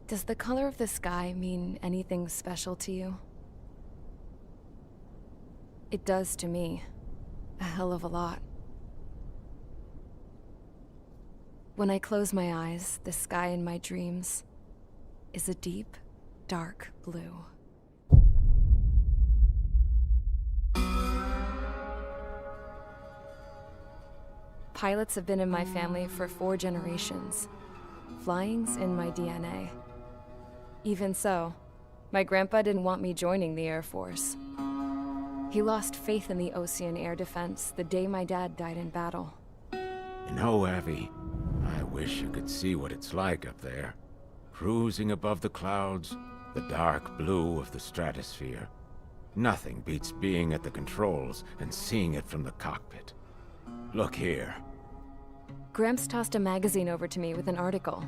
Does the color of the sky mean anything special to you? It does to me. A hell of a lot. When I close my eyes, the sky in my dreams is a deep, dark blue. Pilots have been in my family for 4 generations. Flying's in my DNA. Even so, my grandpa didn't want me joining the Air Force. He lost faith in the Ocean Air Defense the day my dad died in battle. You know, Abby, I wish you could see what it's like up there. Cruising above the clouds, the dark blue of the stratosphere. Nothing beats being at the controls and seeing it from the cockpit. Look here. Gramps tossed a magazine over to me with an article.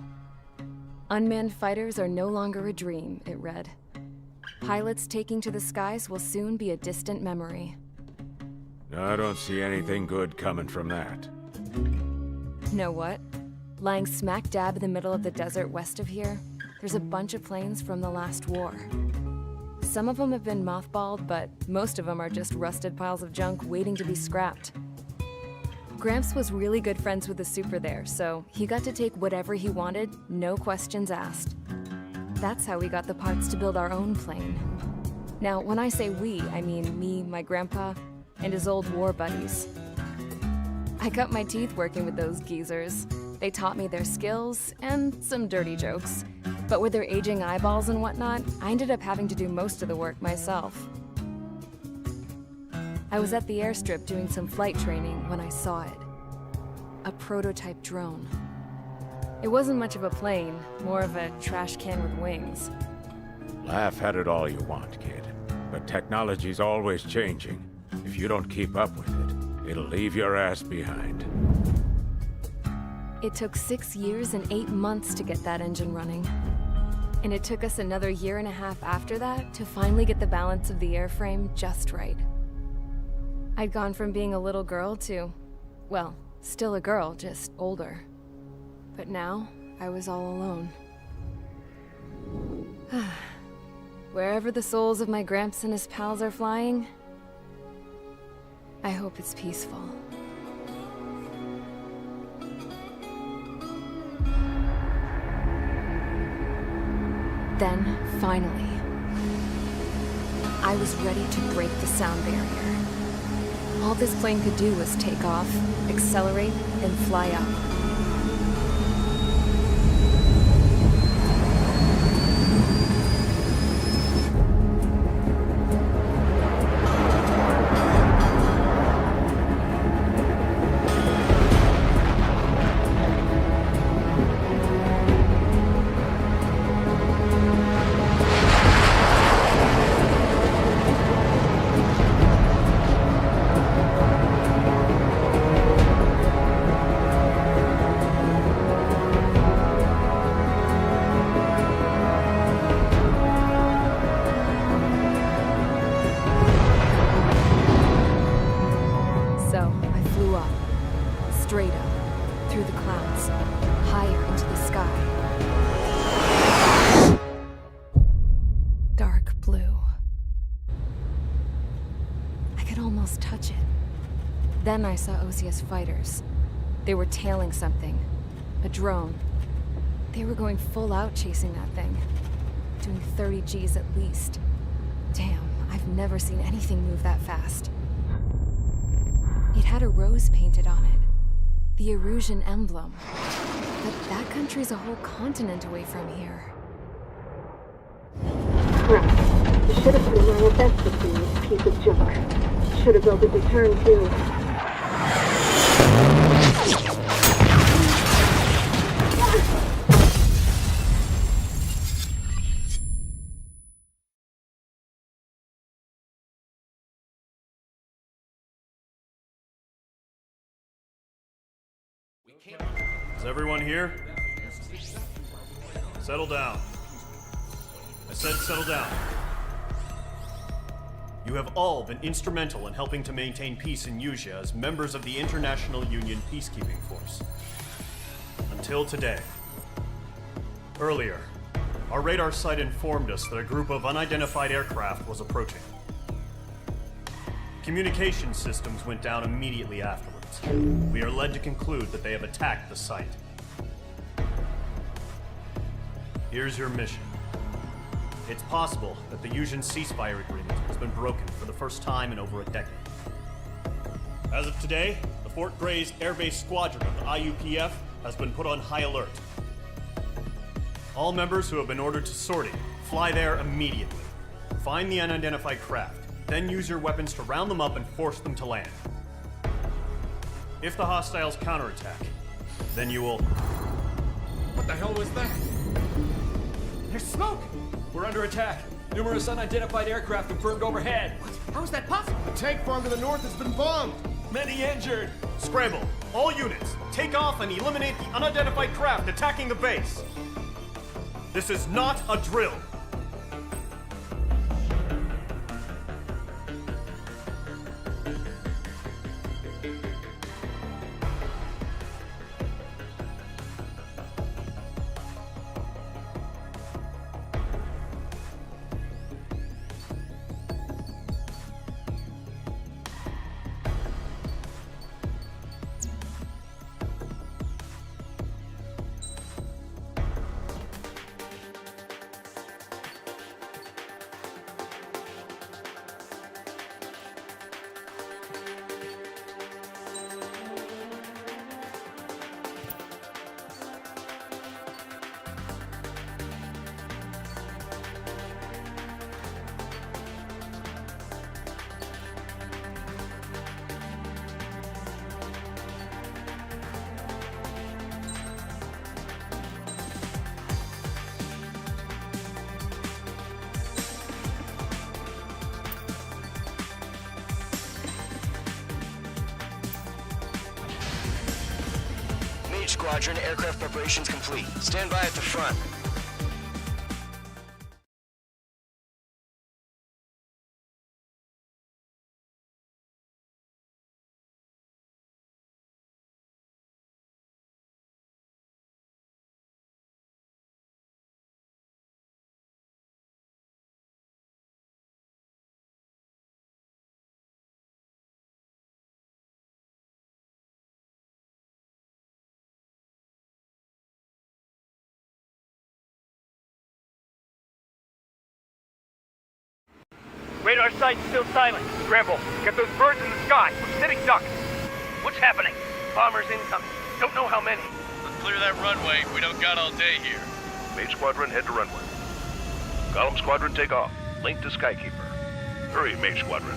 Unmanned fighters are no longer a dream, it read. Pilots taking to the skies will soon be a distant memory. I don't see anything good coming from that. Know what? Lying smack dab in the middle of the desert west of here, there's a bunch of planes from the last war. Some of them have been mothballed, but most of them are just rusted piles of junk waiting to be scrapped. Gramps was really good friends with the super there, so he got to take whatever he wanted, no questions asked. That's how we got the parts to build our own plane. Now, when I say we, I mean me, my grandpa, and his old war buddies. I cut my teeth working with those geezers. They taught me their skills, and some dirty jokes. But with their aging eyeballs and whatnot, I ended up having to do most of the work myself. I was at the airstrip doing some flight training when I saw it. A prototype drone. It wasn't much of a plane, more of a trash can with wings. Laugh at it all you want, kid. But technology's always changing. If you don't keep up with it, it'll leave your ass behind. It took 6 years and 8 months to get that engine running. And it took us another 1.5 years after that to finally get the balance of the airframe just right. I'd gone from being a little girl to, well, still a girl, just older. But now, I was all alone. Wherever the souls of my Gramps and his pals are flying, I hope it's peaceful. Then, finally, I was ready to break the sound barrier. All this plane could do was take off, accelerate, and fly up. Straight up, through the clouds, higher into the sky. Dark blue. I could almost touch it. Then I saw OCS fighters. They were tailing something. A drone. They were going full out chasing that thing. Doing 30 Gs at least. Damn, I've never seen anything move that fast. It had a rose painted on it. The Erusian emblem. But that country's a whole continent away from here. Right. You should have put in my investment in this piece of junk. Should have built a return too. Is everyone here? Settle down. I said settle down. You have all been instrumental in helping to maintain peace in Usea as members of the International Union Peacekeeping Force. Until today. Earlier, Our radar site informed us that a group of unidentified aircraft was approaching. Communication systems went down immediately afterwards. We are led to conclude that they have attacked the site. Here's your mission. It's possible that the Yuuzhan ceasefire agreement has been broken for the first time in over a decade. As of today, the Fort Grays Air Base Squadron of the IUPF has been put on high alert. All members who have been ordered to sortie, fly there immediately. Find the unidentified craft, then use your weapons to round them up and force them to land. If the hostiles counterattack, then you will... What the hell was that? There's smoke! We're under attack. Numerous unidentified aircraft confirmed overhead. What? How is that possible? The tank farm to the north has been bombed. Many injured. Scramble! All units, take off and eliminate the unidentified craft attacking the base! This is not a drill! Squadron, aircraft preparations complete. Stand by at the front. Radar site's still silent. Scramble. Get those birds in the sky. We're sitting ducks. What's happening? Bombers incoming. Don't know how many. Let's clear that runway. We don't got all day here. Mage Squadron, head to runway. Column Squadron, take off. Link to Skykeeper. Hurry, Mage Squadron.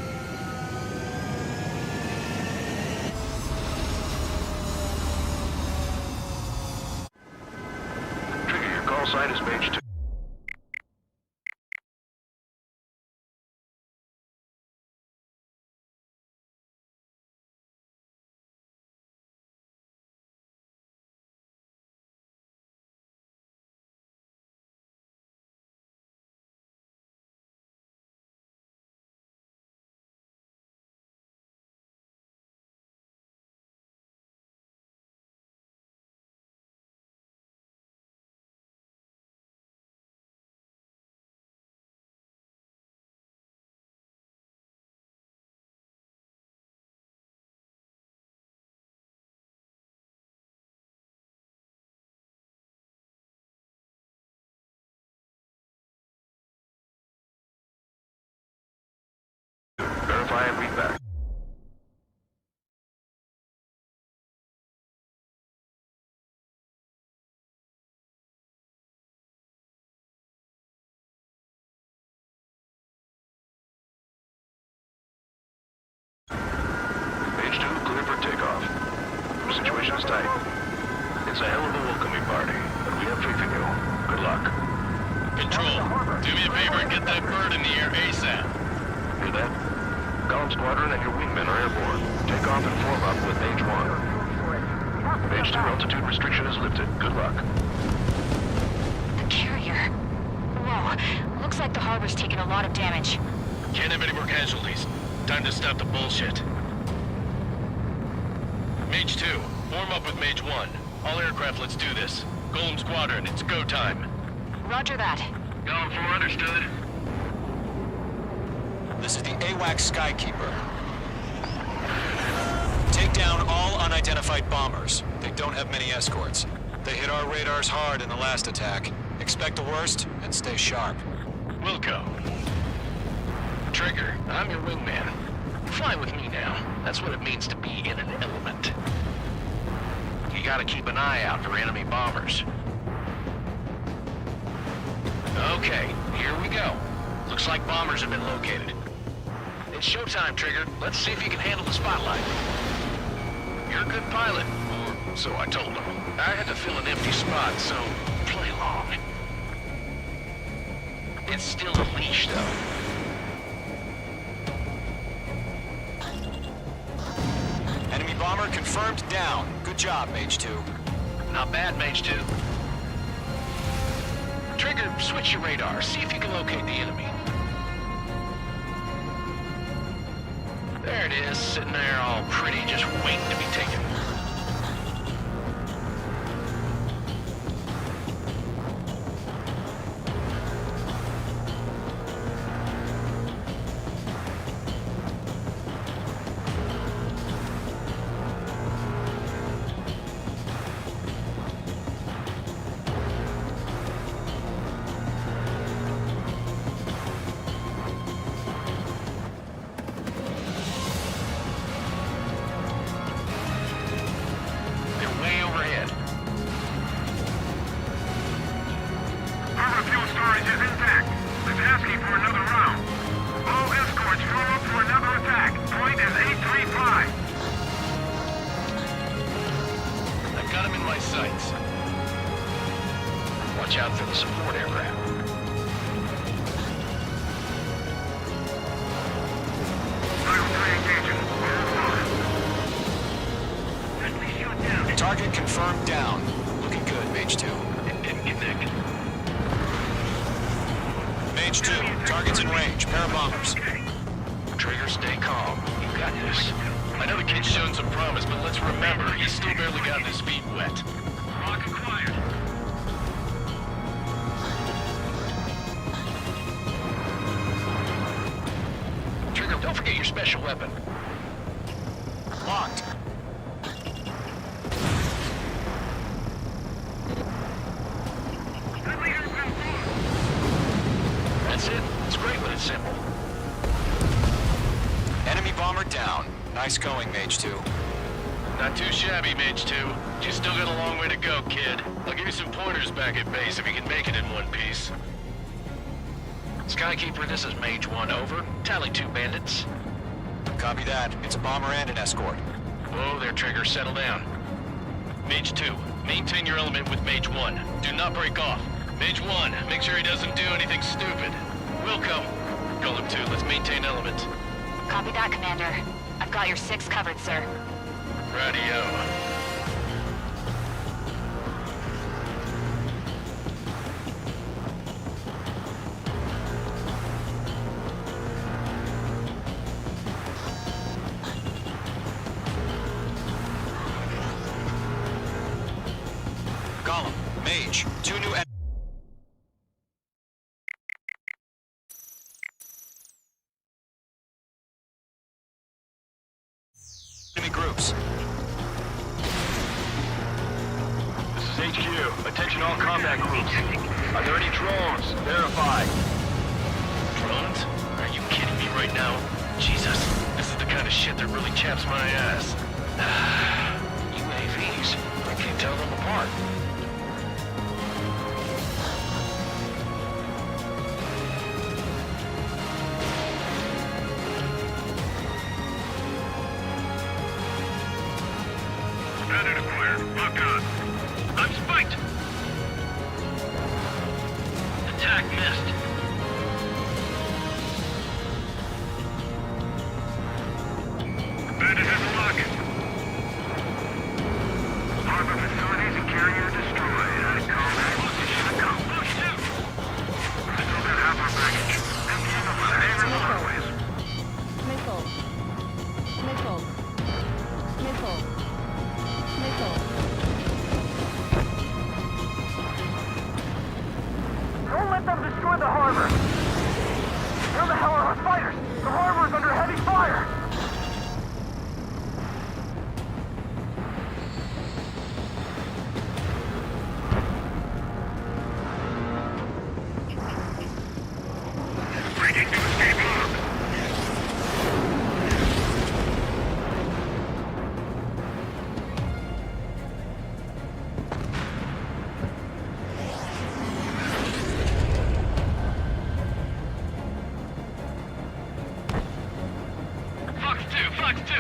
Trigger, your call sign is Mage 2. Verify and read back. Page 2, clear for takeoff. Situation's tight. It's a hell of a welcoming party, but we have faith in you. Good luck. Control, do me a favor and get that bird in the air ASAP. Hear that? Column Squadron and your wingmen are airborne. Take off and form up with Page 1. Page 2, altitude restriction is lifted. Good luck. The carrier. Whoa. Looks like the harbor's taken a lot of damage. Can't have any more casualties. Time to stop the bullshit. Mage 2, form up with Mage 1. All aircraft, let's do this. Golem Squadron, it's go time. Roger that. Going for understood. This is the AWAC Skykeeper. Take down all unidentified bombers. They don't have many escorts. They hit our radars hard in the last attack. Expect the worst and stay sharp. Wilco. Trigger, I'm your wingman. Fly with me now. That's what it means to be in an element. You gotta keep an eye out for enemy bombers. Okay, here we go. Looks like bombers have been located. It's showtime, Trigger. Let's see if you can handle the spotlight. You're a good pilot, or so I told him. I had to fill an empty spot, so play along. It's still a leash, though. Enemy bomber confirmed down. Good job, Mage 2. Not bad, Mage 2. Trigger, switch your radar. See if you can locate the enemy. There it is, sitting there all pretty, just waiting to be taken. Watch out for the support aircraft. Target confirmed down. Looking good, Mage 2. Mage 2, target's in range. Pair of bombers. Trigger, stay calm. You got this. I know the kid's shown some promise, but let's remember, he's still barely gotten his feet wet. Rock acquired. Trigger, don't forget your special weapon. Locked. That's it. It's great when it's simple. Enemy bomber down. Nice going, Mage 2. Not too shabby, Mage 2. You still got a long way to go, kid. I'll give you some pointers back at base if you can make it in one piece. Skykeeper, this is Mage 1, over. Tally 2 bandits. Copy that. It's a bomber and an escort. Whoa there, Trigger. Settle down. Mage 2, maintain your element with Mage 1. Do not break off. Mage 1, make sure he doesn't do anything stupid. Wilco. Call him 2. Let's maintain element. Copy that, Commander. I've got your 6 covered, sir. Radio. Column, Mage, 2 new enemy groups. This is HQ. Attention all combat groups. Are there any drones? Verify. Drones? Are you kidding me right now? Jesus, this is the kind of shit that really chaps my ass. UAVs. I can't tell them apart. Standard acquired. Lock on. I'm spiked! Attack missed. Bandit has a rocket. Harbor facilities and carrier the harbor! Where the hell are our fighters? The harbor is under heavy fire! Fox 2!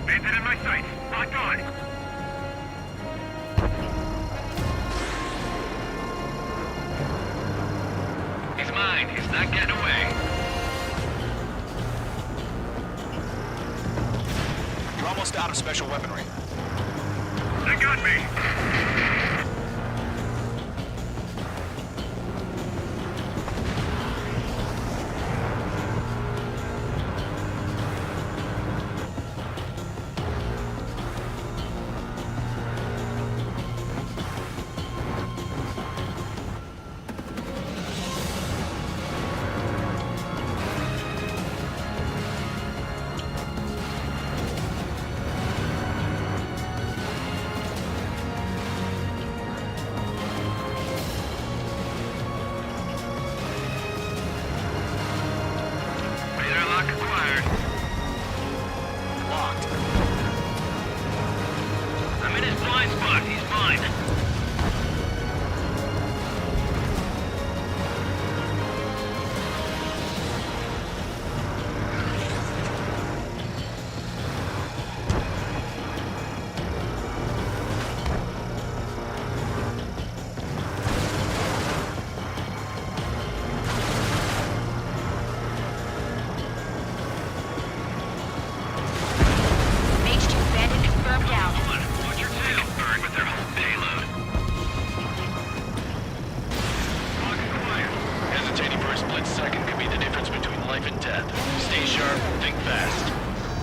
Bandit in my sights! Locked on! He's mine. He's not getting away. You're almost out of special weaponry. They got me!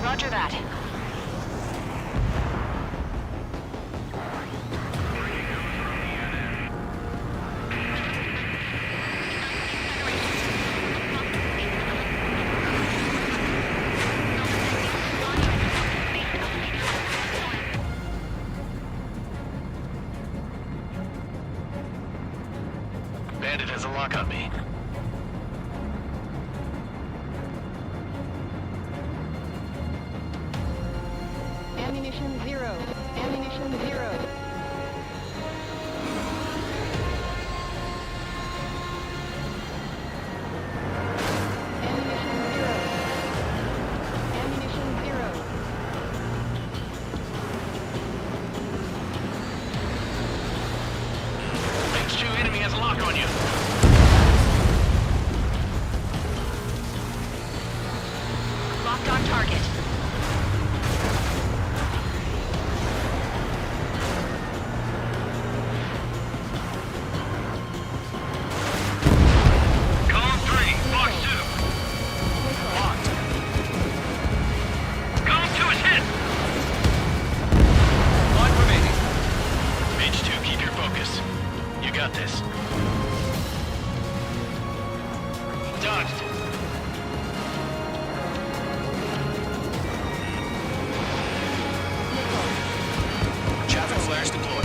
Roger that. Bandit has a lock on me. Ammunition 0. Ammunition 0. Ammunition 0. Ammunition 0. H2 enemy has a lock on you. Locked on target. Column 3, Fox 2. Locked. Column 2 is hit! One remaining. H2, keep your focus. You got this. Dodged. Traffic flares deployed.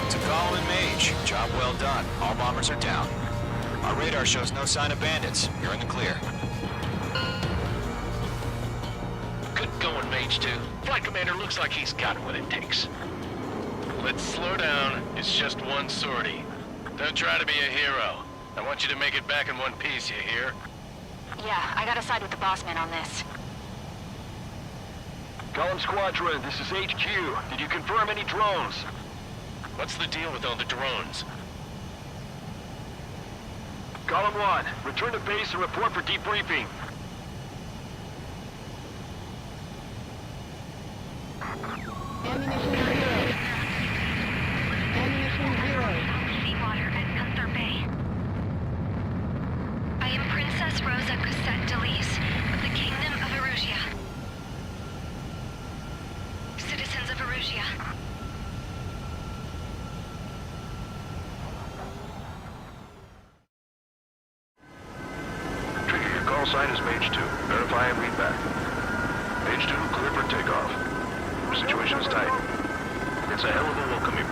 To Colin and Mage, job well done. All bombers are down. Our radar shows no sign of bandits. You're in the clear. Good going, Mage 2. Flight commander looks like he's got what it takes. Let's slow down. It's just one sortie. Don't try to be a hero. I want you to make it back in one piece, you hear? Yeah, I gotta side with the boss man on this. Column Squadron, this is HQ. Did you confirm any drones? What's the deal with all the drones? Column 1, return to base and report for debriefing. Ammunition 0. Ammunition 0. Seawater at Gunther Bay. I am Princess Rosa Cosette Delise of the Kingdom of Erusia. Verify and read back. Page 2, clear for takeoff. Situation is tight. It's a hell of a welcoming.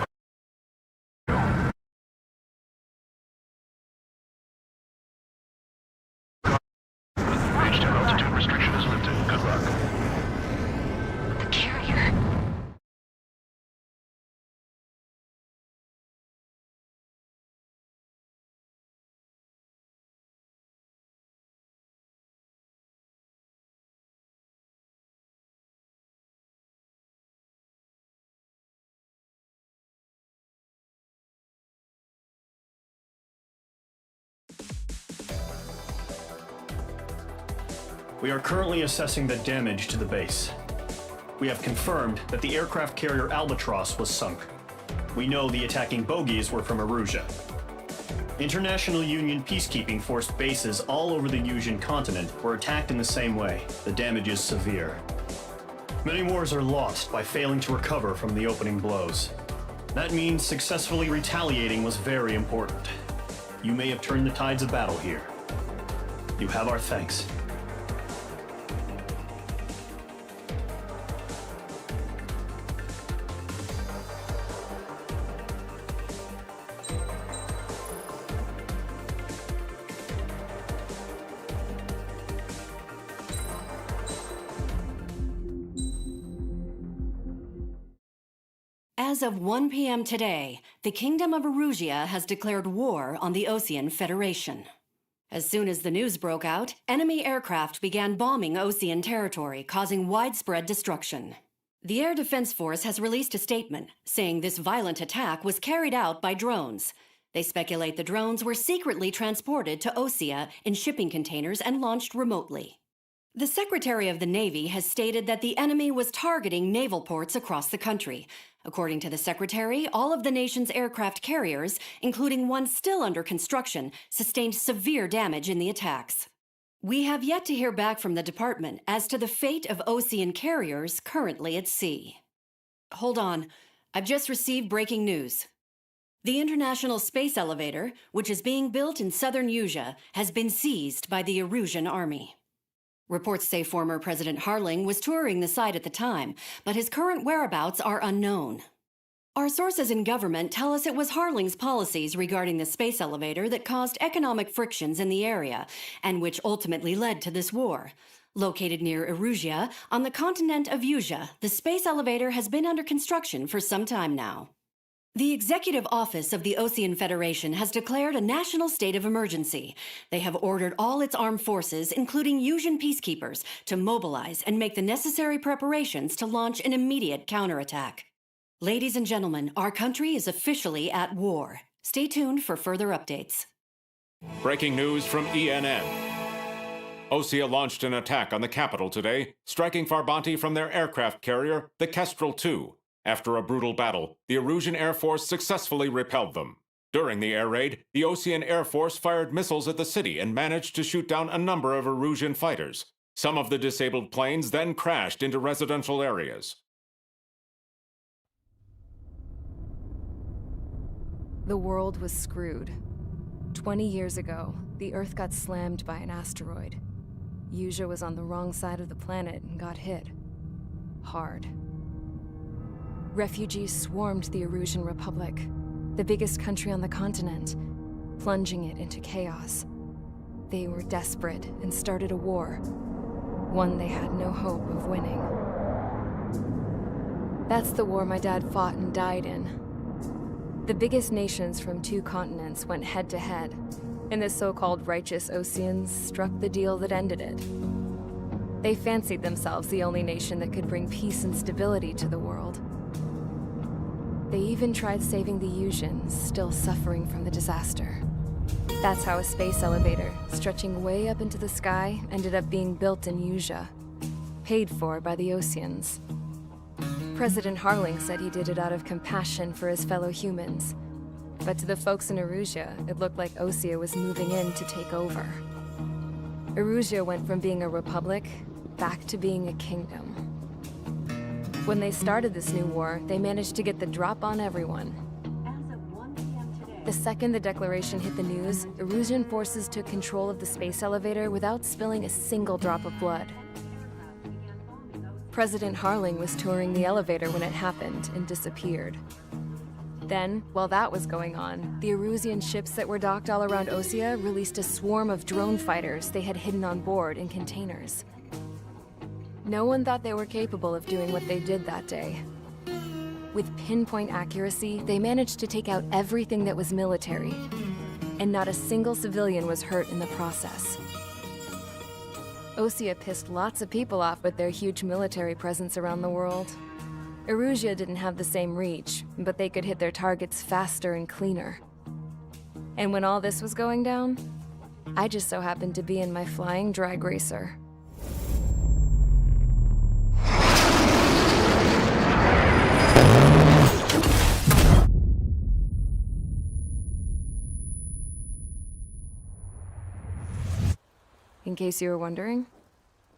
Page 2, altitude restriction is lifted. Good luck. The carrier. We are currently assessing the damage to the base. We have confirmed that the aircraft carrier Albatross was sunk. We know the attacking bogies were from Erusia. International Union peacekeeping force bases all over the Yusian continent were attacked in the same way. The damage is severe. Many wars are lost by failing to recover from the opening blows. That means successfully retaliating was very important. You may have turned the tides of battle here. You have our thanks. As of 1 p.m. today, the Kingdom of Erusia has declared war on the Osean Federation. As soon as the news broke out, enemy aircraft began bombing Osean territory, causing widespread destruction. The Air Defense Force has released a statement saying this violent attack was carried out by drones. They speculate the drones were secretly transported to Osea in shipping containers and launched remotely. The Secretary of the Navy has stated that the enemy was targeting naval ports across the country. According to the Secretary, all of the nation's aircraft carriers, including one still under construction, sustained severe damage in the attacks. We have yet to hear back from the department as to the fate of Osean carriers currently at sea. Hold on, I've just received breaking news. The International Space Elevator, which is being built in southern Yusia, has been seized by the Erusian army. Reports say former President Harling was touring the site at the time, but his current whereabouts are unknown. Our sources in government tell us it was Harling's policies regarding the space elevator that caused economic frictions in the area, and which ultimately led to this war. Located near Erusia, on the continent of Yusia, the space elevator has been under construction for some time now. The Executive Office of the Osean Federation has declared a national state of emergency. They have ordered all its armed forces, including Yusian peacekeepers, to mobilize and make the necessary preparations to launch an immediate counterattack. Ladies and gentlemen, our country is officially at war. Stay tuned for further updates. Breaking news from ENN. Osea launched an attack on the capital today, striking Farbanti from their aircraft carrier, the Kestrel II. After a brutal battle, the Erusian Air Force successfully repelled them. During the air raid, the Osean Air Force fired missiles at the city and managed to shoot down a number of Erusian fighters. Some of the disabled planes then crashed into residential areas. The world was screwed. 20 years ago, the Earth got slammed by an asteroid. Yusia was on the wrong side of the planet and got hit. Hard. Refugees swarmed the Erusian Republic, the biggest country on the continent, plunging it into chaos. They were desperate and started a war, one they had no hope of winning. That's the war my dad fought and died in. The biggest nations from 2 continents went head-to-head, and the so-called righteous Oseans struck the deal that ended it. They fancied themselves the only nation that could bring peace and stability to the world. They even tried saving the Yusians, still suffering from the disaster. That's how a space elevator, stretching way up into the sky, ended up being built in Yusia, paid for by the Oseans. President Harling said he did it out of compassion for his fellow humans. But to the folks in Erusia, it looked like Osea was moving in to take over. Erusia went from being a republic back to being a kingdom. When they started this new war, they managed to get the drop on everyone. As of 1 p.m. today, The second the declaration hit the news, Erusian forces took control of the space elevator without spilling a single drop of blood. President Harling was touring the elevator when it happened and disappeared. Then, while that was going on, the Erusian ships that were docked all around Osea released a swarm of drone fighters they had hidden on board in containers. No one thought they were capable of doing what they did that day. With pinpoint accuracy, they managed to take out everything that was military, and not a single civilian was hurt in the process. Osea pissed lots of people off with their huge military presence around the world. Erusia didn't have the same reach, but they could hit their targets faster and cleaner. And when all this was going down, I just so happened to be in my flying drag racer. In case you were wondering,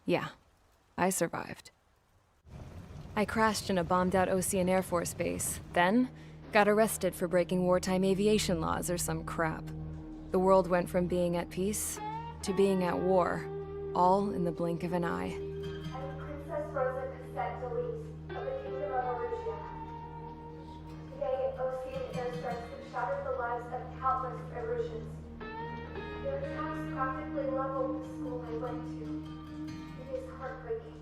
yeah, I survived. I crashed in a bombed-out Ocean Air Force base, then got arrested for breaking wartime aviation laws or some crap. The world went from being at peace to being at war, all in the blink of an eye. I'm Princess Rosa Cassette Delise of the Kingdom of Erusia. Today, Ocean airstrikes have shattered the lives of countless Erusians. Their attacks practically leveled the school I went to. It is heartbreaking.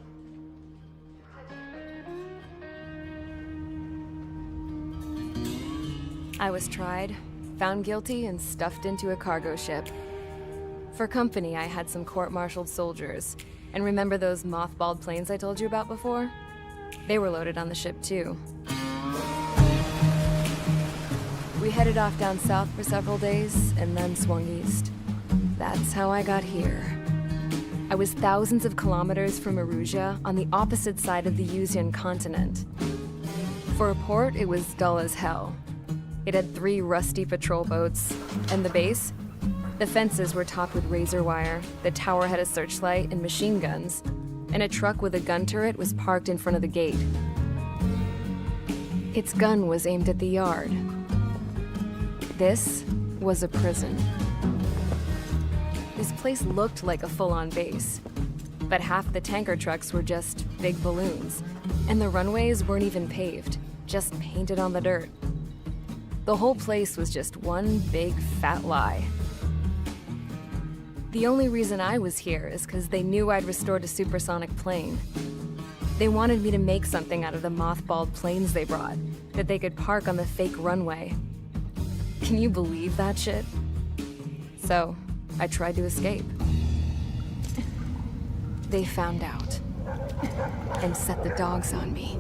I was tried, found guilty, and stuffed into a cargo ship. For company, I had some court-martialed soldiers. And remember those mothballed planes I told you about before? They were loaded on the ship, too. We headed off down south for several days, and then swung east. That's how I got here. I was thousands of kilometers from Erusia, on the opposite side of the Usian continent. For a port, it was dull as hell. It had 3 rusty patrol boats, and the base? The fences were topped with razor wire, the tower had a searchlight and machine guns, and a truck with a gun turret was parked in front of the gate. Its gun was aimed at the yard. This was a prison. This place looked like a full-on base, but half the tanker trucks were just big balloons, and the runways weren't even paved, just painted on the dirt. The whole place was just one big fat lie. The only reason I was here is because they knew I'd restored a supersonic plane. They wanted me to make something out of the mothballed planes they brought, that they could park on the fake runway. Can you believe that shit? So, I tried to escape. They found out, and set the dogs on me.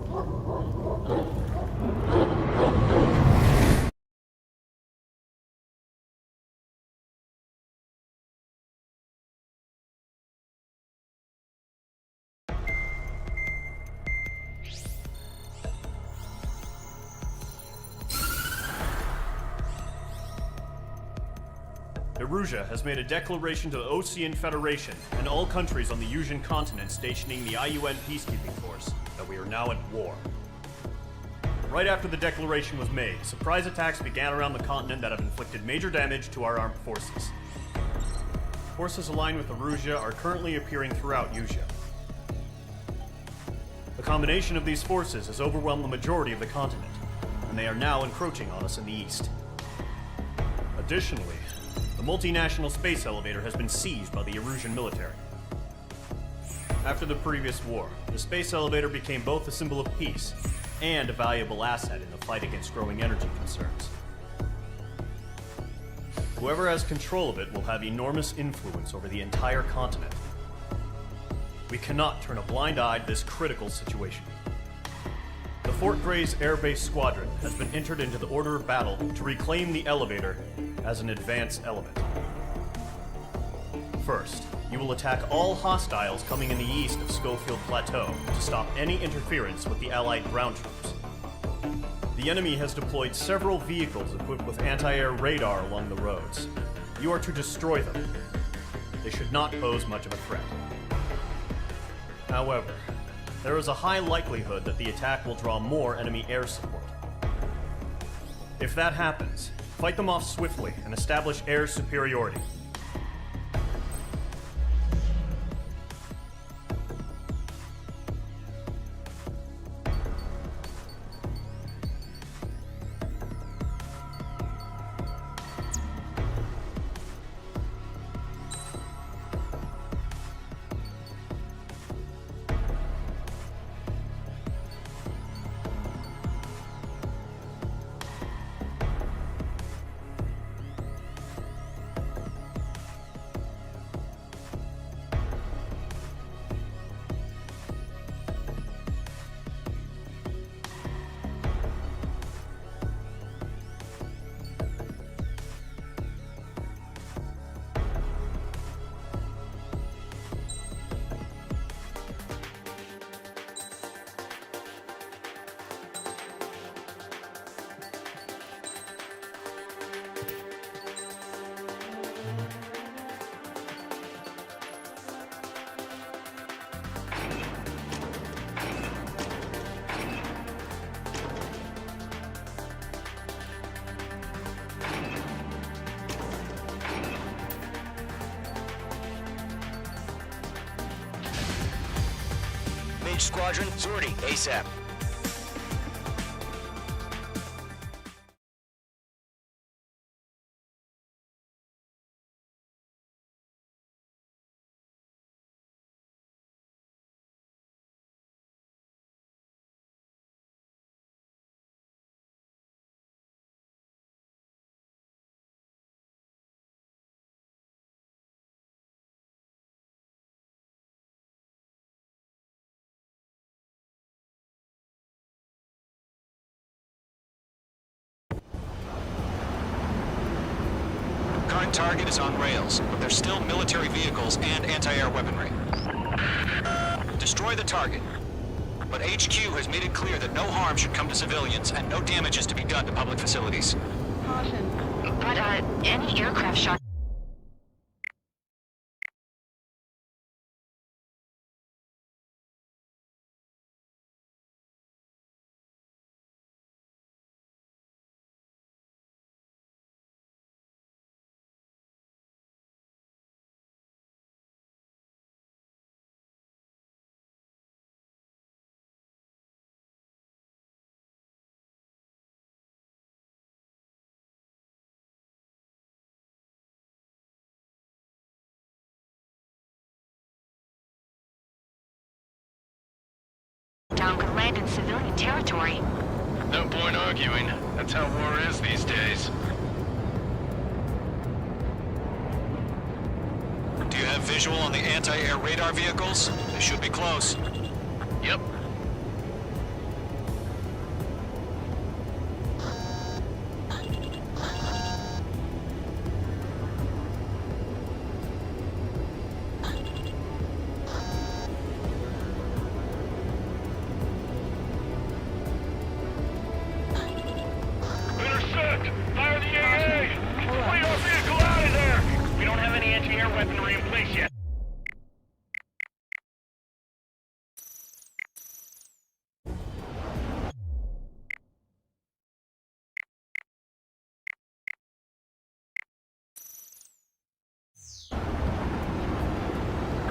Erusia has made a declaration to the Ocean Federation and all countries on the Usian continent stationing the IUN peacekeeping force that we are now at war. Right after the declaration was made, surprise attacks began around the continent that have inflicted major damage to our armed forces. Forces aligned with Erusia are currently appearing throughout Usia. The combination of these forces has overwhelmed the majority of the continent, and they are now encroaching on us in the east. Additionally, the multinational space elevator has been seized by the Erusian military. After the previous war, the space elevator became both a symbol of peace and a valuable asset in the fight against growing energy concerns. Whoever has control of it will have enormous influence over the entire continent. We cannot turn a blind eye to this critical situation. The Fort Gray's Air Base Squadron has been entered into the order of battle to reclaim the elevator as an advance element. First, you will attack all hostiles coming in the east of Schofield Plateau to stop any interference with the Allied ground troops. The enemy has deployed several vehicles equipped with anti-air radar along the roads. You are to destroy them. They should not pose much of a threat. However, there is a high likelihood that the attack will draw more enemy air support. If that happens, Fight them off swiftly and establish air superiority. Mage Squadron, sortie, ASAP. Current target is on rails, but there's still military vehicles and anti-air weaponry. Destroy the target. But HQ has made it clear that no harm should come to civilians and no damage is to be done to public facilities. Caution. But, any aircraft shot... down could land in civilian territory. No point arguing. That's how war is these days. Do you have visual on the anti-air radar vehicles? They should be close. Yep. Intersect! Fire the AA! Flee our vehicle out of there! We don't have any anti-air weaponry in place yet.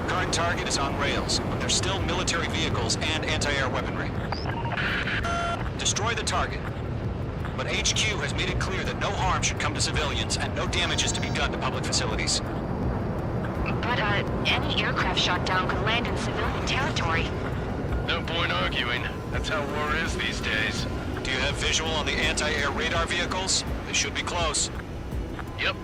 Current target is on rails, but there's still military vehicles and anti-air weaponry. Destroy the target. But HQ has made it clear that no harm should come to civilians and no damage is to be done to public facilities. But, any aircraft shot down could land in civilian territory. No point arguing. That's how war is these days. Do you have visual on the anti-air radar vehicles? They should be close. Yep.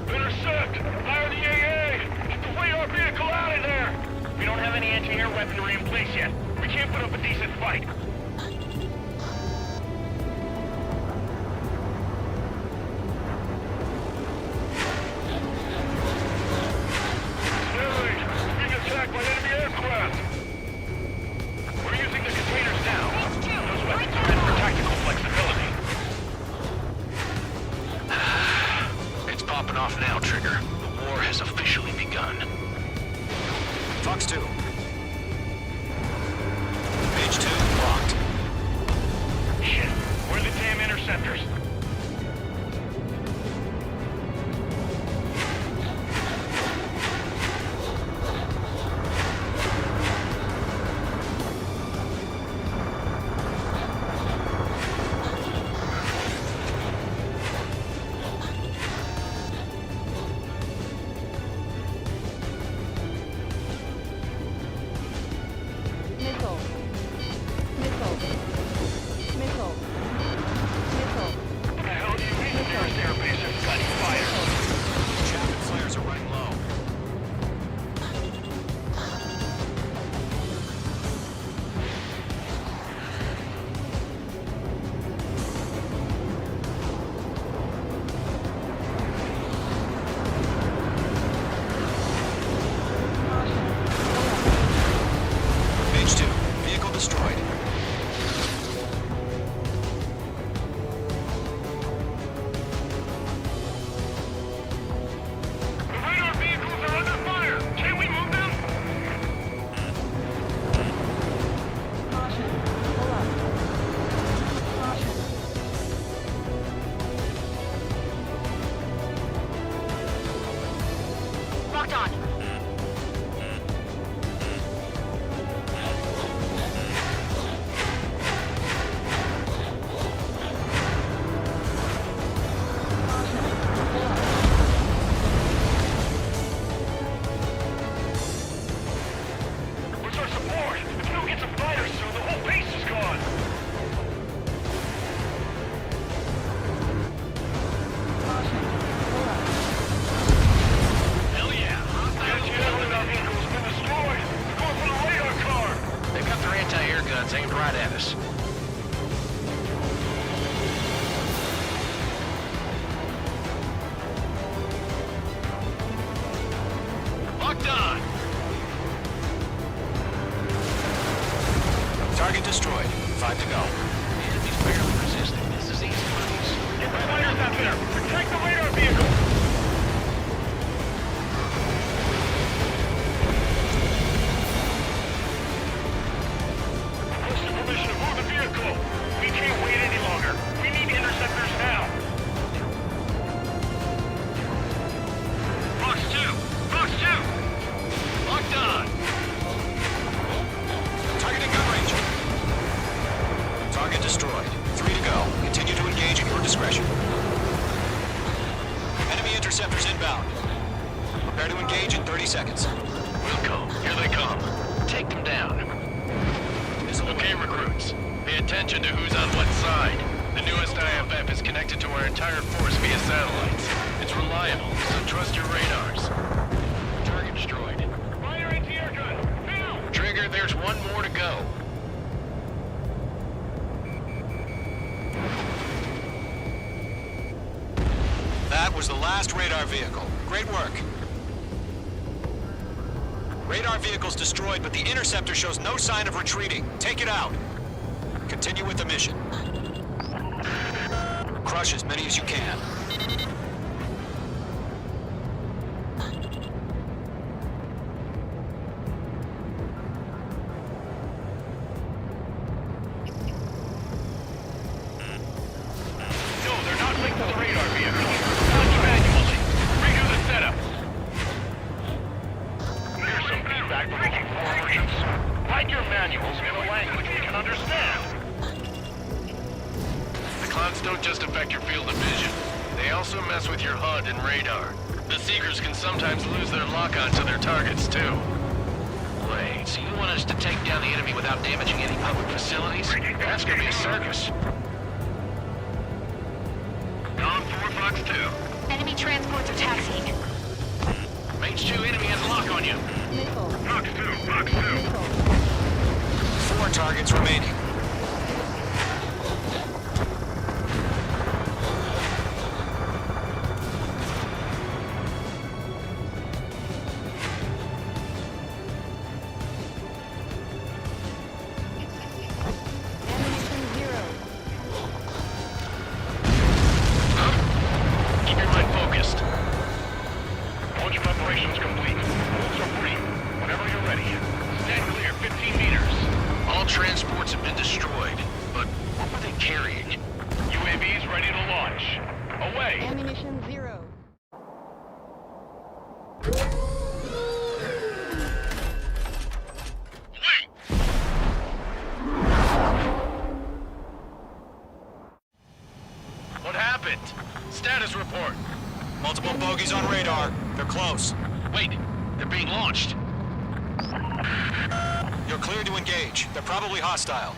Intersect! Fire the AA! Flee our vehicle out of there! We don't have any anti-air weaponry in place yet. We can't put up a decent fight. Being attacked by enemy aircraft! cooling off now, Trigger. The war has officially begun. Fox 2. Page 2, locked. Shit, where are the damn interceptors? Chaff and flares are running low. Page 2. Vehicle destroyed. The radar vehicles are under fire! Can we move them? Locked on. Where's our support? If we don't get some fighters soon, the whole base is gone! Hell yeah. Radar vehicle's been destroyed! We're going for the radar car! They've got their anti-air guns aimed right at us. Locked on! Target destroyed. 5 to go. The enemy's barely resisting. This is easy money. Get the fighters out there! Protect the radar vehicle! Requesting permission to move the vehicle! We can't wait any longer! We need interceptors now! Fox 2! Fox 2! Locked on! Targeting gun range. Target destroyed. 3 to go. Continue to engage at your discretion. Enemy interceptors inbound. Prepare to engage in 30 seconds. Wilco, here they come. Take them down. Okay, recruits. Pay attention to who's on what side. The newest IFF is connected to our entire force via satellites. It's reliable, so trust your radars. Target destroyed. Fire anti-air gun! Now! Trigger, there's one more to go. That was the last radar vehicle. Great work. Radar vehicle's destroyed, but the interceptor shows no sign of retreating. Take it out. Continue with the mission. Crush as many as you can. No, they're not linked to the radar vehicle. Launch manually. Redo the setup. Here's some feedback from looking for merchants. Write your manuals in a language we can understand. The clouds don't just affect your field of vision. They also mess with your HUD and radar. The Seekers can sometimes lose their lock-on to their targets, too. Wait, so you want us to take down the enemy without damaging any public facilities? That's gonna be a circus. Con 4 Fox 2. Enemy transports are taxiing. Mage 2 enemy has a lock on you. Fox 2, Fox 2. 4 targets remaining. Keep your mind focused. Extraction's complete. Holds are free. Whenever you're ready. Stand clear, 15 meters. All transports have been destroyed, but what were they carrying? UAVs ready to launch. Away! Ammunition 0. What happened? Status report. Multiple bogies on radar. They're close. Wait, they're being launched. You're cleared to engage. They're probably hostile.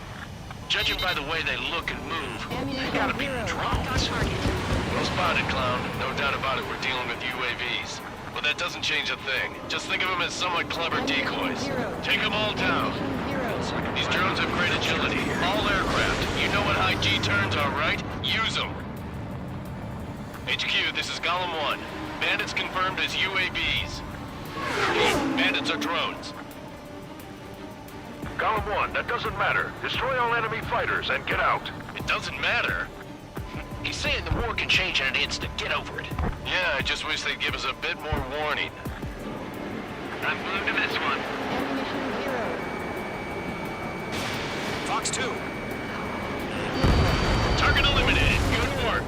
Judging by the way they look and move, they Ammunition gotta be 0. drones. Well spotted, clown. No doubt about it, we're dealing with UAVs. But that doesn't change a thing. Just think of them as somewhat clever decoys. Take them all down. These drones have great agility. All aircraft. You know what high G turns are, right? Use them. HQ, this is Golem 1. Bandits confirmed as UAVs. Bandits are drones. Golem 1, that doesn't matter. Destroy all enemy fighters and get out. It doesn't matter. He's saying the war can change in an instant. Get over it. Yeah, I just wish they'd give us a bit more warning. I'm glued to this one. Ammunition 0. Fox 2. Target eliminated. Good work.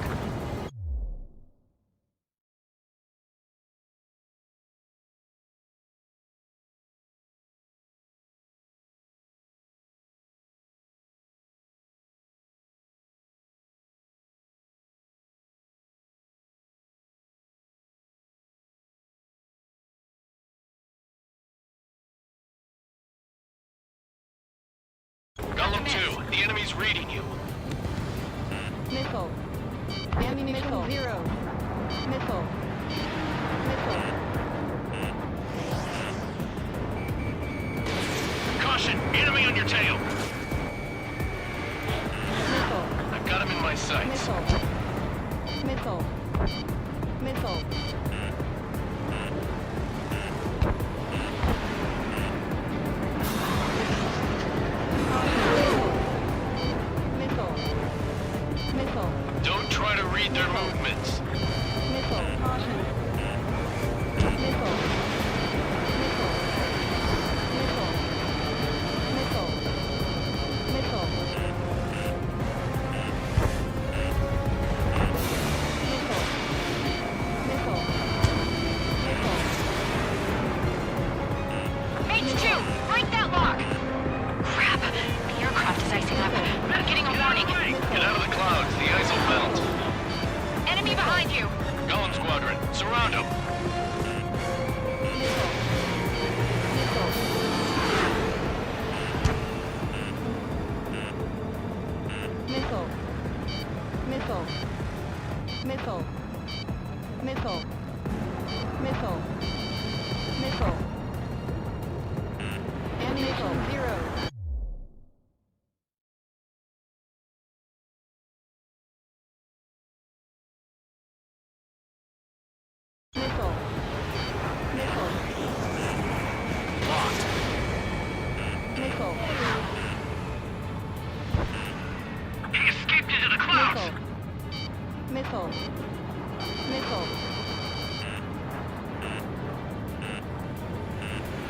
Golem 2, the enemy's reading you. Missile. Ammunition 0. Missile. Missile. Caution, enemy on your tail. Missile. I've got him in my sights. Missile. Missile. Missile. Missile. Missile. Don't try to read their movements. Missile. Caution. Missile. Missile. Missile. Missile. Missile. H2, break that lock! Crap, the aircraft is icing up. I'm getting a warning. Get out of the clouds, the ice will melt. Enemy behind you! Golem Squadron, surround them. Missile. Missile. Missile. Missile. Missile. Missile. Ammunition 0. Missile. Missile. Locked. Missile. He escaped into the clouds. Missile. Missile.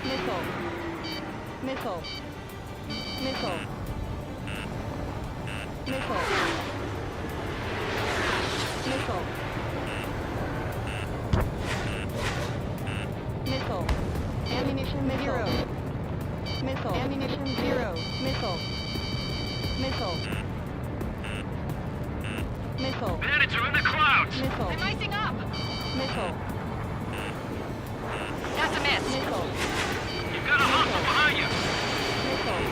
Missile. Missile. Missile. Missile. Missile. Missile. Ammunition 0. Missile. Ammunition 0. Missile. Missile. Missile. Bandits are in the clouds. Missile. I'm icing up! Missile. That's a miss. Missile. You've got a hostile behind you. Missile.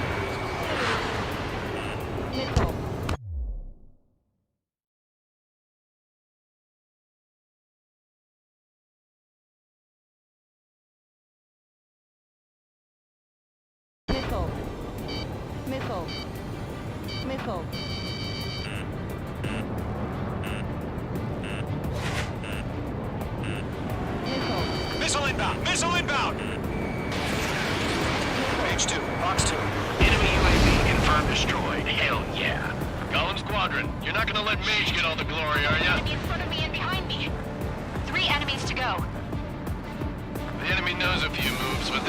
Missile. Missile. Missile. Missile. Missile. Missile inbound! Missile inbound! H2, Fox 2. Enemy UAV confirmed destroyed. Hell yeah. Golem Squadron, you're not gonna let Mage get all the glory, are ya? Enemy in front of me and behind me. 3 enemies to go.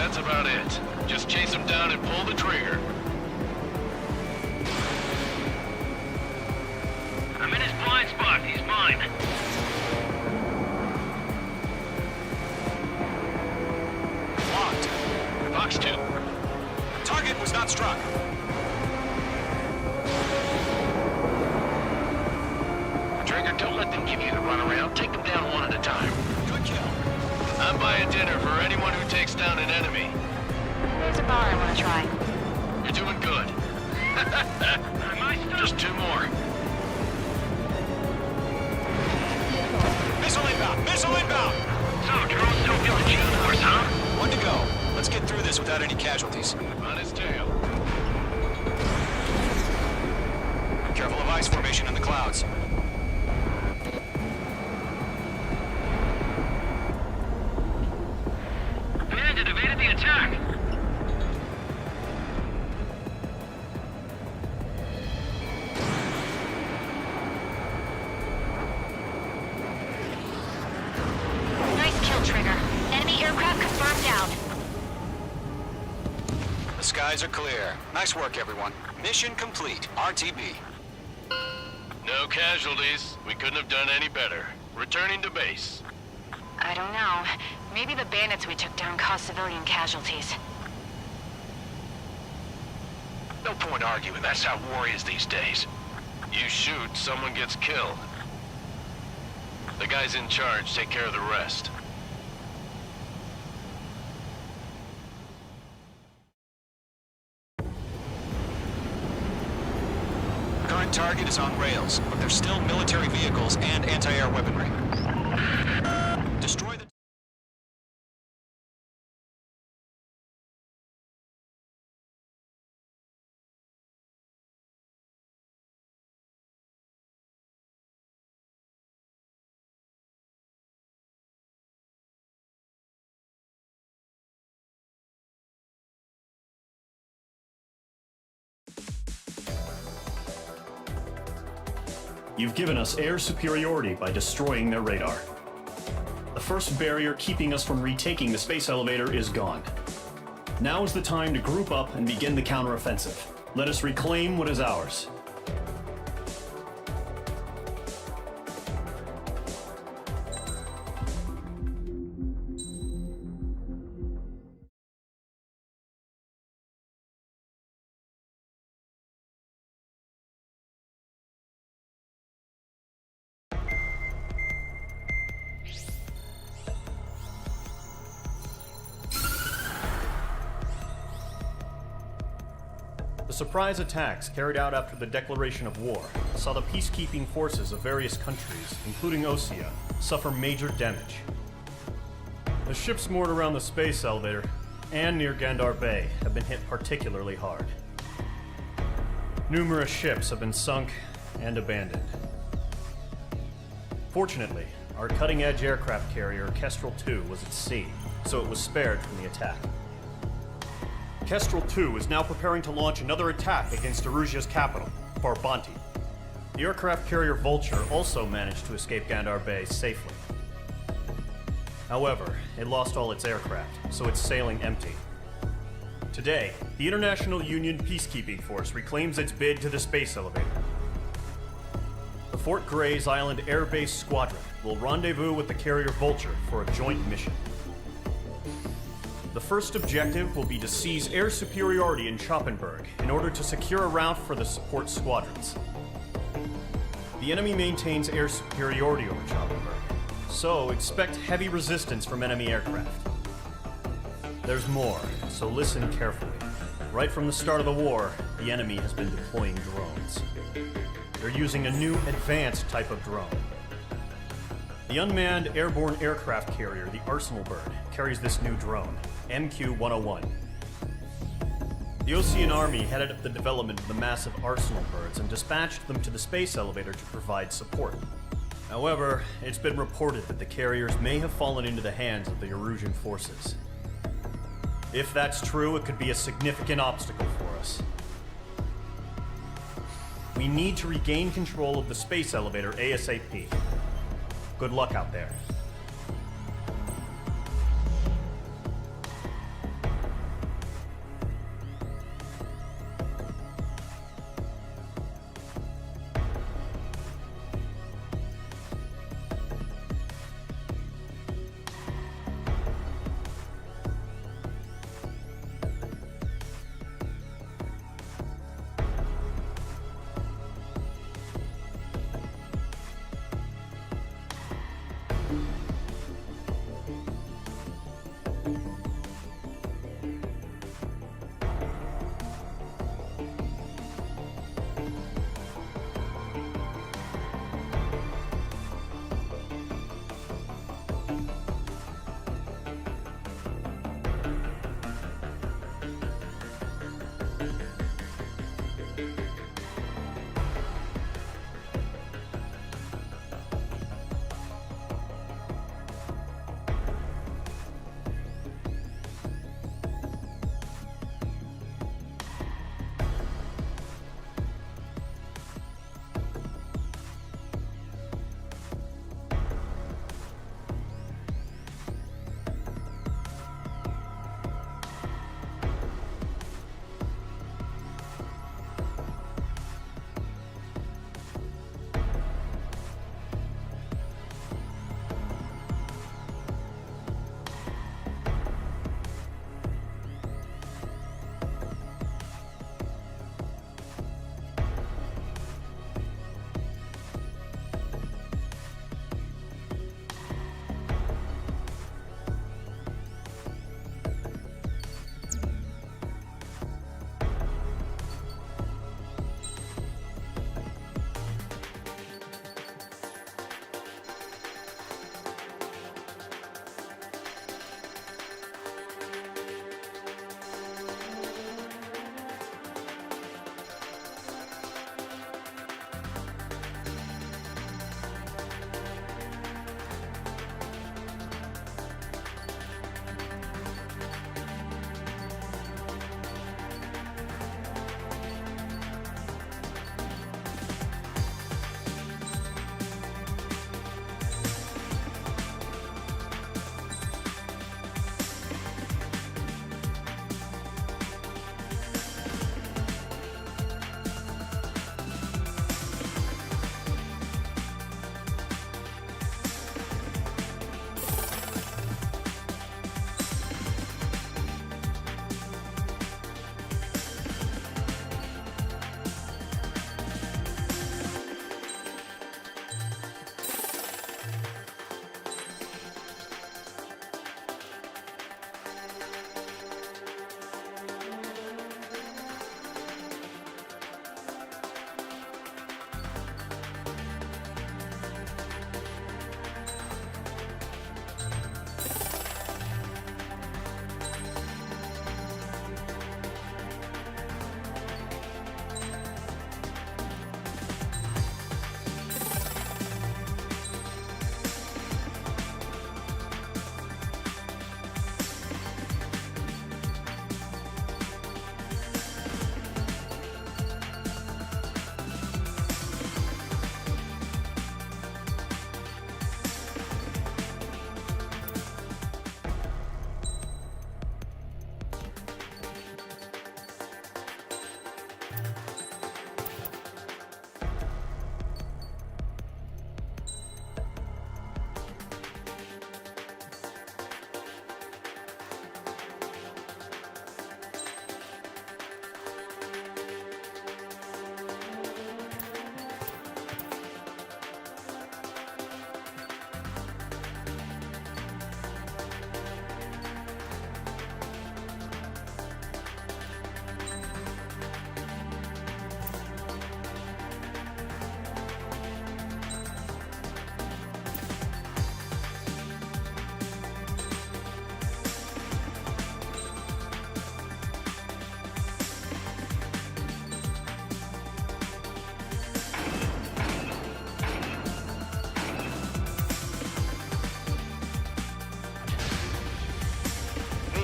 That's about it. Just chase him down and pull the trigger. I'm in his blind spot. He's mine. Locked. Box 2. Target was not struck. Trigger, don't let them give you the runaround. Take them down one at a time. Good kill. I'm buying dinner for anyone who takes down an enemy. There's a bar I want to try. You're doing good. Just 2 more. Missile inbound! Missile inbound! So, drone's still feeling G-force, huh? 1 to go. Let's get through this without any casualties. On his tail. Careful of ice formation in the clouds. Bandit evaded the attack. Nice kill, Trigger. Enemy aircraft confirmed down. The skies are clear. Nice work, everyone. Mission complete. RTB. No casualties. We couldn't have done any better. Returning to base. I don't know. Maybe the bandits we took down caused civilian casualties. No point arguing. That's how war is these days. You shoot, someone gets killed. The guys in charge take care of the rest. Current target is on rails, but there's still military vehicles and anti-air weaponry. Destroy the... You've given us air superiority by destroying their radar. The first barrier keeping us from retaking the space elevator is gone. Now is the time to group up and begin the counteroffensive. Let us reclaim what is ours. The surprise attacks carried out after the declaration of war saw the peacekeeping forces of various countries, including Osea, suffer major damage. The ships moored around the space elevator and near Gandar Bay have been hit particularly hard. Numerous ships have been sunk and abandoned. Fortunately, our cutting-edge aircraft carrier Kestrel II was at sea, so it was spared from the attack. Kestrel II is now preparing to launch another attack against Erusia's capital, Farbanti. The aircraft carrier Vulture also managed to escape Gandar Bay safely. However, it lost all its aircraft, so it's sailing empty. Today, the International Union Peacekeeping Force reclaims its bid to the space elevator. The Fort Gray's Island Air Base Squadron will rendezvous with the carrier Vulture for a joint mission. The first objective will be to seize air superiority in Schoppenberg in order to secure a route for the support squadrons. The enemy maintains air superiority over Schoppenberg, so expect heavy resistance from enemy aircraft. There's more, so listen carefully. Right from the start of the war, the enemy has been deploying drones. They're using a new advanced type of drone. The unmanned airborne aircraft carrier, the Arsenal Bird, carries this new drone, MQ-101. The Osean Army headed up the development of the massive Arsenal Birds and dispatched them to the space elevator to provide support. However, it's been reported that the carriers may have fallen into the hands of the Erusian forces. If that's true, it could be a significant obstacle for us. We need to regain control of the space elevator ASAP. Good luck out there.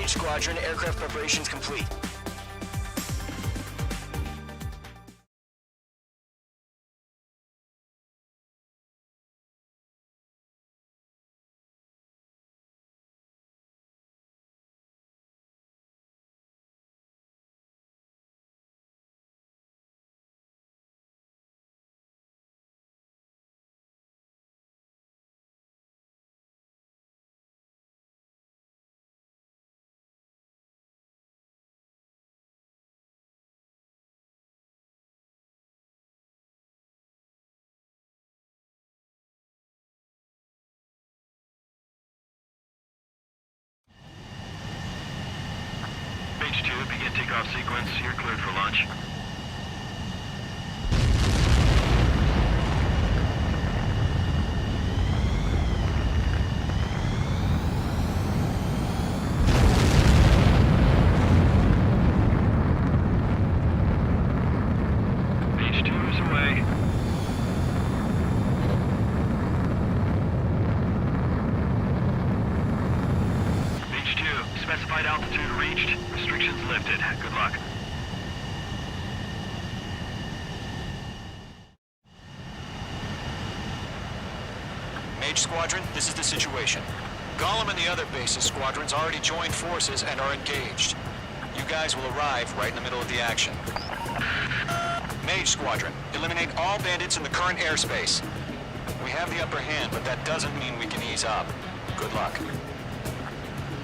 Mage Squadron, aircraft preparations complete. H2, begin takeoff sequence. You're cleared for launch. H2 is away. H2, specified altitude reached. Restrictions lifted. Good luck. Mage Squadron, this is the situation. Gollum and the other base's squadrons already joined forces and are engaged. You guys will arrive right in the middle of the action. Mage Squadron, eliminate all bandits in the current airspace. We have the upper hand, but that doesn't mean we can ease up. Good luck.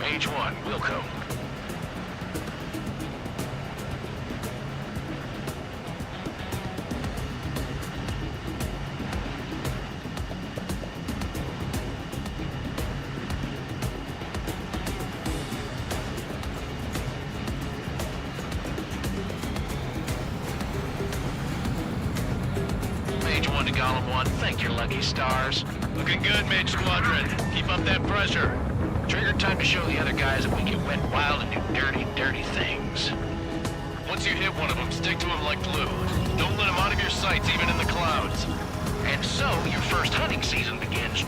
Mage 1, Wilco. Mage 1 to Gollum 1, thank your lucky stars. Looking good, Mage Squadron. Keep up that pressure. Trigger, time to show the other guys that we can went wild and do dirty, dirty things. Once you hit one of them, stick to him like glue. Don't let him out of your sights, even in the clouds. And so, your first hunting season begins.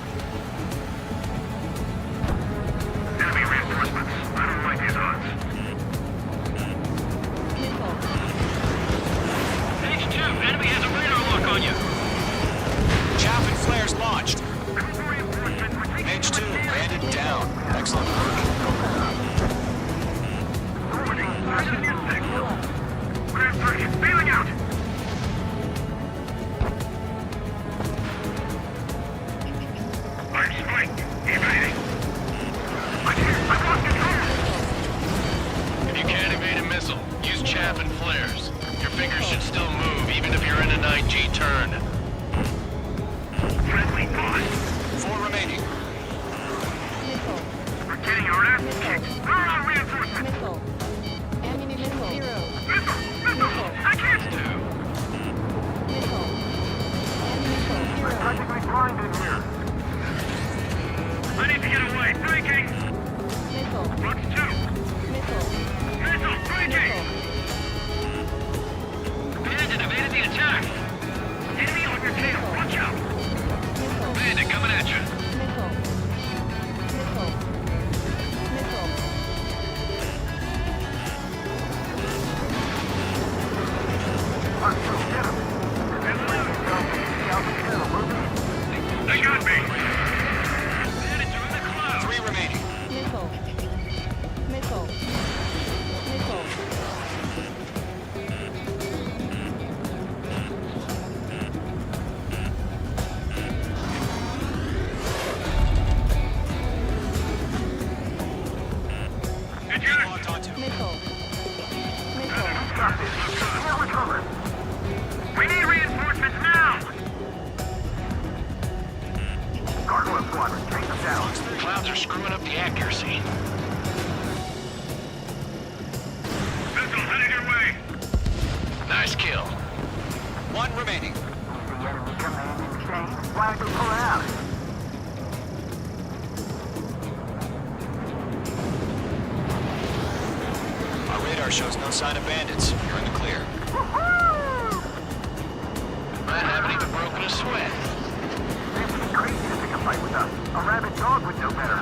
Enemy reinforcements. I don't like these odds. H2, enemy has a radar lock on you. Chaff and flares launched. Mage 2, bandit down. Excellent work. Bailing out! I'm spiked. Evading. I lost control! If you can't evade a missile, use chaff and flares. Your fingers should still move, even if you're in a 9G turn. Friendly boss. 4 remaining. We're getting our asses kicked. Throw out reinforcements. Missile. Ammunition. Zero. Missile! I can't do! Missile. Ammunition. Zero. Practically blind in here. I need to get away. Breaking! Missile. Box 2. Missile. Missile! Breaking! Bandit evaded the attack. Enemy on your tail. Watch out! Missile. Bandit coming at you. Missile. Missile. Missile. They got me! Bandits are in the clouds. 3 remaining. Missile. Missile. Missile. Did you? Locked onto. Missile. Missile. Stop this. Can't recover. We need reinforcements now! Gargoyle Squadron, take them down. Clouds are screwing up the accuracy. Missile headed your way. Nice kill. 1 remaining. The enemy command exchange. Why don't they pull out? Our radar shows no sign of bandits. You're in the clear. I haven't even broken a sweat. It'd be crazy to pick a fight with us. A rabid dog would know better.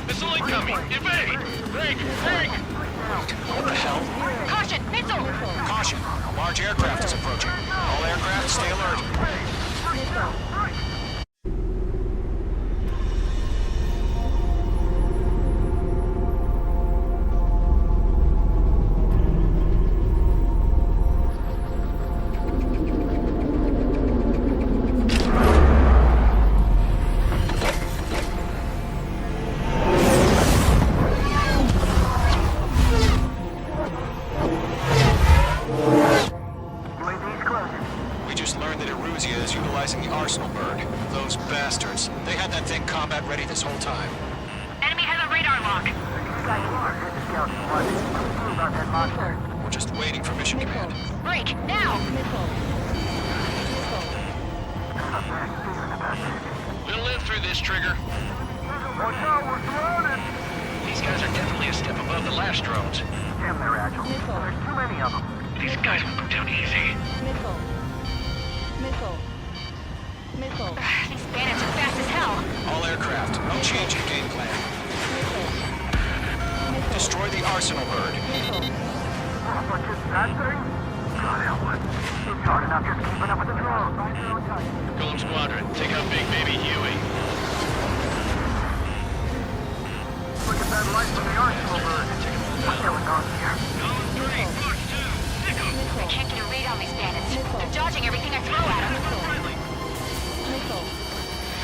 Missile incoming! Evade! Break! Break! What the hell? Caution! Missile! Caution! Large aircraft is approaching. All aircraft, stay alert. We just learned that Eruzia is utilizing the Arsenal bird. Those bastards. They had that thing combat ready this whole time. Enemy has a radar lock. We're just waiting for mission command. Break, now! We'll live through this, Trigger. Watch out, we're surrounded! These guys are definitely a step above the last drones. Damn, they're agile. There's too many of them. These guys will go down easy. These bandits are fast as hell. All aircraft, no change in game plan. Destroy the Arsenal bird. But just that thing? God help us. It's hard enough just keeping up with the drones. Golem Squadron, take out Big Baby Huey. Look at that light from the Arsenal bird. What's going on here? I can't get a read on these bandits. They're dodging everything I throw at them.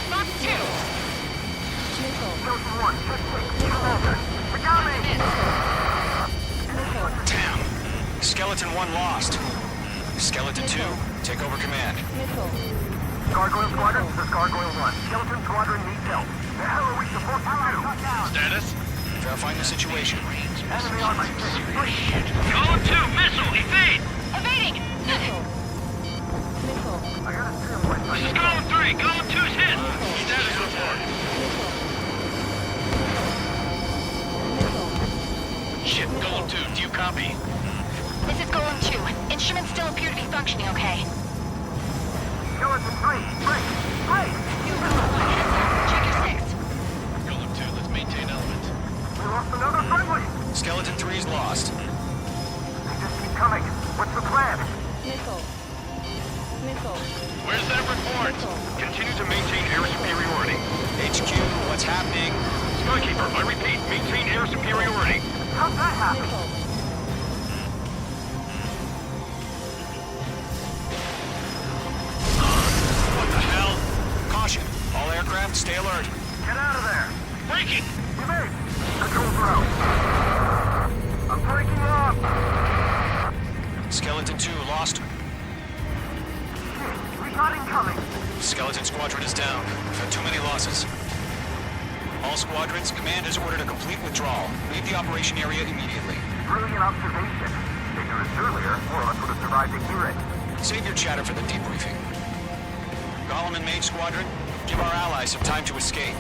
Fox 2! Chosen 1, just take over. We got me! Damn. Skeleton 1 lost. Skeleton 2, take over command. Gargoyle Squadron, this is Gargoyle 1. Skeleton Squadron needs help. The hell are we supposed to do? Status? Verifying the situation. Enemy on my six. Golem 2, missile, evade! Evading! I got a trim right This is Golem 3, Golem 2's hit! Status report. Shit, Golem 2, do you copy? This is Golem 2. Instruments still appear to be functioning okay. Skeleton 3, break! Break! Check your 6. Golem 2, let's maintain element. We lost another friendly! Skeleton 3's lost. They just keep coming. What's the plan? Where's that report? Continue to maintain air superiority. HQ, what's happening? Skykeeper, I repeat, maintain air superiority. How'd that happen? What the hell? Caution. All aircraft, stay alert. Get out of there. Breaking! Evade. Controls are out. I'm breaking up. Skeleton 2 lost. We got incoming. Skeleton Squadron is down. We've had too many losses. All squadrons, command has ordered a complete withdrawal. Leave the operation area immediately. Brilliant observation. Ignorance earlier, more of us would have survived to hear it. Save your chatter for the debriefing. Golem and Mage Squadron, give our allies some time to escape.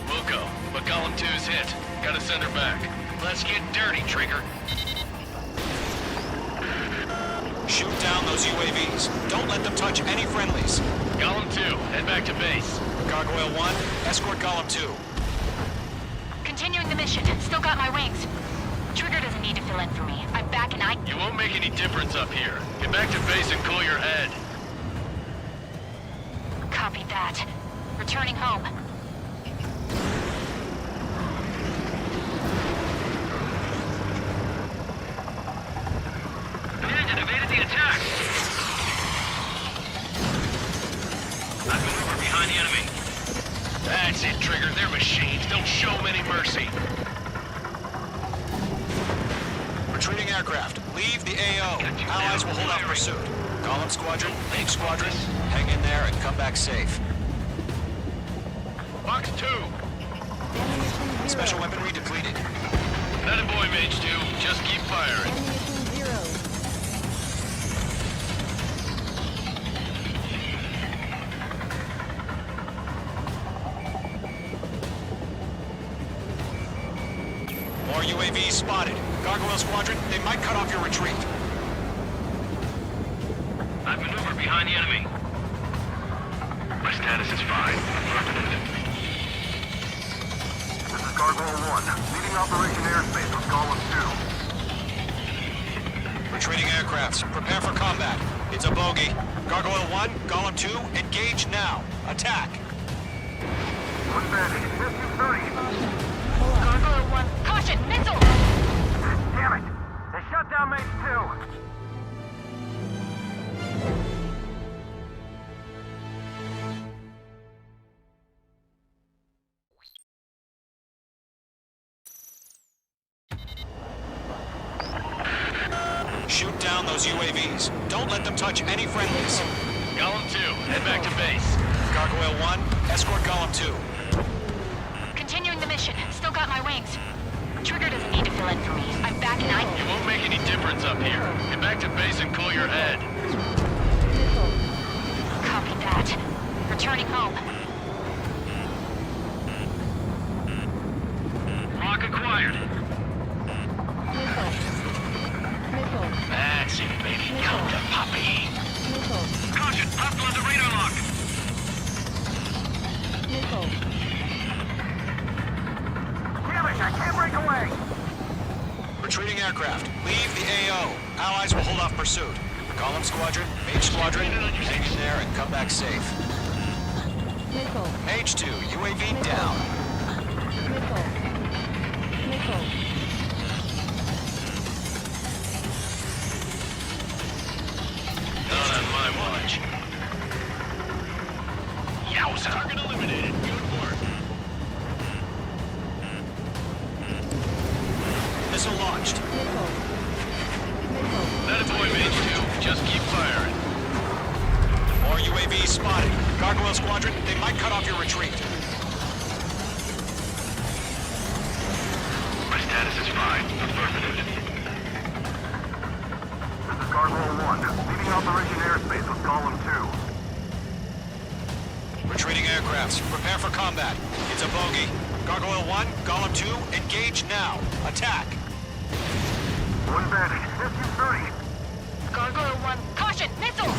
We'll go, but Golem 2's hit. Gotta send her back. Let's get dirty, Trigger. Shoot down those UAVs. Don't let them touch any friendlies. Golem 2, head back to base. Gargoyle 1, escort Golem 2. Continuing the mission. Still got my wings. Trigger doesn't need to fill in for me. I'm back and I... You won't make any difference up here. Get back to base and cool your head. Copy that. Returning home. Bandit evaded the attack! I've maneuvered behind the enemy. That's it, Trigger. They're machines. Don't show them any mercy. Retreating aircraft, leave the AO. Allies will hold off pursuit. Golem Squadron, Mage Squadron, hang in there and come back safe. Box 2. Special weaponry depleted. That a boy, Mage 2. Just keep firing. More UAVs spotted. Gargoyle Squadron, they might cut off your retreat. I've maneuvered behind the enemy. My status is fine. Affirmative. This is Gargoyle 1. Leading Operation Airspace with Golem 2. Retreating aircrafts. Prepare for combat. It's a bogey. Gargoyle 1, Golem 2, engage now. Attack. One bandit. SU-30. Gargoyle 1, caution, missile! Damn it! They shut down Mage 2. Shoot down those UAVs. Don't let them touch any friendlies. Golem 2, head back to base. Gargoyle 1, escort Golem 2. Continuing the mission. Still got my wings. Trigger doesn't need to fill in for me. I'm back and You won't make any difference up here. Get back to base and cool your head. Copy that. Returning home. Lock acquired. That's it, baby. Come to Poppy. Caution, hostile on the radar lock. Damn it! I can't break away! Retreating aircraft. Leave the AO. Allies will hold off pursuit. Golem Squadron, Mage Squadron, hang in there and come back safe. Mage 2, UAV down. Not on my watch. Yowza! Target eliminated. Good work. Missile launched. That is boy, Mage 2. Just keep firing. More UAVs spotted. Gargoyle Squadron, they might cut off your retreat. My status is fine. Affirmative. This is Gargoyle 1. Leading Operation Airspace with Golem 2. Retreating aircrafts. Prepare for combat. It's a bogey. Gargoyle 1, Golem 2, engage now. Attack. One bandit. SU-30. Gargoyle 1, caution, missile!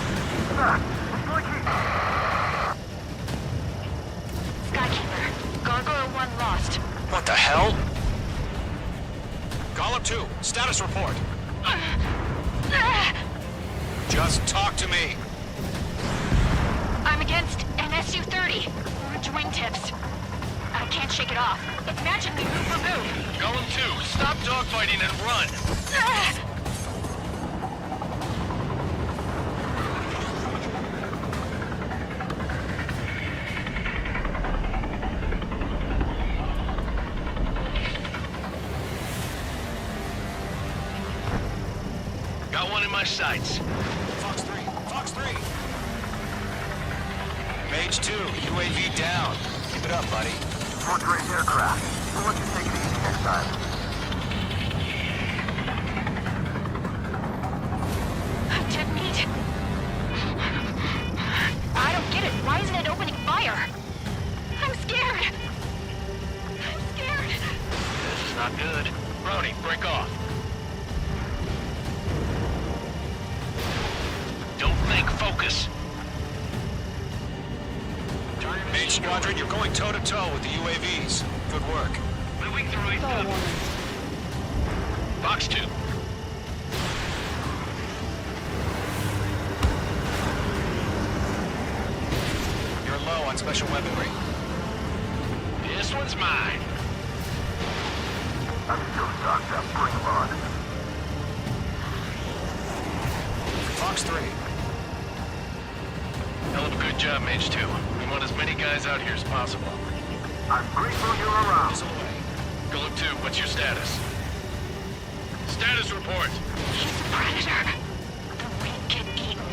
Skykeeper, Gargoyle 1 lost. What the hell? Golem 2, status report. Just talk to me. I'm against an SU-30. Wingtips. I can't shake it off. It's matching me move for move. Golem 2, stop dogfighting and run. Got one in my sights. Fox 3, Fox 3. Mage 2, UAV down. Keep it up, buddy. Short-range aircraft. We'll let you take it easy next time. Dead meat. I don't get it. Why isn't it opening fire? I'm scared. I'm scared. This is not good. Brownie, break off. Don't think, focus. Mage Squadron, you're going toe-to-toe with the UAVs. Good work. Moving through east of... Box 2. You're low on special weaponry. This one's mine. I'm still stocked up. Bring them on. Fox 3. Hell of a good job, Mage 2. We want as many guys out here as possible. I'm grateful you're around. Missile away. Golem 2, what's your status? Status report. He's a predator. The weak get eaten.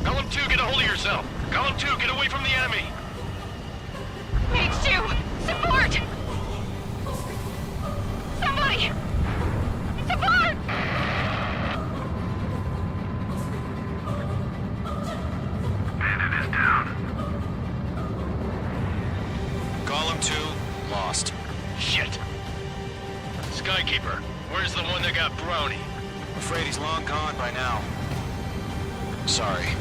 Golem 2, get a hold of yourself. Golem 2, get away from the enemy. Mage 2, support! Somebody! Support! Bandit is down. Golem 2, lost. Shit. Skykeeper, where's the one that got Brownie? I'm afraid he's long gone by now. Sorry.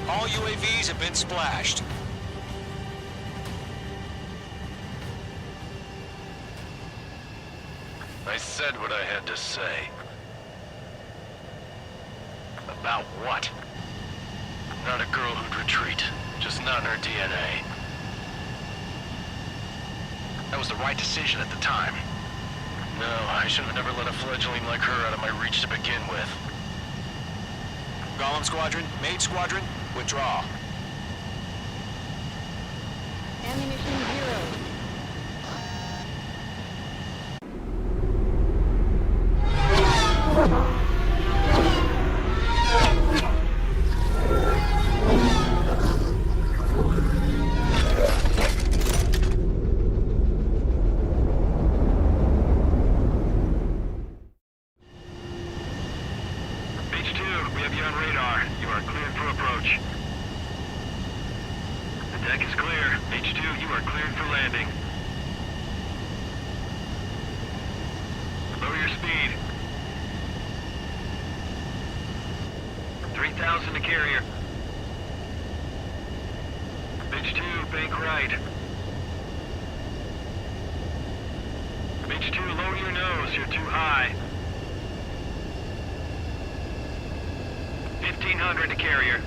All UAVs have been splashed. I said what I had to say. About what? Not a girl who'd retreat. Just not in her DNA. That was the right decision at the time. No, I should have never let a fledgling like her out of my reach to begin with. Golem Squadron, Mage Squadron, withdraw. Ammunition 0. H2, we have you on radar. You are cleared for approach. The deck is clear. H2, you are cleared for landing. Lower your speed. 3,000 to carrier. H2, bank right. H2, lower your nose. You're too high. 1,500 to carrier.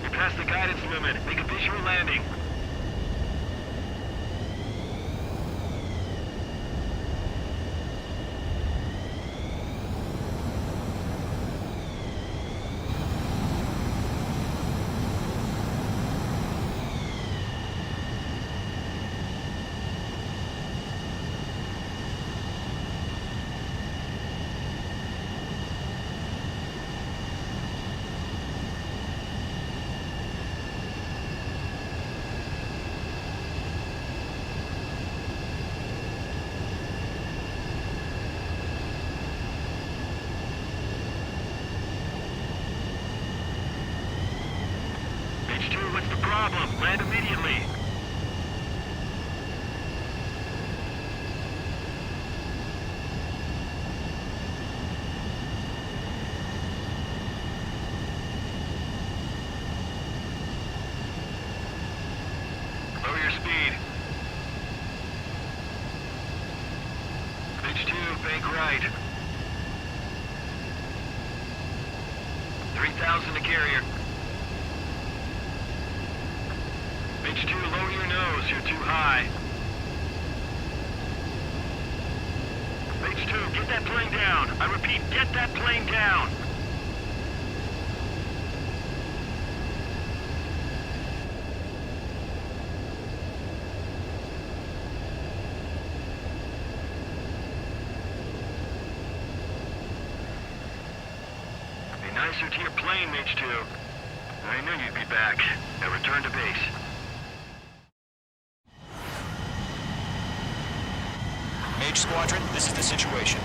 You're past the guidance limit. Make a visual landing. H2, what's the problem? Land immediately. Lower your speed. H2, bank right. 3,000 to carrier. H2, lower your nose. You're too high. H2, get that plane down. I repeat, get that plane down. Be nicer to your plane, H2. I knew you'd be back. Now return to base. Mage Squadron, this is the situation.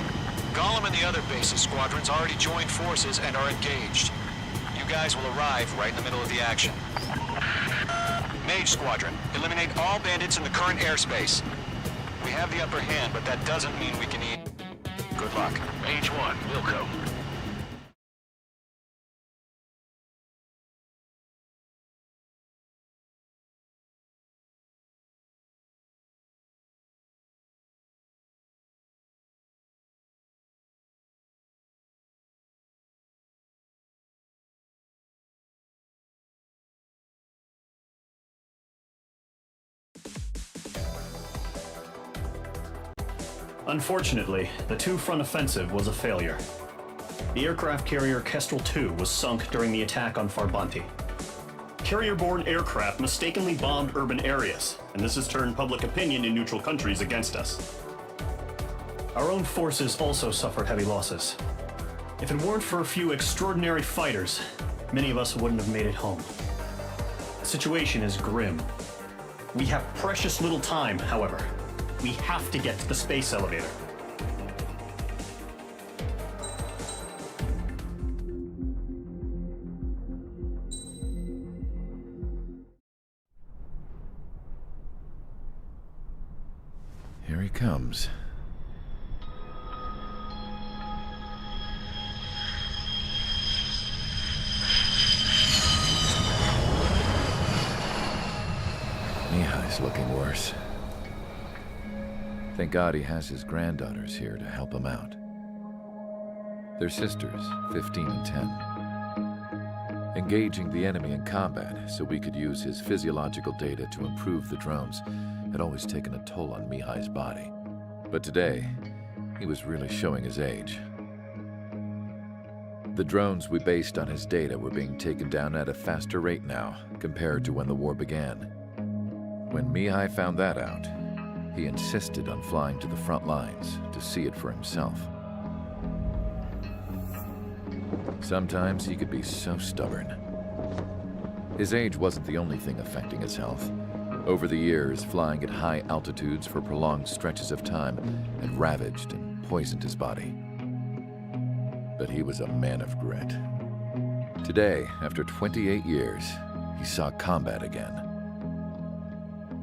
Golem and the other bases squadrons already joined forces and are engaged. You guys will arrive right in the middle of the action. Mage Squadron, eliminate all bandits in the current airspace. We have the upper hand, but that doesn't mean we can eat. Good luck. H1, Wilco. Unfortunately, the two-front offensive was a failure. The aircraft carrier Kestrel II was sunk during the attack on Farbanti. Carrier-borne aircraft mistakenly bombed urban areas, and this has turned public opinion in neutral countries against us. Our own forces also suffered heavy losses. If it weren't for a few extraordinary fighters, many of us wouldn't have made it home. The situation is grim. We have precious little time, however. We have to get to the space elevator. Here he comes. Mihai's looking worse. Thank God he has his granddaughters here to help him out. They're sisters, 15 and 10. Engaging the enemy in combat so we could use his physiological data to improve the drones had always taken a toll on Mihai's body. But today, he was really showing his age. The drones we based on his data were being taken down at a faster rate now compared to when the war began. When Mihai found that out, he insisted on flying to the front lines to see it for himself. Sometimes he could be so stubborn. His age wasn't the only thing affecting his health. Over the years, flying at high altitudes for prolonged stretches of time had ravaged and poisoned his body. But he was a man of grit. Today, after 28 years, he saw combat again.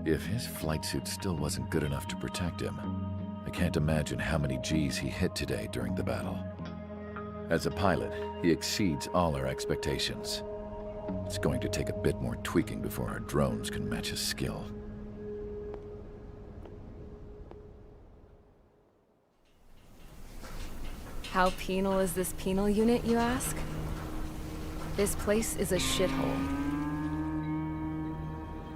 If his flight suit still wasn't good enough to protect him, I can't imagine how many G's he hit today during the battle. As a pilot, he exceeds all our expectations. It's going to take a bit more tweaking before our drones can match his skill. How penal is this penal unit, you ask? This place is a shithole.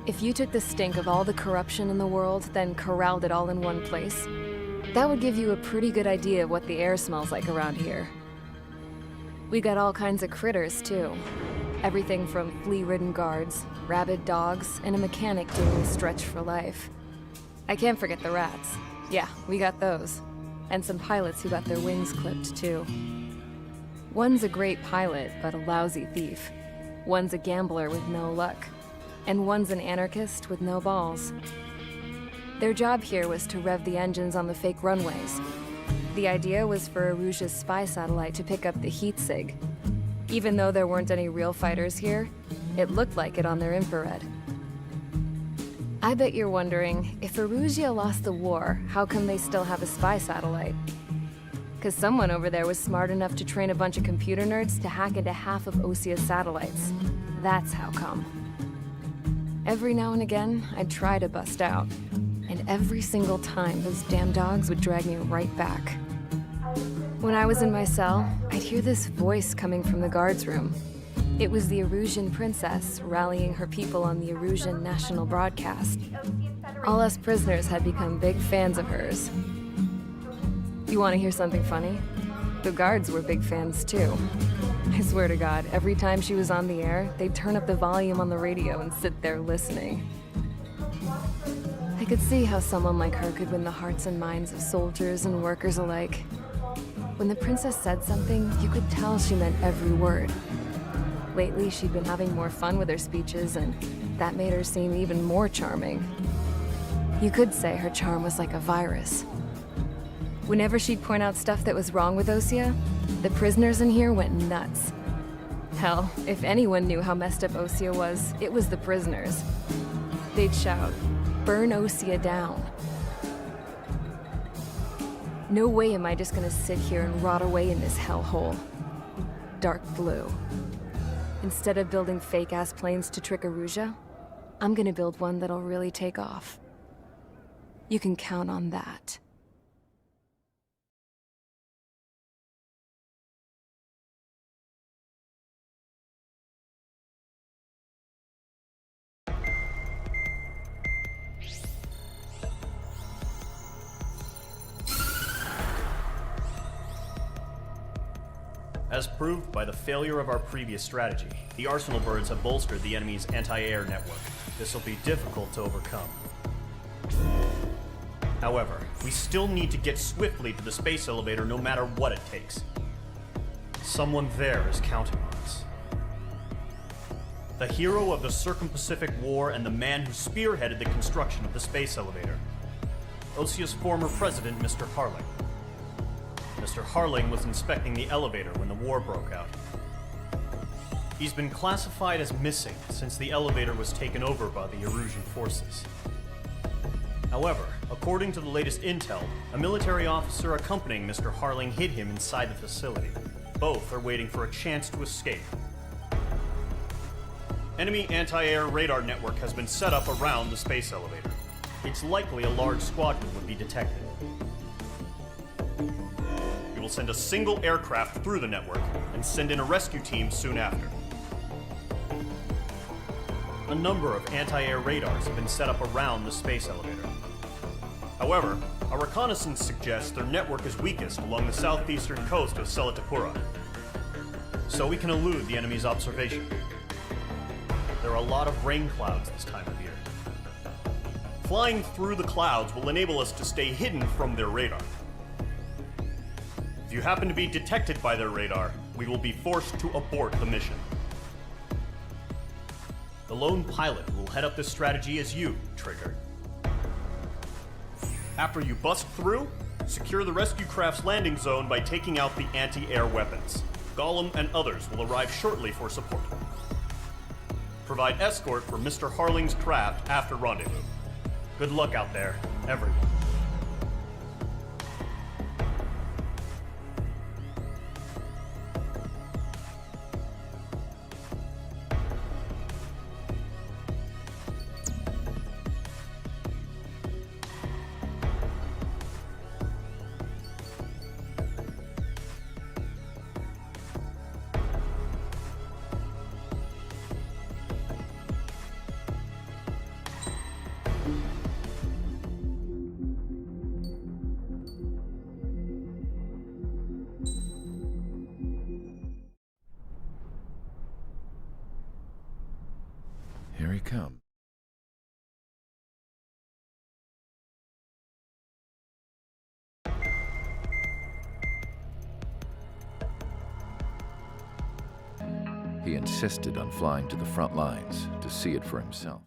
If you took the stink of all the corruption in the world, then corralled it all in one place, that would give you a pretty good idea of what the air smells like around here. We got all kinds of critters, too. Everything from flea-ridden guards, rabid dogs, and a mechanic doing a stretch for life. I can't forget the rats. Yeah, we got those. And some pilots who got their wings clipped, too. One's a great pilot, but a lousy thief. One's a gambler with no luck. And one's an anarchist with no balls. Their job here was to rev the engines on the fake runways. The idea was for Erusia's spy satellite to pick up the heat sig. Even though there weren't any real fighters here, it looked like it on their infrared. I bet you're wondering, if Erusia lost the war, how come they still have a spy satellite? Because someone over there was smart enough to train a bunch of computer nerds to hack into half of Osia's satellites. That's how come. Every now and again, I'd try to bust out. And every single time, those damn dogs would drag me right back. When I was in my cell, I'd hear this voice coming from the guards room. It was the Erusian princess rallying her people on the Erusian national broadcast. All us prisoners had become big fans of hers. You want to hear something funny? The guards were big fans too. I swear to God, every time she was on the air, they'd turn up the volume on the radio and sit there listening. I could see how someone like her could win the hearts and minds of soldiers and workers alike. When the princess said something, you could tell she meant every word. Lately, she'd been having more fun with her speeches, and that made her seem even more charming. You could say her charm was like a virus. Whenever she'd point out stuff that was wrong with Osia, the prisoners in here went nuts. Hell, if anyone knew how messed up Osia was, it was the prisoners. They'd shout, "Burn Osia down." No way am I just gonna sit here and rot away in this hellhole. Dark blue. Instead of building fake-ass planes to trick Erusia, I'm gonna build one that'll really take off. You can count on that. As proved by the failure of our previous strategy, the Arsenal birds have bolstered the enemy's anti-air network. This will be difficult to overcome. However, we still need to get swiftly to the space elevator no matter what it takes. Someone there is counting on us. The hero of the Circum-Pacific War and the man who spearheaded the construction of the space elevator. Osia's former president, Mr. Harling. Mr. Harling was inspecting the elevator when the war broke out. He's been classified as missing since the elevator was taken over by the Erusian forces. However, According to the latest intel, a military officer accompanying Mr. Harling hid him inside the facility. Both are waiting for a chance to escape. Enemy anti-air radar network has been set up around the space elevator. It's likely a large squadron would be detected. We will send a single aircraft through the network and send in a rescue team soon after. A number of anti-air radars have been set up around the space elevator. However, our reconnaissance suggests their network is weakest along the southeastern coast of Selatapura, so we can elude the enemy's observation. There are a lot of rain clouds this time of year. Flying through the clouds will enable us to stay hidden from their radar. If you happen to be detected by their radar, we will be forced to abort the mission. The lone pilot who will head up this strategy is you, Trigger. After you bust through, secure the rescue craft's landing zone by taking out the anti-air weapons. Gollum and others will arrive shortly for support. Provide escort for Mr. Harling's craft after rendezvous. Good luck out there, everyone. Here he comes. He insisted on flying to the front lines to see it for himself.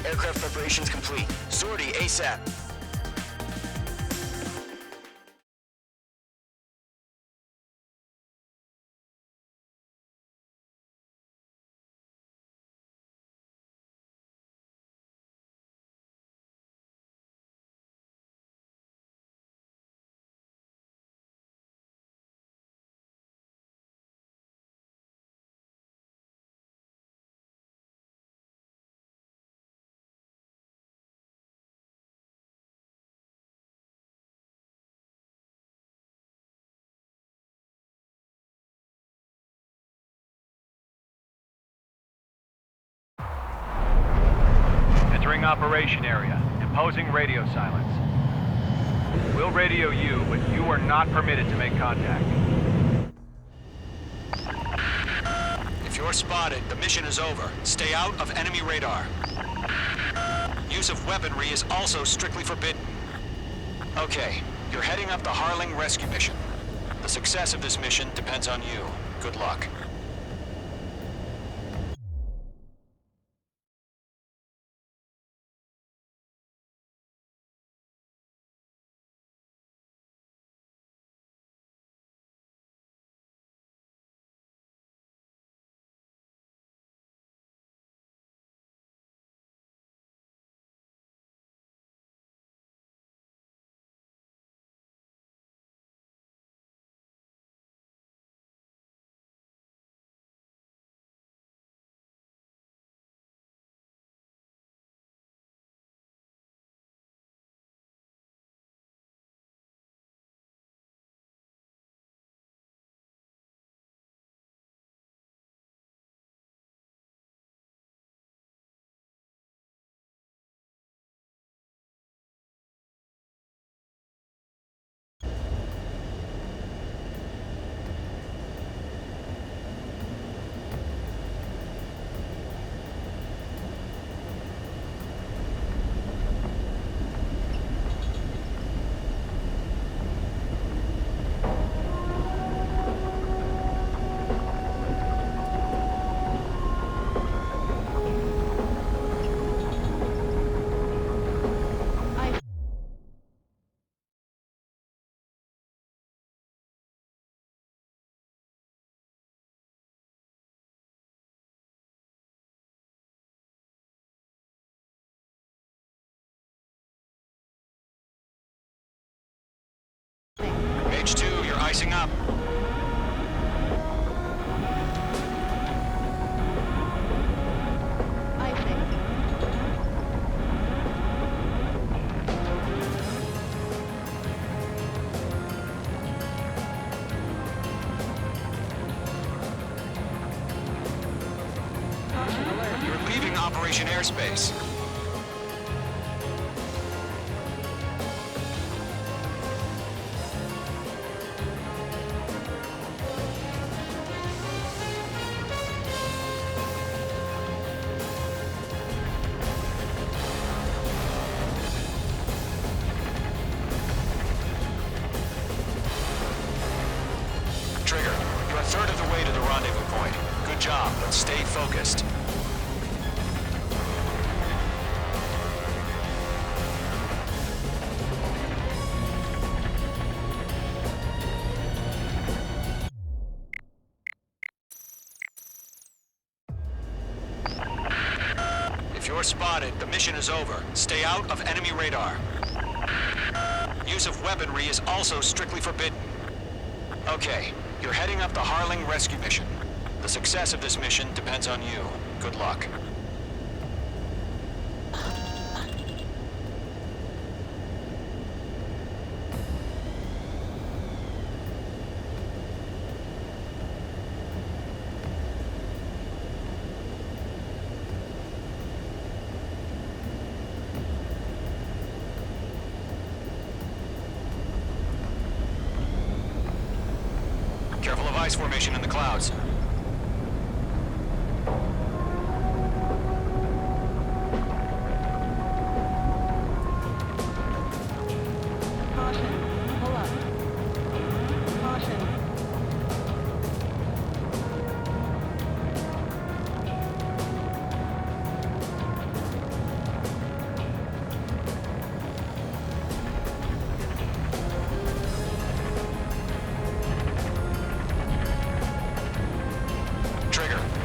Aircraft preparations complete. Sortie ASAP. Entering operation area. Imposing radio silence. We'll radio you, but you are not permitted to make contact. If you're spotted, the mission is over. Stay out of enemy radar. Use of weaponry is also strictly forbidden. Okay, you're heading up the Harling rescue mission. The success of this mission depends on you. Good luck. H2, you're icing up. You're leaving Operation Airspace. Trigger, you're a third of the way to the rendezvous point. Good job, but stay focused. If you're spotted, the mission is over. Stay out of enemy radar. Use of weaponry is also strictly forbidden. Okay, you're heading up the Harling rescue mission. The success of this mission depends on you. Good luck. Careful of ice formation in the clouds.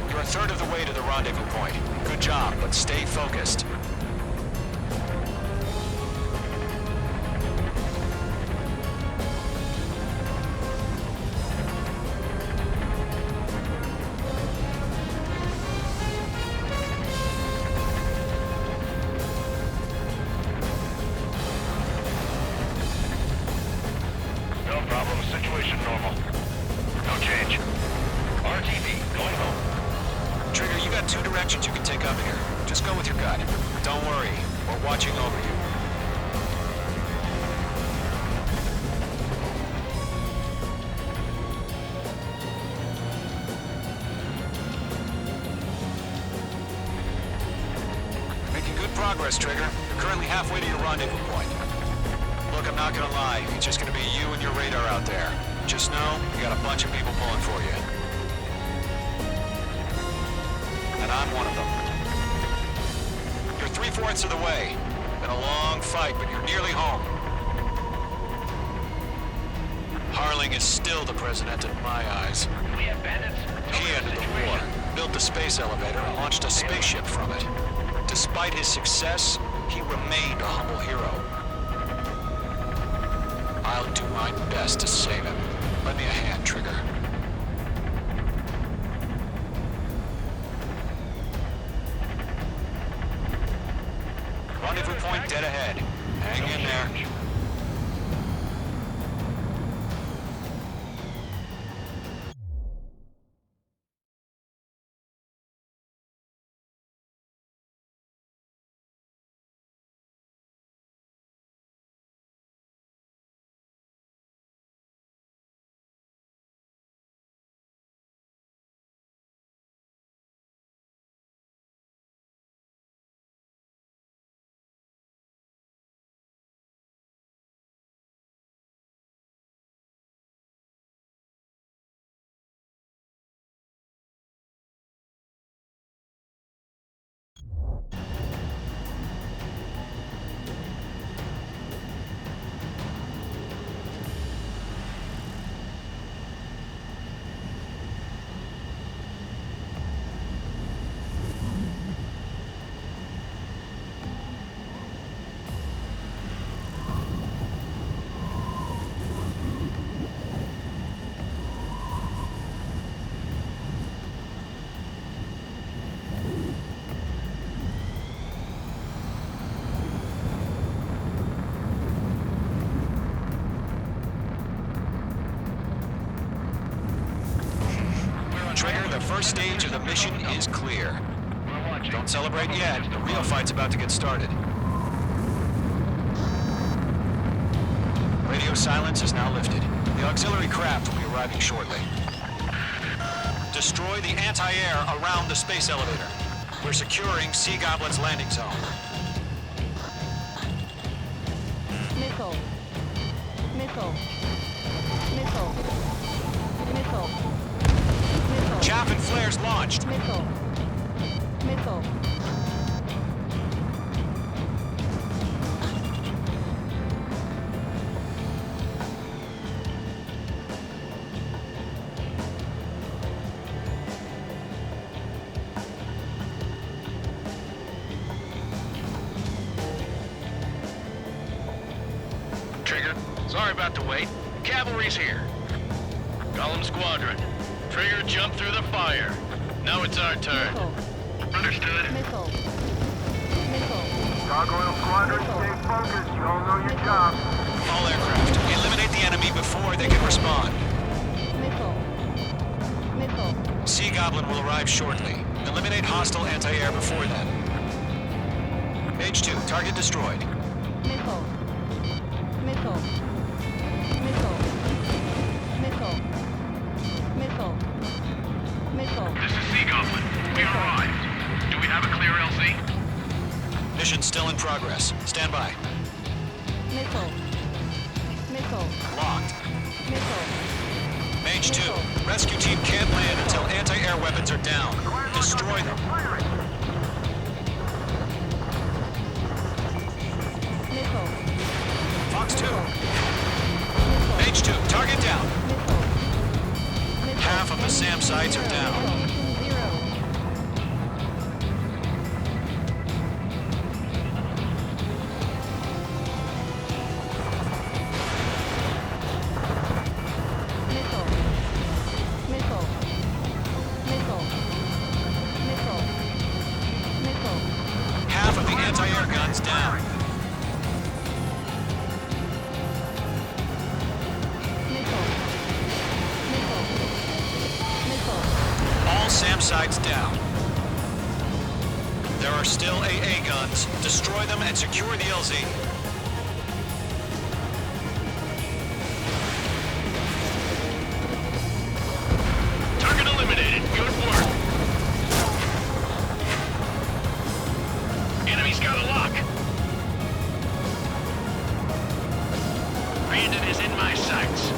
You're a third of the way to the rendezvous point. Good job, but stay focused. No problem. Situation normal. No change. RTV, going home. Trigger, you got two directions you can take up here. Just go with your gut. Don't worry, we're watching over you. Making good progress, Trigger. You're currently halfway to your rendezvous point. Look, I'm not gonna lie. It's just gonna be you and your radar out there. Just know, you got a bunch of people pulling for you. And I'm one of them. You're 3/4 of the way. Been a long fight, but you're nearly home. Harling is still the president in my eyes. We have bandits. He ended the war, built the space elevator, and launched a spaceship from it. Despite his success, he remained a humble hero. I'll do my best to save him. Lend me a hand, Trigger. Rendezvous point dead ahead. Hang in there. Trigger, the first stage of the mission is clear. Don't celebrate yet. The real fight's about to get started. Radio silence is now lifted. The auxiliary craft will be arriving shortly. Destroy the anti-air around the space elevator. We're securing Sea Goblin's landing zone. Missile. Missile. Missile. Missile. Missile. Chaff and flares launched. Missile. Missile. Trigger, sorry about the wait. Cavalry's here. Golem Squadron. Trigger jumped through the fire. Now it's our turn. Missile. Understood. Missile. Missile. Gargoyle Squadron, stay focused. You all know your job. All aircraft, eliminate the enemy before they can respond. Missile. Missile. Sea Goblin will arrive shortly. Eliminate hostile anti-air before then. H2, target destroyed. Missile. Missile. Missile. Missile. Missile. Missile. This is Sea Goblin. We arrived. Do we have a clear LZ? Mission still in progress. Stand by. Missile. Missile. Locked. Missile. Mage 2, rescue team can't land until anti-air weapons are down. Destroy them. Missile. Fox 2. Mage 2, target down. Half of the SAM sites are down. Half of the anti-air guns down. All still AA guns. Destroy them and secure the LZ. Target eliminated. Good work. Enemy's got a lock. Bandit is in my sights.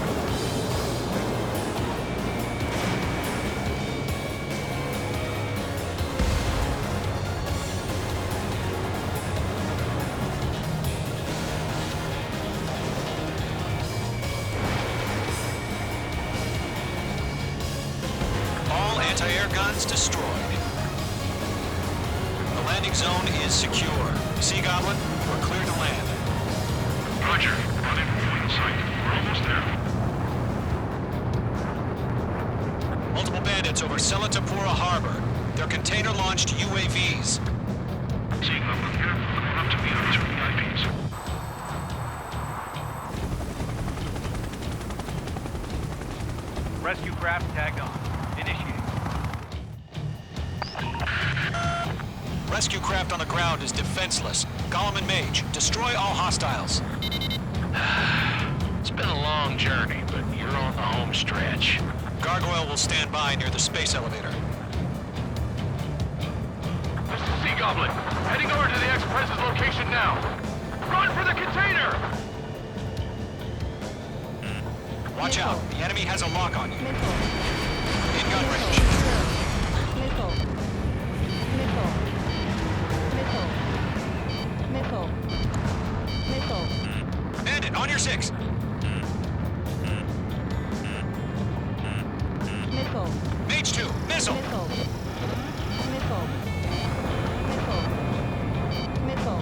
All anti-air guns destroyed. The landing zone is secure. Sea Goblin, we're clear to land. Roger. Rendezvous in sight. We're almost there. Multiple bandits over Selatapura Harbor. They're container-launched UAVs. Sea Goblin here. Going up to meet our 2 VIPs. Rescue craft tagged on. Initiate. Rescue craft on the ground is defenseless. Gollum and Mage, destroy all hostiles. It's been a long journey, but you're on the home stretch. Gargoyle will stand by near the space elevator. This is Sea Goblin. Heading over to the Express's location now. Run for the container! Watch out, the enemy has a lock on you. In gun range. Missile. Missile. Missile. Missile. Missile. Bandit, on your 6. Missile. Mage 2, missile. Missile. Missile. Missile. Missile.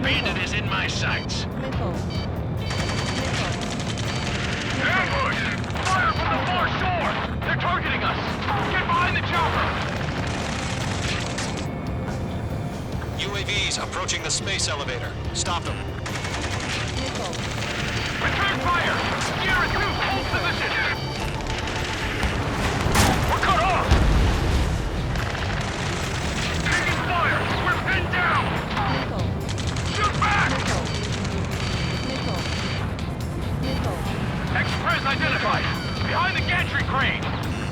Bandit is in my sights. Missile. Ambush! Fire from the far shore! They're targeting us! Get behind the chopper! UAVs approaching the space elevator. Stop them. Return fire! Sierra 2, hold position! We're cut off! Taking fire! We're pinned down! Shoot back! Express identified! Behind the gantry crane!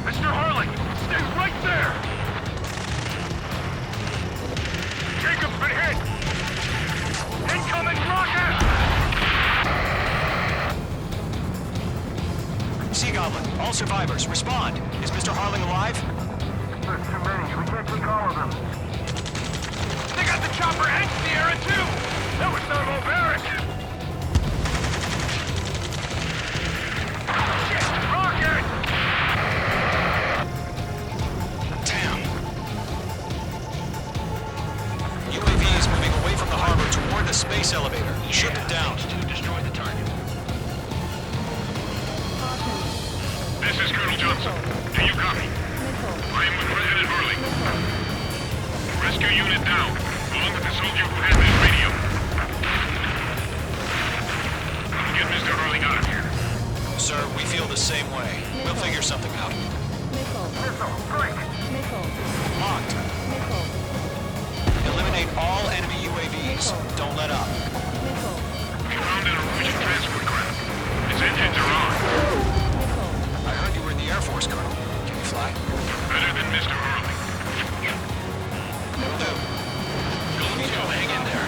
Mr. Harling, stay right there! Jacob's been hit! Incoming rocket! Sea Goblin, all survivors, respond. Is Mr. Harling alive? There's too many. We can't take all of them. They got the chopper and Sierra too! That was not all barrack! Shit! Rocket! Damn. UAVs moving away from the harbor toward the space elevator. Shoot them down. To destroy the target. This is Colonel Johnson. Do you copy? I am with President Hurley. Rescue unit down, along with the soldier who has this radio. Get Mr. Hurley out of here. Sir, we feel the same way. We'll figure something out. Missile. Break! Missile. Locked. Missile. Eliminate all enemy UAVs. Don't let up. Missile. We found an Russian transport craft. Its engines are on. I heard you were in the Air Force, Colonel. Can you fly? Better than Mr. Hurley. Will do. Go, hang in there.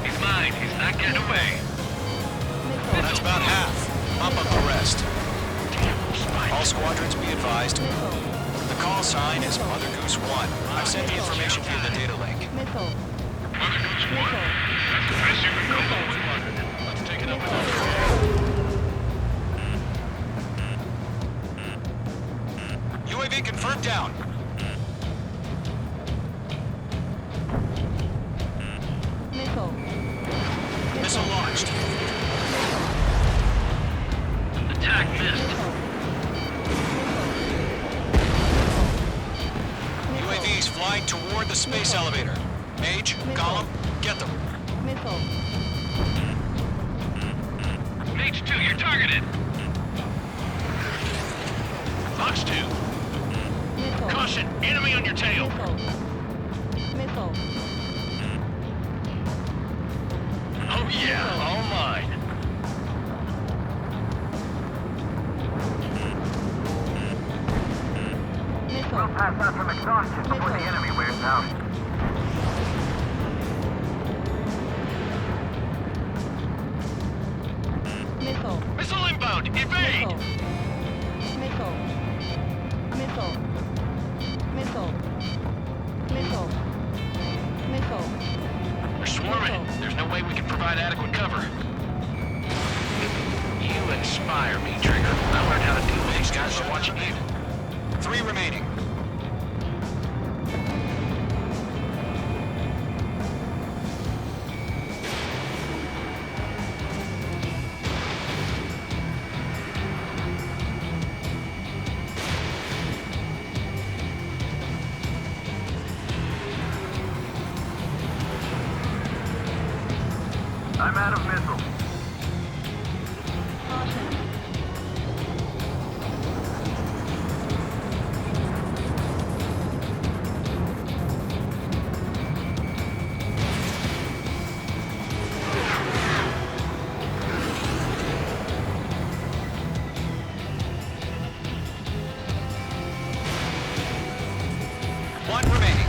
He's mine. He's not getting away. That's about half. Bump up the rest. All squadrons be advised. The call sign is Mother Goose 1. I've sent the information via the data link. Missile. Mother Goose 1? That's the best you can come up with. Let's take it up another. UAV confirmed down. Missile. Missile launched. Attack missed. UAVs flying toward the space elevator. Mage, Gollum, get them. Missile. Mage 2, you're targeted. Fox 2. Caution! Enemy on your tail! Missile. Oh yeah, all mine. Missile. Pass out some exhaustion before the enemy wears out. Missile. Missile inbound! Evade! Missile. Missile. Missile. Missile. Missile. We're swarming. There's no way we can provide adequate cover. You inspire me, Trigger. I learned how to deal with these guys by watching you. 3 remaining. I'm out of missiles. Caution. One remaining.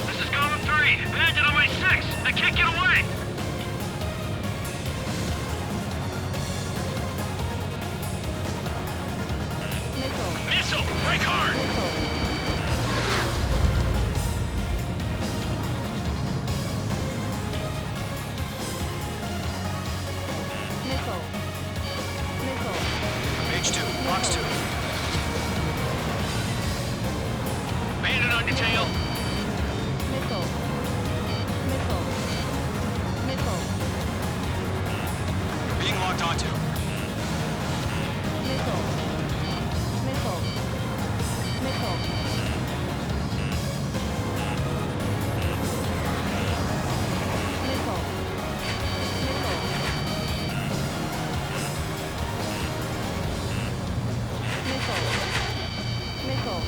This is Column 3. Bandit on my 6. I can't get away. Missile. Missile! Break hard! Missile. Missile. Page 2, box 2. Bandit on your tail. Missile. Missile. Missile. Being locked onto. Missile. Missile. Missile. Missile. Missile. Missile.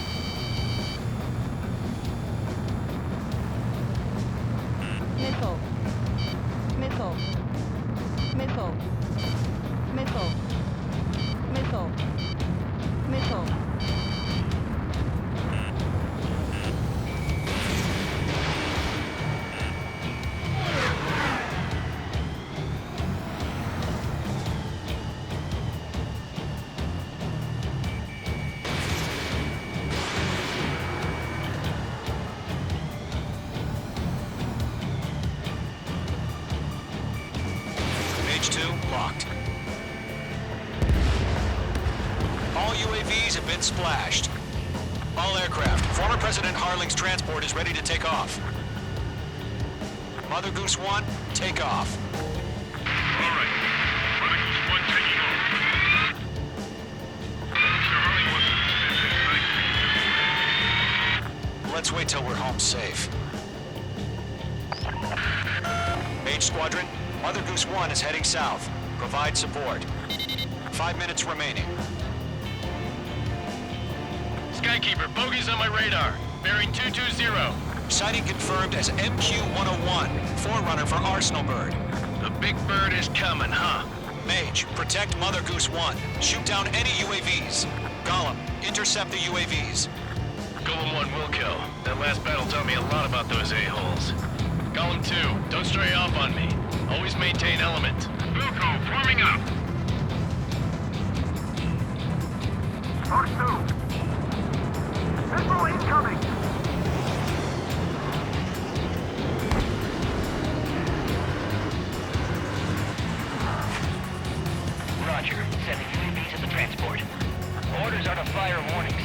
Missile. Missile. Missile. Missile. Missile. Missile. Missile. Page 2, locked. All UAVs have been splashed. All aircraft. Former President Harling's transport is ready to take off. Mother Goose 1, take off. All right. Mother Goose 1 taking off. Mr. Harley wants Let's wait till we're home safe. Mage Squadron, Mother Goose 1 is heading south. Provide support. 5 minutes remaining. Skykeeper, bogeys on my radar. Bearing 220. Sighting confirmed as MQ-101, forerunner for Arsenal Bird. The big bird is coming, huh? Mage, protect Mother Goose 1. Shoot down any UAVs. Gollum, intercept the UAVs. Golem 1 will kill. That last battle taught me a lot about those a-holes. Golem 2, don't stray off on me. Always maintain element. Wilco, forming up. Box 2. Missile incoming. Roger. Sending UAVs at the transport. Orders are to fire warnings.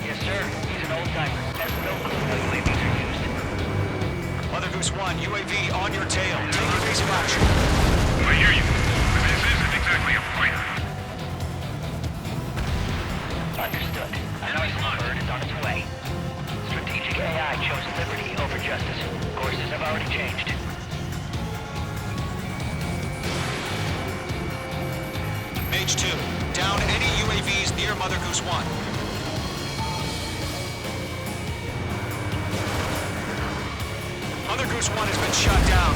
Yes, sir. He's an old-timer. Has no clue how UAVs are used. Mother Goose 1, UAV on your tail. Take evasive action. I hear you. But this isn't exactly a fighter. Understood. An arsenal bird is on its way. Strategic AI chose liberty over justice. Courses have already changed. Mage 2, down any UAVs near Mother Goose 1. Mother Goose 1 has been shot down.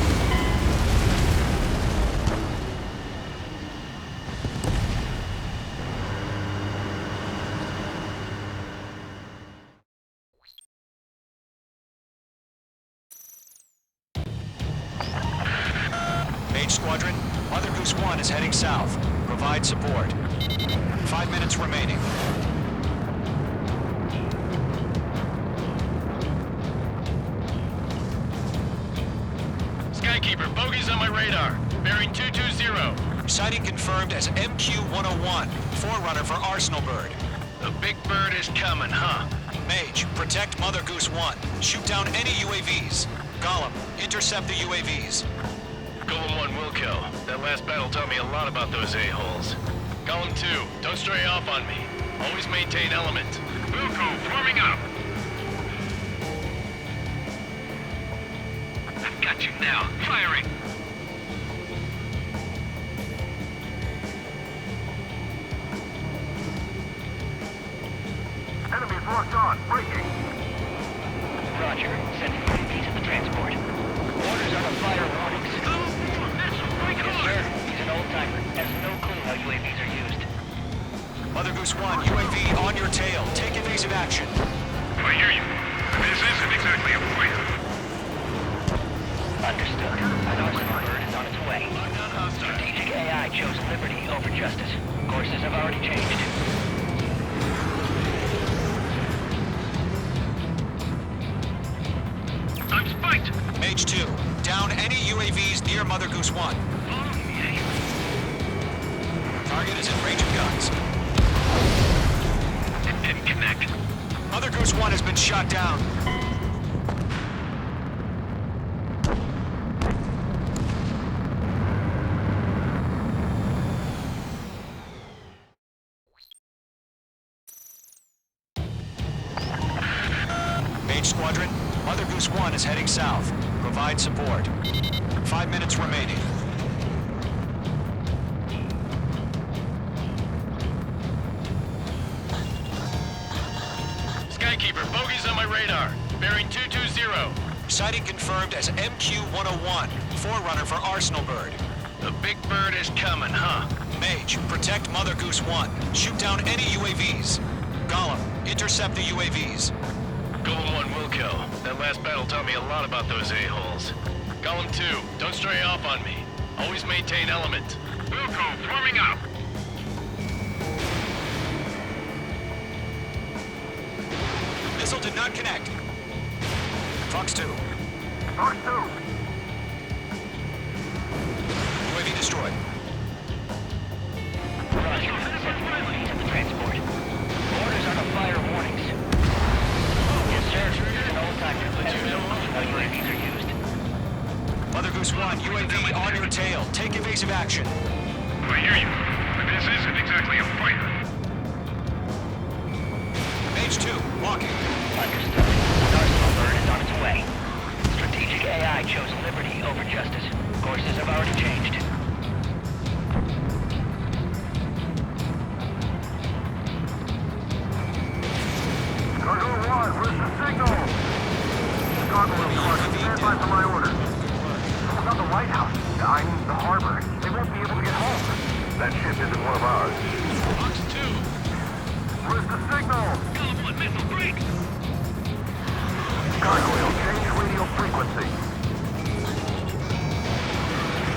Mage Squadron, Mother Goose 1 is heading south. Provide support. 5 minutes remaining. Skykeeper, bogey's on my radar. Bearing 220. Sighting confirmed as MQ-101, forerunner for Arsenal Bird. The big bird is coming, huh? Mage, protect Mother Goose 1. Shoot down any UAVs. Gollum, intercept the UAVs. Golem 1 will kill. That last battle taught me a lot about those a-holes. Golem 2, don't stray off on me. Always maintain element. Wilco, forming up. I've got you now. Firing. Enemies locked on. Breaking. Roger. Sending UAV to the transport. Orders on a fire warnings. Yes, sir. He's an old-timer. Has no clue how UAVs are used. Mother Goose 1, UAV on your tail. Take evasive action. I hear you. This isn't exactly a fight. Understood. An arsenal bird is on its way. Strategic AI chose liberty over justice. Courses have already changed. I'm spiked. Mage 2, down any UAVs near Mother Goose 1. Target is in range of guns. It didn't connect. Mother Goose 1 has been shot down. Mage Squadron, Mother Goose 1 is heading south. Provide support. 5 minutes remaining. Skykeeper, bogey's on my radar. Bearing 220. Sighting confirmed as MQ-101, forerunner for Arsenal Bird. The big bird is coming, huh? Mage, protect Mother Goose 1. Shoot down any UAVs. Gollum, intercept the UAVs. Golem 1 will kill. That last battle taught me a lot about those a-holes. Golem 2, don't stray off on me. Always maintain element. Wilco, forming up. Missile did not connect. Fox 2. Fox 2. UAV destroyed. Roger. Sending UAV to the transport. Orders on a fire warnings. Yes, sir. He's an old-timer. Has no clue how UAVs are used. Mother Goose 1, UAV on your tail. Take evasive action. I hear you. But this isn't exactly a fight. Mage 2, walking. Understood. An arsenal bird is on its way. Strategic AI chose liberty over justice. Courses have already changed. Cargo 1, where's the signal? Cargo 1, stand by for my order. Someone's on the White House. I mean the harbor. They won't be able to get home. That ship isn't one of ours. Fox 2. Where's the signal? Golem 1, missile break. Gargoyle, change radio frequency.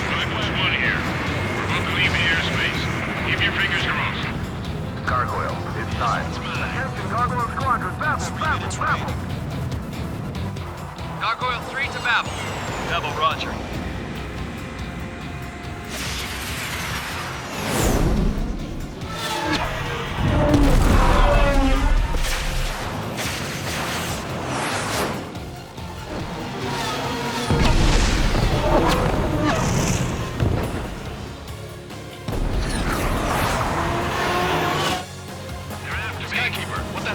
551 here. We're about to leave the airspace. Keep your fingers crossed. Gargoyle, it's time. Attention, Gargoyle Squadron, babble. Gargoyle 3 to Babel. Babel, roger.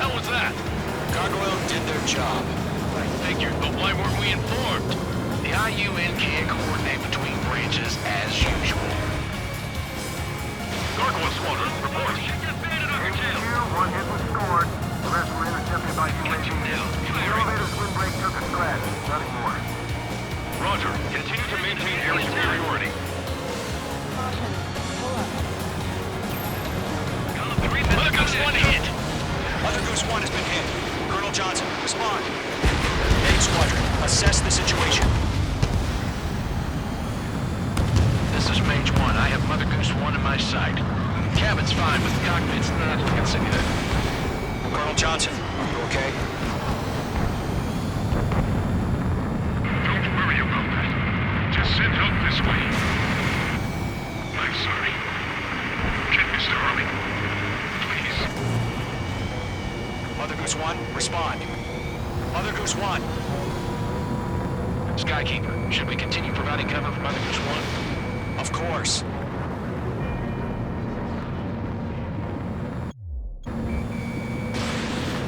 hell was that? Gargoyle did their job. I figured, but why weren't we informed? The IUN can't coordinate between branches as usual. Gargoyle Squadron, report. One hit was scored. The rest were intercepted by UAV. The elevator's windbreak took a scratch. Nothing more. Roger. Continue to maintain air superiority. Mother Goose 1 hit! Mother Goose 1 has been hit. Colonel Johnson, respond. Main Squadron, assess the situation. This is Mage 1. I have Mother Goose 1 in my sight. Cabin's fine, but the cockpit's not. I can't see anything. Colonel Johnson, are you okay? Don't worry about that. Just send help this way. I'm sorry. Get Mr. Harley. Please. Mother Goose 1, respond. Mother Goose 1. Skykeeper, should we continue providing cover for Mother Goose 1? Of course.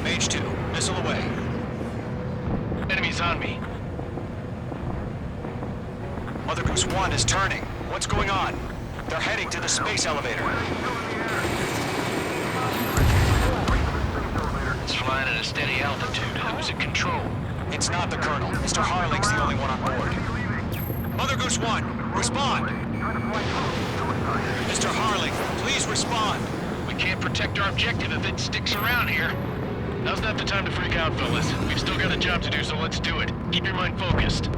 Mage 2, missile away. Enemies on me. Mother Goose 1 is turning. What's going on? They're heading to the space elevator. It's flying at a steady altitude. Who's at control? It's not the Colonel. Mr. Harling's the only one on board. Mother Goose 1, respond! Mr. Harling, please respond! We can't protect our objective if it sticks around here. Now's not the time to freak out, fellas. We've still got a job to do, so let's do it. Keep your mind focused.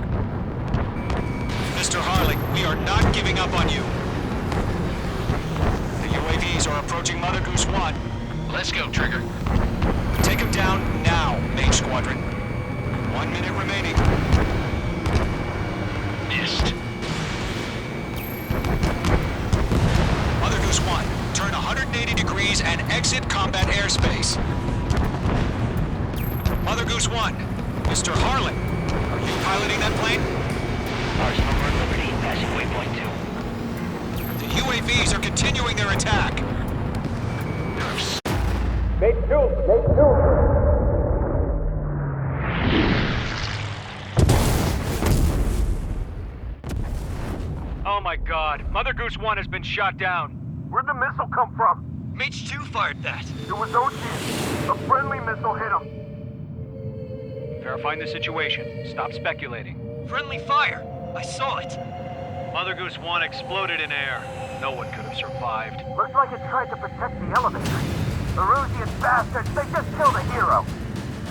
Mr. Harling, we are not giving up on you. The UAVs are approaching Mother Goose 1. Let's go, Trigger. Take him down now, Mage Squadron. 1 minute remaining. Missed. Mother Goose 1, turn 180 degrees and exit combat airspace. Mother Goose 1, Mr. Harling, are you piloting that plane? Arsenal Bird Liberty, passing waypoint 2. The UAVs are continuing their attack. Oh my god, Mother Goose 1 has been shot down. Where'd the missile come from? Mage 2 fired that. It was Ocean. A friendly missile hit him. Verifying the situation. Stop speculating. Friendly fire! I saw it! Mother Goose 1 exploded in air. No one could have survived. Looks like it tried to protect the elevator. The Rusian bastards, they just killed a hero.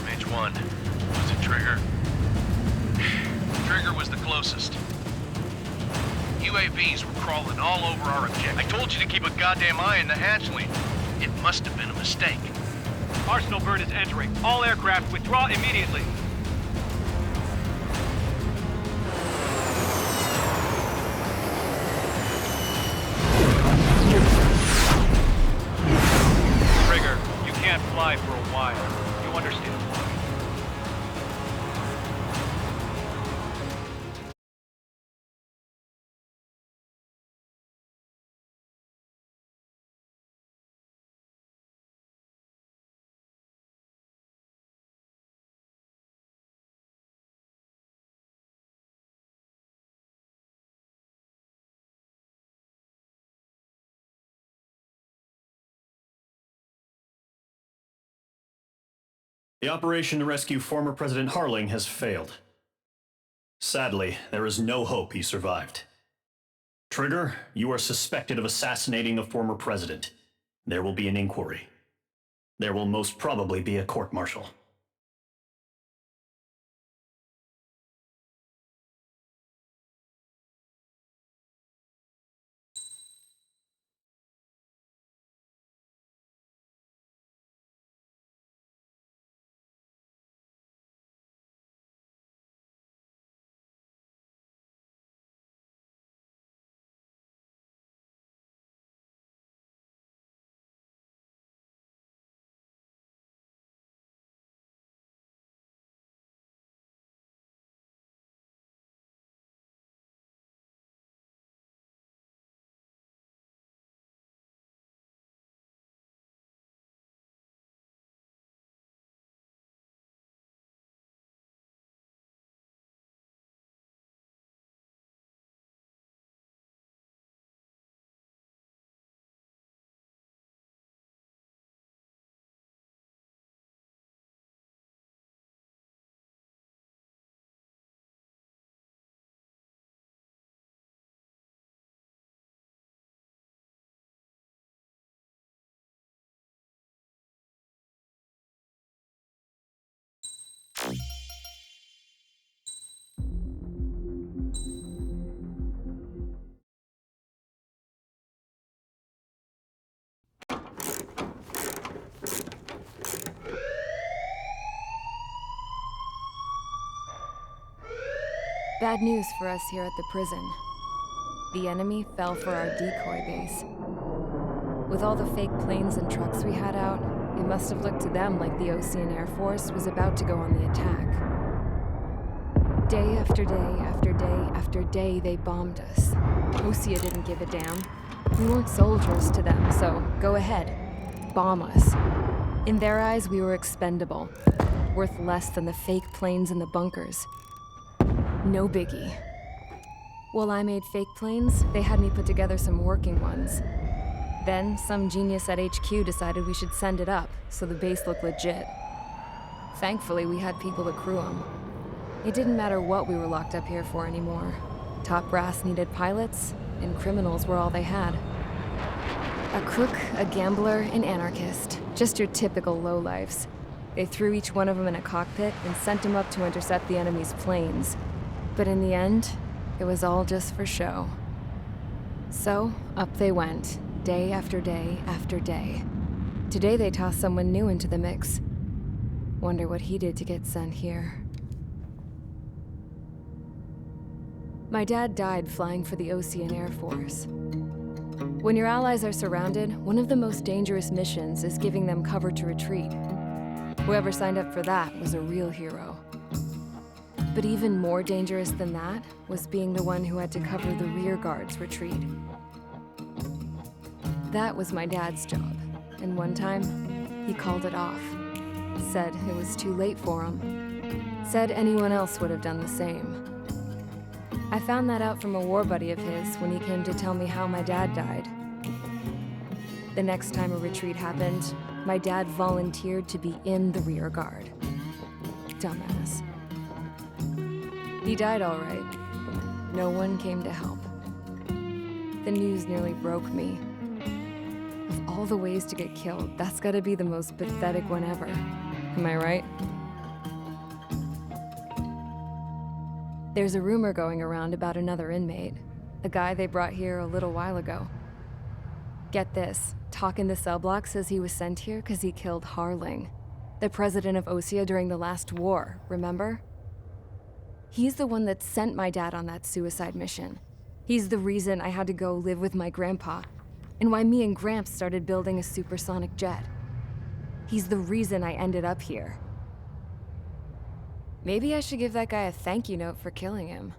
Mage 1. Was it Trigger? Trigger was the closest. UAVs were crawling all over our objective. I told you to keep a goddamn eye in the hatchling. It must have been a mistake. Arsenal Bird is entering. All aircraft withdraw immediately. Trigger, you can't fly for a while. You understand why? The operation to rescue former President Harling has failed. Sadly, there is no hope he survived. Trigger, you are suspected of assassinating the former president. There will be an inquiry. There will most probably be a court-martial. Bad news for us here at the prison. The enemy fell for our decoy base. With all the fake planes and trucks we had out, it must have looked to them like the Ocean Air Force was about to go on the attack. Day after day after day after day, they bombed us. Osea didn't give a damn. We weren't soldiers to them, so go ahead. Bomb us. In their eyes, we were expendable. Worth less than the fake planes in the bunkers. No biggie. While I made fake planes, they had me put together some working ones. Then, some genius at HQ decided we should send it up, so the base looked legit. Thankfully, we had people to crew them. It didn't matter what we were locked up here for anymore. Top brass needed pilots, and criminals were all they had. A crook, a gambler, an anarchist. Just your typical lowlifes. They threw each one of them in a cockpit and sent them up to intercept the enemy's planes. But in the end, it was all just for show. So, up they went, day after day after day. Today they tossed someone new into the mix. Wonder what he did to get sent here. My dad died flying for the Ocean Air Force. When your allies are surrounded, one of the most dangerous missions is giving them cover to retreat. Whoever signed up for that was a real hero. But even more dangerous than that was being the one who had to cover the rear guard's retreat. That was my dad's job, and one time, he called it off. Said it was too late for him. Said anyone else would have done the same. I found that out from a war buddy of his when he came to tell me how my dad died. The next time a retreat happened, my dad volunteered to be in the rear guard. Dumbass. He died all right. No one came to help. The news nearly broke me. Of all the ways to get killed, that's gotta be the most pathetic one ever. Am I right? There's a rumor going around about another inmate. A guy they brought here a little while ago. Get this, talk in the cell block says he was sent here because he killed Harling, the president of Osea during the last war, remember? He's the one that sent my dad on that suicide mission. He's the reason I had to go live with my grandpa, and why me and Gramps started building a supersonic jet. He's the reason I ended up here. Maybe I should give that guy a thank you note for killing him.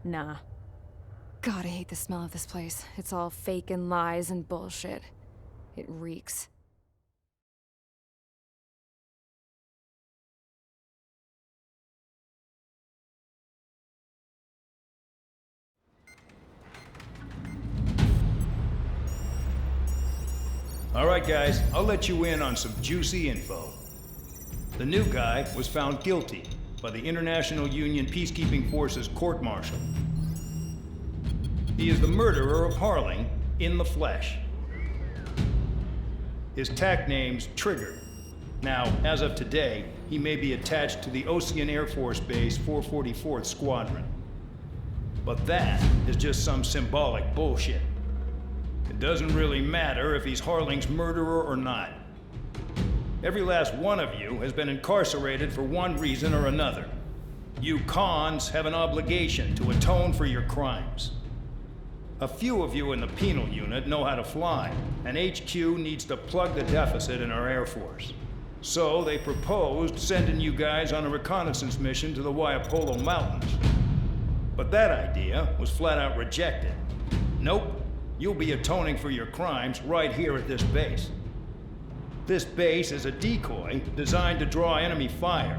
Nah. God, I hate the smell of this place. It's all fake and lies and bullshit. It reeks. All right, guys, I'll let you in on some juicy info. The new guy was found guilty by the International Union Peacekeeping Forces court-martial. He is the murderer of Harling in the flesh. His TAC name's Trigger. Now, as of today, he may be attached to the Ocean Air Force Base 444th Squadron. But that is just some symbolic bullshit. It doesn't really matter if he's Harling's murderer or not. Every last one of you has been incarcerated for one reason or another. You cons have an obligation to atone for your crimes. A few of you in the penal unit know how to fly, and HQ needs to plug the deficit in our Air Force. So they proposed sending you guys on a reconnaissance mission to the Waiapolo Mountains. But that idea was flat out rejected. Nope, you'll be atoning for your crimes right here at this base. This base is a decoy designed to draw enemy fire,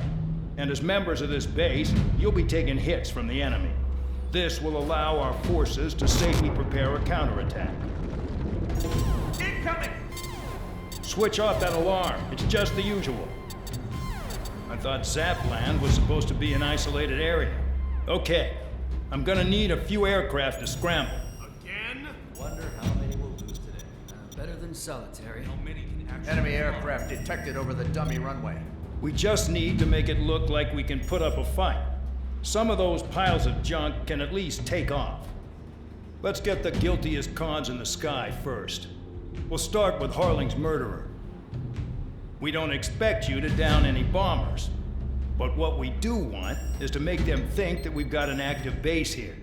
and as members of this base, you'll be taking hits from the enemy. This will allow our forces to safely prepare a counterattack. Incoming! Switch off that alarm. It's just the usual. I thought Zapland was supposed to be an isolated area. Okay, I'm gonna need a few aircraft to scramble. Again? Wonder how many we'll lose today. Better than solitary. How many can actually... Enemy aircraft detected over the dummy runway. We just need to make it look like we can put up a fight. Some of those piles of junk can at least take off. Let's get the guiltiest cons in the sky first. We'll start with Harling's murderer. We don't expect you to down any bombers. But what we do want is to make them think that we've got an active base here.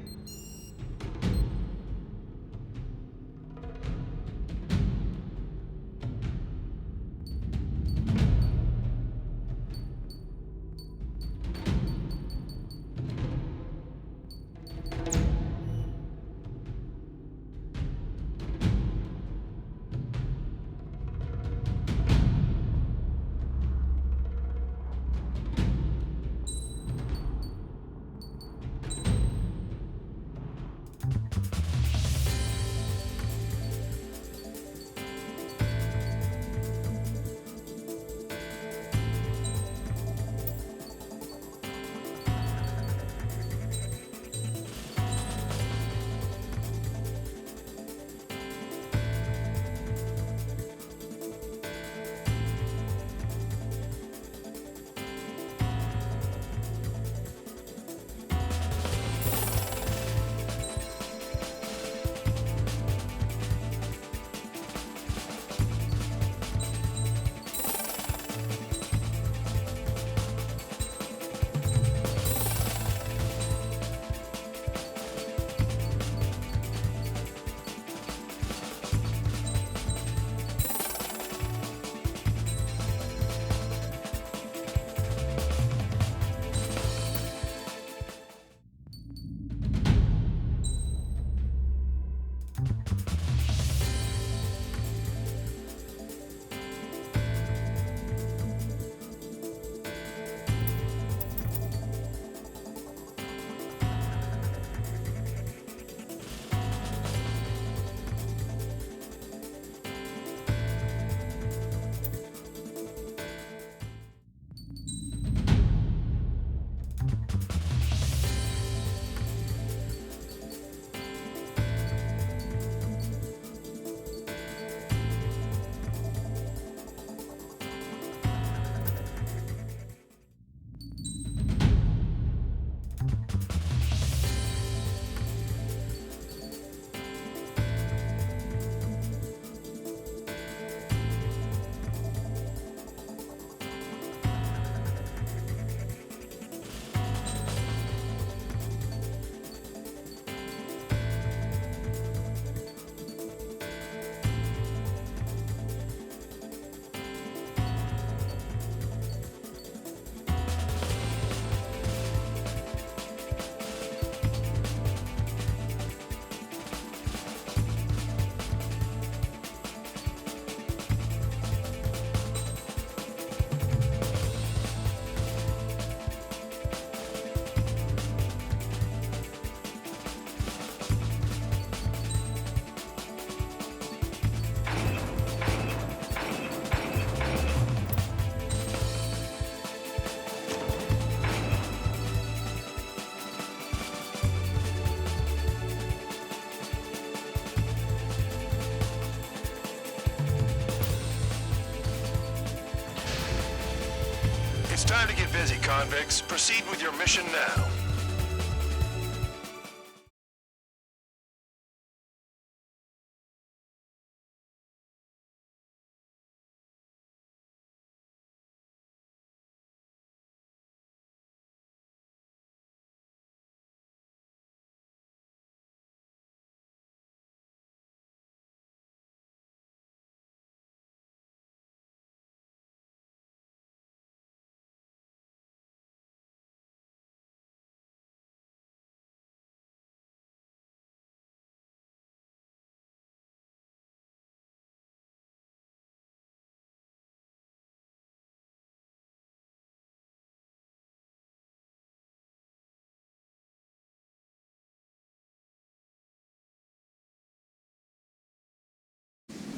It's time to get busy, convicts. Proceed with your mission now.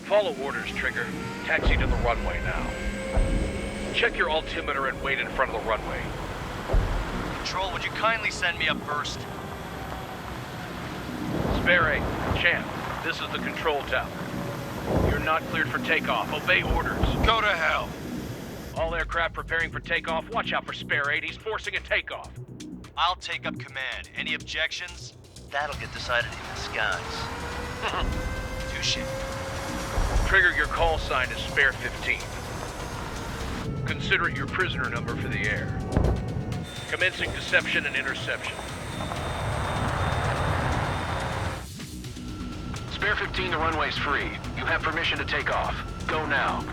Follow orders, Trigger. Taxi to the runway now. Check your altimeter and wait in front of the runway. Control, would you kindly send me up first? Spare 8, Champ, this is the control tower. You're not cleared for takeoff. Obey orders. Go to hell. All aircraft preparing for takeoff. Watch out for Spare 8. He's forcing a takeoff. I'll take up command. Any objections? That'll get decided in the skies. Touche. Trigger, your call sign is Spare 15. consider it your prisoner number for the air. Commencing deception and interception. Spare 15, the runway's free. You have permission to take off. Go now.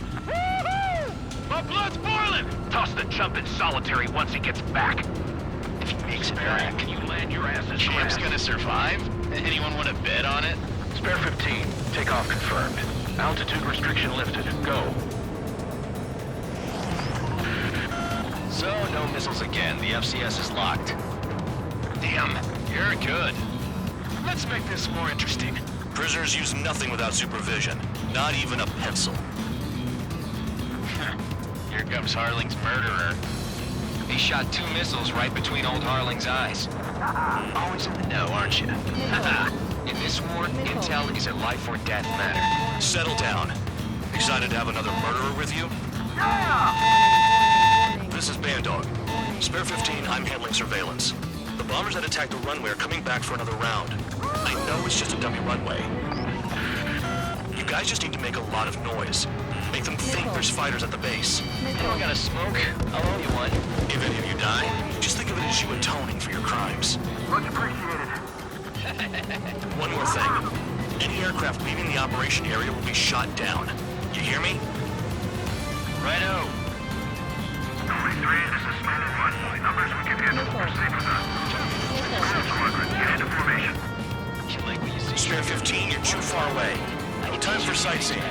My blood's boiling! Toss the chump in solitary once he gets back. If he makes it back, can you land your ass in Champ's grass? gonna survive? Anyone want to bet on it? Spare 15. Takeoff confirmed. Altitude restriction lifted. Go. So, no missiles again. The FCS is locked. Damn, you're good. Let's make this more interesting. Prisoners use nothing without supervision. Not even a pencil. Here comes Harling's murderer. He shot 2 missiles right between old Harling's eyes. Always in the know, aren't you? In this war, intel is a life or death matter. Settle down. Excited to have another murderer with you? This is Bandog. Spare 15, I'm handling surveillance. The bombers that attacked the runway are coming back for another round. I know it's just a dummy runway. You guys just need to make a lot of noise. Make them think there's fighters at the base. Anyone got a smoke? I'll owe you one. If any of you die, just think of it as you atoning for your crimes. Much appreciated. One more thing. Any aircraft leaving the operation area will be shot down. You hear me? Righto. 23, this is Spanning 1. Numbers we can handle. Proceed with us. Squadron, get into formation. You like what you see? Spare 15, you're too far away. No time for sightseeing.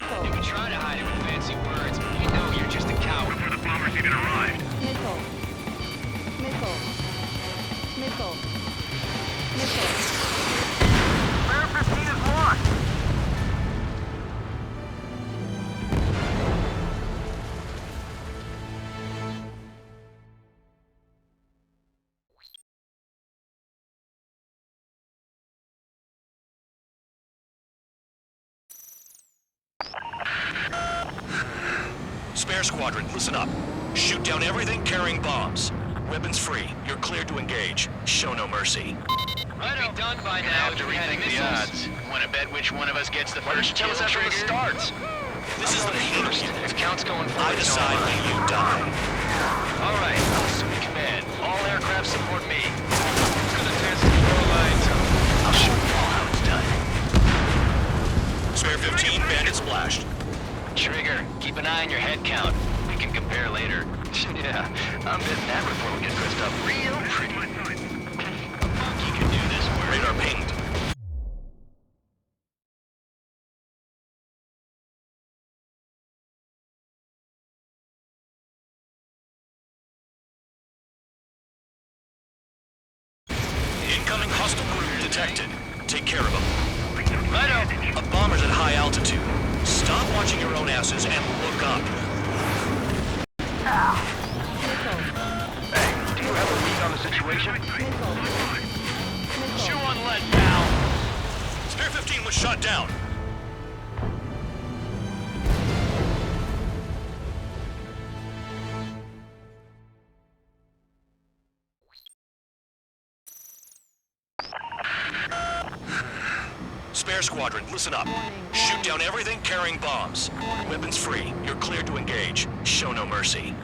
You can try to hide it with fancy words, but you know you're just a coward. Before the bombers even arrived. Missile. Missile. Missile. Missile. Spare 15 is lost. Spare squadron, listen up. Shoot down everything carrying bombs. Weapons free. You're cleared to engage. Show no mercy. Right, be done by now. Have to rethink the odds. Want to bet which one of us gets the first kill Tell us after the trigger? starts. This is the first. If count's going forward, I decide when you die. All right, I'll assume command. All aircraft support me. Who's gonna test the control lines? I'll show you all how it's done. Spare 15, bandit splashed. Trigger, keep an eye on your head count. We can compare later. Yeah, I'm betting that before we get dressed up real pretty. A monkey can do this work. Radar pinged. Incoming hostile group detected. Take care of them. Righto. A bomber's at high altitude. Stop watching your own asses and look up. Hey, do you have a read on the situation? Chew on lead, pal. Spare 15 was shot down. Spare squadron, listen up. Shoot down everything carrying bombs. Weapons free. You're cleared to engage. Show no mercy.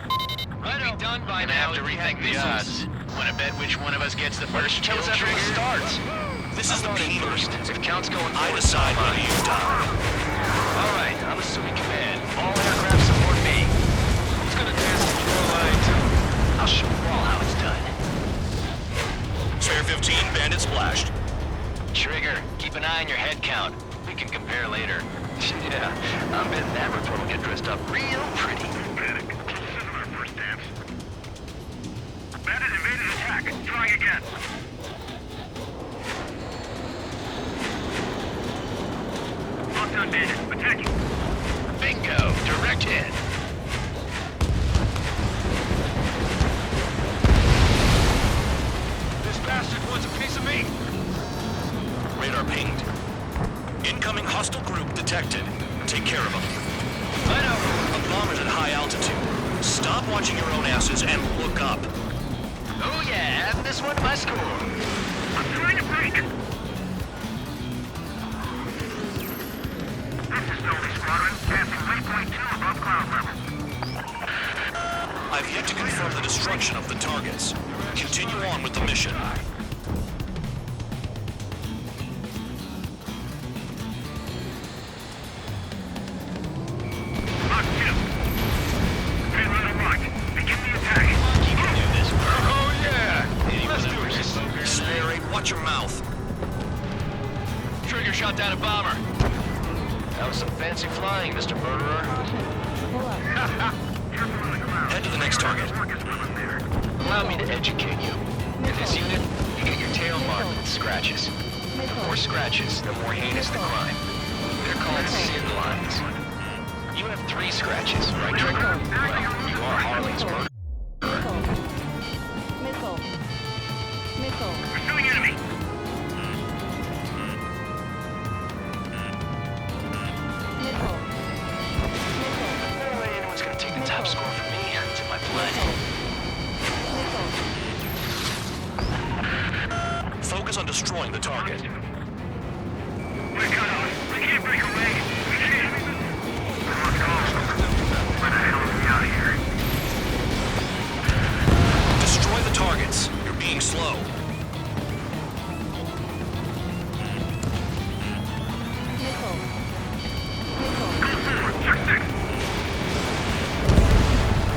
Righto. Be done by now. Have to rethink the odds. Want to bet which one of us gets the first kill trigger? Starts. This is the first. If count's going forward, I decide when you die. All right, I'm assuming command. All aircraft support me. Who's gonna test the control lines? I'll show you all how it's done. Spare 15, bandit splashed. Trigger, keep an eye on your head count. We can compare later. Yeah, I'm betting that report will get dressed up real pretty. Panic. This isn't our first dance. Bandit invaded attack. Trying again. Locked on Bandit. Attacking. Bingo! Direct hit. This bastard wants a piece of me! Radar pinged. Incoming hostile group detected. Take care of them. I know. A bomber's at high altitude. Stop watching your own asses and look up. Oh yeah, add this one to my score. I'm trying to break. This is Novi Squadron. Passing waypoint 2 above cloud level. I've yet to confirm the destruction of the targets. Continue on with the mission. Watch your mouth. Trigger shot down a bomber. That was some fancy flying, Mr. Murderer. Head to the next target. Allow me to educate you. In this unit, you get your tail marked with scratches. The more scratches, the more heinous the crime. They're called sin lines. You have 3 scratches, right, Trigger? Well, you are Harley's murderer. Pursuing enemy. No way anyone's gonna take the top score from me. It's in my blood. Focus on destroying the target. We're cut off. We can't break away. We can't. Let's go. Where the hell are we out of here? Destroy the targets. You're being slow.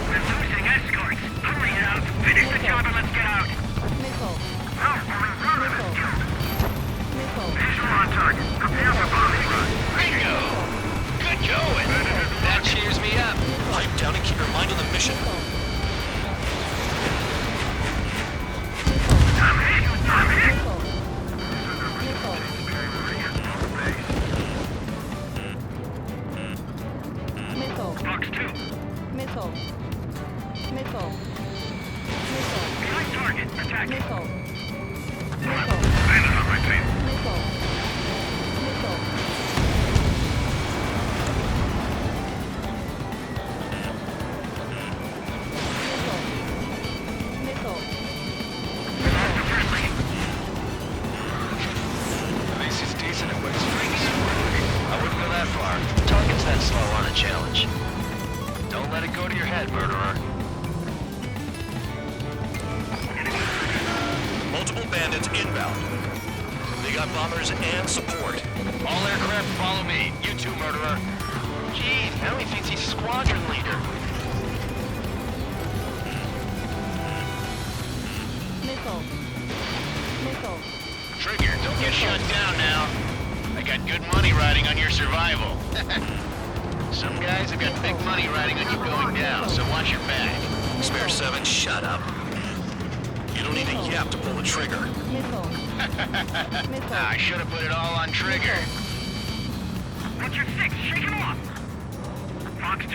We're losing escorts. Hurry up. Finish the job and let's get out. Visual on target. Prepare for bombing run. Bingo! Good going! That cheers me up. Pipe down and keep your mind on the mission. I'm hit. Box 2. Behind target. Attacking. Landed on my tail. This is decent at wet springs. I wouldn't go that far. Target's that slow on a challenge. Don't let it go to your head, murderer. Multiple bandits inbound. They got bombers and support. All aircraft follow me. You too, murderer. Gee, now he thinks he's squadron leader. Trigger, don't get shut down now. I got good money riding on your survival. Some guys have got big money riding on you going down, so watch your back. Spare 7, shut up. You don't need a yap to pull the trigger. I should have put it all on Trigger. What's your 6? Shake him off. Fox 2.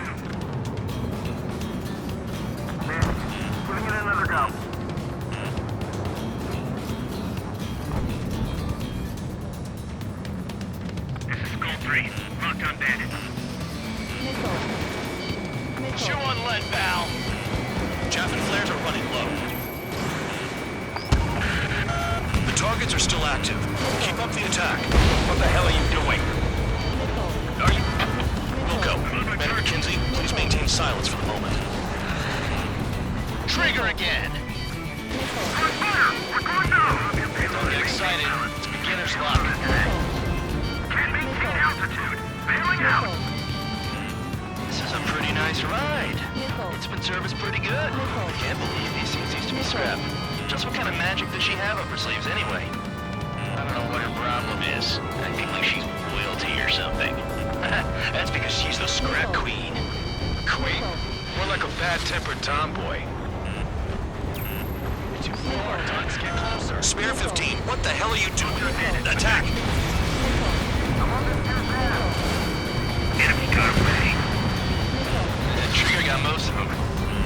Giving it another go. This is Skull 3. Locked on Bandit. Chew on lead, pal. Chaff and flares are running low. The targets are still active. Keep up the attack. What the hell are you doing? Are you... Wilco, Man McKenzie, please maintain silence for the moment. Trigger again. Don't get excited. It's beginner's luck. Can't maintain altitude. Bailing out. This is a pretty nice ride. It's been serviced pretty good. I can't believe these things used to be scrapped. Just what kind of magic does she have up her sleeves anyway? I don't know what her problem is. Acting like she's boiled royalty or something. That's because she's the scrap queen. Queen? More like a bad-tempered tomboy. You're too far. Let's get closer. Spare 15, what the hell are you doing? Attack! Enemy got away. Trigger got most of them.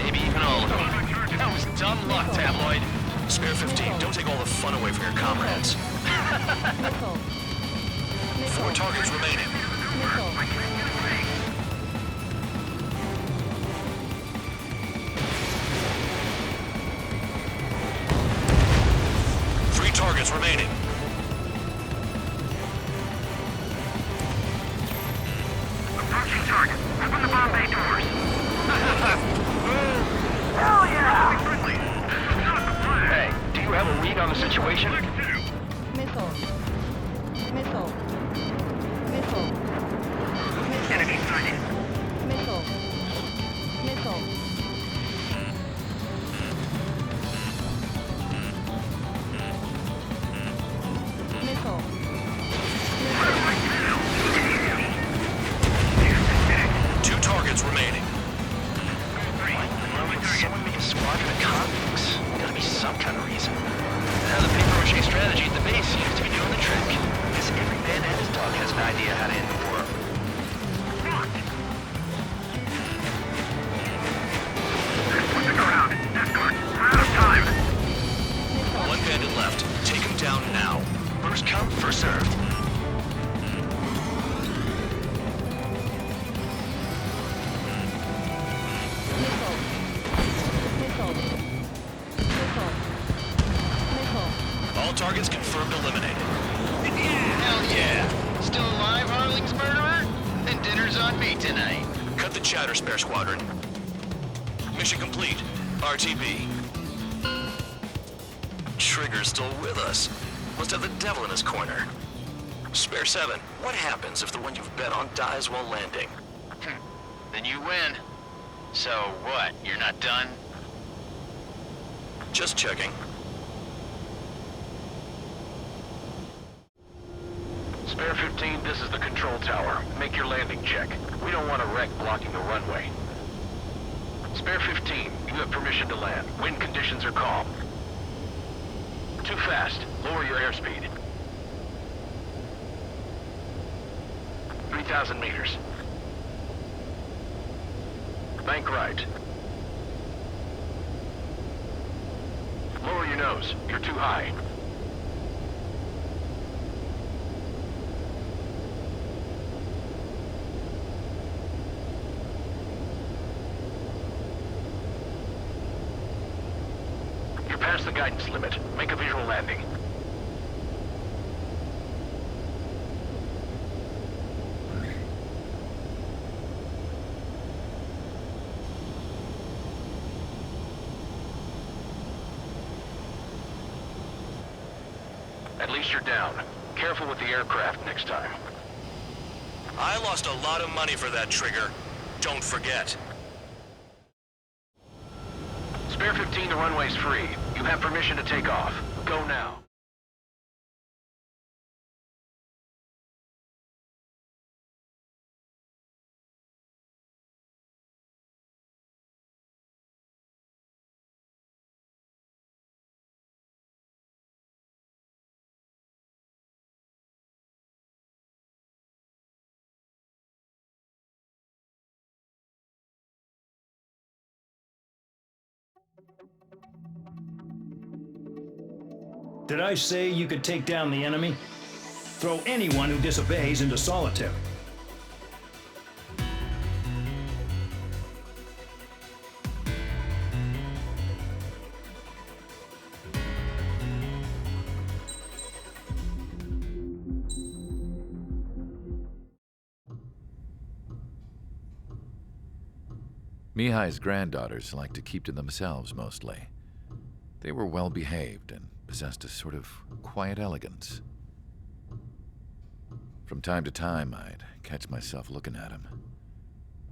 Maybe even all of them. That was dumb luck, Tabloid. Spare 15, don't take all the fun away from your comrades. 4 targets remaining. Three targets remaining. Approaching target. Open the bomb bay doors. Hell yeah! Hey, do you have a read on the situation? Missile. Missile. Missile. Enemy sighted. Missile. Missile. Missile. Two targets remaining. Someone make a squadron of convicts. Gotta be some kind of reason. Now the paper-mache strategy at the base seems to be doing the trick. Guess every man and his dog has an idea how to end the war. Put the ground. Escort. We're out of time. One bandit left. Take him down now. First come, first served. All targets confirmed eliminated. Hell yeah. Still alive, Harling's murderer? Then dinner's on me tonight. Cut the chatter, Spare Squadron. Mission complete. RTB. Trigger's still with us. Must have the devil in his corner. Spare 7, what happens if the one you've bet on dies while landing? Then you win. So what, you're not done? Just checking. Spare 15, this is the control tower. Make your landing check. We don't want a wreck blocking the runway. Spare 15, you have permission to land. Wind conditions are calm. Too fast. Lower your airspeed. 3,000 meters. Bank right. Lower your nose. You're too high. You're past the guidance limit. Make a visual landing. At least you're down. Careful with the aircraft next time. I lost a lot of money for that trigger. Don't forget. Spare 15, the runway's free. You have permission to take off. Go now. Did I say you could take down the enemy? Throw anyone who disobeys into solitary. Mihai's granddaughters liked to keep to themselves mostly. They were well behaved and possessed a sort of quiet elegance. From time to time, I'd catch myself looking at them,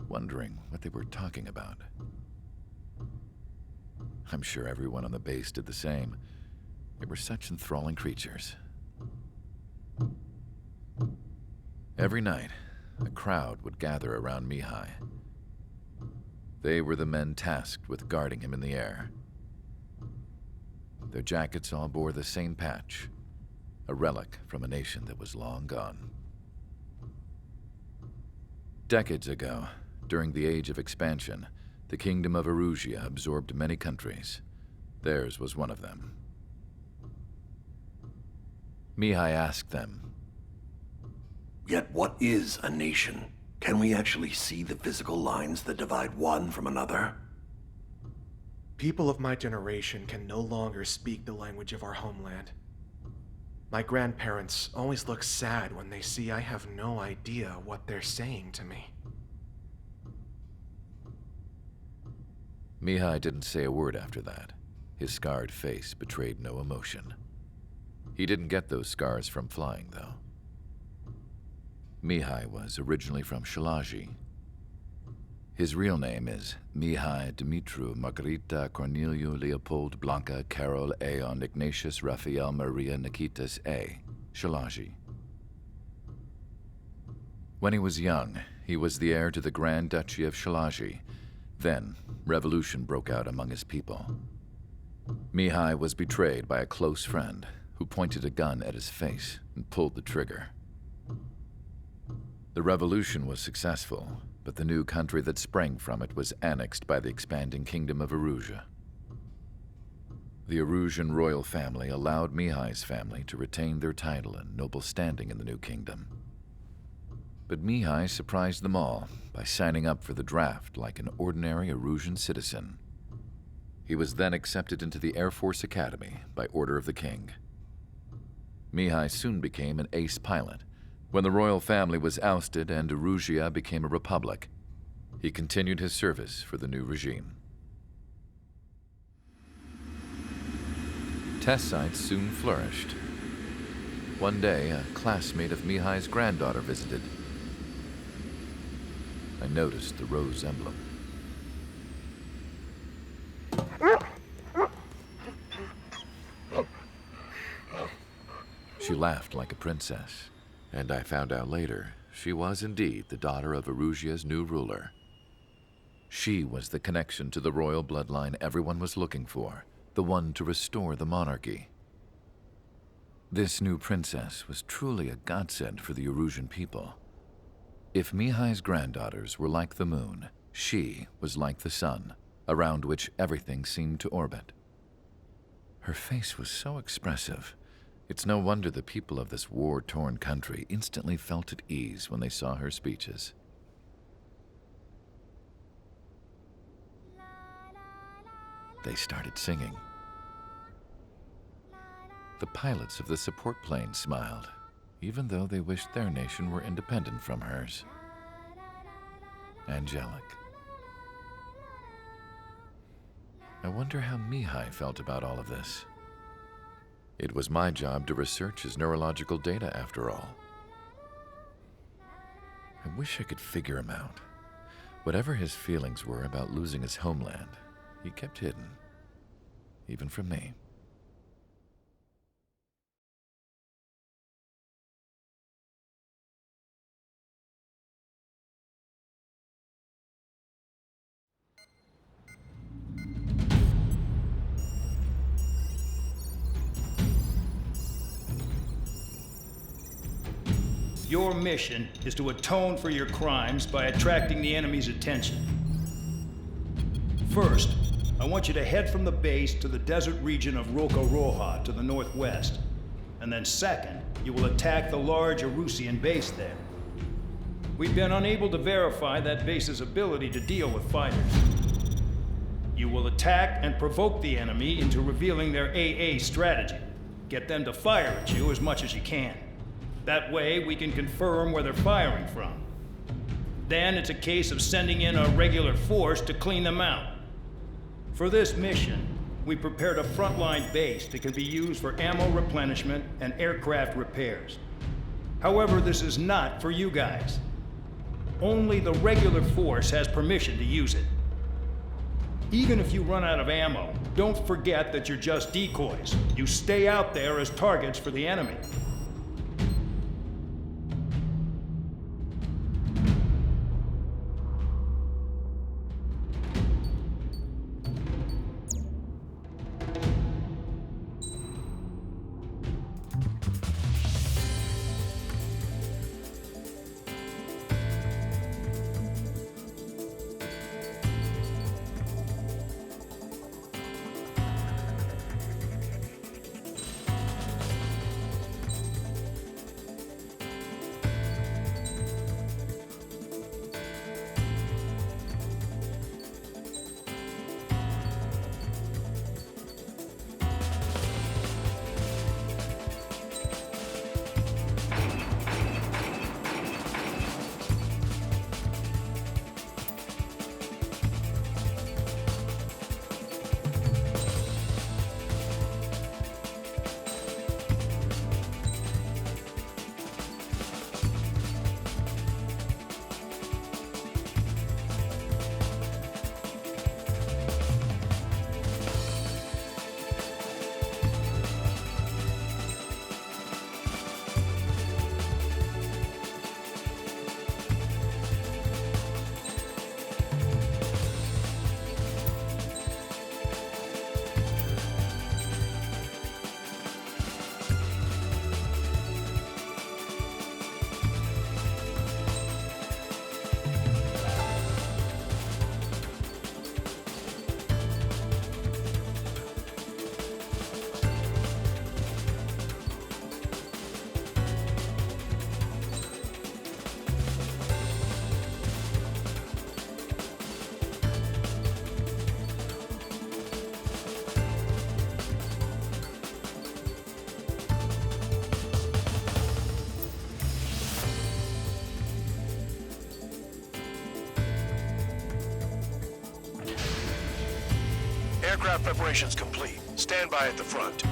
wondering what they were talking about. I'm sure everyone on the base did the same. They were such enthralling creatures. Every night, a crowd would gather around Mihai. They were the men tasked with guarding him in the air. Their jackets all bore the same patch, a relic from a nation that was long gone. Decades ago, during the Age of Expansion, the Kingdom of Erusia absorbed many countries. Theirs was one of them. Mihai asked them, "Yet what is a nation? Can we actually see the physical lines that divide one from another?" People of my generation can no longer speak the language of our homeland. My grandparents always look sad when they see I have no idea what they're saying to me. Mihai didn't say a word after that. His scarred face betrayed no emotion. He didn't get those scars from flying, though. Mihai was originally from Shalaji. His real name is Mihai Dumitru Margarita Corneliu Leopold Blanca Carol Aeon Ignatius Raphael Maria Nikitas A. Shalaji. When he was young, he was the heir to the Grand Duchy of Shalaji. Then, revolution broke out among his people. Mihai was betrayed by a close friend who pointed a gun at his face and pulled the trigger. The revolution was successful, but the new country that sprang from it was annexed by the expanding Kingdom of Erusia. The Erusian royal family allowed Mihai's family to retain their title and noble standing in the new kingdom. But Mihai surprised them all by signing up for the draft like an ordinary Erusian citizen. He was then accepted into the Air Force Academy by order of the king. Mihai soon became an ace pilot. When the royal family was ousted and Erusia became a republic, he continued his service for the new regime. Test sites soon flourished. One day, a classmate of Mihai's granddaughter visited. I noticed the rose emblem. She laughed like a princess, and I found out later she was indeed the daughter of Erusia's new ruler. She was the connection to the royal bloodline everyone was looking for, the one to restore the monarchy. This new princess was truly a godsend for the Erusian people. If Mihai's granddaughters were like the moon, she was like the sun, around which everything seemed to orbit. Her face was so expressive. It's no wonder the people of this war-torn country instantly felt at ease when they saw her speeches. They started singing. The pilots of the support plane smiled, even though they wished their nation were independent from hers. Angelic. I wonder how Mihai felt about all of this. It was my job to research his neurological data, after all. I wish I could figure him out. Whatever his feelings were about losing his homeland, he kept hidden, even from me. Your mission is to atone for your crimes by attracting the enemy's attention. First, I want you to head from the base to the desert region of Roca Roja to the northwest. And then second, you will attack the large Erusian base there. We've been unable to verify that base's ability to deal with fighters. You will attack and provoke the enemy into revealing their AA strategy. Get them to fire at you as much as you can. That way, we can confirm where they're firing from. Then it's a case of sending in a regular force to clean them out. For this mission, we prepared a frontline base that can be used for ammo replenishment and aircraft repairs. However, this is not for you guys. Only the regular force has permission to use it. Even if you run out of ammo, don't forget that you're just decoys. You stay out there as targets for the enemy. Aircraft preparations complete. Stand by at the front.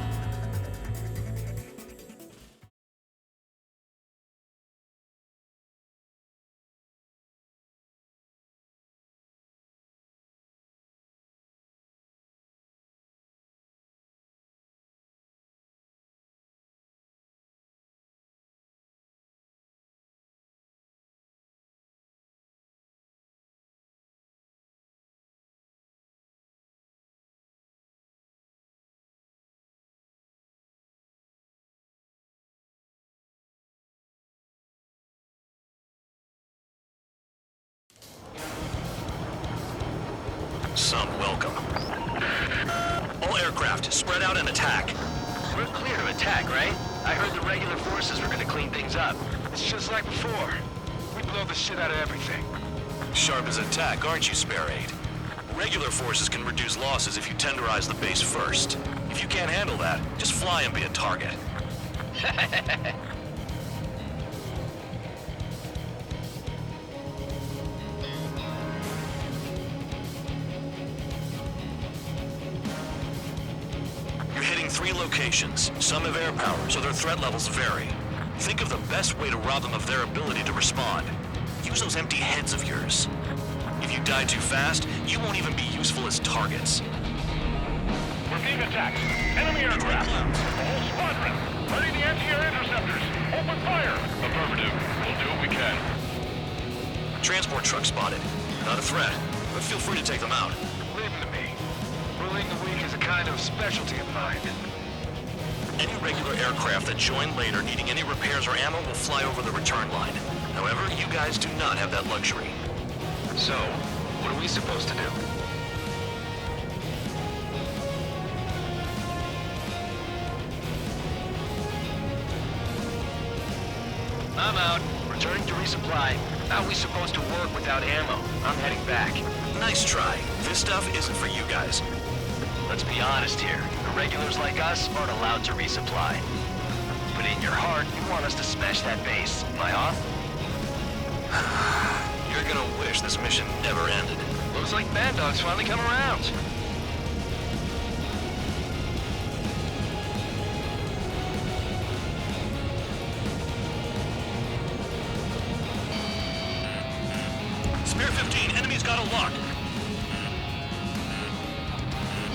Some welcome. All aircraft, spread out and attack. We're clear to attack, right? I heard the regular forces were gonna clean things up. It's just like before. We blow the shit out of everything. Sharp as attack, aren't you, Spare Aid? Regular forces can reduce losses if you tenderize the base first. If you can't handle that, just fly and be a target. You're hitting 3 locations. Some have air power, so their threat levels vary. Think of the best way to rob them of their ability to respond. Use those empty heads of yours. If you die too fast, you won't even be useful as targets. We're being attacked. Enemy aircraft. The whole squadron. Ready the anti-air interceptors. Open fire. Affirmative. We'll do what we can. Transport truck spotted. Not a threat, but feel free to take them out. Leave them to me. Ruling the weak is a kind of specialty of mine. Any regular aircraft that join later needing any repairs or ammo will fly over the return line. However, you guys do not have that luxury. So, what are we supposed to do? I'm out. Returning to resupply. How are we supposed to work without ammo? I'm heading back. Nice try. This stuff isn't for you guys. Let's be honest here. The regulars like us aren't allowed to resupply. But in your heart, you want us to smash that base. Am I off? You're gonna wish this mission never ended. Looks like Bad Dog's finally come around. Spare 15, enemy's got a lock.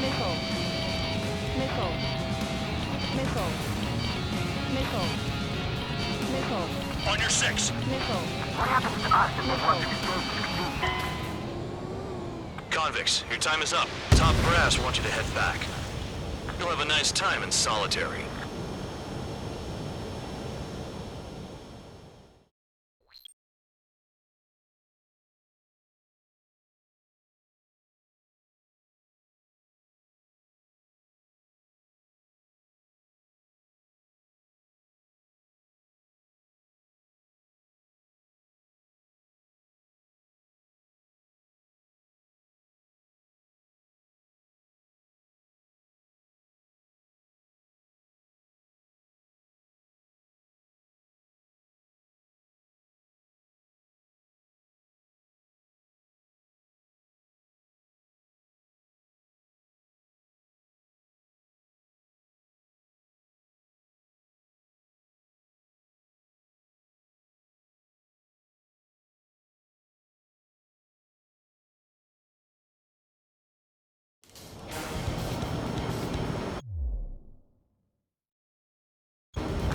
Missile. Missile. Missile. Missile. Missile. On your 6. Missile. What happens to us if we want to escape? Convicts, your time is up. Top brass want you to head back. You'll have a nice time in solitary.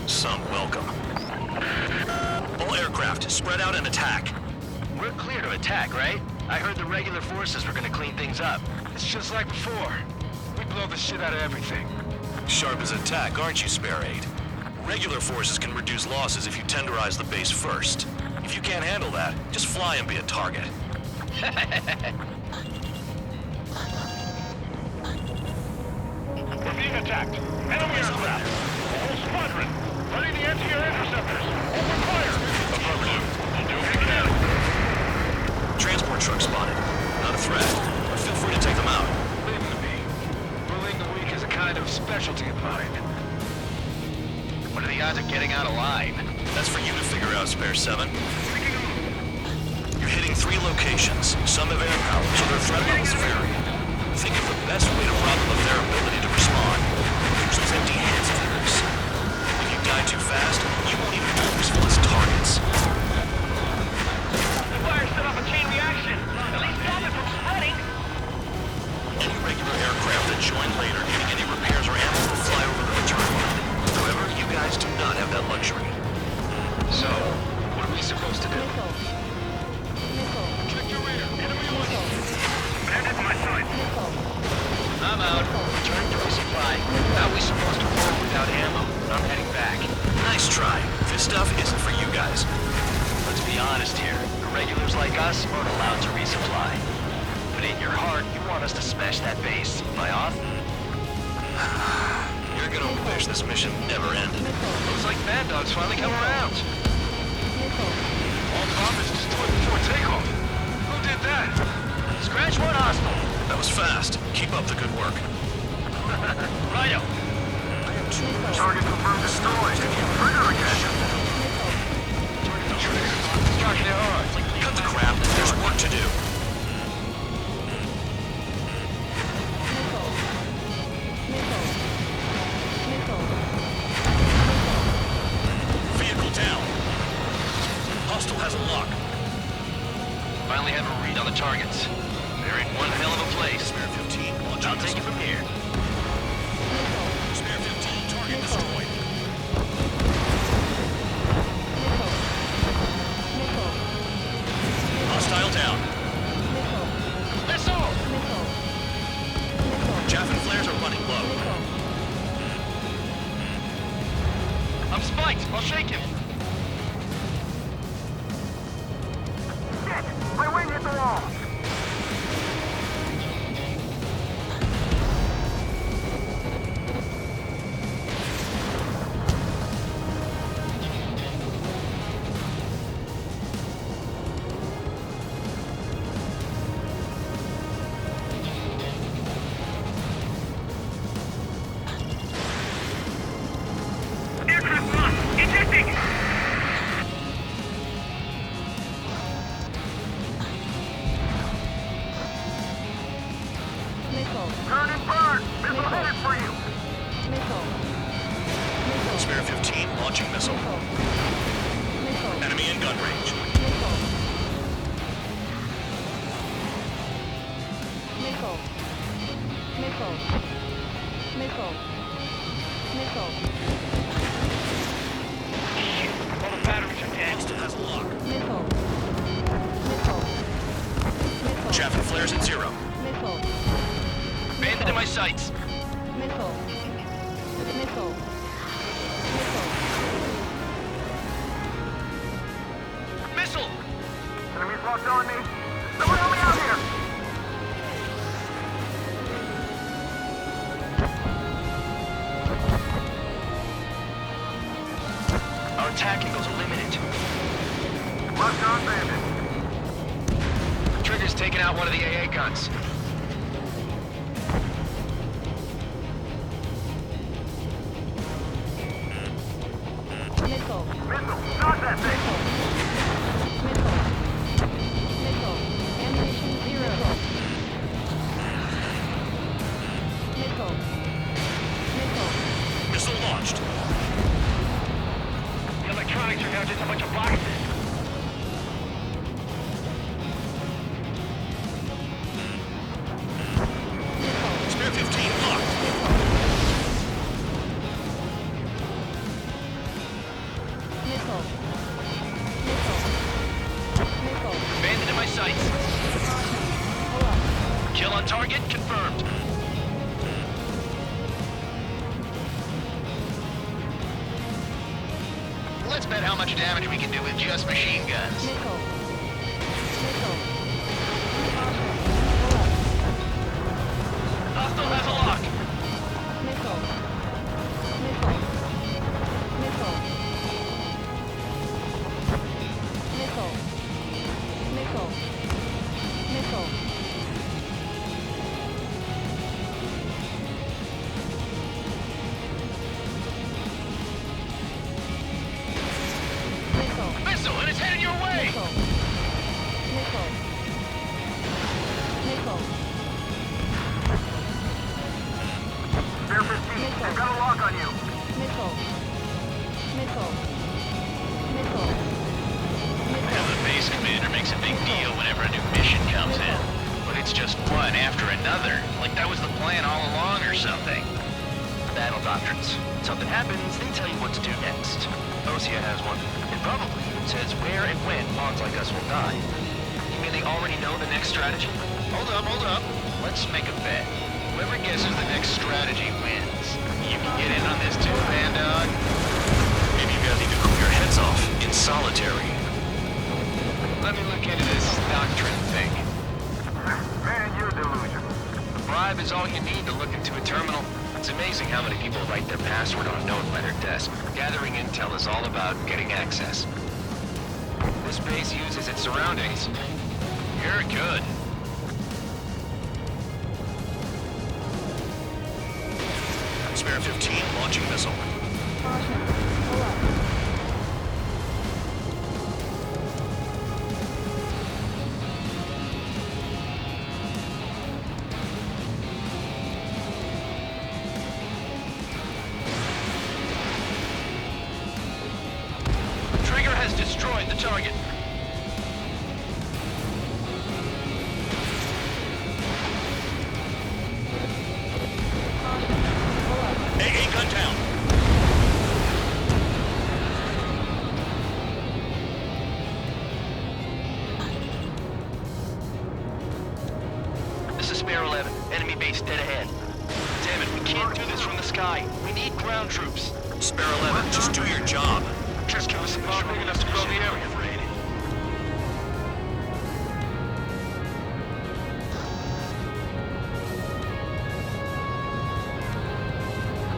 Some welcome. All aircraft, spread out and attack. We're clear to attack, right? I heard the regular forces were gonna clean things up. It's just like before. We blow the shit out of everything. Sharp as attack, aren't you, Spare Aid? Regular forces can reduce losses if you tenderize the base first. If you can't handle that, just fly and be a target. We're being attacked. Enemy aircraft. The whole squadron. Ready the anti-air interceptors. Open fire. Affirmative. We'll do what we can. Transport truck spotted. Not a threat, but feel free to take them out. Leave them to me. Ruling the weak is a kind of specialty of mine. What are the odds of getting out alive? That's for you to figure out, Spare 7. You're hitting 3 locations. Some have air power, so their threat levels vary. Think of the best way to rob join later, getting any repairs or ammo will fly over the return line. However, you guys do not have that luxury. So, what are we supposed to do? Check your rear. Enemy on you. Bandit my side. I'm out. Returning to resupply. How are we supposed to roll without ammo? I'm heading back. Nice try. This stuff isn't for you guys. Let's be honest here. The regulars like us aren't allowed to resupply. But in your heart, you want us to smash that base. Am I off? You're gonna wish this mission never ended. Looks like Bad Dog's finally come around. All bombers destroyed before takeoff. Who did that? Scratch one hostile. That was fast. Keep up the good work. Righto. Target confirmed destroyed. Trigger again. Struck their hard. Cut the crap. There's work to do. Vehicle down. Hostile has a lock. Finally have a read on the targets. They're in one hell of a place. Spare 15. I'll take it from here. Spare 15. Target destroyed. Hostile down. Missile! Chaff and flares are running low. I'm spiked. I'll shake him. Shit! My wing hit the wall! Aircraft lost! Ejecting! Turn and burn! Missile headed for you! Spare 15. Launching missile. Enemy in gun range. All the batteries are dead. Hostile has a lock. Chaff and flares at 0. Bandit in my sights. Missile! Enemies locked on me! Someone help me out here! Our attack angles are limited. Locked on bandit. Trigger's taking out one of the AA guns. Missile! Stop that thing! Missile launched. The electronics are now just a bunch of boxes. Spare 15 locked. Bandit in my sights. Kill on target confirmed. Let's bet how much damage we can do with just machine guns. Hostile has a lock. Missile, and it's heading your way! Spare 15, they've got a lock on you! Now, the base commander makes a big deal whenever a new mission comes in. But it it's just one after another. Like that was the plan all along or something. Battle doctrines. Something happens, they tell you what to do next. Osea has one. It probably says where and when pawns like us will die. You mean they already know the next strategy? Hold up. Let's make a bet. Whoever guesses the next strategy wins. You can get in on this too, Bandog. Maybe you guys need to cool your heads off in solitary. Let me look into this doctrine thing. Man, you're delusional. The bribe is all you need to look into a terminal. It's amazing how many people write their password on a note by their desk. Gathering intel is all about getting access. This base uses its surroundings. You're good. Spare 15, launching missile. Trigger has destroyed the target. AA gun down. This is Spare 11. Enemy base dead ahead. Damn it, we can't do this from the sky. We need ground troops. Spare 11, just do your job. Just give us a bomb big enough to grow the area.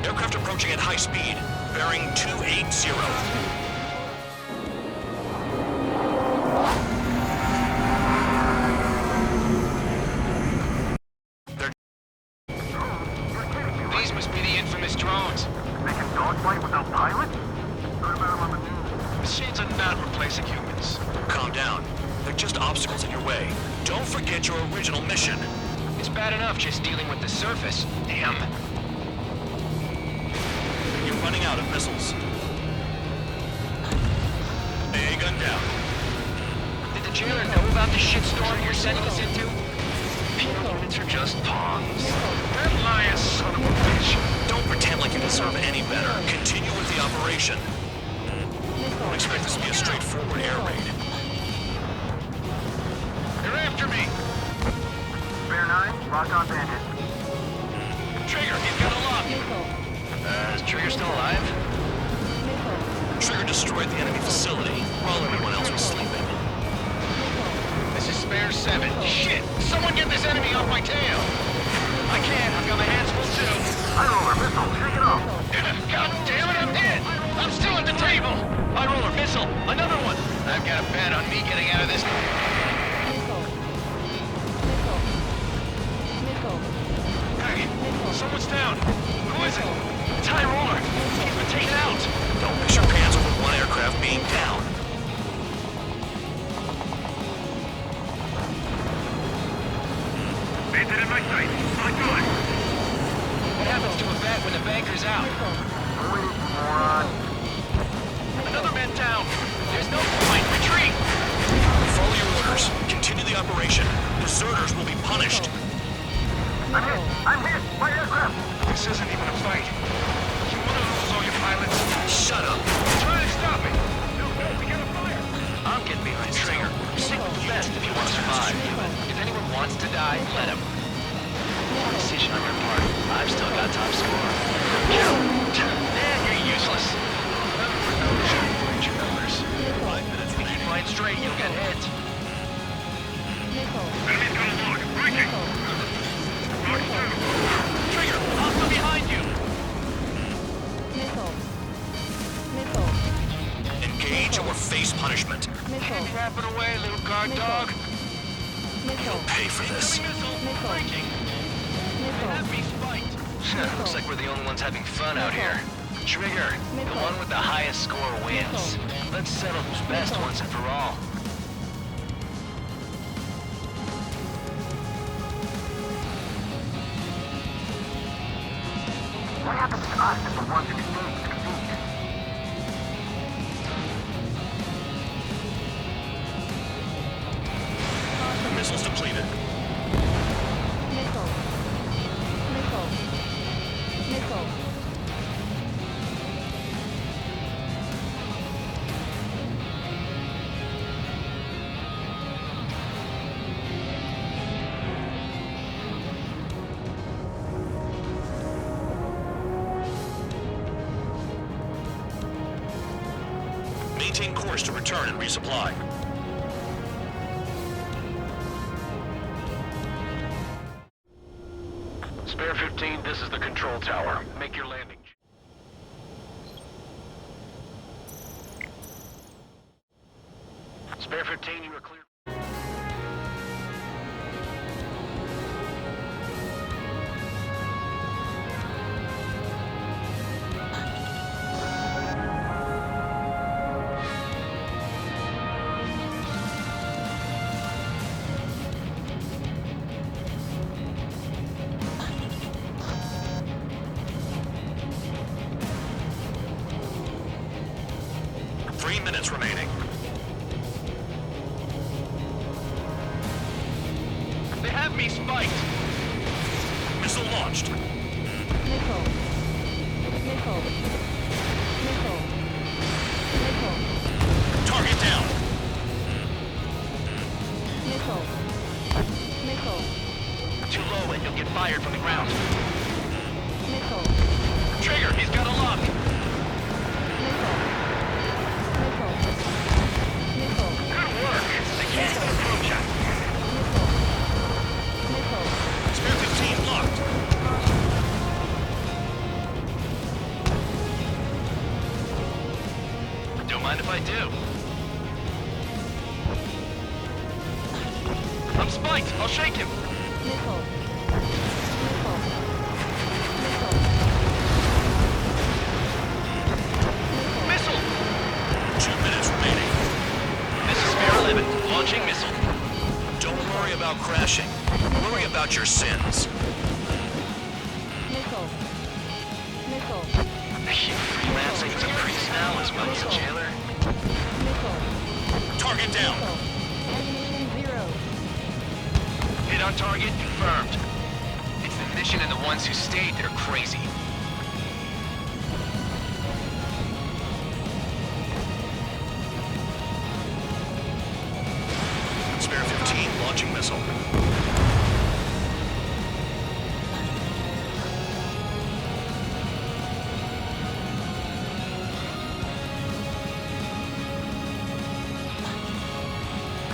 Aircraft approaching at high speed. Bearing 280. These must be the infamous drones. They can dogfight without pilots? Heard about them on the news. Machines are not replacing humans. Calm down. They're just obstacles in your way. Don't forget your original mission. It's bad enough just dealing with the surface. Damn. You're running out of missiles. AA gun down. Did the jailer know about the shitstorm you're sending us into? Humans are just pawns. That lion son of a bitch. Don't pretend like you deserve any better. Continue with the operation. Don't expect this to be a straightforward air raid. They're after me. Spare 9, lock on bandit. Trigger, he's got a lock. Is Trigger still alive? Trigger destroyed the enemy facility while everyone else was sleeping. This is Spare 7. Shit! Someone get this enemy off my tail! I can't. I've got my hands full too. High roller missile, shake it off. God damn it, I'm dead! I'm still at the table! High roller missile! Another one! I've got a bet on me getting out of this. Hey, someone's down. Who is it? It's High roller. He's been taken out. Don't miss your pants over one aircraft being down. Bandit in my sight. On good. What happens to a bet when the banker's out? Moron. Another man down. There's no point. Retreat! Follow your orders. Continue the operation. Deserters will be punished. I'm hit! My aircraft! This isn't even a fight. You want to lose all your pilots? Shut up. Try to stop me. No, we got a fire. I'll get behind Trigger. Stick with the best if you want to survive. If anyone wants to die, let him. Decision on your part. I've still got top score. Man, you're useless. Your numbers. 5 minutes. If you fight straight, you'll get hit. Enemy's got a lock. Breaking. Trigger, hostile behind you. Engage or face punishment. Wrap it away, little guard dog. You'll pay for this. Looks like we're the only ones having fun out here. Trigger, the one with the highest score wins. Let's settle who's best once and for all. What happens to us if the ones who succeed? Missiles depleted. Missile. Missile. Missile. Maintain course to return and resupply. Spare 15, this is the control tower. Make your landing. Spare 15, you are clear. Minutes remaining. They have me spiked. Missile launched. Missile. Missile. Missile. Missile. Target down. Missile. Missile. Too low and you'll get fired from the ground. Missile. Trigger, he's got a lock. Good work. They can't even approach us. Spare 15 locked. Don't mind if I do. I'm spiked. I'll shake him. Missile. Missile. 2 minutes remaining. This is Spare 11. Launching missile. Don't worry about crashing. Worry about your sins. Missile. Missile. Freelancing as a priest now as well as a jailer. Missile. Target down. Ammunition 0. Hit on target confirmed. It's the mission and the ones who stayed that are crazy. Spare 15 launching missile.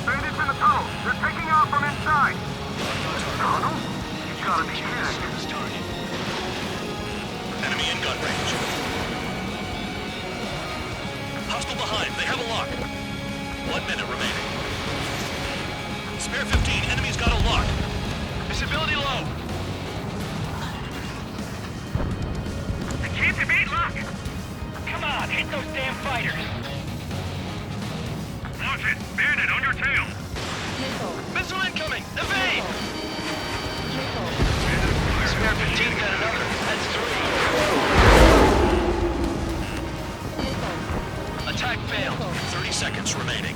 Bandits in the tunnel. They're taking off from inside. Tunnel? You gotta be kidding. Enemy in gun range. Hostile behind. They have a lock. 1 minute remaining. Spare 15. Enemy's got a lock. Visibility low. I can't evade lock. Come on, hit those damn fighters. Launch it. Bandit on your tail. Missile. Missile incoming. Evade. Missile. Spare 15 got another. That's 3. Missile. Attack failed. 30 seconds remaining.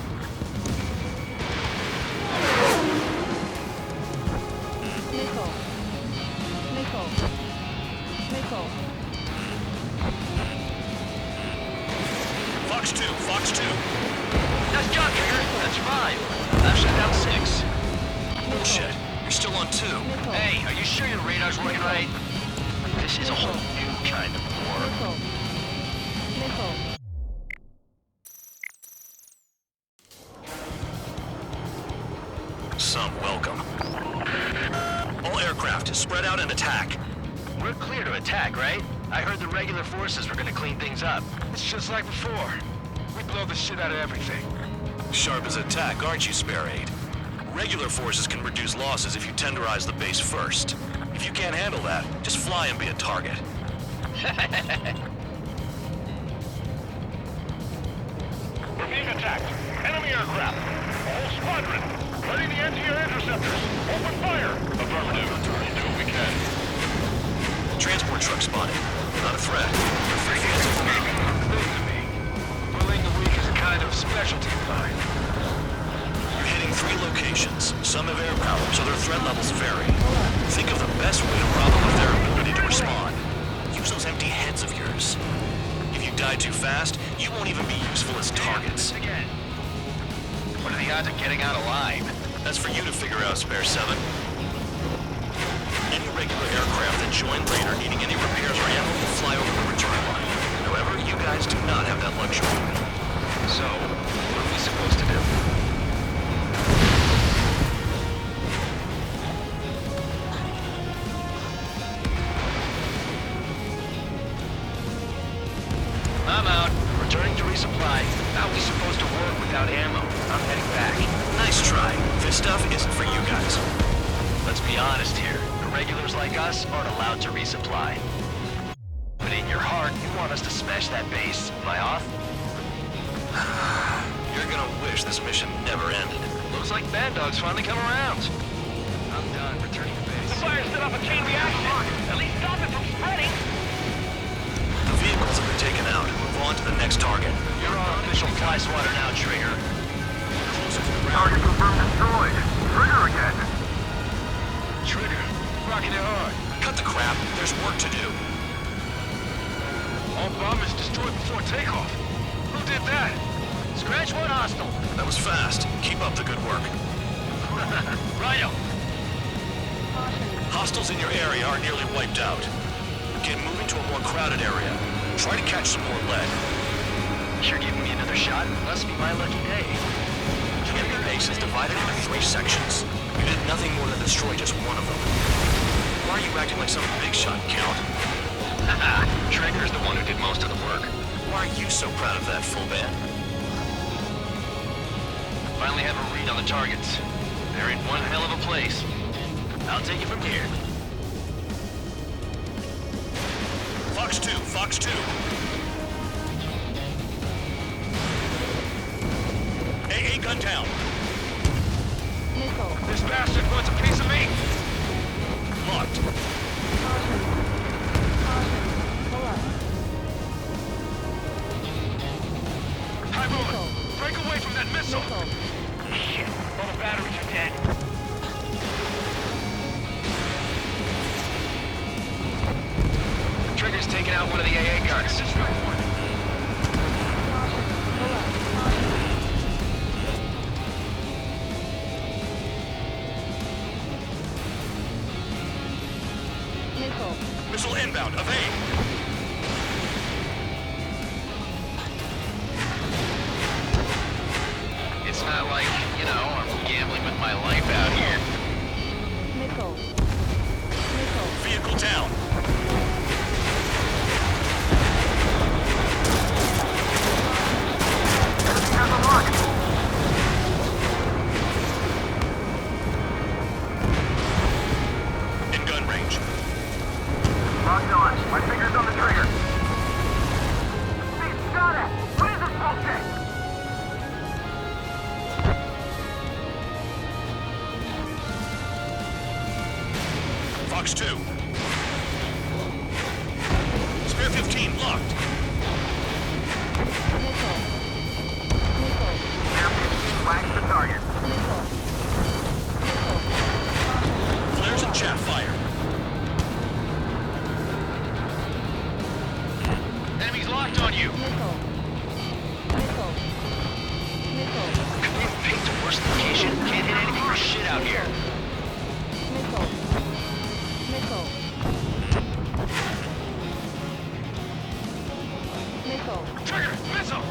Missile. Missile. Missile. Fox 2. Fox 2. Nice job, Trigger. That's 5. That shut down 6. Bullshit. You're still on 2. Hey, are you sure your radar's working right? This is a whole new kind of war. Missile. Missile. Some welcome. All aircraft, spread out and attack. We're clear to attack, right? I heard the regular forces were gonna clean things up. It's just like before. We blow the shit out of everything. Sharp as attack, aren't you, Spare 8? Regular forces can reduce losses if you tenderize the base first. If you can't handle that, just fly and be a target. We're being attacked. Enemy aircraft. A whole squadron. Ready the anti-air interceptors. Open fire. Affirmative. We'll do what we can. Transport truck spotted. Not a threat. Bullying the weak is a kind of specialty of mine. You hitting 3 locations. Some have air power, so their threat levels vary. Think of the best way to rob them of their ability to respond. Use those empty heads of yours. If you die too fast, you won't even be useful as targets. What are the odds of getting out alive? That's for you to figure out, Spare 7. Any regular aircraft that join later needing any repairs or ammo will fly over the return line. However, you guys do not have that luxury. So, what are we supposed to do? I'm out. Returning to resupply. How are we supposed to work without ammo? I'm heading back. Nice try. This stuff isn't for you guys. Let's be honest here. Irregulars like us aren't allowed to resupply. But in your heart, you want us to smash that base. Am I off? You're gonna wish this mission never ended. Looks like Bad Dog's finally come around. I'm done. Returning to base. The fire set off a chain reaction. At least stop it from spreading. The vehicles have been taken out. Move on to the next target. You're on official fly swatter now, Trigger. Target confirmed destroyed. Trigger again. Trigger, rocking it hard. Cut the crap. There's work to do. All bombers destroyed before takeoff. Who did that? Scratch one hostile. That was fast. Keep up the good work. Rhino. Hostiles in your area are nearly wiped out. Get moving to a more crowded area. Try to catch some more lead. You're giving me another shot? Must be my lucky day. The enemy base is divided into 3 sections. You did nothing more than destroy just one of them. Why are you acting like some big shot, Count? Trigger's the one who did most of the work. Why are you so proud of that, full band? Finally have a read on the targets. They're in one hell of a place. I'll take it from here. Fox 2, Fox 2. AA gun down. Missile. This bastard wants a piece of me. Locked. Caution. Pull up. High movement. Break away from that missile. Shit, all the batteries are dead. Trigger's taking out one of the AA guns. Missile inbound. Evade. It's not like, you know, I'm gambling with my life out here. Missile. Vehicle down. Have a lock. In gun range. Locked on. My finger's on the trigger. Hey, got it! What is this bullshit? Fox 2. Spare 15 locked. Air 15 wax the target. Flares and chaff fire. Enemies locked on you. Could we have picked a worse location? Can't hit anything for shit out here. Trigger, missile.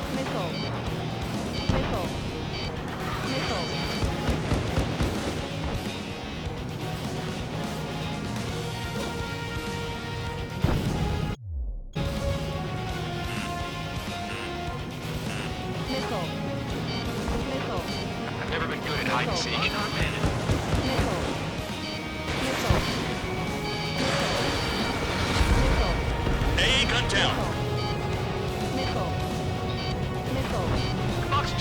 I've never been good at hide and seek. AA gun down. Fox 2.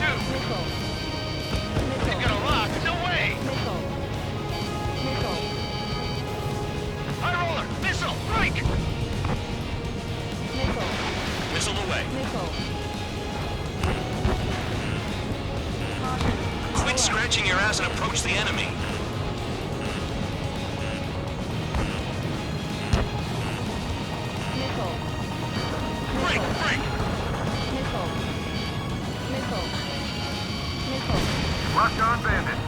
They've got a lock. No way. High roller. Missile. Break. Missile away. Quit scratching Stretching your ass and approach the enemy. Missile. Break! Break! Missile. Missile. Missile. Locked on bandit.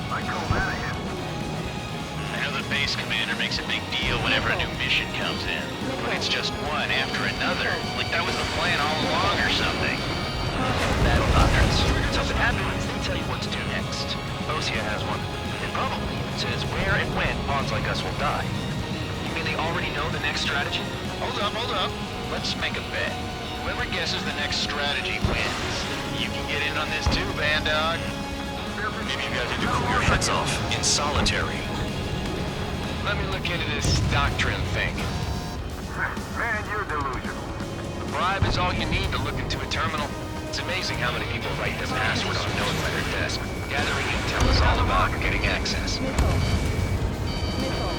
I call that a hit. I know the base commander makes a big deal whenever a new mission comes in. But it's just one after another. Like that was the plan all along or something. Battle doctrines. Something happens, they tell you what to do next. Osea has one. And probably it says where and when pawns like us will die. You mean they already know the next strategy? Hold up. Let's make a bet. Whoever guesses the next strategy wins. You can get in on this too, band dog. Maybe you guys need to cool your heads off in solitary. Let me look into this doctrine thing. Man, you're delusional. A bribe is all you need to look into a terminal. It's amazing how many people write their password on notes by their desk. Gathering intel is all about getting access. Missile. Missile.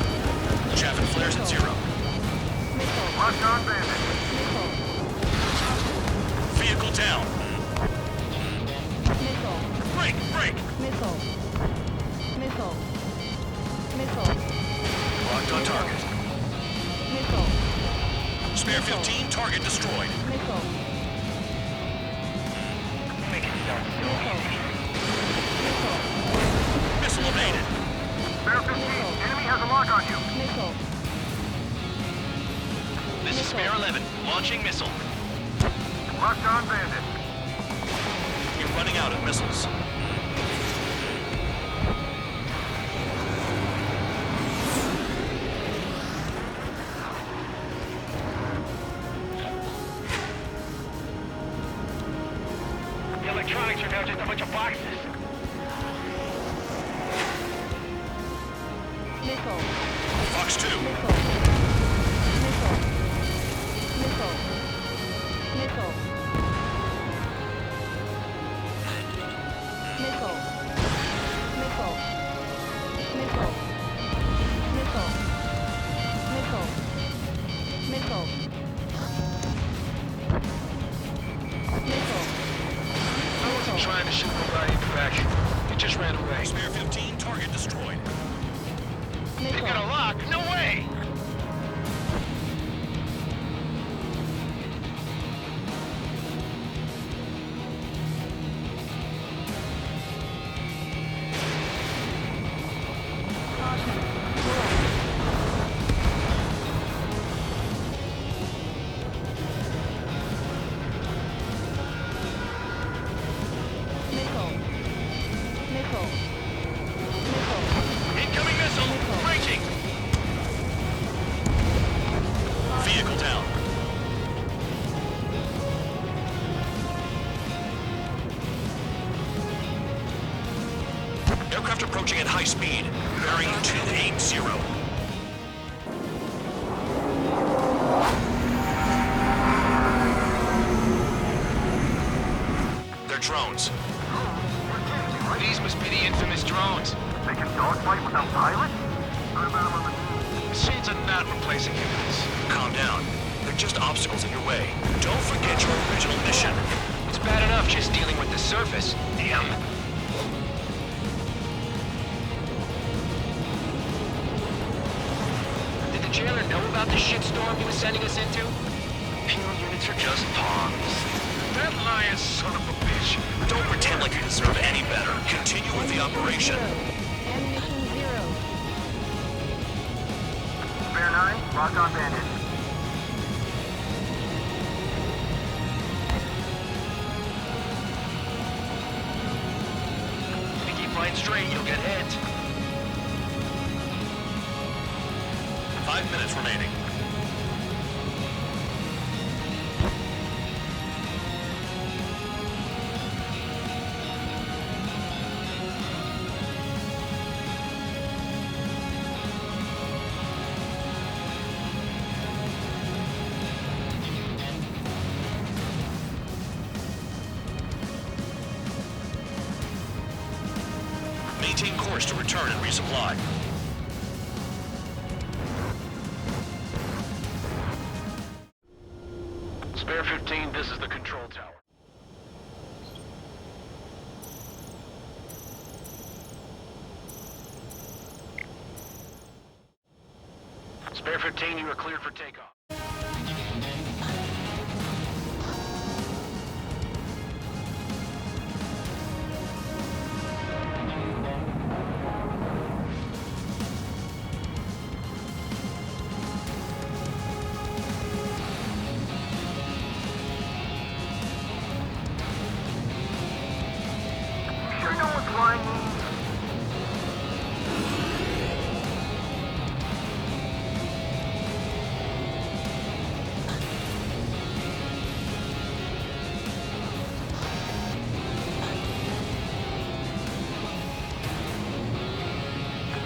Chaff and flares at 0. Missile. Locked on bandit. Missile. Vehicle down. Missile. Break! Missile. Missile. Missile. Locked on target. Missile. Spare 15, target destroyed. Missile. Missile evaded. Spare 15. Enemy has a lock on you. Missile. This is Spare 11, launching missile. Locked on bandit. You're running out of missiles. The electronics are now just a bunch of boxes. Missile. Fox 2. Missile. Missile. Missile. Missile. Missile. Missile. Missile. Missile. Missile. Missile. Missile. I wasn't trying to shoot nobody in the back. It just ran away. Spare 15, target destroyed. They got a lock? No way! Missile. Missile. Missile. Incoming missile! Breaching! Vehicle down. Aircraft approaching at high speed. Bearing 280. They're drones. These must be the infamous drones. They can dogfight without pilots? What about them on the Machines are not replacing humans. Calm down. They're just obstacles in your way. Don't forget your original mission. It's bad enough just dealing with the surface. Damn. Did the jailer know about the shitstorm he was sending us into? Penal units are just pawns. That lion son of a bitch. Don't pretend like you deserve any better. Continue with the operation. Ammunition 0. Spare 9, locked on bandit. If you keep flying straight, you'll get hit. 5 minutes remaining. Maintain course to return and resupply. Spare 15, this is the control tower. Spare 15, you are cleared for takeoff. Sure no one's flying me?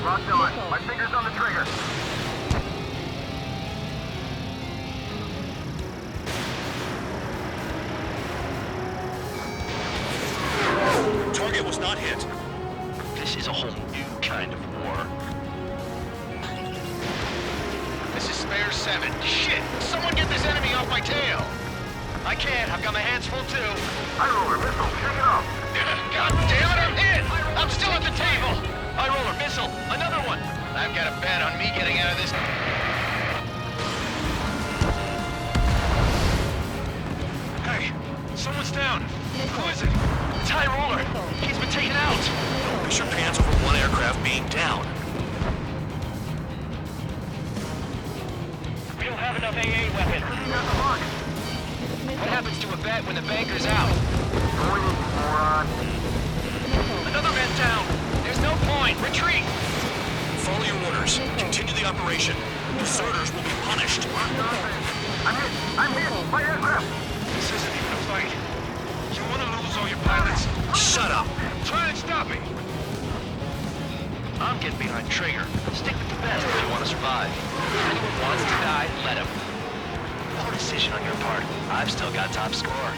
Locked on. My finger's on the trigger. Target was not hit. This is a whole new kind of war. This is Spare 7. Shit! Someone get this enemy off my tail! I can't. I've got my hands full too. High roller missile. Shake it off. God damn it, I'm hit! I'm still at the table! High roller missile. Another one. I've got a bet on me getting out of this. Hey, someone's down. Who is it? It's High Roller. He's been taken out. Don't push your pants over one aircraft being down. We don't have enough AA weapons. What happens to a bet when the banker's out? Another man down. There's no point. Retreat. Follow your orders. Continue the operation. Deserters will be punished. I'm hit. My aircraft. This isn't even a fight. You want to lose all your pilots? Shut up. Try and stop me. I'm getting behind Traeger. Stick with the best if you want to survive. If anyone wants to die, let him. Poor decision on your part. I've still got top score.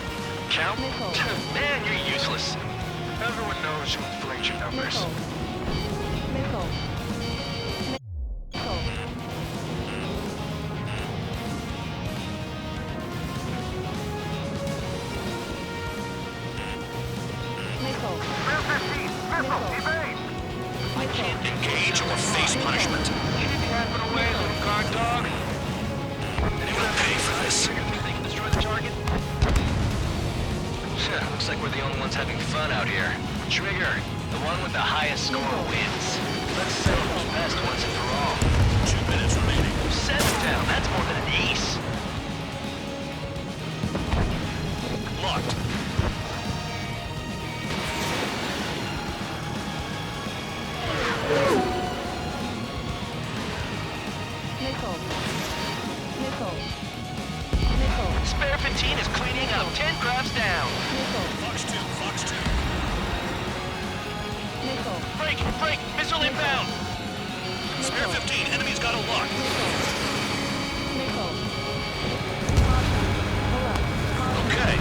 Count? Man, you're useless. Everyone knows you inflate your numbers. I can't engage or face punishment. Keep yapping away, little guard dog. You will pay for this. They can destroy the target. Looks like we're the only ones having fun out here. Trigger, the one with the highest score wins. Let's settle those best once and for all. 2 minutes remaining. 7 down, that's more than an ace. Locked. Spare 15 is cleaning up. 10 crafts down. Fox 2, Fox 2. Break, missile inbound. Spare 15, enemy's got a lock. Okay.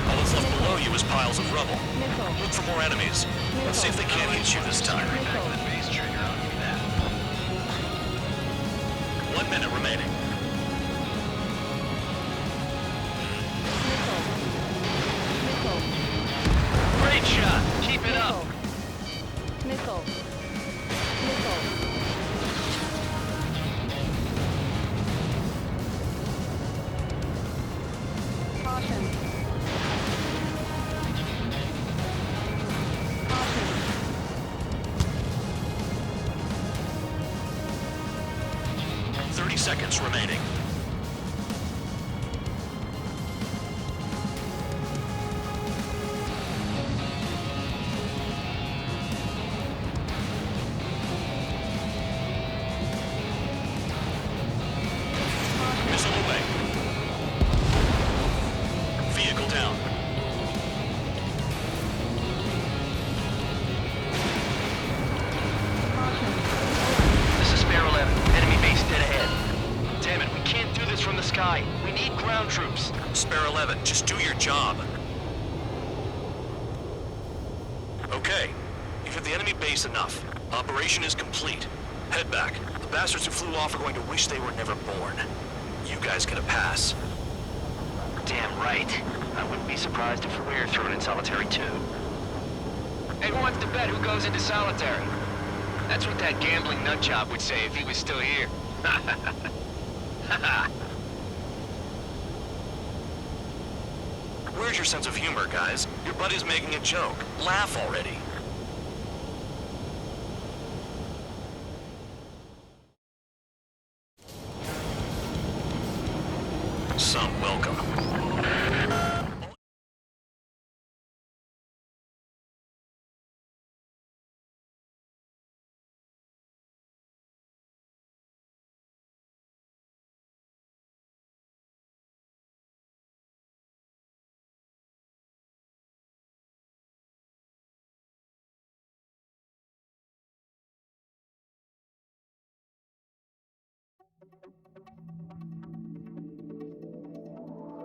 All that's left below you is piles of rubble. Look for more enemies. Let's see if they can't hit you this time. Back to the base, Trigger. I'll give you that. 1 minute remaining. Great shot. Keep it up. Caution. 30 seconds remaining. Missile away. Vehicle down. This is Spare 11. Enemy base dead ahead. Damn it, we can't do this from the sky. We need ground troops. Spare 11, just do your job. Okay, you've hit the enemy base enough. Operation is complete. Head back. The bastards who flew off are going to wish they were never born. You guys get a pass. Damn right. I wouldn't be surprised if we're thrown in solitary too. Who wants to bet who goes into solitary? That's what that gambling nutjob would say if he was still here. Where's your sense of humor, guys? Your buddy's making a joke. Laugh already. Some welcome.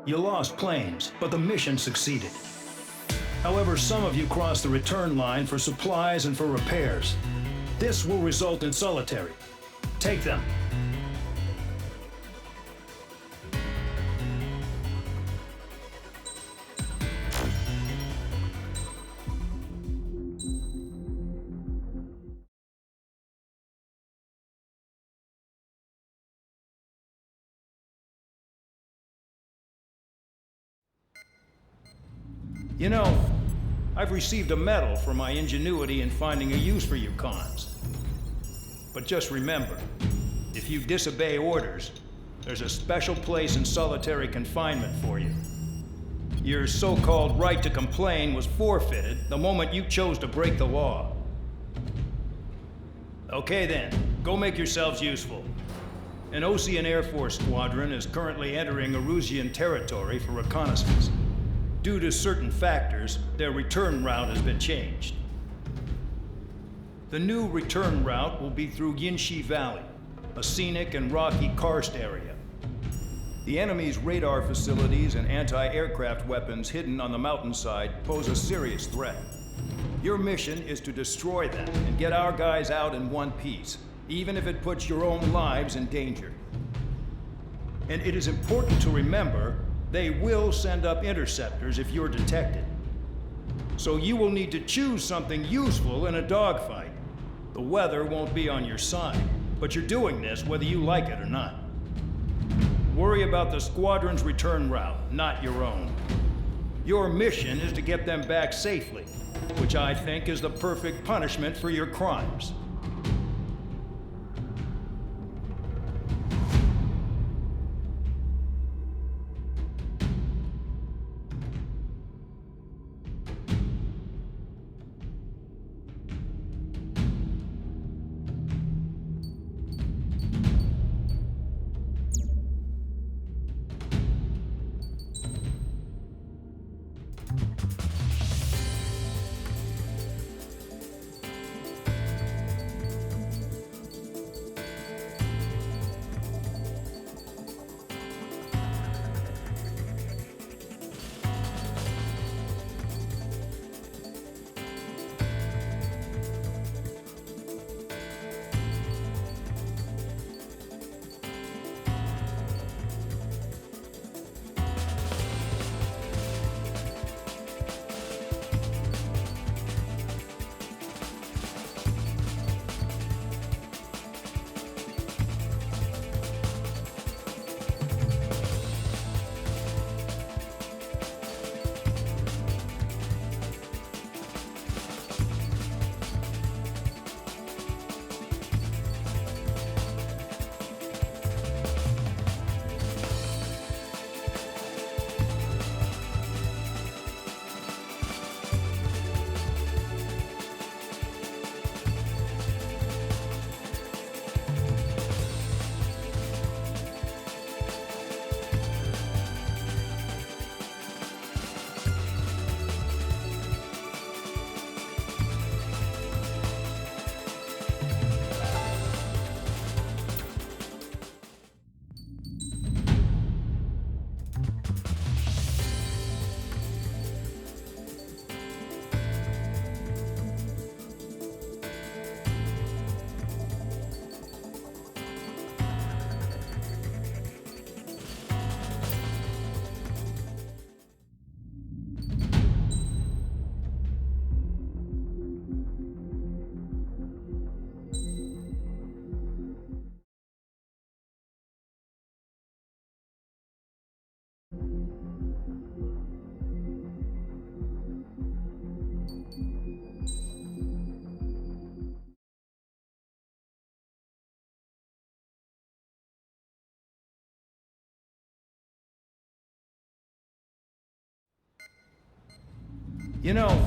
You lost planes, but the mission succeeded. However, some of you crossed the return line for supplies and for repairs. This will result in solitary. Take them. You know, I've received a medal for my ingenuity in finding a use for you cons. But just remember, if you disobey orders, there's a special place in solitary confinement for you. Your so-called right to complain was forfeited the moment you chose to break the law. Okay then, go make yourselves useful. An Osean Air Force squadron is currently entering Erusian territory for reconnaissance. Due to certain factors, their return route has been changed. The new return route will be through Yinshi Valley, a scenic and rocky karst area. The enemy's radar facilities and anti-aircraft weapons hidden on the mountainside pose a serious threat. Your mission is to destroy them and get our guys out in one piece, even if it puts your own lives in danger. And it is important to remember they will send up interceptors if you're detected. So you will need to choose something useful in a dogfight. The weather won't be on your side, but you're doing this whether you like it or not. Worry about the squadron's return route, not your own. Your mission is to get them back safely, which I think is the perfect punishment for your crimes. You know,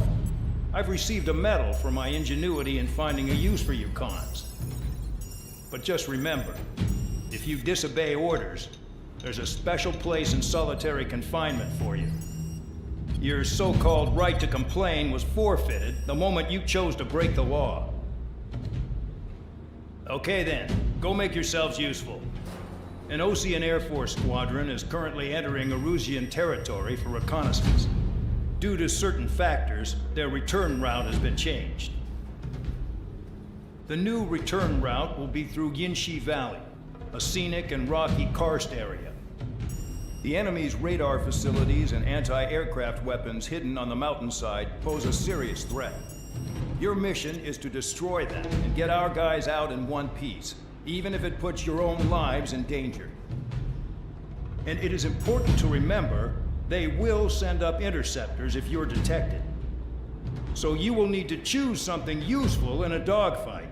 I've received a medal for my ingenuity in finding a use for you cons. But just remember, if you disobey orders, there's a special place in solitary confinement for you. Your so-called right to complain was forfeited the moment you chose to break the law. Okay then, go make yourselves useful. An Osean Air Force squadron is currently entering Erusian territory for reconnaissance. Due to certain factors, their return route has been changed. The new return route will be through Yinshi Valley, a scenic and rocky karst area. The enemy's radar facilities and anti-aircraft weapons hidden on the mountainside pose a serious threat. Your mission is to destroy them and get our guys out in one piece, even if it puts your own lives in danger. And it is important to remember, they will send up interceptors if you're detected. So you will need to choose something useful in a dogfight.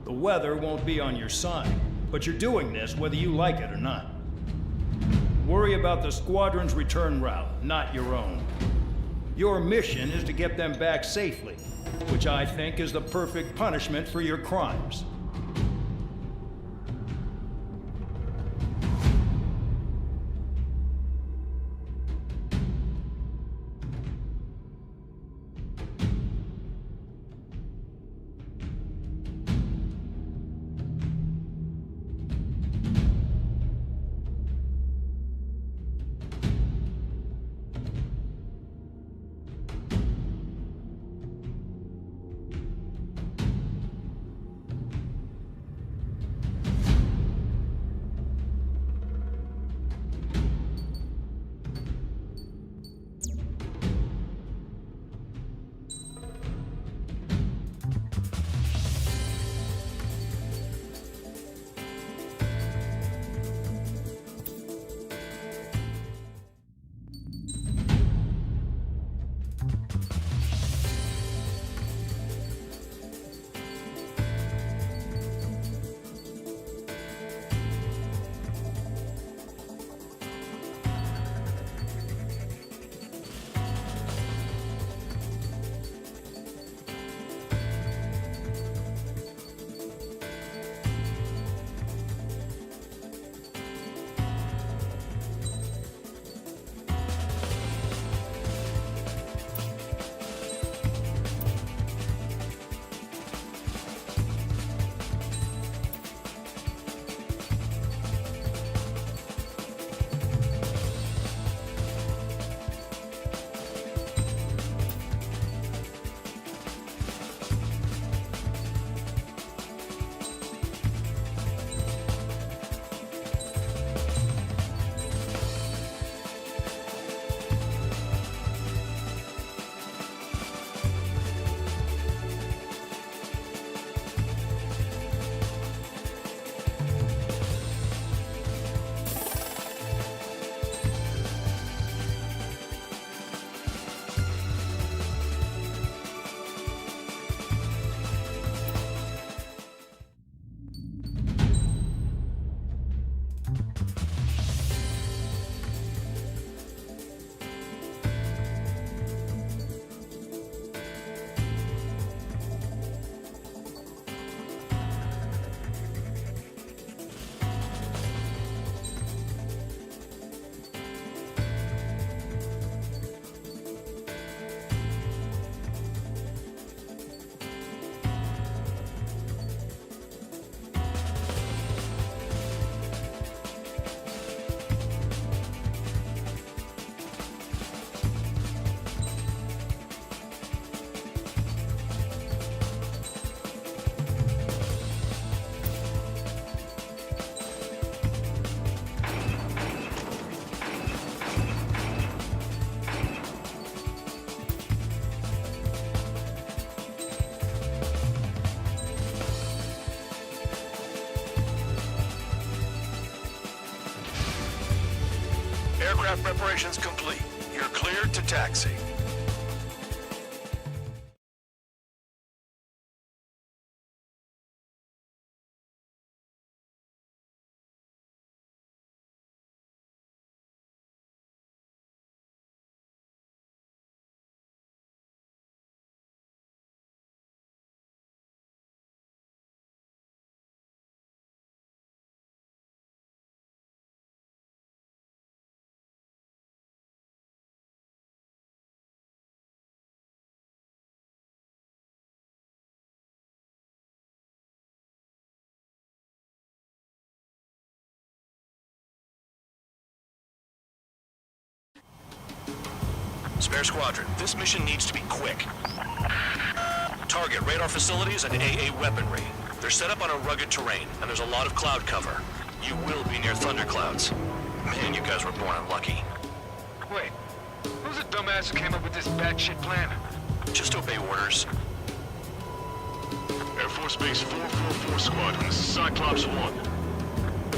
The weather won't be on your side, but you're doing this whether you like it or not. Worry about the squadron's return route, not your own. Your mission is to get them back safely, which I think is the perfect punishment for your crimes. Aircraft preparations complete. You're cleared to taxi. Spare Squadron, this mission needs to be quick. Target radar facilities and AA weaponry. They're set up on a rugged terrain, and there's a lot of cloud cover. You will be near thunderclouds. Man, you guys were born unlucky. Wait, who's the dumbass who came up with this batshit plan? Just obey orders. Air Force Base 444 Squadron, this is Cyclops 1.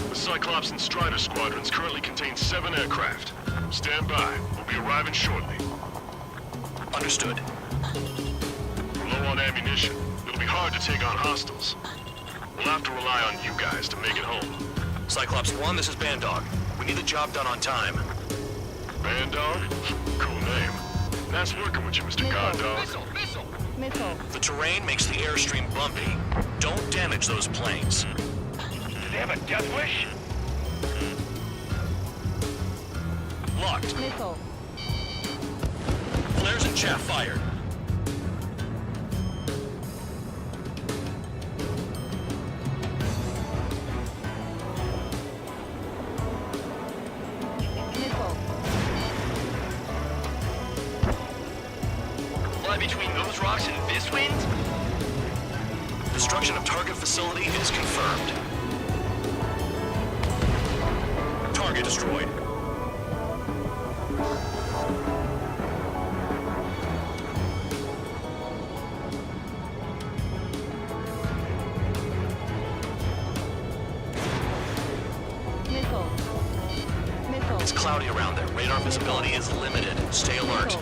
The Cyclops and Strider squadrons currently contain 7 aircraft. Stand by. We'll be arriving shortly. Understood. We're low on ammunition. It'll be hard to take on hostiles. We'll have to rely on you guys to make it home. Cyclops 1, this is Bandog. We need the job done on time. Bandog? Cool name. Nice working with you, Mr. Guard-Dog. Missile. The terrain makes the airstream bumpy. Don't damage those planes. Do they have a death wish? Locked. Missile. Flares and chaff fired. Missile. Fly between those rocks and this wind? Destruction of target facility is confirmed. Target destroyed. Missile. Missile. It's cloudy around there. Radar visibility is limited. Stay alert.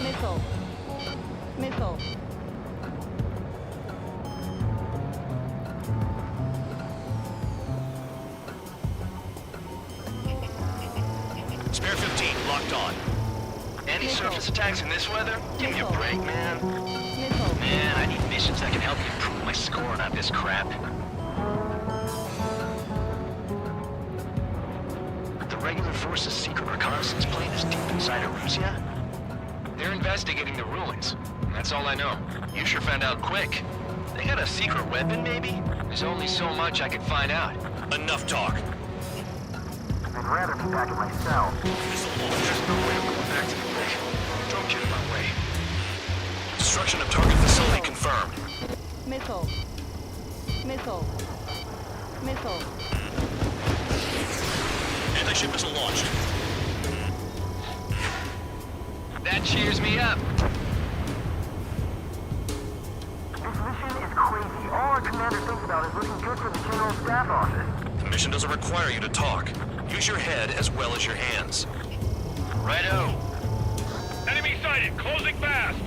Missile. Missile. Spare 15 locked on. Any surface attacks in this weather? Give me a break, man. Missile. Man, I need missions that can help me improve my score, not this crap. The regular force's secret reconnaissance plane is deep inside Eruzia? They're investigating the ruins. That's all I know. You sure found out quick. They got a secret weapon, maybe? There's only so much I can find out. Enough talk. I'd rather be back in my cell. There's no way I'm going back to the wreck. Don't get in my way. Destruction of target facility confirmed. Missile. Missile. Missile. Anti-ship missile launched. That cheers me up. This mission is crazy. All our commander thinks about is looking good for the General Staff Office. The mission doesn't require you to talk. Use your head as well as your hands. Righto. Enemy sighted! Closing fast!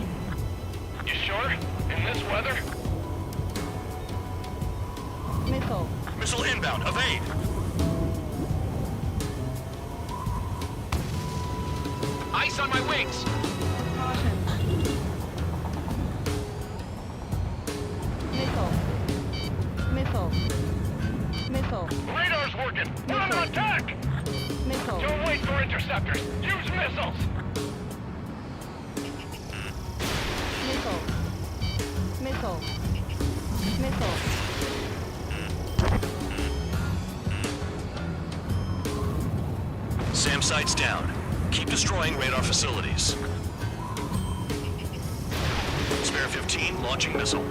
You sure? In this weather? Missile. Missile inbound. Evade! Ice on my wings! Caution. Missile. Missile. Missile. Radar's working! We're under attack! Missile. Don't wait for interceptors! Use missiles! Missile. Missile. Missile. SAM sights down. Keep destroying radar facilities. Spare 15 launching missile.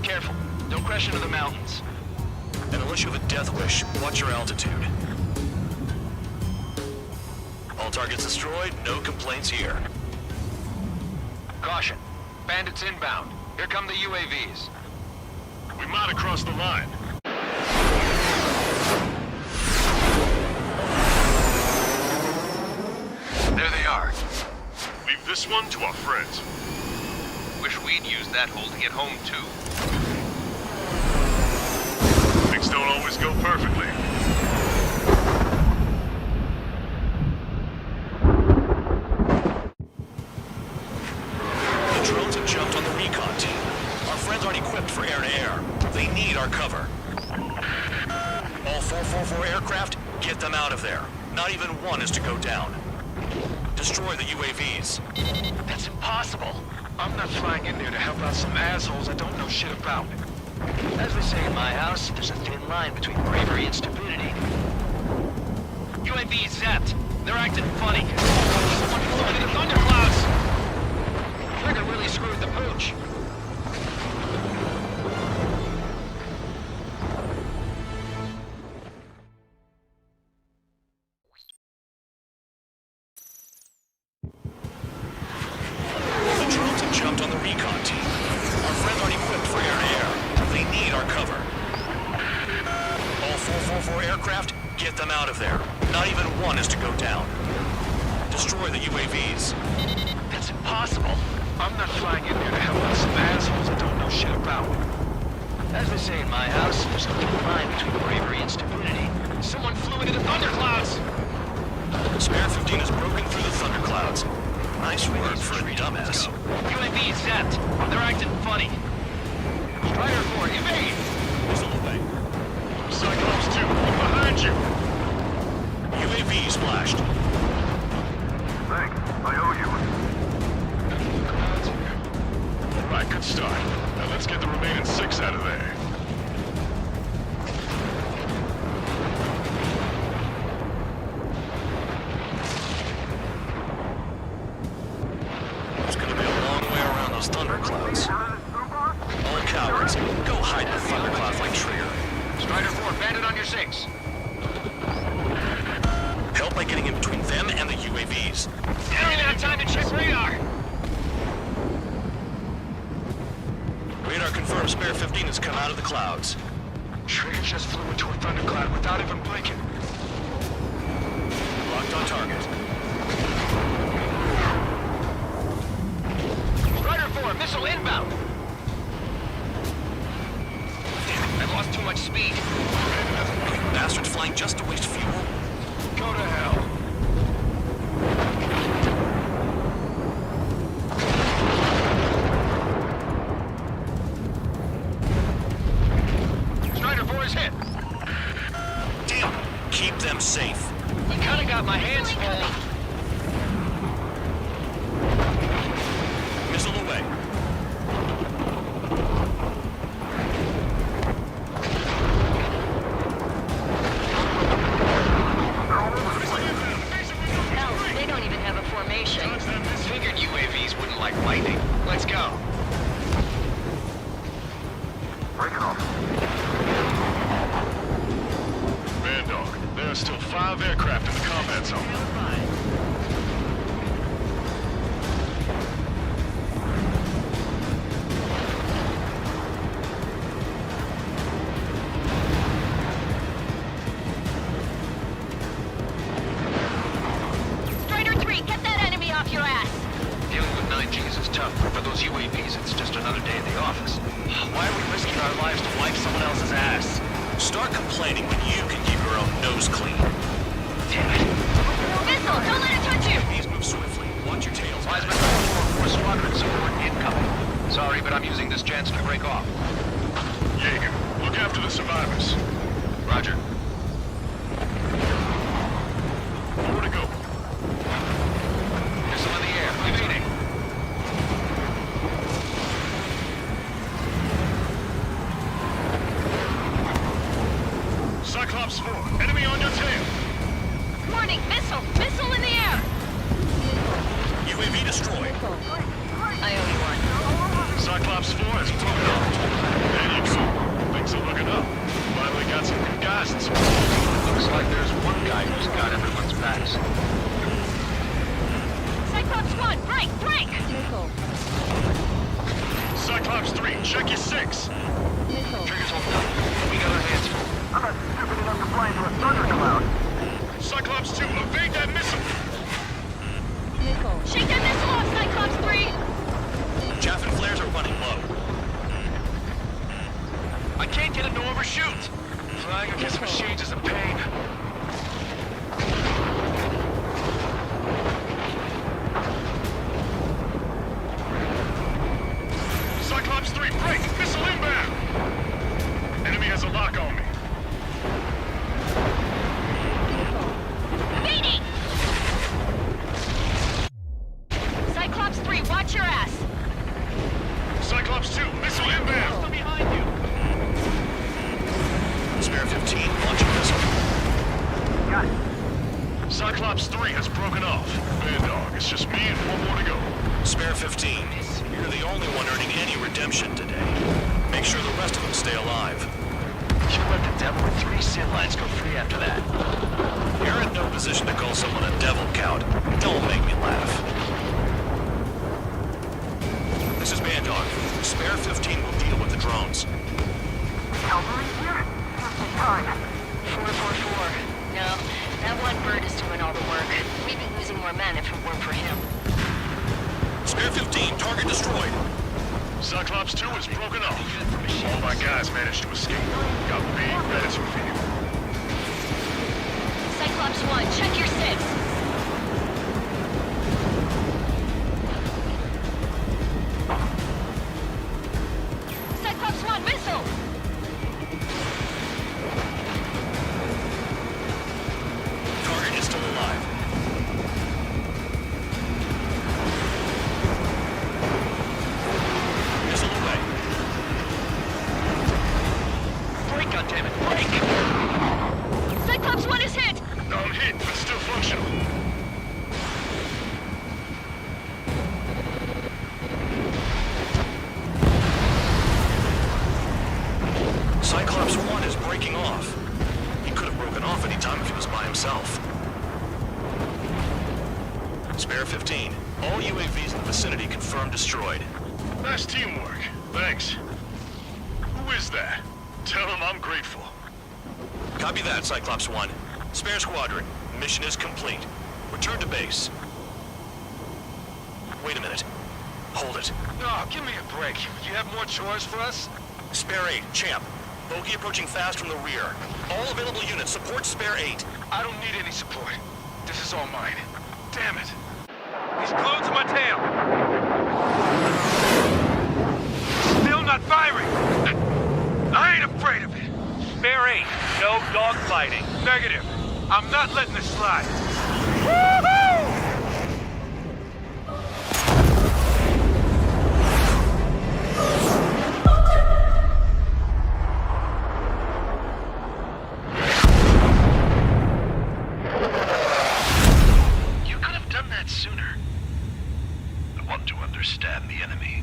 Careful. Don't crash into the mountains. And unless you have a death wish, watch your altitude. All targets destroyed, no complaints here. Caution. Bandits inbound. Here come the UAVs. We might have crossed the line. There they are. Leave this one to our friends. Wish we'd used that hole to get home, too. Things don't always go perfectly. The drones have jumped on the recon team. Our friends aren't equipped for air-to-air. They need our cover. All 444 aircraft, get them out of there. Not even one is to go down. Destroy the UAVs. That's impossible. I'm not flying in there to help out some assholes I don't know shit about. As they say in my house, there's a thin line between bravery and stupidity. UAV zapped. They're acting funny. Someone flew into the thunderclouds. Trigger really screwed the pooch. The drones have jumped on the recon team. Our friends aren't equipped for air-to-air. They need our cover. All 444 aircraft, get them out of there. Not even one is to go down. Destroy the UAVs. That's impossible. I'm not flying in there to help out some assholes I don't know shit about. As they say in my house, there's a thin line between bravery and stupidity. Someone flew into the thunderclouds. Spare 15 has broken through the thunderclouds. Nice word for a dumbass. UAV zapped. They're acting funny. Strider 4, evade! Cyclops 2, behind you! UAV splashed. Thanks. I owe you. Right, good start. Now let's get the remaining 6 out of there. It's gonna be a long way around those thunderclouds. All cowards, go hide in the thunderclouds like Trigger. Strider 4, bandit on your 6. Help by getting in between them and the UAVs. I don't even have time to check radar. Radar confirms Spare 15 has come out of the clouds. Trigger just flew into a thundercloud without even blinking. Locked on target. Strider 4, missile inbound. Damn it, I've lost too much speed. You bastards flying just to waste fuel? Go to hell. Strider 4 is hit. Damn, keep them safe. I kinda got my hands full. Missile away. Hell, they don't even have a formation. Figured UAVs wouldn't like lightning. Let's go. Break it off. Man, dog, there are still 5 aircraft in the combat zone. Strider 3, get that enemy off your ass. Dealing with 9Gs is tough, but for those UAVs, it's just another day in the office. Why are we risking our lives to wipe someone else's ass? Start complaining when you can keep your own nose clean. Damn it. Missile, don't let it touch you. These move swiftly. Watch your tails. Wiseman 444 Squadron support incoming. Sorry, but I'm using this chance to break off. Jaeger, look after the survivors. Roger. 4 to go. Missile in the air. Evading. Cyclops 4, enemy on your tail. Warning, missile, missile in the air. UAV destroyed. I owe you one. Cyclops 4 has broken out. There you go. Things are looking up. Finally got some good guys in support. Looks like there's one guy who's got everyone's backs. Cyclops 1, break! Missile. Cyclops 3, check your 6. Trigger's holding up. We got our hands full. I'm not stupid enough to fly into a thundercloud. Cyclops 2, evade that missile! Missile. Shake that missile off, Cyclops 3! Chaff and flares are running low. I can't get him to overshoot. Flying against machines is a pain. Cyclops 3, break! Missile inbound! Enemy has a lock on me. Beating! Cyclops 3, watch your ass! Cyclops 2, missile inbound! Still behind you. Spare 15, launching missile. Got it. Cyclops 3 has broken off. Bad dog, it's just me and one more to go. Spare 15, you're the only one earning any redemption today. Make sure the rest of them stay alive. You let the devil with 3 sin lines go free after that. You're in no position to call someone a devil, Count. Don't make me laugh. This is Bad Dog. Spare 15 will deal with the drones. Cavalry here? Just in time. 444. No, that one bird is doing all the work. We'd be losing more men if it weren't for him. Spare 15, target destroyed. Cyclops 2 is broken off. All my guys managed to escape. Got big medicine for you. Cyclops 1, check your 6. Cyclops 1, missile! Target is still alive. Missile away. Break, goddammit, break! Cyclops 1 is hit! I'm hit, but still functional. Cyclops 1 is breaking off. He could have broken off any time if he was by himself. Spare 15. All UAVs in the vicinity confirmed destroyed. Nice teamwork. Thanks. Who is that? Tell him I'm grateful. Copy that, Cyclops 1. Spare squadron. Mission is complete. Return to base. Wait a minute. Hold it. No, give me a break. You have more chores for us? Spare 8, Champ. Bogey approaching fast from the rear. All available units support Spare 8. I don't need any support. This is all mine. Damn it. He's glued to my tail. Still not firing. I ain't afraid of it. Spare 8, no dogfighting. Negative. I'm not letting this slide. Woohoo! You could have done that sooner. I want to understand the enemy.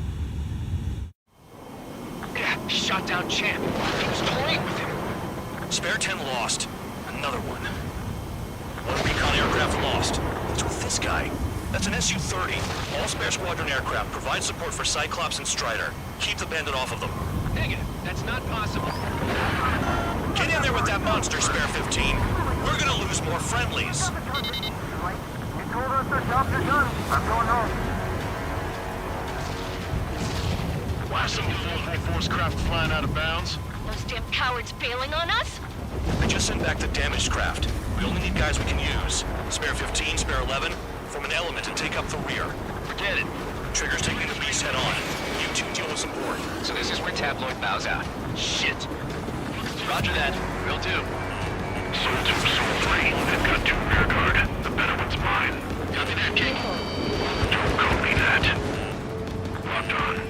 Yeah, shot down Champ. He was toying with him. Spare 10 lost. Another one. One recon aircraft lost. What's with this guy? That's an Su-30. All Spare Squadron aircraft provide support for Cyclops and Strider. Keep the bandit off of them. Negative. That's not possible. Get in there with that monster, Spare 15. We're gonna lose more friendlies. You told us the jobs are done. I'm going home. Why some full force craft flying out of bounds? Those damn cowards bailing on us? I just sent back the damaged craft. We only need guys we can use. Spare 15, Spare 11, form an element and take up the rear. Forget it. Trigger's taking the beast head on. You two deal with some board. So this is where Tabloid bows out. Shit. Roger that. Will do. Soul 2, Soul 3. They've got 2 rear guard. The better one's mine. Copy that, King. Don't copy that. Locked on.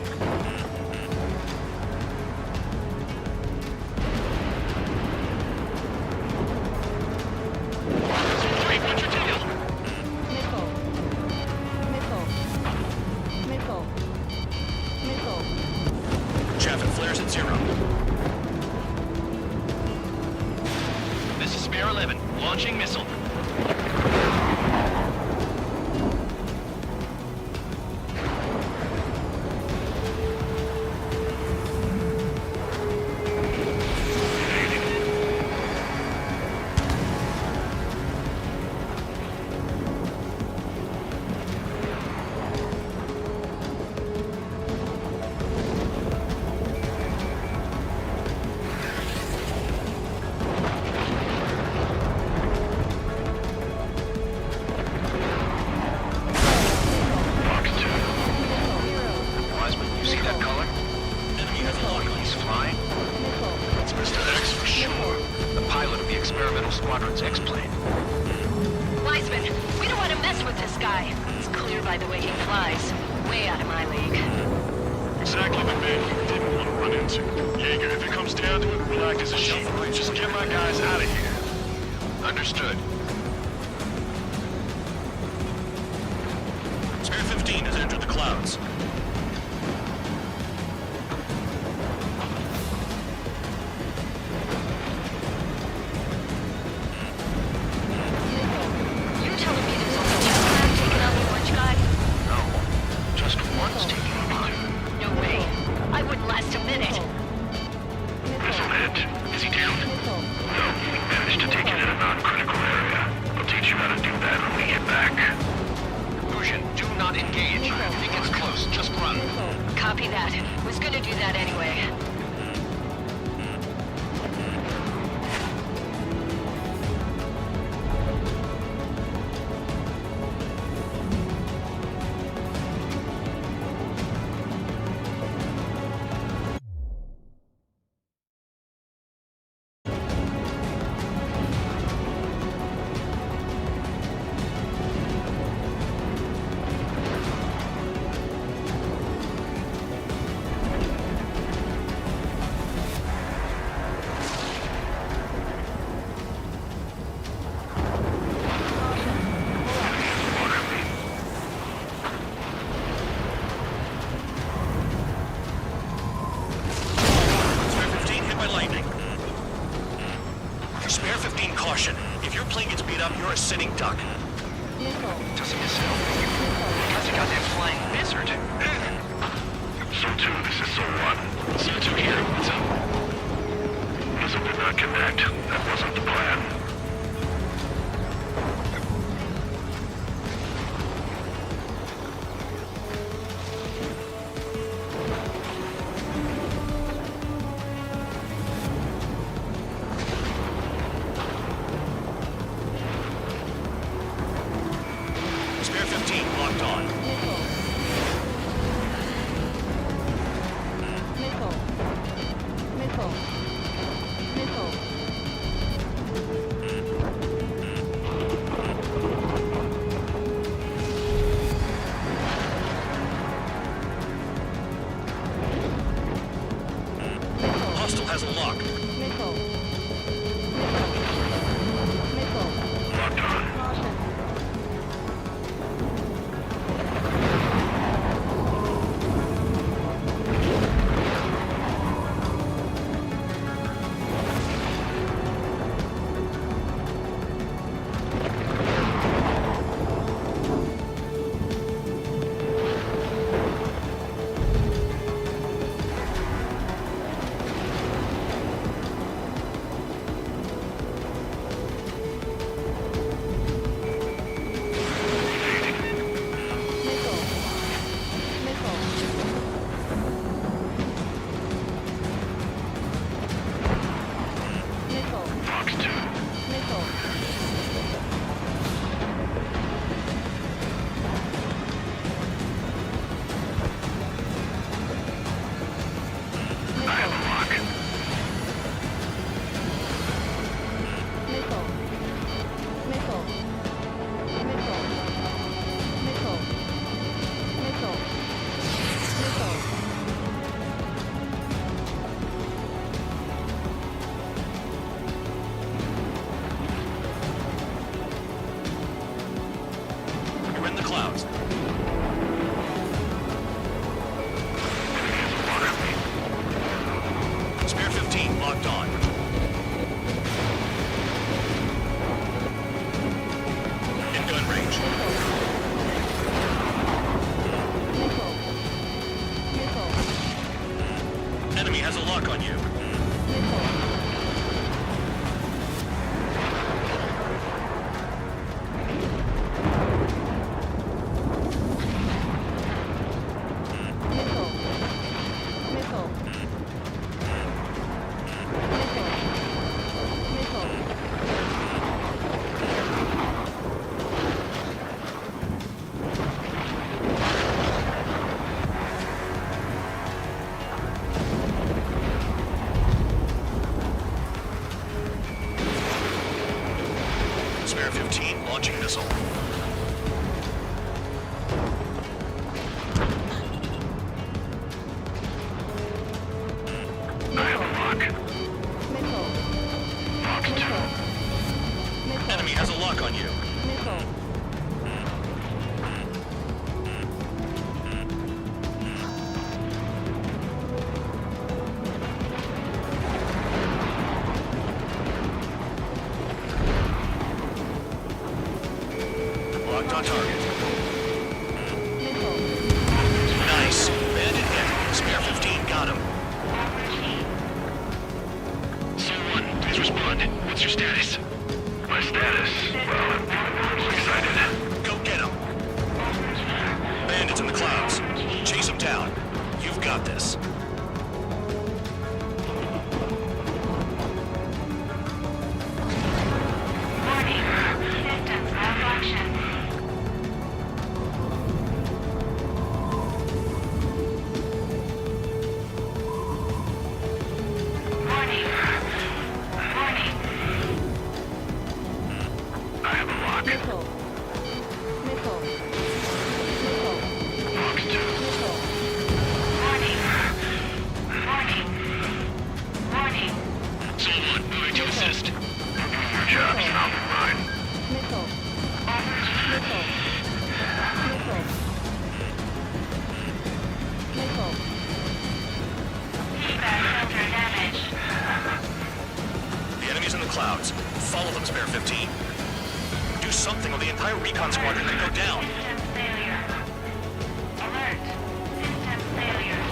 What's your deal? Missile. Missile. Missile. Missile. Chaff and flares at 0. This is Spare 11. Launching missile. See that color? Enemy has a lock on He's flying? It's Mr. X for sure. The pilot of the experimental squadron's X-plane. Wiseman, we don't want to mess with this guy. It's clear by the way he flies. Way out of my league. Exactly the man you didn't want to run into. Jaeger, if it comes down to it, we'll act as a sheep. Just get my guys out of here. Understood. Spare 15 has entered the clouds. You telling me there's only two men taking out the orange guy? No, just one's taking him on. No way. I wouldn't last a minute. Missile hit. Is he down? No, we managed to take it in a non-critical area. I'll teach you how to do that when we get back. Fusion, do not engage. If he gets close, just run. Copy that. Was gonna do that anyway. Spare 15 hit by lightning. Spare 15 caution. If your plane gets beat up, you're a sitting duck. Doesn't miss it. Guy's a goddamn flying lizard. So-2, this is So-1. So-2 here, what's up? Missile did not connect. That wasn't the plan. Spare 15 locked on. Hostile has a lock. Locked on. Fox 2. I have a lock. You're in the clouds. Spare 15 locked on. In gun range. Enemy has a lock on you. got this. Warning. Systems malfunction. Warning. Warning. I have a lock. Missile. Missile. Missile. Box 2. Missile. Warning. Warning. Warning. Someone moving to assist. Your job's not mine. Missile. Missile. Missile. Missile. Feedback filter damaged. The enemy's in the clouds. Follow them, Spare 15. Do something or the entire recon squadron could go down. System failure. Alert. System failure.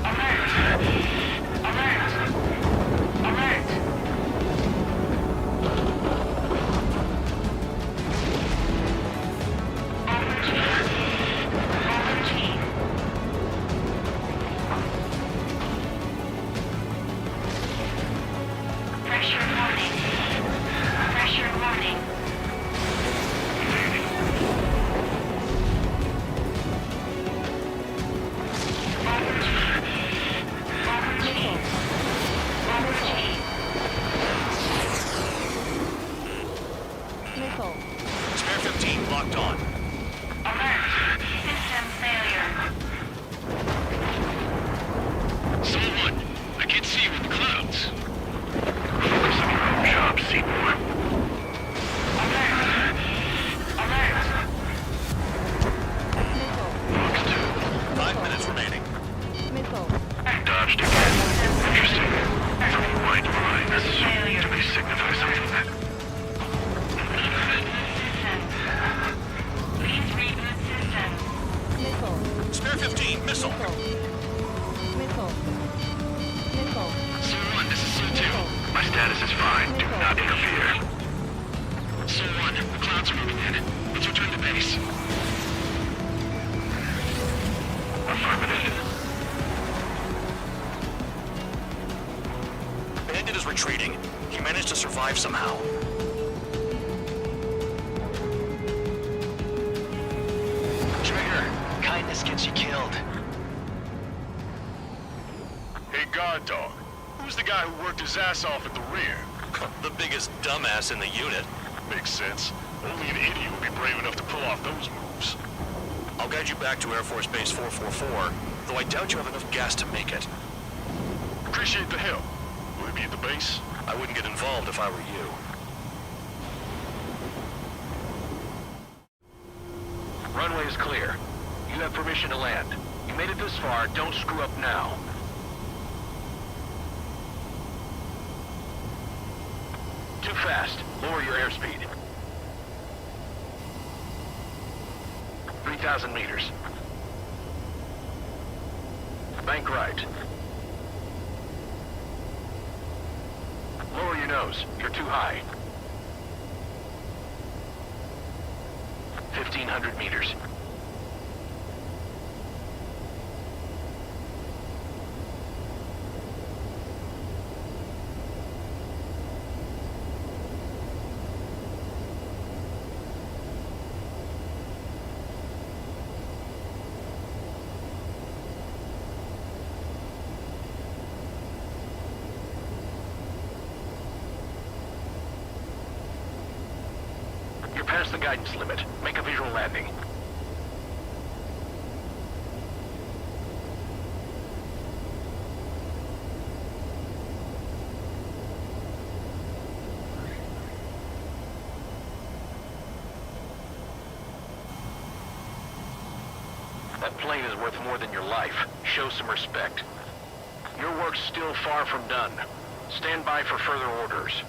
Alert. Alert. Alert. Overteam. Pressure warning. Pressure warning. Overteam. Overteam. Missile. Spare 15 locked on. Alert. System failure. Someone, I can't see you in the clouds. Focus on your own job, Seymour. Alert. Alert. Missile. Box 2. 5 minutes remaining. Missile. Dodged again. Interesting. Some white lines to be signify something. Please reboot system. Missile. Spare 15, missile. Missile. Missile. Someone, this is Su-2. My status is fine. Do not interfere. Someone, the clouds are moving in. Let's return to base. Affirmative. Bandit is retreating. He managed to survive somehow. Trigger, kindness gets you killed. Hey, guard dog. Who's the guy who worked his ass off at the rear? The biggest dumbass in the unit. Makes sense. Only an idiot would be brave enough to pull off those moves. I'll guide you back to Air Force Base 444, though I doubt you have enough gas to make it. Appreciate the help. Will it be at the base? I wouldn't get involved if I were you. Runway is clear. You have permission to land. You made it this far, don't screw up now. Too fast. Lower your airspeed. 3,000 meters. Bank right. Lower your nose. You're too high. 1,500 meters. You're past the guidance limit. Make a visual landing. That plane is worth more than your life. Show some respect. Your work's still far from done. Stand by for further orders.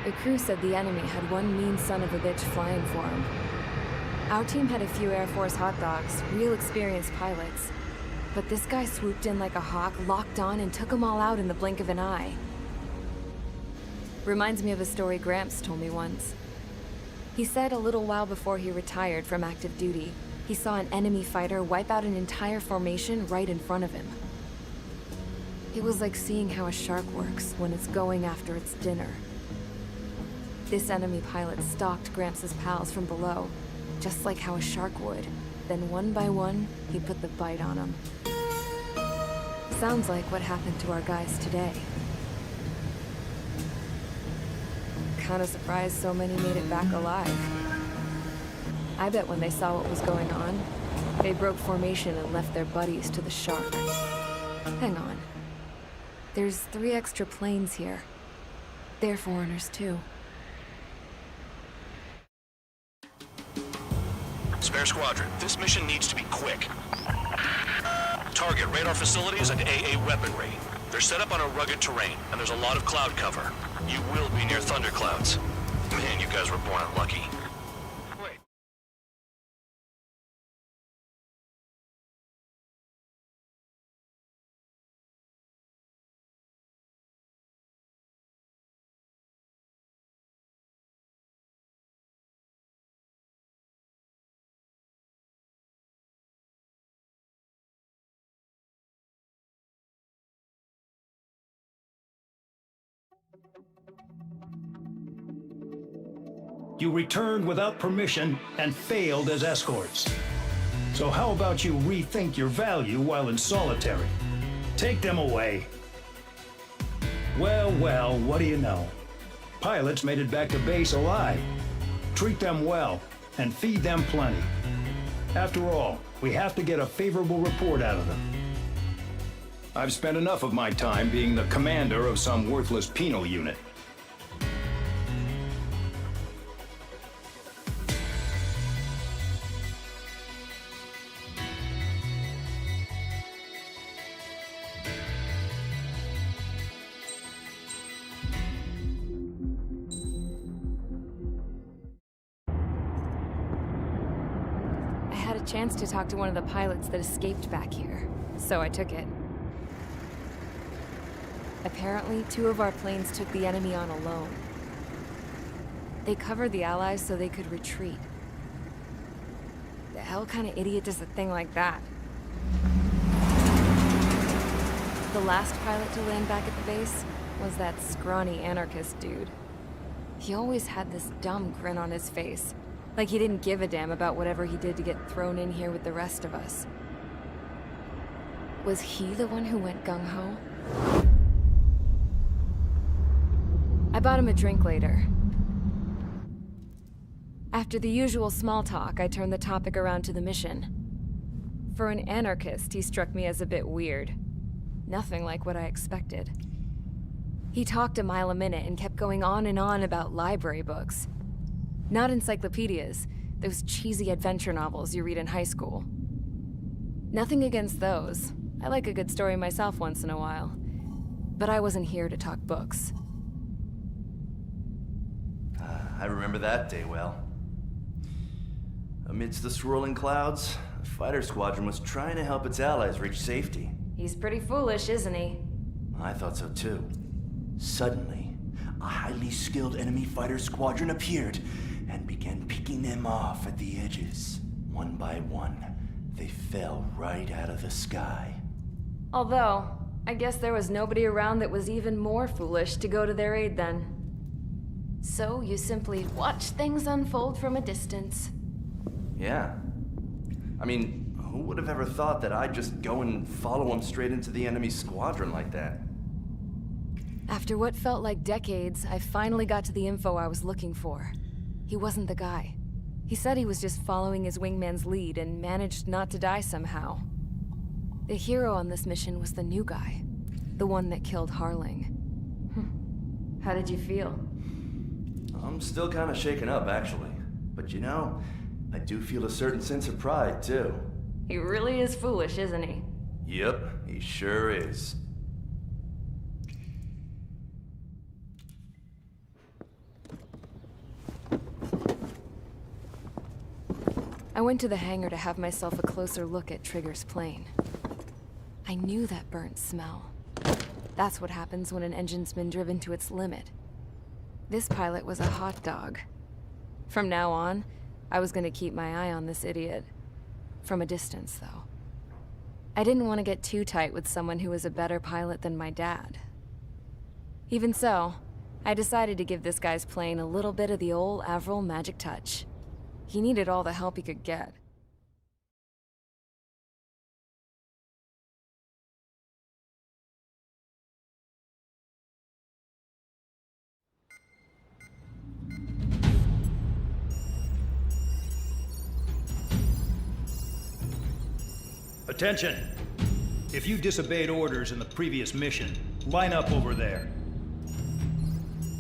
The crew said the enemy had one mean son of a bitch flying for him. Our team had a few Air Force hot dogs, real experienced pilots. But this guy swooped in like a hawk, locked on, and took them all out in the blink of an eye. Reminds me of a story Gramps told me once. He said a little while before he retired from active duty, he saw an enemy fighter wipe out an entire formation right in front of him. It was like seeing how a shark works when it's going after its dinner. This enemy pilot stalked Gramps' pals from below, just like how a shark would. Then one by one, he put the bite on them. Sounds like what happened to our guys today. Kinda surprised so many made it back alive. I bet when they saw what was going on, they broke formation and left their buddies to the shark. Hang on. There's 3 extra planes here. They're foreigners too. Spare Squadron, this mission needs to be quick. Target radar facilities and AA weaponry. They're set up on a rugged terrain, and there's a lot of cloud cover. You will be near thunderclouds. Man, you guys were born unlucky. Wait. You returned without permission and failed as escorts. So how about you rethink your value while in solitary? Take them away. Well, well, what do you know? Pilots made it back to base alive. Treat them well and feed them plenty. After all, we have to get a favorable report out of them. I've spent enough of my time being the commander of some worthless penal unit. I had a chance to talk to one of the pilots that escaped back here, so I took it. Apparently, 2 of our planes took the enemy on alone. They covered the Allies so they could retreat. The hell kind of idiot does a thing like that? The last pilot to land back at the base was that scrawny anarchist dude. He always had this dumb grin on his face, like he didn't give a damn about whatever he did to get thrown in here with the rest of us. Was he the one who went gung-ho? I bought him a drink later. After the usual small talk, I turned the topic around to the mission. For an anarchist, he struck me as a bit weird. Nothing like what I expected. He talked a mile a minute and kept going on and on about library books. Not encyclopedias, those cheesy adventure novels you read in high school. Nothing against those. I like a good story myself once in a while. But I wasn't here to talk books. I remember that day well. Amidst the swirling clouds, the fighter squadron was trying to help its allies reach safety. He's pretty foolish, isn't he? I thought so too. Suddenly, a highly skilled enemy fighter squadron appeared and began picking them off at the edges. One by one, they fell right out of the sky. Although, I guess there was nobody around that was even more foolish to go to their aid then. So you simply watch things unfold from a distance. Yeah. I mean, who would have ever thought that I'd just go and follow him straight into the enemy squadron like that? After what felt like decades, I finally got to the info I was looking for. He wasn't the guy. He said he was just following his wingman's lead and managed not to die somehow. The hero on this mission was the new guy. The one that killed Harling. How did you feel? I'm still kind of shaken up, actually. But you know, I do feel a certain sense of pride, too. He really is foolish, isn't he? Yep, he sure is. I went to the hangar to have myself a closer look at Trigger's plane. I knew that burnt smell. That's what happens when an engine's been driven to its limit. This pilot was a hot dog. From now on, I was gonna keep my eye on this idiot. From a distance, though. I didn't want to get too tight with someone who was a better pilot than my dad. Even so, I decided to give this guy's plane a little bit of the old Avril magic touch. He needed all the help he could get. Attention! If you disobeyed orders in the previous mission, line up over there.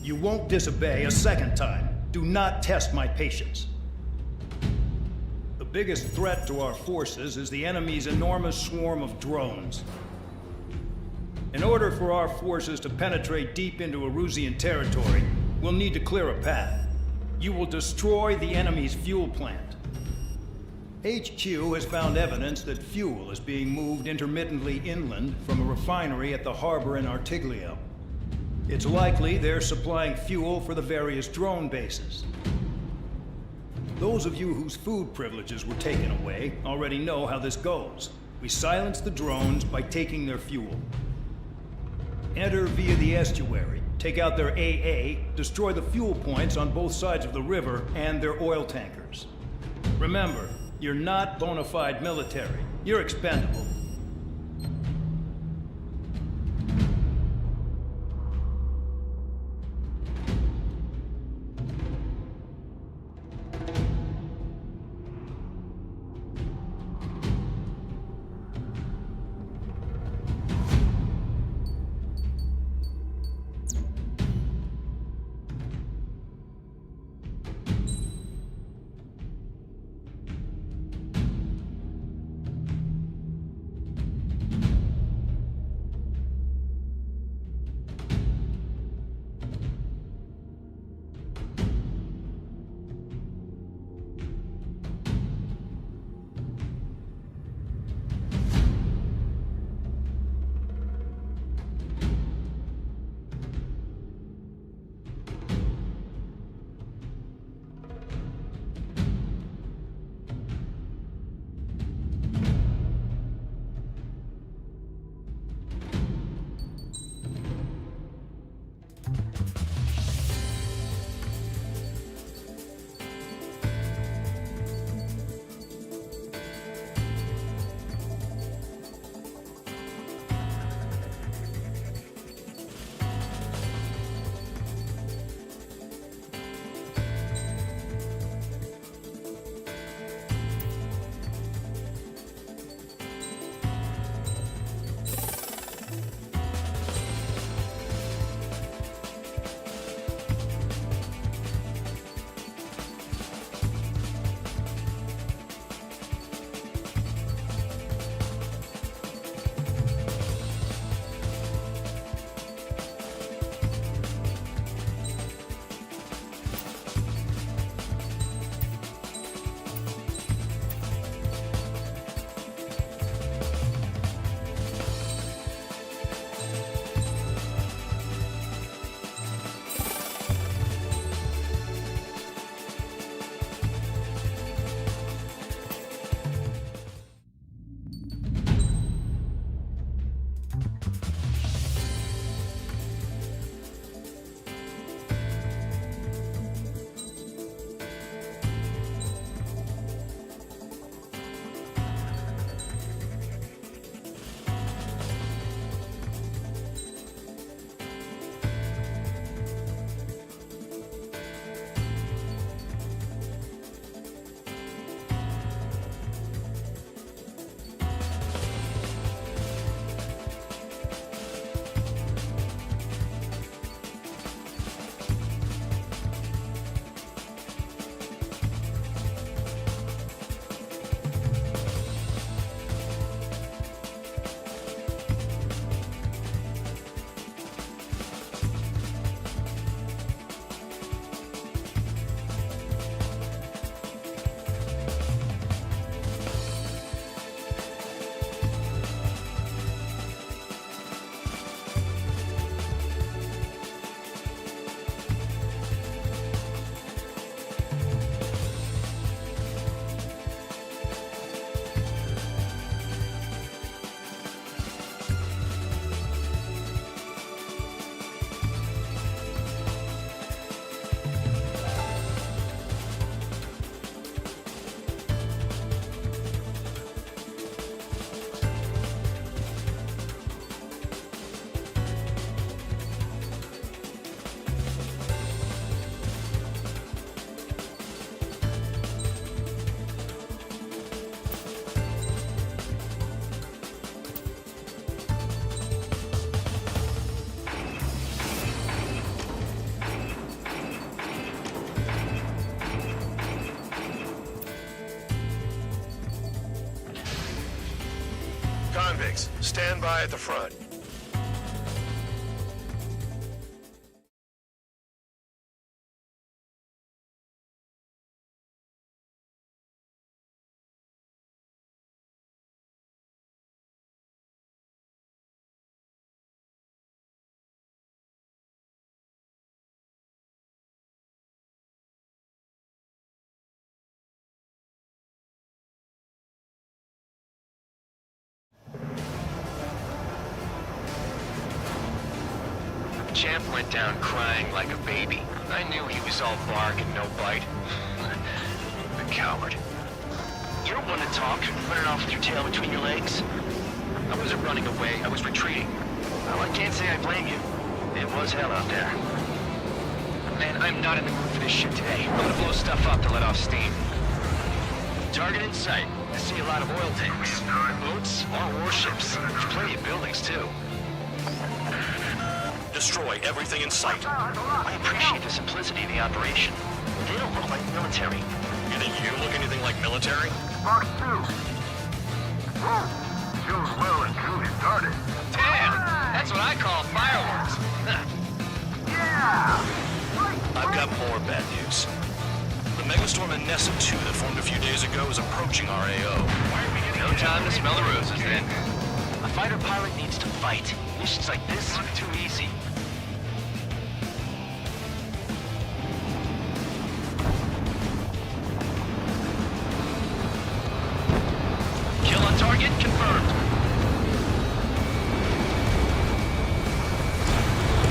You won't disobey a second time. Do not test my patience. The biggest threat to our forces is the enemy's enormous swarm of drones. In order for our forces to penetrate deep into Erusian territory, we'll need to clear a path. You will destroy the enemy's fuel plant. HQ has found evidence that fuel is being moved intermittently inland from a refinery at the harbor in Artiglio. It's likely they're supplying fuel for the various drone bases. Those of you whose food privileges were taken away already know how this goes. We silence the drones by taking their fuel. Enter via the estuary, take out their AA, destroy the fuel points on both sides of the river and their oil tankers. Remember, you're not bona fide military. You're expendable. convicts. Stand by at the front. Champ went down crying like a baby. I knew he was all bark and no bite. The coward. You're one to talk, running off with your tail between your legs. I wasn't running away, I was retreating. Well, I can't say I blame you. It was hell out there. Man, I'm not in the mood for this shit today. I'm gonna blow stuff up to let off steam. Target in sight. I see a lot of oil tanks. Boats, more warships. There's plenty of buildings, too. Destroy everything in sight. I appreciate the simplicity of the operation. They don't look like military. You think you look anything like military? Box 2. Whoa. Shows well and truly started. Damn! That's what I call fireworks. Yeah! I've got more bad news. The megastorm in Nessa 2 that formed a few days ago is approaching our AO. No time to smell the roses, then. A fighter pilot needs to fight. Missions like this are too easy. Kill on target confirmed.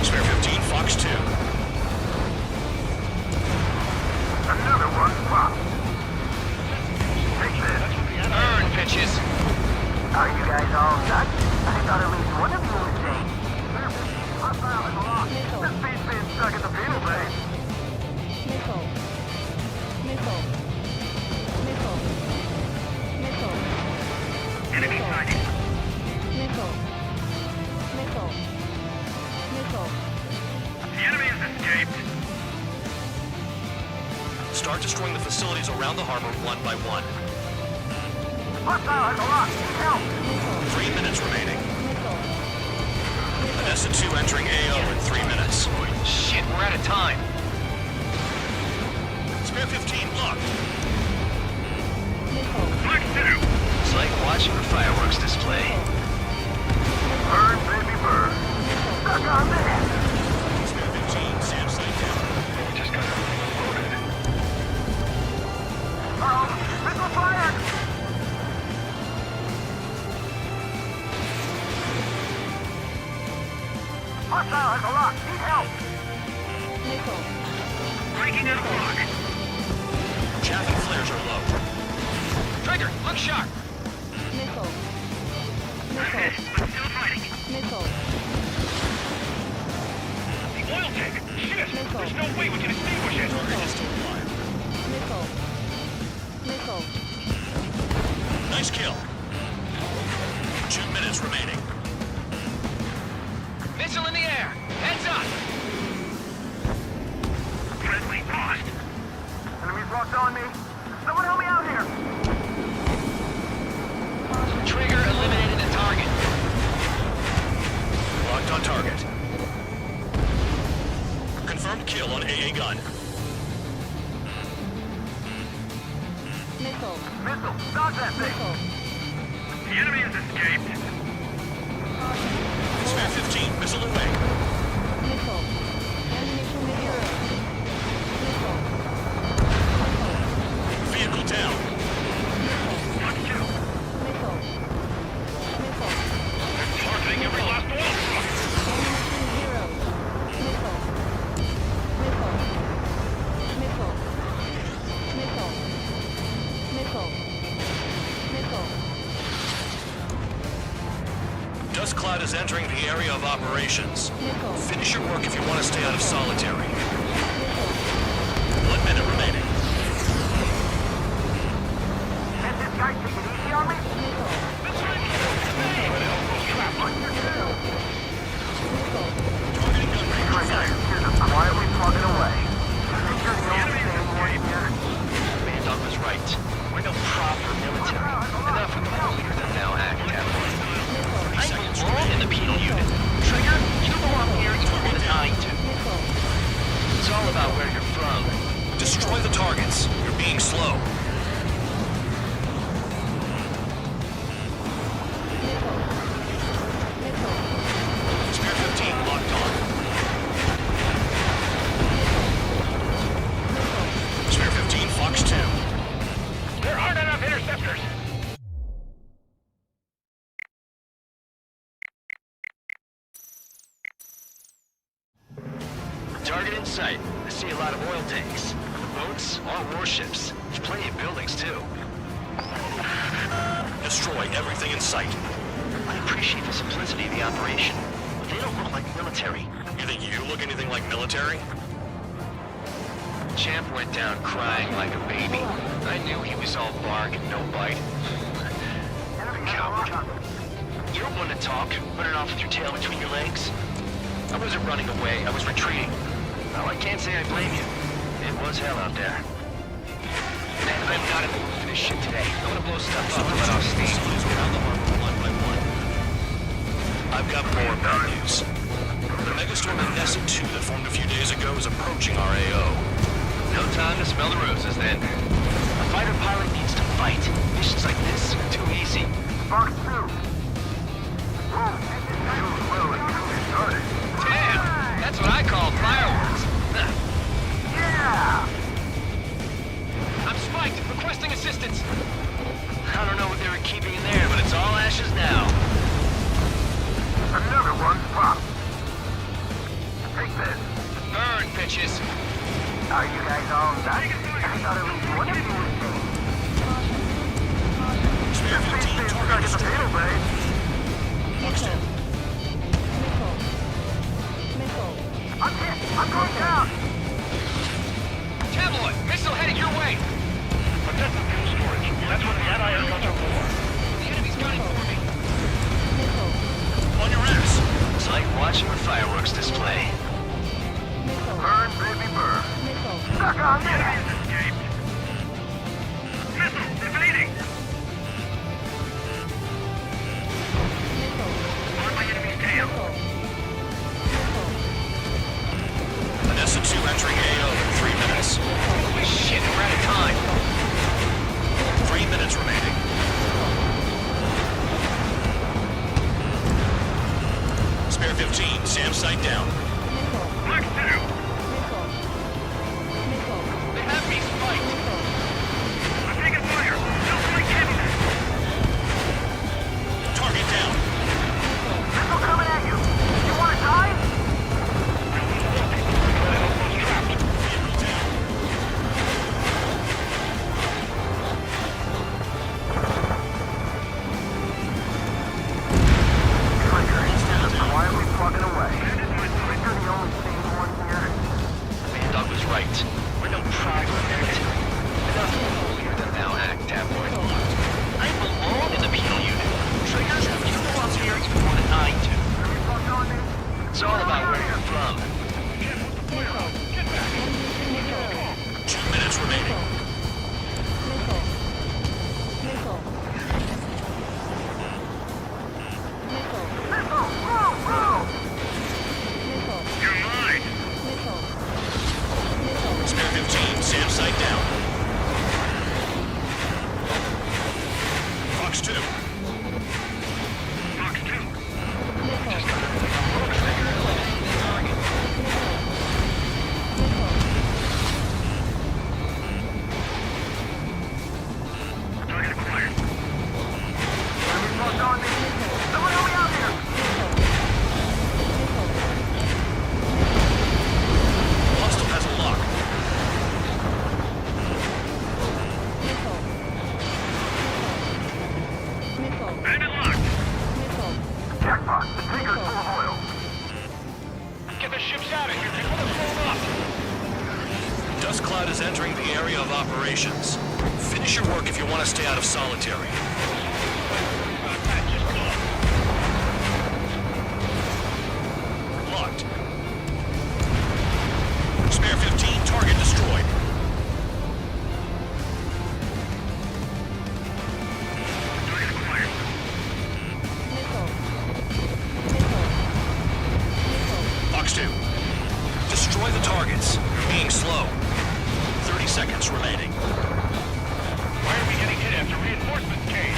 Spare 15, Fox 2. Another one popped. Take this. Earn, pitches. Are you guys all done? I thought at least one of you was safe. This beat's being stuck at the penal bay. Missile. Missile. Missile. Missile. Enemy sighted. Missile. Missile. Missile. The enemy has escaped. Start destroying the facilities around the harbor one by one. Hostile has a lock. Help! 3 minutes remaining. Missile. Nessa 2 entering AO in 3 minutes. Shit, we're out of time. Spare 15, locked. Missile. Flex 2. It's like watching a fireworks display. Burn, baby, burn. Stuck on there. Spare 15, Sam site down. Just got loaded. Missile fire! Hostile has a lock. Need help. Missile. Breaking out of lock. Chaff and flares are low. Trigger, look sharp. Missile. But still fighting. Missile. The oil tank. Shit. Missile. There's no way we can extinguish it. Target is still alive. Missile. Missile. Nice kill. 2 minutes remaining. Missile in the air. Heads up. Friendly lost. Enemies locked on me. Someone help me out here. Trigger eliminated the target. Locked on target. Confirmed kill on AA gun. Missile. Missile. Stop that thing. Missile. The enemy has escaped. Spare 15, missile away. Missile. Ammunition zero. Missile. Vehicle down. Flex 2. Missile. Missile. Targeting every last oil truck. Ammunition zero. Missile. Missile. Missile. Missile. Missile. Missile. Dust cloud is entering the area of operations. Missile. Finish your work if you want to stay out of solitary. Missile. 1 minute remaining. Can't this guy take it easy on me? Missile. Targeting gun range. Here's us quietly plugging away. Think you're the only thing working here? Bandog was right. We're no proper military. Enough with the holier than thou act, Captain. the targets. You're being slow. Spear 15 locked on. Spear 15, Fox 2. There aren't enough interceptors. Target in sight. I see a lot of oil tanks. The boats, all warships. There's plenty of buildings, too. Destroy everything in sight. I appreciate the simplicity of the operation, but they don't look like military. You think you look anything like military? Champ went down crying like a baby. I knew he was all bark and no bite. Coward. You don't want to talk, running off with your tail between your legs. I wasn't running away, I was retreating. Well, I can't say I blame you. It was hell out there. Man, I'm not in the mood for this shit today. I'm gonna blow stuff up and let off steam. One by one. I've got more bad news. The megastorm in Nessa 2 that formed a few days ago is approaching our AO. No time to smell the roses then. A fighter pilot needs to fight. Missions like this are too easy. Fox 2. Whoa, this is too well and truly started. Damn! That's what I call fireworks. Yeah! I'm spiked, requesting assistance. I don't know what they were keeping in there, but it's all ashes now. Another one's popped. Take this. Burn, bitches. Are you guys all done? I thought at least one of you was dead. Spear 15, target destroyed. Fox 2. I'm hit! I'm going down! Tabloid, missile headed your way. Protective fuel storage. That's what the anti-aircraft are for. The enemy's gunning for me. On your ass. It's like watching a fireworks display. Burn, baby, burn. Stuck on me! Enemies escaped. Missile, evading! On my enemy's tail. Nessa 2 entering AO in 3 minutes. Holy shit, we're out of time. 3 minutes remaining. Spear 15, SAM sight down. Fox 2! They have me spiked. I'm taking fire! Don't flank heavy! Target down. Missile coming at you! You wanna die? Vehicle down. Quietly plugging away. You're the only sane one here. Bandog was right. We're no pride or military. Enough holier than thou act, tabloid. I belong in the penal unit. Triggers, you go up here even more than I do. It's all about where you're from. 2 minutes remaining. Missile! Whoa! Whoa! You're mine! Spear 15, SAM sight down. Fox 2. Fox 2! Target acquired. Enemies locked on me! Someone help me out here! Hostile has a lock. Bandit locked! Jackpot! The tanker's full of oil! Get the ships out of here before they're blown up. Dust cloud is entering the area of operations. Finish your work if you want to stay out of solitary. Locked. Spare 15, target destroyed. Fox 2. Destroy the targets. You're being slow. 30 seconds. minutes remaining. Why are we getting hit after reinforcements came?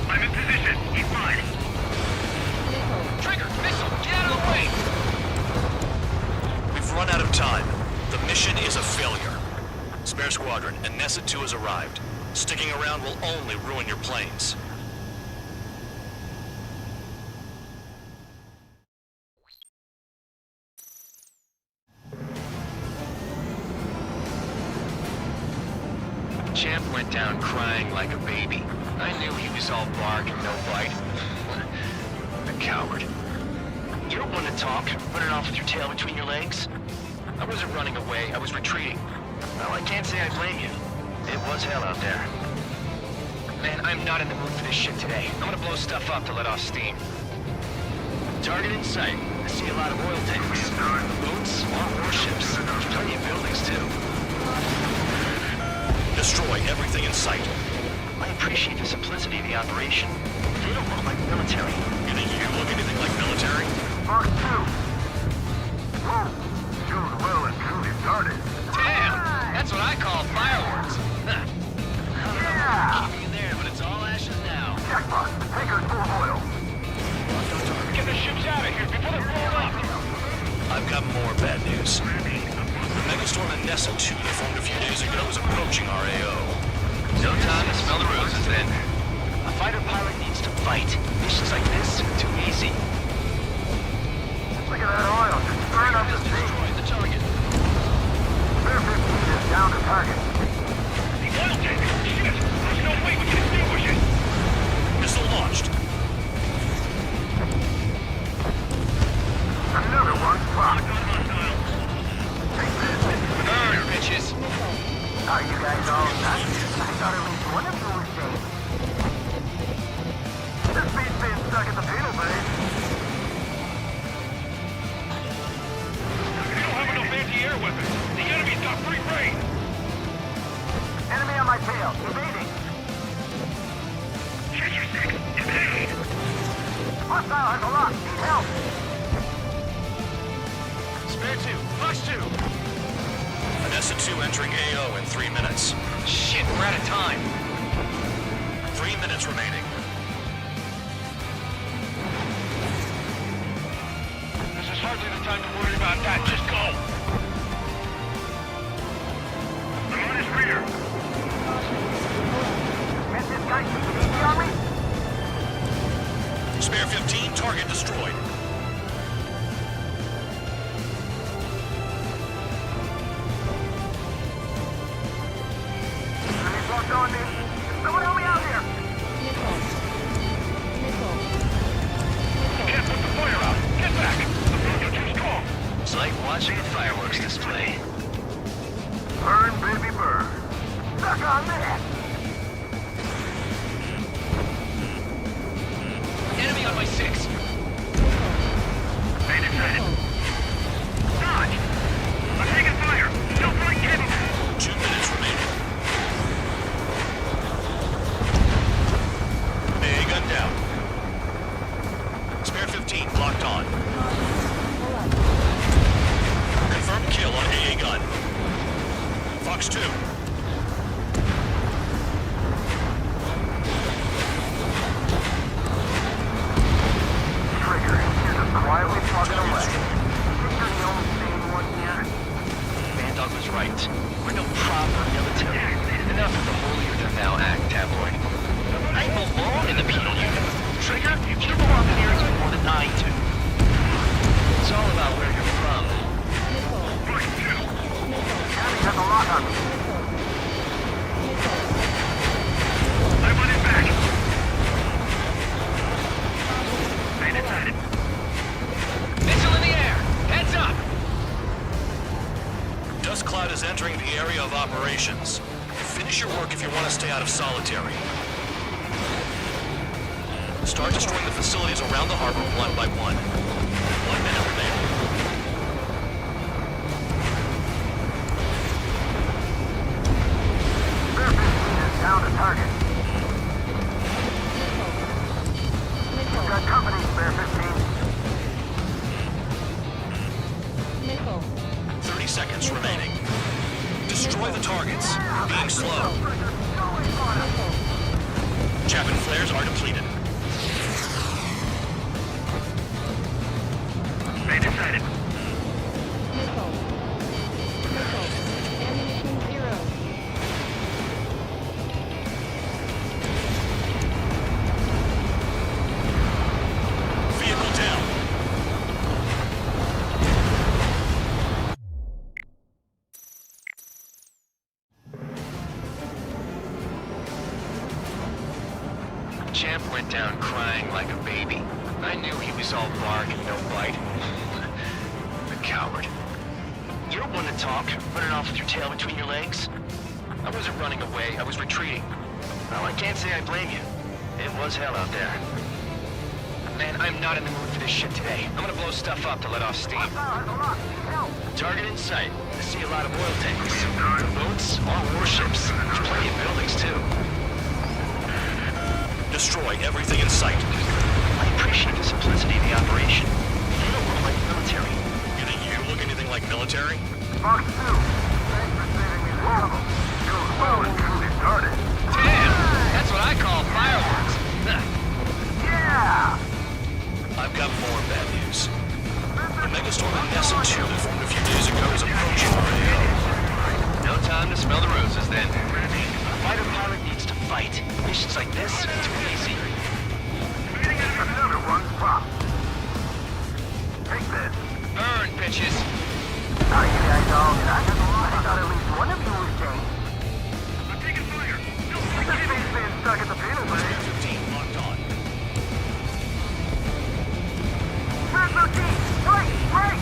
I'm in position. He's mine. Trigger, missile, get out of the way! We've run out of time. The mission is a failure. Spare Squadron, Anessa 2 has arrived. Sticking around will only ruin your planes. Champ went down crying like a baby. I knew he was all bark and no bite. A coward. You don't want to talk, running off with your tail between your legs. I wasn't running away, I was retreating. Well, I can't say I blame you. It was hell out there. Man, I'm not in the mood for this shit today. I'm gonna blow stuff up to let off steam. Target in sight. I see a lot of oil tanks. Boats, more warships. There's plenty of buildings, too. Destroy everything in sight. I appreciate the simplicity of the operation. They don't look like military. You think you look anything like military? Mark 2. Whoa. Shooting well and truly started. Damn! That's what I call fireworks. I don't know what keeping you there, but it's all ashes now. Jackpot. Tanker's full of oil. Get the ships out of here before they're blown up! I've got more bad news. The megastorm Anessa 2 that formed a few days ago is approaching our AO. No time to smell the roses then. A fighter pilot needs to fight. Missions like this are too easy. Look at that oil. Just burn up the sea. Destroy the target. Spare 15 is down to target. The oil tank! Shit! There's no way we can extinguish it! Missile launched. Another one clocked. Burn, bitches! Are you guys all nuts? I thought at least one of you was safe. The speed's being stuck at the penal base. We don't have enough anti-air weapons. The enemy's got free reign. Enemy on my tail. Evading. Treasure 6, evade! Hostile has a lock. Need help. Spare 2, Fox 2! Anessa 2 entering AO in 3 minutes. Shit, we're out of time. 3 minutes remaining. This is hardly the time to worry about that. Just go! I'm on his rear. Get this guy shooting easy on me? Spare 15, target destroyed. Enemy's locked on me. Someone help me out here. Can't put the fire out. Get back! You're too strong. It's like watching a fireworks display. Burn, baby, burn. Stuck on that. Enemy on my 6. Main inside. Dodge! I'm taking fire. No flight capable. 2 minutes remaining. AA gun down. Spare 15 locked on. Confirmed kill on AA gun. Fox 2. Trigger, you're just quietly plugging away. Think you're the only sane one here? Bandog was right. We're no proper military. Enough of the holier-than-thou act, tabloid. I belong in the penal unit. Trigger, you belong here more than I do. It's all about where you're from. Enemy has a lock on me. I want it back. Main inside. Missile in the air! Heads up! Dust cloud is entering the area of operations. Finish your work if you want to stay out of solitary. Start destroying the facilities around the harbor one by one. 1 minute remaining. targets. Being slow. Chapin flares are depleted. They decided. Missile. Missile. Ammunition 0. Vehicle down. Champ went down crying like a baby. I knew he was all bark and no bite. The coward. You're one to talk, running off with your tail between your legs. I wasn't running away, I was retreating. Well, I can't say I blame you. It was hell out there. Man, I'm not in the mood for this shit today. I'm gonna blow stuff up to let off steam. Target in sight. I see a lot of oil tanks. Boats, all warships. There's plenty of buildings, too. Destroy everything in sight. I appreciate the simplicity of the operation. You don't look like military. You think you look anything like military? Fox 2, thanks for saving me the trouble. It was well and truly started. Damn! That's what I call fireworks. Yeah! I've got more bad news. The megastorm in Nessa 2 that formed a few days ago is approaching our AO. No time to smell the roses, then. A fighter pilot needs to fight. Missions like this, too easy. Another one's popped. Take this. Burn, bitches. Now you guys all got it. I thought at least one of you was safe. I'm taking fire. The spaceman stuck at the panel bay. 15 locked on. Third routine! Break! Break!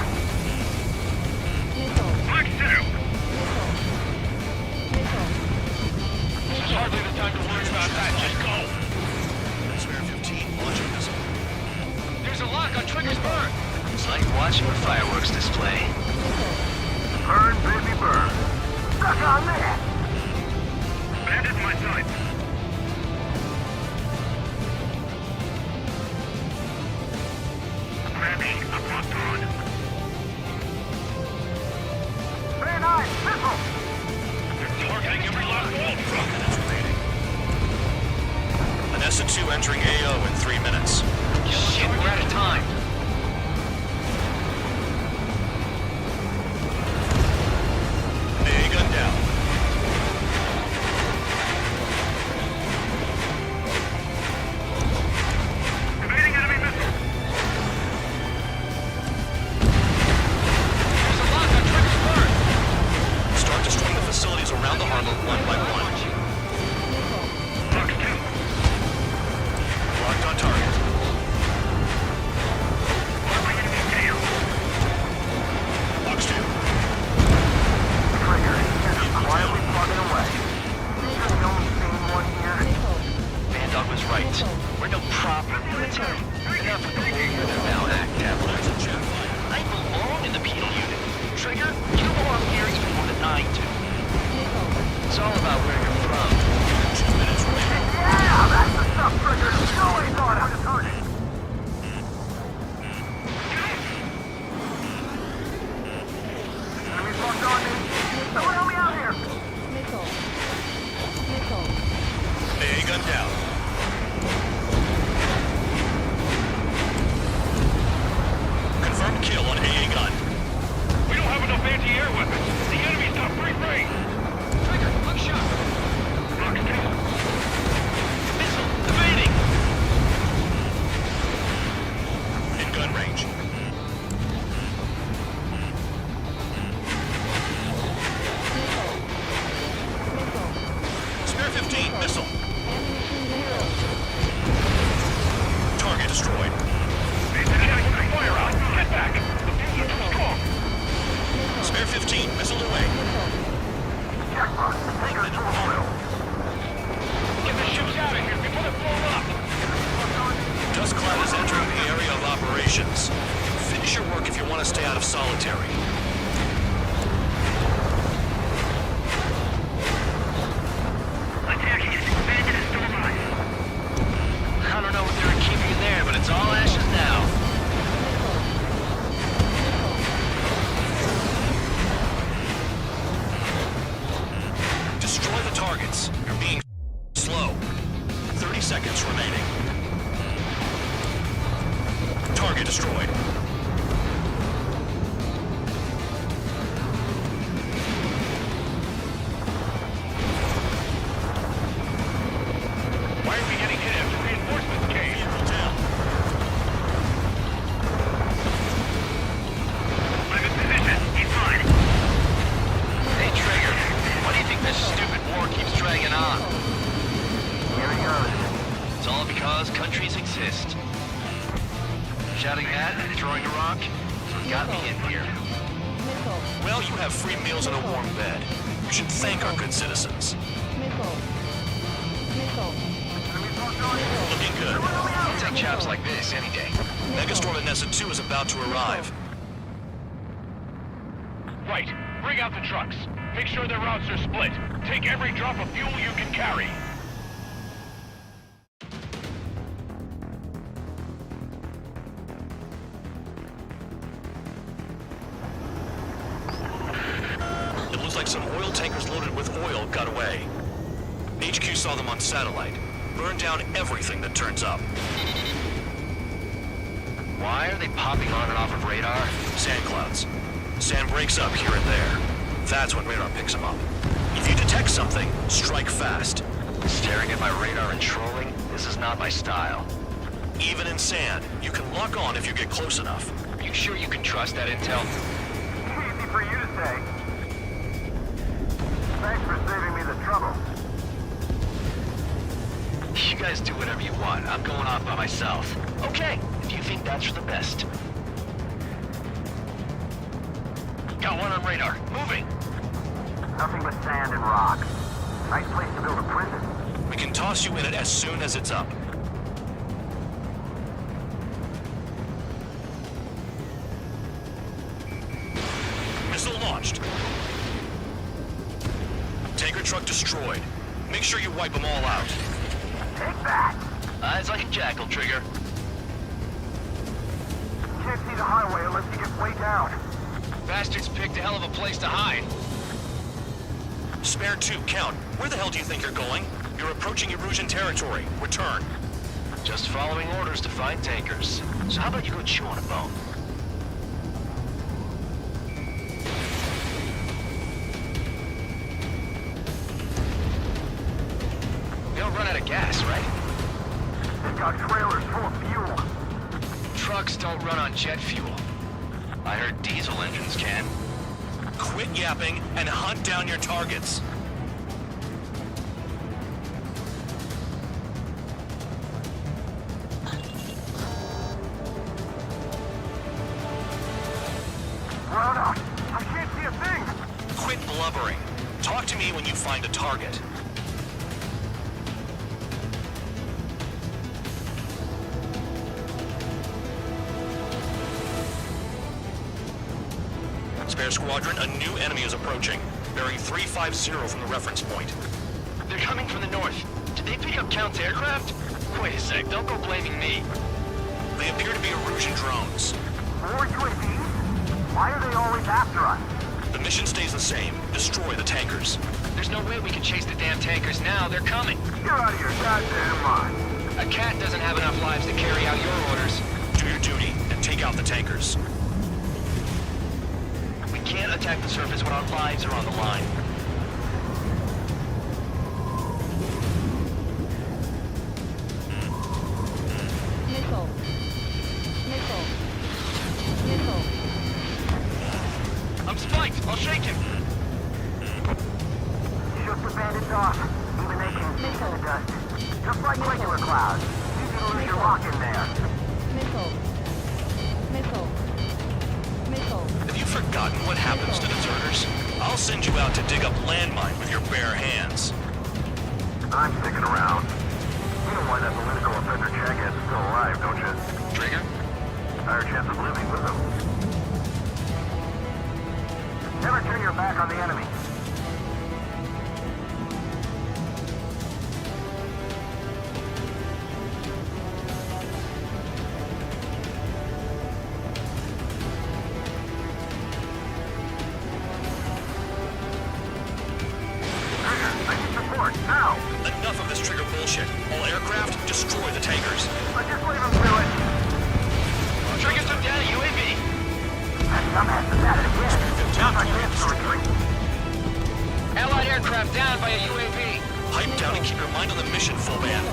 Missile. Max 2. Missile. Missile. This is hardly the time to worry about that. Just go. Spare 15 launching missile. There's a lock on Trigger's burn. It's like watching a fireworks display. Burn, baby, burn. Stuck on that! Bandit in my sight. Grabbing, I'm locked on. Fan 9, missile! They're targeting every locked wall. Minutes remaining. Nessa 2 entering AO in 3 minutes. Shit, we're out of time. AA gun down. Evading enemy missile. There's a lock on Trigger's burn. Start destroying the facilities around the harbor one by one. Fox 2. Locked on target. Marking enemy tail. Fox 2. Trigger, quietly plugging away. You're the only sane one here. Missile. Bandog was right. We're no proper military. Enough with the whole unit now act Capitalize and jet fire. I belong in the penal unit. Trigger, you belong here even more than I do. Missile. It's all about where you're from. 2 minutes remaining. Yeah, that's the stuff, Trigger. No way thought out of target. Enemies locked on me. Someone help me out here. Missile. Missile. AA gun down. Confirmed kill on AA gun. We don't have enough anti-air weapons. The enemy's got free reign. Trigger, hook shot. Targets, you're being slow. 30 seconds remaining. Target destroyed. Why are we getting hit after reinforcements came? I'm in position. He's mine. Hey, Trigger. Why do you think this stupid war keeps dragging on? Here he goes. It's all because countries exist. Shouting that and throwing a rock? Got me in here. Missile. Well, you have free meals and a warm bed. You should thank our good citizens. Missile. Missile. Looking good. I'll take chaps like this any day. Megastorm at Nessa 2 is about to arrive. Right. Bring out the trucks. Make sure their routes are split. Take every drop of fuel you can carry. It looks like some oil tankers loaded with oil got away. HQ saw them on satellite. Burned down everything that turns up. Why are they popping on and off of radar? Sand clouds. Sand breaks up here and there. That's when radar picks them up. If you detect something, strike fast. Staring at my radar and trolling? This is not my style. Even in sand, you can lock on if you get close enough. You sure you can trust that intel? Easy for you to say. Thanks for saving me the trouble. You guys do whatever you want. I'm going off by myself. Okay, if you think that's for the best. Got one on radar. Moving. Nothing but sand and rock. Nice place to build a prison. We can toss you in it as soon as it's up. Missile launched. Tanker truck destroyed. Make sure you wipe them all out. Take that! Eyes like a jackal, Trigger. Can't see the highway unless you get way down. Bastards picked a hell of a place to hide. Spare 2, count. Where the hell do you think you're going? You're approaching Erusian territory. Return. Just following orders to find tankers. So how about you go chew on a bone? We don't run out of gas, right? They've got trailers full of fuel. Trucks don't run on jet fuel. I heard diesel engines can. Quit yapping and hunt down your targets. Run out! I can't see a thing! Quit blubbering. Talk to me when you find a target. Spare squadron, a new enemy is approaching. Bearing 350 from the reference point. They're coming from the north. Did they pick up Count's aircraft? Wait a sec, don't go blaming me. They appear to be Erusian drones. More UAVs? Why are they always after us? The mission stays the same. Destroy the tankers. There's no way we can chase the damn tankers now. They're coming. You're out of your goddamn mind. A cat doesn't have enough lives to carry out your orders. Do your duty and take out the tankers. We can't attack the surface when our lives are on the line. Missile. Missile. Missile. I'm spiked. I'll shake him. Shook the bandits off. Even they can see through the dust. Just like regular clouds. Easy to lose your rock in there. Missile. Missile. Missile. Have you forgotten what happens to deserters? I'll send you out to dig up landmine with your bare hands. I'm sticking around. You know why that political offender jackass is still alive, don't you? Trigger? Higher chance of living with him. Never turn your back on the enemy. I need support. Now! Enough of this trigger bullshit. All aircraft, destroy the tankers. Just leave him do it. Trigger took down a UAV. That dumbass is at it again. Sounds like infantry. Allied aircraft down by a UAV. Pipe down and keep your mind on the mission, full band.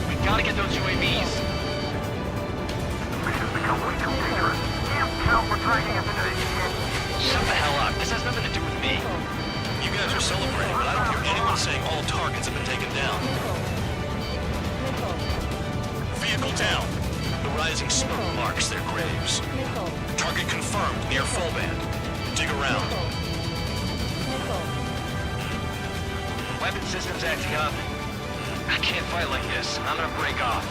We gotta get those UAVs. Mission's become way too dangerous. Damn count we're dragging us into this shit. Shut the hell up. This has nothing to do with me. You guys are celebrating, but I don't hear anyone saying all targets have been taken down. Vehicle down. The rising smoke marks their graves. Target confirmed near full band. Dig around. Weapon systems acting up. I can't fight like this. I'm gonna break off.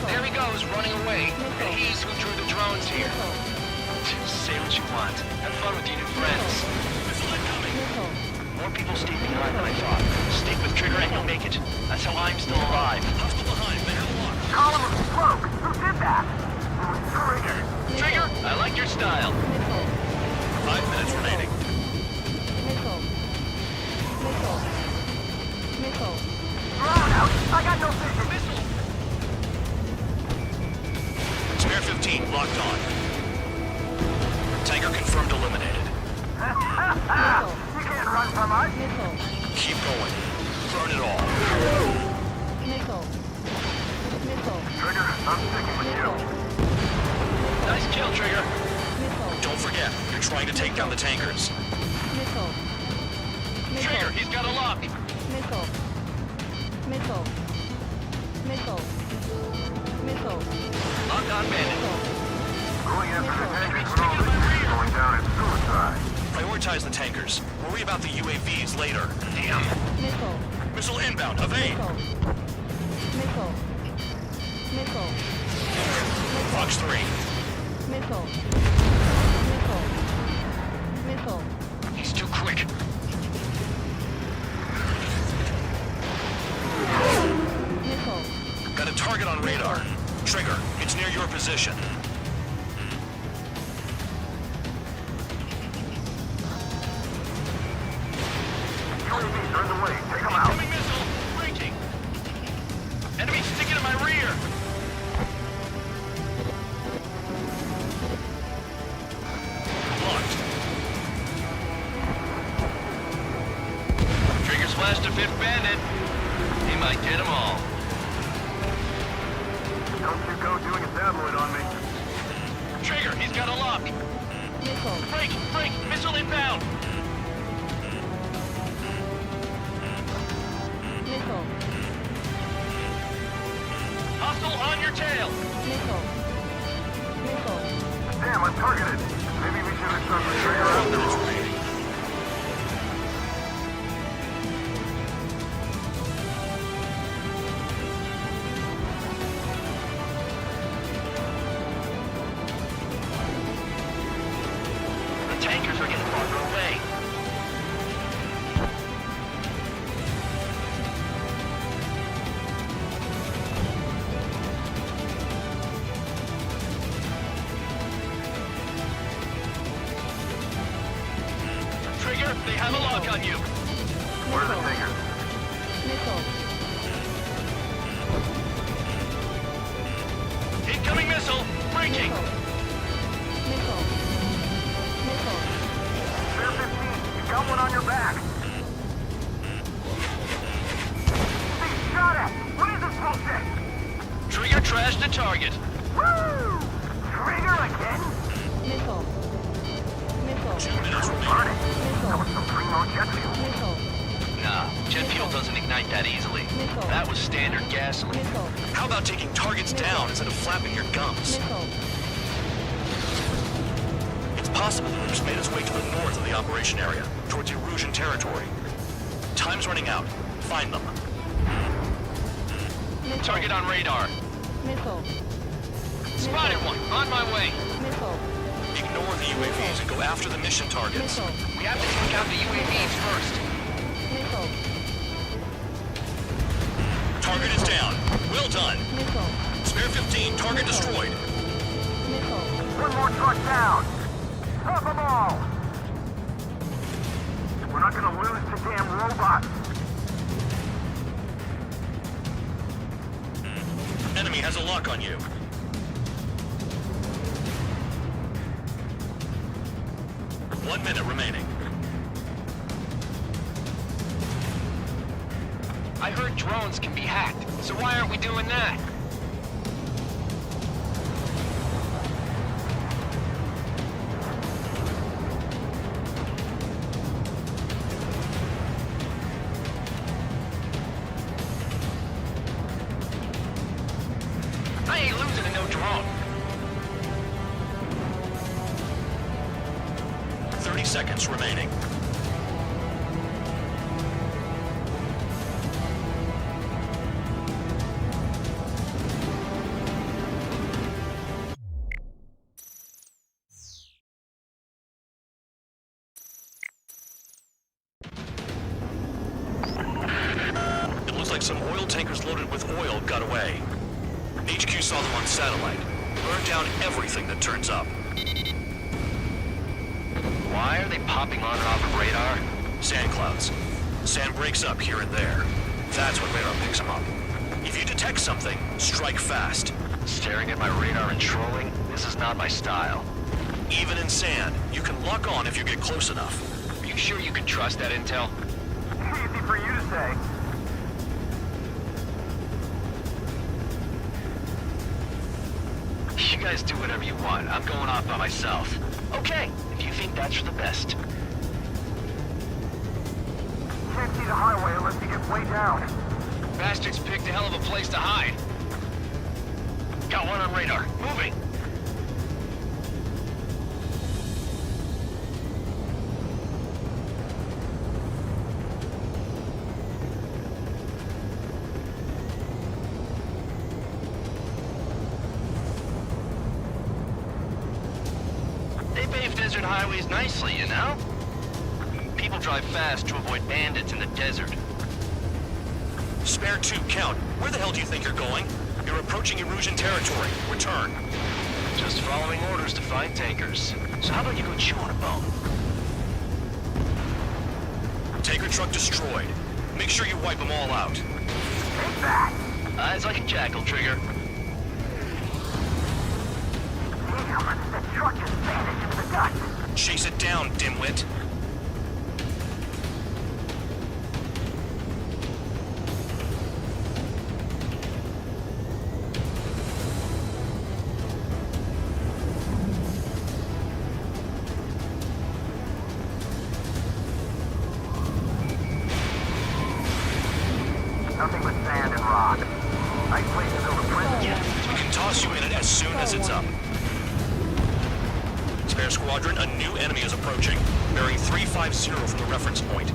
There he goes, running away. And he's who drew the drones here. Say what you want. Have fun with your new friends. Missile incoming. More people stay behind than I thought. Stick with Trigger and you'll make it. That's how I'm still alive. Hostile behind, man. Column of smoke. Who did that? It was Trigger. Trigger, I like your style. 5 minutes remaining. Drone out. I got no vision. Missile. Spare 15 locked on. Tanker confirmed eliminated. You can't run from us. Keep going. Burn it all. Trigger, I'm sticking with you. Nice kill, Trigger. Don't forget, you're trying to take down the tankers. Trigger, he's got a lock. Lock on bandit. Going after the tankers with all this shit going down is suicide. Prioritize the tankers. Worry about the UAVs later. Damn. Missile inbound. Evade. Fox 3. He's too quick. Got a target on radar. Trigger, it's near your position. UAVs are in the way. Take them out. Incoming missile. Breaching. Enemy sticking in my rear. Locked. Trigger's flashed a fifth bandit. He might get them all. Don't you go doing a tabloid on me. Trigger, he's got a lock. Break, break, missile inbound. Hostile on your tail. Damn, I'm targeted. Maybe we should have shot the trigger out. The tankers are getting farther away. Trigger, they have a lock on you. Where's the tankers? Incoming missile. Breaching. Spare 15. You got one on your back. Hey, shot at! What is this bullshit? Trigger trashed the target. Woo! Trigger again? 2 minutes remaining. Burning. That was some primo jet fuel. Nah, jet fuel doesn't ignite that easily. That was standard gasoline. How about taking targets down instead of flapping your gums? It's possible the roof's made its way to the north of the operation area, towards Erusian territory. Time's running out. Find them. Target on radar. Spotted one. On my way. Ignore the UAVs and go after the mission targets. We have to take out the UAVs first. Target is down. Well done. Spare 15, target destroyed. One more truck down. Stop them all. We're not gonna lose to damn robots. enemy has a lock on you. One minute remaining. I heard drones can be hacked, so why aren't we doing that? I ain't losing to no drone. 30 seconds remaining. It looks like some oil tankers loaded with oil got away. HQ saw them on satellite. Burned down everything that turns up. Why are they popping on and off of radar? Sand clouds. Sand breaks up here and there. That's when radar picks them up. If you detect something, strike fast. Staring at my radar and trolling? This is not my style. Even in sand, you can lock on if you get close enough. Are you sure you can trust that intel? Easy for you to say. You guys do whatever you want. I'm going off by myself. Okay, if you think that's for the best. Can't see the highway unless you get way down. Bastards picked a hell of a place to hide. Got one on radar. Moving. They pave desert highways nicely, you know? People drive fast to avoid bandits in the desert. Spare 2, count. Where the hell do you think you're going? You're approaching Erusian territory. Return. Just following orders to find tankers. So how about you go chew on a bone? Tanker truck destroyed. Make sure you wipe them all out. Take that! Eyes like a jackal, Trigger. Damn, the truck just vanished into the dust. Chase it down, dimwit. Nothing but sand and rock. Nice place to build a prison. We can toss you in it as soon as it's up. Spare squadron, a new enemy is approaching. Bearing 350 from the reference point.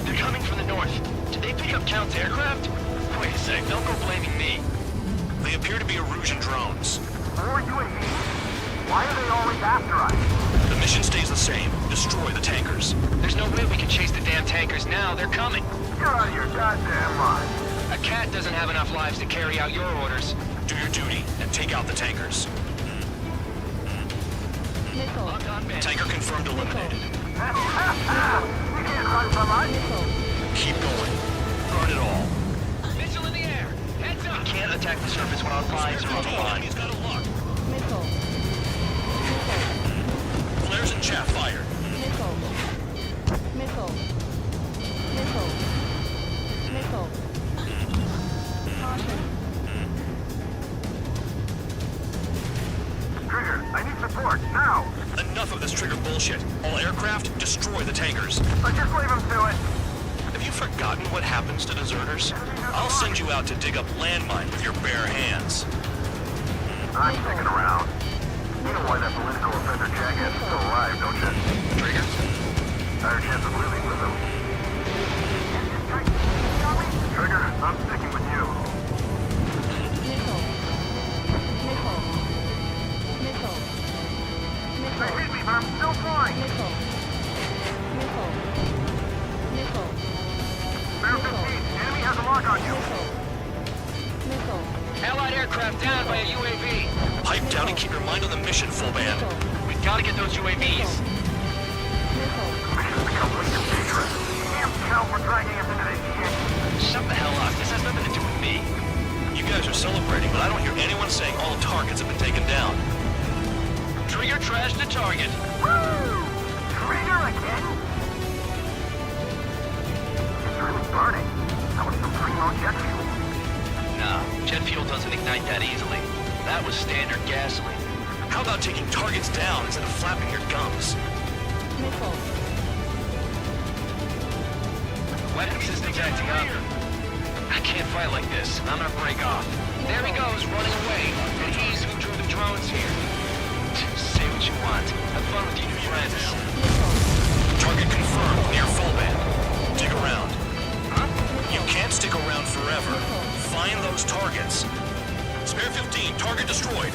They're coming from the north. Did they pick up Count's aircraft? Wait a sec, don't go blaming me. They appear to be Erusian drones. More UAVs? Why are they always after us? The mission stays the same. Destroy the tankers. There's no way we can chase the damn tankers now. They're coming. You're out of your goddamn mind. A cat doesn't have enough lives to carry out your orders. Do your duty and take out the tankers. Missile. Tanker confirmed eliminated. You can't run from us. Keep going. Burn it all. Missile in the air. Heads up. We can't attack the surface when our lines are on the line. He's got a lock. Missile. Flares and chaff fired. Missile. Missile. Missile. Missile. Caution. Trigger, I need support, now! Enough of this trigger bullshit. All aircraft, destroy the tankers. Let's just leave them to it. Have you forgotten what happens to deserters? I'll send you out to dig up landmine with your bare hands. I'm sticking around. You know why that political offender jackass is still alive, don't you? Trigger? Higher chance of living with him. Trigger, I'm sticking with you. Missile. Missile. Missile. They hit me, but I'm still flying. Missile. Missile. Missile. Bear 15, enemy has a lock on you. Missile. Missile. Allied aircraft down by a UAV. Pipe down and keep your mind on the mission, full band. We've got to get those UAVs. Mission's become way too dangerous. Damn cow for dragging us into this shit. Shut the hell up. This has nothing to do with me. You guys are celebrating, but I don't trash the target. Woo! Trigger again? It's really burning. That was some primo jet fuel. Nah, jet fuel doesn't ignite that easily. That was standard gasoline. How about taking targets down instead of flapping your gums? Nickel. Weapon system's acting up. I can't fight like this. I'm gonna break off. There he goes, running away. And he's who drew the drones here. Say what you want. Have fun with your new friends. Target confirmed, near full band. Dig around. Huh? You can't stick around forever. Find those targets. Spare 15, target destroyed.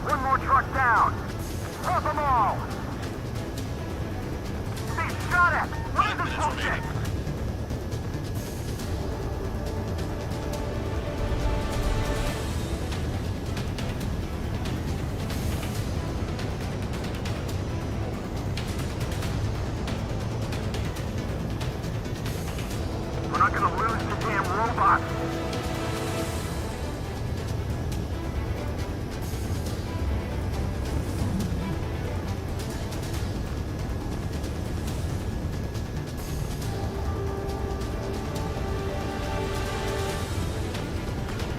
One more truck down. Drop them all. Being shot at. What is this bullshit? We're not gonna lose the damn robot.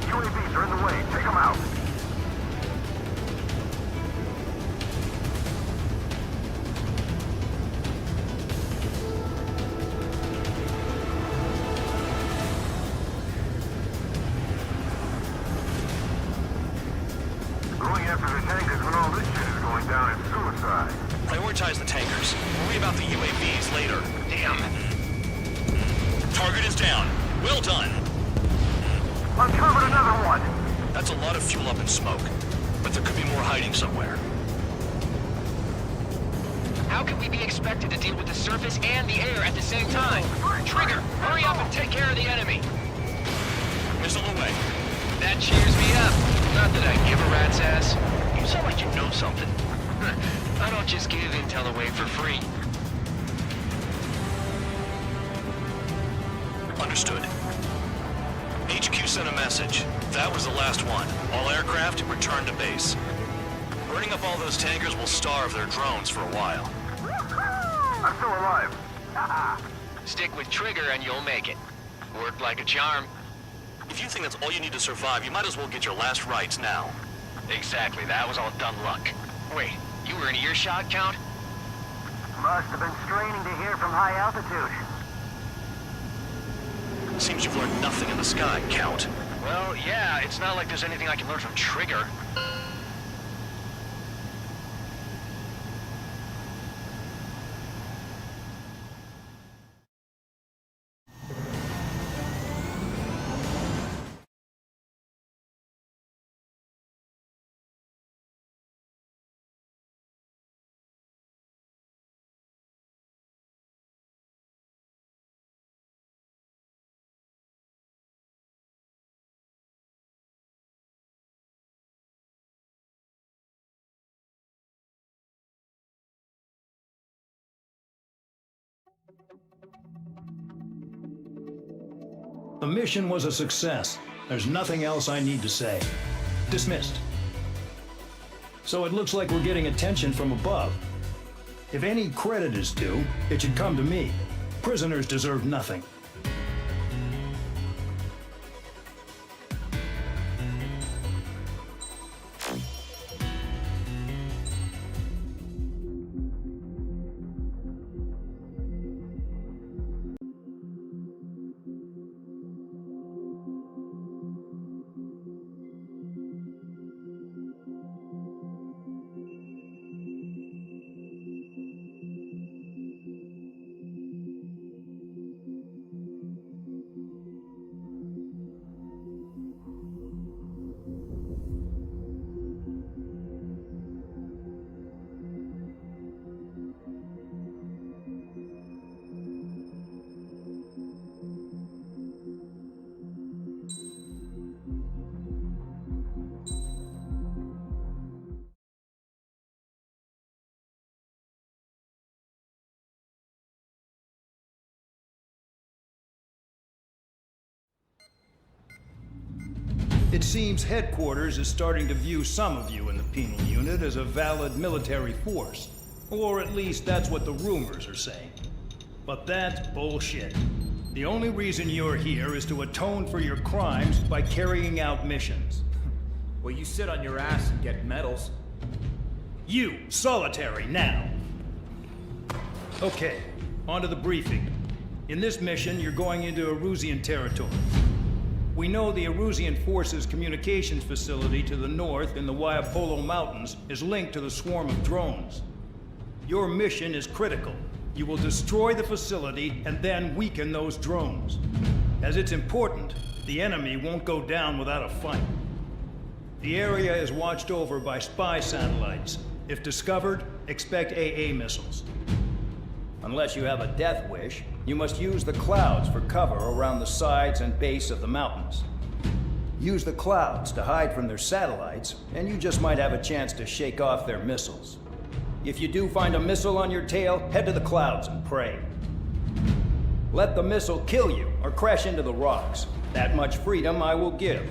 UAVs are in the way. Take them out. Going after the tankers when all this shit is going down is suicide. Prioritize the tankers. Worry about the UAVs later. Damn. Target is down. Well done. Uncovered another one. That's a lot of fuel up in smoke. But there could be more hiding somewhere. How can we be expected to deal with the surface and the air at the same time? Trigger, hurry up and take care of the enemy. Missile away. That cheers me up. Not that I give a rat's ass. You sound like you know something. I don't just give intel away for free. Understood. HQ sent a message. That was the last one. All aircraft return to base. Burning up all those tankers will starve their drones for a while. I'm still alive. Stick with Trigger and you'll make it. Worked like a charm. If you think that's all you need to survive, you might as well get your last rites now. Exactly, that was all dumb luck. Wait, you were in earshot, Count? Must have been straining to hear from high altitude. Seems you've learned nothing in the sky, Count. Well, yeah, it's not like there's anything I can learn from Trigger. The mission was a success. There's nothing else I need to say. Dismissed. So it looks like we're getting attention from above. If any credit is due, it should come to me. Prisoners deserve nothing. It seems headquarters is starting to view some of you in the penal unit as a valid military force. Or at least that's what the rumors are saying. But that's bullshit. The only reason you're here is to atone for your crimes by carrying out missions. Well, you sit on your ass and get medals. You, solitary, now. Okay, on to the briefing. In this mission, you're going into Erusian territory. We know the Erusian Forces communications facility to the north in the Waiapolo Mountains is linked to the swarm of drones. Your mission is critical. You will destroy the facility and then weaken those drones. As it's important, the enemy won't go down without a fight. The area is watched over by spy satellites. If discovered, expect AA missiles. Unless you have a death wish, you must use the clouds for cover around the sides and base of the mountains. Use the clouds to hide from their satellites, and you just might have a chance to shake off their missiles. If you do find a missile on your tail, head to the clouds and pray. Let the missile kill you or crash into the rocks. That much freedom I will give.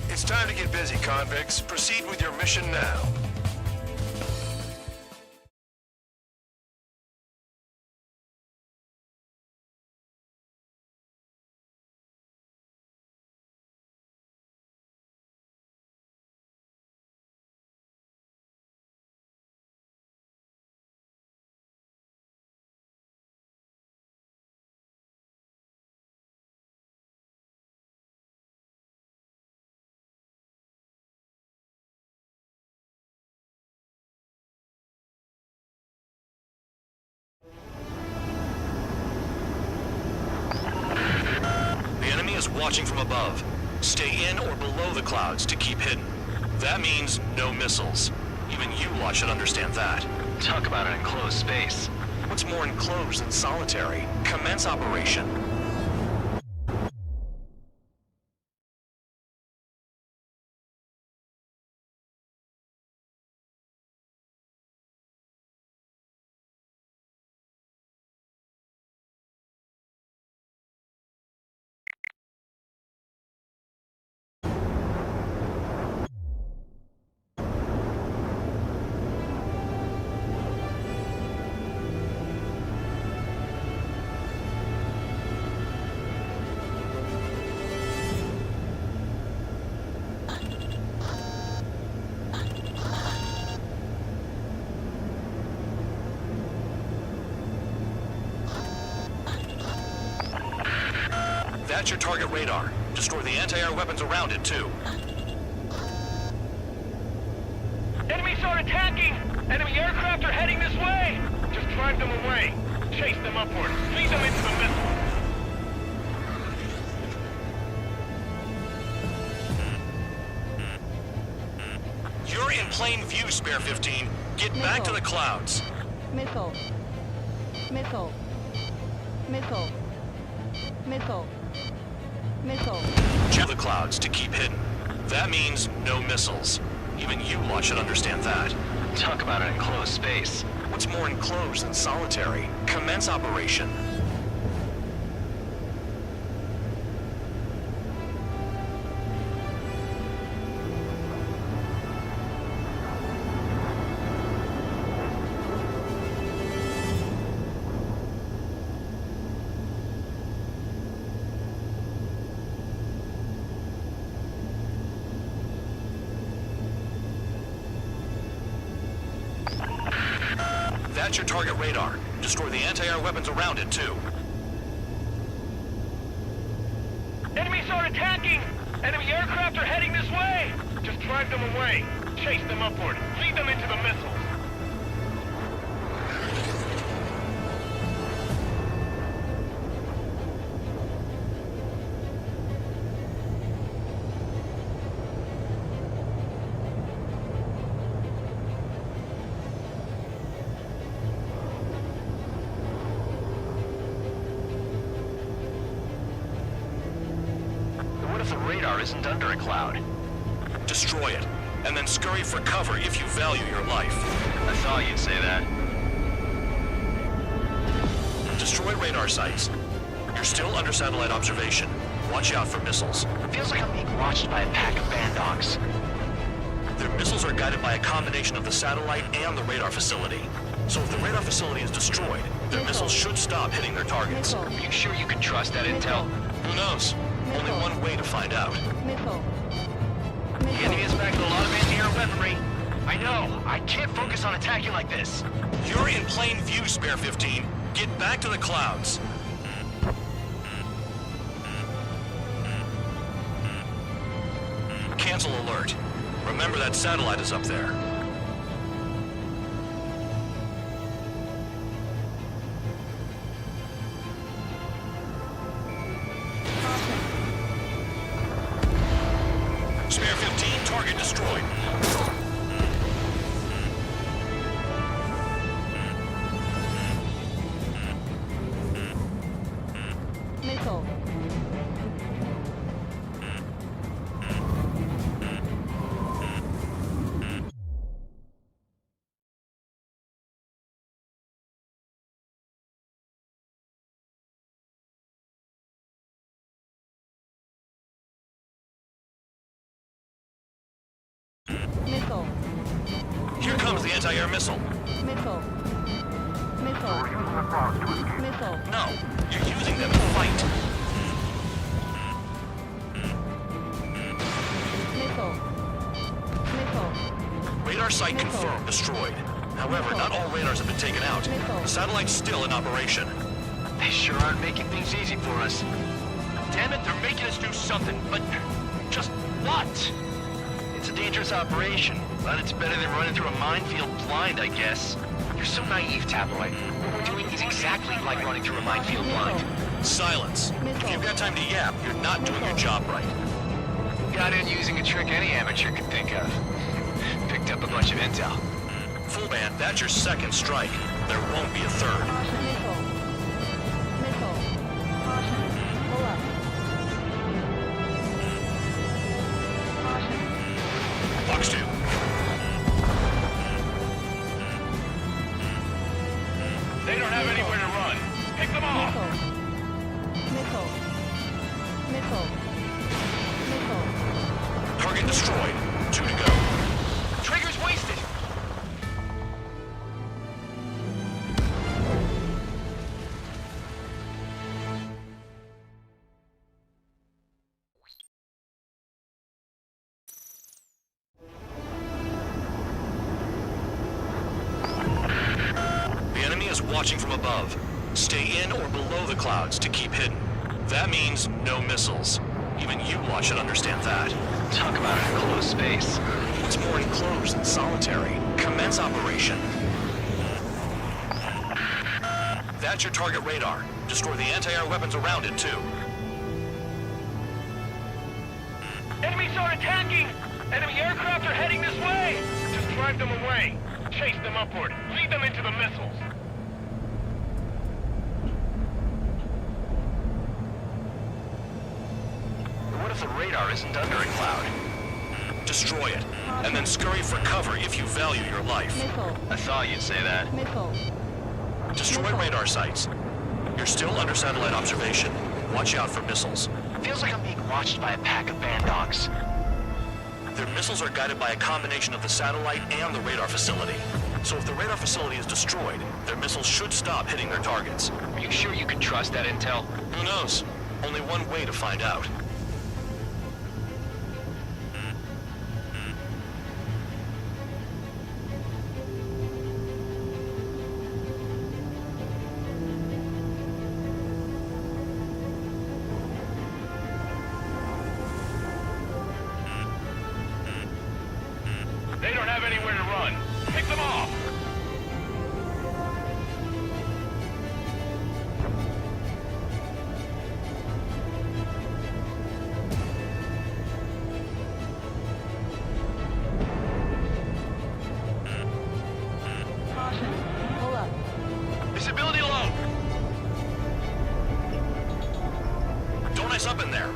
It's time to get busy, convicts. Proceed with your mission now. Is watching from above. Stay in or below the clouds to keep hidden. That means no missiles. Even you lot should understand that. Talk about an enclosed space. What's more enclosed than solitary? Commence operation. That's your target radar. Destroy the anti-air weapons around it, too. Enemies are attacking! Enemy aircraft are heading this way! Just drive them away. Chase them upward. Lead them into the missile. You're in plain view, Spare 15. Get back to the clouds. Missile. Missile. Missile. Missile. Missile. Check the clouds to keep hidden. That means no missiles. Even you lot should understand that. Talk about an enclosed space. What's more enclosed than solitary? Commence operation. That's your target radar. Destroy the anti-air weapons around it, too. Enemies are attacking! Enemy aircraft are heading this way! Just drive them away. Chase them upward. Lead them into the missiles. What if the radar isn't under a cloud? Destroy it, and then scurry for cover if you value your life. I thought you'd say that. Destroy radar sites. You're still under satellite observation. Watch out for missiles. It feels like I'm being watched by a pack of band dogs. Their missiles are guided by a combination of the satellite and the radar facility. So if the radar facility is destroyed, their missiles should stop hitting their targets. Are you sure you can trust that intel? Who knows? Only one way to find out. Missile. The enemy is back with a lot of anti-air weaponry. I know. I can't focus on attacking like this. You're in plain view, Spare 15. Get back to the clouds. Cancel alert. Remember that satellite is up there. Spare 15, target destroyed. Missile. Missile. Here comes the anti-air missile. Missile. Missile. Missile. No, you're using them to fight. Missile. Missile. Radar site confirmed destroyed. However, not all radars have been taken out. The satellite's still in operation. They sure aren't making things easy for us. Damn it, they're making us do something, but just what? It's a dangerous operation, but it's better than running through a minefield blind, I guess. You're so naive, Tabloid. What we're doing is exactly like running through a minefield blind. Silence. If you've got time to yap, you're not doing your job right. Got in using a trick any amateur could think of. Picked up a bunch of intel. Full band, that's your second strike. There won't be a third. Missile. Missile. Caution. Pull up. Caution. Box 2. They don't have anywhere to run. Pick them off! Missile. Missile. Missile. Target destroyed. 2 to go. Trigger's wasted! The enemy is watching from above. Stay in or below the clouds to keep hidden. That means no missiles. Even you lot should understand that. Talk about an enclosed space. What's more enclosed than solitary? Commence operation. That's your target radar. Destroy the anti-air weapons around it, too. Enemies are attacking! Enemy aircraft are heading this way! Just drive them away. Chase them upward. Lead them into the missiles. What if the radar isn't under a cloud? Destroy it, and then scurry for cover if you value your life. Missile. I thought you'd say that. Missile. Destroy radar sites. You're still under satellite observation. Watch out for missiles. Feels like I'm being watched by a pack of band dogs. Their missiles are guided by a combination of the satellite and the radar facility. So if the radar facility is destroyed, their missiles should stop hitting their targets. Are you sure you can trust that intel? Who knows? Only one way to find out. They don't have anywhere to run. Pick them off! Caution. Pull up. Visibility low! Don't ice up in there.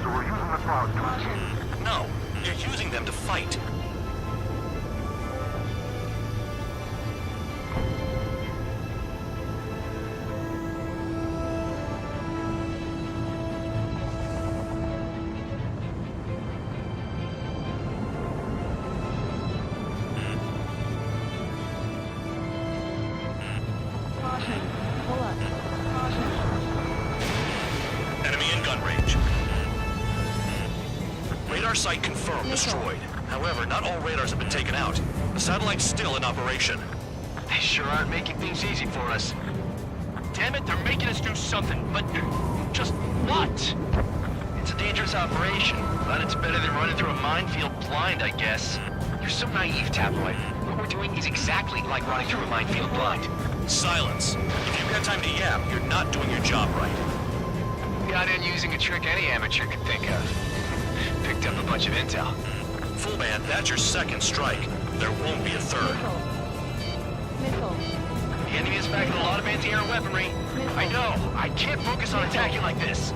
So we're using the clouds to escape. No, you're using them to fight. Caution. Pull up. Caution. Enemy in gun range. Radar site confirmed destroyed. However, not all radars have been taken out. The satellite's still in operation. They sure aren't making things easy for us. Damn it, they're making us do something, but just what? It's a dangerous operation, but it's better than running through a minefield blind, I guess. You're so naive, Tabloid. What we're doing is exactly like running through a minefield blind. Silence. If you've got time to yap, you're not doing your job right. Got in using a trick any amateur could think of. Picked up a bunch of intel. Full band, that's your second strike. There won't be a third. Missile. The enemy is packing a lot of anti-air weaponry. I know. I can't focus on attacking like this.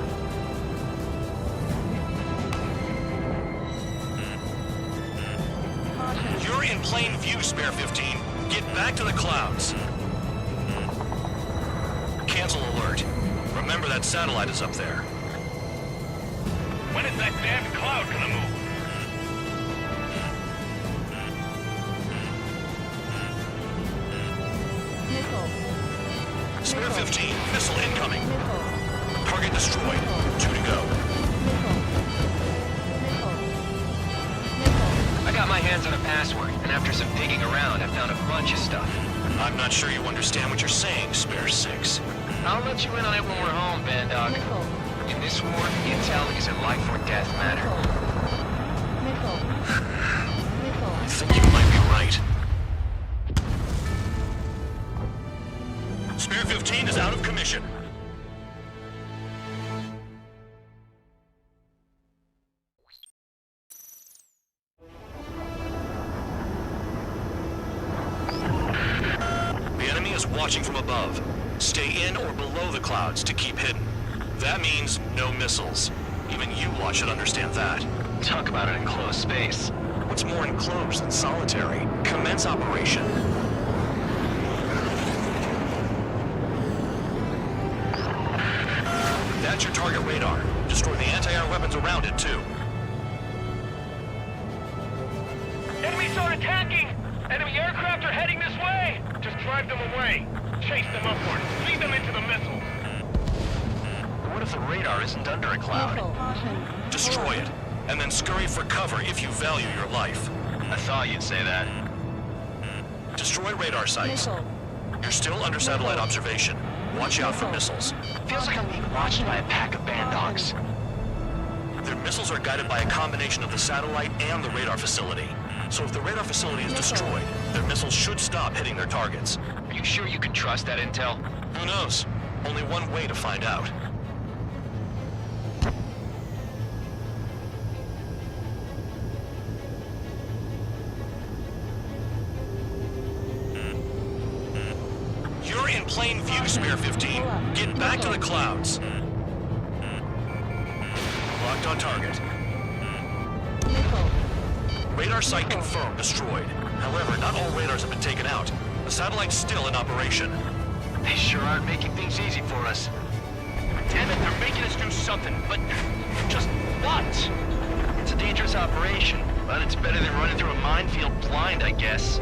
You're in plain view, Spare 15. Get back to the clouds. Cancel alert. Remember that satellite is up there. When is that damn cloud gonna move? Missile. Spare 15, missile incoming. Missile. Target destroyed. 2 to go. Missile. Missile. Missile. I got my hands on a password, and after some digging around, I found a bunch of stuff. I'm not sure you understand what you're saying, Spare 6. I'll let you in on it when we're home, Band Dog. Missile. In this war, intel is a life or death matter. Missile. Missile. I think you might be right. Spare 15 is out of commission. The enemy is watching from above. Stay in or below the clouds to keep hidden. That means no missiles. Even you lot should understand that. Talk about an enclosed space. What's more enclosed than solitary? Commence operation. That's your target radar. Destroy the anti-air weapons around it, too. Enemies are attacking! Enemy aircraft are heading this way! Just drive them away. Chase them upward. Lead them into the missiles. What if the radar isn't under a cloud? Missile. Caution. Destroy it, and then scurry for cover if you value your life. I thought you'd say that. Destroy radar sites. Missile. You're still under satellite observation. Watch out for missiles. Feels like I'm being watched by a pack of band dogs. Their missiles are guided by a combination of the satellite and the radar facility. So if the radar facility is destroyed, their missiles should stop hitting their targets. Are you sure you can trust that intel? Who knows? Only one way to find out. You're in plain view, Spare 15. Get back to the clouds. Locked on target. Radar site confirmed destroyed. However, not all radars have been taken out. The satellite's still in operation. They sure aren't making things easy for us. Damn it, they're making us do something, but just what? It's a dangerous operation, but it's better than running through a minefield blind, I guess.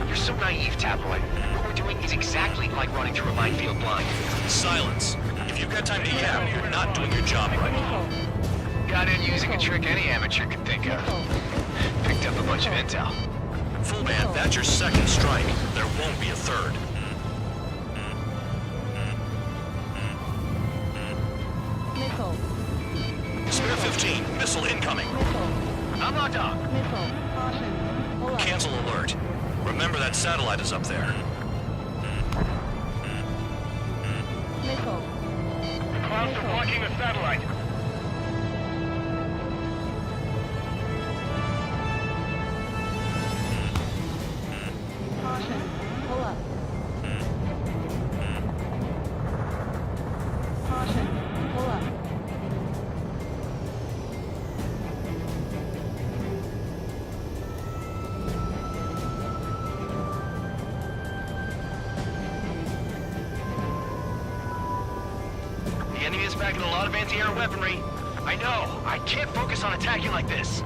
You're so naive, Tabloid. What we're doing is exactly like running through a minefield blind. Silence. If you've got time to yap, you're not doing your job right. Got in using a trick any amateur could think of. Picked up a bunch of intel. Full man, that's your second strike. There won't be a third. Missile. Spare 15, missile incoming. I'm locked on. Missile. Caution. Pull up. Cancel alert. Remember that satellite is up there. Missile. The clouds are blocking the satellite. Caution. Pull up. Caution. Pull up. The enemy is packing a lot of anti-air weaponry. I know. I can't focus on attacking like this.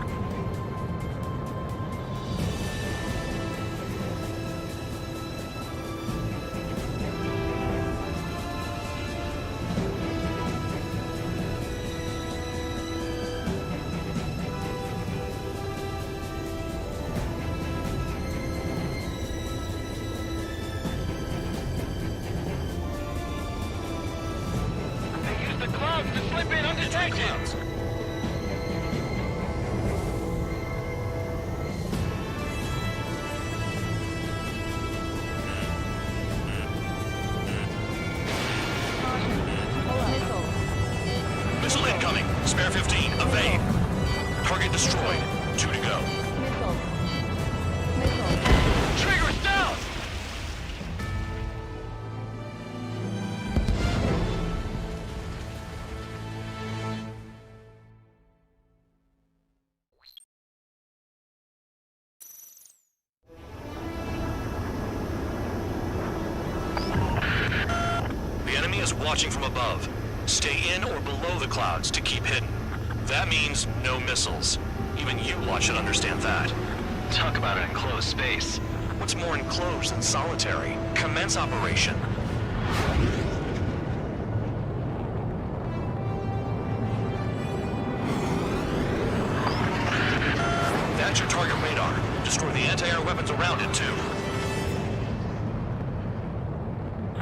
They use the clouds to slip in undetected. Missile incoming. Spare 15, evade. Target destroyed. 2 to go. Missile. Missile. Trigger is down! The enemy is watching from above. Stay in or below the clouds to keep hidden. That means no missiles. Even you lot should understand that. Talk about an enclosed space. What's more enclosed than solitary? Commence operation. That's your target radar. Destroy the anti-air weapons around it, too.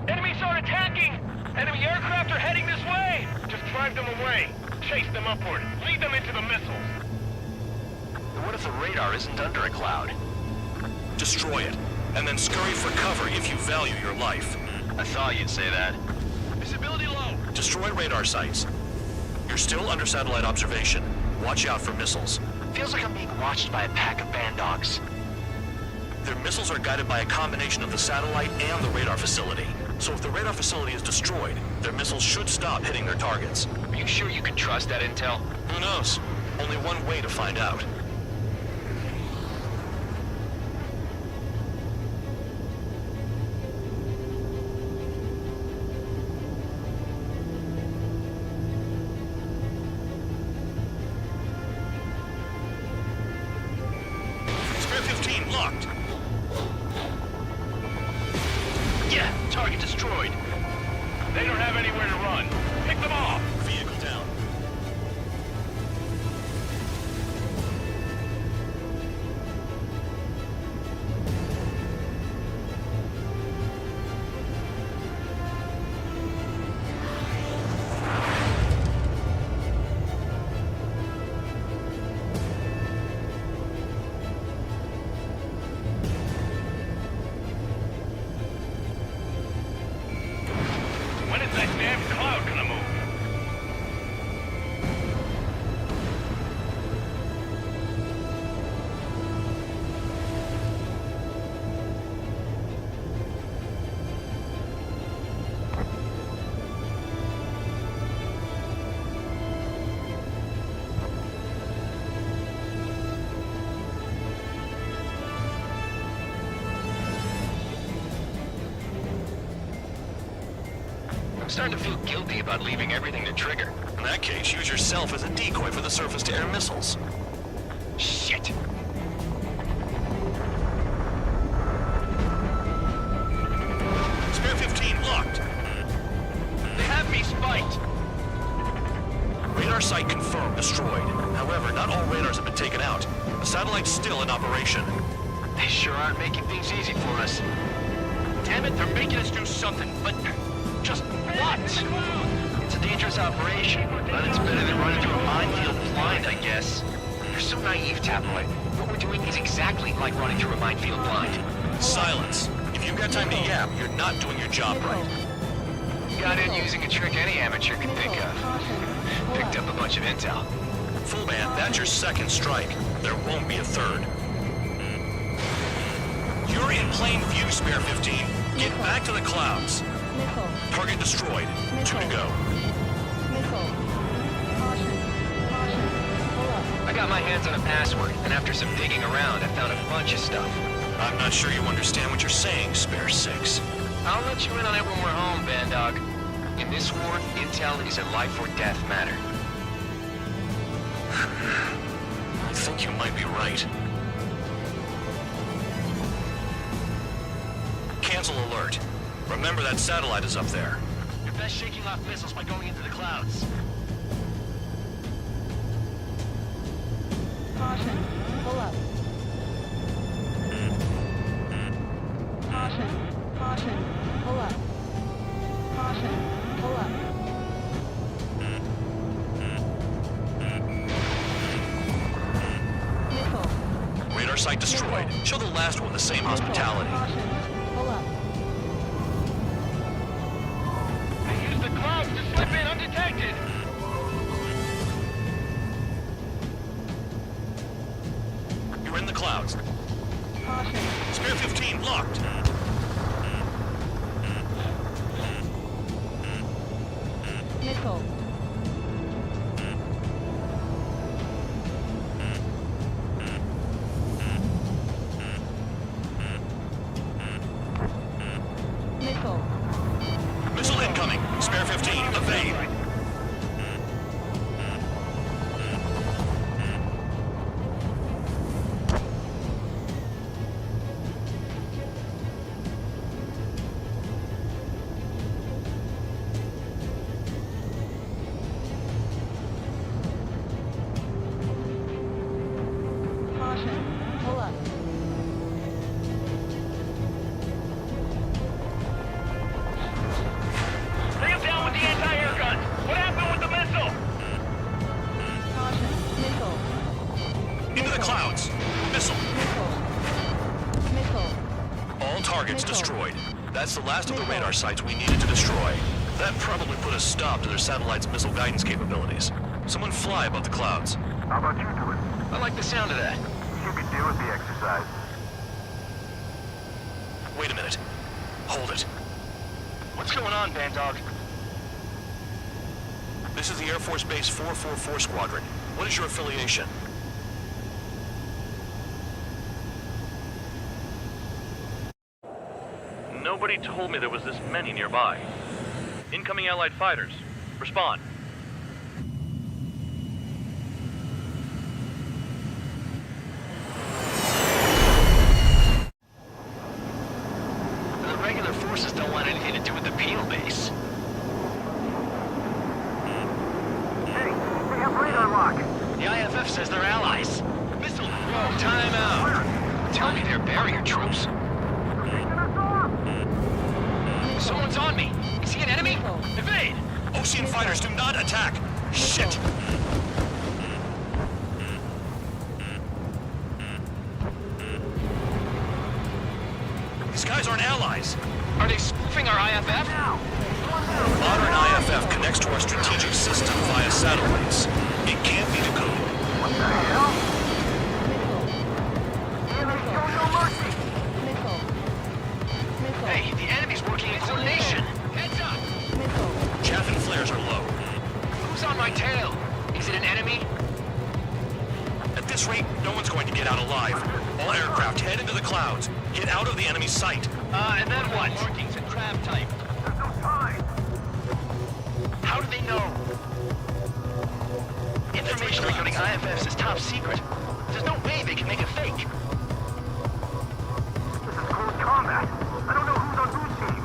Enemies are attacking! Enemy aircraft are heading this way! Just drive them away. Chase them upward. Lead them into the missiles. What if the radar isn't under a cloud? Destroy it, and then scurry for cover if you value your life. I thought you'd say that. Visibility low. Destroy radar sites. You're still under satellite observation. Watch out for missiles. Feels like I'm being watched by a pack of band dogs. Their missiles are guided by a combination of the satellite and the radar facility. So if the radar facility is destroyed, their missiles should stop hitting their targets. Are you sure you can trust that intel? Who knows? Only one way to find out. Spare 15 locked. Yeah, target destroyed. They don't have anywhere to run. Pick them off! Vehicle down. starting to feel guilty about leaving everything to Trigger. In that case, use yourself as a decoy for the surface-to-air missiles. Shit. Spare 15 locked. They have me spiked. Radar site confirmed destroyed. However, not all radars have been taken out. The satellite's still in operation. They sure aren't making things easy for us. Damn it, they're making us do something, but just what? It's a dangerous operation, but it's better than running through a minefield blind, I guess. You're so naive, Tabloid. What we're doing is exactly like running through a minefield blind. Silence. If you've got time to yap, you're not doing your job right. Got in using a trick any amateur could think of. Picked up a bunch of intel. Full man, that's your second strike. There won't be a third. You're in plain view, Spare 15. Get back to the clouds. Missile. Target destroyed. 2 to go. Missile. Caution. Caution. Pull up. I got my hands on a password, and after some digging around, I found a bunch of stuff. I'm not sure you understand what you're saying, Spare 6. I'll let you in on it when we're home, Bandog. In this war, intel is a life or death matter. I think you might be right. Cancel alert. Remember that satellite is up there. You're best shaking off missiles by going into the clouds. Caution. Pull up. Caution. Caution. Pull up. Caution. Pull up. Missile. Radar site destroyed. Show the last one the same hospitality. Caution. Pull up. They used the clouds to slip in undetected. You're in the clouds. Caution. Spare 15 locked. Missile. Missile. Missile incoming. Spare 15. Evade. Caution. Pull up. Bring him down with the anti-air gun. What happened with the missile? Caution. Missile. Into the clouds. Missile. Missile. Missile. All targets Missile. destroyed. That's the last of the radar sites we needed to destroy. That probably put a stop to their satellite's missile guidance capabilities. Someone fly above the clouds. How about you do it? I like the sound of that. You could do with the exercise. Wait a minute. Hold it. What's going on, Bandog? This is the Air Force Base 444 Squadron. What is your affiliation? Nobody told me there was this many nearby. Incoming Allied fighters. Respond. The regular forces don't want anything to do with the Peel base. Hey, they have radar lock. The IFF says they're allies. Missile. Whoa, time out. Tell me they're barrier troops. Someone's on me. Is he an enemy? Evade! Ocean fighters do not attack! Shit! These guys aren't allies. Are they spoofing our IFF? Modern IFF connects to our strategic system via satellites. It can't be decoded. What the hell? Enemy show no mercy. Missile. Missile. Hey, the enemy's working in coordination. Heads up! Missile. Chaff and flares are low. Who's on my tail? Is it an enemy? At this rate, no one's going to get out alive. All aircraft head into the clouds. Get out of the enemy's sight. And then what? Markings and crab type. There's no time. do they know? Information regarding IFFs is top secret. There's no way they can make it fake. This is close combat. I don't know who's on whose team.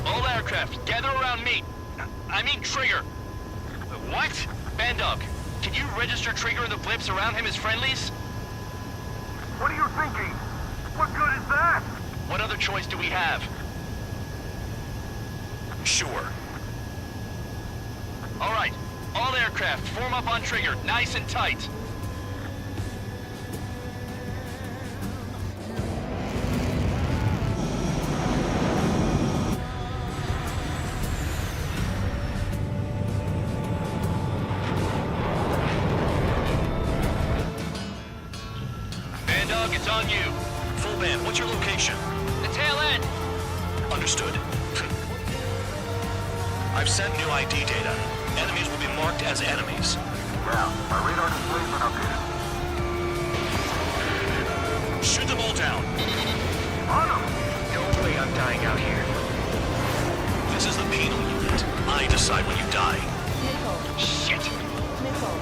All aircraft, gather around me. I mean Trigger. What? Bandog, can you register Trigger and the blips around him as friendlies? What are you thinking? What good is that? What other choice do we have? Sure. All right, all aircraft, form up on Trigger, nice and tight. Bandog, it's on you. Full band, what's your location? The tail end. Understood. I've sent new ID data. Enemies will be marked as enemies. Yeah, my radar display's been updated. Shoot them all down. On them! No way I'm dying out here. This is the penal unit. I decide when you die. Nickel. Shit! Nickel.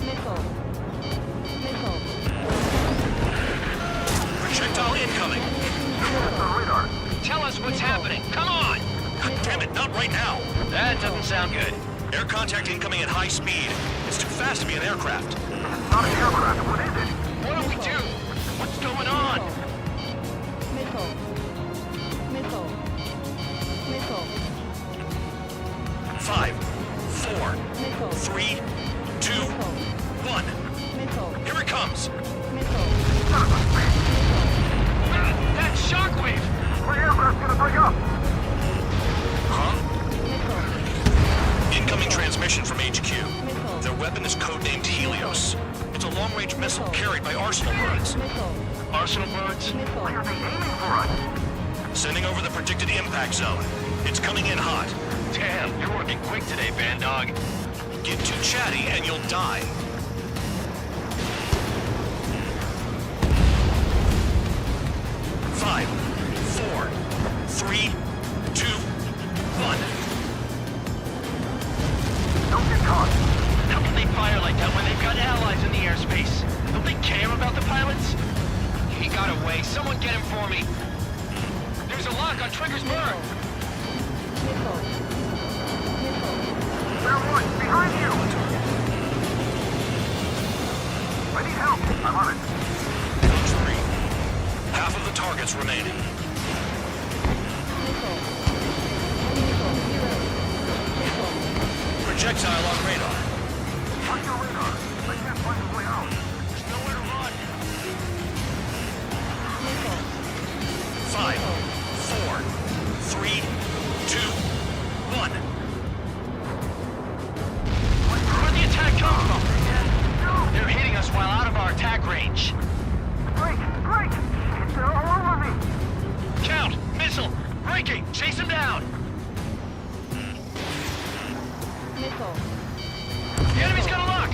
Nickel. Nickel. Projectile incoming. Tell us what's happening. Come on! God damn it, not right now. That doesn't sound good. Air contact incoming at high speed. It's too fast to be an aircraft. Not an aircraft, what is it? What do we do? What's going on? Nickel. Nickel. Nickel. 5, 4, Nickel. 3, 2, 1. Nickel. Here it comes. Nickel. That shockwave! My aircraft's gonna break up! Huh? Incoming transmission from HQ. Their weapon is codenamed Helios. It's a long-range missile carried by Arsenal birds. Arsenal birds? Why are they aiming for us? Sending over the predicted impact zone. It's coming in hot. Damn, you're working quick today, Bandog. Get too chatty and you'll die. Five, 4, 3, 2, 1. Don't get caught. How can they fire like that when they've got allies in the airspace? Don't they care about the pilots? He got away. Someone get him for me. There's a lock on Trigger's bird. Nickel. There one, behind you! I need help. I'm on it. Coach 3. Half of the targets remaining. Nickel. Nickel. Hero. Nickel. Projectile on radar. Watch your radar. I can't find a way out. There's nowhere to run. Nickel. 5, 4, 3, 2, 1. Where'd the attack come from? They're hitting us while out of our attack range. Break! Break! They're all over me! Count! Missile! Breaking! Chase him down! Nickel. The enemy's got a lock!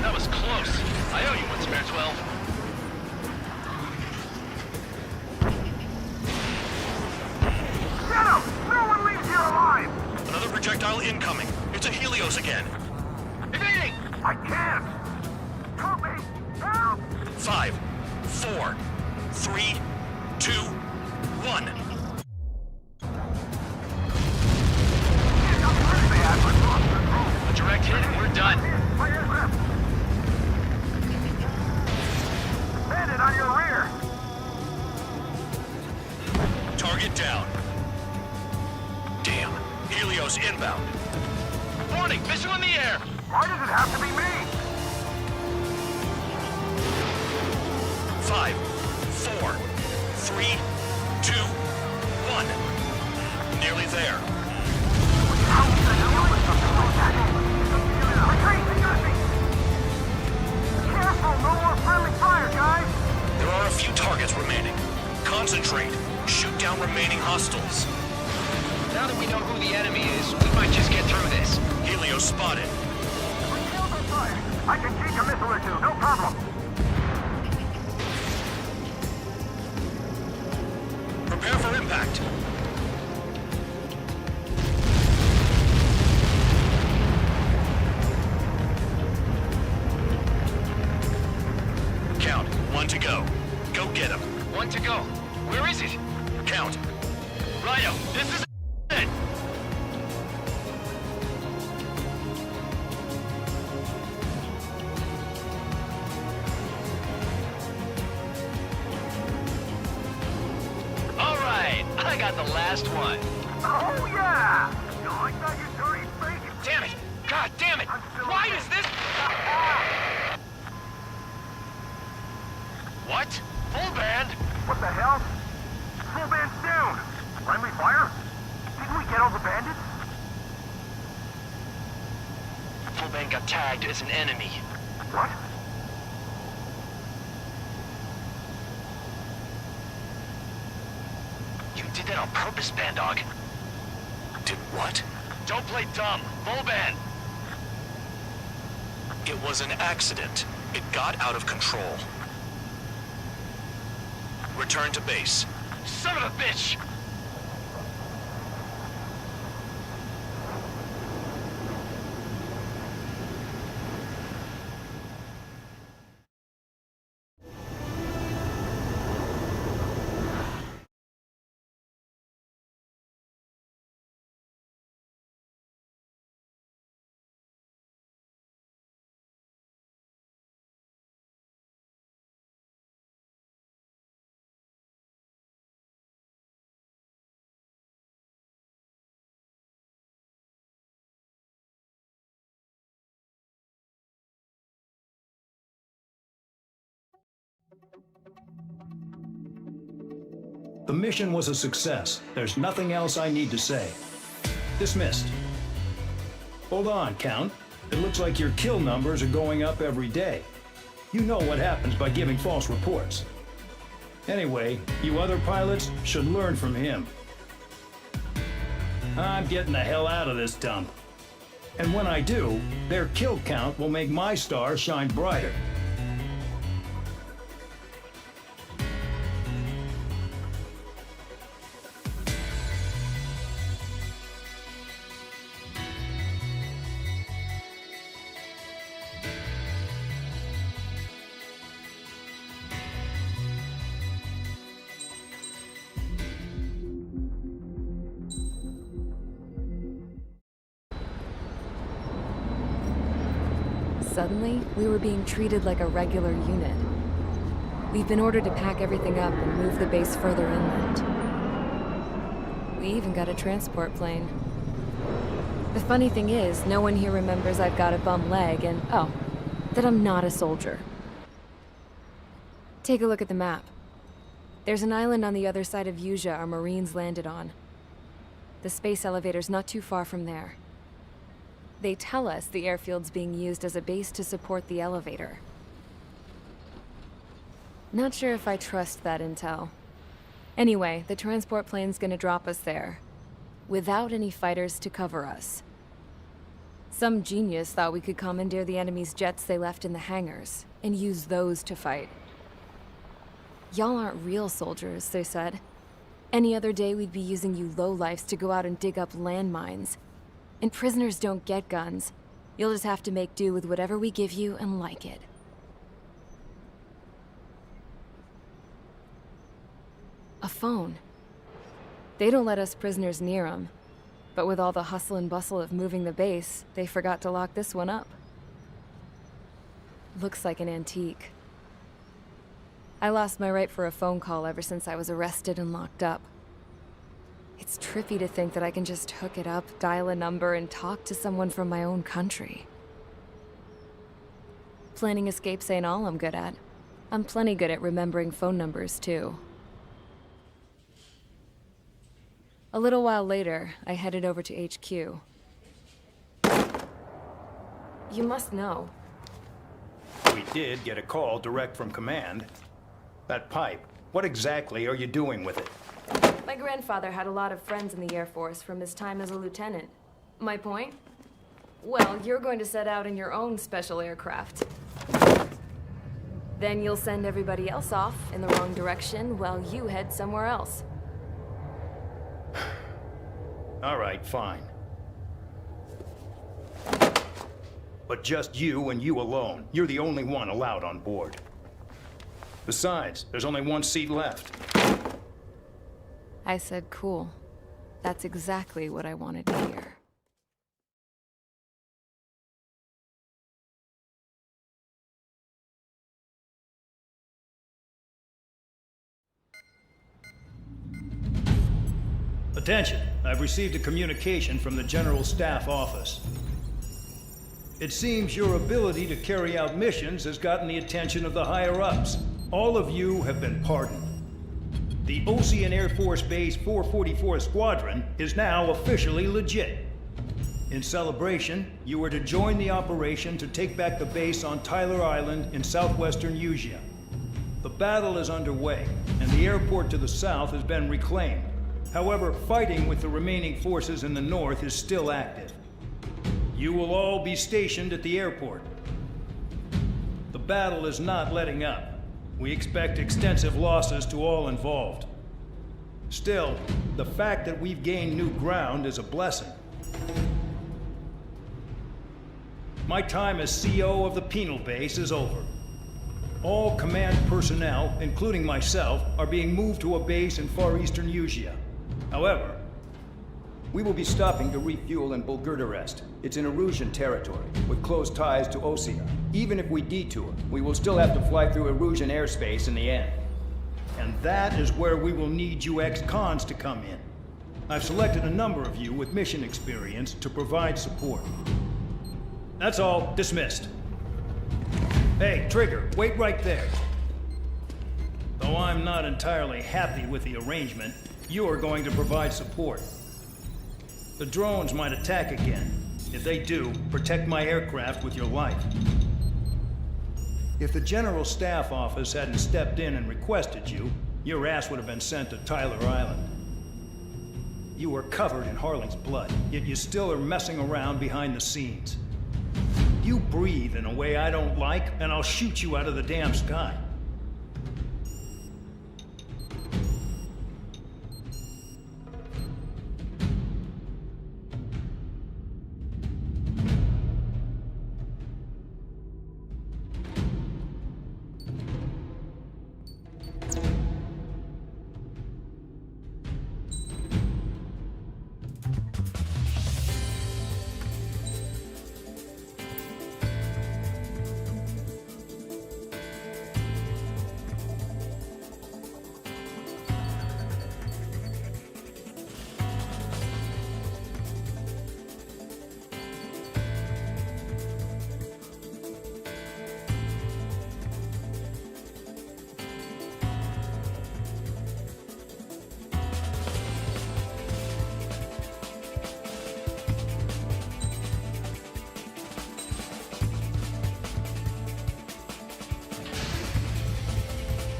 That was close. I owe you one, spare 12. Get him! No one leaves here alive! Another projectile incoming. It's a Helios again. Evading! I can't! Help me! Help! 5, 4, 3, 2, 1. A direct hit and we're done. My aircraft! Bandit on your rear! Target down. Damn. Helios inbound. Warning! Missile in the air! Why does it have to be me? 5, 4, 3, 2, 1. Nearly there. How the hell is something like that? Retreat! They got me! Careful! No more friendly fire, guys! There are a few targets remaining. vehicles. Now that we know who the enemy is, we might just get through this. Helio spotted. I can take a missile or two, no problem. Prepare for impact. Count. 1 to go. Go get him. 1 to go. Where is it? Count. Righto, this is it. All right, I got the last one. Oh, yeah! You like that, you dirty freak? Damn it! God damn it! Why is this? What? Full band? What the hell? Full band's down! Friendly fire? Didn't we get all the bandits? Full band got tagged as an enemy. What? You did that on purpose, Bandog. Did what? Don't play dumb. Full band. It was an accident. It got out of control. Return to base. Son of a bitch! The mission was a success. There's nothing else I need to say. Dismissed. Hold on, Count. It looks like your kill numbers are going up every day. You know what happens by giving false reports. Anyway, you other pilots should learn from him. I'm getting the hell out of this dump. And when I do, their kill count will make my star shine brighter. Suddenly, we were being treated like a regular unit. We've been ordered to pack everything up and move the base further inland. We even got a transport plane. The funny thing is, no one here remembers I've got a bum leg and, oh, that I'm not a soldier. Take a look at the map. There's an island on the other side of Usea our Marines landed on. The space elevator's not too far from there. They tell us the airfield's being used as a base to support the elevator. Not sure if I trust that intel. Anyway, the transport plane's gonna drop us there, without any fighters to cover us. Some genius thought we could commandeer the enemy's jets they left in the hangars, and use those to fight. Y'all aren't real soldiers, they said. Any other day we'd be using you lowlifes to go out and dig up landmines. And prisoners don't get guns. You'll just have to make do with whatever we give you and like it. A phone. They don't let us prisoners near them. But with all the hustle and bustle of moving the base, they forgot to lock this one up. Looks like an antique. I lost my right for a phone call ever since I was arrested and locked up. It's trippy to think that I can just hook it up, dial a number, and talk to someone from my own country. Planning escapes ain't all I'm good at. I'm plenty good at remembering phone numbers, too. A little while later, I headed over to HQ. You must know. We did get a call direct from command. That pipe, what exactly are you doing with it? My grandfather had a lot of friends in the Air Force from his time as a lieutenant. My point? Well, you're going to set out in your own special aircraft. Then you'll send everybody else off in the wrong direction while you head somewhere else. All right, fine. But just you and you alone. You're the only one allowed on board. Besides, there's only one seat left. I said cool. That's exactly what I wanted to hear. Attention, I've received a communication from the General Staff Office. It seems your ability to carry out missions has gotten the attention of the higher-ups. All of you have been pardoned. The Ocean Air Force Base 444 Squadron is now officially legit. In celebration, you are to join the operation to take back the base on Tyler Island in southwestern Usea. The battle is underway, and the airport to the south has been reclaimed. However, fighting with the remaining forces in the north is still active. You will all be stationed at the airport. The battle is not letting up. We expect extensive losses to all involved. Still, the fact that we've gained new ground is a blessing. My time as CO of the penal base is over. All command personnel, including myself, are being moved to a base in far eastern Usea. However, we will be stopping to refuel in Bulgurdarest. It's in Erusian territory, with close ties to Osea. Even if we detour, we will still have to fly through Erusian airspace in the end. And that is where we will need you ex-cons to come in. I've selected a number of you with mission experience to provide support. That's all. Dismissed. Hey, Trigger, wait right there. Though I'm not entirely happy with the arrangement, you are going to provide support. The drones might attack again. If they do, protect my aircraft with your life. If the General Staff Office hadn't stepped in and requested you, your ass would have been sent to Tyler Island. You were covered in Harling's blood, yet you still are messing around behind the scenes. You breathe in a way I don't like, and I'll shoot you out of the damn sky.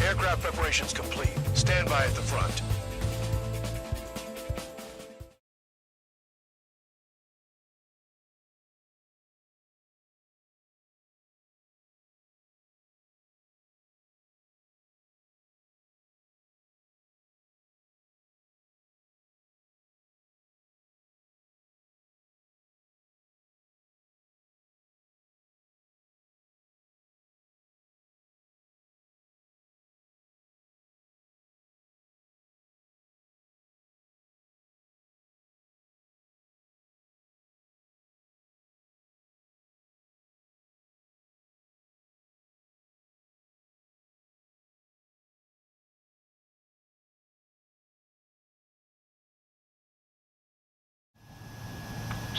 Aircraft preparations complete. Stand by at the front.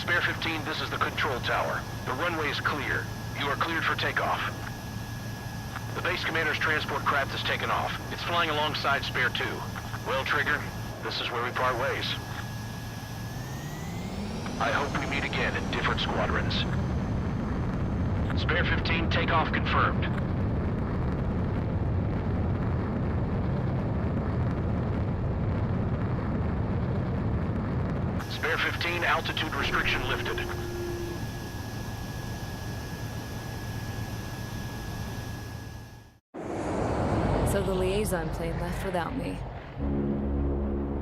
Spare 15, this is the control tower. The runway is clear. You are cleared for takeoff. The base commander's transport craft has taken off. It's flying alongside Spare 2. Well, Trigger, this is where we part ways. I hope we meet again in different squadrons. Spare 15, takeoff confirmed. Spare 15, altitude restriction lifted. So the liaison plane left without me.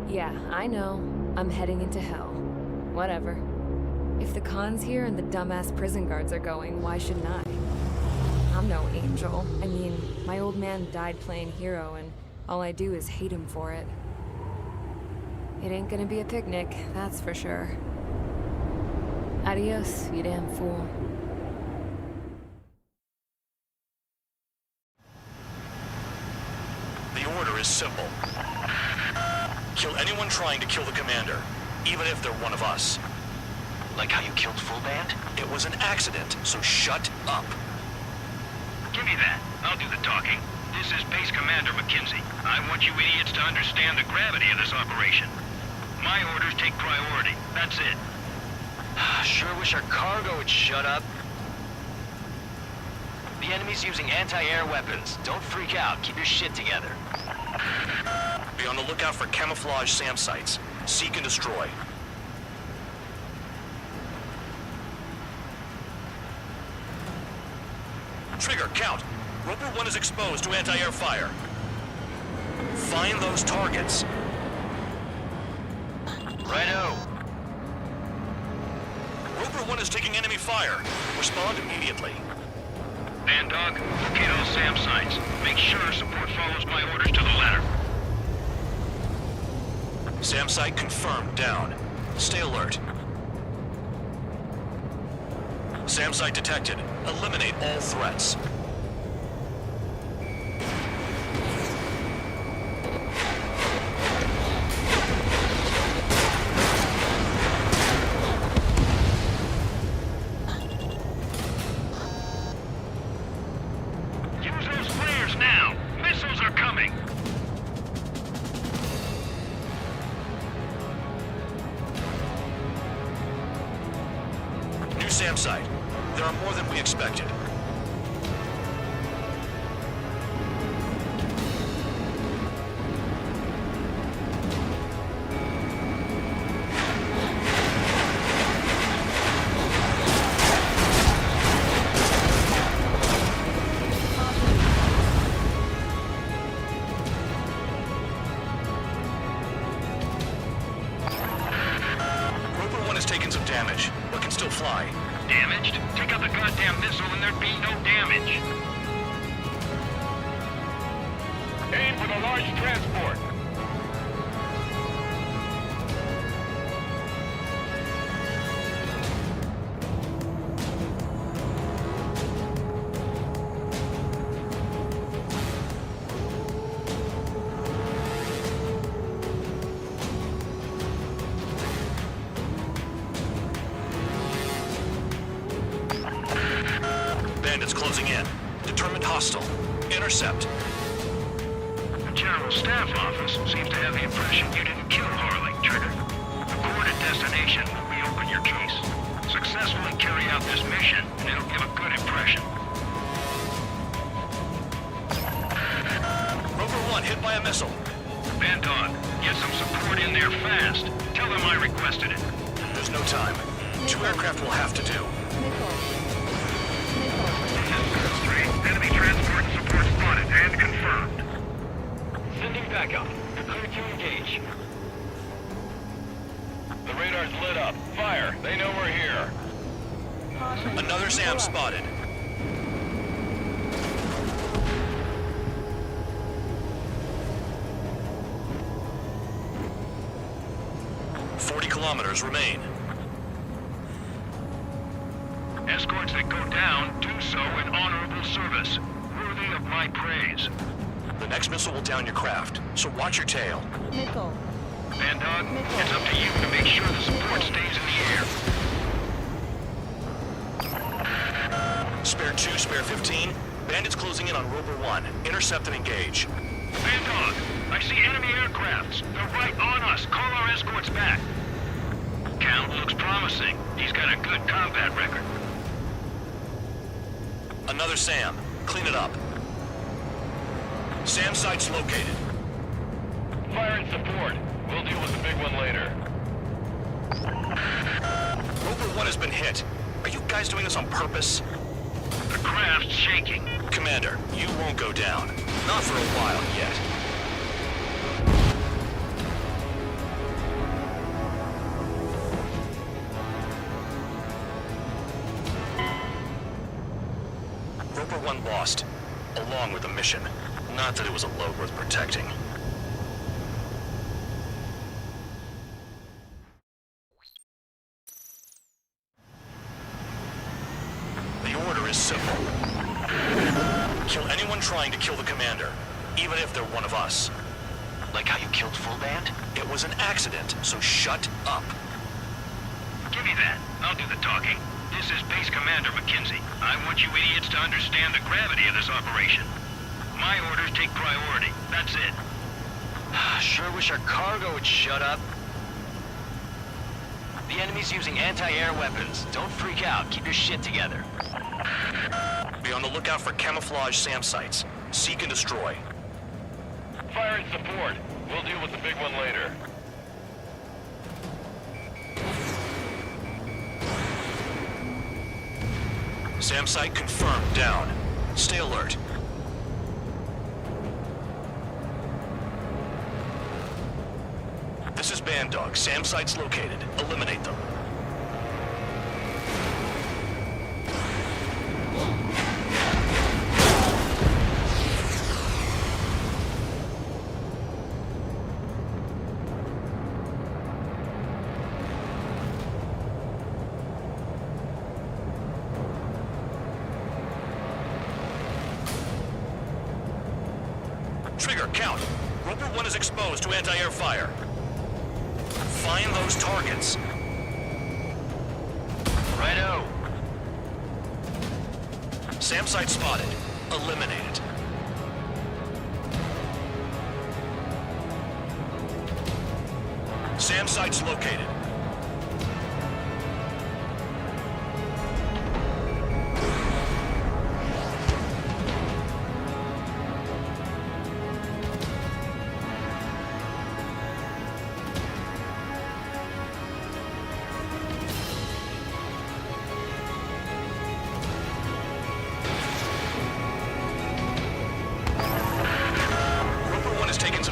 Yeah, I know. I'm heading into hell. Whatever. If the Khan's here and the dumbass prison guards are going, why shouldn't I? I'm no angel. I mean, my old man died playing hero, and all I do is hate him for it. It ain't gonna be a picnic, that's for sure. Adios, you damn fool. The order is simple. Kill anyone trying to kill the commander, even if they're one of us. Like how you killed Full Band? It was an accident, so shut up. Give me that. I'll do the talking. This is Base Commander McKinsey. I want you idiots to understand the gravity of this operation. My orders take priority. That's it. Sure wish our cargo would shut up. The enemy's using anti-air weapons. Don't freak out. Keep your shit together. Be on the lookout for camouflage SAM sites. Seek and destroy. Trigger, count. Roper 1 is exposed to anti-air fire. Find those targets. Righto. Roper 1 is taking enemy fire. Respond immediately. Band Dog, locate all SAM sites. Make sure support follows my orders to the letter. SAM site confirmed, down. Stay alert. SAM site detected. Eliminate all threats. Use those flares now. Missiles are coming. New SAM site. There are more than we expected. Roper 1 has taken some damage, but can still fly. Damaged? Take out the goddamn missile and there'd be no damage. Aim for the large transport. Bandits closing in. Determined hostile. Intercept. The General Staff Office seems to have the impression you didn't kill Harley, Trigger. The coordinate destination will reopen your case. Successfully carry out this mission, and it'll give a good impression. Roper 1 hit by a missile. Band Dog, get some support in there fast. Tell them I requested it. There's no time. 2 aircraft will have to do. Enemy transport support spotted and confirmed. Sending backup. Clear to engage. The radar's lit up. Fire. They know we're here. Another SAM spotted. Kilometers remain. Escorts that go down do so in honorable service, worthy of my praise. The next missile will down your craft, so watch your tail. Missile. Band Dog, it's up to you to make sure the support stays in the air. Spare 2, spare 15. Bandits closing in on Rover 1. Intercept and engage. Band Dog, I see enemy aircrafts. They're right on us. Call our escorts back. Count looks promising. He's got a good combat record. Another SAM. Clean it up. SAM site's located. Fire and support. We'll deal with the big one later. one has been hit. Are you guys doing this on purpose? The craft's shaking. Commander, you won't go down. Not for a while yet. Roper 1 lost, along with the mission. Not that it was a load worth protecting. The order is simple. Kill anyone trying to kill the commander, even if they're one of us. Like how you killed Full Band? It was an accident, so shut up. Give me that. I'll do the talking. This is Base Commander McKenzie. I want you idiots to understand the gravity of this operation. My orders take priority. That's it. Sure wish our cargo would shut up. The enemy's using anti-air weapons. Don't freak out. Keep your shit together. Be on the lookout for camouflage SAM sites. Seek and destroy. Fire and support. We'll deal with the big one later. SAM site confirmed. Down. Stay alert. This is Band Dog. SAM site's located. Eliminate them. Trigger, count. Roper 1 is exposed to anti-air fire. Find those targets. Righto. SAM site spotted. Eliminate it. SAM site's located.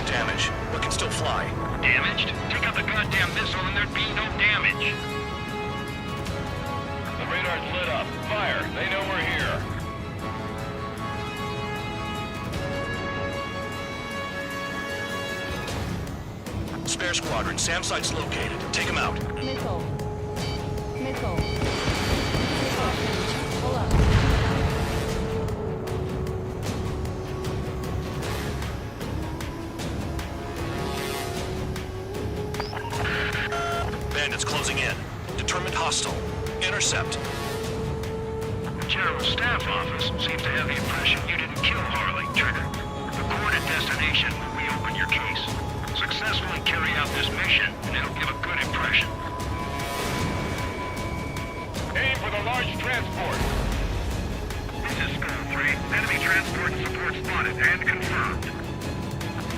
Damage, but can still fly. Damaged? Take out the goddamn missile and there'd be no damage. The radar's lit up. Fire. They know we're here. Spare squadron. SAM site's located. Take them out. Missile. Missile. Pull up. Bandits closing in. Determined hostile. Intercept. The General Staff Office seems to have the impression you didn't kill Harley, Trigger. Report at destination when we open your case. Successfully carry out this mission, and it'll give a good impression. Aim for the large transport. This is Skull 3. Enemy transport and support spotted and confirmed.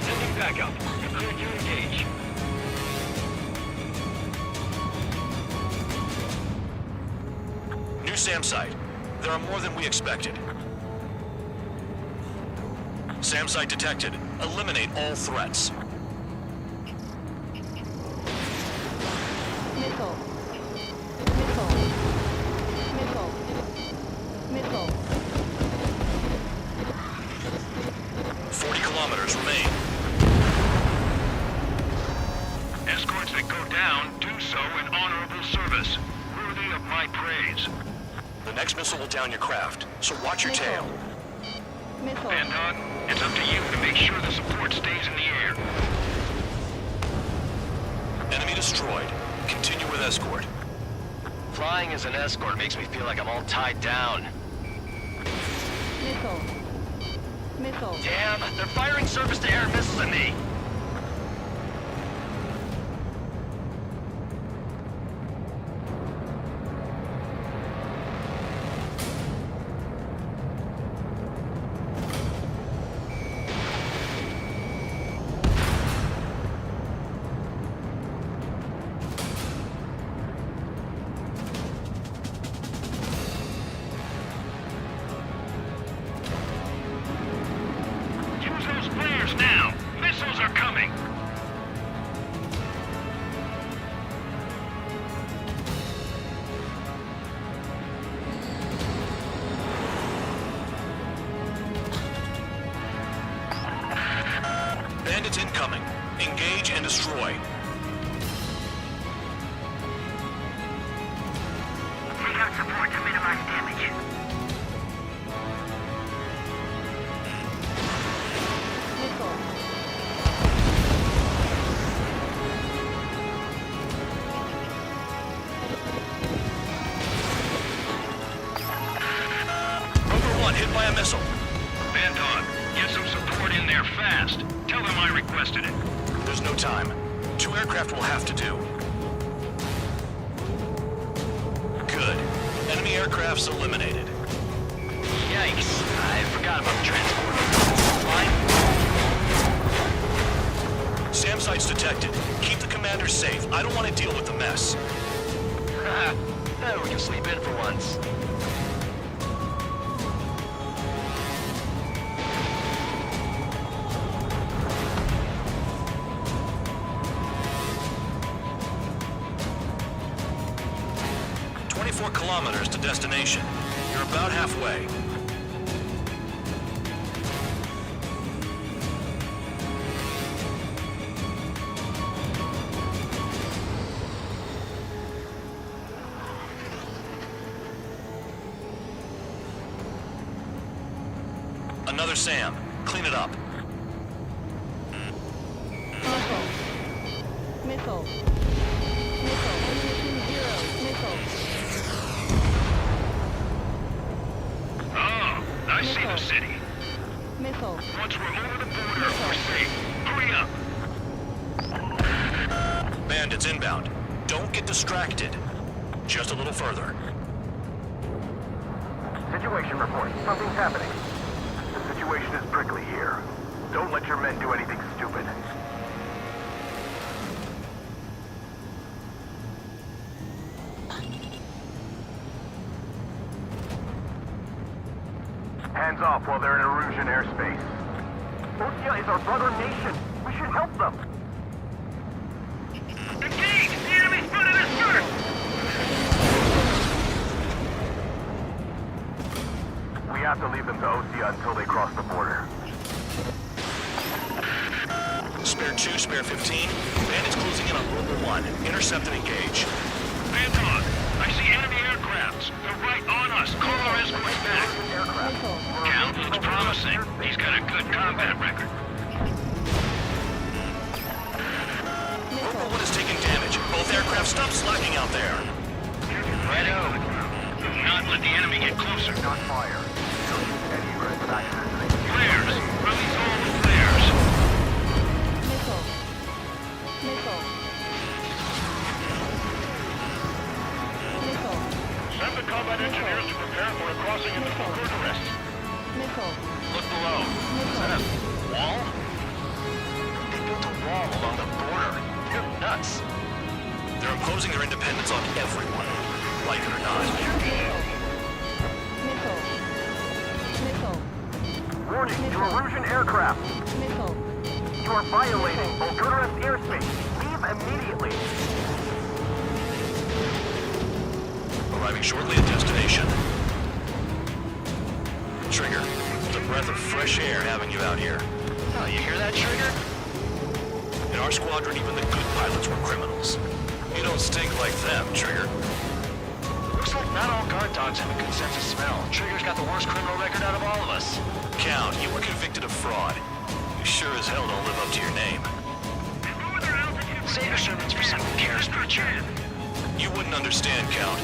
Sending backup. You're cleared to engage. New SAM site. There are more than we expected. SAM site detected. Eliminate all threats. Missile. Missile. Missile. Missile. 40 kilometers remain. Escorts that go down do so in honorable service, worthy of my praise. The next missile will down your craft, so watch your tail. Missile. Band Dog, it's up to you to make sure the support stays in the air. Enemy destroyed. Continue with escort. Flying as an escort makes me feel like I'm all tied down. Missile. Missile. Damn, they're firing surface-to-air missiles at me. destroy. Take out support to minimize damage. Rover 1 hit by a missile. Bandog, get some support in there fast. Tell them I requested it. There's no time. 2 aircraft will have to do. Good. Enemy aircraft's eliminated. Yikes. I forgot about the transport. SAM sites detected. Keep the commander safe. I don't want to deal with the mess. We can sleep in for once. Kilometers to destination. You're about halfway. Another SAM. Clean it up. Missile. Missile. Ammunition 0. Missile. I see the city. Missile. Once we're over the border, we're safe. Hurry up. Bandits inbound. Don't get distracted. Just a little further. Situation report. Something's happening. The situation is prickly here. Don't let your men do anything stupid. Hands off while they're in Erusian airspace. Osea is our brother nation. We should help them. Engage! The enemy's front of this skirt! We have to leave them to Osea until they cross the border. Spare 2, spare 15. Bandits closing in on Rover 1. Intercept and engage. Bandog, I see enemy aircrafts. They're right on us. Call our escorts back. Count looks promising. He's got a good combat record. Rover 1 is taking damage. Both aircraft stop slacking out there. Righto. Do not let the enemy get closer. Not fire. Don't use any room with access to the Flares. Release all the flares. Missile. Missile. Missile. Send the combat engineers to prepare for a crossing into Fulgurd arrest. Missile. Look below. Is that a wall? They built a wall along the border. They're nuts. They're imposing their independence on everyone, like it or not. Missile. Missile. Warning to Erusian aircraft. Missile. You are violating Fulgurd airspace. Leave immediately. Arriving shortly at destination. Trigger, it's a breath of fresh air having you out here. Oh, you hear that, Trigger? In our squadron, even the good pilots were criminals. You don't stink like them, Trigger. Looks like not all guard dogs have a good sense of smell. Trigger's got the worst criminal record out of all of us. Count, you were convicted of fraud. You sure as hell don't live up to your name. Save your sermons for someone who cares, preacher. You wouldn't understand, Count.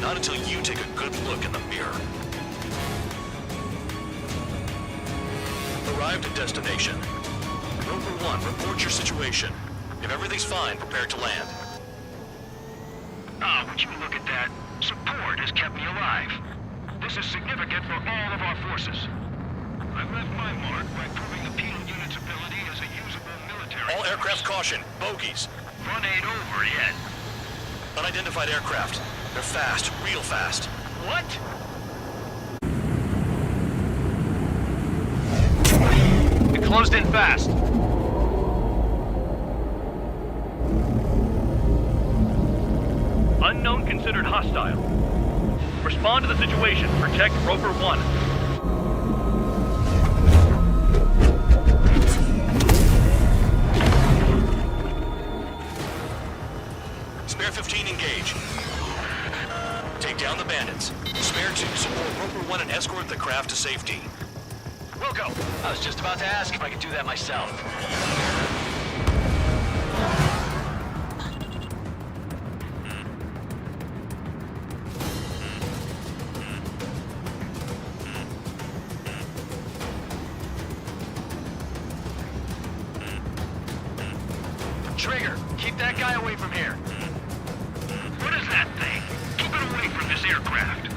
Not until you take a good look in the mirror. Arrived at destination. Rover 1, report your situation. If everything's fine, prepare to land. Ah, would you look at that? Support has kept me alive. This is significant for all of our forces. I left my mark by proving the penal unit's ability as a usable military. All aircraft caution, bogies. Run ain't over yet. Unidentified aircraft. They're fast, real fast. What? It closed in fast. Unknown considered hostile. Respond to the situation. Protect Rover 1. Spare 15, engage. Take down the bandits. Spare 2, support Roper 1 and escort the craft to safety. Wilco, I was just about to ask if I could do that myself. Trigger, keep that guy away from here. What is that thing? Keep it away from this aircraft.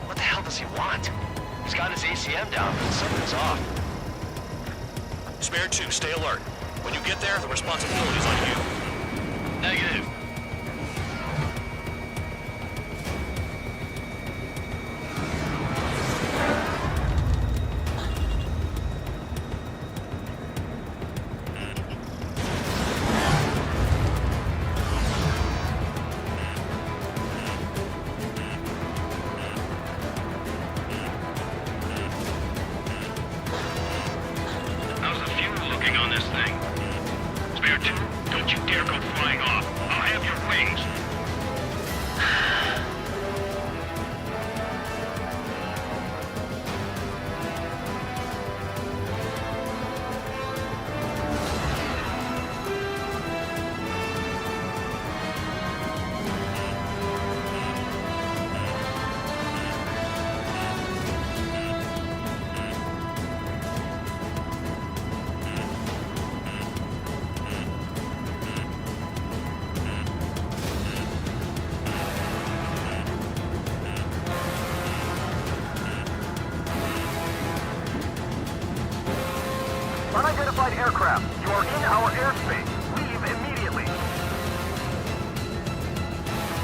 What the hell does he want? He's got his ACM down, but something's off. Spare 2, stay alert. When you get there, the responsibility's on you. Negative. How's the fuel looking on this thing? Spare 2, don't you dare go flying off. I'll have your wings. Unidentified aircraft, you are in our airspace. Leave immediately.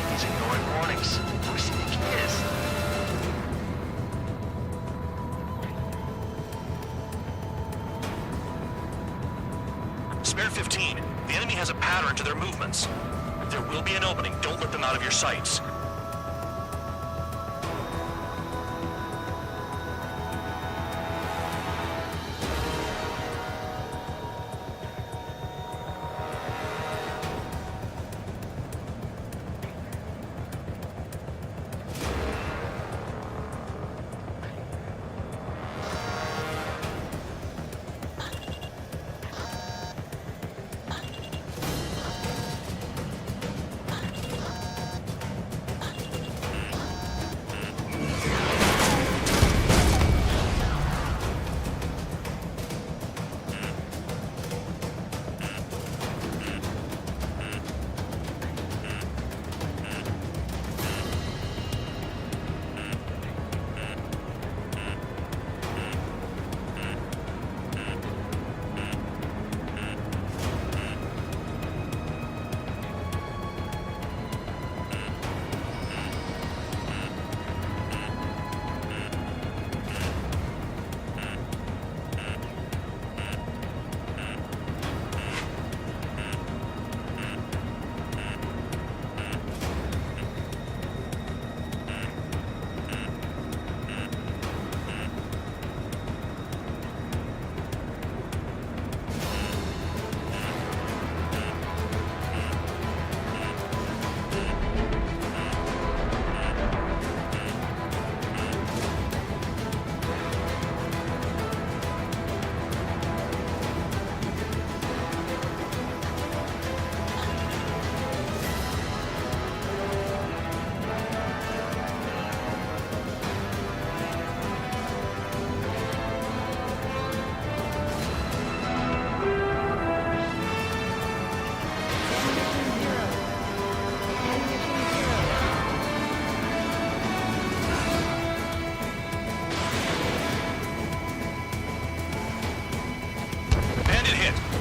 He's ignoring warnings. Who does he think he is? Spare 15, the enemy has a pattern to their movements. There will be an opening. Don't let them out of your sights.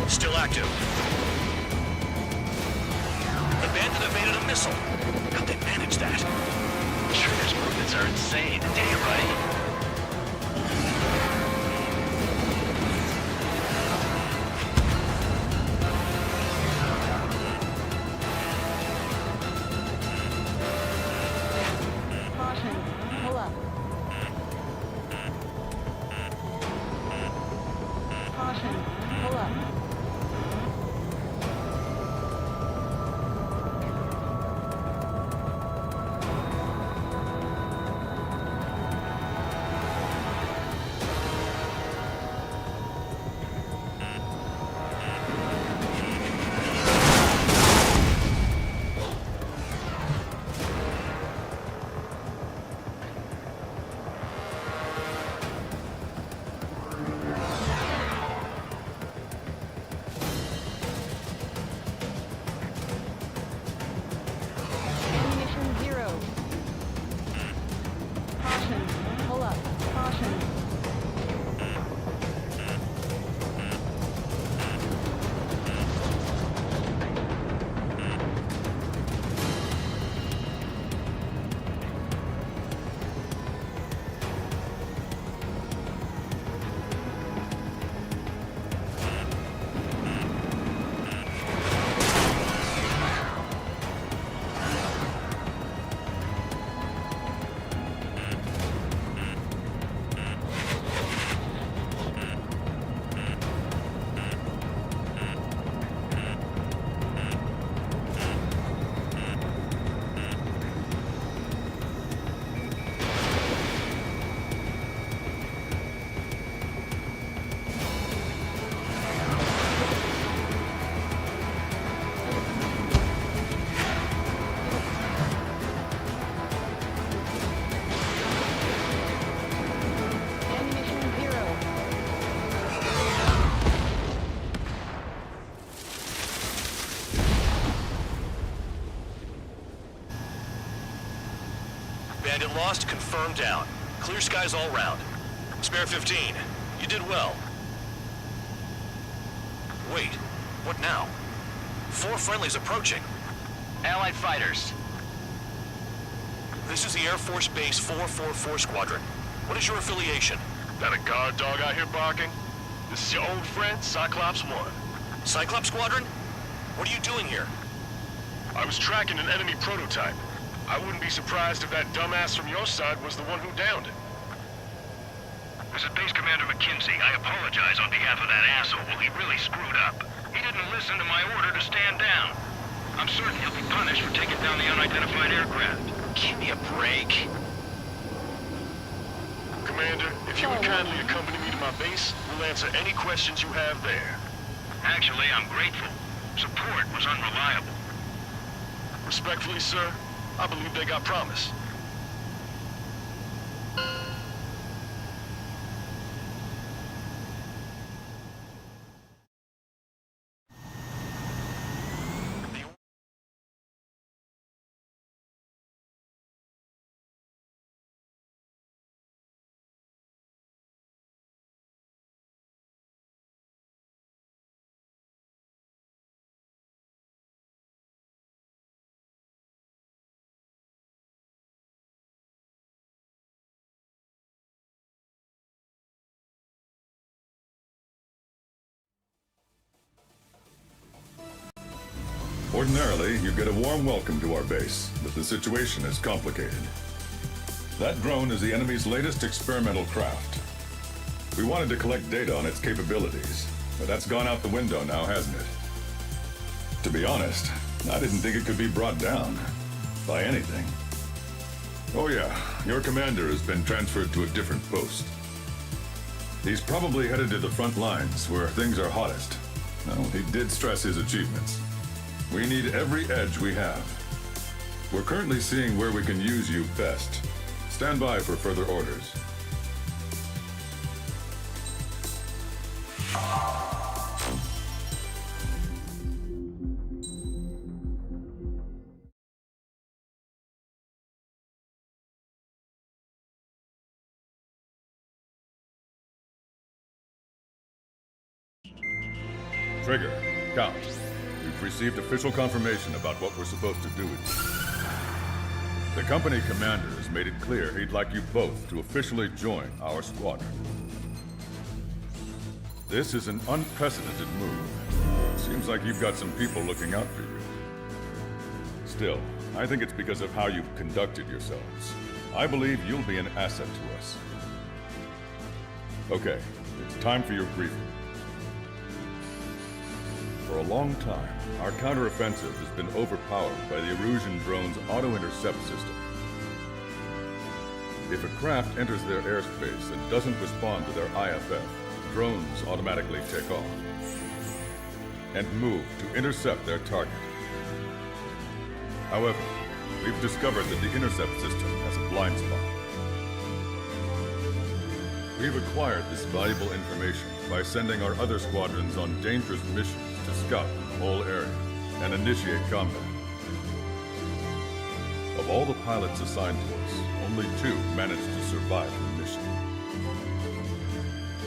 Still active. The bandit evaded a missile. How'd they manage that? Trigger's movements are insane. Damn right. Bandit lost, confirmed down. Clear skies all round. Spare 15. You did well. Wait, what now? 4 friendlies approaching. Allied fighters. This is the Air Force Base 444 Squadron. What is your affiliation? That a guard dog out here barking? This is your old friend, Cyclops 1. Cyclops Squadron? What are you doing here? I was tracking an enemy prototype. I wouldn't be surprised if that dumbass from your side was the one who downed it. This is Base Commander McKinsey. I apologize on behalf of that asshole. He really screwed up. He didn't listen to my order to stand down. I'm certain he'll be punished for taking down the unidentified aircraft. Give me a break. Commander, if you would kindly accompany me to my base, we'll answer any questions you have there. Actually, I'm grateful. Support was unreliable. Respectfully, sir, I believe they got promise. Ordinarily, you get a warm welcome to our base, but the situation is complicated. That drone is the enemy's latest experimental craft. We wanted to collect data on its capabilities, but that's gone out the window now, hasn't it? To be honest, I didn't think it could be brought down by anything. Oh yeah, your commander has been transferred to a different post. He's probably headed to the front lines where things are hottest. No, he did stress his achievements. We need every edge we have. We're currently seeing where we can use you best. Stand by for further orders. Trigger, count. We've received official confirmation about what we're supposed to do with you. The company commander has made it clear he'd like you both to officially join our squadron. This is an unprecedented move. Seems like you've got some people looking out for you. Still, I think it's because of how you've conducted yourselves. I believe you'll be an asset to us. Okay, it's time for your briefing. For a long time, our counteroffensive has been overpowered by the Erusian drone's auto-intercept system. If a craft enters their airspace and doesn't respond to their IFF, drones automatically take off and move to intercept their target. However, we've discovered that the intercept system has a blind spot. We've acquired this valuable information by sending our other squadrons on dangerous missions to scout the whole area and initiate combat. Of all the pilots assigned to us, only 2 managed to survive the mission.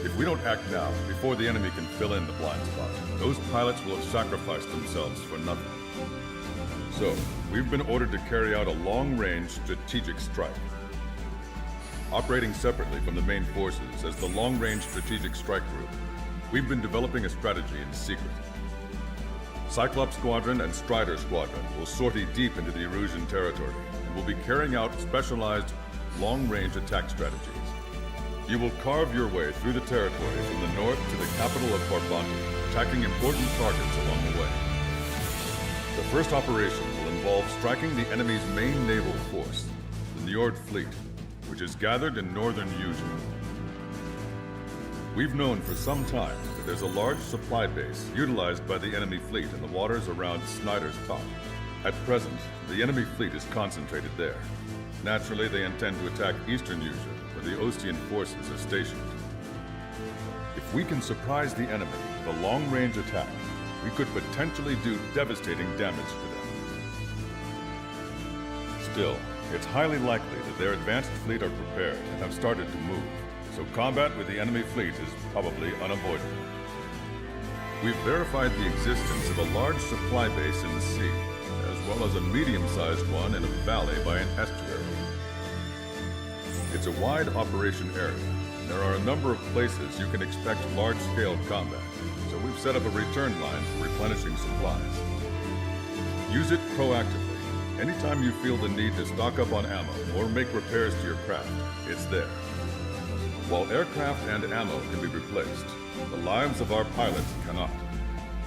If we don't act now, before the enemy can fill in the blind spot, those pilots will have sacrificed themselves for nothing. So, we've been ordered to carry out a long-range strategic strike. Operating separately from the main forces as the Long-Range Strategic Strike Group, we've been developing a strategy in secret. Cyclops Squadron and Strider Squadron will sortie deep into the Erusian territory and will be carrying out specialized long-range attack strategies. You will carve your way through the territory from the north to the capital of Farbanti, attacking important targets along the way. The first operation will involve striking the enemy's main naval force, the Njord Fleet, which is gathered in northern Eugene. We've known for some time that there's a large supply base utilized by the enemy fleet in the waters around Snyder's Top. At present, the enemy fleet is concentrated there. Naturally, they intend to attack eastern Eugene, where the Ostian forces are stationed. If we can surprise the enemy with a long-range attack, we could potentially do devastating damage to them. Still, it's highly likely that their advanced fleet are prepared and have started to move, so combat with the enemy fleet is probably unavoidable. We've verified the existence of a large supply base in the sea, as well as a medium-sized one in a valley by an estuary. It's a wide operation area. There are a number of places you can expect large-scale combat, so we've set up a return line for replenishing supplies. Use it proactively. Anytime you feel the need to stock up on ammo or make repairs to your craft, it's there. While aircraft and ammo can be replaced, the lives of our pilots cannot.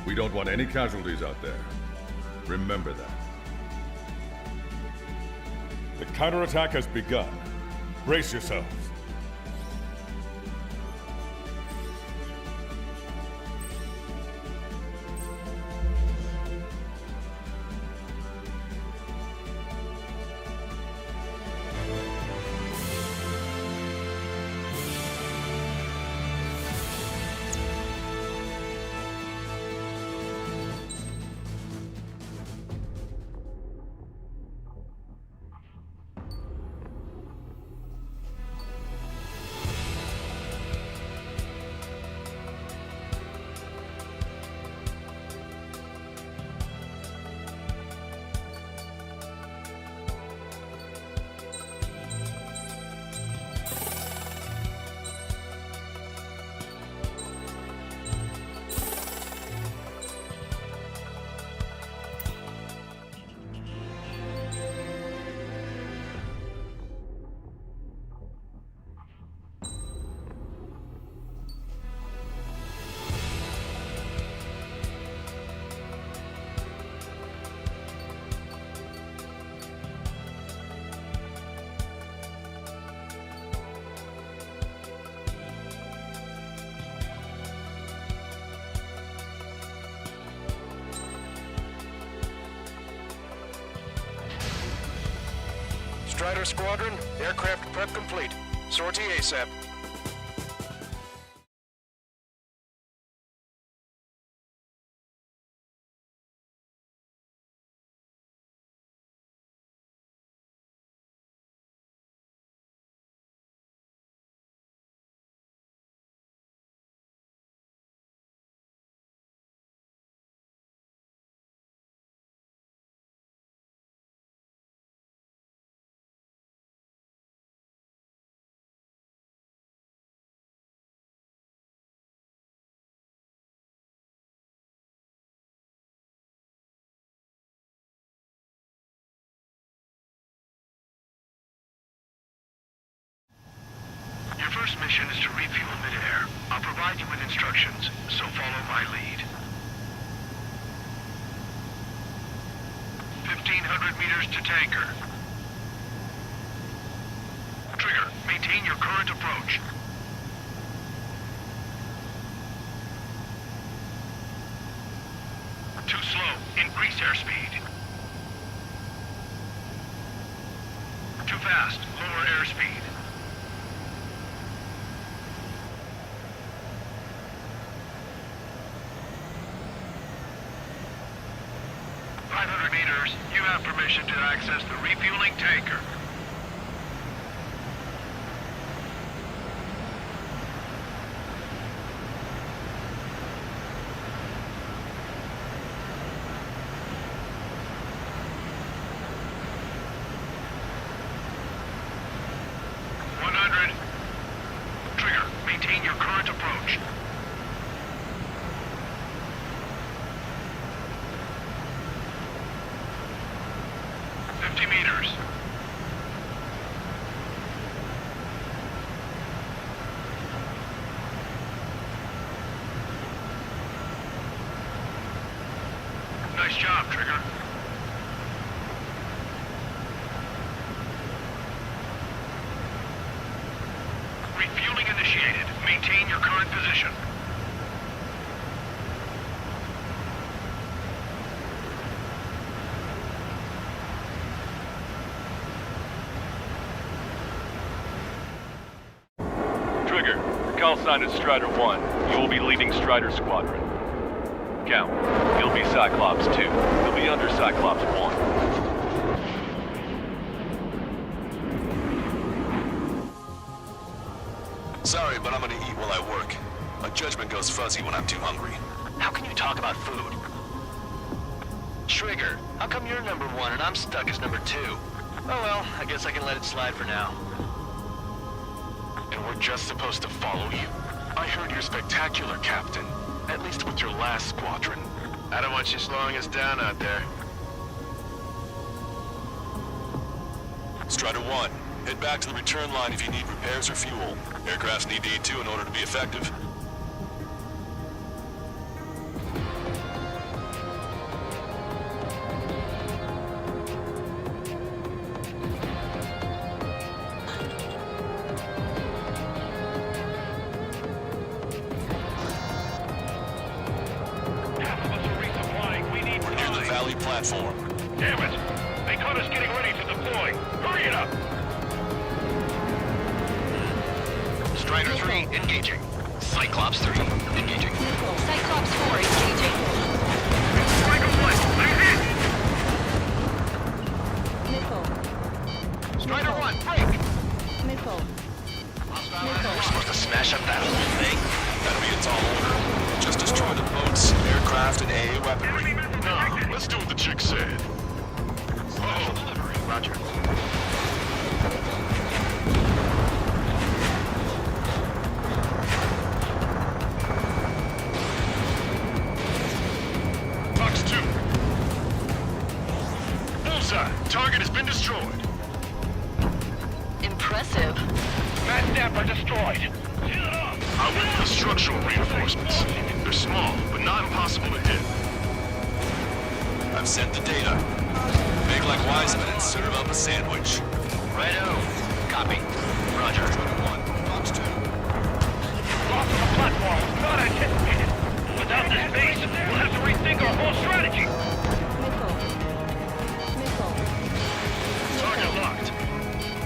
We don't want any casualties out there. Remember that. The counterattack has begun. Brace yourselves. Strider Squadron, aircraft prep complete. Sortie ASAP. Your first mission is to refuel midair. I'll provide you with instructions, so follow my lead. 1,500 meters to tanker. Trigger, maintain your current approach. Too slow. Increase airspeed. Too fast. Lower airspeed. Meters, you have permission to access the refueling tanker. Trigger, maintain your current approach. Meters. Nice job, Trigger. Refueling initiated. Maintain your current position. Call sign is Strider 1. You will be leading Strider Squadron. Count. You'll be Cyclops 2. You'll be under Cyclops 1. goes fuzzy when I'm too hungry. How can you talk about food? Trigger, how come you're number 1 and I'm stuck as number 2? Oh well, I guess I can let it slide for now. And we're just supposed to follow you? I heard you're spectacular, Captain. At least with your last squadron. I don't want you slowing us down out there. Strider 1, head back to the return line if you need repairs or fuel. Aircrafts need E2 in order to be effective. Platform. Damn it! They caught us getting ready to deploy. Hurry it up! Strider 3, engaging. Cyclops 3, engaging. Cyclops 4, engaging. Striker 1, I'm hit! Missile. Strider 1, break! Missile. We're supposed to smash up that whole thing? That'll be a tall order. Just destroy the boats, aircraft, and AA weaponry. No, let's do what the chick said. Special delivery, roger. Box 2. Bullseye. Target has been destroyed. Impressive. Mass Dapper destroyed. I went for the structural reinforcements. They're small, but not impossible to hit. I've sent the data. Make like Wiseman and serve up a sandwich. Righto. Copy. Roger. Strider 1, Box 2. Loss of the platform was not anticipated. Without this base, we'll have to rethink our whole strategy. Missile. Missile. Target locked.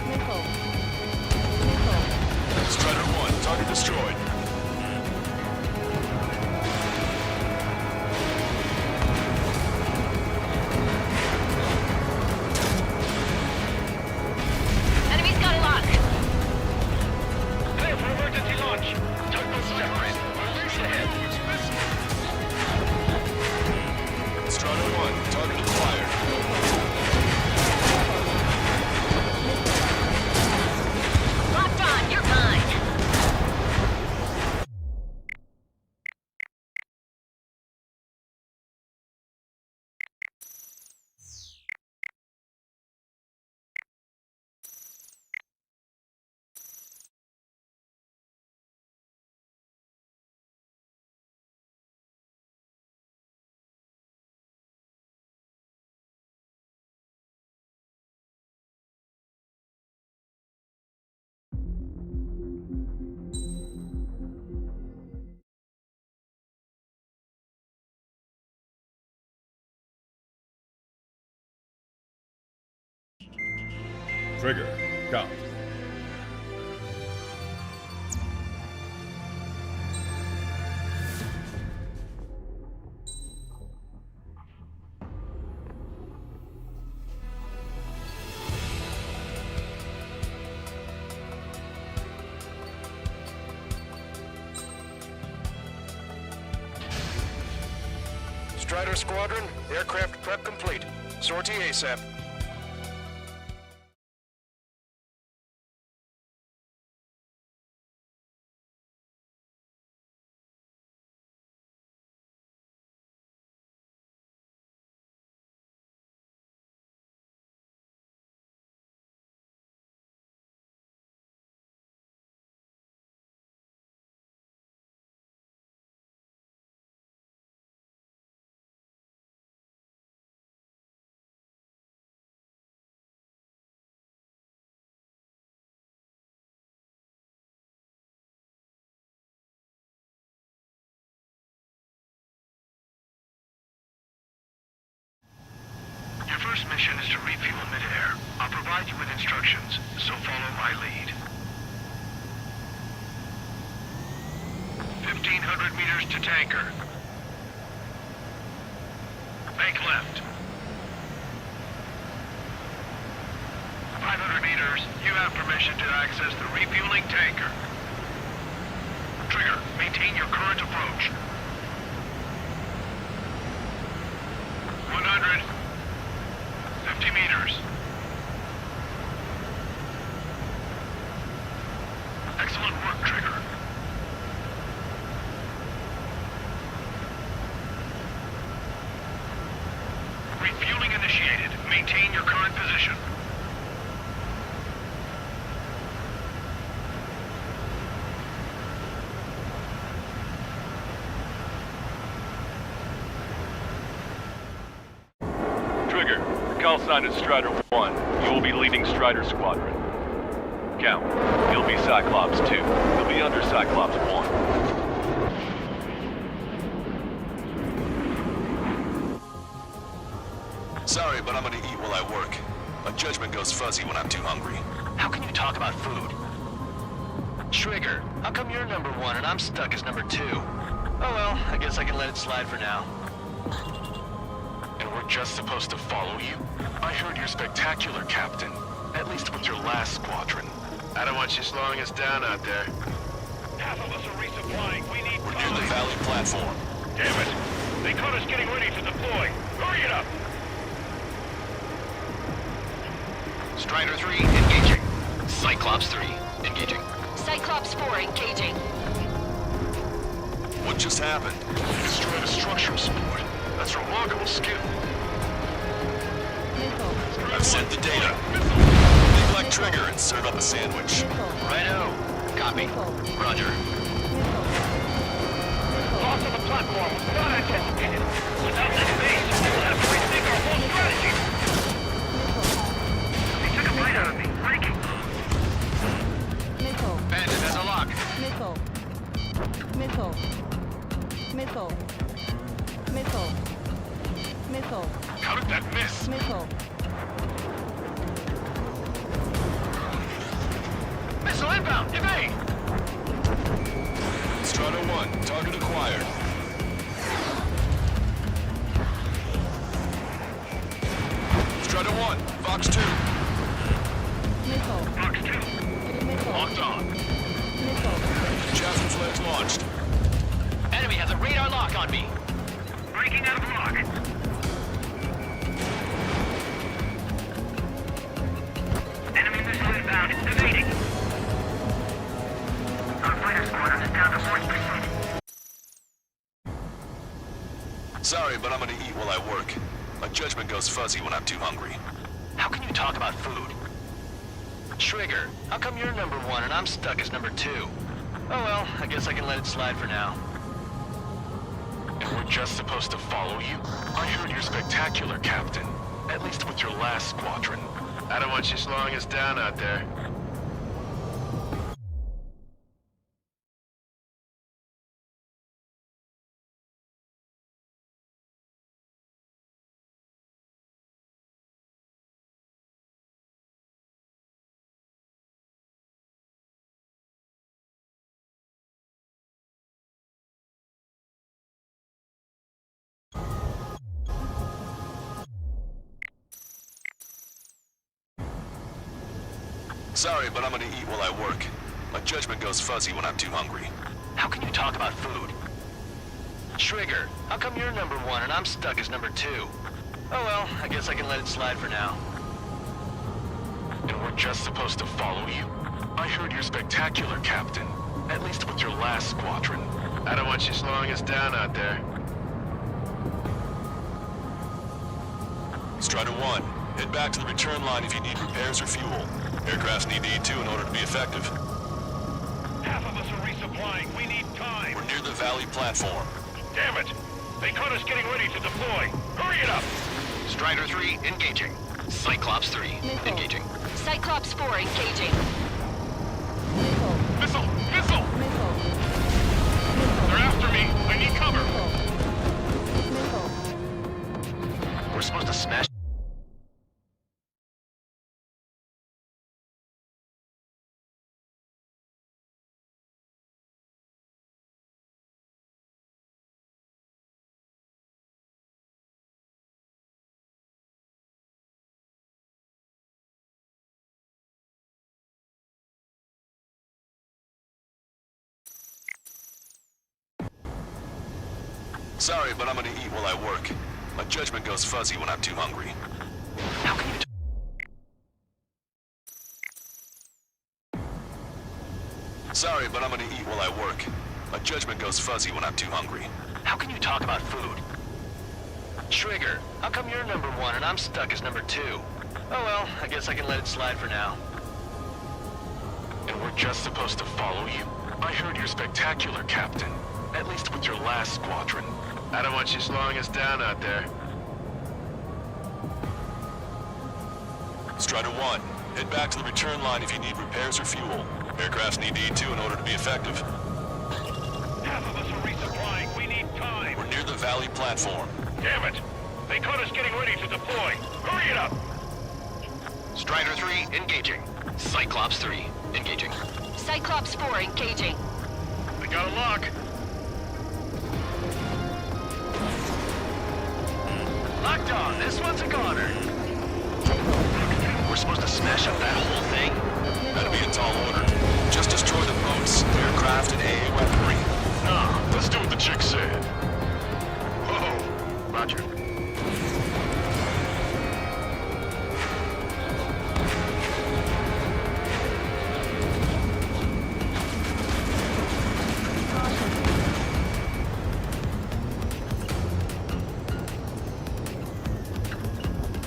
Missile. Missile. Strider 1, target destroyed. Enemy's got a lock. Clear for emergency launch. Tugboat separate. Release ahead. Strider 1, target acquired. Locked on, you're mine. Trigger, count. Strider Squadron, aircraft prep complete. Sortie ASAP. Your first mission is to refuel midair. I'll provide you with instructions, so follow my lead. 1,500 meters to tanker. Make left. 500 meters, you have permission to access the refueling tanker. Trigger, maintain your current approach. 100. 50 meters. Excellent work, Trigger. Refueling initiated. Maintain your current position. Trigger, the call sign is Strider 1. You will be leading Strider Squadron. Count. You'll be Cyclops 2. You'll be under Cyclops 1. Sorry, but I'm gonna eat while I work. My judgment goes fuzzy when I'm too hungry. How can you talk about food? Trigger, how come you're number 1 and I'm stuck as number 2? Oh well, I guess I can let it slide for now. And we're just supposed to follow you? I heard you're spectacular, Captain. At least with your last squadron. I don't want you slowing us down out there. Half of us are resupplying. We need We're near the Valley platform. Damn it! They caught us getting ready to deploy. Hurry it up! Strider 3, engaging. Cyclops 3, engaging. Cyclops 4 engaging. What just happened? Destroyed a structural support. That's remarkable skill. I've sent the data. Be like Trigger and serve up a sandwich. Righto. Copy. Roger. Loss of the platform was not anticipated. Without this base, we'll have to rethink our whole strategy. They took a bite out of me. Breaking. Bandit has a lock. Missile. Missile. Missile. Missile. Missile. How did that miss? Missile. Missile inbound! Evade! Strider 1, target acquired. Strider 1, Fox 2. Missile. Fox 2. Missile. Locked on. Missile. Javelin flares launched. Enemy has a radar lock on me. Breaking out of lock. Enemy missile inbound. Evading. Our fighter squadron is down to 40%. Sorry, but I'm gonna eat while I work. My judgment goes fuzzy when I'm too hungry. How can you talk about food? Trigger, how come you're number 1 and I'm stuck as number 2? Oh well, I guess I can let it slide for now. And we're just supposed to follow you? I heard you're spectacular, Captain. At least with your last squadron. I don't want you slowing us down out there. Sorry, but I'm gonna eat while I work. My judgment goes fuzzy when I'm too hungry. How can you talk about food? Trigger, how come you're number 1 and I'm stuck as number 2? Oh well, I guess I can let it slide for now. And we're just supposed to follow you? I heard you're spectacular, Captain. At least with your last squadron. I don't want you slowing us down out there. Strider 1, head back to the return line if you need repairs or fuel. Aircrafts need E2 in order to be effective. Half of us are resupplying. We need time. We're near the Valley platform. Damn it! They caught us getting ready to deploy. Hurry it up! Strider 3, engaging. Cyclops 3, engaging. Cyclops 4 engaging. Missile! Missile! Missile. They're after me! I need cover! Missile. We're supposed to smash... Sorry, but I'm gonna eat while I work. My judgment goes fuzzy when I'm too hungry. How can you... Sorry, but I'm gonna eat while I work. My judgment goes fuzzy when I'm too hungry. How can you talk about food? Trigger, how come you're number 1 and I'm stuck as number 2? Oh well, I guess I can let it slide for now. And we're just supposed to follow you? I heard you're spectacular, Captain. At least with your last squadron. I don't want you slowing us down out there. Strider 1, head back to the return line if you need repairs or fuel. Aircrafts need E2 in order to be effective. Half of us are resupplying. We need time. We're near the valley platform. Damn it! They caught us getting ready to deploy. Hurry it up! Strider 3, engaging. Cyclops 3, engaging. Cyclops 4, engaging. We got a lock. Locked on, this one's a goner. We're supposed to smash up that whole thing? That'd be a tall order. Just destroy the boats, aircraft, and AA weaponry. Nah, let's do what the chick said. Whoa! Roger.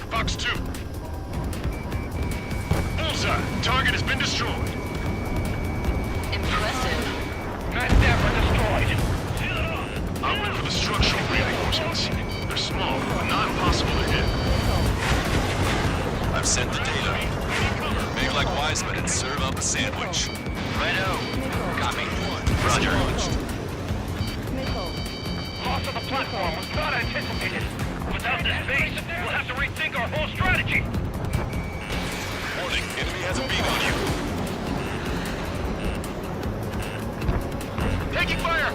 Fox 2. Bullseye! Target has been destroyed. Impressive. Mass Dapper destroyed. I'll wait for the structural reinforcements. They're small, but not impossible to hit. I've sent the data. Make like Wiseman and serve up a sandwich. Righto. Copy. Roger. Loss of the platform was not anticipated. Without this base, we'll have to rethink our whole strategy. Warning, enemy has a beam on you. Taking fire!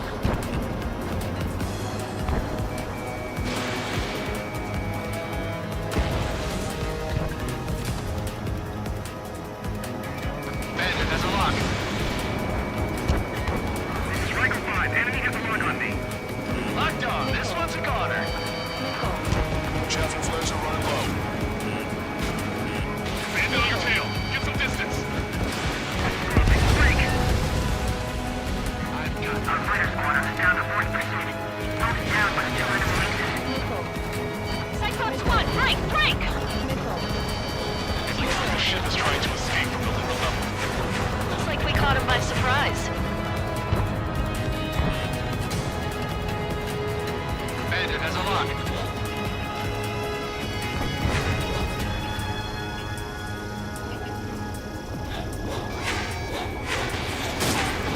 Bandit has a lock. Striker 5, enemy has a lock on me. Locked on, this one's a goner. Chaffin flares are running low. Bandit on your tail. Get some distance. I've got our fighter squadron is down to 40%. Focus down, but still in the lead. Cyclops 1, break! It's like some ship is trying to escape from the lower level. Looks like we caught him by surprise. Bandit has a lock.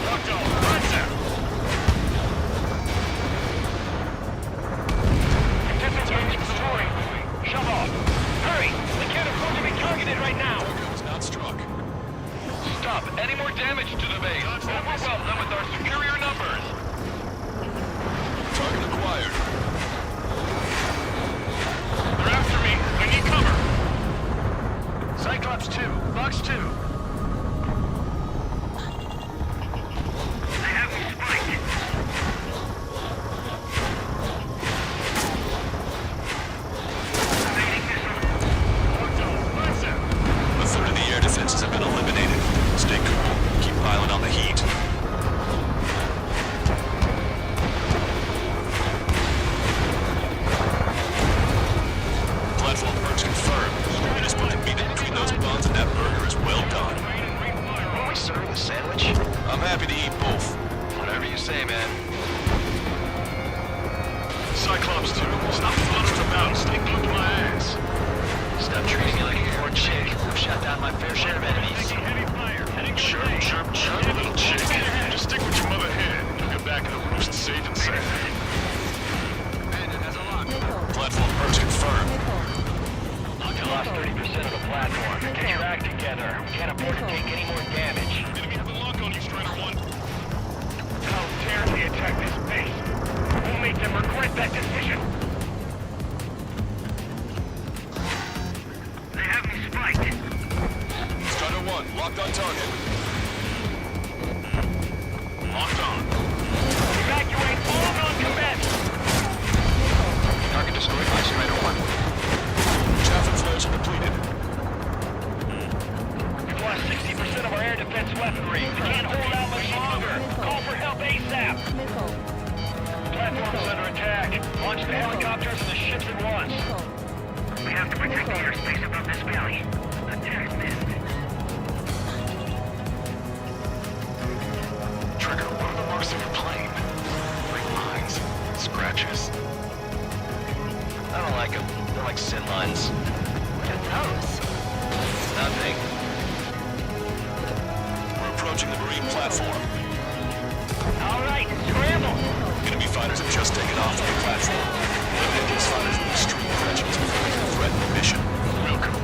Locked on. Right there. Contestant range destroyed. Shove off. Hurry! We can't afford to be targeted right now. Target was not struck. Stop. Any more damage to the base. Overwhelm them with our superior numbers. Target acquired. They're after me. I need cover. Cyclops 2, Fox 2. They have me spiked. A third of the air defenses have been eliminated. Stay cool. Keep piling on the heat. Platform perks confirmed. We just put the meat in between those buns and that burger is well done. Are we serving the sandwich? I'm happy to eat both. Whatever you say, man. Cyclops 2, stop fluttering about and stay glued to my ass. Stop treating me like a poor chick. I've shot down my fair share of enemies. Chirp, little chick. Just stick with your mother hen. You'll get back in the roost safe and sound. Bandit has a lock. Platform perks confirmed. You lost 30% of the platform. Get your act together. We can't afford to take any more damage. Enemy has a lock on you, Strider 1. How dare they attack this base? We'll make them regret that decision. They have me spiked. Strider 1, locked on target. Locked on. Evacuate all non-combatants. have to protect the airspace above this valley. Attack missed. Trigger, what are the marks of your plane? Like lines, scratches. I don't like them. They're like sin lines. What are those? Nothing. We're approaching the marine platform. All right, scramble! Enemy fighters have just taken off from the platform. Eliminate these fighters with extreme prejudice before they can threaten the mission. Welcome.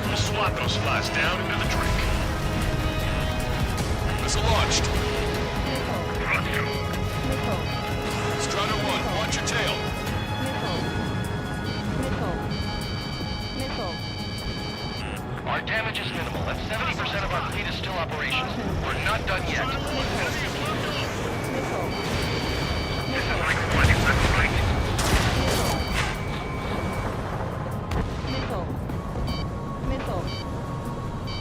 We'll swat those flies down into the drink. Missile launched. Missile. Strider 1, watch your tail. Missile. Our damage is minimal, and 70% of our fleet is still operational. We're not done yet. This is like one, that's right.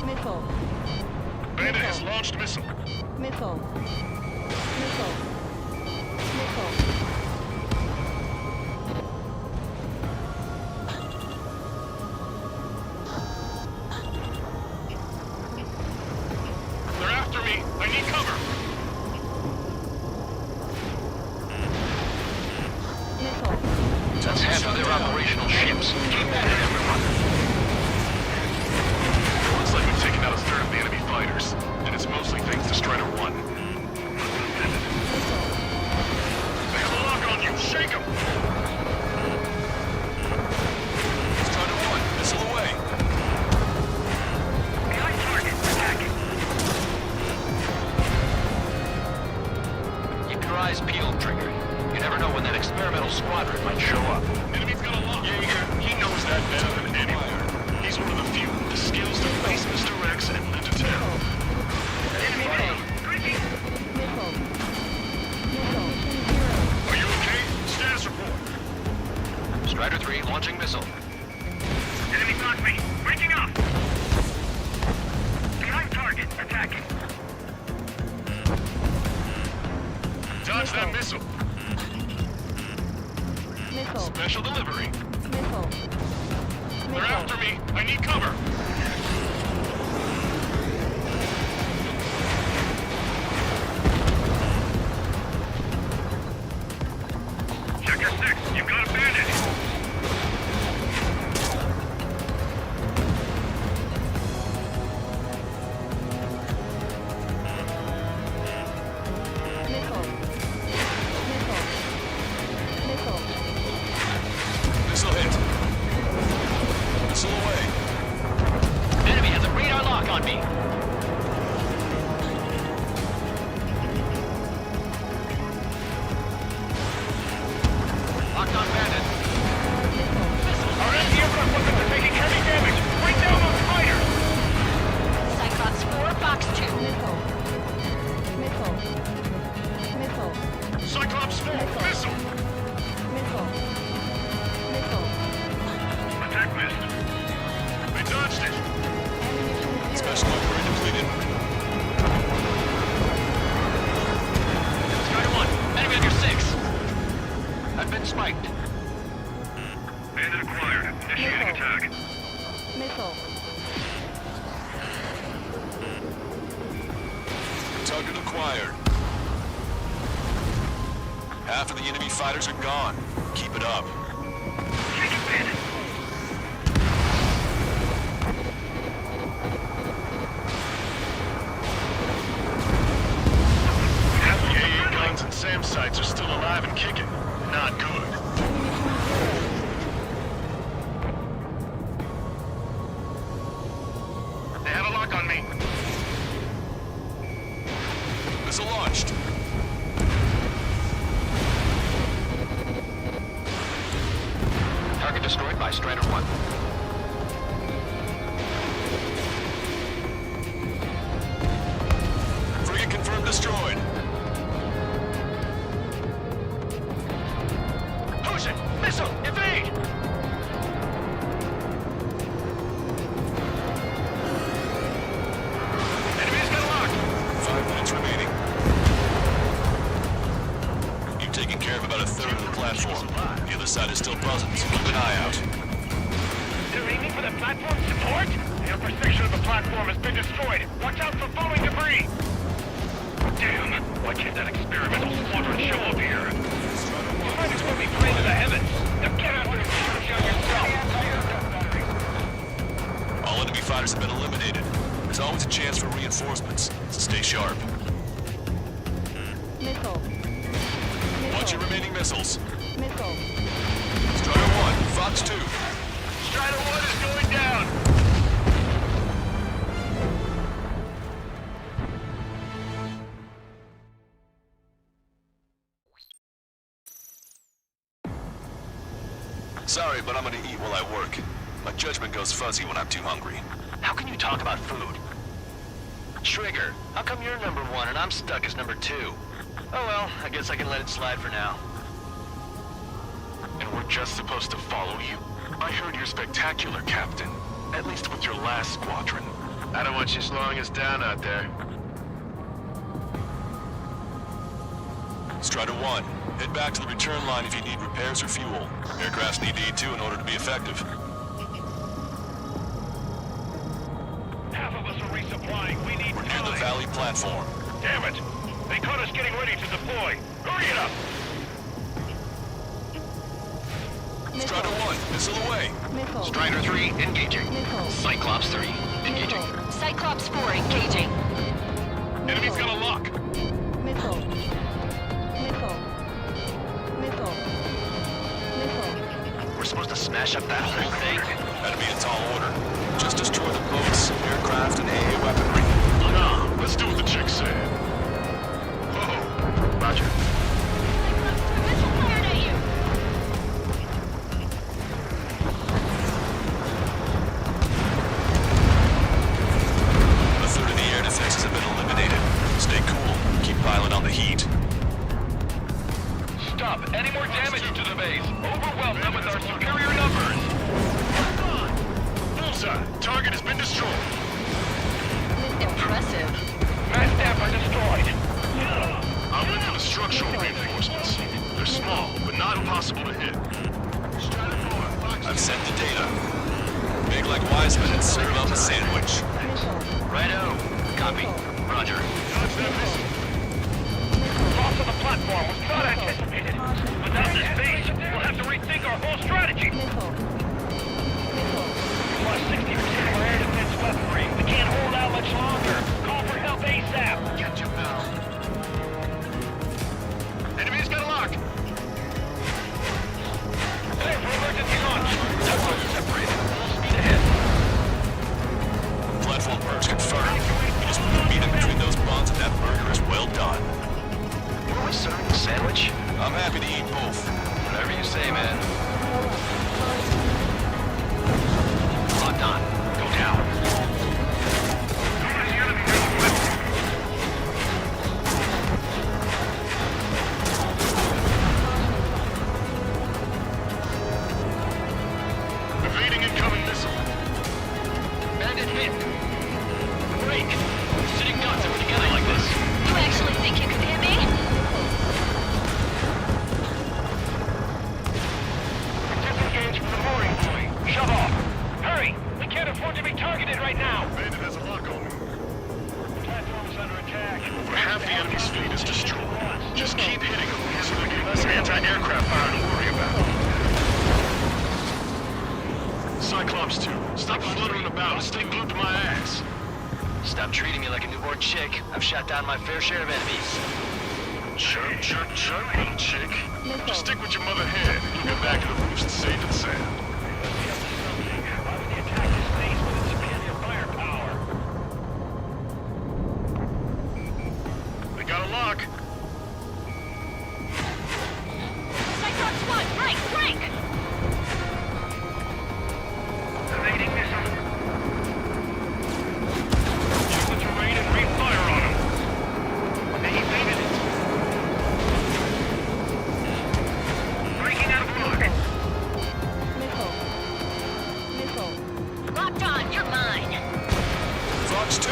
Missile. Bandit has launched missile. Missile. They're after me. I need cover. That's half of their operational ships. Keep at it, everyone. Looks like we've taken out a third of the enemy fighters, and it's mostly thanks to Strider 1. They have a lock on you. Shake them. Strider 1, missile away. Behind target, attacking. Keep your eyes peeled, Trigger. You never know when that experimental squadron might show up. Enemy's got a lock. Jaeger, he knows that better than anyone. He's one of the few with the skills to face Mr. Rex and live to tell. Enemy missile. Are you okay? Status report. Strider 3 launching missile. Enemy got me. Breaking up. Behind target, attacking. Dodge that missile. Special delivery. They're after me. I need cover. Checker 6, you've got a bandit. Missile hit. Missile away. Enemy has a radar lock on me. Locked on bandit. Our anti-aircraft weapons are taking heavy damage. Bring down those fighters. Cyclops 4, Fox 2. Cyclops 4, missile. Attack missed. They dodged it. Special upgrade depleted. Strider 1, enemy under 6. I've been spiked. Bandit acquired. Initiating attack. Target acquired. Half of the enemy fighters are gone. Keep it up. Take it, bandit. Half the AA guns and SAM sites are still alive and kicking. Not good. They have a lock on me. Missile launched. Target destroyed by Strider 1. Frigate confirmed destroyed. Push it! Missile! Evade! Enemy's got a lock. 5 minutes remaining. You've taken care of about a third of the platform. The other side is still buzzing, so keep an eye out. The platform support? The upper section of the platform has been destroyed. Watch out for falling debris. Damn, why can't that experimental squadron show up here? You might as well be praying to the heavens. Now get out there and show yourself. All enemy fighters have been eliminated. There's always a chance for reinforcements, so stay sharp. Missile. Watch your remaining missiles. Missile. Strider 1, Fox 2. Strider 1 is going down. Sorry, but I'm gonna eat while I work. My judgment goes fuzzy when I'm too hungry. How can you talk about food? Trigger, how come you're number 1 and I'm stuck as number 2? Oh well, I guess I can let it slide for now. And we're just supposed to follow you? I heard you're spectacular, Captain. At least with your last squadron. I don't want you slowing us down out there. Strider 1, head back to the return line if you need repairs or fuel. Aircrafts need E2 in order to be effective. Half of us are resupplying. We need We're near the Valley platform. Damn it! They caught us getting ready to deploy. Hurry it up! Strider 1, missile away. Missile. Strider 3, engaging. Missile. Cyclops 3, engaging. Cyclops 4 engaging. Enemy's got a lock. Missile. Missile. Missile. Missile. We're supposed to smash up that whole thing? That'd be a tall order. Just destroy the boats, aircraft, and AA weaponry. Nah, let's do what the chick said. Whoa, Roger. Missile fired at you! A third of the air defenses have been eliminated. Stay cool. Keep piling on the heat. stop any more damage to the base. Overwhelm them with our superior numbers. Bullseye, target has been destroyed. Impressive. Mass damper destroyed. I went for the structural reinforcements. They're small, but not impossible to hit. I've sent the data. Make like Wiseman and serve up a sandwich. Righto. Copy. Roger. Loss of the platform was not anticipated. Without this base, we'll have to rethink our whole strategy. We lost 60% of our air defense weaponry. We can't hold out much longer. Call for help ASAP. Get you now. Enemy's got a lock. Clear for emergency launch. Network separated. Full speed ahead. Platform purge confirmed. We just put the meat in between those buns and that burger is well done. Were we serving a sandwich? I'm happy to eat both. Whatever you say, man. Locked on. Go down. Evading incoming missile. Bandit hit. Break. Sitting nuts if we're together like this. You actually think you can hit me? Disengage from the mooring buoy. Shove off. Hurry! We can't afford to be targeted right now. Bandit has a lock on me. The platform is under attack. Half the enemy's fleet is destroyed. Just keep hitting them so they get less anti-aircraft fire to worry about. Cyclops 2, stop fluttering about and stay glued to my ass. Stop treating me like a newborn chick. I've shot down my fair share of enemies. Chirp, chirp, chirp, little chick. Just stick with your mother head. You'll get back to the roost safe and sound. They got a lock. Cyclops 1, break, break! Evading missile. Use the terrain and refire on them. They evaded it. Breaking out of line. Missile. Locked on, you're mine. Fox 2.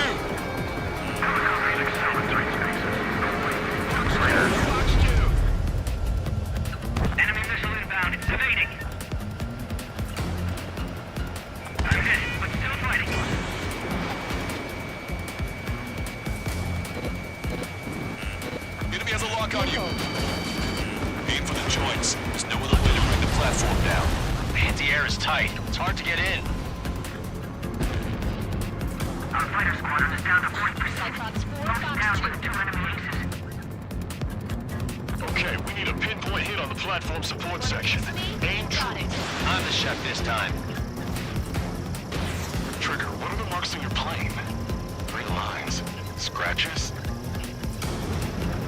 Fox 2. Enemy missile inbound. It's evading. I'm hit. Anti-air is tight. It's hard to get in. Our fighter squadron is down to 40%. Cyclops 4, Lost Fox down 2. with 2 enemy aces. Okay, we need a pinpoint hit on the platform support section. Aim true. I'm the chef this time. Trigger, what are the marks on your plane? Green lines. Scratches?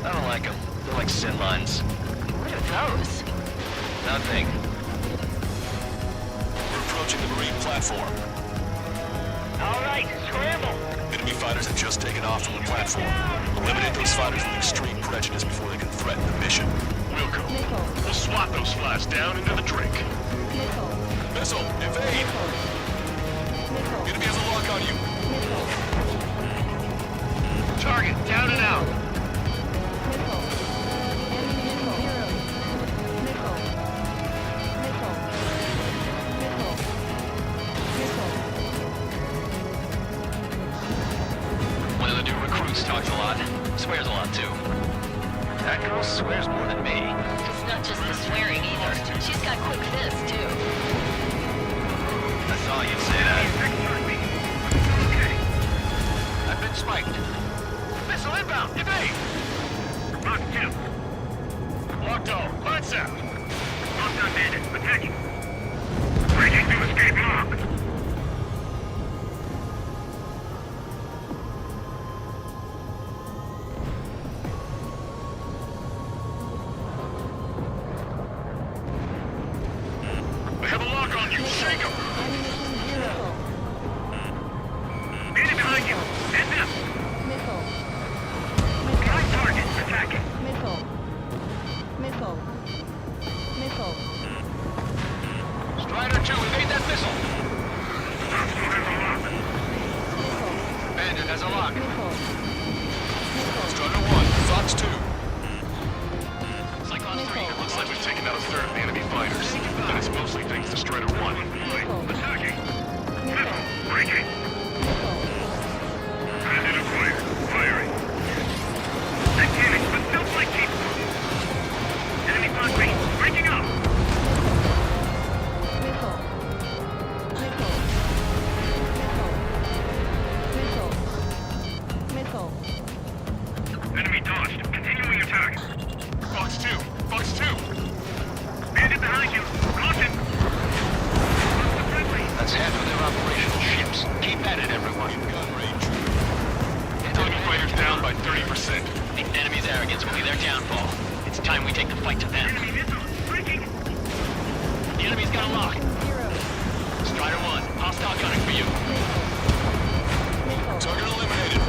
I don't like them. They're like sin lines. What are those? Nothing. We're approaching the marine platform. All right, scramble. Enemy fighters have just taken off from the platform. Eliminate those fighters with extreme prejudice before they can threaten the mission. Wilco, we'll swat those flies down into the drink. Missile, evade! Enemy has a lock on you. Target, down and out. One of the new recruits talks a lot. Swears a lot, too. That girl swears more than me. It's not just the swearing either. She's got quick fists, too. I saw you'd say that. I've been spiked. Missile inbound, evade! Fox 2. Locked on, lights out. Locked on bandit. Attacking. Breaking to escape lock. They have a lock on you, shake them. Bandit behind you. Heads up. Behind target. Attacking. Strider 2, evade that missile. Bandit has a lock. Strider 1, Fox 2. Cyclops 3, Looks like we've taken out a third of the enemy fighters. And it's mostly thanks to Strider 1. Attacking. Missile. Breaking. Bandit acquired. Firing. Activity, but still flight capable. Enemy Fox 3. Breaking up. Enemy dodged. Continuing attack. Fox 2, Fox 2. Bandit behind you. Caution. That's half of their operational ships. Keep at it, everyone. Gun range. Enemy fighters down by 30%. The enemy's arrogance will be their downfall. It's time we take the fight to them. Enemy missile. Breaking. The enemy's got a lock. Strider 1, hostile gunning for you. Target eliminated.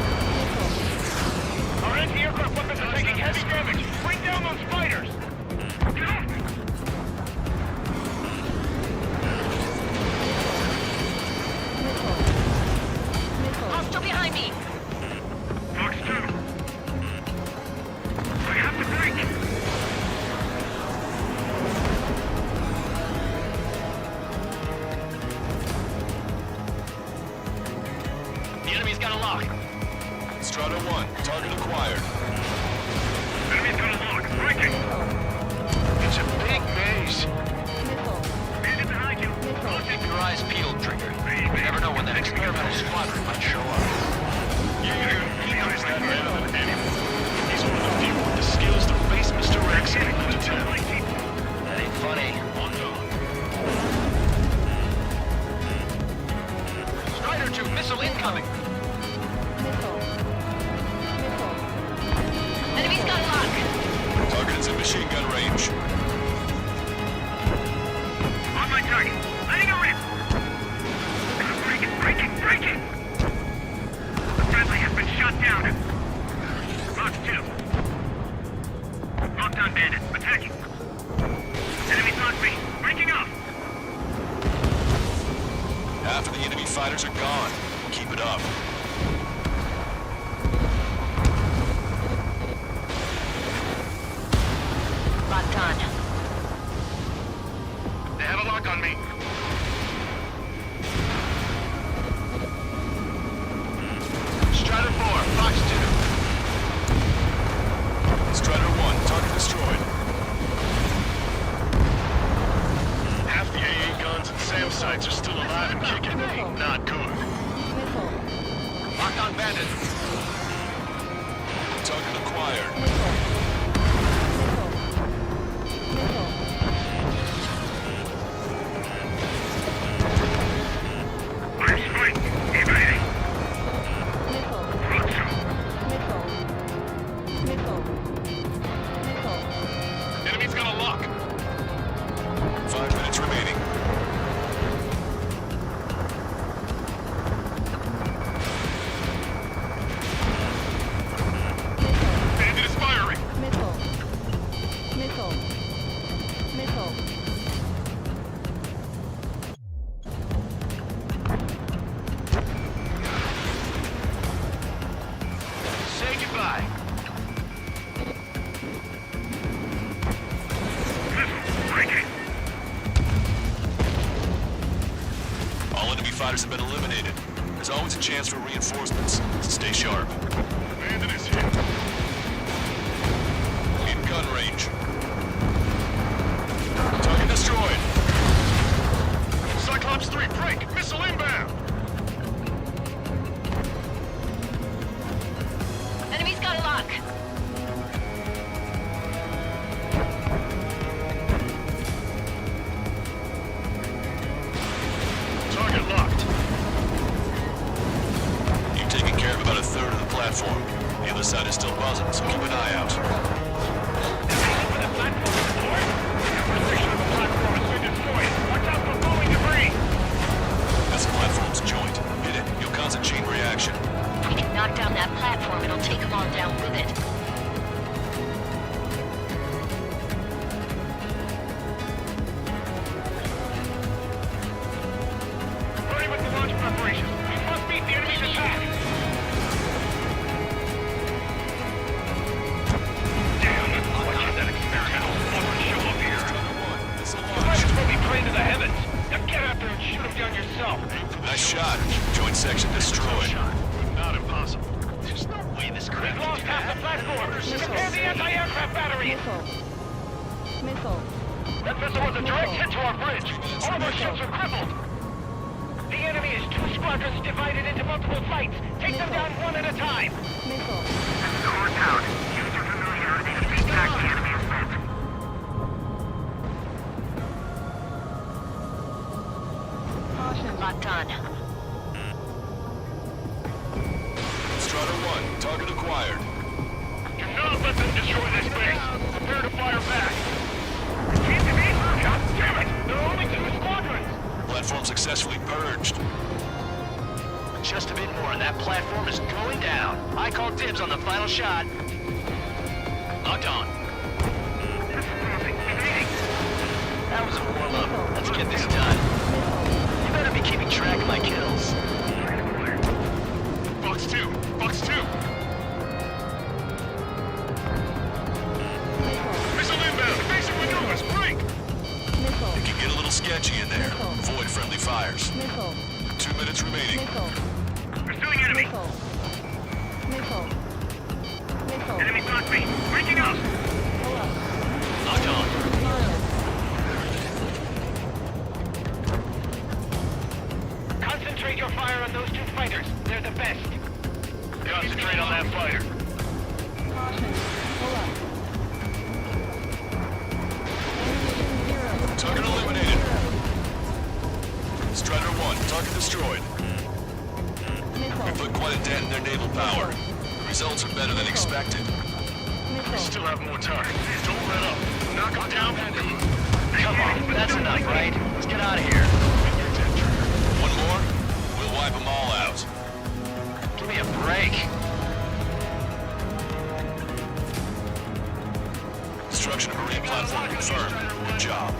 Our anti-aircraft weapons are taking heavy damage. Bring down those fighters. Hostile behind me. Fox 2. I have to break. The enemy's got a lock. Strider 1, target acquired. Enemy's got a lock. Breaking. It's a big base. Bandit behind you. Keep your eyes peeled, Trigger. You never know when that experimental squadron might show up. He knows that better than anyone. He's one of the few with the skills to face Mr. X and put it down. That ain't funny. Locked on. Strider 2, missile incoming. Enemy's got a lock. Target is in machine gun range. On my target. Letting her rip. Breaking. The friendly has been shot down. Fox 2. Locked on bandit. Attacking. Enemy Fox 3. Breaking up. Half of the enemy fighters are gone. Keep it up. Locked on. They have a lock on me. Strider 4, Fox 2. Strider 1, target destroyed. Half the AA guns and still alive and kicking. Not good. Locked on bandit. Target acquired. Enemy's got a lock. 5 minutes remaining. Bandit is firing. Say goodbye. All enemy fighters have been eliminated. There's always a chance for reinforcements, so stay sharp. Bandit is hit. In gun range. Target destroyed. Cyclops 3, break! Missile inbound! Enemy's got a lock. Target locked. You've taken care of about a third of the platform. The other side is still buzzing, so keep an eye out. This platform's joint. Hit it. You'll cause a chain reaction. If we can knock down that platform, it'll take them all down with it. Ready with the launch preparations. We must meet the enemy's attack. Damn, watch out that experimental fucker show up here. You might as well be praying to the heavens. Now get out there and shoot him down yourself. Nice shot. Joint section destroyed. Not impossible. There's no way this crap We've can lost do half the that. platform. Prepare the anti-aircraft batteries. That missile was a direct hit to our bridge. All of our ships are crippled. The enemy is 2 squadrons divided into multiple fights. Take them down one at a time. Core town. User familiarity and feedback the enemy is sent. Locked on. Strider 1, target acquired. Do not let them destroy this base. Prepare to fire back. Can't be me? God damn it! There are only 2 squadrons. Platform successfully purged. Just a bit more and that platform is going down. I call dibs on the final shot. Locked on. That was a warm-up. Let's get this done. You better be keeping track of my kills. Fox 2. Fox 2. Missile inbound. Basic maneuvers. Break. It can get a little sketchy in there. Avoid friendly fires. 2 minutes remaining. Pursuing enemy. Enemy got me. Breaking up. Locked on. Concentrate your fire on those 2 fighters. They're the best. Concentrate on that fighter. Target eliminated. Strider 1, target destroyed. We put quite a dent in their naval power. The results are better than expected. We still have more time. Don't let up. Knock them down. Come on, that's enough, right? Let's get out of here. One more, we'll wipe them all out. Give me a break. Destruction of marine platform confirmed. Good job.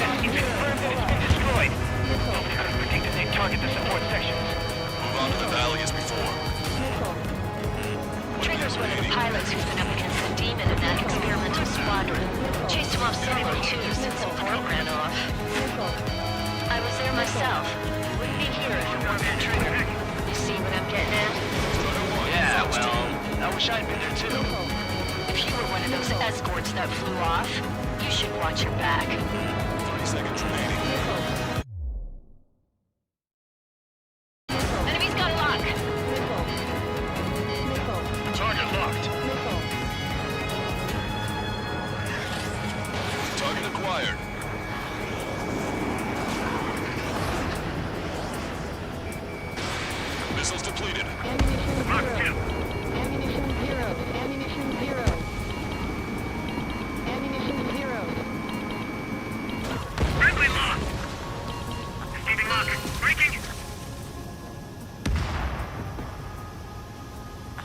Yes, it's confirmed that it's been destroyed. But we couldn't predict that they'd target the support sections. Move on to the valley as before. Trigger's one of the pilots who's been up against the demon in that experimental squadron. Chased him off solo too since the port ran off. I was there myself. Wouldn't be here if it weren't for Trigger. You see what I'm getting at? Yeah, well, I wish I'd been there too. If you were one of those escorts that flew off, you should watch your back. 30 seconds remaining. Missiles depleted. Ammunition zero. Ammunition zero. Ammunition zero. Ammunition zero. Friendly lock. Receiving lock. Breaking.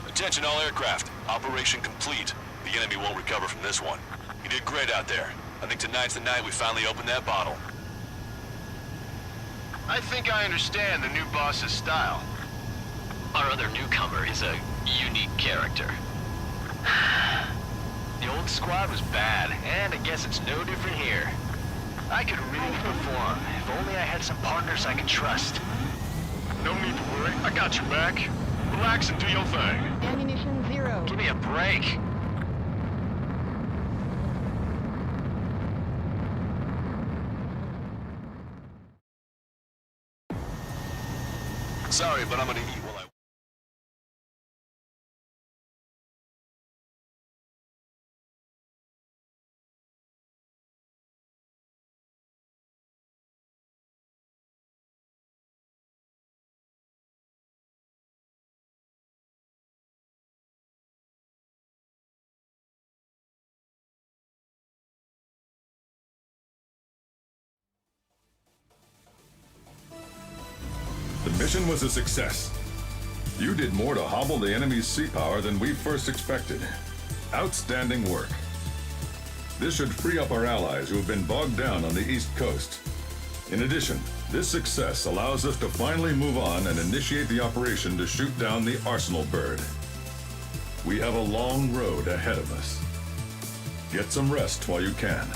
Attention all aircraft. Operation complete. The enemy won't recover from this one. You did great out there. I think tonight's the night we finally open that bottle. I think I understand the new boss's style. Our other newcomer is a unique character. The old squad was bad, and I guess it's no different here. I could really perform, if only I had some partners I could trust. No need to worry. I got your back. Relax and do your thing. Ammunition zero. Give me a break. Sorry, but I'm gonna eat while I... The mission was a success. You did more to hobble the enemy's sea power than we first expected. Outstanding work. This should free up our allies who have been bogged down on the East Coast. In addition, this success allows us to finally move on and initiate the operation to shoot down the Arsenal bird. We have a long road ahead of us. Get some rest while you can.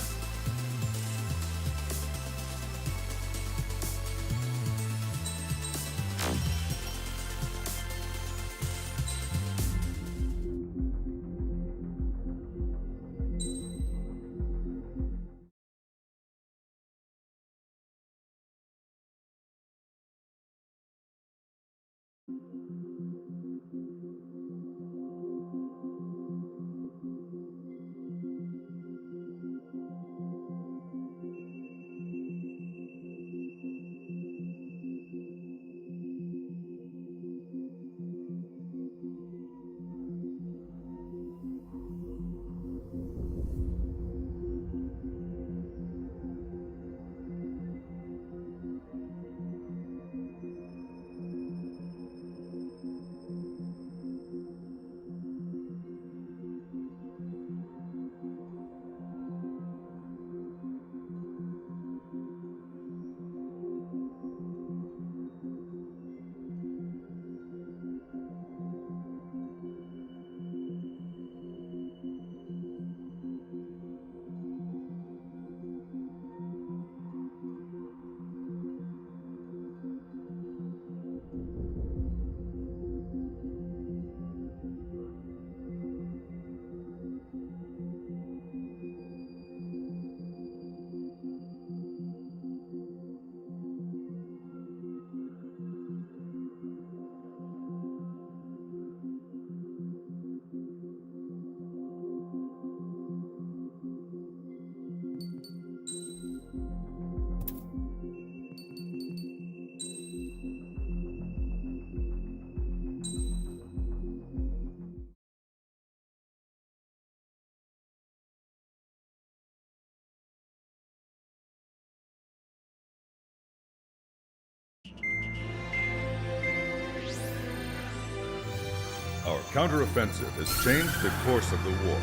Our counteroffensive has changed the course of the war.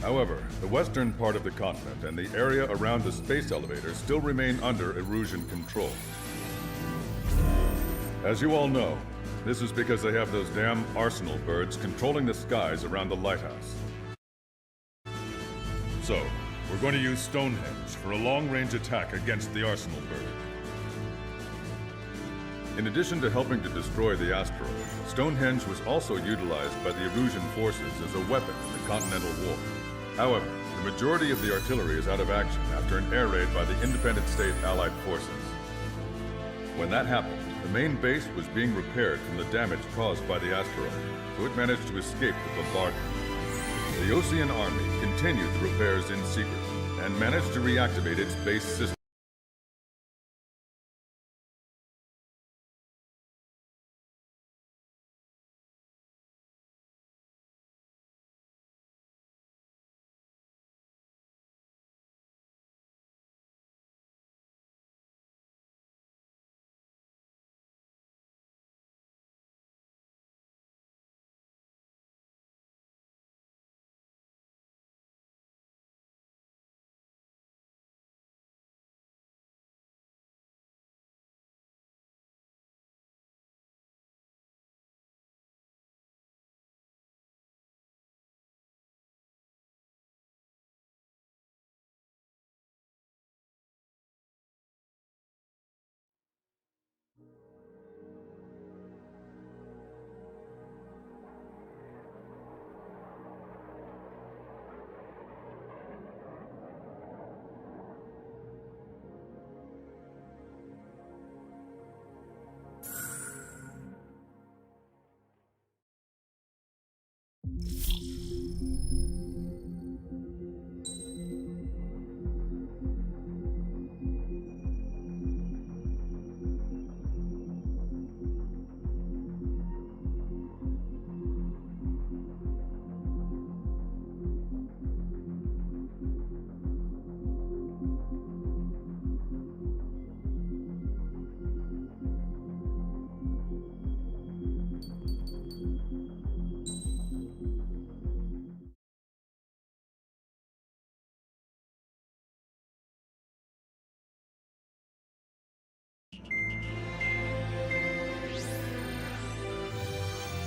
However, the western part of the continent and the area around the space elevator still remain under Erusian control. As you all know, this is because they have those damn Arsenal birds controlling the skies around the lighthouse. So, we're going to use Stonehenge for a long-range attack against the Arsenal bird. In addition to helping to destroy the asteroid, Stonehenge was also utilized by the Erusian forces as a weapon in the Continental War. However, the majority of the artillery is out of action after an air raid by the Independent State Allied forces. When that happened, the main base was being repaired from the damage caused by the asteroid, so it managed to escape the bombardment. The Osean Army continued the repairs in secret and managed to reactivate its base system.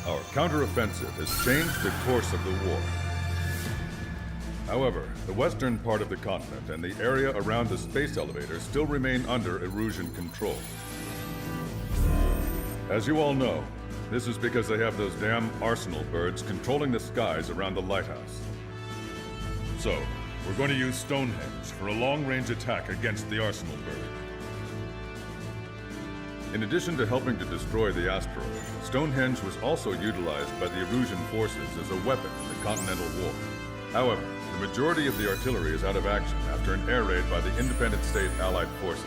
Our counteroffensive has changed the course of the war. However, the western part of the continent and the area around the space elevator still remain under Erusian control. As you all know, this is because they have those damn arsenal birds controlling the skies around the lighthouse. So, we're going to use Stonehenge for a long-range attack against the arsenal bird. In addition to helping to destroy the asteroid, Stonehenge was also utilized by the Erusian forces as a weapon in the Continental War. However, the majority of the artillery is out of action after an air raid by the Independent State Allied forces.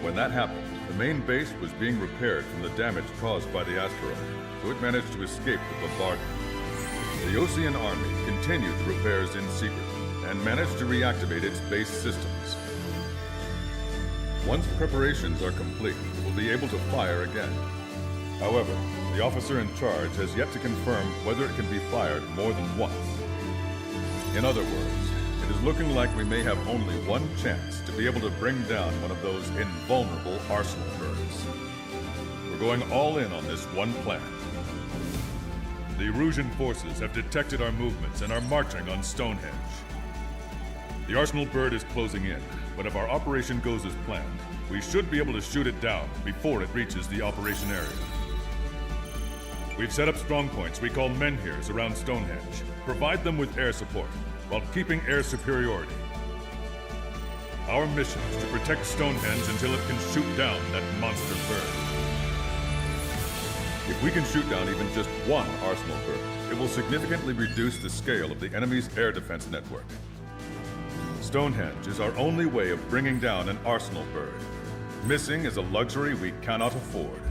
When that happened, the main base was being repaired from the damage caused by the asteroid, so it managed to escape the bombardment. The Osean Army continued the repairs in secret and managed to reactivate its base systems. Once preparations are complete, it will be able to fire again. However, the officer in charge has yet to confirm whether it can be fired more than once. In other words, it is looking like we may have only one chance to be able to bring down one of those invulnerable arsenal birds. We're going all in on this one plan. The Erusian forces have detected our movements and are marching on Stonehenge. The arsenal bird is closing in, but if our operation goes as planned, we should be able to shoot it down before it reaches the operation area. We've set up strongpoints we call menhirs around Stonehenge. Provide them with air support, while keeping air superiority. Our mission is to protect Stonehenge until it can shoot down that monster bird. If we can shoot down even just one arsenal bird, it will significantly reduce the scale of the enemy's air defense network. Stonehenge is our only way of bringing down an arsenal bird. Missing is a luxury we cannot afford.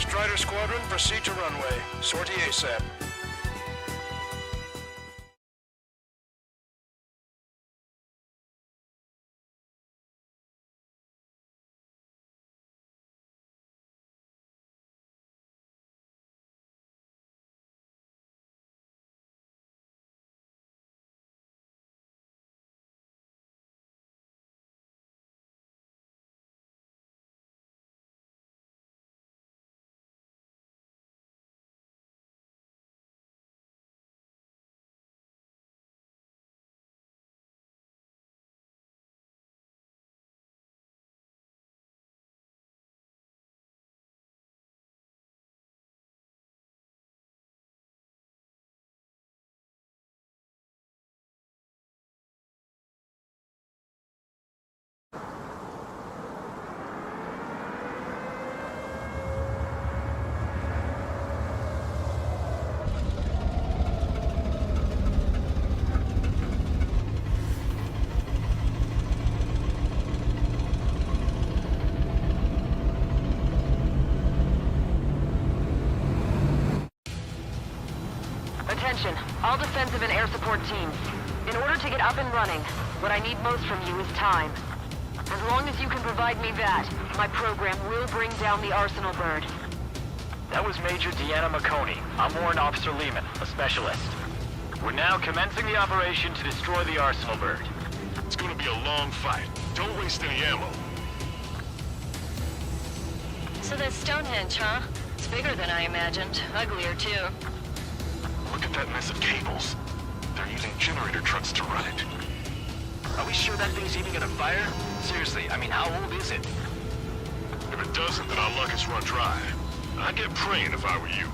Strider Squadron, proceed to runway. Sortie ASAP. Attention, all defensive and air support teams. In order to get up and running, what I need most from you is time. As long as you can provide me that, my program will bring down the Arsenal bird. That was Major Deanna McConey. I'm Warrant Officer Lehman, a specialist. We're now commencing the operation to destroy the Arsenal bird. It's gonna be a long fight. Don't waste any ammo. So that's Stonehenge, huh? It's bigger than I imagined. Uglier, too. Look at that mess of cables. They're using generator trucks to run it. Are we sure that thing's even gonna fire? Seriously, I mean, how old is it? If it doesn't, then our luck has run dry. I'd get praying if I were you.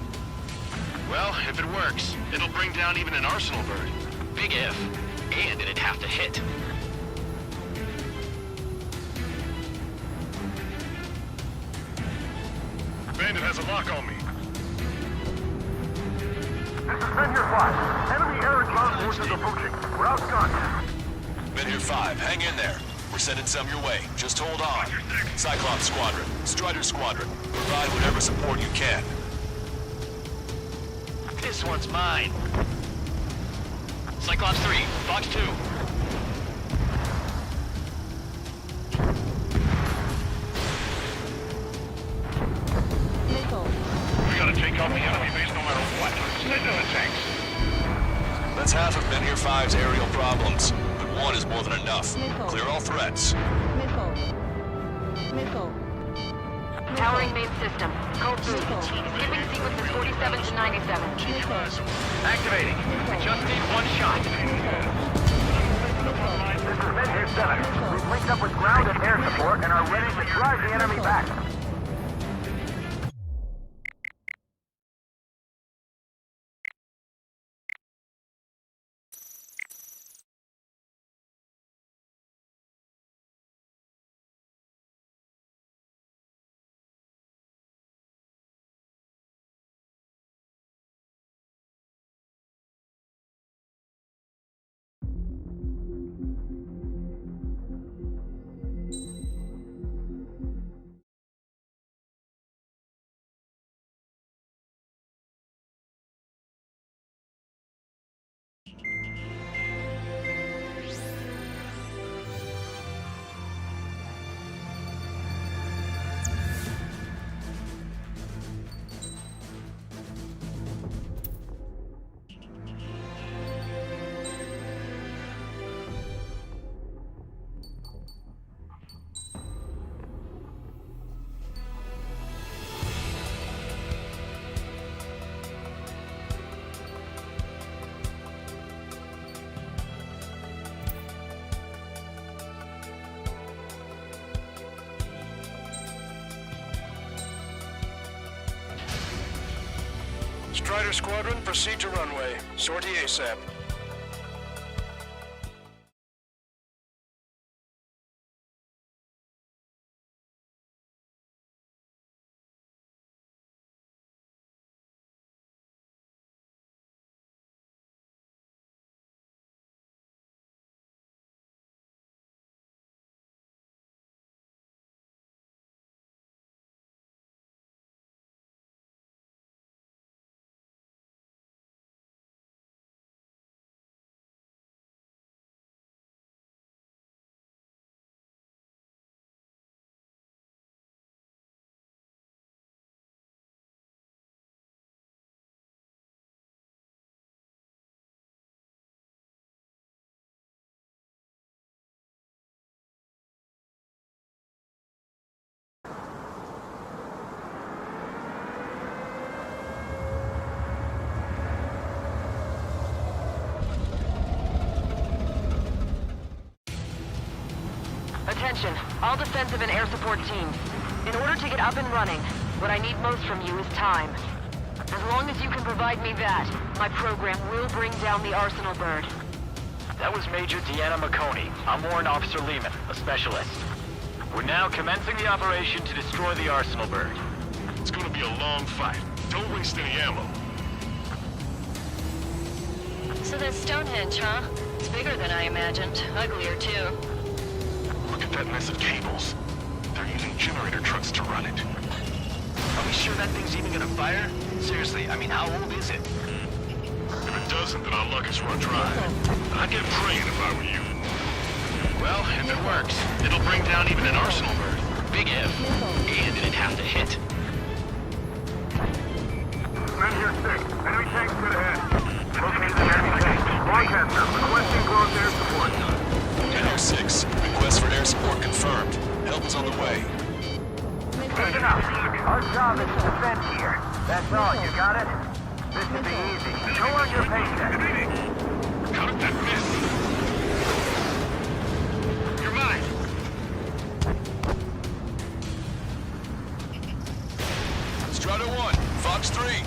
Well, if it works, it'll bring down even an Arsenal bird. Big if. And it'd have to hit. Bandit has a lock on me. This is Men Here 5. Enemy air and ground forces approaching. We're outgunned. Men here 5, hang in there. We're sending some your way. Just hold on. Cyclops Squadron, Strider Squadron, provide whatever support you can. This one's mine. Cyclops 3, Fox 2. We gotta take out the enemy base no matter what. Send in the tanks. That's half of Men here 5's aerial problems, but one is more than enough. Clear all threats. Powering main system. Code blue. Skipping sequences 47 to 97. Activating. We just need one shot. This is Men Here 7. We've linked up with ground and air support and are ready to drive the enemy back. Strider Squadron, proceed to runway. Sortie ASAP. All defensive and air support teams. In order to get up and running, what I need most from you is time. As long as you can provide me that, my program will bring down the Arsenal bird. That was Major Deanna McConey. I'm Warrant Officer Lehman, a specialist. We're now commencing the operation to destroy the Arsenal bird. It's gonna be a long fight. Don't waste any ammo. So that's Stonehenge, huh? It's bigger than I imagined. Uglier, too. Look at that mess of cables. They're using generator trucks to run it. Are we sure that thing's even gonna fire? Seriously, I mean, how old is it? If it doesn't, then our luck is run dry. I'd get praying if I were you. Well, if it works, it'll bring down even an Arsenal bird. Big if. And it'd have to hit. Men here 6. Enemy tanks straight ahead. Located an enemy tank. Lancaster, requesting close air support. Echo 6, request for air support confirmed. Help is on the way. Listen up. Our job is to defend here. That's all. You got it? This should be easy. Go on your paycheck. How did that miss? You're mine. Strata 1, Fox 3.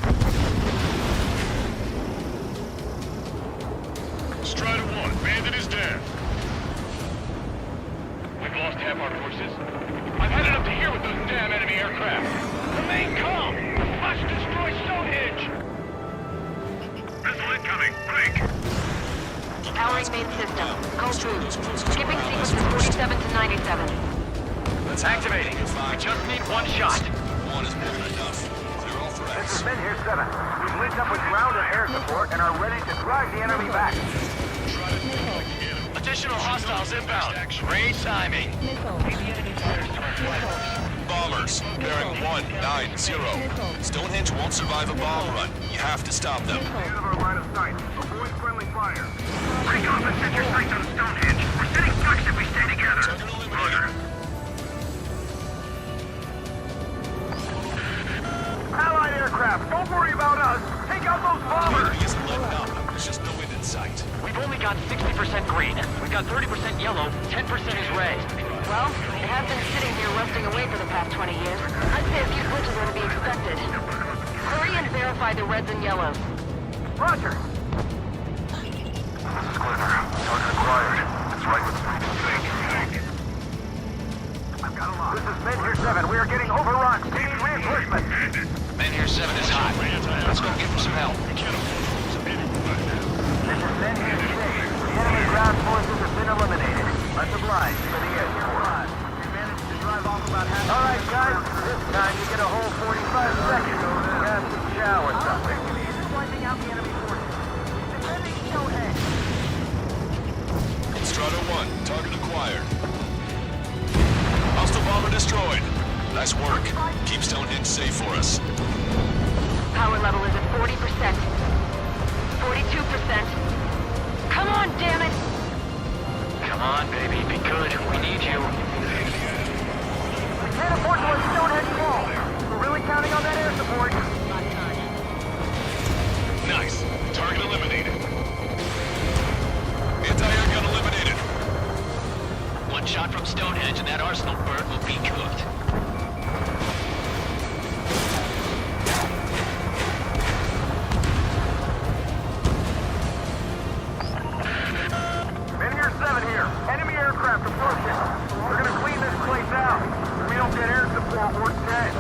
Strata 1, bandit is down. We've lost half our forces. I've had it up to here with those damn enemy aircraft. Remain calm! Must destroy Stonehenge! Missile incoming! Break! Powering main system. Go through. Skipping sequences 47 to 97. Let's activate it. We just need one shot. One is more than enough. Clear all threats. This is Men here 7. We've linked up with ground and air support and are ready to drive the enemy back. Additional hostiles inbound. Great timing. Bombers, bearing 190. Stonehenge won't survive a bomb run. You have to stop them. End of our line of sight. Avoid friendly fire. Break off and set your sights on Stonehenge. We're setting ducks if we stay together. Roger. Allied aircraft, don't worry about us. Take out those bombers. Enemy isn't letting up. There's just no end in sight. We've only got 60% green. We've got 30% yellow, 10% is red. Well, it has been sitting here rusting away for the past 20 years. I'd say a few switches are to be expected. Hurry and verify the reds and yellows. Roger. This is Glitter. Target acquired. It's right with me. I've got a lot. This is Men here 7. We are getting overrun. We need reinforcements. Men here 7 is hot. Let's go give him some help. This is Men here 6. The enemy ground forces have been eliminated. Much obliged for the air support. We managed to drive off about half. All right, guys. This time you get a whole 45 seconds. Gas and chow or something. This is wiping out the enemy forces. Defending Stonehenge. Strata 1, target acquired. Hostile bomber destroyed. Nice work. Keep Stonehenge safe for us. Power level is at 40%. 42%. Come on, damn it! Come on, baby. Be good. We need you. We can't afford to let Stonehenge fall. We're really counting on that air support. Nice. Target eliminated. Anti-air gun eliminated. One shot from Stonehenge and that Arsenal bird will be cooked. Men here 7 here. Enemy aircraft approaching. We're gonna clean this place out. If we don't get air support, we're dead.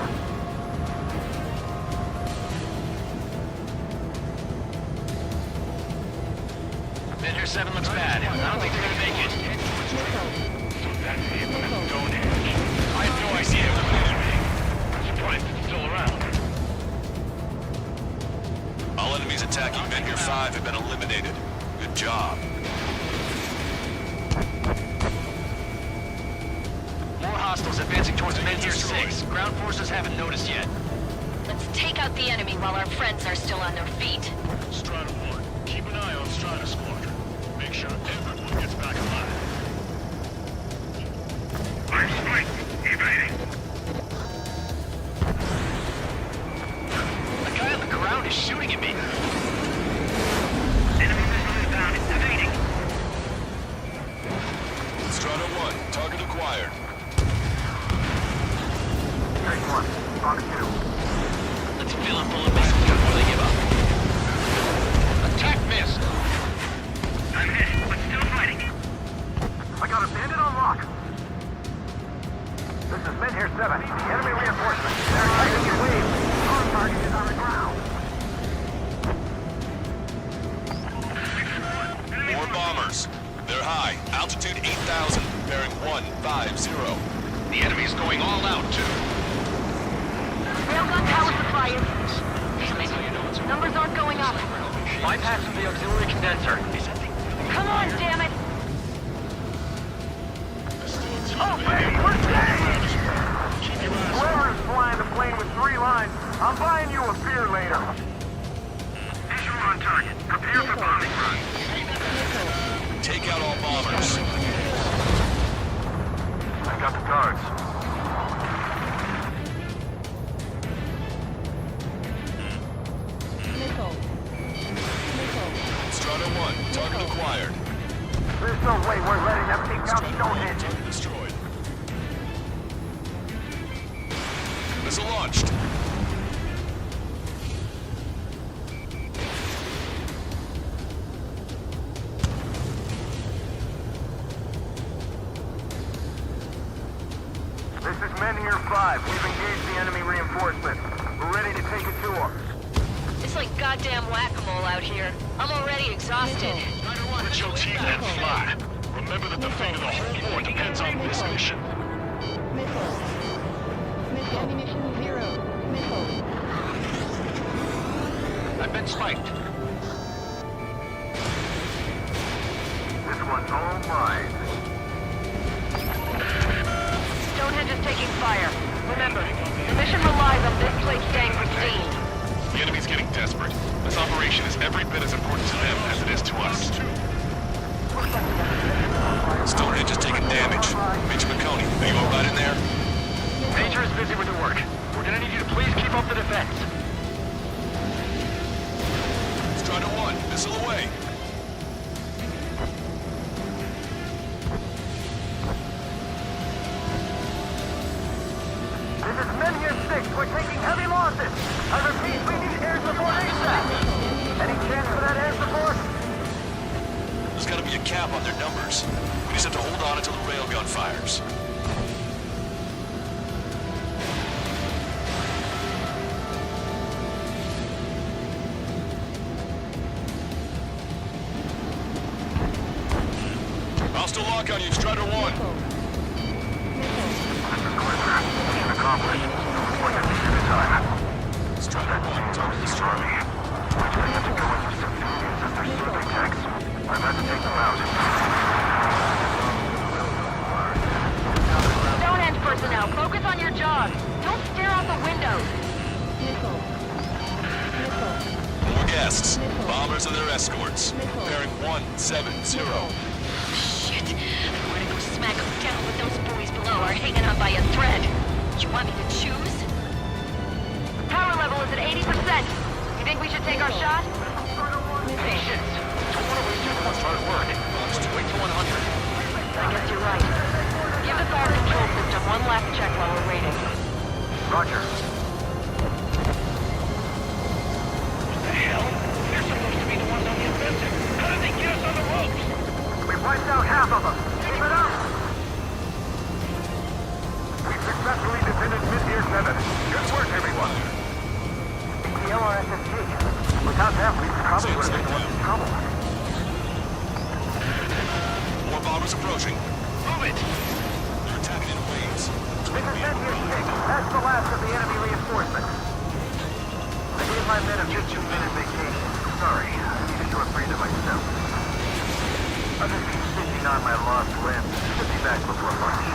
Men here 7 looks bad. I don't think they're gonna make it. That's the infamous Stonehenge. I had no idea it was an enemy. I'm surprised it's still around. All enemies attacking Men here 5 have been eliminated. Good job. More hostiles advancing towards Men here 6. Ground forces haven't noticed yet. Let's take out the enemy while our friends are still on their feet. Strata 1, keep an eye on Strata Squadron. Make sure everyone gets back alive. I'm strike. Evading. The guy on the ground is shooting at me. Enemy missile inbound. Evading. Strata 1, target acquired. 1. Fox 2. Let's fill them full of missiles before they give up. Attack missed! I'm hit, but still fighting. I got a bandit on lock. This is Men here 7. Enemy reinforcements. They're attacking your wave. Our target is on the ground. More bombers. They're high. Altitude 8,000. Bearing 150. The enemy's going all out, too. Railgun power supply is... Numbers aren't going up. Bypassing the auxiliary condenser. Come on, damn it! Oh, baby, we're safe! Whoever is flying the plane with 3 lines, I'm buying you a beer later. Visual on target. Prepare for bombing run. Take out all bombers. I got the guards. Strata 1, target acquired. There's no way we're letting them take out Stonehenge. Target destroyed. Missile launched. This is Men here 5. We've engaged the enemy reinforcements. We're ready to take it to them. It's like goddamn whack-a-mole out here. I'm already exhausted. Put your team and fly. Remember that the fate of the whole war depends on this mission. Missile. Missile. Ammunition 0. Missile. I've been spiked. This one's all mine. Stonehenge is taking fire. Remember, the mission relies on this place staying pristine. The enemy's getting desperate. This operation is every bit as important to them as it is to us. Stonehenge is taking damage. Major McConey, are you alright in there? Major is busy with the work. We're gonna need you to please keep up the defense. Strata 1, missile away. This is Men here 6. We're taking heavy losses. I repeat, we need air support ASAP. Any chance for that air support? There's gotta be a cap on their numbers. We just have to hold on until the railgun fires. Hostile lock on you, Strider 1. Mission accomplished. What's the mission time? Strider 1, target destroyed. I have to go in for civilians as they're serving tanks. I've had to take them out. Stonehenge personnel, focus on your job. Don't stare out the windows. Missile. Missile. More guests. Bombers and their escorts. Bearing 170. Shit. I'm gonna go smack them down, but those boys below are hanging on by a thread. You want me to choose? Power level is at 80%. You think we should take our shot? Patience. Don't want to waste too much hard work. Just wait till 100. I guess you're right. Give the fire control system one last check while we're waiting. Roger. What the hell? They're supposed to be the ones on the offensive. How did they get us on the ropes? We wiped out half of them. Keep it up. We've successfully defended Men here 7. Good work, everyone. The LRSSG. Without them, we probably would have been the ones in trouble. More bombers approaching. Move it! They're attacking in waves. This is Men here 6. That's the last of the enemy reinforcements. I gave my men a 15-minute vacation. Sorry, I needed to breathe it myself. I've just been stitching on my lost limb. Should be back before lunch.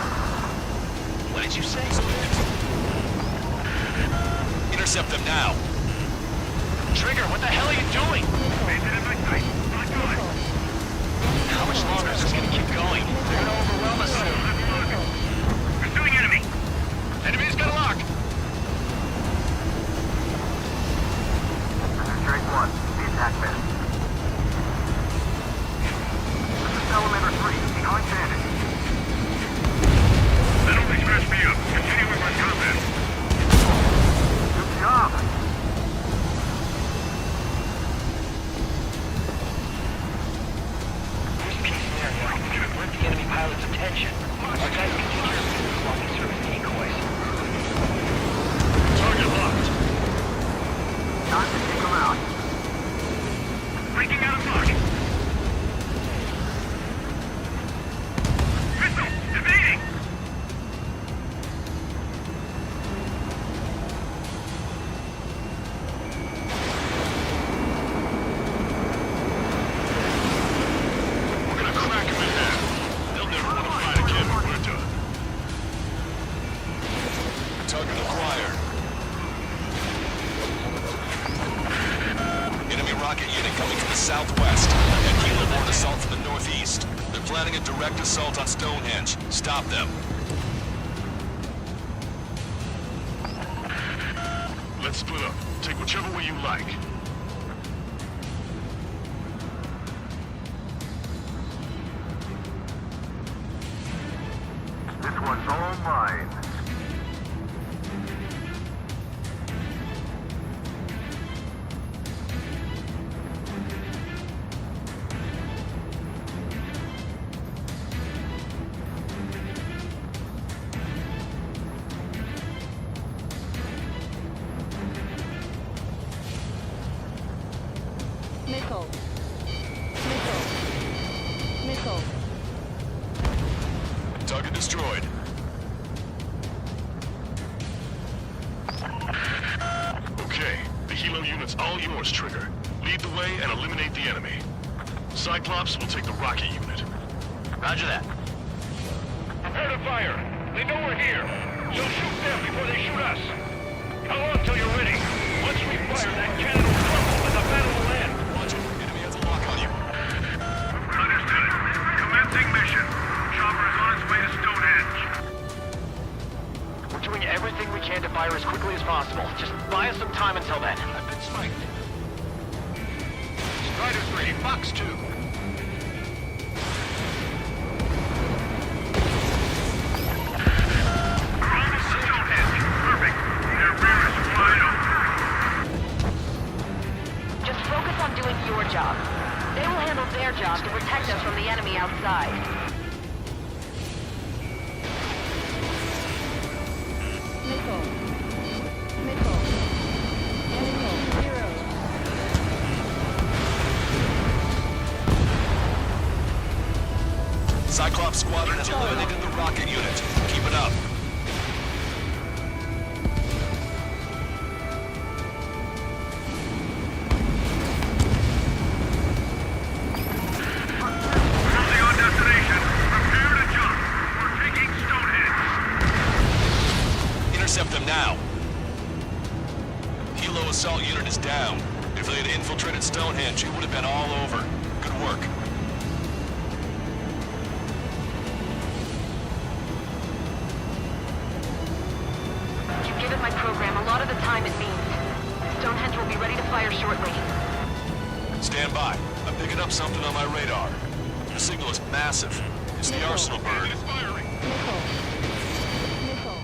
What did you say? Intercept them now. Trigger, what the hell are you doing? Maintain it like tight. Not good. How much longer is this gonna keep going? They're gonna overwhelm us soon. Pursuing enemy. Enemy's got a lock. This is Drake 1. The attack missed. This is Salamander 3. Behind bandit. That only scratched me up. Continue with my combat. Acquired. Enemy rocket unit coming from the southwest, and helo-borne assault from the northeast. They're planning a direct assault on Stonehenge. Stop them. Let's split up. Take whichever way you like. This one's all mine. Missile. Missile. Missile. Target destroyed. Okay, the helo unit's all yours, Trigger. Lead the way and eliminate the enemy. Cyclops will take the rocket unit. Roger that. Prepare to fire. They know we're here. So shoot them before they shoot us. How long till you're ready? Once we fire, that cannon will crumble and the battle will end. Watch it. Enemy has a lock on you. Understood. Commencing mission. Chopper is on its way to Stonehenge. We're doing everything we can to fire as quickly as possible. Just buy us some time until then. I've been spiked. Strider 3, Fox 2. Just focus on doing your job. They will handle their job to protect us from the enemy outside. Missile. Missile. Missile. 0. Cyclops squadron has eliminated the rocket unit. Keep it up. Currently on destination. Prepare to jump. We're taking Stonehenge. Intercept them now. Helo assault unit is down. If they had infiltrated Stonehenge, it would have been all over. Good work. You've given my program a lot of the time it needs. Stonehenge will be ready to fire shortly. Stand by. I'm picking up something on my radar. The signal is massive. It's the Arsenal bird. Missile. Missile.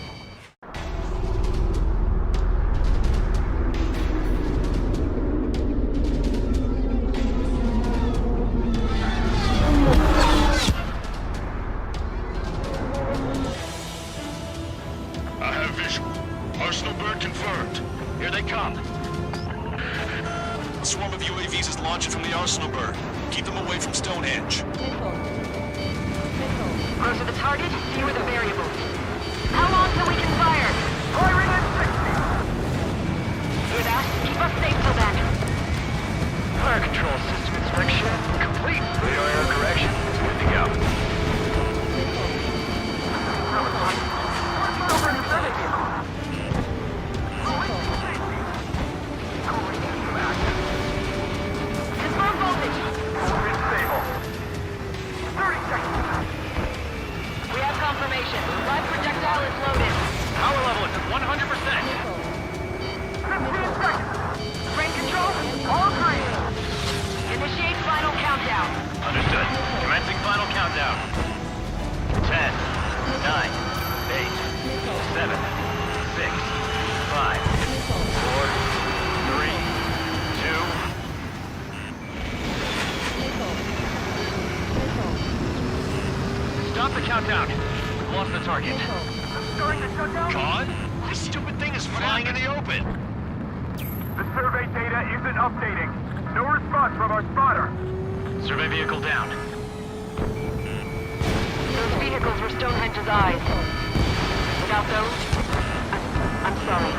I have visual. Arsenal bird confirmed. Here they come. A swarm of UAVs is launching from the Arsenal bird. Keep them away from Stonehenge. Missile. Missile. Closer the target, fewer the variables. How long till we can fire? Firing at 60! Hear that? Keep us safe till then. Fire control system inspection complete. Radar air correction is good to go. Confirm voltage. Stable. 30 seconds. We have confirmation. Live projectile is loaded. Power level is at 100%. 15 seconds. Brain control, all green. Initiate final countdown. Understood. Commencing final countdown. 10, 9, 8, 7, 6, 5, 4, 3, 2. Stop the countdown. We've lost the target. Starting to shut down? God? This stupid thing is flying in the open. The survey data isn't updating. No response from our spotter. Survey vehicle down. Those vehicles were Stonehenge's eyes. Without those, I'm sorry.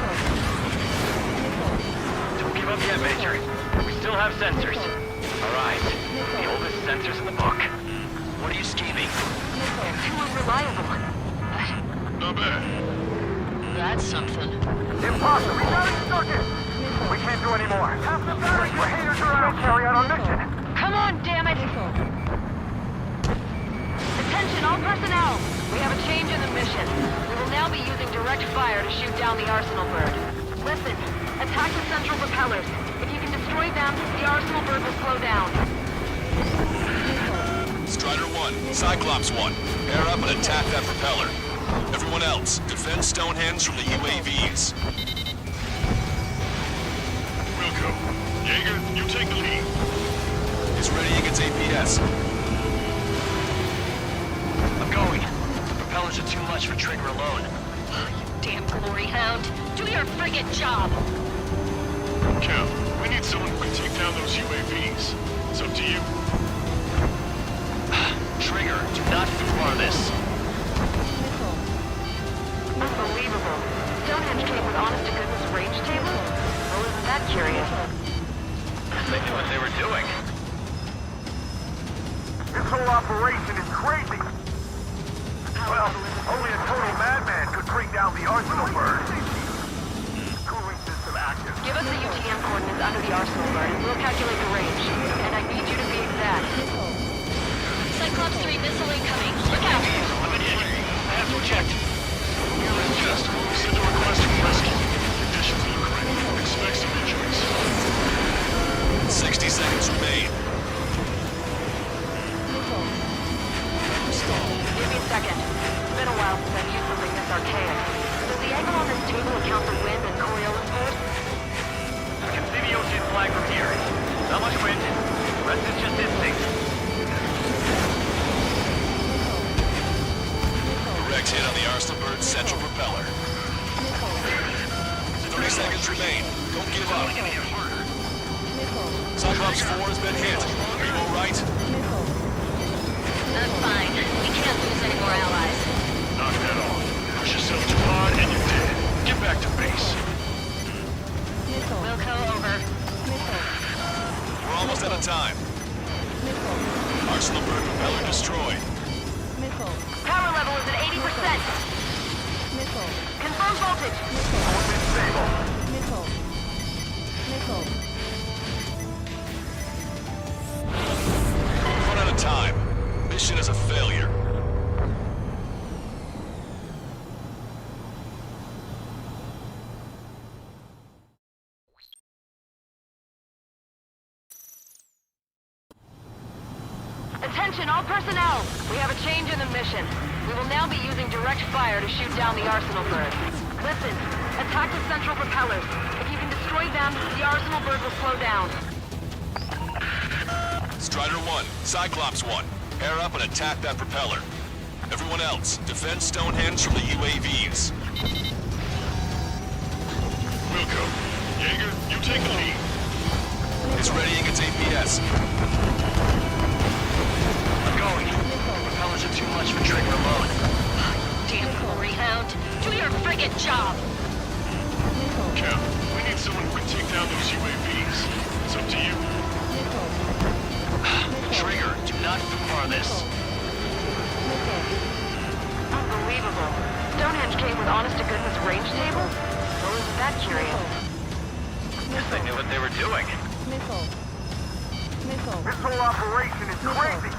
Don't give up yet, Major. We still have sensors. Our eyes. The oldest sensors in the book. What are you scheming? They're too unreliable. Not bad. that's something. Impossible. We got it stuck in. We can't do any more. Half the batteries were haters around. We'll carry out our mission. Come on, damn it! Attention, all personnel! We have a change in the mission. We will now be using direct fire to shoot down the Arsenal bird. Listen, attack the central propellers. If you can destroy them, the Arsenal bird will slow down. Strider 1, Cyclops 1, air up and attack that propeller. Everyone else, defend Stonehenge from the UAVs. Wilco, Jaeger, you take the lead. It's readying its APS. I'm going. The propellers are too much for Trigger alone. You damn glory hound. Do your friggin' job. Cal, we need someone who can take down those UAVs. It's up to you. Trigger, do not far this. Unbelievable. Stonehenge came with honest-to-goodness range tables? Well, isn't that curious? They knew what they were doing. This whole operation is crazy. Well, only a total madman could bring down the Arsenal bird. Cooling system active. Give us the UTM coordinates under the Arsenal bird, and we'll calculate the range. And I need you to be exact. Cyclops 3 missile incoming. Look out! I'm in hit. I have to eject. You're in test. Send a request for rescue. Conditions look great. Expect some injuries. 60 seconds remain. Give me a second. It's been a while since I've used something this archaic. Does the angle on this table account for wind and Coriolis force? I can see the ocean flag from here. Not much wind. The rest is just instinct. Direct hit on the Arsenal bird's central propeller. 30 seconds remain. Don't give up. Cyclops 4 has been hit. Are you all right? I'm fine. We can't lose any more allies. Knock that off. Push yourself too hard and you're dead. Get back to base. Wilco, over. We're almost out of time. Arsenal bird propeller destroyed. Power level is at 80%. Confirm voltage. Orbit stable. Run out of time. Mission is a failure. Attention, all personnel! We have a change in the mission. We will now be using direct fire to shoot down the Arsenal bird. Listen, attack the central propellers. If you can destroy them, the Arsenal bird will slow down. Strider 1, Cyclops 1, air up and attack that propeller. Everyone else, defend Stonehenge from the UAVs. Wilco, Jaeger, you take the lead. It's readying its APS. I'm going. Propellers are too much for Trigger alone. Damn glory hound. Do your friggin' job. Cap, we need someone who can take down those UAVs. It's up to you. Trigger, do not far this. Unbelievable. Stonehenge came with honest-to-goodness range tables? Well, isn't that curious? They knew what they were doing. This whole operation is crazy.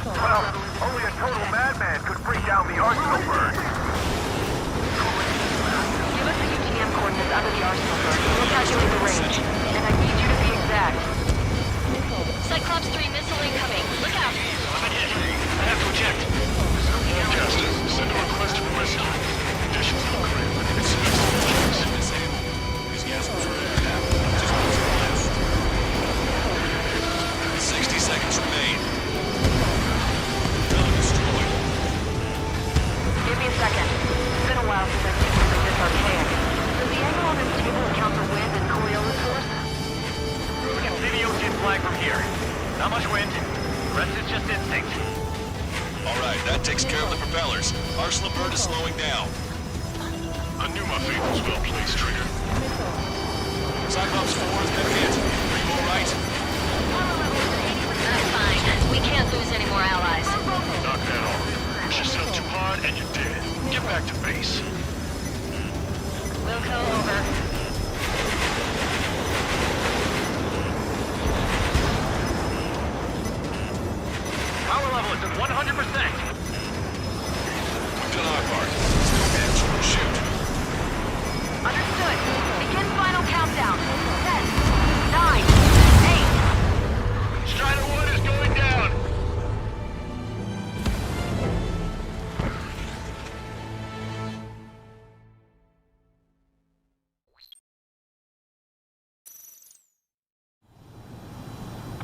Well, only a total madman could bring down the Arsenal bird. Give us the UTM coordinates under the Arsenal bird. We'll calculate the range. And I need you to be exact. Cyclops 3 missile incoming. Look out! I'm in hit. I have to eject. Forecasting. Send a request for rescue. Conditions look great. Expect some injuries. These gases are just moves to the left. 60 seconds remain. Propeller destroyed. Give me a second. It's been a while since I've seen something this archaic. Does the angle on this table account for wind and Coriolis force? We can see the ocean flag from here. Not much wind. The rest is just instinct. Alright, that takes care of the propellers. Arsenal bird is slowing down. I knew my fate was well placed, Trigger. Cyclops 4 has been hit. Are you alright? I'm fine. We can't lose any more allies. Knock that off. Push yourself too hard and you're dead. Get back to base. Wilco, over. Power level is at 100%. We've done our part. Stonehenge, shoot. Understood. Begin final countdown. 10, 9, 8. Strider 1 is going down.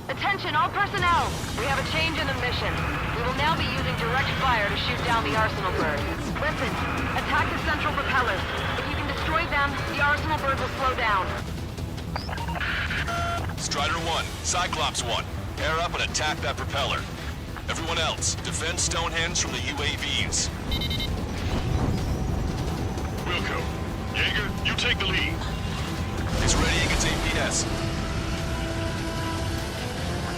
Attention all personnel! We have a change in the mission. We will now be using direct fire to shoot down the Arsenal bird. Listen, attack the central propellers. If you can destroy them, the Arsenal bird will slow down. Strider 1, Cyclops 1, air up and attack that propeller. Everyone else, defend Stonehenge from the UAVs. Wilco, Jaeger, you take the lead. It's ready against APS.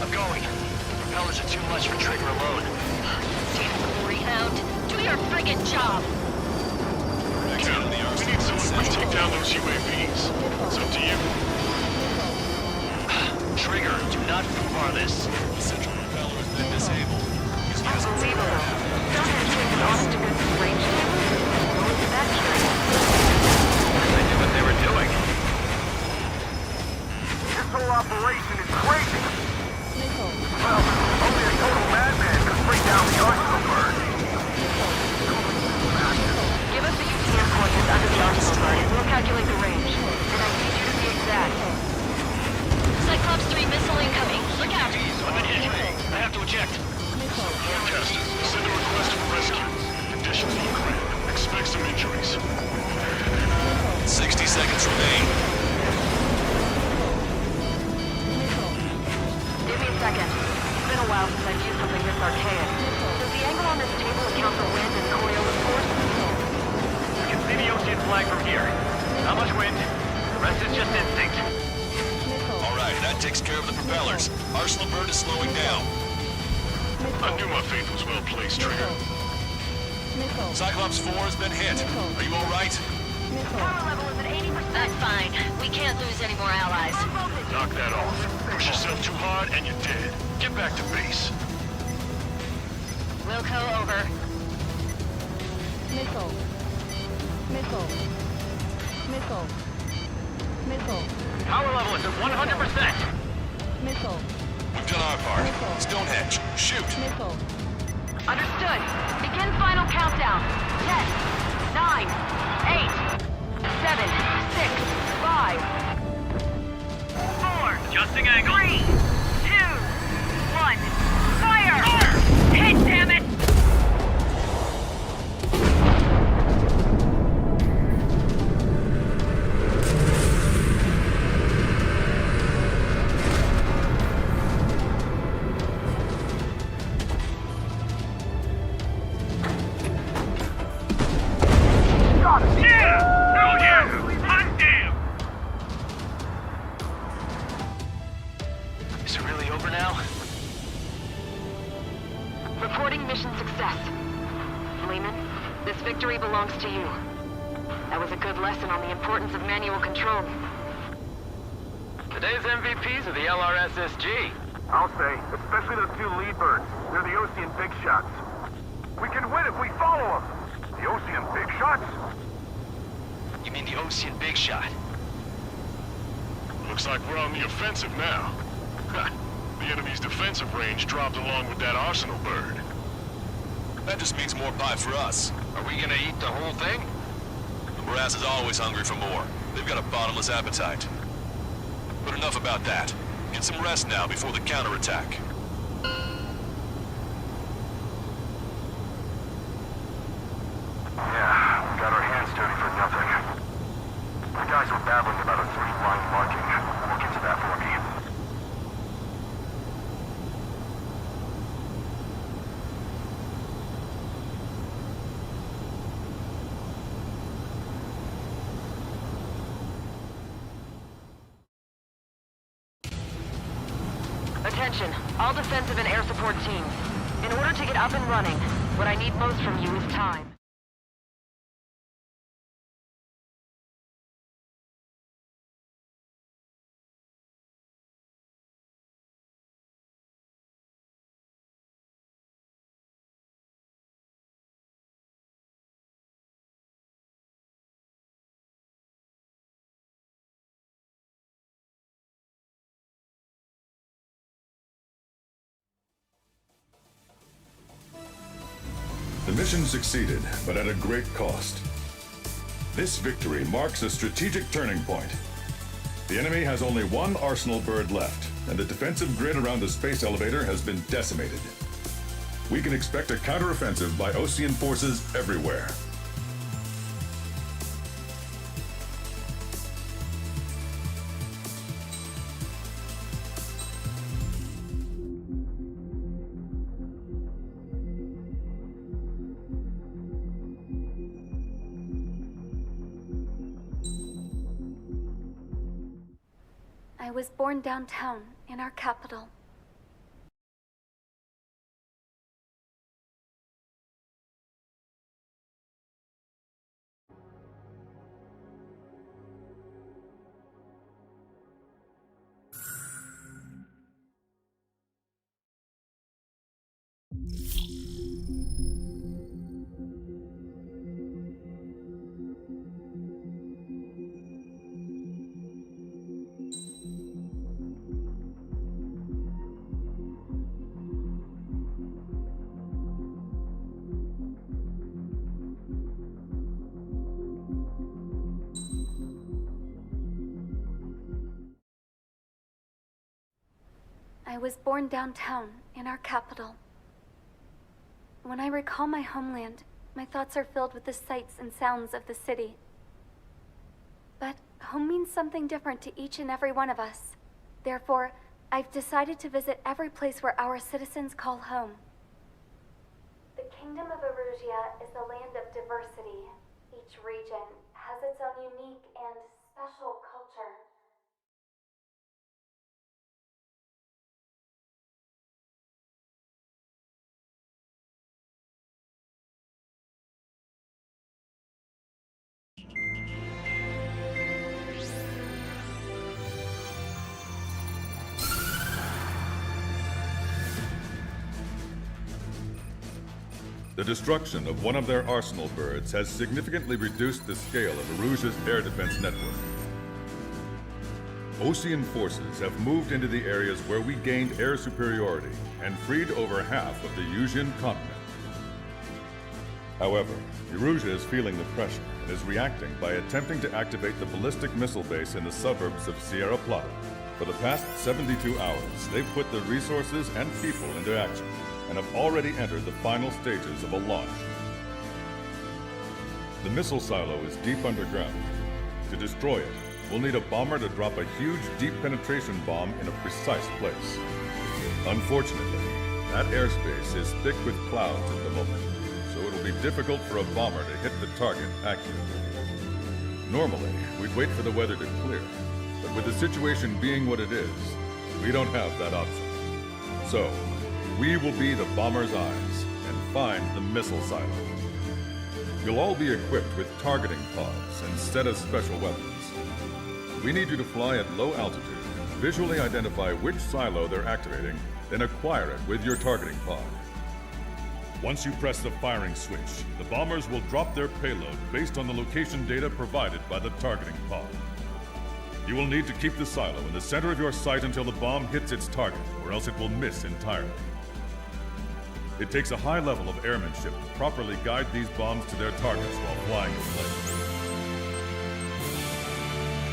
I'm going. Propellers are too much for Trigger alone. Damn Greyhound. Do your friggin' job. Cal, we need someone to take down those UAVs. It's up to you. Trigger, do not foobar this. The central propeller has been disabled. Unbelievable. Stonehenge was an honest to goodness range table. What was that curious? They knew what they were doing. This whole operation is crazy. Well, only a total madman could bring down the Arsenal bird. Give us the UTM coordinates under the Arsenal bird and we'll calculate the range. And I need you to be exact. Cyclops 3 missile incoming. Look out! I'm in hit. I have to eject. Forecasters, send a request for rescue. Conditions look grim. Expect some injuries. 60 seconds remain. Give me a second. It's been a while since I've used something this archaic. Does the angle on this table account for wind and Coriolis force? You can see the ocean flag from here. Not much wind. The rest is just instinct. All right, that takes care of the propellers. Arsenal bird is slowing down. I knew my faith was well placed, Trigger. Cyclops 4 has been hit. Are you all right? Power level is at 80%. That's fine. We can't lose any more allies. Knock that off. Push yourself too hard and you're dead. Get back to base. Wilco, over. Missile. Missile. Missile. Missile. Power level is at 100%. Missile. We've done our part. Stonehenge, shoot. Missile. Understood. Begin final countdown. 10, 9, 8, 7, 6, 5, 4, Adjusting angle. 3, 2, 1, fire! Hit, damn it! Is it really over now? Reporting mission success. Lehman, this victory belongs to you. That was a good lesson on the importance of manual control. Today's MVPs are the LRSSG. I'll say, especially those two lead birds. They're the Ocean big shots. We can win if we follow them. The Ocean big shots? You mean the Ocean Big Shot? Looks like we're on the offensive now. Ha! The enemy's defensive range dropped along with that Arsenal bird. That just means more pie for us. Are we gonna eat the whole thing? The brass is always hungry for more. They've got a bottomless appetite. But enough about that. Get some rest now before the counterattack. Yeah, we got our hands dirty for nothing. The guys were babbling about a 3-line marking. Look into that for me. Attention, all defensive and air support teams. In order to get up and running, what I need most from you is time. mission succeeded, but at a great cost. This victory marks a strategic turning point. The enemy has only one arsenal bird left, and the defensive grid around the space elevator has been decimated. We can expect a counteroffensive by Osean forces everywhere. I was born downtown, in our capital. I was born downtown, in our capital. When I recall my homeland, my thoughts are filled with the sights and sounds of the city. But home means something different to each and every one of us. Therefore, I've decided to visit every place where our citizens call home. The Kingdom of Erusia is a land of diversity. Each region has its own unique and special culture. The destruction of one of their arsenal birds has significantly reduced the scale of Erusia's air defense network. Osean forces have moved into the areas where we gained air superiority and freed over half of the Eusian continent. However, Erusia is feeling the pressure and is reacting by attempting to activate the ballistic missile base in the suburbs of Sierra Plata. For the past 72 hours, they've put the resources and people into action and have already entered the final stages of a launch. The missile silo is deep underground. To destroy it, we'll need a bomber to drop a huge deep penetration bomb in a precise place. Unfortunately, that airspace is thick with clouds at the moment, so it'll be difficult for a bomber to hit the target accurately. Normally, we'd wait for the weather to clear, but with the situation being what it is, we don't have that option. So, we will be the bomber's eyes and find the missile silo. You'll all be equipped with targeting pods instead of special weapons. We need you to fly at low altitude, visually identify which silo they're activating, then acquire it with your targeting pod. Once you press the firing switch, the bombers will drop their payload based on the location data provided by the targeting pod. You will need to keep the silo in the center of your sight until the bomb hits its target, or else it will miss entirely. It takes a high level of airmanship to properly guide these bombs to their targets while flying in place.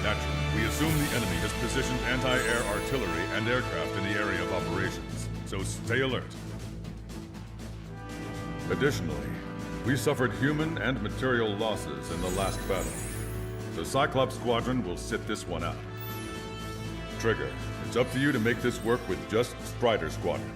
Naturally, we assume the enemy has positioned anti-air artillery and aircraft in the area of operations, so stay alert. Additionally, we suffered human and material losses in the last battle. The Cyclops Squadron will sit this one out. Trigger, it's up to you to make this work with just Strider Squadron.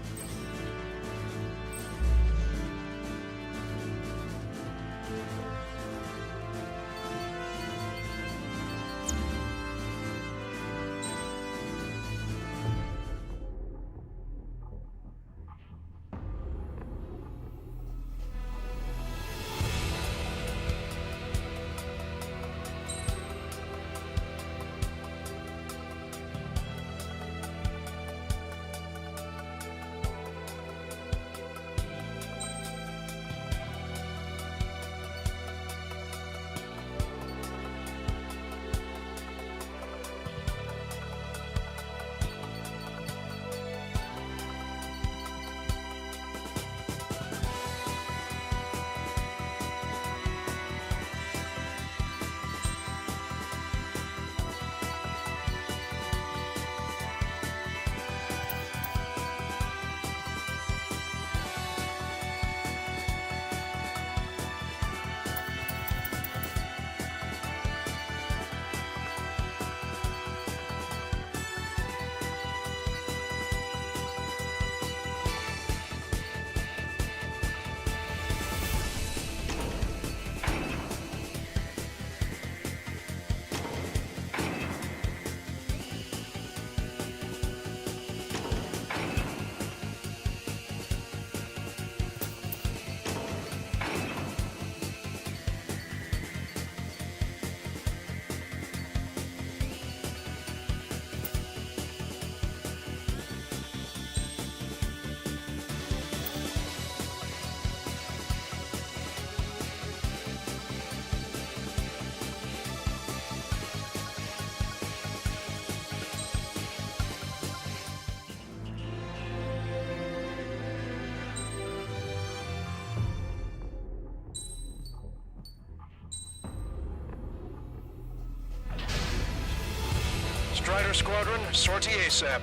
Strider Squadron, sortie ASAP.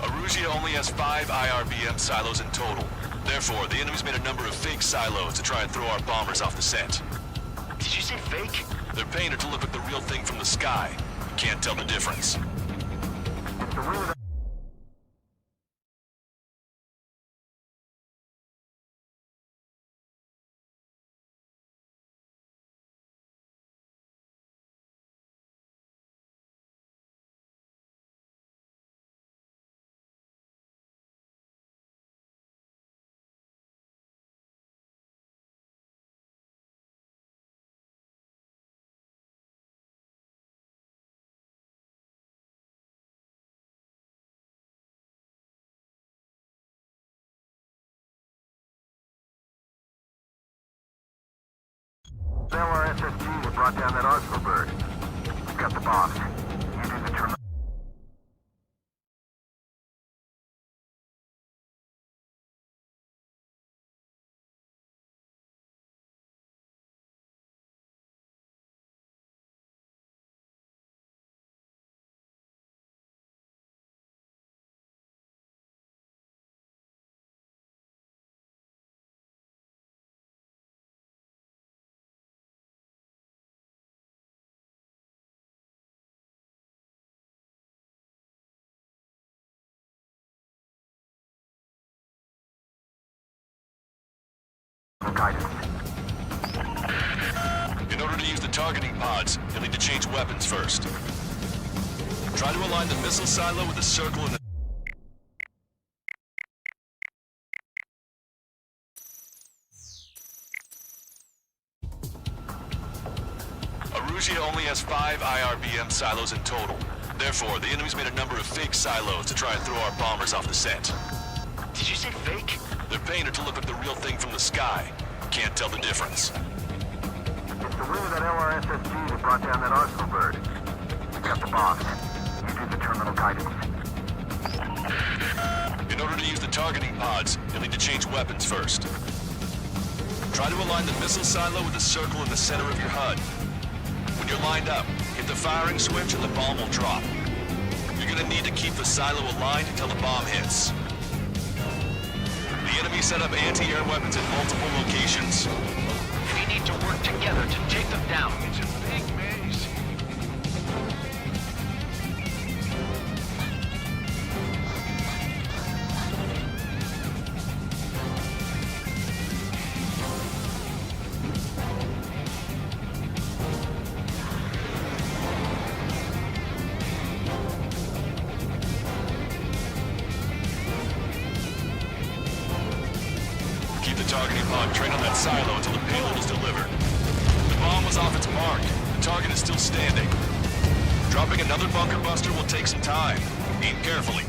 Arusia only has 5 IRBM silos in total. Therefore, the enemy's made a number of fake silos to try and throw our bombers off the scent. Did you say fake? They're painted to look like the real thing from the sky. You can't tell the difference. LRSSG that brought down that arsenal bird. We've got the bombs. You do the terminal. Guidance. In order to use the targeting pods, you'll need to change weapons first. Try to align the missile silo with the circle in the... Arusia only has 5 IRBM silos in total. Therefore, the enemy's made a number of fake silos to try and throw our bombers off the scent. Did you say fake? They're painted to look like the real thing from the sky. Can't tell the difference. It's the wing of that LRSSG that brought down that arsenal bird. We've got the bombs. You do the terminal guidance. In order to use the targeting pods, you'll need to change weapons first. Try to align the missile silo with the circle in the center of your HUD. When you're lined up, hit the firing switch and the bomb will drop. You're gonna need to keep the silo aligned until the bomb hits. The enemy set up anti-air weapons in multiple locations. We need to work together to take them down. It's a big maze. Keep the targeting pod trained on that silo until the payload is delivered. The bomb was off its mark. The target is still standing. Dropping another bunker buster will take some time. Aim carefully.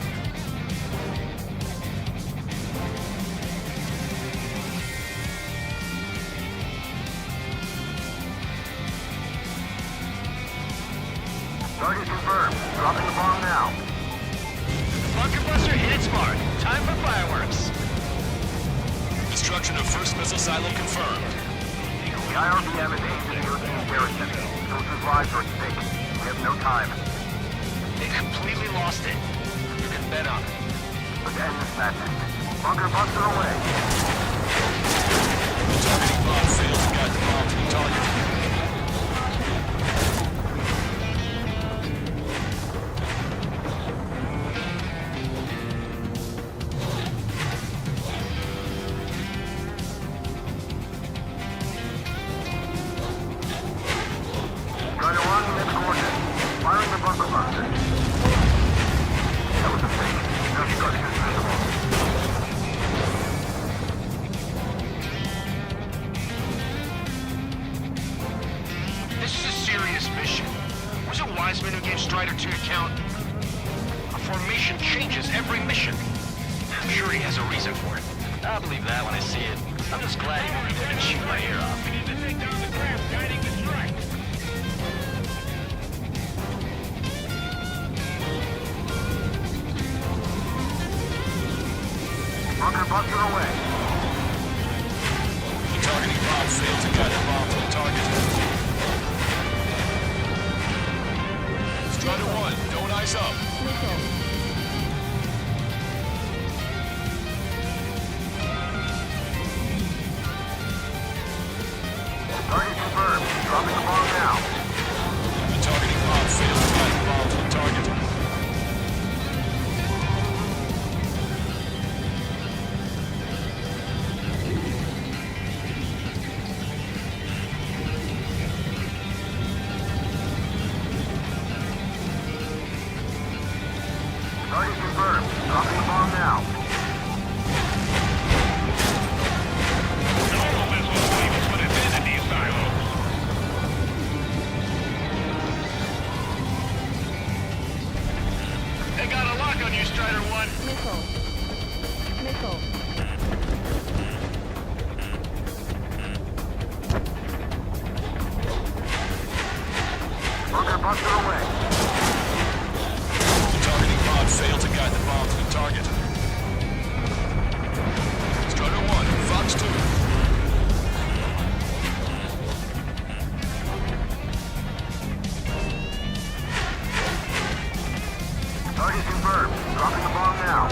Target confirmed. Dropping the bomb now. Bunker buster hit its mark. Time for fireworks. Destruction of first missile silo confirmed. The IRBM is aimed at the OC's garrison. Soldiers' lives are at stake. We have no time. They completely lost it. You can bet on it. Let's end this madness. Bunker buster away. The targeting pod failed to guide the bomb to the target. Was it Wiseman who gave Strider 2 to count? A formation changes every mission. I'm sure he has a reason for it. I'll believe that when I see it. I'm just glad he moved there and shoot my ear off. We need to take down the craft guiding the strike. Bunker busted away. The targeting pod failed to guide the bomb to the target. Strider 1, don't ice up. Target confirmed. Dropping the bomb now. The targeting pod failed to guide the bomb to the target. Target confirmed. Dropping the bomb now. Normal missiles won't even put its end in these silos. They got a lock on you, Strider 1. Missile. Bunker busted away. The targeting pod failed to guide the bomb to the target. Strider 1, Fox 2. Target confirmed. Dropping the bomb now.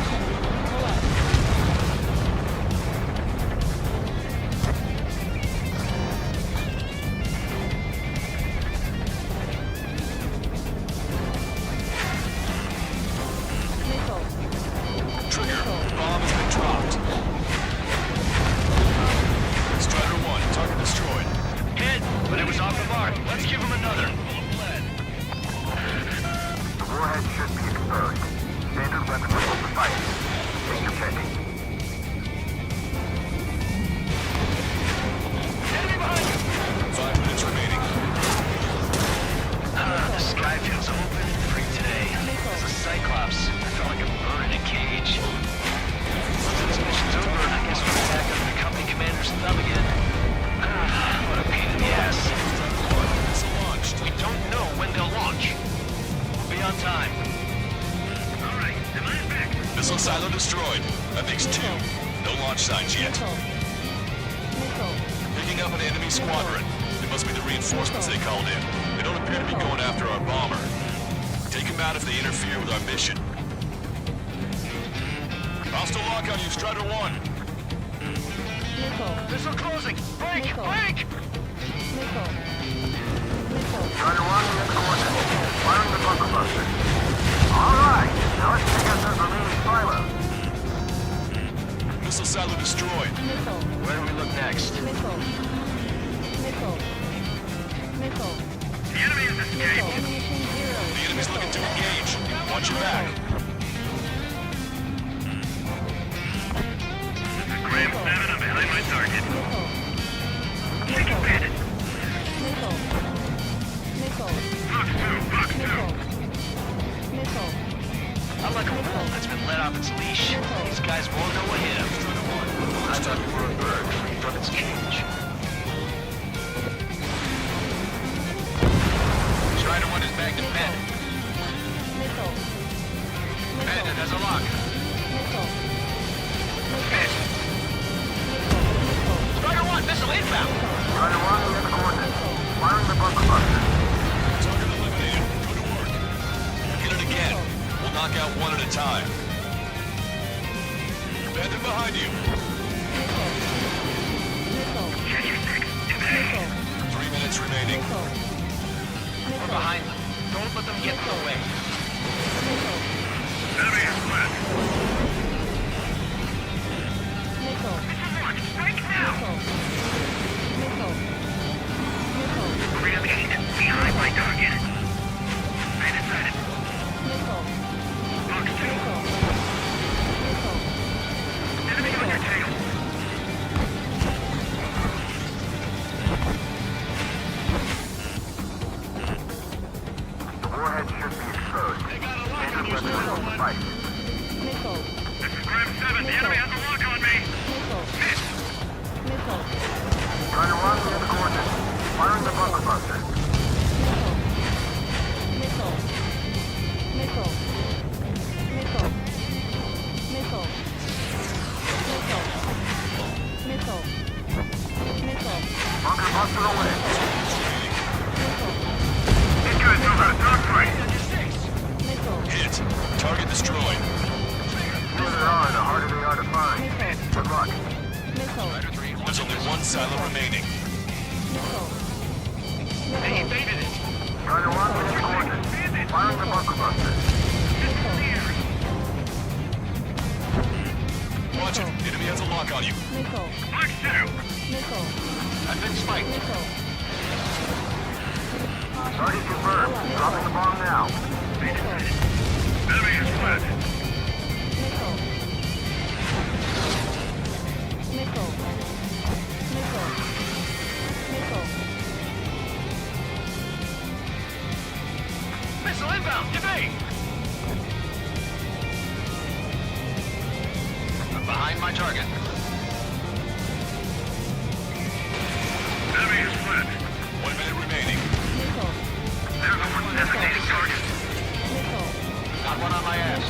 Trigger, bomb has been dropped. Strider 1, target destroyed. Hit, but it was off the mark. Let's give him another. The warhead should be exposed. Standard weapon will suffice. Take your pick. Enemy behind you! 5 minutes remaining. The sky feels open and free today. There's a Cyclops. I felt like a bird in a cage. Once this mission's over, I guess we'll attack under the company commander's thumb again. What a pain in the ass. Missile launched. We don't know when they'll launch. We'll be on time. All right, am I back? Missile silo destroyed. That makes 2. No launch signs yet. Picking up an enemy squadron. It must be the reinforcements they called in. They don't appear to be going after our bomber. Take them out if they interfere with our mission. Hostile lock on you, Strider 1. Missile closing! Break! Break! Strider 1 in the coordinates. Firing the bunker buster. Alright, now let's take out those remaining silos. Missile silo destroyed. Where do we look next? The enemy has escaped. The enemy's looking to engage. Watch your back. Graham 7, I'm behind my target. Taking bandit. Fox 2. I'm like a wolf that's been let off its leash. These guys won't know what hit him. I thought we were a bird free from its cage. Strider 1 is back to Bandit. Bandit has a lock. Hit. Strider 1, missile inbound. Strider 1 in the coordinates. Firing the bunker buster. Target eliminated. Go to work. Hit it again. We'll knock out one at a time. Bandit behind you. 3 minutes remaining. We're behind them. Don't let them get in the way. Enemy is flat. Strike now! Freedom 8, behind my target. Bandit sighted. Fox 2. Enemy on your tail. warhead should be exposed. Standard weapon will suffice. Missile. This is Grim 7. The enemy has a lock on me. Missile. Miss. Missile. Strider 1, we have the coordinates. Firing the bunker buster. Missile. Missile. Missile. Missile. Missile. Missile. Missile. Bunker buster away. These guys know how to dogfight. Hit. Target destroyed. The further they are, the harder they are to find. Good luck. There's only one silo remaining. They evaded it. Strider 1, we have the coordinates. Firing the bunker buster. Watch it. Enemy has a lock on you. Missile. Mark 2. Missile. I've been spiked. Missile. Target confirmed. Dropping the bomb now. Enemy is fled. Missile. Missile. Missile. Missile. Missile inbound. Evade. I'm behind my target. Enemy is fled. 1 minute remaining. Missile. There's a one designated target. Missile. Got one on my ass.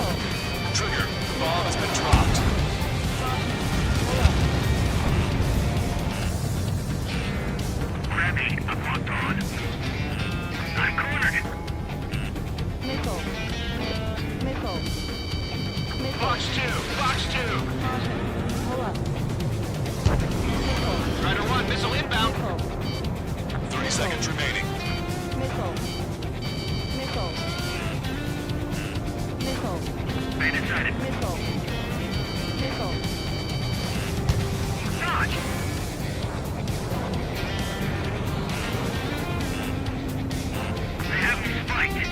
Trigger. Bomb has been dropped. Ready. I'm locked on. I'm cornered. Missile. Missile. Missile. Box 2. Box 2. Hold up. Missile. Strider 1. Missile inbound. Missile. 30 seconds remaining. Missile. Missile. Missile. Main inside. Missile. Missile. Dodge. They have me spiked.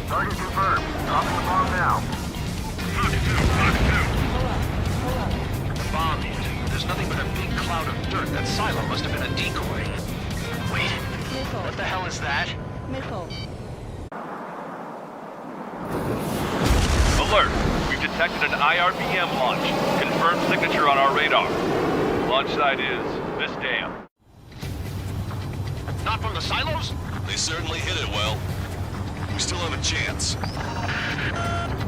Target confirmed. Dropping the bomb now. Box 2. Box 2. The bomb hit. There's nothing but a big cloud of dirt. That silo must have been a decoy. Wait. Missile. What the hell is that? Missile. Alert! We've detected an IRBM launch. Confirmed signature on our radar. Launch site is this dam. Not from the silos? They certainly hit it well. We still have a chance.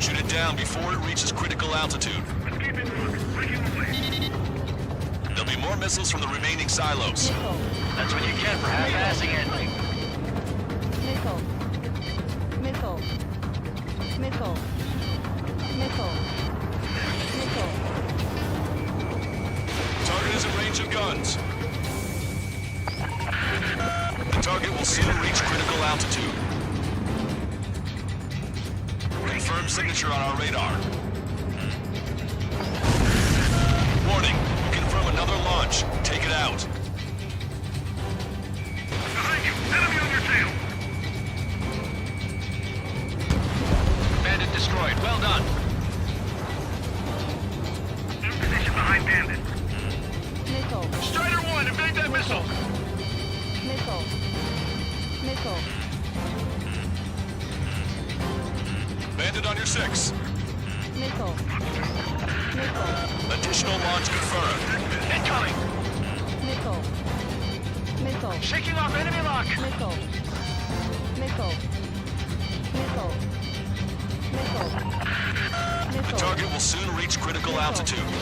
Shoot it down before it reaches critical altitude. Let's keep it moving. Breaking away. There'll be more missiles from the remaining silos. That's what you get for half-assing it. Missile. Missile. Missile. Missile. Missile. Target is in range of guns. The target will soon reach critical altitude. Confirmed signature on our radar. Warning, we confirm another launch. Take it out. Behind you. Enemy on your tail. Bandit destroyed. Well done. In position behind Bandit. Missile. Strider 1, evade that missile. Missile. Missile. Bandit on your 6. Missile. Missile. Additional launch confirmed. Incoming. Missile. Missile. Shaking off enemy lock. Missile. Missile. Missile. Missile. The Missile. target will soon reach critical altitude.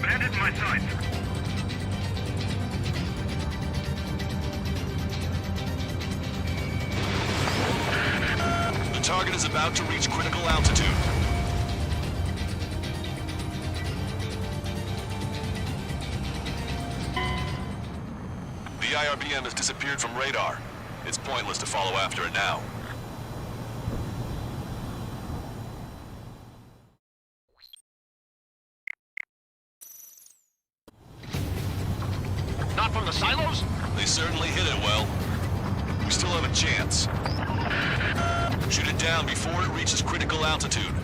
Bandit in my sights. The target is about to reach critical altitude. The IRBM has disappeared from radar. It's pointless to follow after it now. Not from the silos? They certainly hit it well. We still have a chance. Shoot it down before it reaches critical altitude.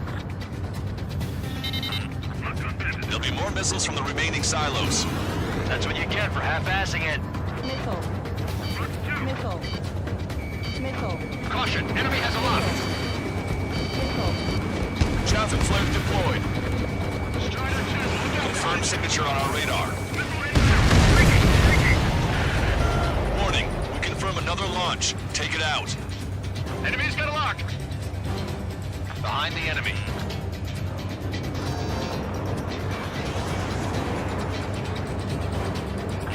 There'll be be more missiles from the remaining silos. That's what you get for half-assing it. Missile. Missile. Missile. Caution, enemy has a lock. Missile. Chaff and flare deployed. Strider 2, look out. Confirmed signature on our radar. Warning, we confirm another launch. Take it out. Enemy's got a lock. Behind the enemy.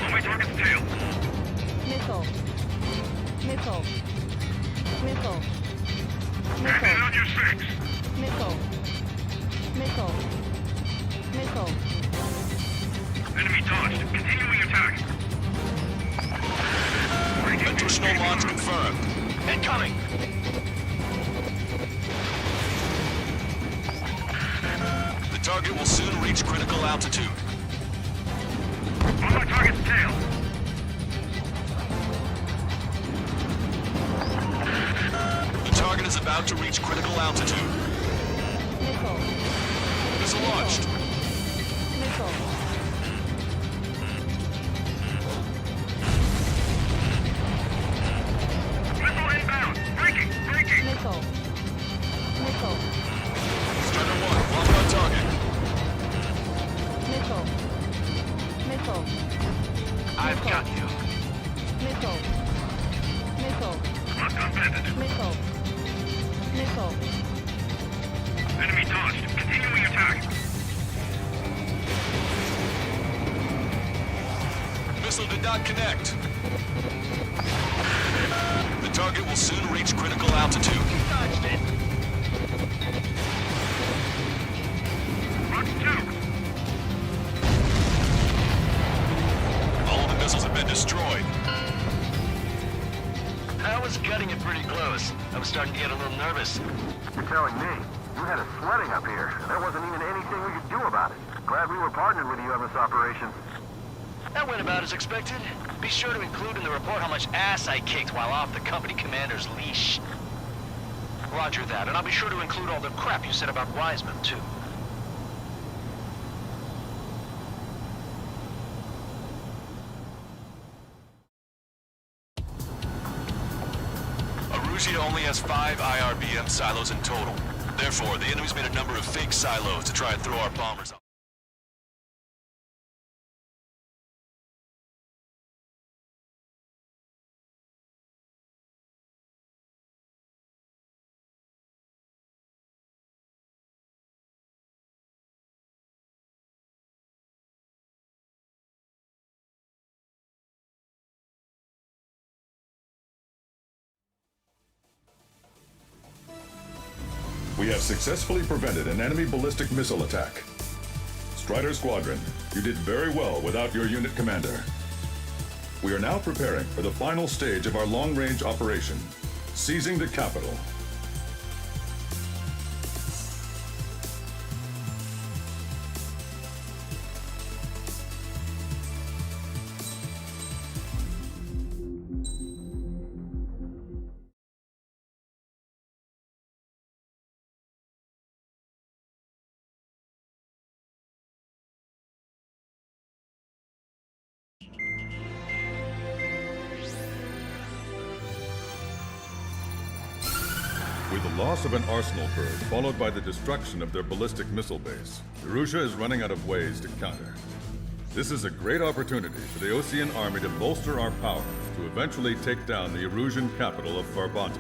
On my target's tail. Missile. Missile. Missile. Hit Missile. on your 6. Missile. Missile. Missile. Enemy dodged. Continuing attack. Additional launch confirmed. Incoming. The target will soon reach critical altitude. On my target's tail. The target is about to reach critical altitude. Missile. Missile launched. Missile. Missile inbound. Breaking. Missile. Missile. Strider 1, lock on target. Missile. Missile. I've got you. Missile. Missile. Locked on bandit. Missile. Missile. Enemy dodged. Continuing attack. Missile did not connect. The target will soon reach critical altitude. Dodged it. Rock 2. All of the missiles have been destroyed. I was cutting it pretty close. I was starting to get a little nervous. You're telling me you had us sweating up here, and there wasn't even anything we could do about it. Glad we were partnered with you on this operation. That went about as expected. Be sure to include in the report how much ass I kicked while off the company commander's leash. Roger that, and I'll be sure to include all the crap you said about Wiseman, too. Arusia only has 5 IRBM silos in total. Therefore, the enemy's made a number of fake silos to try and throw our bombers off. We have successfully prevented an enemy ballistic missile attack. Strider Squadron, you did very well without your unit commander. We are now preparing for the final stage of our long-range operation, seizing the capital. With the loss of an arsenal bird, followed by the destruction of their ballistic missile base, Erussia is running out of ways to counter. This is a great opportunity for the Osean army to bolster our power to eventually take down the Erusian capital of Farbanti.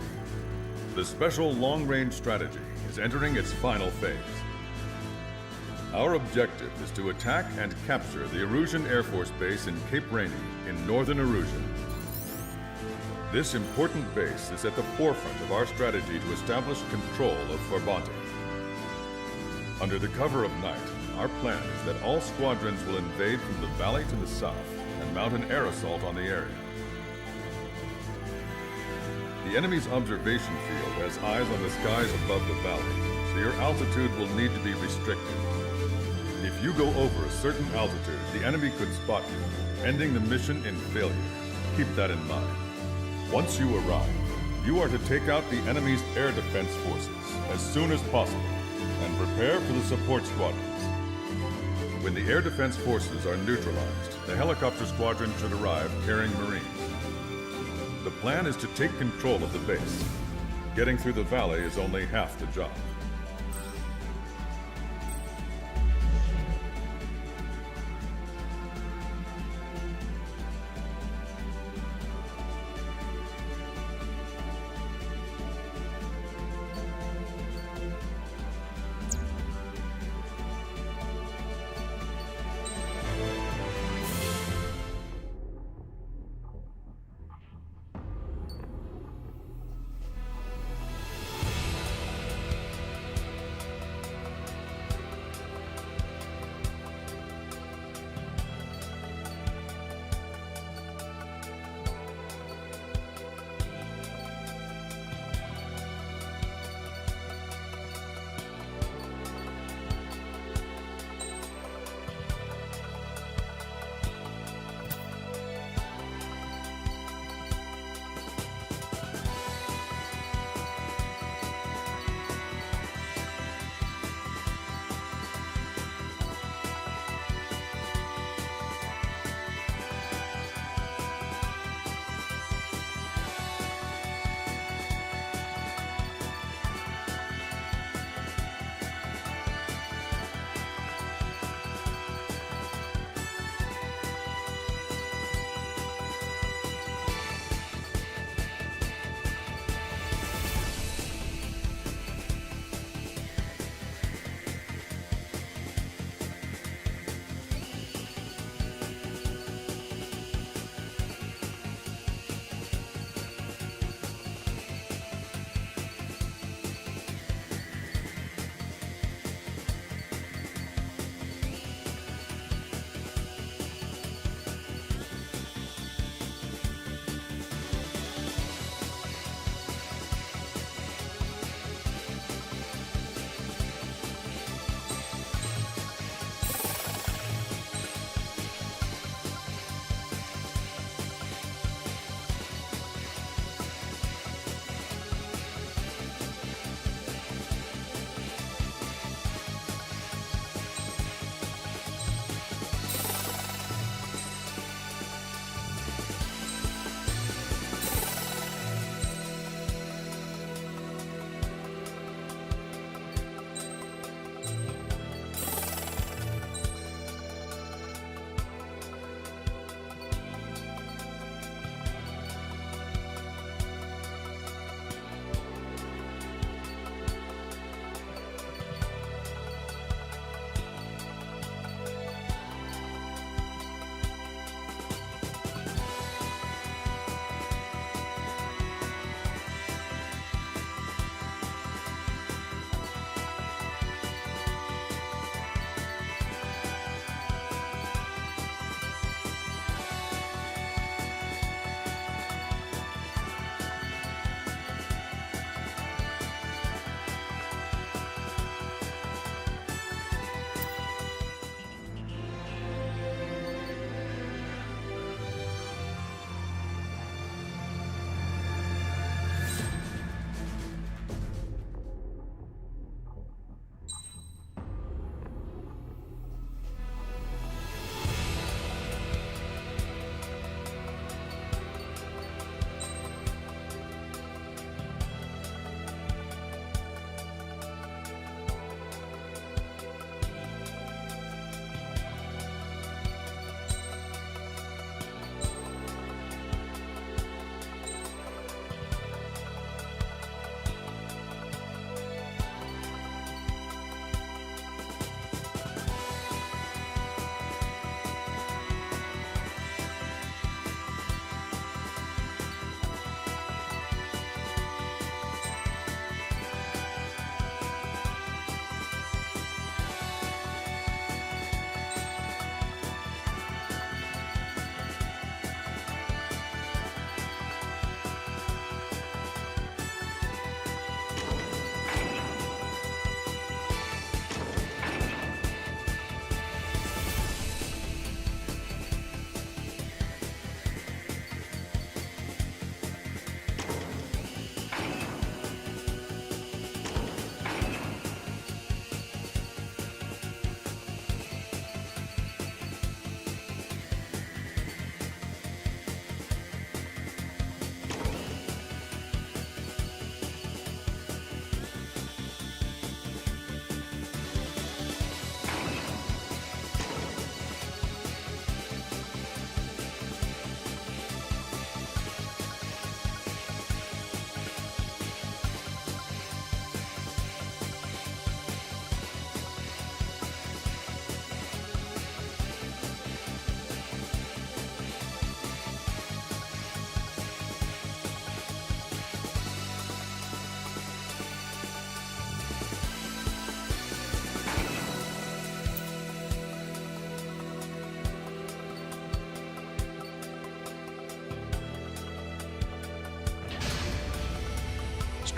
The special long-range strategy is entering its final phase. Our objective is to attack and capture the Erusian Air Force Base in Cape Rainy in northern Erusia. This important base is at the forefront of our strategy to establish control of Farbanti. Under the cover of night, our plan is that all squadrons will invade from the valley to the south and mount an air assault on the area. The enemy's observation field has eyes on the skies above the valley, so your altitude will need to be restricted. If you go over a certain altitude, the enemy could spot you, ending the mission in failure. Keep that in mind. Once you arrive, you are to take out the enemy's air defense forces as soon as possible and prepare for the support squadrons. When the air defense forces are neutralized, the helicopter squadron should arrive carrying Marines. The plan is to take control of the base. Getting through the valley is only half the job.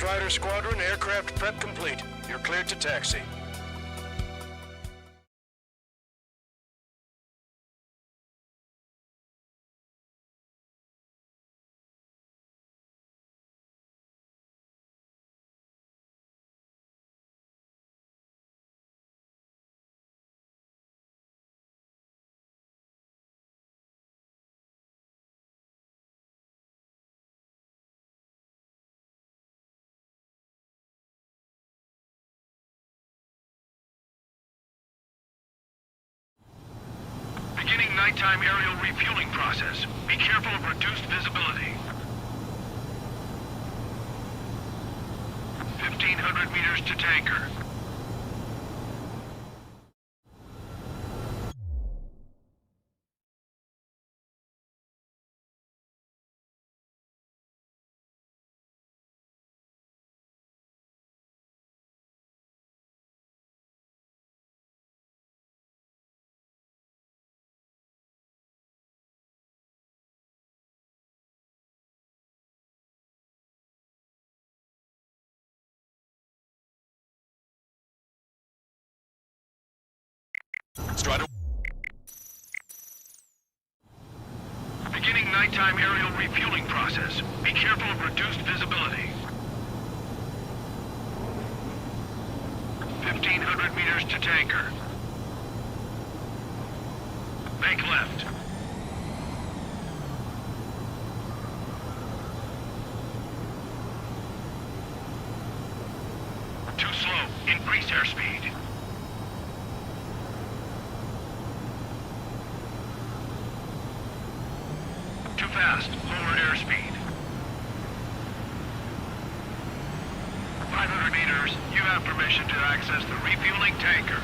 Fighter Squadron, aircraft prep complete. You're cleared to taxi. Beginning nighttime aerial refueling process. Be careful of reduced visibility. 1,500 meters to tanker. Strider. Beginning nighttime aerial refueling process. Be careful of reduced visibility. 1,500 meters to tanker. Bank left. Too slow. Increase airspeed. Too fast. Lower airspeed. 500 meters. You have permission to access the refueling tanker.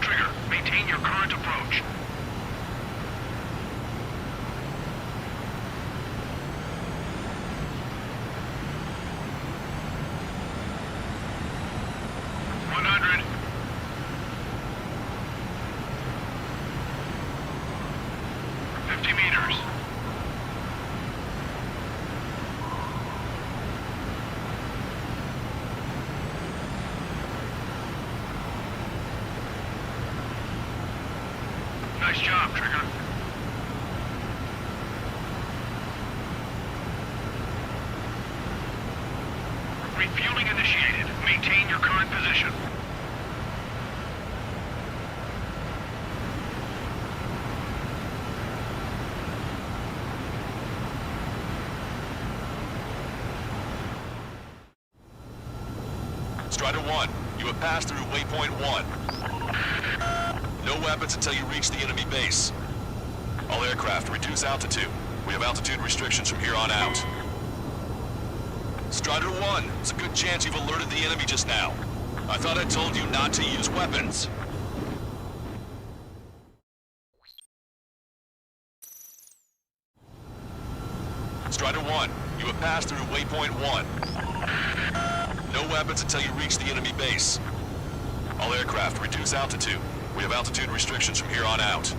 Trigger, maintain your current approach. Nice job, Trigger. Refueling initiated. Maintain your current position. Strider 1, you have passed through waypoint 1. No weapons until you reach the enemy base. All aircraft, reduce altitude. We have altitude restrictions from here on out. Strider 1, there's a good chance you've alerted the enemy just now. I thought I told you not to use weapons. Strider 1, you have passed through waypoint 1. No weapons until you reach the enemy base. All aircraft, reduce altitude. We have altitude restrictions from here on out.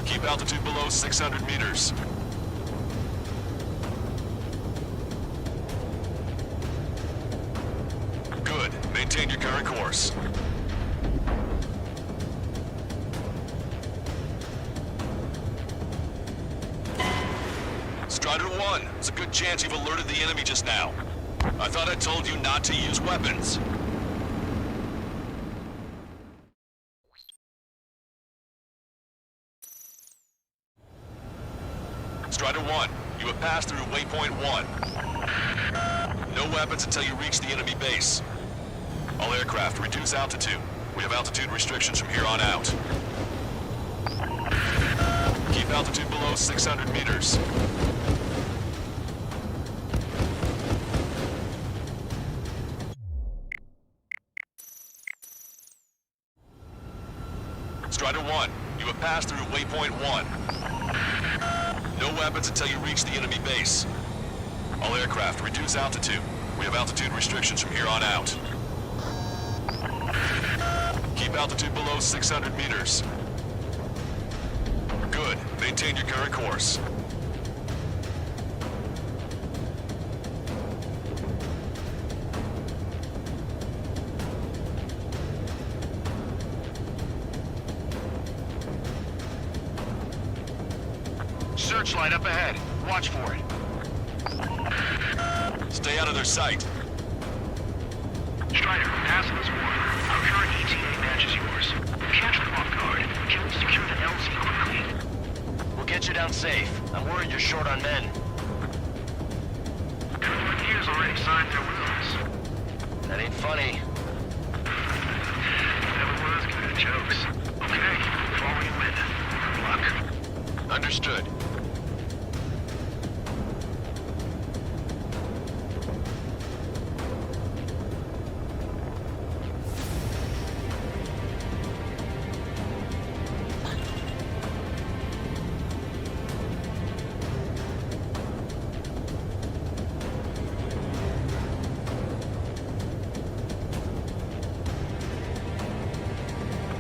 Keep altitude below 600 meters. Good. Maintain your current course. Strider 1, there's a good chance you've alerted the enemy just now. I thought I told you not to use weapons. Strider 1, you have passed through waypoint 1. No weapons until you reach the enemy base. All aircraft, reduce altitude. We have altitude restrictions from here on out. Keep altitude below 600 meters. Strider 1, you have passed through waypoint 1. No weapons until you reach the enemy base. All aircraft, reduce altitude. We have altitude restrictions from here on out. Keep altitude below 600 meters. Good. Maintain your current course. Searchlight up ahead. Watch for it. Stay out of their sight. Strider, pass this one. Our current ETA matches yours. Catch them off guard. Can we secure the LZ quickly? We'll get you down safe. I'm worried you're short on men. Everyone here's already signed their wills. That ain't funny. Never was good at jokes. Okay, follow you in. Good luck. Understood.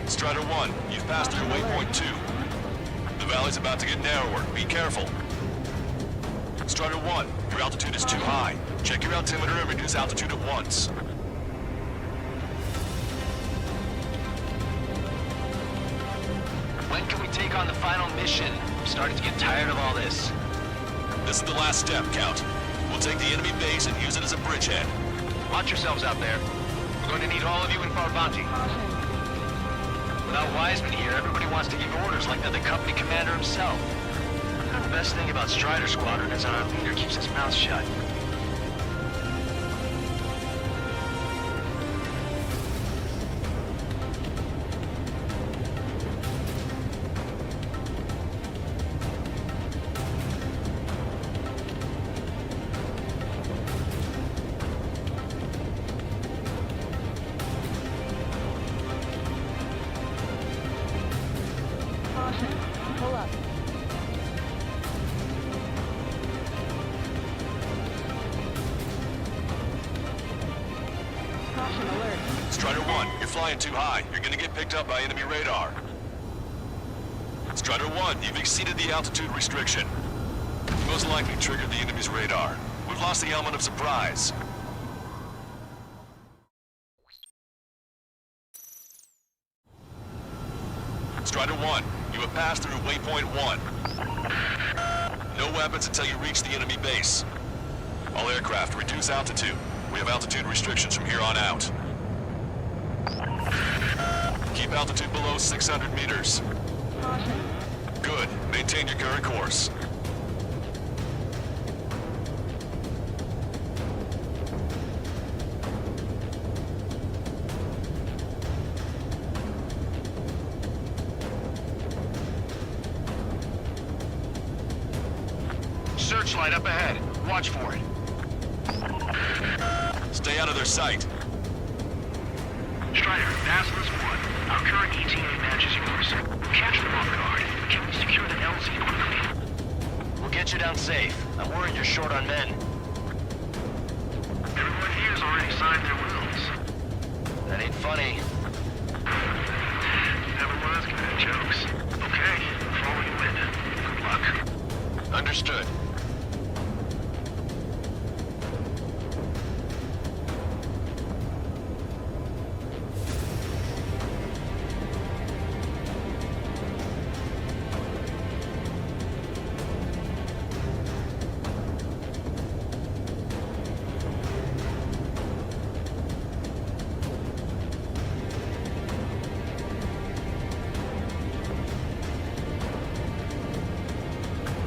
Strider 1, you've passed through waypoint 2. The valley's about to get narrower. Be careful. Strider 1, your altitude is too high. Check your altimeter and reduce altitude at once. When can we take on the final mission? I'm starting to get tired of all this. This is the last step, Count. We'll take the enemy base and use it as a bridgehead. Watch yourselves out there. We're going to need all of you in Farbanti. Without Wiseman here, everybody wants to give orders like they're the company commander himself. The best thing about Strider Squadron is our leader keeps his mouth shut. Pull up. Caution alert. Strider 1, you're flying too high. You're gonna get picked up by enemy radar. Strider 1, you've exceeded the altitude restriction. Most likely triggered the enemy's radar. We've lost the element of surprise. Strider 1, you have passed through waypoint 1. No weapons until you reach the enemy base. All aircraft, reduce altitude. We have altitude restrictions from here on out. Keep altitude below 600 meters. Caution. Good. Maintain your current course. Searchlight up ahead. Watch for it. Stay out of their sight. Strider, Basilisk 1. Our current ETA matches yours. Catch them off guard. Can we secure the LZ quickly? We'll get you down safe. I'm worried you're short on men. Everyone here's already signed their wills. That ain't funny. Never was good at jokes. Okay, follow you in. Good luck. Understood.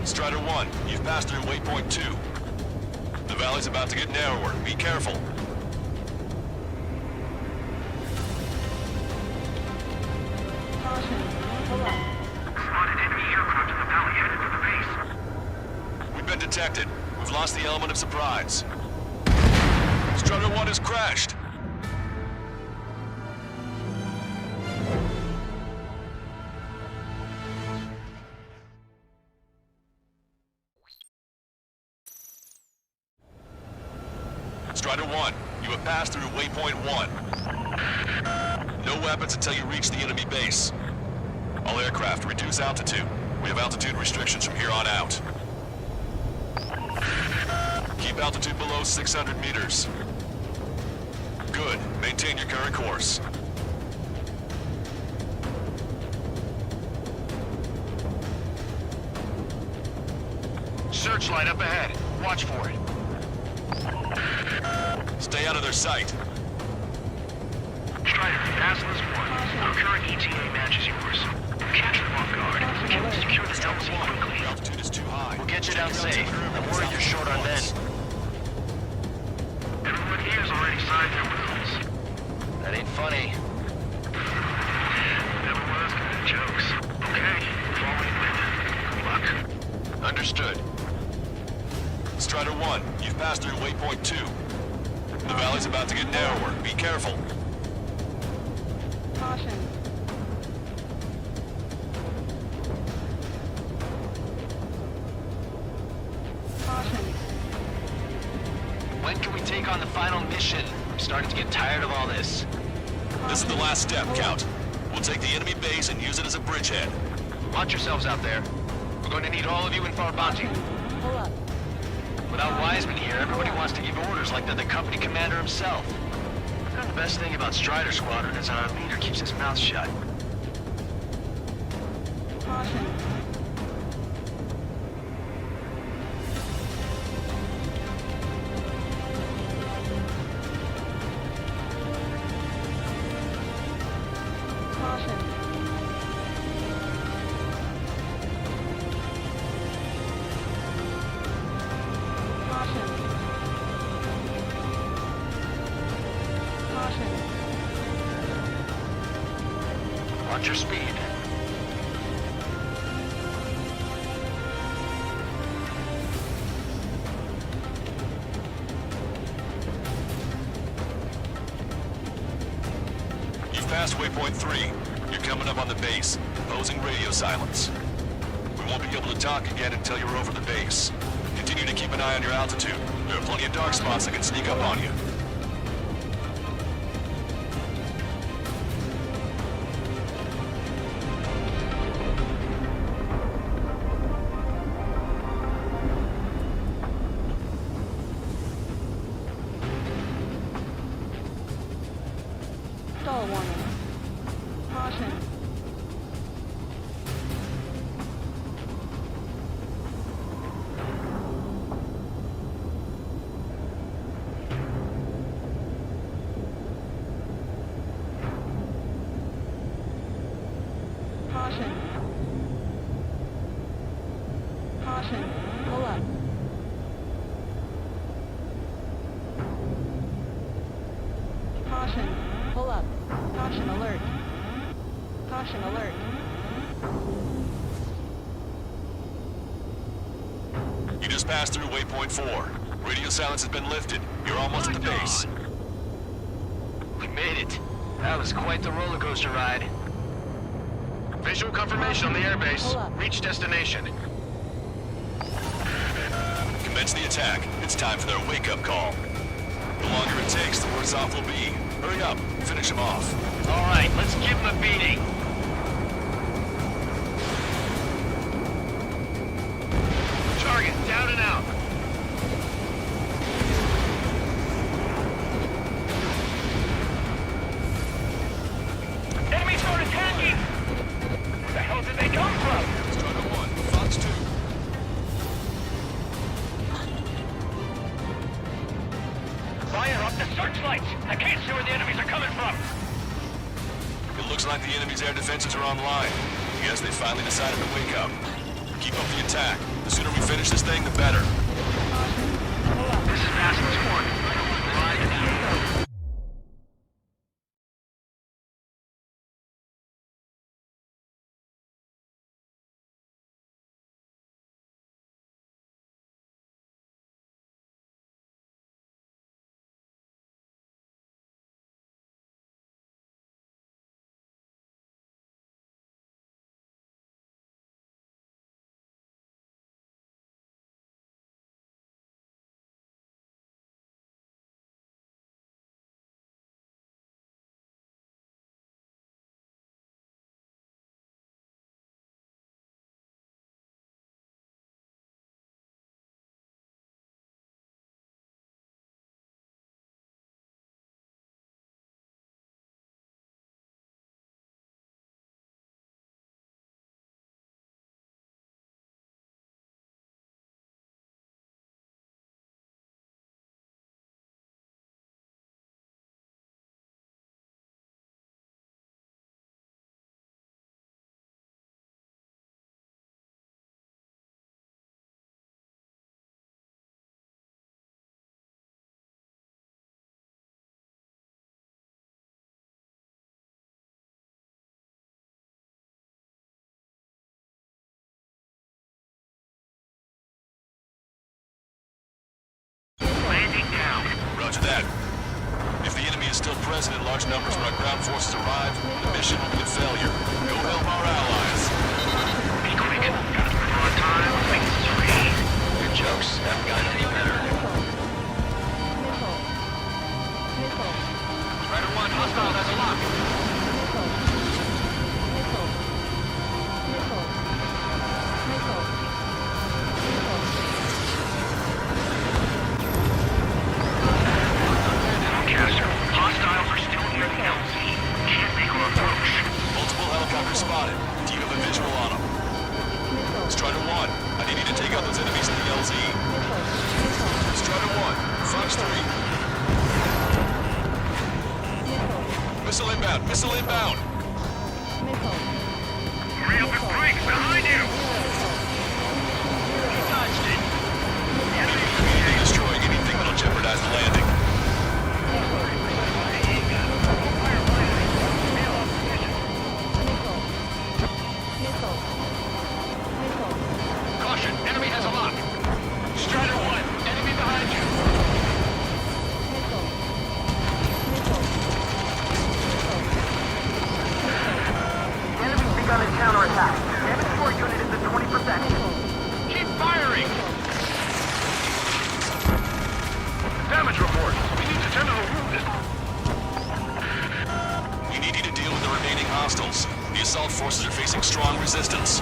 Strider 1, you've passed through waypoint 2. The valley's about to get narrower. Be careful. Caution. Pull up. Spotted enemy aircraft in the valley headed for the base. We've been detected. We've lost the element of surprise. Strider 1 has crashed. Strider 1, you have passed through waypoint 1. No weapons until you reach the enemy base. All aircraft, reduce altitude. We have altitude restrictions from here on out. Keep altitude below 600 meters. Good. Maintain your current course. Searchlight up ahead. Watch for it. Stay out of their sight. Strider, Basilisk 1. Our current ETA matches yours. Catch them off guard. We can secure the LZ quickly. Altitude is too high. We'll get you down safe. I'm worried you're short on men. Everyone here's already signed their wills. That ain't funny. Never was good at jokes. Okay, following wind. Good luck. Understood. Strider 1, you've passed through waypoint 2. The valley's about to get narrower. Be careful. Caution. Caution. When can we take on the final mission? I'm starting to get tired of all this. This is the last step, Count. We'll take the enemy base and use it as a bridgehead. Watch yourselves out there. We're going to need all of you in Far Bounty. Pull up. Without Wiseman here, everybody wants to give orders like they're the company commander himself. And the best thing about Strider Squadron is our leader keeps his mouth shut. Caution. Caution. Caution. Caution. Watch your speed. You've passed waypoint 3. You're coming up on the base, imposing radio silence. We won't be able to talk again until you're over the base. Continue to keep an eye on your altitude. There are plenty of dark spots that can sneak up on you. Stall warning. Caution. Caution. Caution. Pull up. Caution. Pull up. Caution alert. Caution alert. You just passed through waypoint 4. Radio silence has been lifted. You're almost at the base. We made it. That was quite the roller coaster ride. Visual confirmation on the airbase. Reach destination. Commence the attack. It's time for their wake-up call. The longer it takes, the worse off we'll be. Hurry up. Finish them off. All right, let's give him a beating. Target down and out. Enemy start attacking! Where the hell did they come from? Strider 1, Fox 2. Fire up the searchlights! I can't see where the enemies are coming from! It looks like the enemy's air defenses are online. Guess they finally decided to wake up. Keep up the attack. The sooner we finish this thing, the better. This is Basilisk 1. present in large numbers when our ground forces arrive, the mission will be a failure. Go help our allies. Be quick. Gotta move on time. Like this is free. Your jokes haven't gotten any better. Strider 1, hostile, that's a lock. Hostiles are still near the LZ. Can't make our approach. Multiple helicopters spotted. Do you have a visual on them? Strider 1, I need you to take out those enemies in the LZ. Strider 1, Fox 3. Missile inbound, missile inbound! Hurry up and break! Behind you! You dodged it. We need to destroy anything that'll jeopardize the landing. Caution, enemy has a lock. Strider 1, enemy behind you. Enemy's begun a counterattack. Damage to our unit is at 20%. Keep firing! Damage report. We need to tend to the wounded. We need you to deal with the remaining hostiles. The assault forces are facing strong resistance.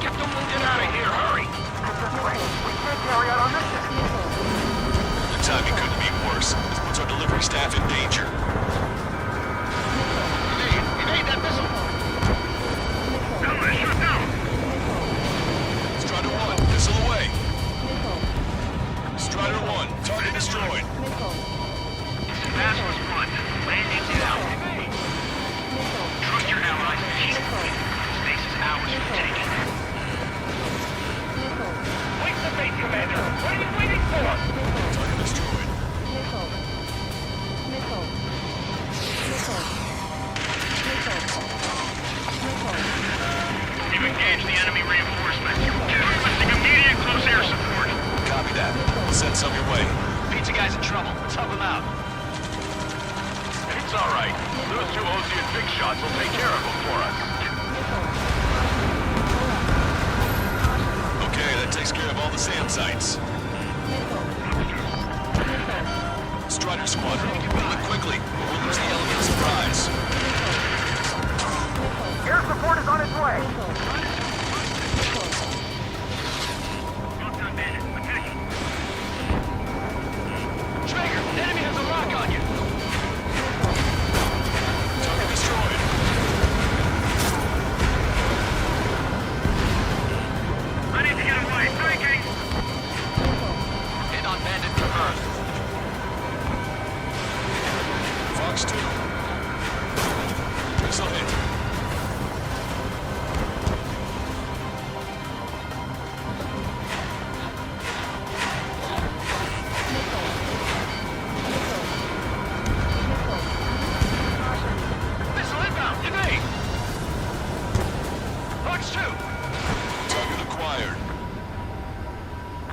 Get the wounded out of here. Hurry! We can't carry out our mission. The timing couldn't be worse. This puts our delivery staff in danger. Evade that missile! Down, shoot down! Strider 1, missile away! Strider 1, target destroyed. Fast was 1. Landing down. Trust your allies and keep moving. Space is ours for taking. Wait the base, Commander! What are you waiting for? Target destroyed. You've engaged the enemy reinforcements. Requesting immediate close air support. Copy that. We'll send some your way. Pizza guy's in trouble. Let's help him out. It's all right. Those two Ocean big shots will take care of them for us. Okay, that takes care of all the SAM sites. Strider Squadron, move it quickly, or we'll lose the element of surprise. Air support is on its way. Traeger, the enemy has a lock on you. Target destroyed. I need to get away. Breaking! Hit on bandit confirmed. Fox 2. Missile hit. Missile inbound. Evade. Fox 2. Target acquired.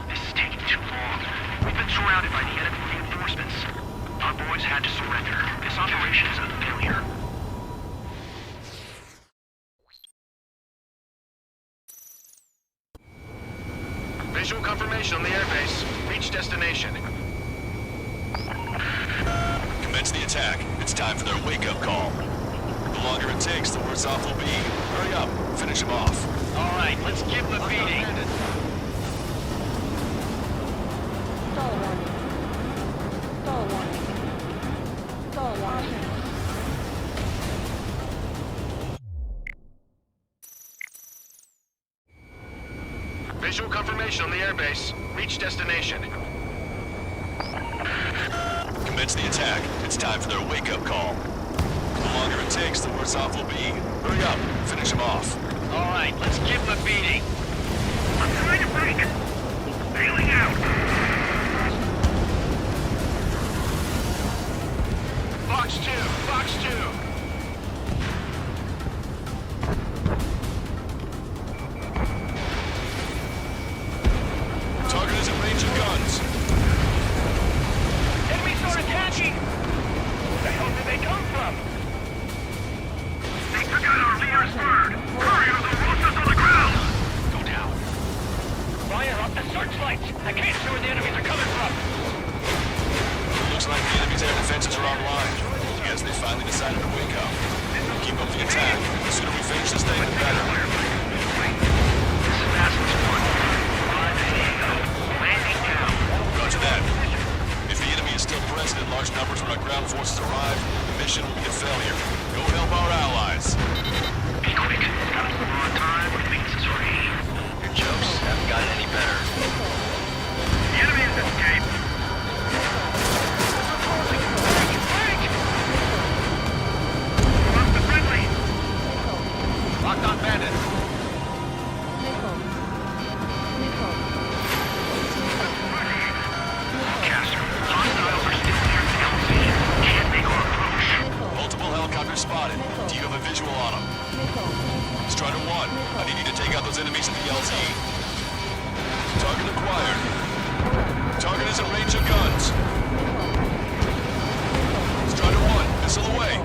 This is taking too long. We've been surrounded by the enemy reinforcements. Our boys had to surrender. This operation is a failure. Visual confirmation on the airbase. Reach destination. Commence the attack. It's time for their wake-up call. The longer it takes, the worse off we'll be. Hurry up. Finish them off. All right, let's give them a beating. Stall warning. Stall warning. Stall warning. Visual confirmation on the airbase. Reach destination. Commence the attack. It's time for their wake-up call. The longer it takes, the worse off we'll be. Hurry up. Finish them off. All right, let's give them a beating. I'm trying to break! Bailing out! Fox 2, Fox 2. Target is in range of guns. Enemy sword attaching! fighter spotted. Do you have a visual on them? Strider 1, I need you to take out those enemies in the LZ. Target acquired. Target is in range of guns. Strider 1, missile away.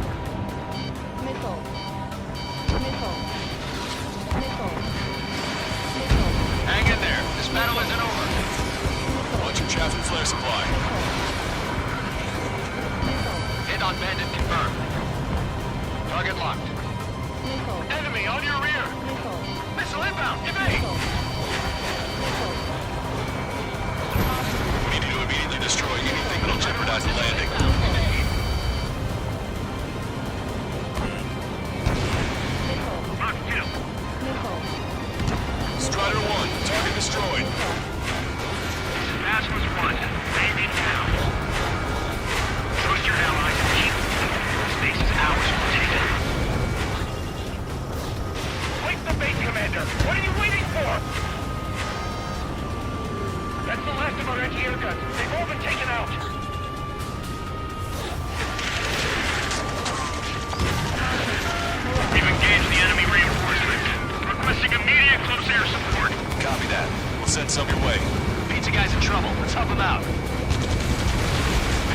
Hang in there. This battle isn't over. Watch your chaff and flare supply. Hit on bandit confirmed. Target locked. Enemy on your rear! Missile inbound! Evade! We need you to immediately destroy anything that'll jeopardize the landing. Strider 1, target destroyed. Task was 1. Land in town. Trust your allies and keep them. Space is ours for taking. Place the base, Commander! What are you waiting for? That's the last of our anti-air guns. They've all been taken out. We've engaged the enemy reinforcement. Requesting immediate close air support. Copy that. We'll send some your way. Pizza guy's in trouble. Let's help him out.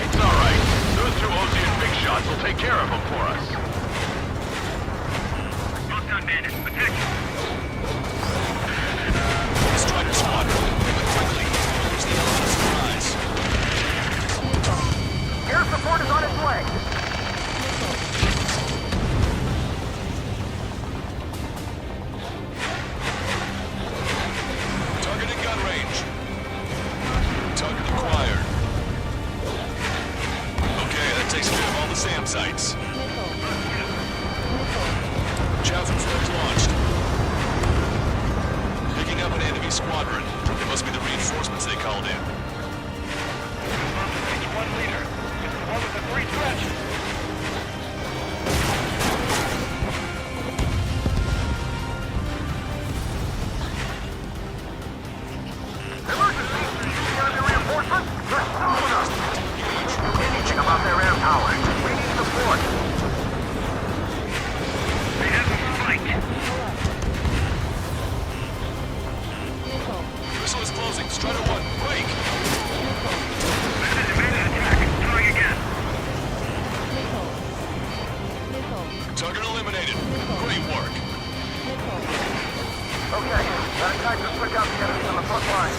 It's all right. Those two Osean big shots will take care of them for us. Locked on bandit. Attack. Strider squadron, move quickly. There's the element of surprise. Air support is on its way. Target in gun range. Target acquired. Okay, that takes care of all the SAM sites. Chaff and flares launched. Picking up an enemy squadron. It must be the reinforcements they called in. It's 1 leader. It's the one with the 3 stretch. Emergency! The enemy reinforcements? They're stopping us! Anything about their air power. We need support. They have them fight. Missile is closing. Strider 1, break! Bandit attack. Throwing again. Target eliminated. Great work. Okay, got time to pick out the enemies on the front line.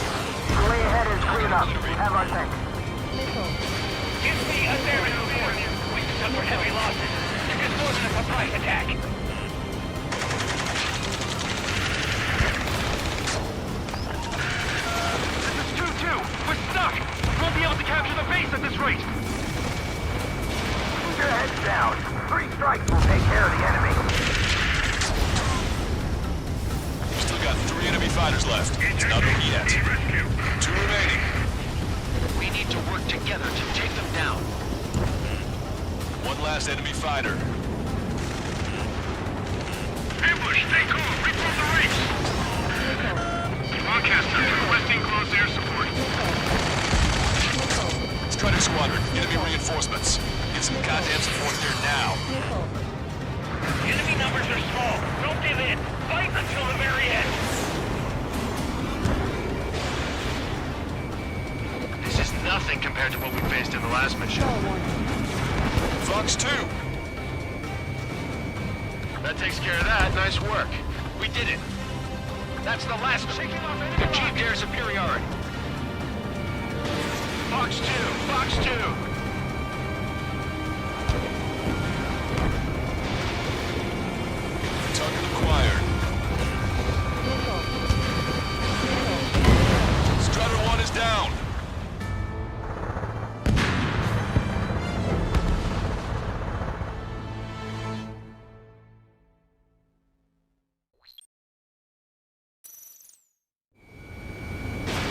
The way ahead is cleared up. We have our tank. Give me a air support. We suffered heavy losses. This wasn't a surprise attack. This is 2-2. We're stuck. We won't be able to capture the base at this rate. Keep your heads down. 3 strikes will take care of the enemy. Still got 3 enemy fighters left. It's not over yet. 2 remaining. We need to work together to take them down. 1 last enemy fighter. Ambush, stay cool. Refill the race. Broadcaster, requesting close air support. Strider squadron, enemy reinforcements. Get some goddamn support here now. Enemy numbers are small. Don't give in. Fight until the very end. This is nothing compared to what we faced in the last mission. Fox 2. That takes care of that. Nice work. We did it. That's the last shaking off enemy. Achieved air superiority. Fox 2. Fox 2. Target acquired. Strider 1 is down.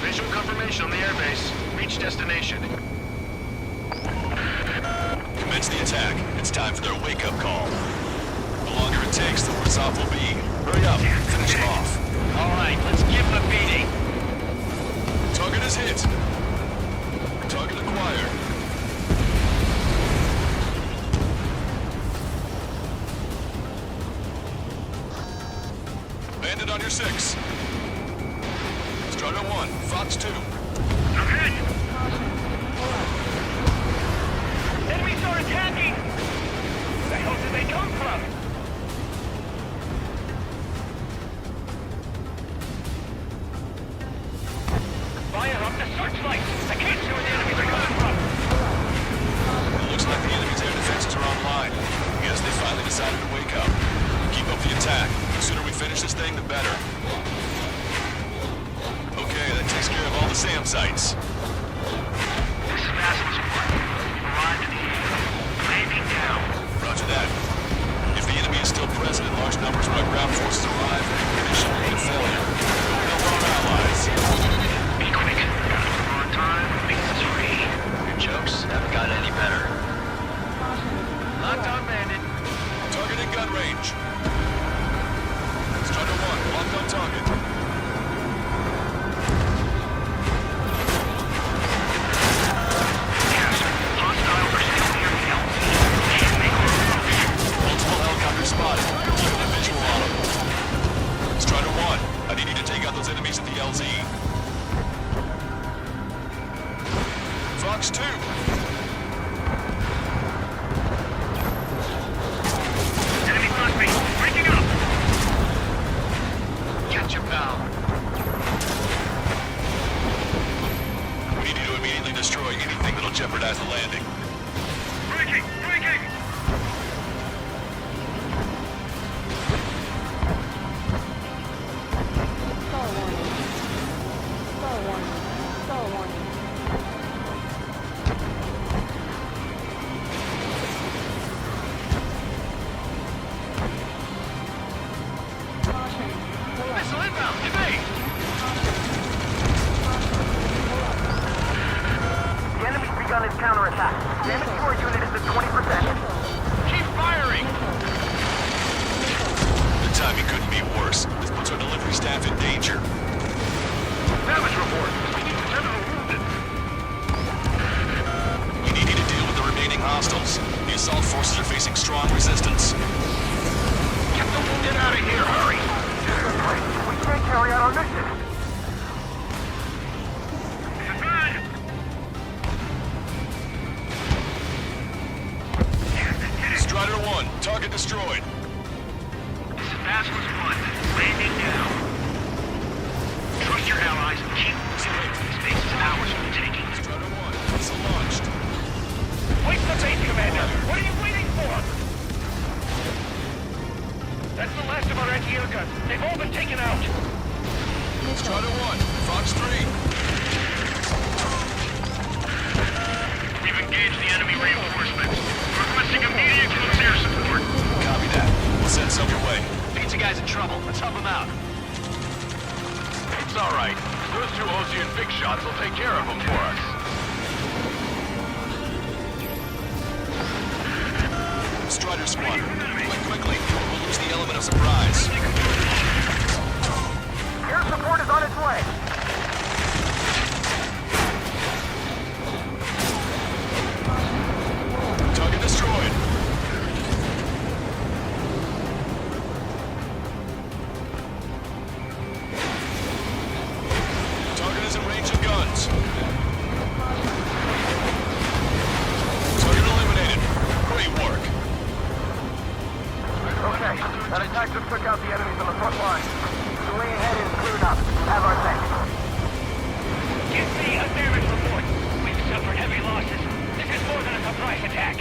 Visual confirmation on the airbase. Reach destination. Commence the attack. It's time for their wake-up call. The longer it takes, the worse off we'll be. Hurry up. Finish them off. All right, let's give them a beating. Target is hit. Target acquired. Bandit on your 6. Strider 1, Fox 2. Ahead! Enemies are attacking! Where the hell did they come from? Fire up the searchlight! I can't see where the enemies are coming from! It looks like the enemy's air defenses are online. Guess they finally decided to wake up. Keep up the attack. The sooner we finish this thing, the better. Okay, that takes care of all the SAM sites. This is Basil's One. Arrived at the area. Landing down. Roger that. If the enemy is still present in large numbers when our ground forces arrive, it should be a failure. We'll help our allies. Be quick. On time. Make this free. Your jokes haven't gotten any better. Locked on bandit. Target in gun range. Strider 1, locked on target. Hostile are still near the LZ. Can't make our approach. Multiple helicopters spotted. Keeping a visual on them. Strider 1, I need you to take out those enemies at the LZ. Fox 2. Enemy must be breaking up! Catch him, pal. We need you to immediately destroy anything that'll jeopardize the landing. Breaking! Breaking! Star warning. Star warning. Star warning. Caution. Pull up. Missile inbound. Evade. The enemy's begun its counterattack. Damage to our unit is at 20%. Keep firing. The timing couldn't be worse. This puts our delivery staff in danger. Damage report! We need to tend to the wounded! We need you to deal with the remaining hostiles. The assault forces are facing strong resistance. Get the wounded out of here! Hurry! We can't carry out our mission. This is bad! Strider 1, target destroyed. This is Basil's One. Landing down. Trust your allies and keep moving. This base is ours for the taking. Strider 1, missile launched. Wait for base, Commander! What are you waiting for? That's the last of our anti-air guns. They've all been taken out. Strider 1, Fox 3. We've engaged the enemy reinforcements. Requesting immediate close air support. Copy that. We'll send some your way. Pizza guy's in trouble. Let's help him out. It's all right. Those two Ocean big shots will take care of them for us. Strider Squadron, move quickly. We'll lose the element of surprise. Air support is on its way. Target destroyed. Target is in range of guns. Target eliminated. Great work. Okay, that attack just took out the enemies on the front line. The way ahead is cleared up. Have our thanks. Give me a damage report. We've suffered heavy losses. This is more than a surprise attack.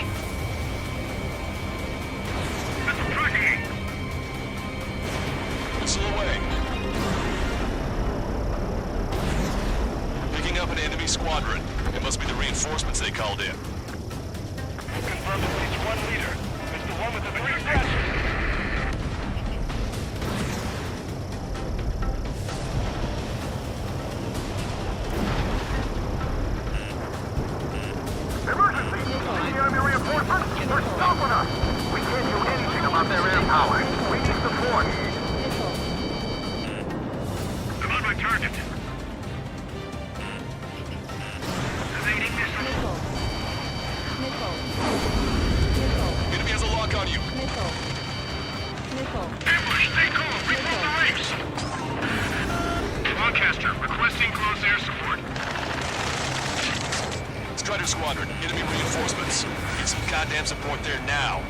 Missile tracking! Missile away. Picking up an enemy squadron. It must be the reinforcements they called in. Confirmed at least one leader. It's the one with the three statues. Emergency! The enemy reinforcements? They're stopping us! We can't do anything about their air power. We need support. I'm on my target. Evading missile. Missile. Enemy has a lock on you. Missile. Missile. Ambush, stay calm. Reload the ranks. close air support. Strider Squadron, enemy reinforcements. Get some goddamn support there now.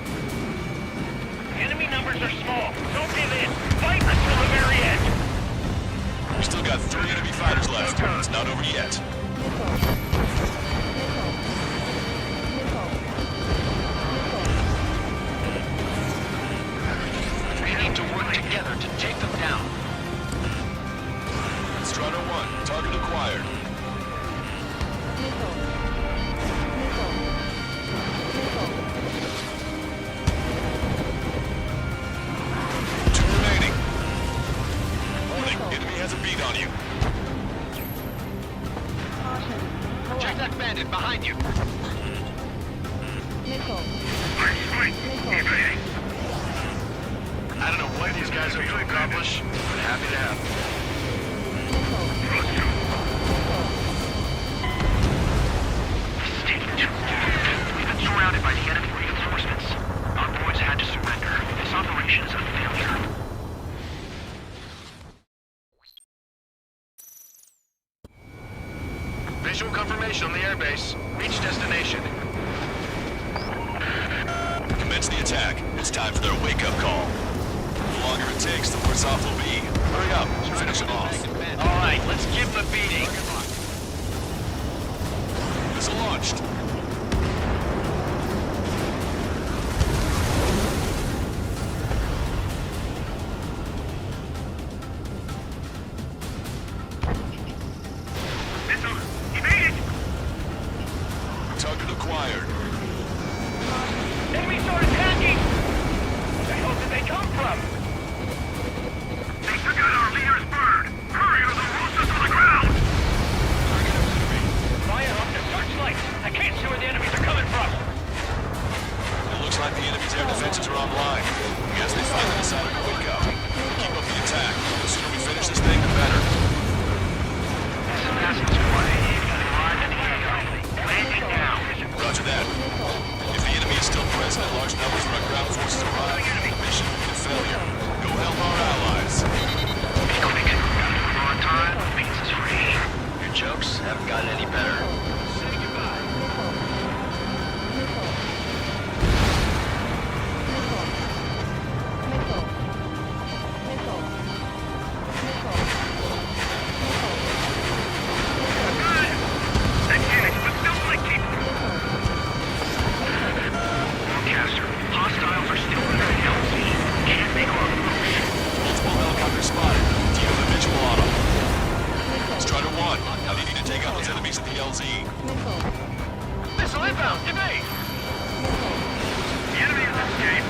Enemy numbers are small. Don't give in. Fight until the very end. We still got 3 enemy fighters left. It's not over yet. We need to work together to take them down. Strider 1, target acquired. On you. Check that bandit behind you. I don't know what these guys hope to accomplish, but happy to have them. This is taking too long. We've been surrounded by the enemy reinforcements. Our boys had to surrender. This operation is a failure. Visual confirmation on the airbase. Reach destination. Commence the attack. It's time for their wake-up call. The longer it takes, the worse off they'll be. Hurry up. Finish them off. All right, let's give them a beating. Missile launched. Target acquired. Enemy start attacking! Where the hell did they come from? They took out our leader's bird! Hurry or they'll roast us to the ground! Fire up the searchlights! I can't see where the enemies are coming from! It looks like the enemy's air defenses are online. I guess they finally decided to wake up. Keep up the attack. The sooner we finish this thing, the better. This is Pascal Squad 88. Arrive in the AO. Landing now. Roger that. If the enemy is still present in large numbers when our ground forces arrive, mission will be a failure. Go help our allies. Be quick. Gotta move on time. Peace is free. Your jokes haven't gotten any better. Say goodbye. Hostiles are still in the LZ. Can't make our approach. Multiple helicopters spotted. Deal with a visual on them. Strider 1, how do you need to take out those enemies at the LZ? Missile inbound! Evade! The enemy has escaped.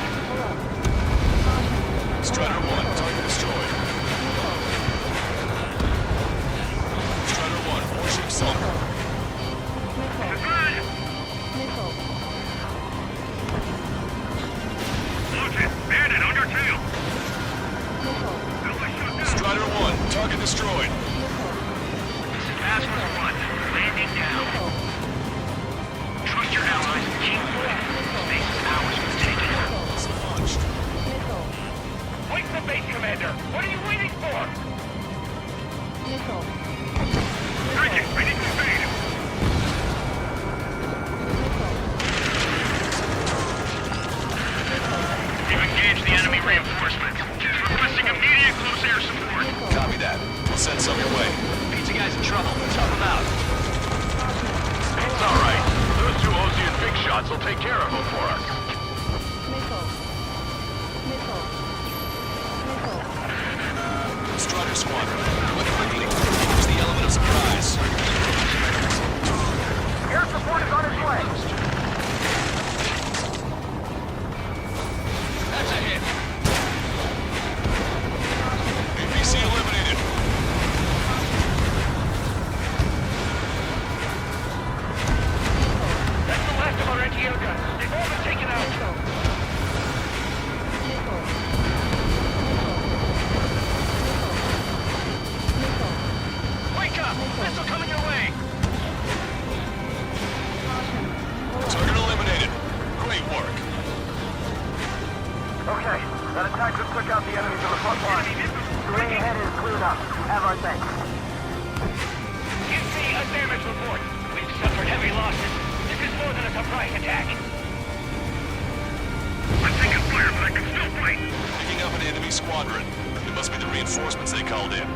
Strider 1, target destroyed. Strider 1, warship sunk. Bandit on your tail! Strider 1, target destroyed. This is Pascal 1. Landing now. Trust your allies and keep moving. Space is ours to take it. Launched. Wait the base, Commander! What are you waiting for? Target, ready to invade! You've engaged the enemy reinforcements. Requesting immediate close air support. Copy that. We'll send some your way. Pizza guy's in trouble. Tough him out. It's all right. Those two Osean big shots will take care of him for us. Strider Squadron, look quickly. Use the element of surprise. Air support is on its way. That's a hit. APC eliminated. That's the last of our anti-air guns. They've all been taken out. Wake up! Missile coming your way! Target eliminated. Great work. Okay, that attack just took out the enemies on the front line. The way ahead is cleared up. Have our thanks. damage report. We've suffered heavy losses. This is more than a surprise attack. I'm taking fire, but I can still fight. Picking up an enemy squadron. It must be the reinforcements they called in.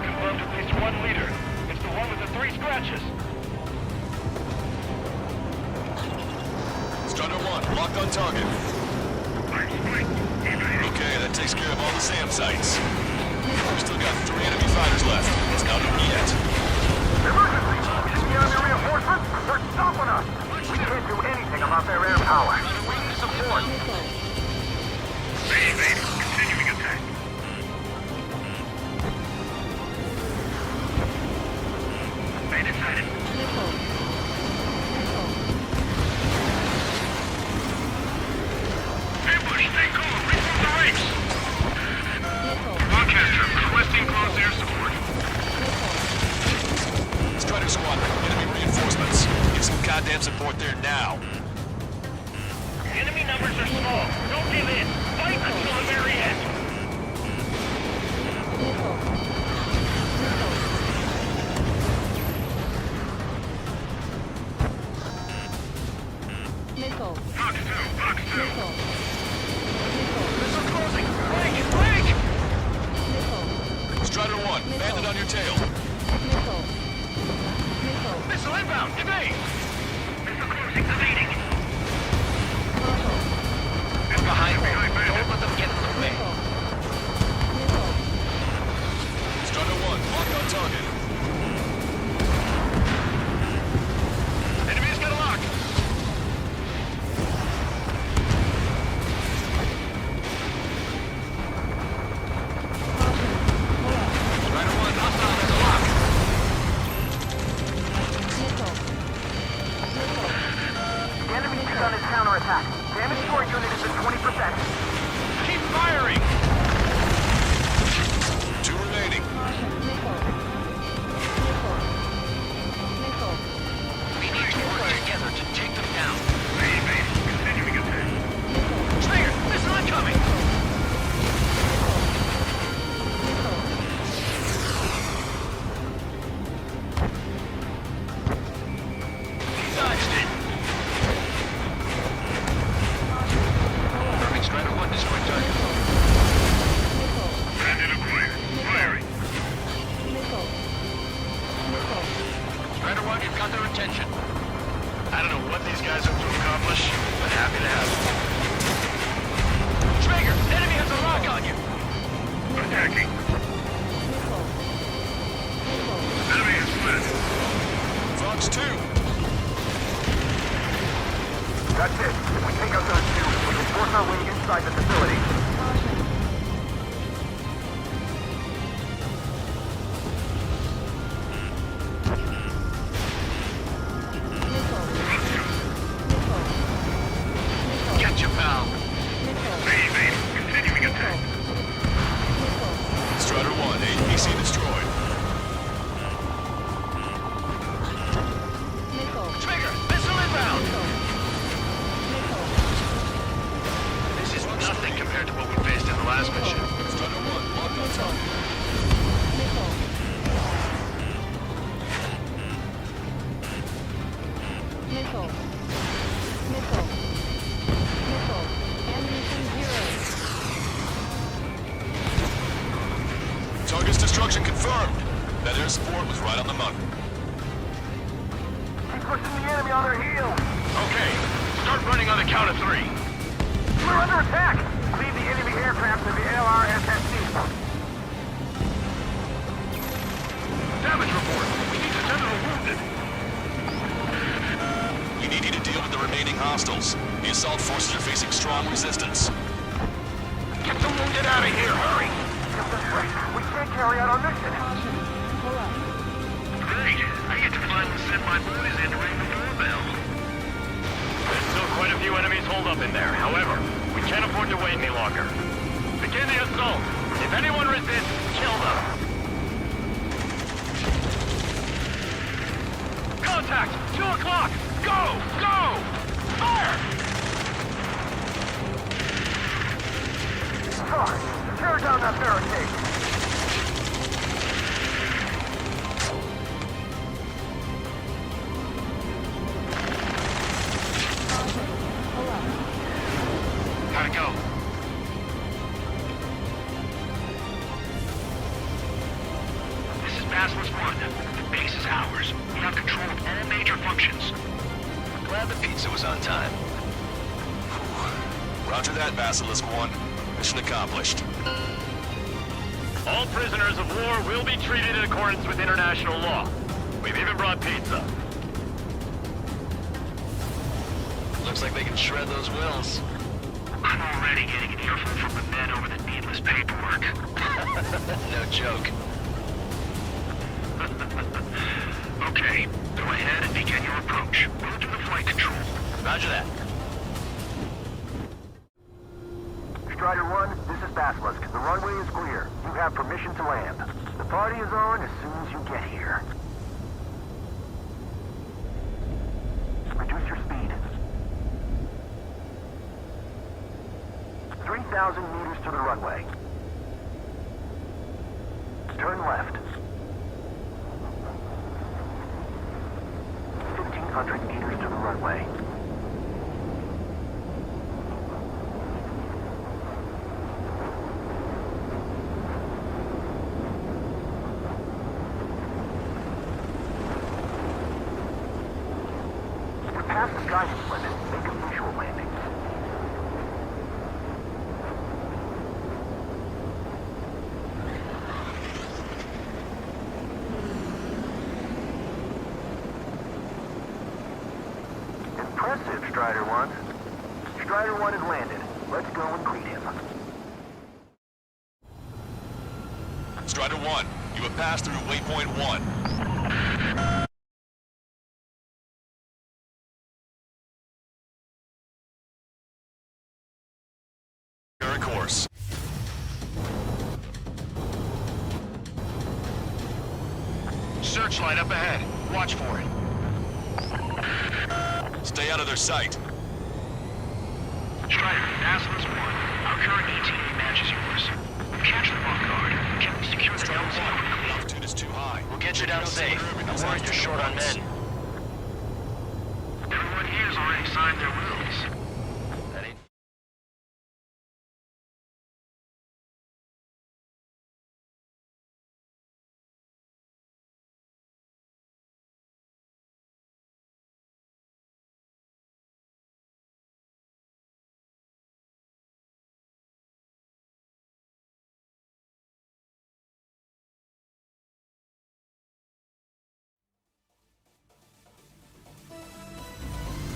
Confirmed at least one leader. It's the one with the 3 scratches. Strider 1, locked on target. Okay, that takes care of all the SAM sites. We've still got 3 enemy fighters left. It's not over yet. Emergency! Enemy reinforcements? They're stopping us! We can't do anything about their air power. We need support. Continuing attack. Made it sighted. Ambush, stay cool. Reform the ranks. Broadcaster, requesting close air support. Strider squadron, enemy reinforcements. Get some goddamn support there now. Enemy numbers are small. Don't give in. Fight until the very end. Box 2. Missile closing. Flank! Strider 1, bandit on your tail. Missile inbound. Evade. Missile closing, evading. And behind me. Don't let them get in the way. Strider 1, locked on target. Enemy's got a lock. Strider 1, hostile in the lock. The enemy is on his counterattack. Damage to our unit is at 20%. Keep firing. 2 remaining. We need to work together to take them down. Continuing attack. Trigger, missile incoming. Dodged it. Perfect. Strider 1 destroyed target. Bandit acquired. Firing. Strider 1, you've got their attention. I don't know what these guys hope to accomplish, but happy to have them. Trigger, enemy has a lock on you. Attacking. Enemy is split. Fox 2. That's it. If we take out those 2, we can force our way inside the facility. Get you, pal. Continuing attack. Strider 1, APC destroyed. Trigger, missile inbound. This is nothing compared to what we faced in the last mission. Strider 1, locked on target. Target's destruction confirmed. That air support was right on the money. Keep pushing the enemy on their heels. Okay, start running on the count of 3. We're under attack. Lead the enemy aircraft to the LRSSC. Damage report. We need to tend to the wounded. You need to deal with the remaining hostiles. The assault forces are facing strong resistance. Get the wounded out of here, hurry! We can't carry out our mission. Great, I get to finally send my boys in to ring the doorbell. There's still quite a few enemies holed up in there. However, we can't afford to wait any longer. Begin the assault. If anyone resists, kill them. Contact! 2 o'clock! Go! Go! Fire! Sarge, tear down that barricade. Basilisk 1. The base is ours. We have control of all major functions. Glad the pizza was on time. Roger that, Basilisk 1. Mission accomplished. All prisoners of war will be treated in accordance with international law. We've even brought pizza. Looks like they can shred those wills. I'm already getting an earful from the men over the needless paperwork. No joke. Okay, go ahead and begin your approach. Move to the flight control. Roger that. Strider 1, this is Basilisk. The runway is clear. You have permission to land. The party is on as soon as you get here. Reduce your speed. 3,000 meters to the runway. Turn left. 1,500 meters to the runway. We're past the guidance limit. Make a visual landing. Impressive, Strider 1. Strider 1 has landed. Let's go and greet him. Strider 1, you have passed through waypoint 1. Current course. Searchlight up ahead. Watch for it. Stay out of their sight. Strider, Basilisk 1. Our current ETA matches yours. Catch the Vanguard. Can we secure the LZ? The altitude is too high. We'll get you down safe. I'm worried you're short on men. Everyone here's already signed their wills. That ain't...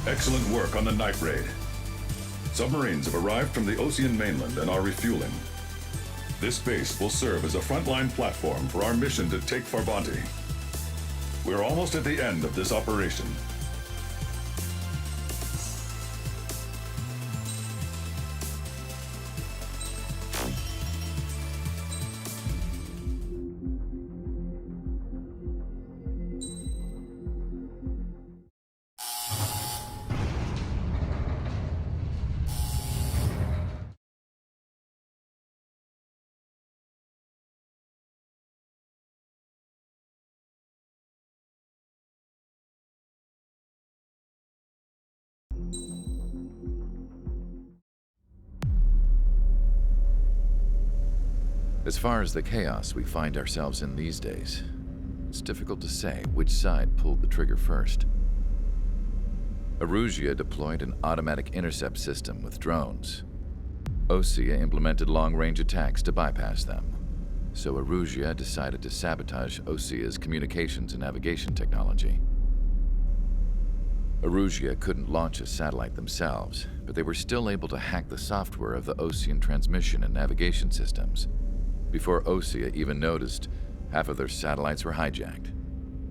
Excellent work on the night raid. Submarines have arrived from the Ocean mainland and are refueling. This base will serve as a frontline platform for our mission to take Farbanti. We're almost at the end of this operation. As far as the chaos we find ourselves in these days, it's difficult to say which side pulled the trigger first. Erusia deployed an automatic intercept system with drones. Osea implemented long-range attacks to bypass them. So Erusia decided to sabotage Osea's communications and navigation technology. Erusia couldn't launch a satellite themselves, but they were still able to hack the software of the Osean transmission and navigation systems. Before Osea even noticed, half of their satellites were hijacked.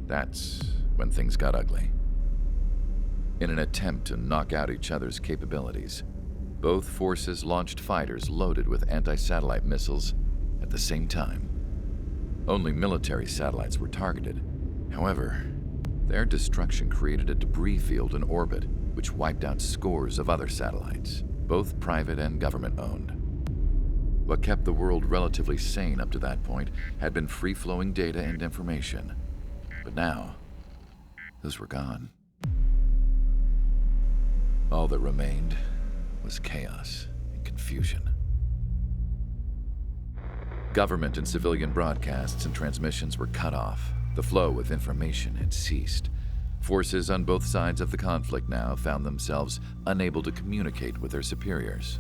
That's when things got ugly. In an attempt to knock out each other's capabilities, both forces launched fighters loaded with anti-satellite missiles at the same time. Only military satellites were targeted. However, their destruction created a debris field in orbit, which wiped out scores of other satellites, both private and government-owned. What kept the world relatively sane up to that point had been free-flowing data and information. But now, those were gone. All that remained was chaos and confusion. Government and civilian broadcasts and transmissions were cut off. The flow of information had ceased. Forces on both sides of the conflict now found themselves unable to communicate with their superiors.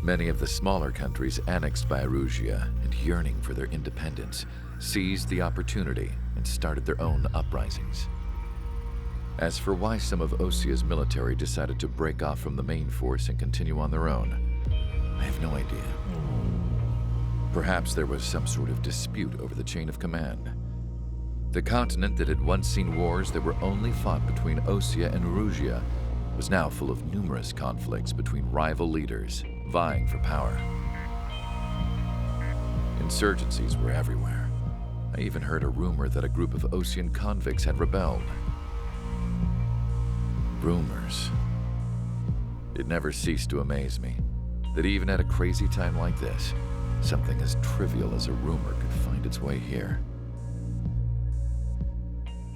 Many of the smaller countries annexed by Erusia and yearning for their independence seized the opportunity and started their own uprisings. As for why some of Osia's military decided to break off from the main force and continue on their own, I have no idea. Perhaps there was some sort of dispute over the chain of command. The continent that had once seen wars that were only fought between Osia and Erusia was now full of numerous conflicts between rival leaders vying for power. Insurgencies were everywhere. I even heard a rumor that a group of Osian convicts had rebelled. Rumors. It never ceased to amaze me that even at a crazy time like this, something as trivial as a rumor could find its way here.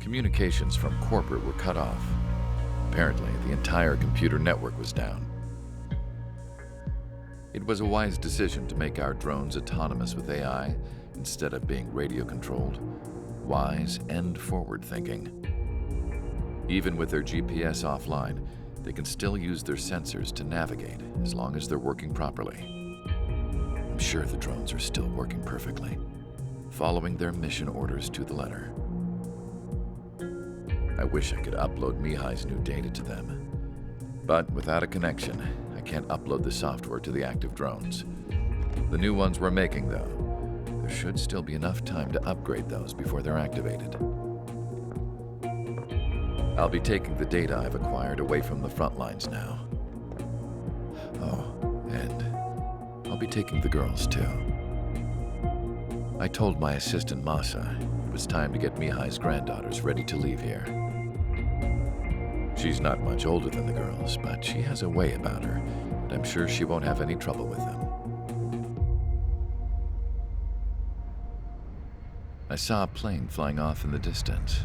Communications from corporate were cut off. Apparently, the entire computer network was down. It was a wise decision to make our drones autonomous with AI instead of being radio-controlled. Wise and forward-thinking. Even with their GPS offline, they can still use their sensors to navigate as long as they're working properly. I'm sure the drones are still working perfectly, following their mission orders to the letter. I wish I could upload Mihai's new data to them. But without a connection, I can't upload the software to the active drones. The new ones we're making, though, there should still be enough time to upgrade those before they're activated. I'll be taking the data I've acquired away from the front lines now. Oh, and I'll be taking the girls, too. I told my assistant Masa it was time to get Mihai's granddaughters ready to leave here. She's not much older than the girls, but she has a way about her, and I'm sure she won't have any trouble with them. I saw a plane flying off in the distance.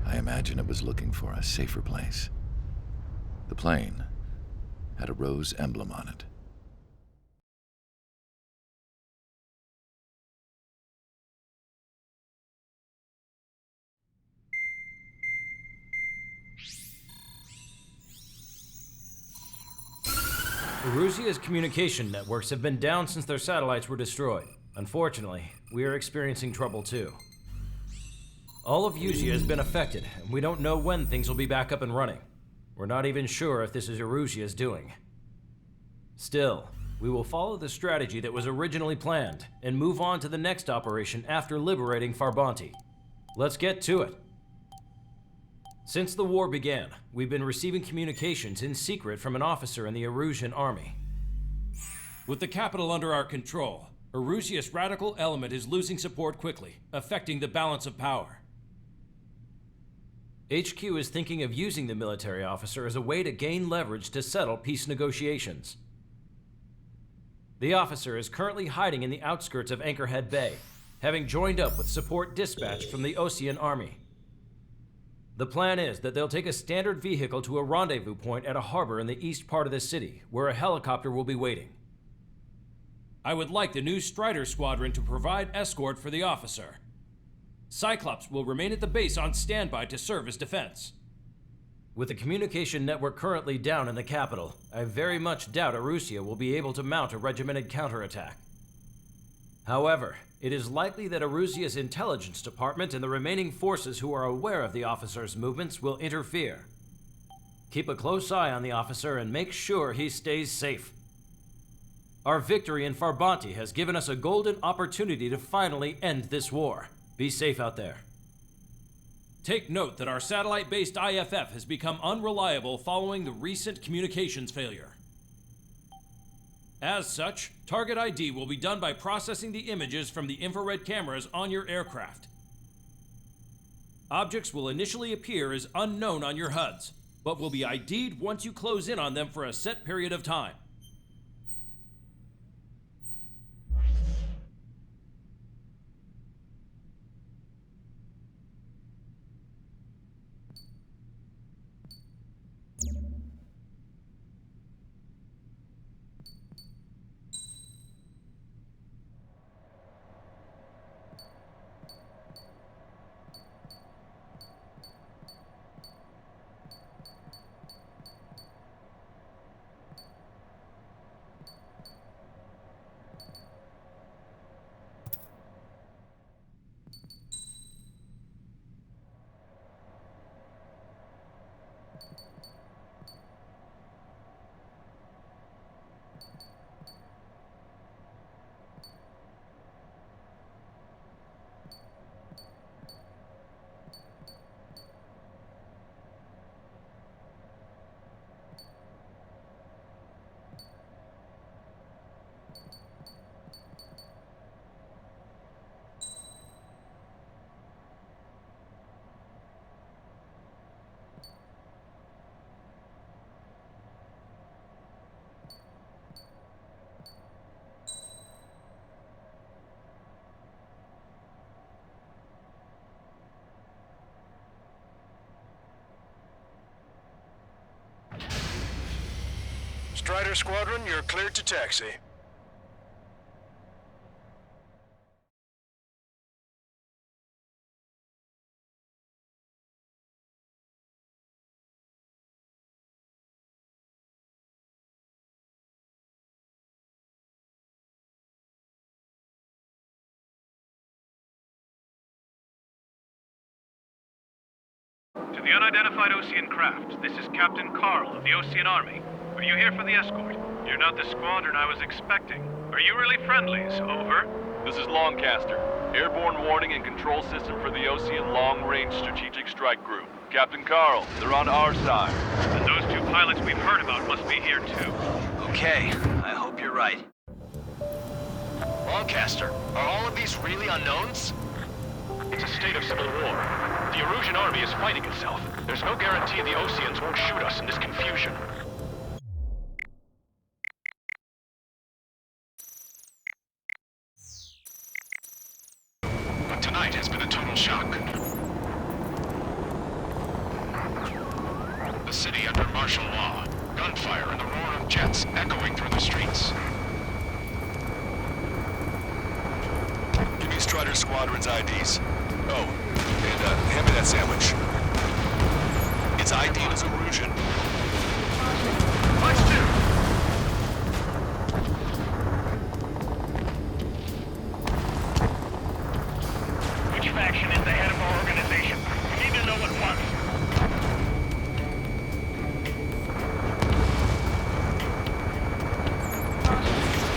I imagine it was looking for a safer place. The plane had a rose emblem on it. Erusia's communication networks have been down since their satellites were destroyed. Unfortunately, we are experiencing trouble too. All of Erusia has been affected, and we don't know when things will be back up and running. We're not even sure if this is Erusia's doing. Still, we will follow the strategy that was originally planned and move on to the next operation after liberating Farbanti. Let's get to it. Since the war began, we've been receiving communications in secret from an officer in the Erusian army. With the capital under our control, Erusia's radical element is losing support quickly, affecting the balance of power. HQ is thinking of using the military officer as a way to gain leverage to settle peace negotiations. The officer is currently hiding in the outskirts of Anchorhead Bay, having joined up with support dispatched from the Osian army. The plan is that they'll take a standard vehicle to a rendezvous point at a harbor in the east part of the city, where a helicopter will be waiting. I would like the new Strider Squadron to provide escort for the officer. Cyclops will remain at the base on standby to serve as defense. With the communication network currently down in the capital, I very much doubt Erusia will be able to mount a regimented counterattack. However, it is likely that Erusia's intelligence department and the remaining forces who are aware of the officer's movements will interfere. Keep a close eye on the officer and make sure he stays safe. Our victory in Farbanti has given us a golden opportunity to finally end this war. Be safe out there. Take note that our satellite-based IFF has become unreliable following the recent communications failure. As such, target ID will be done by processing the images from the infrared cameras on your aircraft. Objects will initially appear as unknown on your HUDs, but will be ID'd once you close in on them for a set period of time. Strider Squadron, you're cleared to taxi. To the unidentified Osean craft, this is Captain Carl of the Osean Army. Are you here for the escort? You're not the squadron I was expecting. Are you really friendlies? Over. This is Longcaster. Airborne warning and control system for the Osean Long-Range Strategic Strike Group. Captain Carl, they're on our side. And those two pilots we've heard about must be here too. Okay, I hope you're right. Longcaster, are all of these really unknowns? It's a state of civil war. The Erusian army is fighting itself. There's no guarantee the Oseans won't shoot us in this confusion. But tonight has been a total shock. The city under martial law. Gunfire and the roar of jets echoing through the streets. Give me Strider Squadron's IDs. Oh, and hand me that sandwich. Its ID is Erusian. Punch two! Which faction is the head of our organization? We need to know at once.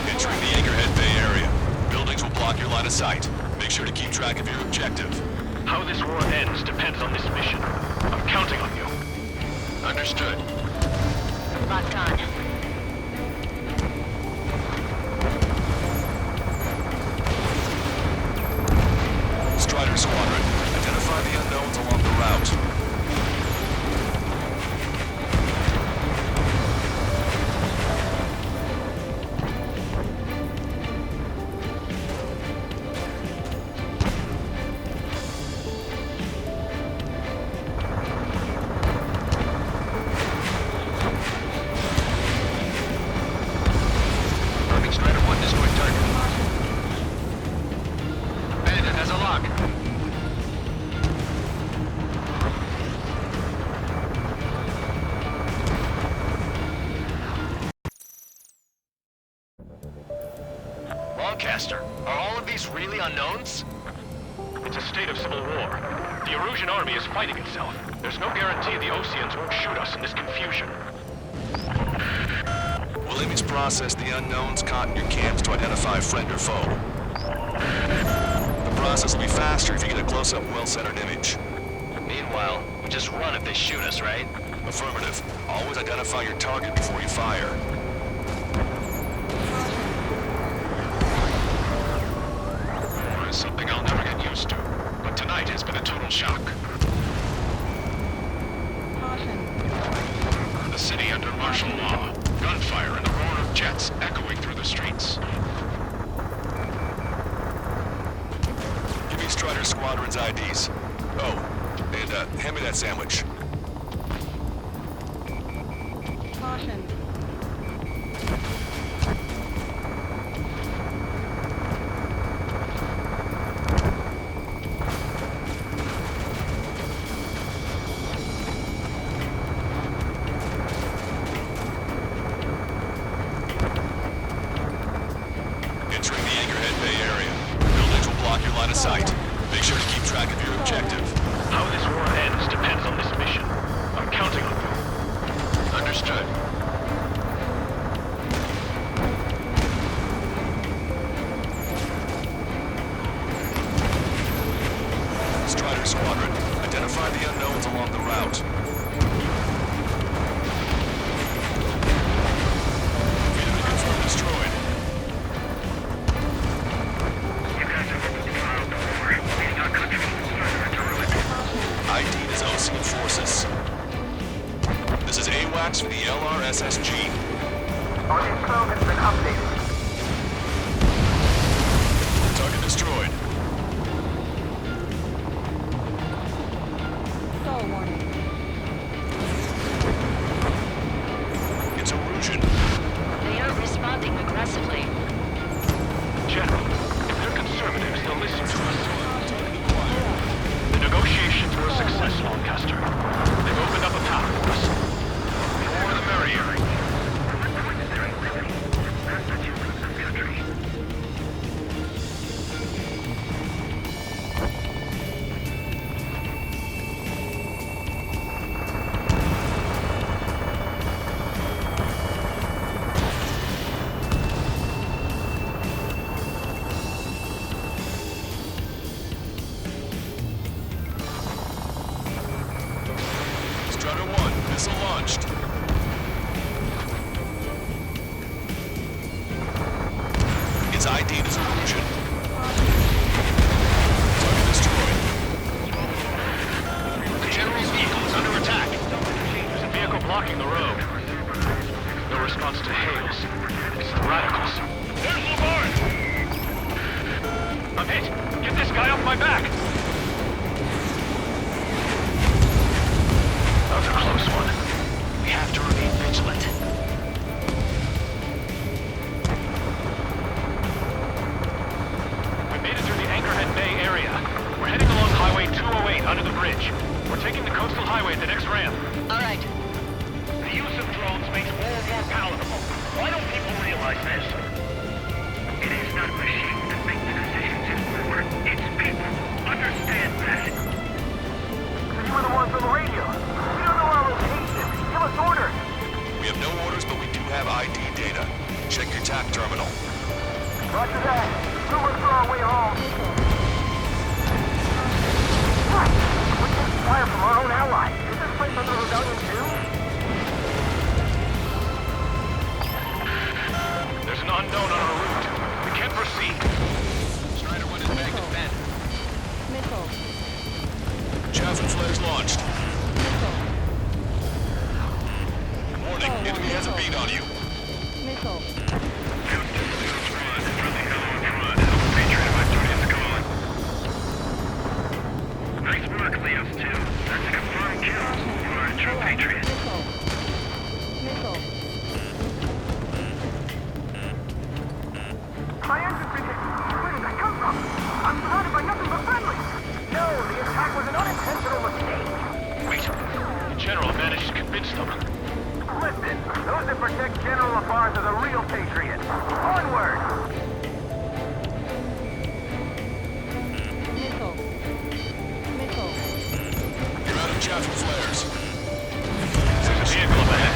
Entering the Anchorhead Bay area. Buildings will block your line of sight. Make sure to keep track of your objective. How this war ends depends on this mission. I'm counting on you. Understood. Locked on. Strider Squadron, identify the unknowns along the route. Strider 1 destroyed target. Bandit has a lock. Longcaster, are all of these really unknowns? It's a state of civil war. The Erusian army is fighting itself. There's no guarantee the Oseans won't shoot us in this confusion. We'll image process the unknowns caught in your cams to identify friend or foe. The process will be faster if you get a close-up, well-centered image. Meanwhile, we just run if they shoot us, right? Affirmative. Always identify your target before you fire. War is something I'll never get used to. But tonight has been a total shock. The city under martial law. Gunfire and the roar of jets echoing through the streets. Give me Strider Squadron's IDs. Oh, and hand me that sandwich. Caution. Entering the Anchorhead Bay area. Buildings will block your line of sight. Make sure to keep track of your objective. How this war ends depends on this mission. I'm counting on you. Understood. Strider Squadron, identify the unknowns along the route. Vehicle confirmed destroyed. ID is Osean Forces. This is AWACS for the LRSSG. Our info has been updated. Target destroyed. Stall warning. ID'd as illusion. Target destroyed. The General's vehicle is under attack. There's a vehicle blocking the road. No response to hails. It's the radicals. There's Lamar! I'm hit! Get this guy off my back! That was a close one. We have to remain vigilant. We made it through the Anchorhead Bay area. We're heading along Highway 208 under the bridge. We're taking the coastal highway at the next ramp. All right. The use of drones makes war more palatable. Why don't people realize this? It is not machines that make the decisions in war. It's people. Understand that. You were the ones on the radio. We don't know our location. Give us orders. We have no orders, but we do have ID data. Check your TAC terminal. Roger that. We'll look for our way home. What? We get fire from our own ally. Is this place under rebellion too? There's an unknown on our route. We can't proceed. Strider 1 is back to bend. Missile. Chaffin flares launched. Missile. Warning, enemy has a beat on you. Missile. Nice work, Leos 2. That's a confirmed kill. You are a true patriot. Missile. Missile. My engine's been hit. Where did that come from? I'm surrounded by nothing but friendly. No, the attack was an unintentional mistake. Wait. The General managed to convince them. Listen, those that protect General Labarge are the real patriots. Onward! Missile. Missile. You're out of Chaffin flares. There's a vehicle up ahead.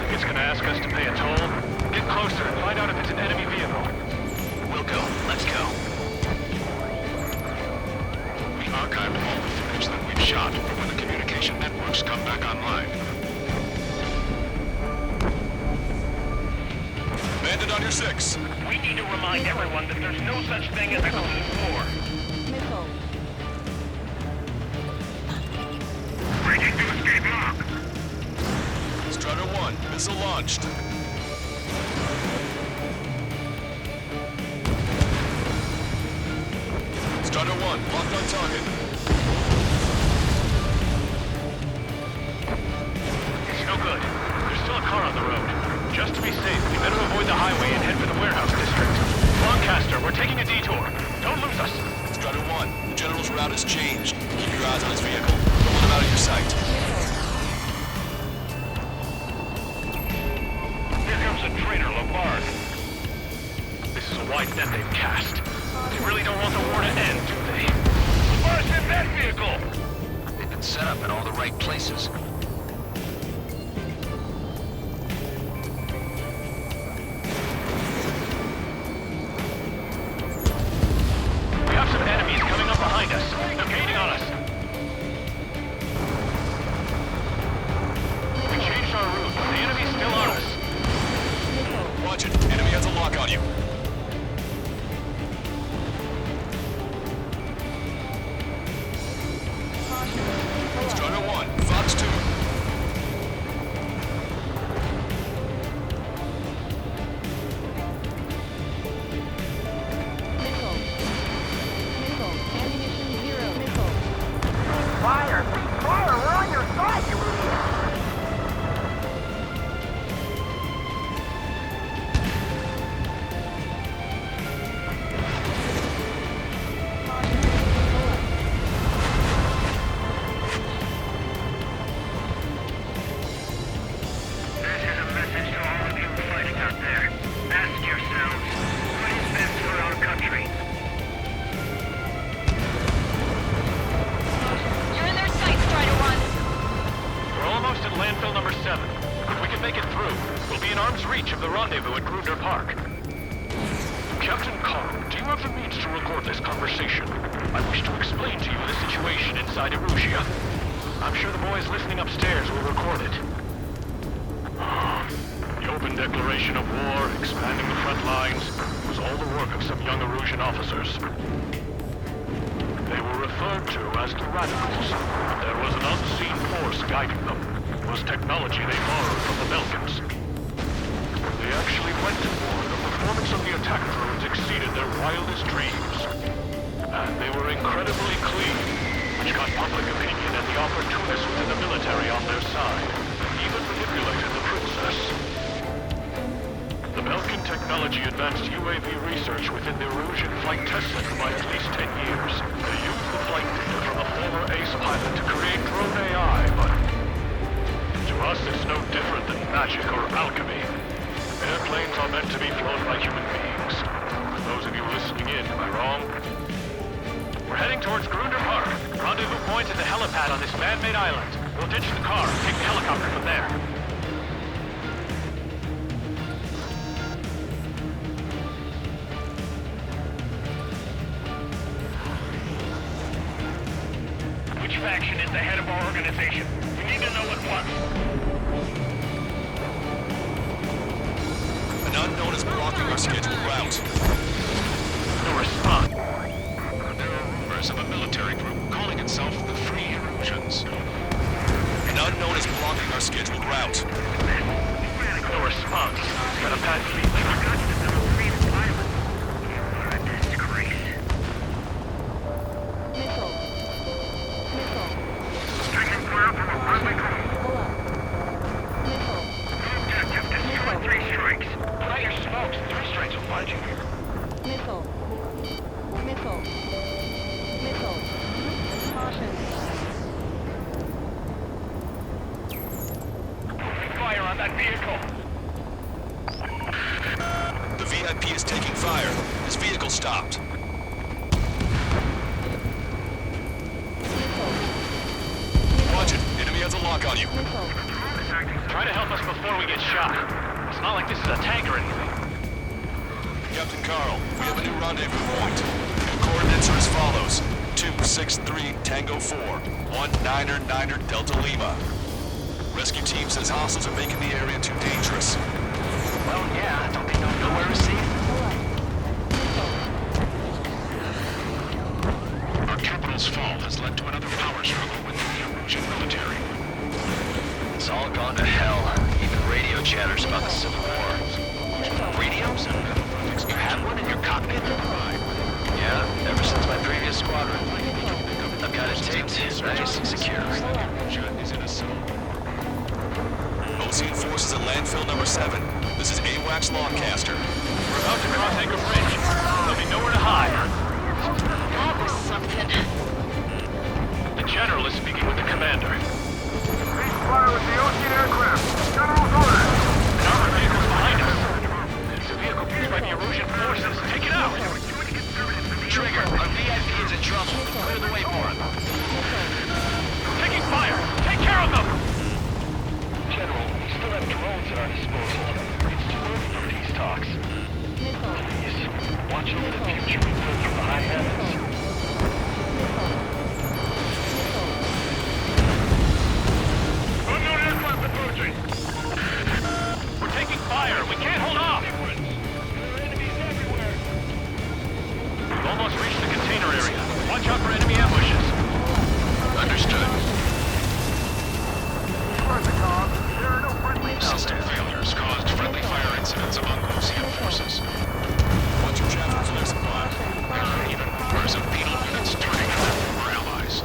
Think it's gonna ask us to pay a toll? Get closer and find out if it's an enemy vehicle. We'll go. Let's go. We archived all the footage that we've shot for when the communication networks come back online. Bandit on your 6. We need to remind everyone that there's no such thing as a clean war. Missile. Breaking to escape lock. Strider 1, missile launched. Strider 1, locked on target. It's no good. There's still a car on the road. Just to be safe, we better avoid the highway and head for the warehouse district. Lancaster, we're taking a detour. Don't lose us. Strider 1, the General's route has changed. Keep your eyes on his vehicle. Don't let him out of your sight. Here comes a traitor, Labarge. This is a wide net they've cast. They really don't want the war to end, do they? Labarge in that vehicle! They've been set up in all the right places. We have some enemies coming up behind us. They're gaining on us. We changed our route. The enemy's still on us. Watch it. Enemy has a lock on you. Strider 1, Fox 2. Missile. Missile. Ammunition 0. Missile. Fire! Fire! We're on your side, you idiot! This is a message to all of you fighting out there. Ask yourselves, what is best for our country? You're in their sights, Strider 1. We're almost at landfill number 7. If we can make it through, we'll be in arm's reach of the rendezvous at Grunder Park. Captain Carl, do you have the means to record this conversation? I wish to explain to you the situation inside Erusia. I'm sure the boys listening upstairs will record it. The open declaration of war, expanding the front lines, was all the work of some young Erusian officers. They were referred to as the Radicals. There was an unseen force guiding them. It was technology they borrowed from the Belkans. They actually went to war. The performance of the attack drones exceeded their wildest dreams. And they were incredibly clean, which got public opinion and the opportunists within the military on their side. Even manipulated the princess. The Belkan technology advanced UAV research within the Erusian Flight Test Center by at least 10 years. They used the flight data from a former ace pilot to create drone AI, but to us it's no different than magic or alchemy. Airplanes are meant to be flown by human beings. For those of you listening in, am I wrong? We're heading towards Grunder Park. Rendezvous point is the helipad on this man-made island. We'll ditch the car and take the helicopter from there. Which faction is the head of our organization? We need to know at once. An unknown is blocking our scheduled route. No response. There are rumors of a military group calling itself the Free Erusians. An unknown is blocking our scheduled route. No response. Got a bad feeling. The VIP is taking fire. His vehicle stopped. Watch it. Enemy has a lock on you. Try to help us before we get shot. It's not like this is a tank or anything. Captain Carl, we have a new rendezvous point. Your coordinates are as follows. 263 Tango 4, 199 Delta Lima. Rescue team says hostiles are making the area too dangerous. Well, yeah, don't they know nowhere to see? Our capital's fall has led to another power struggle within the Erusian military. It's all gone to hell. Even radio chatters about the Civil War. Radios? You have one in your cockpit? Yeah, ever since my previous squadron. I've got it taped, nice and secure. Ocean forces at landfill number 7. This is AWACS Longcaster. We're about to cross Anchor Bridge. There'll be nowhere to hide. That was something. The General is speaking with the Commander. Cease fire with the Ocean aircraft. General's orders. An armored vehicle's behind us. It's a vehicle used by the Erusian forces. Take it out! Trigger, our VIP is in trouble. Clear the way for him. Taking fire! Take care of them! General, we still have drones at our disposal. It's too early for peace talks. Please, watch over the future we build from the high heavens. Unknown aircraft approaching! We're taking fire! We can't hold off! We've almost reached the container area. Watch out for enemy ambushes. Understood. There are no friendlies out System there. failures caused friendly fire incidents among Ocean forces. Watch your channels for their supply. There are even rumors of beetle units turning out for allies.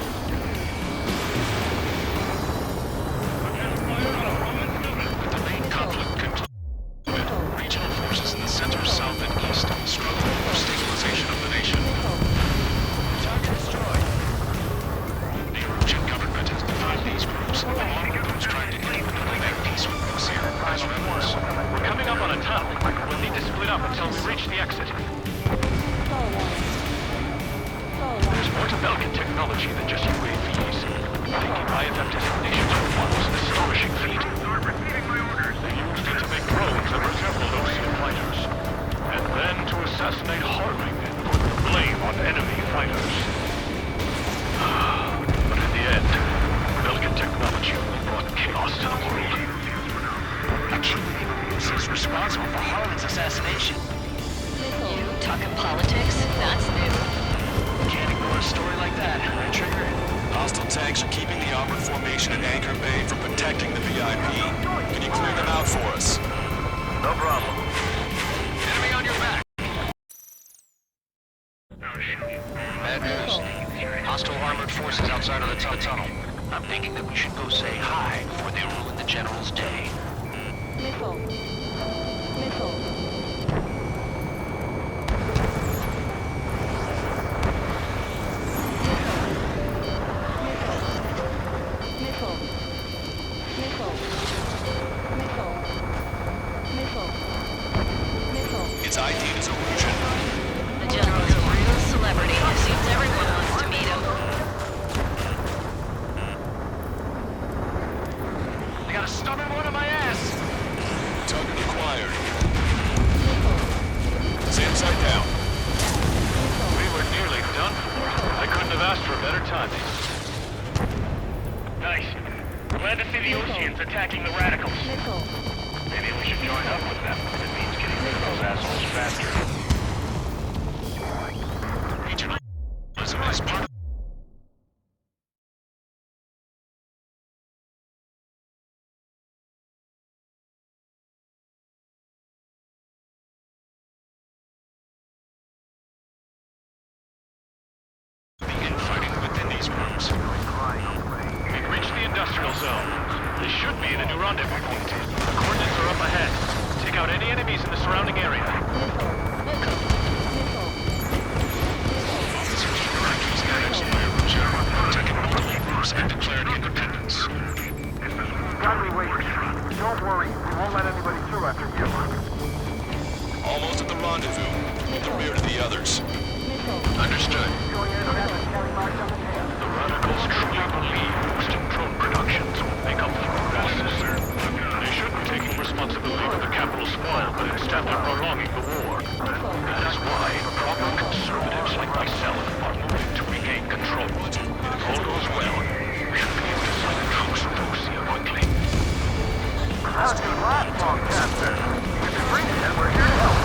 With the main conflict concluded, regional forces in the center, south, and east struggle for stabilization of the nation. Target destroyed. The Erusian government has defined these groups along with those trying to independently make peace with Ocean as rebels. We're coming up on a tunnel. We'll need to split up until we reach the exit. There's more to Belkan technology than just UAVs. Taking IFF designations at once is an astonishing feat. They used it to make drones that resembled Ocean fighters. And then to assassinate Harving and put the blame on enemy fighters. But in the end, Belkan technology only brought chaos to the world. I can't believe Bruce is responsible for Harlan's assassination. You talking politics? That's new. Can't ignore a story like that, right, Trigger? Hostile tanks are keeping the armored formation at Anchor Bay from protecting the VIP. Can you clear them out for us? No problem. Enemy on your back. Bad news. Hostile armored forces outside of the tunnel. I'm thinking that we should go say hi before they ruin the General's day. Missile. Missile. It's ID'd as illusion. The General's a real celebrity. Seems everyone wants to meet him. I got a stubborn one on my ass. Target acquired. Same side down. We were nearly done for. I couldn't have asked for better timing. Nice. Glad to see the Oceans attacking the radicals. Maybe we should join up with them. It means getting rid of those assholes faster. Regionalism is part of infighting within these groups. We've reached the industrial zone. This should be the new rendezvous point. The coordinates are up ahead. Take out any enemies in the surrounding area. And declared independence. Gotta be waiting. Don't worry, we won't let anybody through after you. Almost at the rendezvous, the rear to the others. Understood. The radicals truly believe boosting drone productions will make up for losses. They shouldn't be taking responsibility for the capital spoil, but instead they're prolonging the war. That is why proper conservatives like myself are moving to regain control. If all goes well, we should be able to sign a truce with Osia quickly. That's good last, Longcaster. If you're bringing it, we're here to help.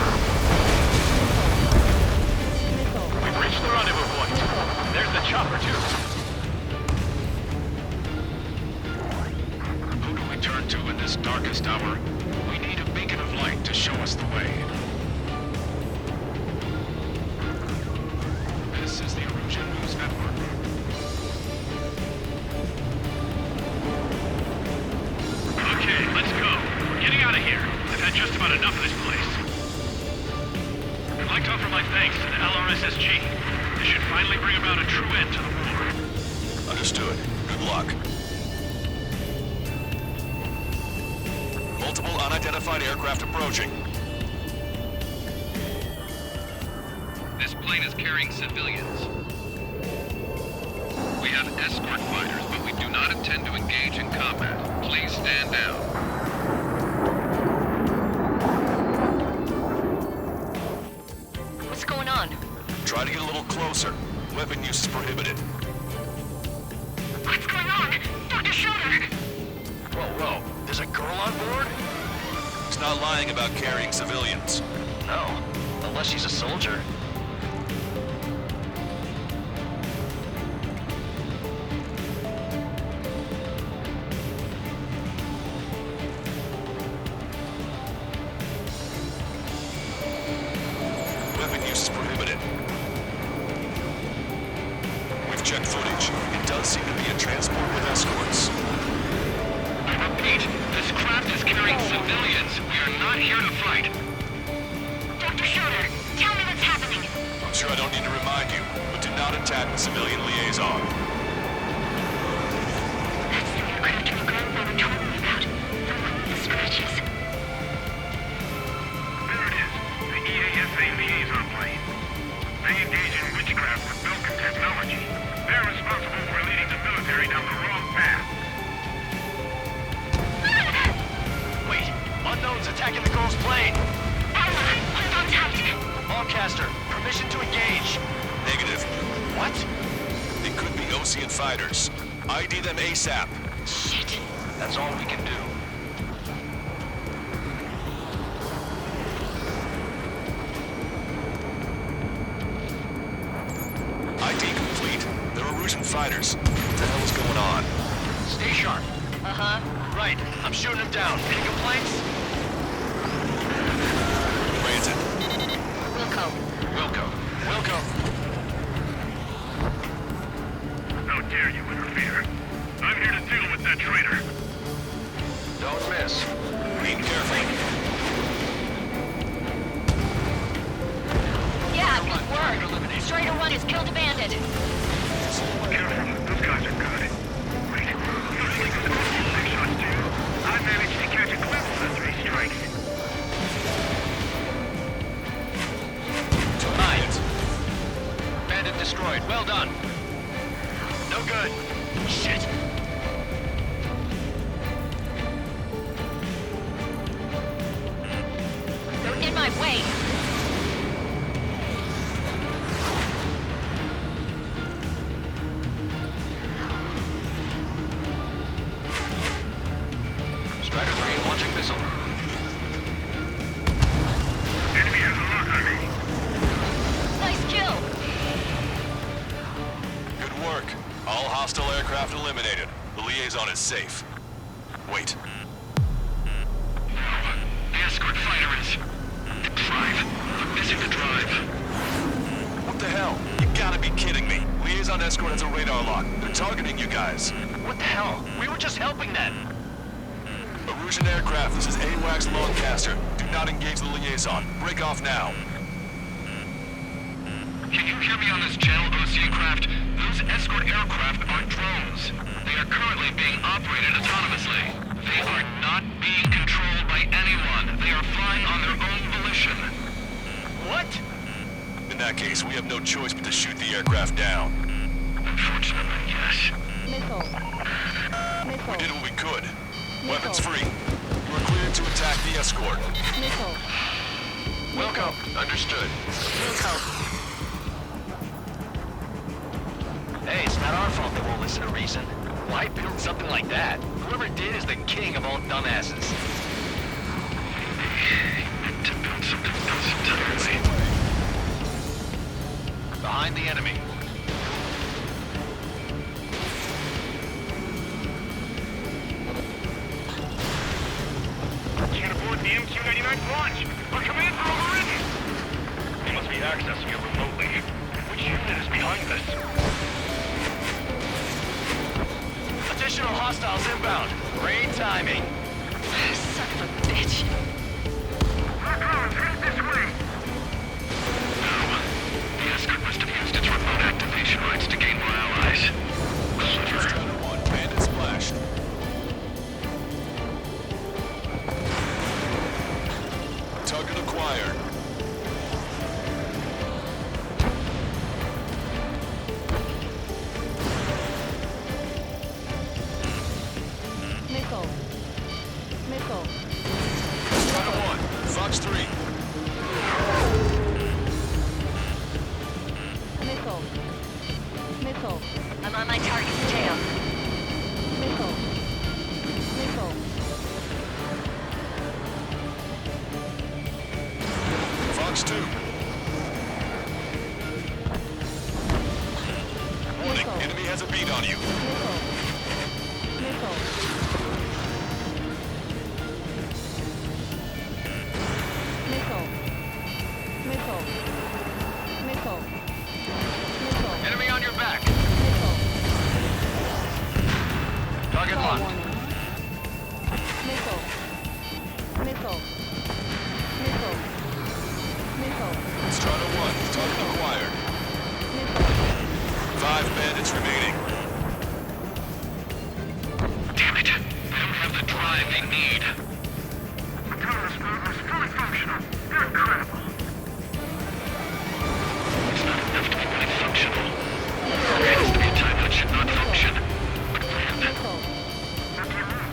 We've reached the rendezvous point. There's the chopper, too. Who do we turn to in this darkest hour? We need a beacon of light to show us the way. This is the Erosion News Network. Okay, let's go. We're getting out of here. I've had just about enough of this place. I'd like to offer my thanks to the LRSSG. This should finally bring about a true end to the war. Understood. Good luck. Multiple unidentified aircraft approaching. This plane is carrying civilians. We have escort fighters, but we do not intend to engage in combat. Please stand down. What's going on? Try to get a little closer. Weapon use is prohibited. What's going on? Dr. Schroeder! Whoa. There's a girl on board? He's not lying about carrying civilians. No. Unless she's a soldier. Weapon use is prohibited. We've checked footage. It does seem to be a transport with escorts. I repeat, this craft is carrying civilians. We are not here to fight. Dr. Schroeder, tell me what's happening. I'm sure I don't need to remind you, but do not attack the civilian liaison. That's the aircraft my grandfather told me about. The one with the scratches. There it is. The EASA liaison plane. They engage in witchcraft with Belkin technology. They're responsible for leading the military down the wrong path. Wait, unknown's attacking the girl's plane. Ella, hold on tight. Longcaster, permission to engage. Negative. What? They could be Ocean fighters. ID them ASAP. Shit. That's all we can do. Striders. What the hell is going on? Stay sharp. Uh-huh. Right, I'm shooting him down. Any complaints? Granted. Wilco. Wilco. How dare you interfere? I'm here to deal with that traitor. Don't miss. Aim carefully. Yeah, good work. Strider 1 has killed a bandit. Careful, those guys are good. Wait, you think those big shots too? I managed to catch a glimpse of the 3 strikes. Tonight. Bandit destroyed. Well done. No good. Shit. They're in my way. Strider 3 launching missile. Enemy has a lock on me. Nice kill. Good work. All hostile aircraft eliminated. The liaison is safe. Wait. The escort fighter is... the drive. I'm missing the drive. What the hell? You gotta be kidding me. Liaison escort has a radar lock. They're targeting you guys. What the hell? We were just helping them. Erusian aircraft, this is AWACS Lancaster. Do not engage the liaison. Break off now. Can you hear me on this channel, OC craft? Those escort aircraft are drones. They are currently being operated autonomously. They are not being controlled by anyone. They are flying on their own volition. What? In that case, we have no choice but to shoot the aircraft down. Unfortunately, yes. Missile. We Missile. did what we could. Weapons free. You are cleared to attack the escort. Missile. Wilco. Understood. Wilco. Hey, it's not our fault they won't listen to reason. Why build something like that? Whoever did is the king of all dumbasses. To build something else entirely. Behind the enemy. Can't aboard the MQ-99 launch. Our commands are overridden. They must be accessing it remotely. Which unit is behind this? Additional hostiles inbound. Great timing. Son of a bitch. Drones, headed this way. No. The escort must have used its remote activation rights to gain more allies. Strider 1, bandit splashed. Target acquired. Missile. Missile. Strider 1, Fox 3. Missile. Missile. I'm on my target's tail. Missile. Missile. Fox 2. Warning, Missile. enemy has a beat on you. Missile. Missile. Missile. Missile. Missile. Missile. Enemy on your back. Missile. Target Star locked. warning. Missile. Missile. Missile. Missile. Strider 1, target acquired. Missile. 5 bandits remaining. Damn it. They don't have the drive they need. The autonomous mode is fully functional. They're incredible. It's not enough to be fully functional. There has to be a time that should not function. But when? Missile. What do you mean?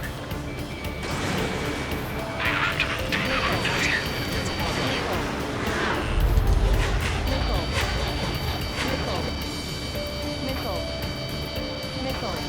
They don't have to maintain all day. Missile. Missile. Missile.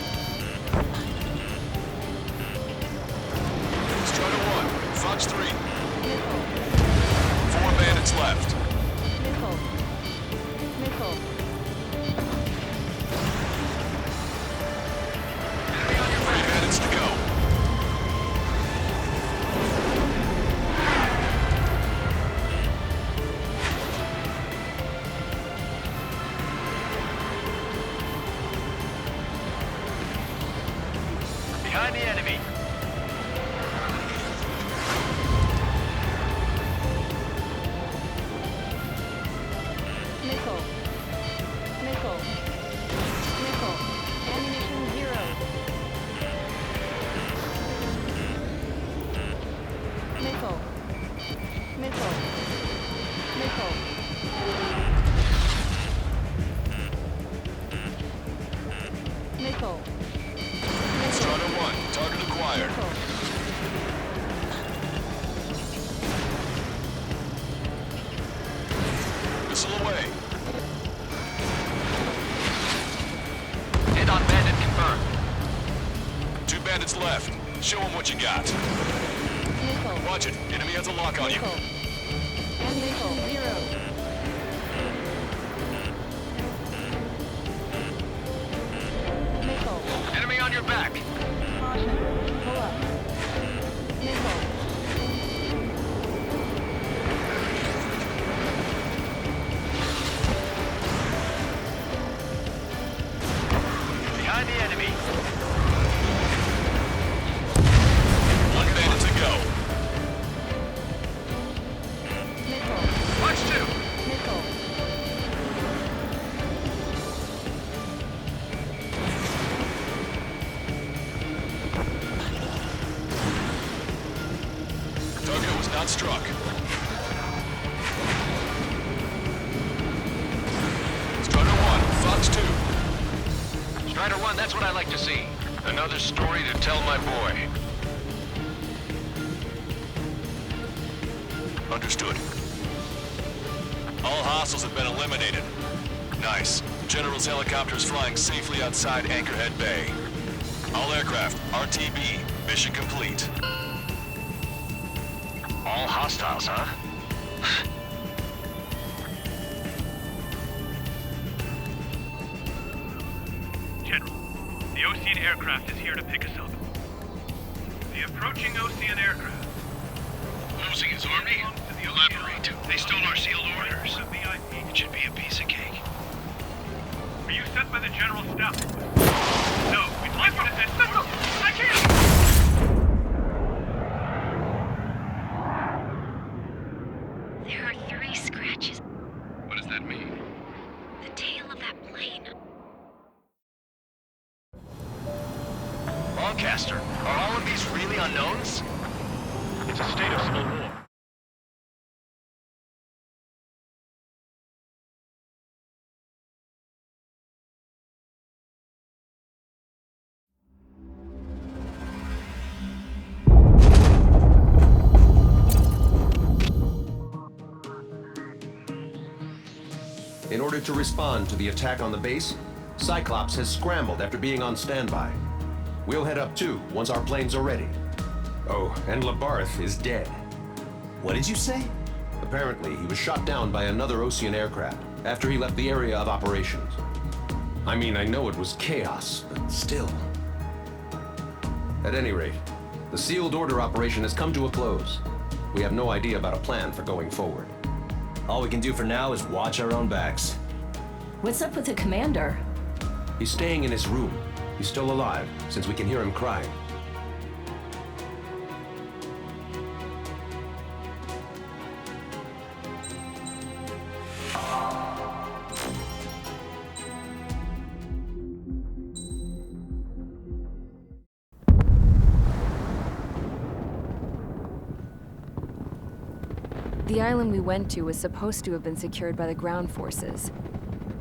Nickel. Strider 1, target acquired. Missile away. Hit on bandit confirmed. 2 bandits left. Show them what you got. Nickel. Watch it. Enemy has a lock on you. Nickel. And nickel. 0. Nickel. Enemy on your back. Caution. Pull up. Nickel. Behind the enemy. 1 bandit to go. Nickel. Watch 2. Nickel. Target was not struck. Strider 1, Fox 2. Strider 1, that's what I like to see. Another story to tell my boy. Understood. All hostiles have been eliminated. Nice. General's helicopter is flying safely outside Anchorhead Bay. All aircraft, RTB, mission complete. All hostiles, huh? General, the Ocean aircraft is here to pick us up. The approaching Ocean aircraft. Losing his army? Elaborate. They stole our sealed orders. It should be a piece of cake. Were you sent by the General Staff? No, we'd like you to send... I can't! There are 3 scratches. What does that mean? The tail of that plane. Lancaster, are all of these really unknowns? It's a state of civil war. In order to respond to the attack on the base, Cyclops has scrambled after being on standby. We'll head up too, once our planes are ready. Oh, and Labarth is dead. What did you say? Apparently, he was shot down by another Ocean aircraft after he left the area of operations. I mean, I know it was chaos, but still. At any rate, the sealed order operation has come to a close. We have no idea about a plan for going forward. All we can do for now is watch our own backs. What's up with the commander? He's staying in his room. He's still alive, since we can hear him crying. The island we went to was supposed to have been secured by the ground forces.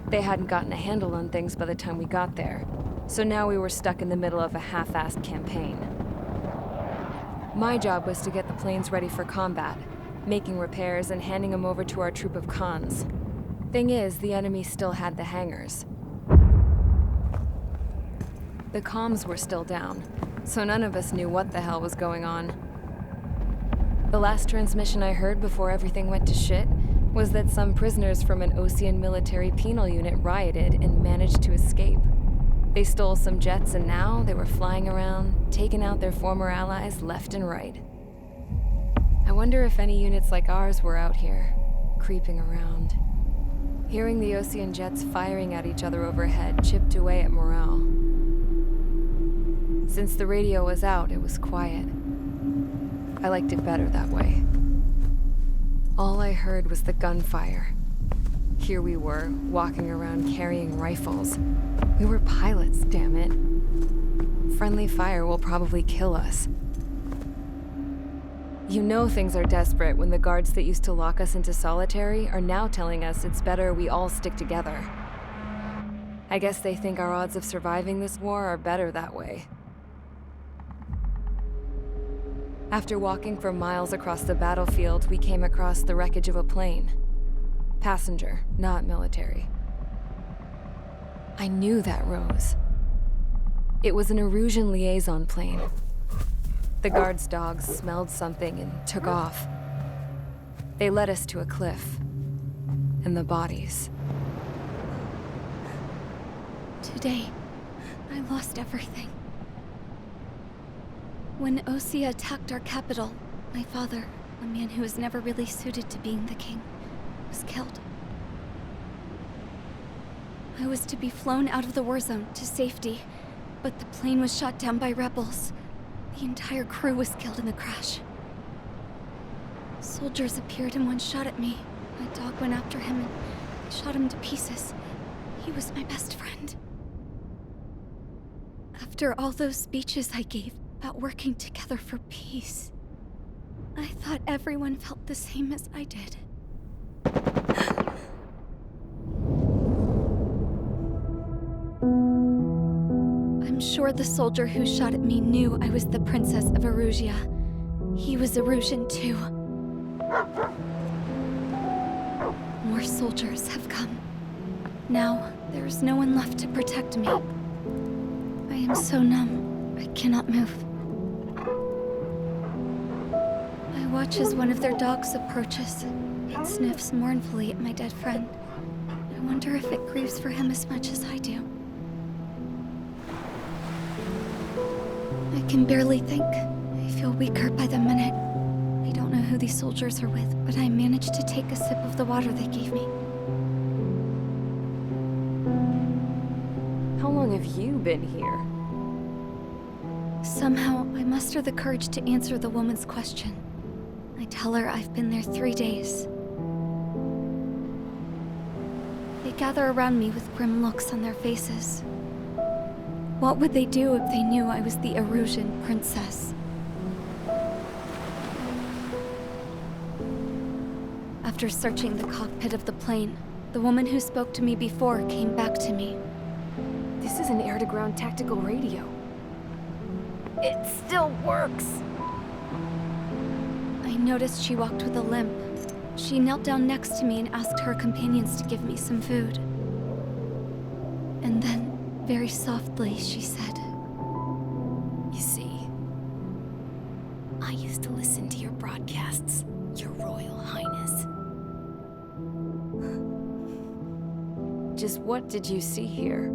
They hadn't gotten a handle on things by the time we got there, so now we were stuck in the middle of a half-assed campaign. My job was to get the planes ready for combat, making repairs and handing them over to our troop of cons. Thing is, the enemy still had the hangars. The comms were still down, so none of us knew what the hell was going on. The last transmission I heard before everything went to shit was that some prisoners from an Ocean military penal unit rioted and managed to escape. They stole some jets and now they were flying around, taking out their former allies left and right. I wonder if any units like ours were out here, creeping around. Hearing the Ocean jets firing at each other overhead chipped away at morale. Since the radio was out, it was quiet. I liked it better that way. All I heard was the gunfire. Here we were, walking around carrying rifles. We were pilots, damn it. Friendly fire will probably kill us. You know things are desperate when the guards that used to lock us into solitary are now telling us it's better we all stick together. I guess they think our odds of surviving this war are better that way. After walking for miles across the battlefield, we came across the wreckage of a plane. Passenger, not military. I knew that rose. It was an Erusian liaison plane. The guards' dogs smelled something and took off. They led us to a cliff. And the bodies. Today, I lost everything. When Osea attacked our capital, my father, a man who was never really suited to being the king, was killed. I was to be flown out of the war zone to safety, but the plane was shot down by rebels. The entire crew was killed in the crash. Soldiers appeared and one shot at me. My dog went after him and shot him to pieces. He was my best friend. After all those speeches I gave about working together for peace, I thought everyone felt the same as I did. I'm sure the soldier who shot at me knew I was the Princess of Erusia. He was Erusian too. More soldiers have come. Now, there is no one left to protect me. I am so numb, I cannot move. I watch as one of their dogs approaches. It sniffs mournfully at my dead friend. I wonder if it grieves for him as much as I do. I can barely think. I feel weaker by the minute. I don't know who these soldiers are with, but I managed to take a sip of the water they gave me. How long have you been here? Somehow, I muster the courage to answer the woman's question. I tell her I've been there 3 days. They gather around me with grim looks on their faces. What would they do if they knew I was the Erusian princess? After searching the cockpit of the plane, the woman who spoke to me before came back to me. This is an air-to-ground tactical radio. It still works! I noticed she walked with a limp. She knelt down next to me and asked her companions to give me some food. And then, very softly, she said, "You see, I used to listen to your broadcasts, Your Royal Highness." Just what did you see here?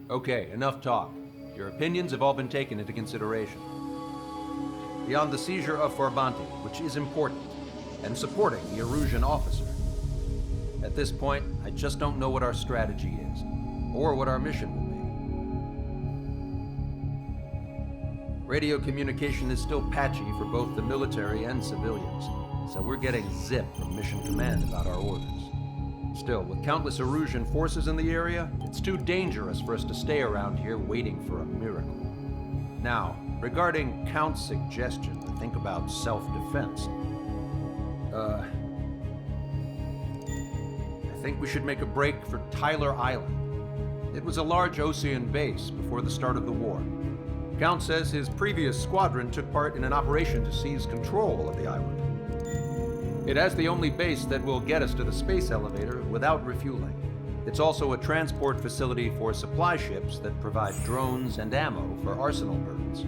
Okay, enough talk. Your opinions have all been taken into consideration. Beyond the seizure of Forbanti, which is important, and supporting the Erusian officer. At this point, I just don't know what our strategy is, or what our mission will be. Radio communication is still patchy for both the military and civilians, so we're getting zip from Mission Command about our orders. Still, with countless Erusian forces in the area, it's too dangerous for us to stay around here waiting for a miracle. Now, regarding Count's suggestion to think about self-defense, I think we should make a break for Tyler Island. It was a large Osean base before the start of the war. Count says his previous squadron took part in an operation to seize control of the island. It has the only base that will get us to the space elevator without refueling. It's also a transport facility for supply ships that provide drones and ammo for arsenal birds.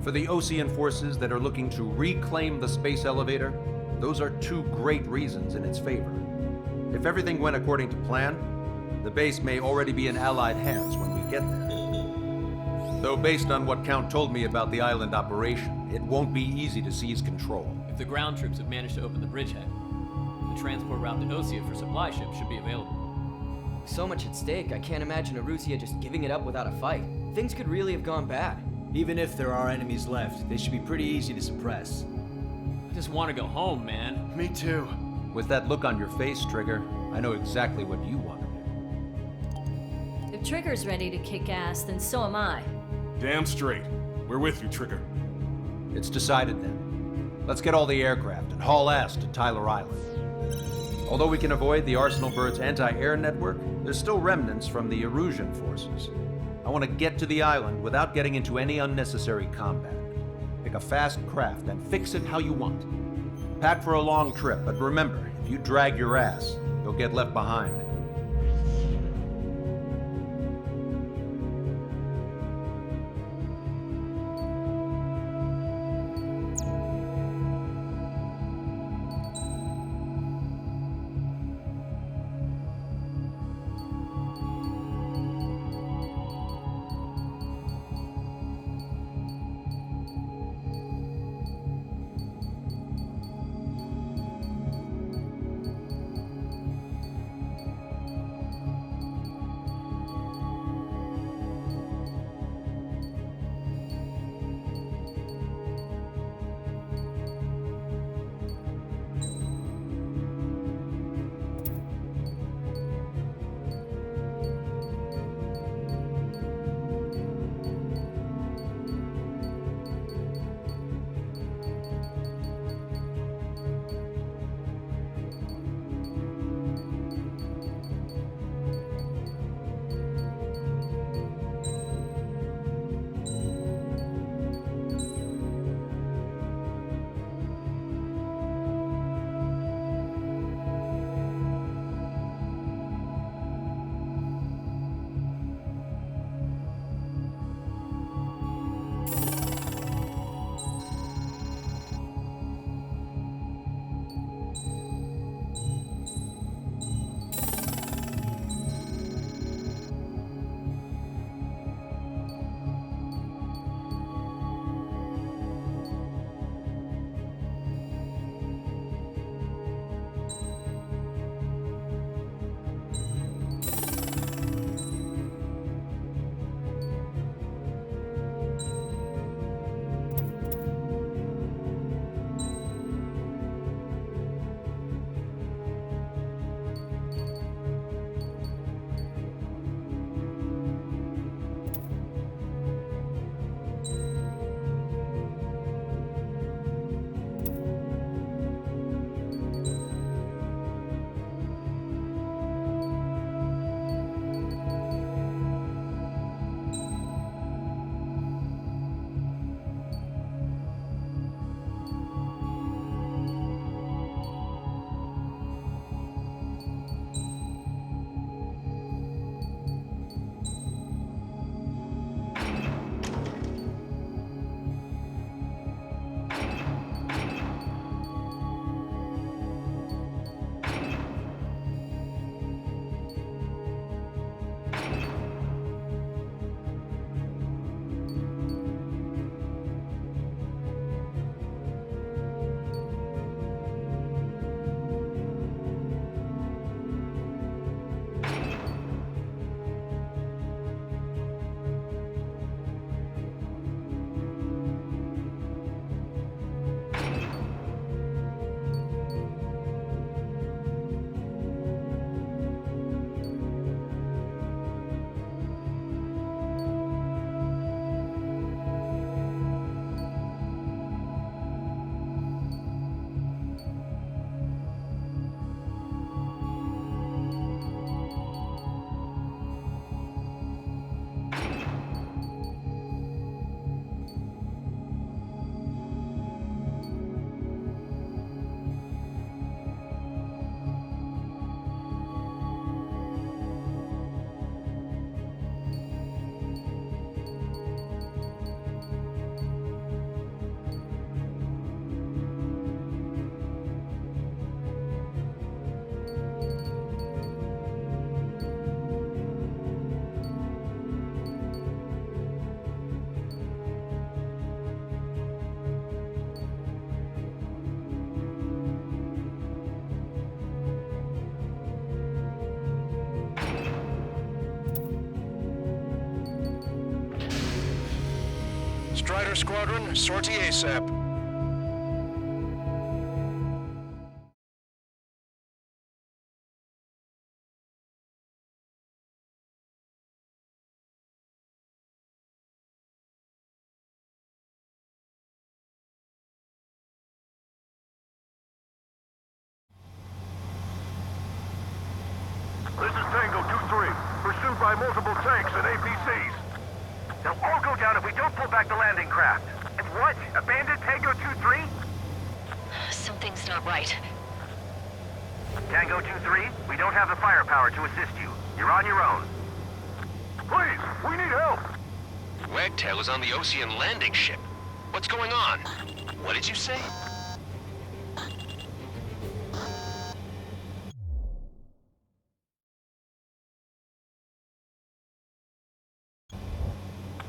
For the Osean forces that are looking to reclaim the space elevator, those are two great reasons in its favor. If everything went according to plan, the base may already be in Allied hands when we get there. Though based on what Count told me about the island operation, it won't be easy to seize control. If the ground troops have managed to open the bridgehead, the transport route to Osea for supply ships should be available. So much at stake, I can't imagine Erusia just giving it up without a fight. Things could really have gone bad. Even if there are enemies left, they should be pretty easy to suppress. I just want to go home, man. Me too. With that look on your face, Trigger, I know exactly what you want to do. If Trigger's ready to kick ass, then so am I. Damn straight. We're with you, Trigger. It's decided then. Let's get all the aircraft and haul ass to Tyler Island. Although we can avoid the Arsenal Bird's anti-air network, there's still remnants from the Erusian forces. I want to get to the island without getting into any unnecessary combat. Pick a fast craft and fix it how you want. Pack for a long trip, but remember, if you drag your ass, you'll get left behind. Strider Squadron, sortie ASAP. This is Tango 2-3, pursued by multiple tanks and APCs. They'll all go down if we don't pull back the landing craft. And what? Abandoned Tango 2-3? Something's not right. Tango 2-3, we don't have the firepower to assist you. You're on your own. Please, we need help. Wagtail is on the Ocean landing ship. What's going on? What did you say?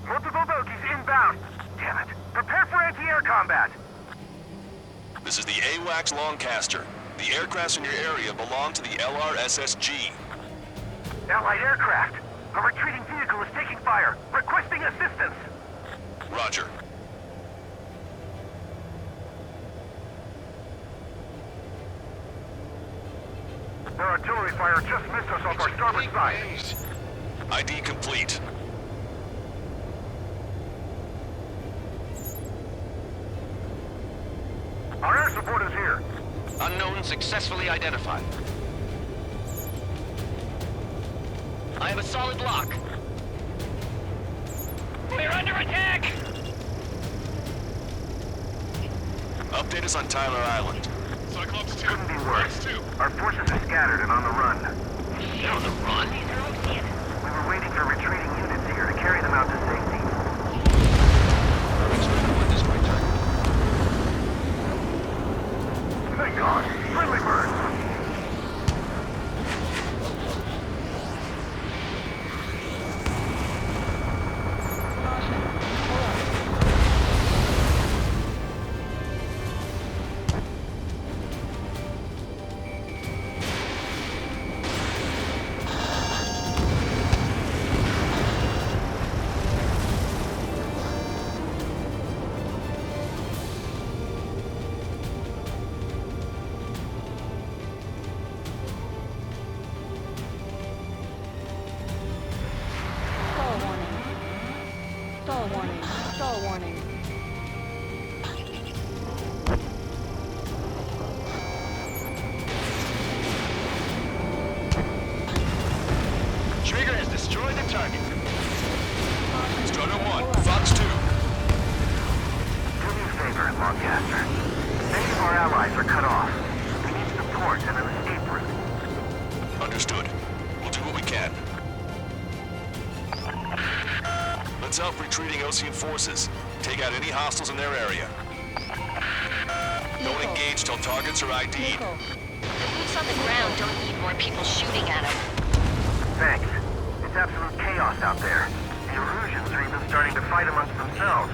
Multiple bogies inbound. Damn it. Prepare for anti-air combat. This is the AWACS Longcaster. The aircrafts in your area belong to the LRSSG. Allied aircraft. A retreating vehicle is taking fire. Requesting assistance. Roger. Their artillery fire just missed us off our starboard side. ID complete. Our air support is here. Unknown successfully identified. I have a solid lock. We're under attack! Update us on Tyler Island. Cyclops 2. Couldn't be worse. Our forces are scattered and on the run. You're on the run? We were waiting for retreating units here to carry them out to safety. Thank God! Friendly birds! Stall warning. Stall warning. Stall warning. Trigger has destroyed the target. Strider 1, Fox 2. Do me a favor, Longcaster. Many of our allies are cut off. We need support and an escape route. Understood. We'll do what we can. Let's help retreating Ocean forces. Take out any hostiles in their area. Don't engage till targets are ID'd. The boots on the ground don't need more people shooting at them. Thanks. It's absolute chaos out there. The Erusians are even starting to fight amongst themselves.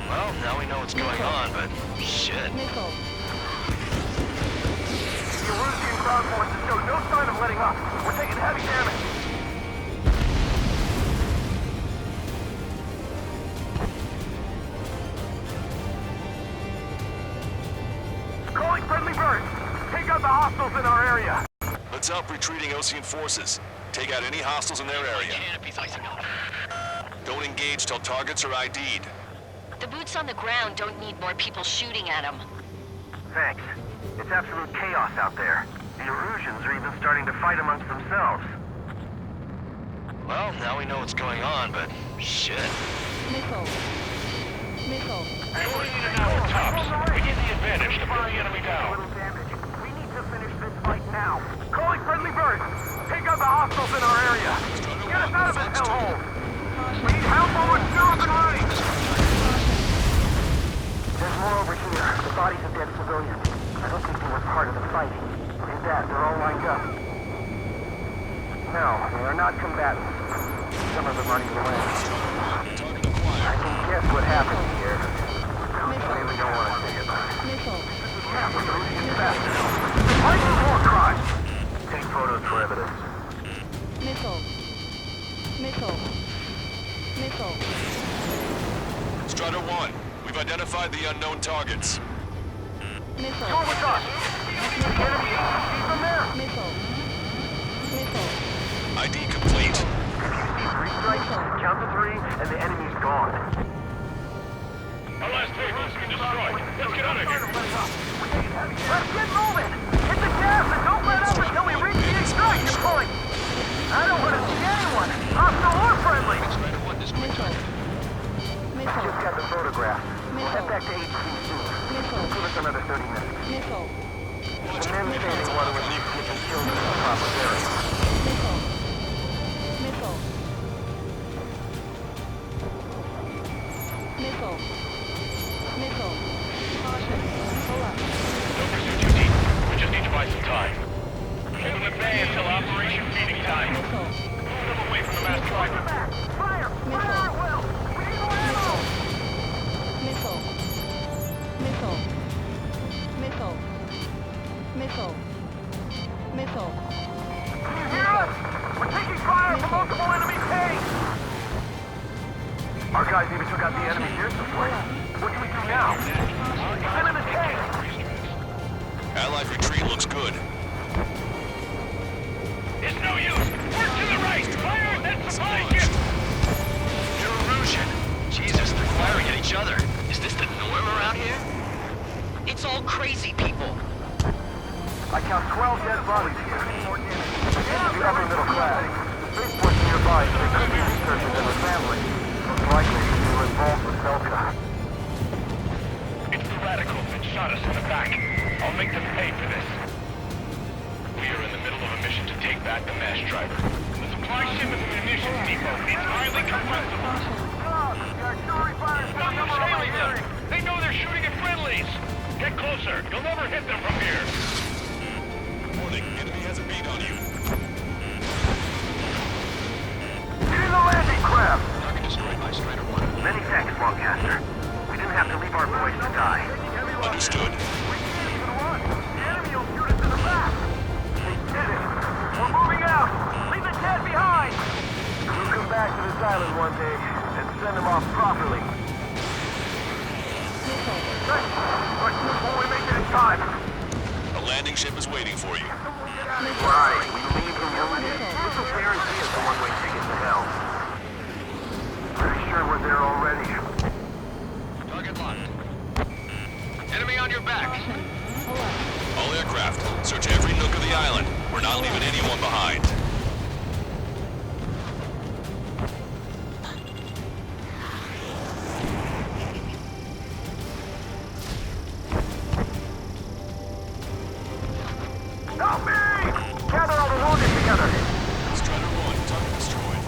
Well, now we know what's going on, but shit. Missile. The Erusian ground forces show no sign of letting up. We're taking heavy damage. Calling friendly birds. Take out the hostiles in our area. Let's help retreating Ocean forces. Take out any hostiles in their area. Canopy's icing up. Don't engage till targets are ID'd. The boots on the ground don't need more people shooting at them. Thanks. It's absolute chaos out there. The Erusians are even starting to fight amongst themselves. Well, now we know what's going on, but shit. Missile. Missile. We need an hour tops. We need the advantage to put the enemy down. Little damage. We need to finish this fight now. Calling friendly birds. Take out the hostiles in our area. Get us out of this hellhole. We need help over suicide. There's more over here. The bodies of dead civilians. I don't think they were part of the fighting. Is that they're all lined up? No, they are not combatants. Some of them running away. I can guess what happened here. I really don't want to say about it. Missile. Half of the Russian bastards. They're fighting war crimes. Take photos for evidence. Missile. Missile. Missile. identified the unknown targets. Missile. Go with us! Enemy APCs from there! Missile. Missile. ID complete. Three strikes, count to three, and the enemy's gone. Our last vehicle's been destroyed. Let's get out of here. Let's get moving! Hit the gas and don't let up until we reach the extraction point! I don't want to see anyone, hostile or friendly! Missile. Missile. Just got the photograph. We'll head Missile. back to HQ soon. Missile. Give us another 30 minutes. Missile. The men standing want to release people killed in the proper area. Missile. Missile. Missile. Missile. Caution. Pull up. Don't pursue too deep. We just need to buy some time. Hold them at bay until Operation Feeding Time. Missile. Move them away from the mass driver. Fire! Fire at will! We need more ammo! Missile. Missile. Missile. Missile. Missile. Can you hear us? We're taking fire from multiple enemy tanks! Our guys even took out the enemy air support. What do we do now? He's in the tank! Allied retreat looks good. It's no use! Work to the right! Fire at that supply ship! Your erosion. Jesus, they're firing at each other. Is this the norm around here? It's all crazy people. I count 12 dead bodies here. The upper middle class. The spaceport's nearby, so they could be researchers and their families. Most likely, they were involved with Delta. It's the radicals that shot us in the back. I'll make them pay for this. We are in the middle of a mission to take back the mass driver. The supply ship is a munitions depot. It's highly compressible. No use hailing them! They know they're shooting at friendlies! Get closer! You'll never hit them from here! Warning, enemy has a beat on you. Get in the landing craft! Target destroyed by Strider 1. Many thanks, Longcaster. We didn't have to leave our boys to die. Understood. The enemy will shoot us in the back! They did it! We're moving out! Leave the dead behind! We'll come back to this island one day and send them off properly. But before we make it in time! A landing ship is waiting for you. Right, we leave him wounded. This will guarantee us a one-way ticket to hell. Pretty sure we're there already. Target locked. Enemy on your back. All aircraft, search every nook of the island. We're not leaving anyone behind. Help me! Gather all the wounded together. Strider 1, target destroyed.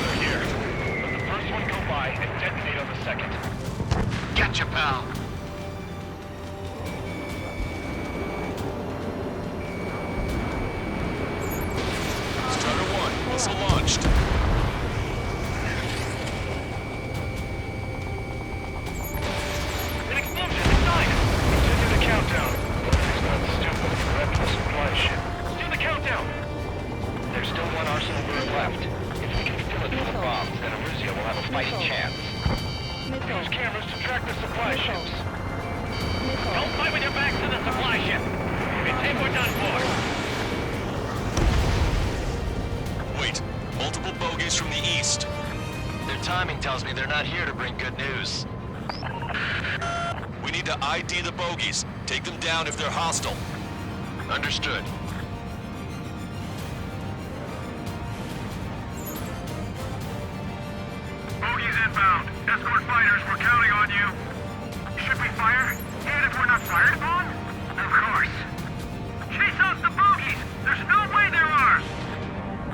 They're here. Let the first one go by and detonate on the second. Gotcha, pal. Strider 1, missile launched. An explosion inside! Continue the countdown. It's not stupid. We're after the supply ship. Do the countdown! There's still one arsenal bird left. If we can fill it full of bombs, then Aruzia will have a fighting chance. Use cameras to track the supply ships. Don't fight with your backs to the supply ship! We think we're done for! Wait, multiple bogies from the east. Their timing tells me they're not here to bring good news. We need to ID the bogies. Take them down if they're hostile. Understood. Bogies inbound. Escort fighters, we're counting on you. Should we fire? And if we're not fired upon? Of course. Chase out the bogies! There's no way they're ours!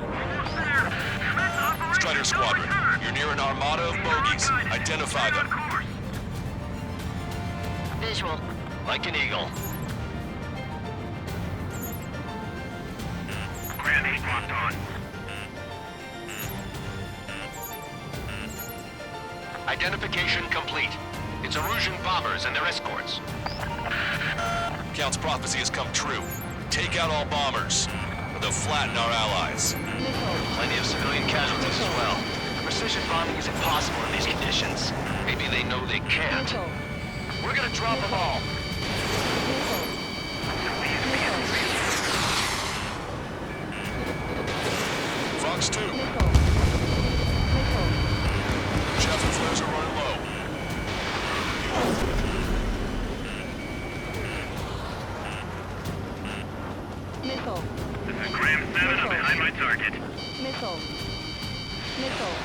Almost there. Strider Squadron, you're near an armada of bogies. Identify them. Visual. Like an eagle. Grenade locked on. Identification complete. It's Erusian bombers and their escorts. Count's prophecy has come true. Take out all bombers. They'll flatten our allies. Plenty of civilian casualties as well. Precision bombing is impossible in these conditions. Maybe they know they can't. We're gonna drop them all. Fox 2. Jeff and flares are running low. Missile. This is Graham 7. I'm behind my target. Missile. Missile.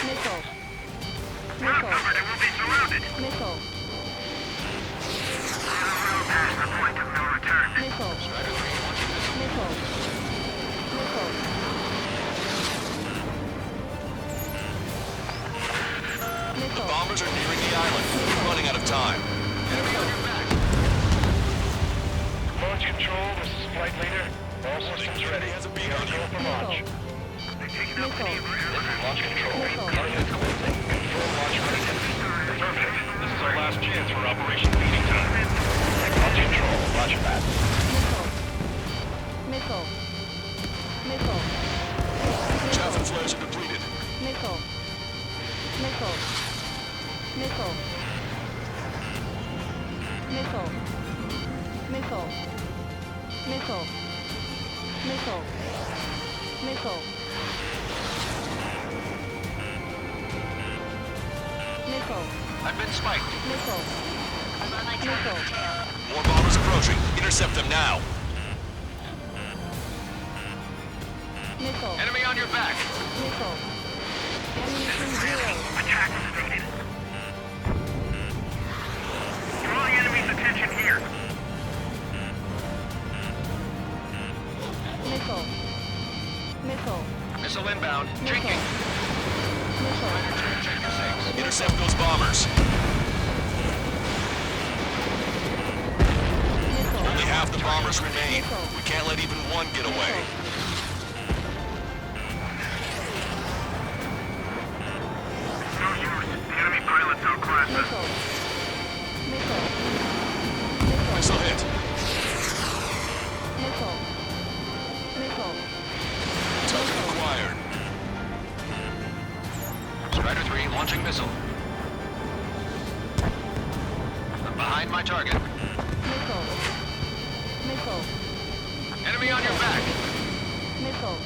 Missile. Well covered and we'll be surrounded. Missile. Past the point of no return. Missile. Missile. Missile. The bombers are nearing the island. We're running out of time. Enemy on your back. Launch control, this is flight leader. All systems ready. Has a beacon on you. For launch. Launch control. Target closing. Confirm launch readiness. Affirmative. This is our last chance for Operation Feeding Time. Launch control. Roger that. Missile. Missile. Jeff and flares are depleted. Missile. Missile. Missile. Missile. Missile. Missile. Missile. Missile. Missile. I've been spiked. Missile. I'm on my target's tail. More bombers approaching. Intercept them now. Missile. Enemy on your back. Missile. Ammunition zero. Attack stated. Draw the enemy's attention here. Missile. Missile. Missile inbound. Drinking. Missile. Intercept those bombers. Only half the bombers remain. We can't let even one get away. No use. The enemy pilots outclass us. Missile. Missile hit. Missile. Missile. Target acquired. Strider 3 launching missile. I'm behind my target. Missile. Missile. Enemy on your back. Missile.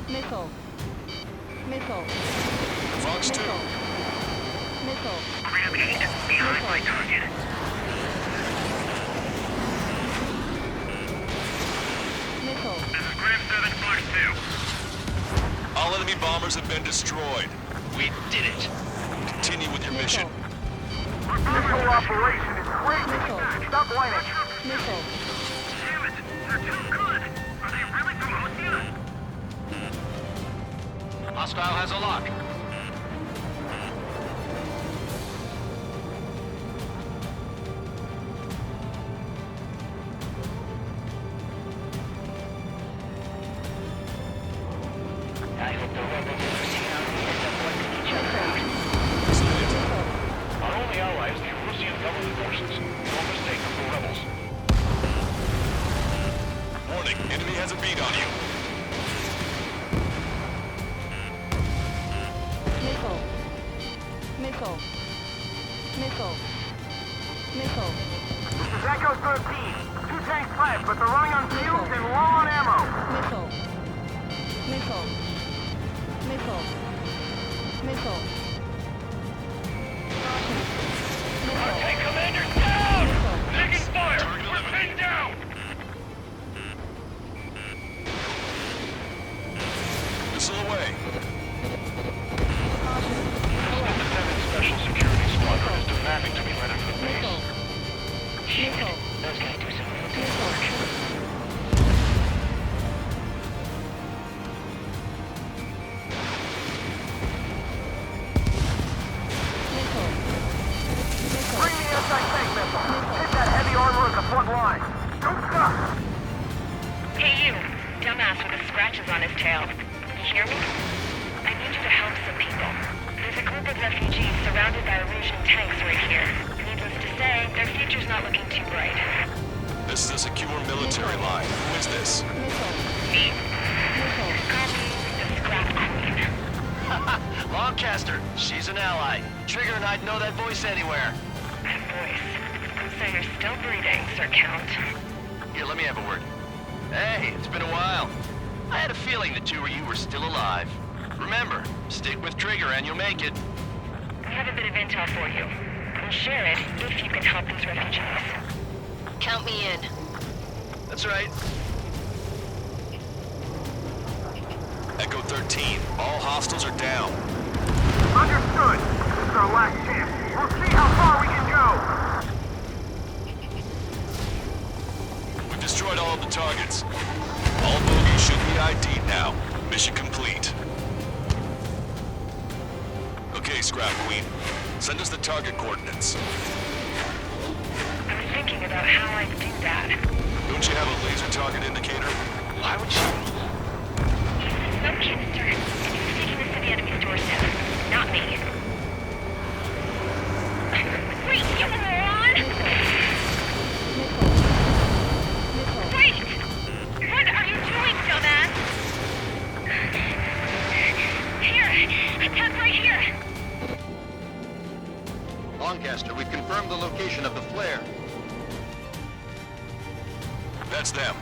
Missile. Missile. Fox 2. Missile. Graham 8 behind my target. Missile. This is Graham 7, Fox 2. All enemy bombers have been destroyed. We did it. Continue with your mission. This whole operation is crazy. Stop whining. Missile. Damn it. They're too good. Are they really from Ostia? Hostile has a lock. I hope the rebels are seeing out here supporting each other. Our only ally is the Russian government forces. No mistake for rebels. Warning, enemy has a beat on you. Missile. Missile. Missile. Missile. This is Echo 13. 2 tanks left, but they're running on fumes and low on ammo. Missile. Missile. Missile. Missile. Our tank commander's down! Taking fire! We're pinned down! Missile away. Independent Special Security Squadron is demanding to be let into the base. Missile. Those guys do some real good work. Bring the anti-tank missile. Hit that heavy armor at the front line. Don't stop. Hey you, dumbass with the scratches on his tail. You hear me? I need you to help some people. There's a group of refugees surrounded by Erusian tanks right here. Needless to say, their future's not looking too bright. This is a secure military line. Who is this? Me? Call me the Scrap Queen. Longcaster, she's an ally. Trigger and I'd know that voice anywhere. That voice. So you're still breathing, Sir Count. Here, let me have a word. Hey, it's been a while. I had a feeling the two of you were still alive. Remember, stick with Trigger and you'll make it. We have a bit of intel for you. We'll share it if you can help these refugees. Count me in. That's right. Echo 13. All hostiles are down. Understood. This is our last chance. We'll see how far we can go. We've destroyed all of the targets. All bogies should be ID'd now. Mission complete. Okay, Scrap Queen. Send us the target coordinates. I was thinking about how I'd do that. Don't you have a laser target indicator? Why would you? No, Kinster. And he's taking this to the enemy's doorstep. Not me. Wait, you moron! Wait! What are you doing, dumbass? Here! Attack right here! Lancaster, we've confirmed the location of the flare. That's them.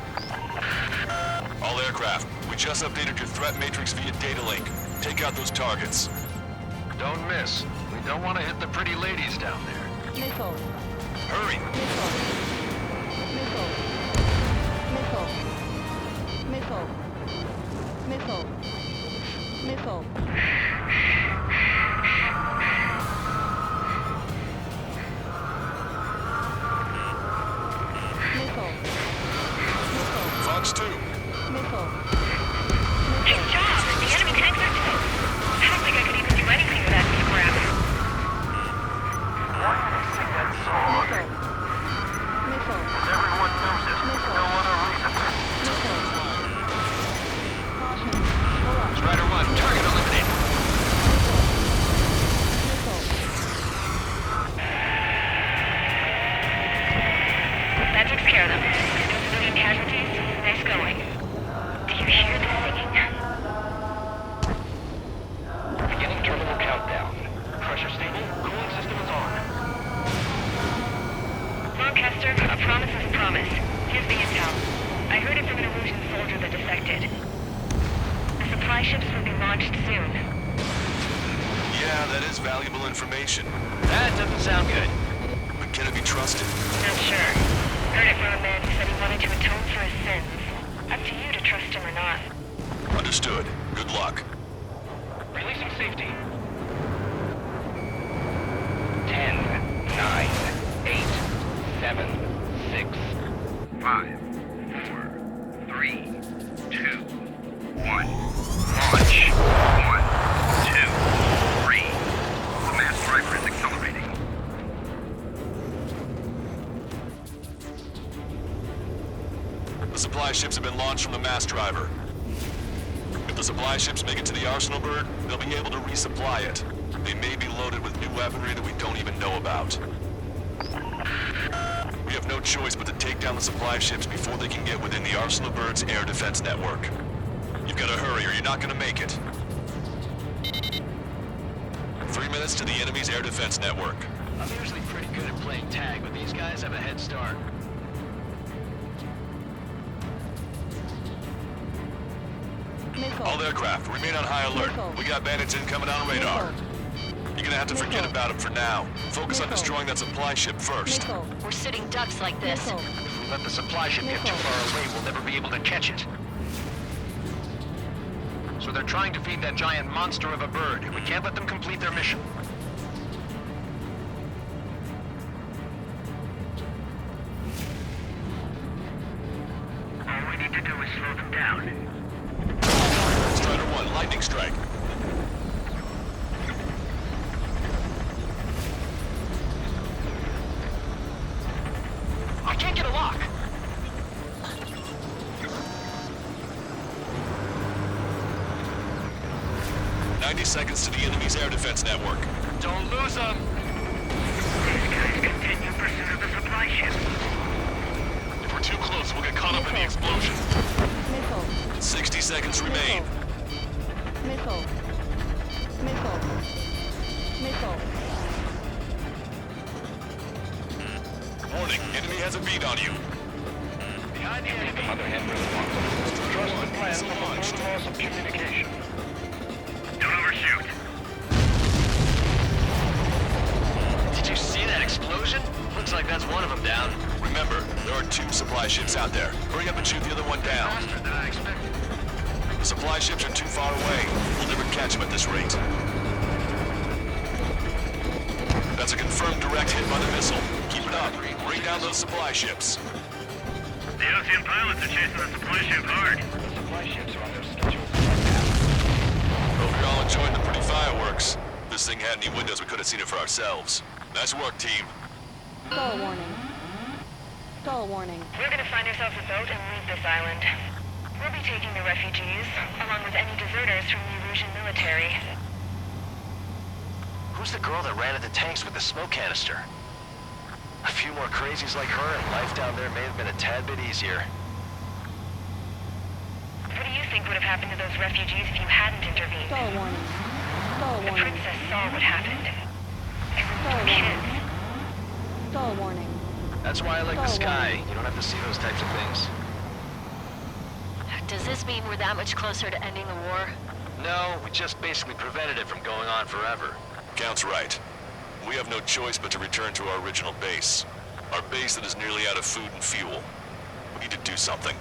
All aircraft, we just updated your threat matrix via data link. Take out those targets. Don't miss. We don't want to hit the pretty ladies down there. Missile. Hurry! Missile. Missile. Missile. Missile. Missile. Missile. Fox 2. Missile. Good job! The enemy tanks are dead. I don't think I could even do anything with that scrap. Why did they sing that song? Missile. Everyone knows it. No other reason. Strider 1, target eliminated. That takes care of them. No civilian casualties. Nice going. Do you hear the singing? Beginning terminal countdown. Pressure stable. Cooling system is on. Lancaster, a promise is a promise. Here's the intel. I heard it from an illusion soldier that defected. The supply ships will be launched soon. Yeah, that is valuable information. That doesn't sound good. But can it be trusted? Not sure. Heard it from a man who said he wanted to atone for his sins. Up to you to trust him or not. Understood. Good luck. Releasing safety. 10, 9, 8, 7, 6, 5, 4, 3, 2, 1. Launch. 1, 2, 3. The mass driver is accelerating. The supply ships have been launched from the mass driver. If the supply ships make it to the Arsenal bird, they'll be able to resupply it. They may be loaded with new weaponry that we don't even know about. We have no choice but to take down the supply ships before they can get within the Arsenal bird's air defense network. You've got to hurry or you're not going to make it. 3 minutes to the enemy's air defense network. I'm usually pretty good at playing tag, but these guys have a head start. All aircraft, remain on high alert. We got bandits incoming on radar. You're gonna have to forget about them for now. Focus on destroying that supply ship first. We're sitting ducks like this. If we let the supply ship get too far away, we'll never be able to catch it. So they're trying to feed that giant monster of a bird. We can't let them complete their mission. All we need to do is slow them down. Strider 1, lightning strike. I can't get a lock. Seconds to the enemy's air defense network. Don't lose them. These guys continue 100% of the supply ship. If we're too close, we'll get caught up in the explosion. Missile. 60 seconds remain. Missile. Missile. Missile. Warning, enemy has a beat on you. Behind the enemy. Other hand trust the plan for the loss of communication. Don't overshoot. Did you see that explosion? Looks like that's one of them down. Remember, there are 2 supply ships out there. Hurry up and shoot the other one down. Faster than I expected. The supply ships are too far away. We'll never catch them at this rate. That's a confirmed direct hit by the missile. Keep it up. Bring down those supply ships. The Ocean pilots are chasing the supply ship hard. The supply ships are on their schedule. Hope you're all enjoying the pretty fireworks. If this thing had any windows, we could have seen it for ourselves. Nice work, team. Stall warning. Stall warning. We're gonna find ourselves a boat and leave this island. We'll be taking the refugees, along with any deserters from the Erusian military. Who's the girl that ran at the tanks with the smoke canister? A few more crazies like her, and life down there may have been a tad bit easier. What do you think would have happened to those refugees if you hadn't intervened? Stall warning. Stall The warning. princess saw what happened. It was Stall two warning. kids. Stall warning. That's why I like the sky. You don't have to see those types of things. Does this mean we're that much closer to ending the war? No, we just basically prevented it from going on forever. Count's right. We have no choice but to return to our original base. Our base that is nearly out of food and fuel. We need to do something.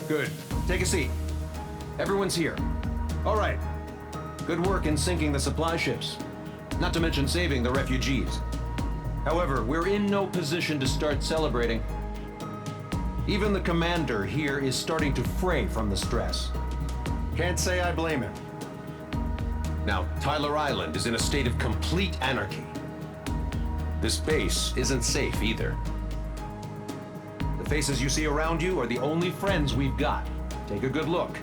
Good. Take a seat. Everyone's here. All right. Good work in sinking the supply ships. Not to mention saving the refugees. However, we're in no position to start celebrating. Even the commander here is starting to fray from the stress. Can't say I blame him. Now, Tyler Island is in a state of complete anarchy. This base isn't safe either. The faces you see around you are the only friends we've got. Take a good look.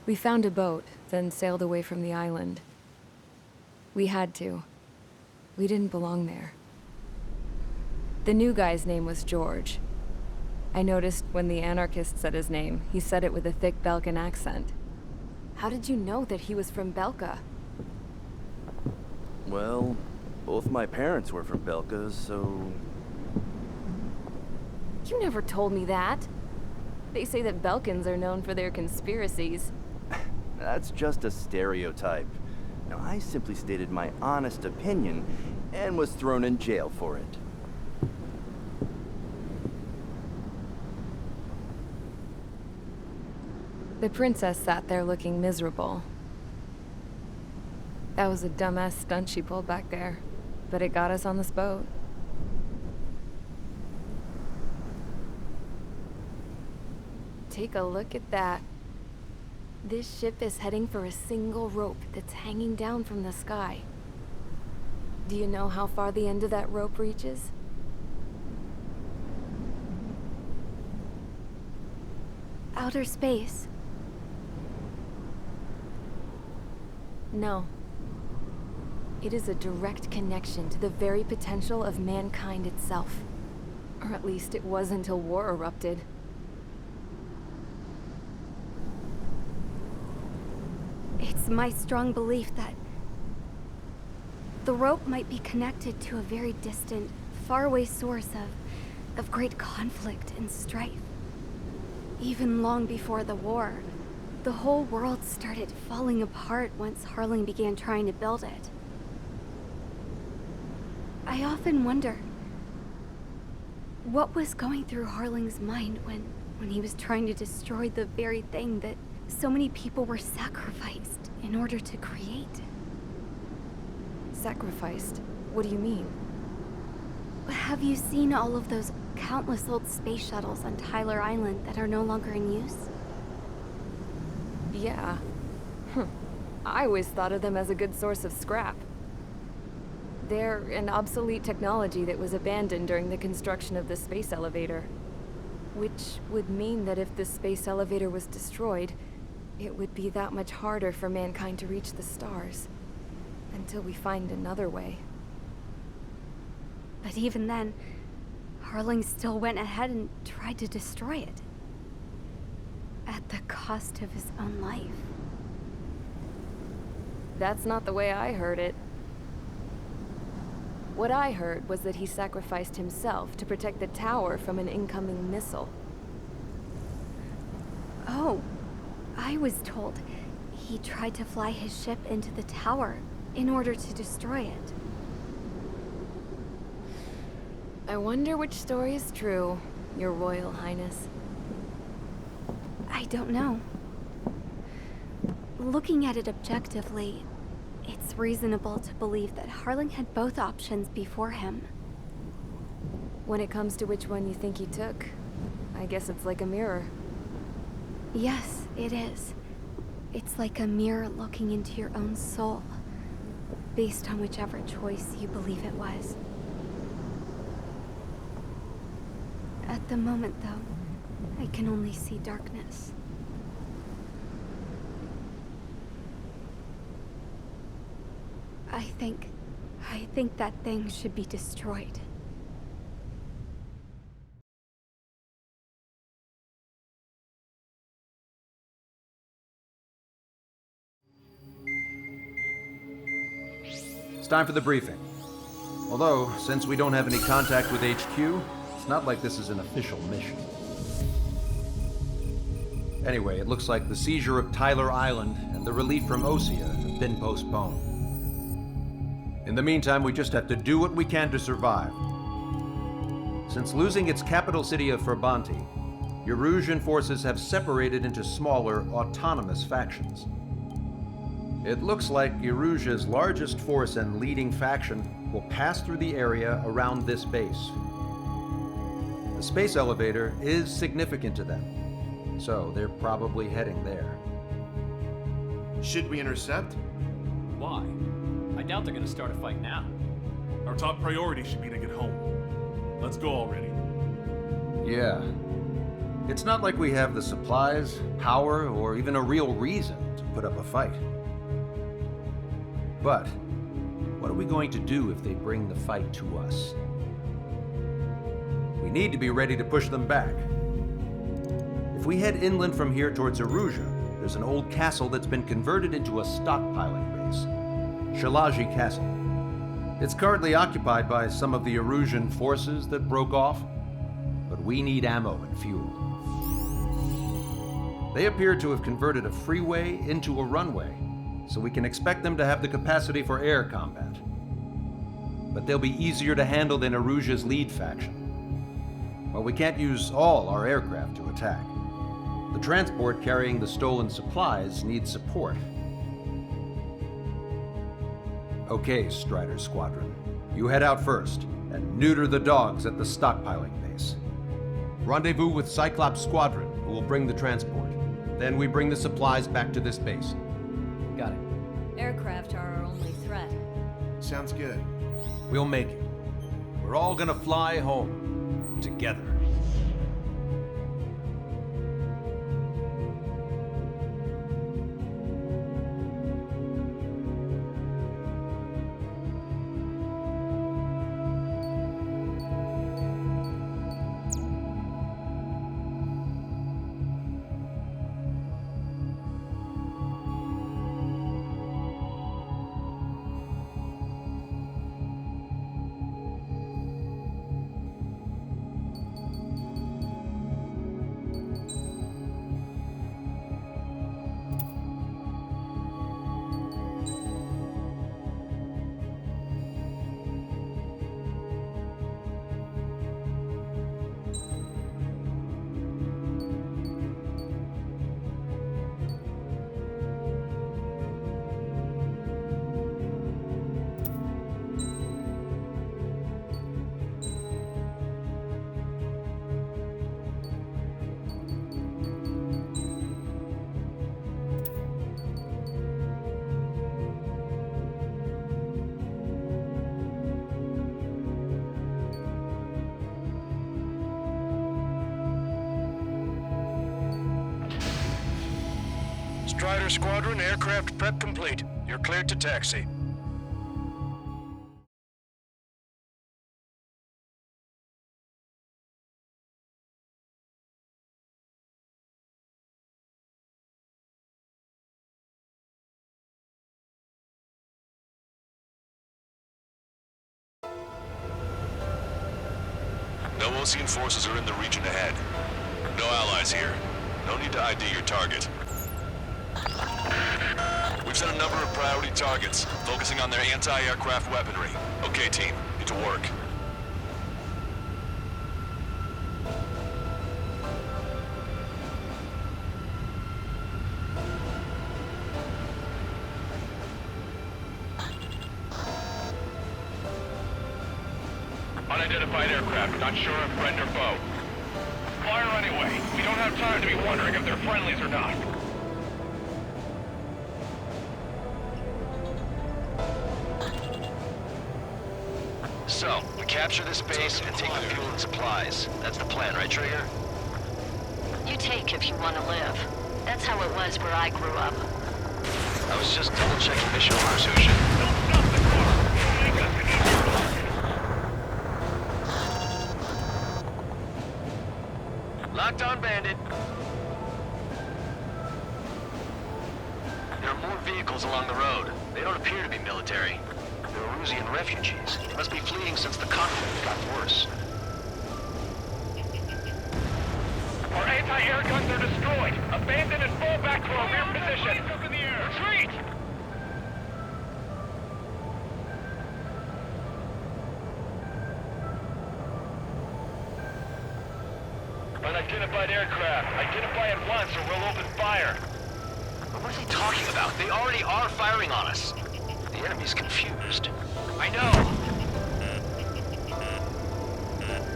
We found a boat, then sailed away from the island. We had to. We didn't belong there. The new guy's name was George. I noticed when the anarchist said his name, he said it with a thick Belkan accent. How did you know that he was from Belka? Well, both my parents were from Belka, so... You never told me that. They say that Belkans are known for their conspiracies. That's just a stereotype. Now, I simply stated my honest opinion and was thrown in jail for it. The princess sat there looking miserable. That was a dumbass stunt she pulled back there, but it got us on this boat. Take a look at that. This ship is heading for a single rope that's hanging down from the sky. Do you know how far the end of that rope reaches? Outer space. No. It is a direct connection to the very potential of mankind itself. Or at least it was until war erupted. It's my strong belief that the rope might be connected to a very distant, faraway source of great conflict and strife. Even long before the war, the whole world started falling apart once Harling began trying to build it. I often wonder what was going through Harling's mind when he was trying to destroy the very thing that so many people were sacrificed in order to create. Sacrificed? What do you mean? Have you seen all of those countless old space shuttles on Tyler Island that are no longer in use? Yeah. I always thought of them as a good source of scrap. They're an obsolete technology that was abandoned during the construction of the space elevator. Which would mean that if the space elevator was destroyed, it would be that much harder for mankind to reach the stars. Until we find another way. But even then, Harling still went ahead and tried to destroy it. At the cost of his own life. That's not the way I heard it. What I heard was that he sacrificed himself to protect the tower from an incoming missile. Oh, I was told he tried to fly his ship into the tower in order to destroy it. I wonder which story is true, Your Royal Highness. I don't know. Looking at it objectively, it's reasonable to believe that Harling had both options before him. When it comes to which one you think he took, I guess it's like a mirror. Yes, it is. It's like a mirror looking into your own soul, based on whichever choice you believe it was. At the moment, though, I can only see darkness. I think that thing should be destroyed. It's time for the briefing. Although, since we don't have any contact with HQ, it's not like this is an official mission. Anyway, it looks like the seizure of Tyler Island and the relief from Osea have been postponed. In the meantime, we just have to do what we can to survive. Since losing its capital city of Ferbanti, Erusian forces have separated into smaller, autonomous factions. It looks like Erusia's largest force and leading faction will pass through the area around this base. The space elevator is significant to them, so they're probably heading there. Should we intercept? Why? I doubt they're gonna start a fight now. Our top priority should be to get home. Let's go already. Yeah. It's not like we have the supplies, power, or even a real reason to put up a fight. But what are we going to do if they bring the fight to us? We need to be ready to push them back. If we head inland from here towards Erusia, there's an old castle that's been converted into a stockpiling base. Shalaji Castle. It's currently occupied by some of the Erusian forces that broke off, but we need ammo and fuel. They appear to have converted a freeway into a runway, so we can expect them to have the capacity for air combat. But they'll be easier to handle than Erusia's lead faction. Well, we can't use all our aircraft to attack. The transport carrying the stolen supplies needs support. Okay, Strider Squadron. You head out first and neuter the dogs at the stockpiling base. Rendezvous with Cyclops Squadron, who will bring the transport. Then we bring the supplies back to this base. Got it. Aircraft are our only threat. Sounds good. We'll make it. We're all gonna fly home. Together. Fighter Squadron, aircraft prep complete. You're cleared to taxi. No Osean forces are in the region ahead. No allies here. No need to ID your target. We've set a number of priority targets, focusing on their anti-aircraft weaponry. Okay, team, get to work. Unidentified aircraft, not sure if friend or foe. Fire anyway. We don't have time to be wondering if they're friendlies or not. So, we capture this base and take the fuel and supplies. That's the plan, right, Trigger? You take if you want to live. That's how it was where I grew up. I was just double-checking mission orders, Hushin. Don't stop the car! Make us an easier Locked on, Bandit. There are more vehicles along the road. They don't appear to be military. They're Erusian refugees. They must be fleeing since the conflict got worse. Our anti-air guns are destroyed. Abandon and fall back to our rear position. Up in the air. Retreat! Unidentified aircraft. Identify at once or we'll open fire. But what is he talking about? They already are firing on us. The enemy's confused. I know!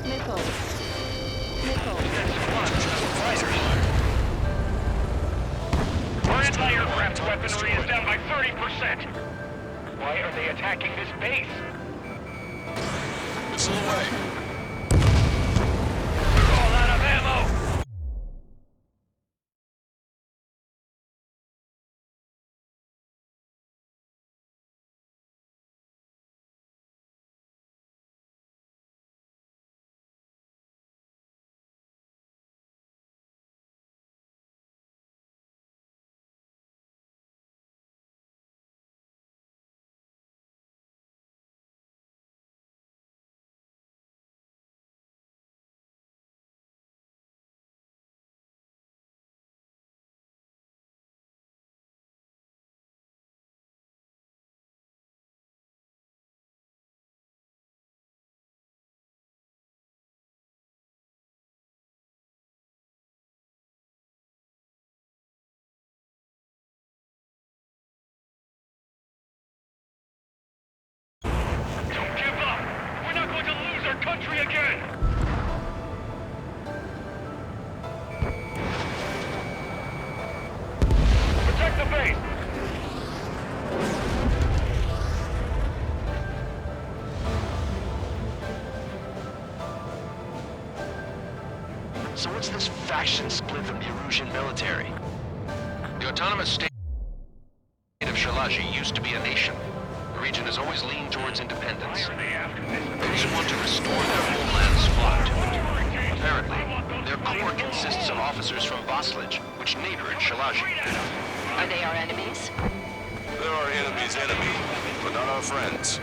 Missile. Missile. Our anti-aircraft weaponry is down by 30%. Why are they attacking this base? Missile away. We're all out of ammo! Don't give up! We're not going to lose our country again! Protect the base! So what's this faction split from the Erusian military? The autonomous state of Shalaji used to be a nation. The region has always leaned towards independence. Those who want to restore their homelands flock to it. Apparently, their core consists of officers from Vaslij, which neighbor in Shalaji. Are they our enemies? They're our enemy's enemy, but not our friends.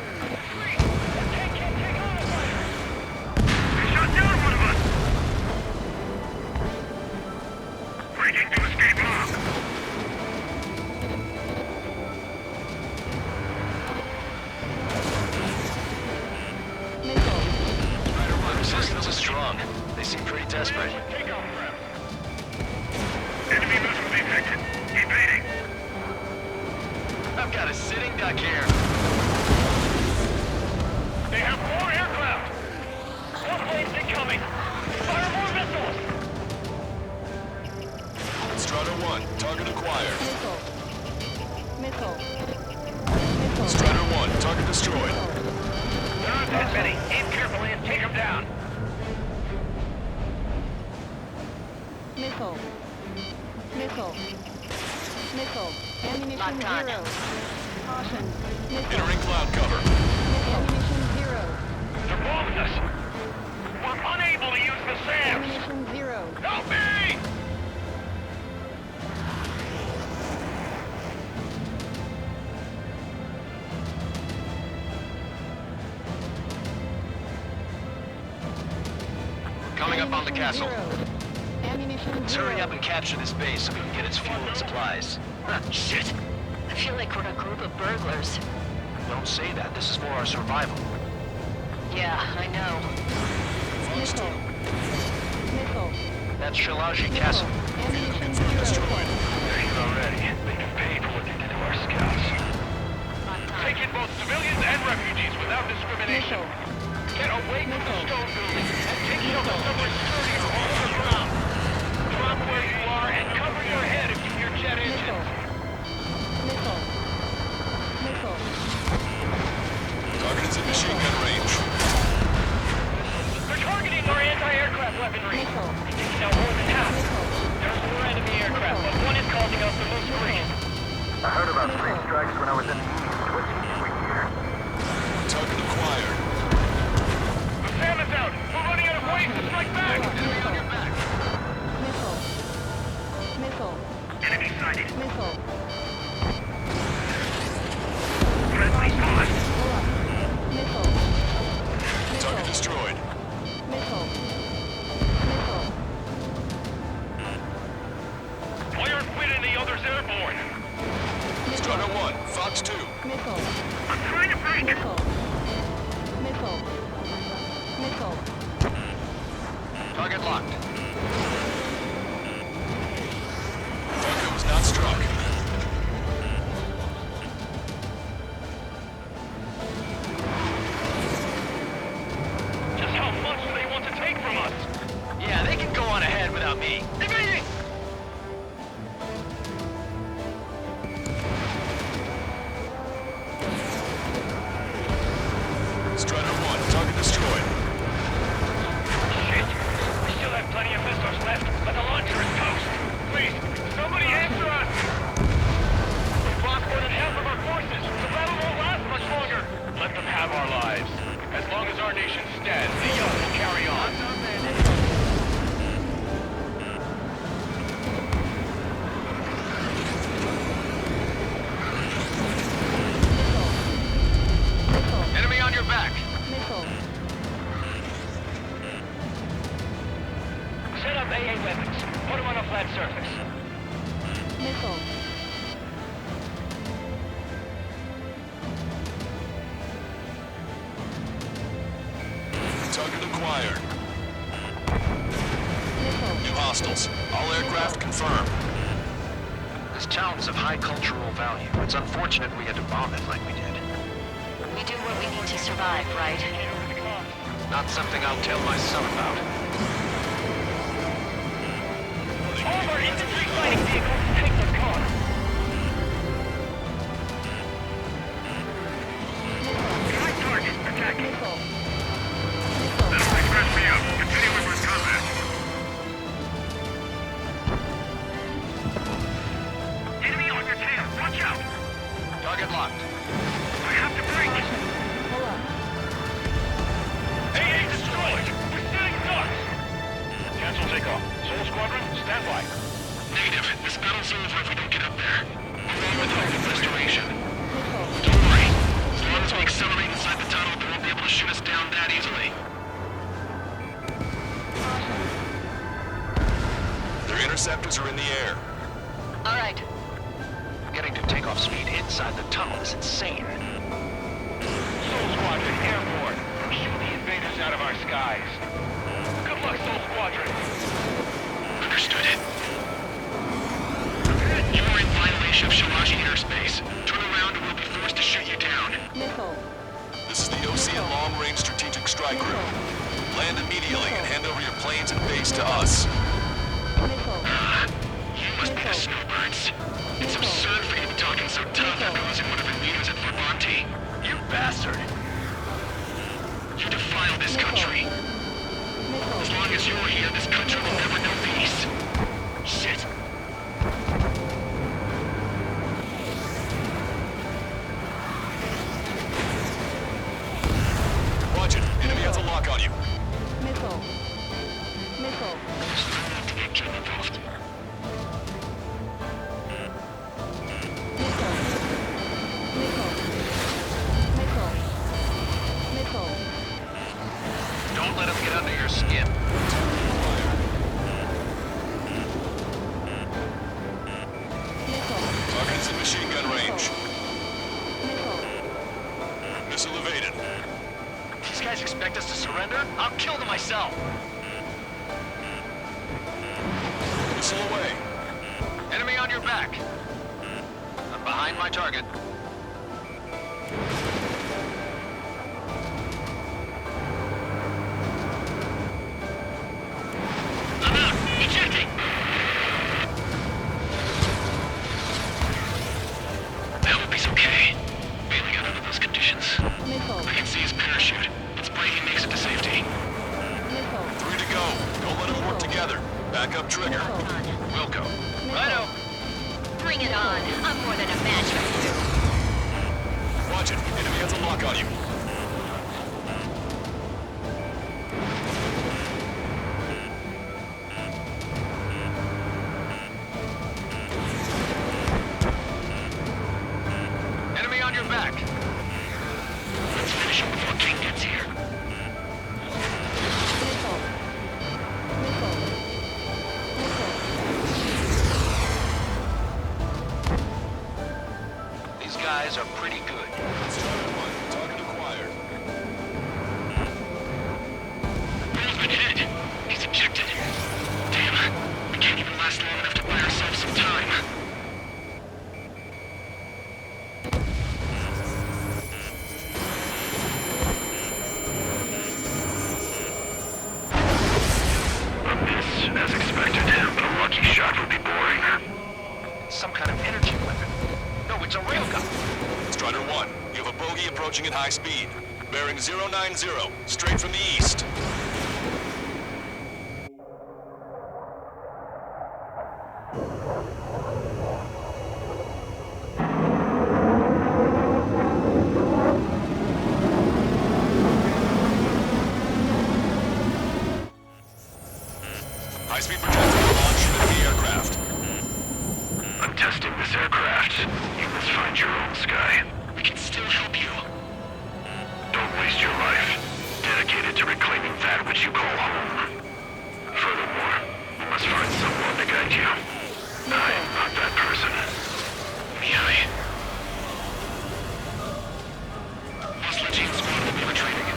They shot down one of us! Breaking to escape lock! Resistance is strong. They seem pretty desperate. Enemy missile detected. Evading. I've got a sitting duck here. They have more aircraft! More planes incoming! Fire more missiles! Strider 1, target acquired. Missile. Strider 1, target destroyed. There aren't that many. Aim carefully and take them down. Missile. Missile. Missile. Ammunition zero. Caution. Missile. Entering cloud cover. Ammunition zero. They're bombing us! We're unable to use the SAMs! Ammunition zero. Help me! Coming up on the castle. Ammunition Let's zero. hurry up and capture this base so we can get its fuel and supplies. Ah, shit! I feel like we're a group of burglars. Don't say that. This is for our survival. Yeah, I know. Missile. Missile. That's Shalaji Castle. Ammunition zero. They're here already. They can pay for what they did to our scouts. Take in both civilians and refugees without discrimination. Get away from the stone building and take shelter somewhere sturdier on the ground. Drop where you are and cover your head if you hear jet engines. Missile. Missile. Target is in machine gun range. They're targeting our anti-aircraft weaponry. Taking out more than half. There's 4 enemy aircraft, but one is causing us the most grief. I heard about 3 strikes when I was in the East. What's we hear? Target acquired. The SAM is out! We're running out of ways to strike back! Enemy on your back. Missile. Missile. Enemy sighted. Missile. Friendly spot. Missile. Target destroyed. Missile. Missile. Why aren't Win and the others airborne? Strider 1, Fox 2. Missile. I'm trying to break. Missile. Missile. Missile. Target locked. Target was not struck. Just how much do they want to take from us? Yeah, they can go on ahead without me. Evading! Strider 1, target destroyed. Shit! We still have plenty of missiles left, but the launcher is toast! Please, somebody answer us! We've lost more than half of our forces! The battle won't last much longer! Let them have our lives. As long as our nation stands, the young will carry on. Enemy on your back. Missile. Set up AA weapons. Put them on a flat surface. Missile. Target acquired. Missile. New hostiles. All aircraft confirmed. This town is of high cultural value. It's unfortunate we had to bomb it like we did. We do what we need to survive, right? Not something I'll tell my son about. All of our infantry fighting vehicles take the car. Right target. Attacking. Missile. That'll express me up. Continue with combat. Enemy on your tail. Watch out. Target locked. I have to break. Pull up. AA destroyed! We're sitting ducks! Cancel takeoff. Soul Squadron, stand by. Negative. This battle's over if we don't get up there. We're on with hope of restoration. Missile. Don't worry. As long as we accelerate inside the tunnel, they won't be able to shoot us down that easily. Their interceptors are in the air. All right. Getting to takeoff speed inside the tunnel is insane. Soul Squadron, airborne. Shoot the invaders out of our skies. Good luck, Soul Squadron. Understood. You are in violation of Shalaji airspace. Turn around and we'll be forced to shoot you down. Missile. This is the OC Long Range Strategic Strike Group. Land immediately and hand over your planes and base to us. Missile. You must be the snowbirds. It's absurd for you to be talking so tough after losing one of your leaders at Formonti. You bastard! You defile this country. As long as you're here, this country will never know peace. Shit. I'll kill them myself. Missile away. Enemy on your back. I'm behind my target. I'm out. Ejecting. I hope he's okay. Bailing out under those conditions. I can see his parachute. Let's pray he makes it to safety. 3 to go. Don't let them work together. Back up trigger. Wilco. Righto. Bring it on. I'm more than a match for you. Watch it. Enemy has a lock on you. Enemy on your back. Let's finish him before King gets here. These guys are pretty good. Target acquired. Bill's been hit. He's ejected. Damn. We can't even last long enough to buy ourselves some time. A miss, as expected, but a lucky shot would be boring. Some kind of energy weapon. No, it's a railgun. Strider 1, you have a bogey approaching at high speed. Bearing 090, straight from the east. High-speed projectile launch into the aircraft. I'm testing this aircraft. You must find your own sky. We can still help you. Don't waste your life. Dedicated to reclaiming that which you call home. Furthermore, you must find someone to guide you. I am not that person. Mihai. Muscle Gene Squad will be retreating.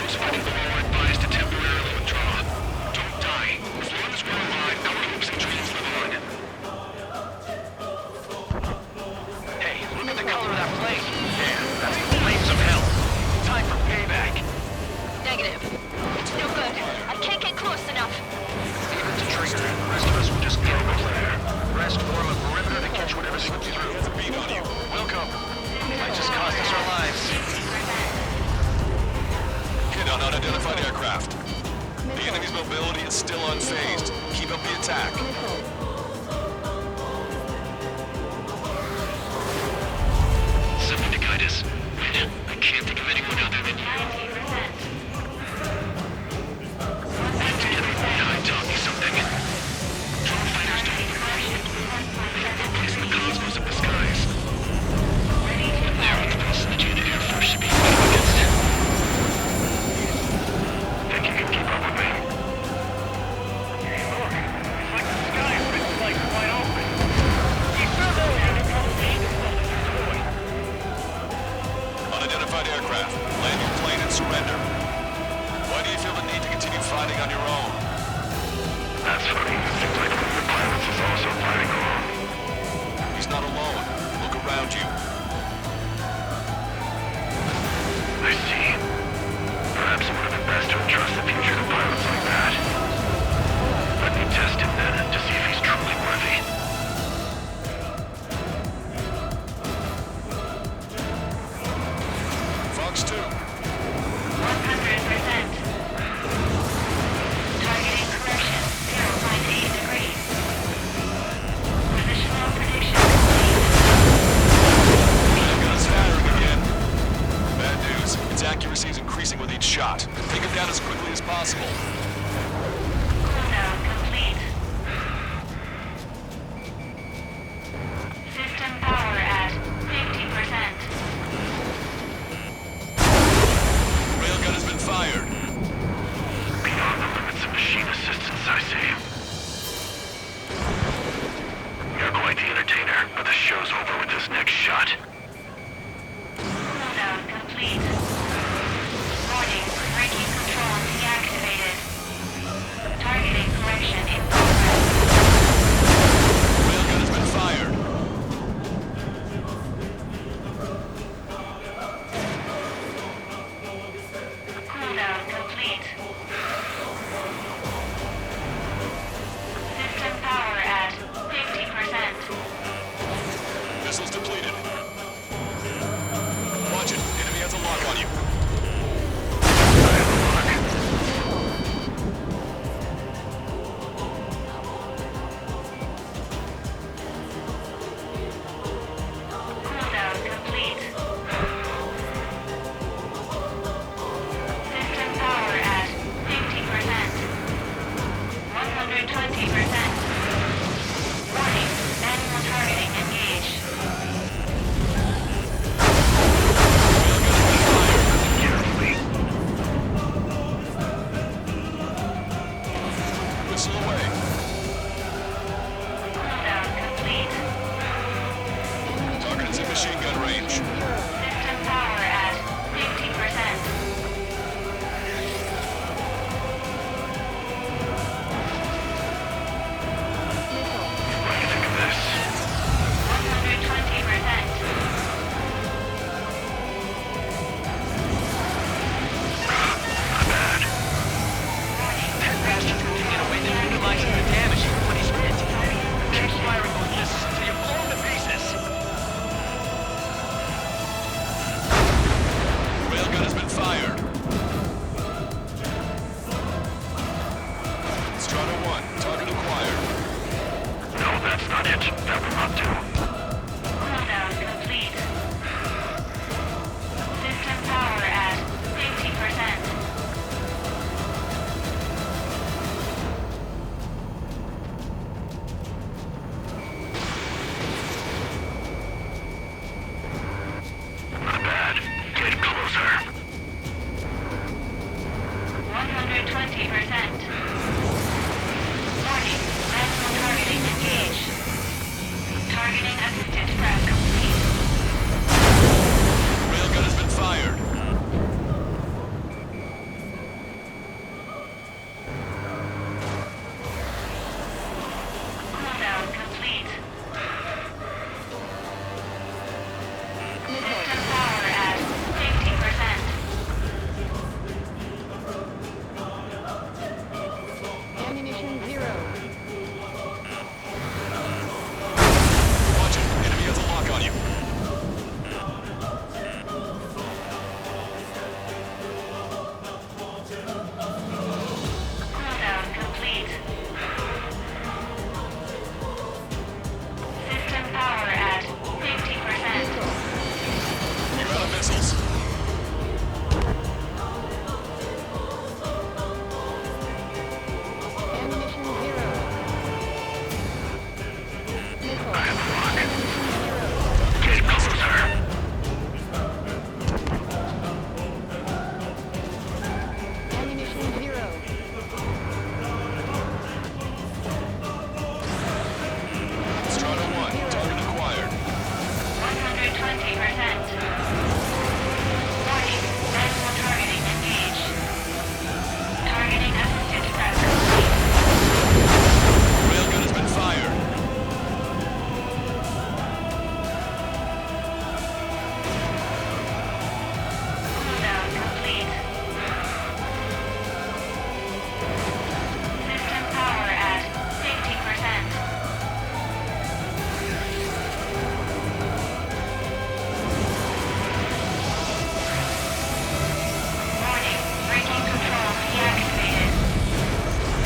Those fighting below are advised to temporarily withdraw. Don't die. As long as we're alive, our hopes and dreams live on. Hey, look at the color of that plane. Yeah, that's the flames of hell. Time for payback. Negative. It's no good. I can't get close enough. Leave it to Trigger. The rest of us will just kill the player. Rest form a perimeter to catch whatever slips through. Welcome. Might just cost us our lives. Hit on unidentified aircraft. The enemy's mobility is still unfazed. Keep up the attack. Someone to guide us. Wait, I can't think of anyone other than you. Together with Mihai taught me something. Drone fighters don't even breathe. They have no place in the cosmos of the skies. They're the vicinity the Air Force should be fighting against. Think you can keep up with me? Look, it's like the sky has been Warning, manual targeting engaged. Whistle away. Cooldown complete. Target is in machine gun range. System power at 50%. What do you think of this? 120%. Not bad. That bastard's gonna get away with minimizing the damage when he's hit. Keep firing those missiles until you're blown to pieces. Railgun has been fired. Strata 1, target acquired. No, that's not it. That will not do. Cooldown complete. System power at 50%. Not bad. Get closer. 120%. Warning, manual targeting engaged. Targeting assisted prep complete. Railgun has been fired. Cooldown complete. System power at 50%. Ammunition 0. Watch it. Enemy has a lock on you. Cooldown complete. System power at 50%. You're out of missiles. Ammunition 0. Missile. Get closer. Ammunition 0. Strata 1, target acquired. 120%. Warning, manual targeting engaged. Targeting assisted prep complete. Railgun has been fired. Cooldown complete. System power at 50%. Warning, braking control deactivated.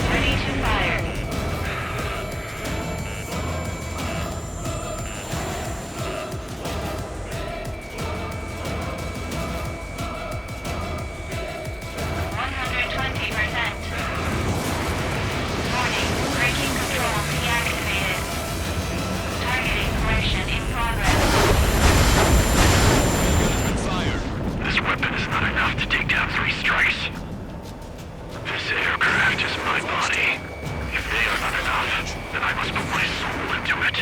Ready to fire. Warning, braking control deactivated. Targeting correction in progress. This weapon is not enough to take down 3 strikes. This aircraft is my body. If they are not enough, then I must put my soul into it.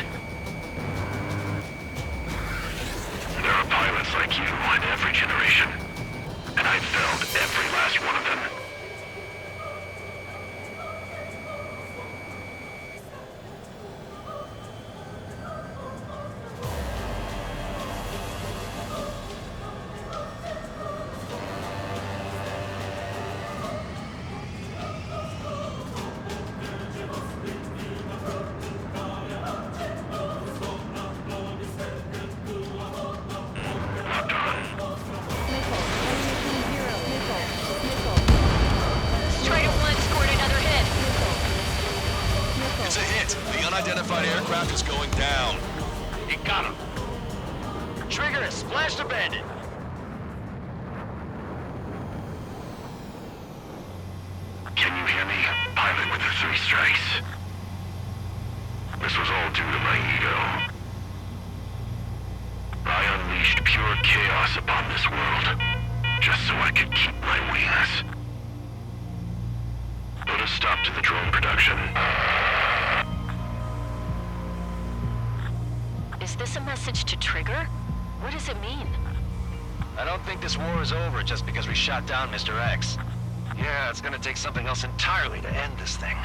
There are pilots like you in every generation, and I've felled every last one of them. unidentified aircraft is going down. You got him. Trigger is splashed abandoned. Can you hear me? Pilot with the 3 strikes. strikes. This was all due to my ego. I unleashed pure chaos upon this world, just so I could keep my wings. Put a stop to the drone production. Is this a message to Trigger? What does it mean? I don't think this war is over just because we shot down Mr. X. Yeah, it's gonna take something else entirely to end this thing.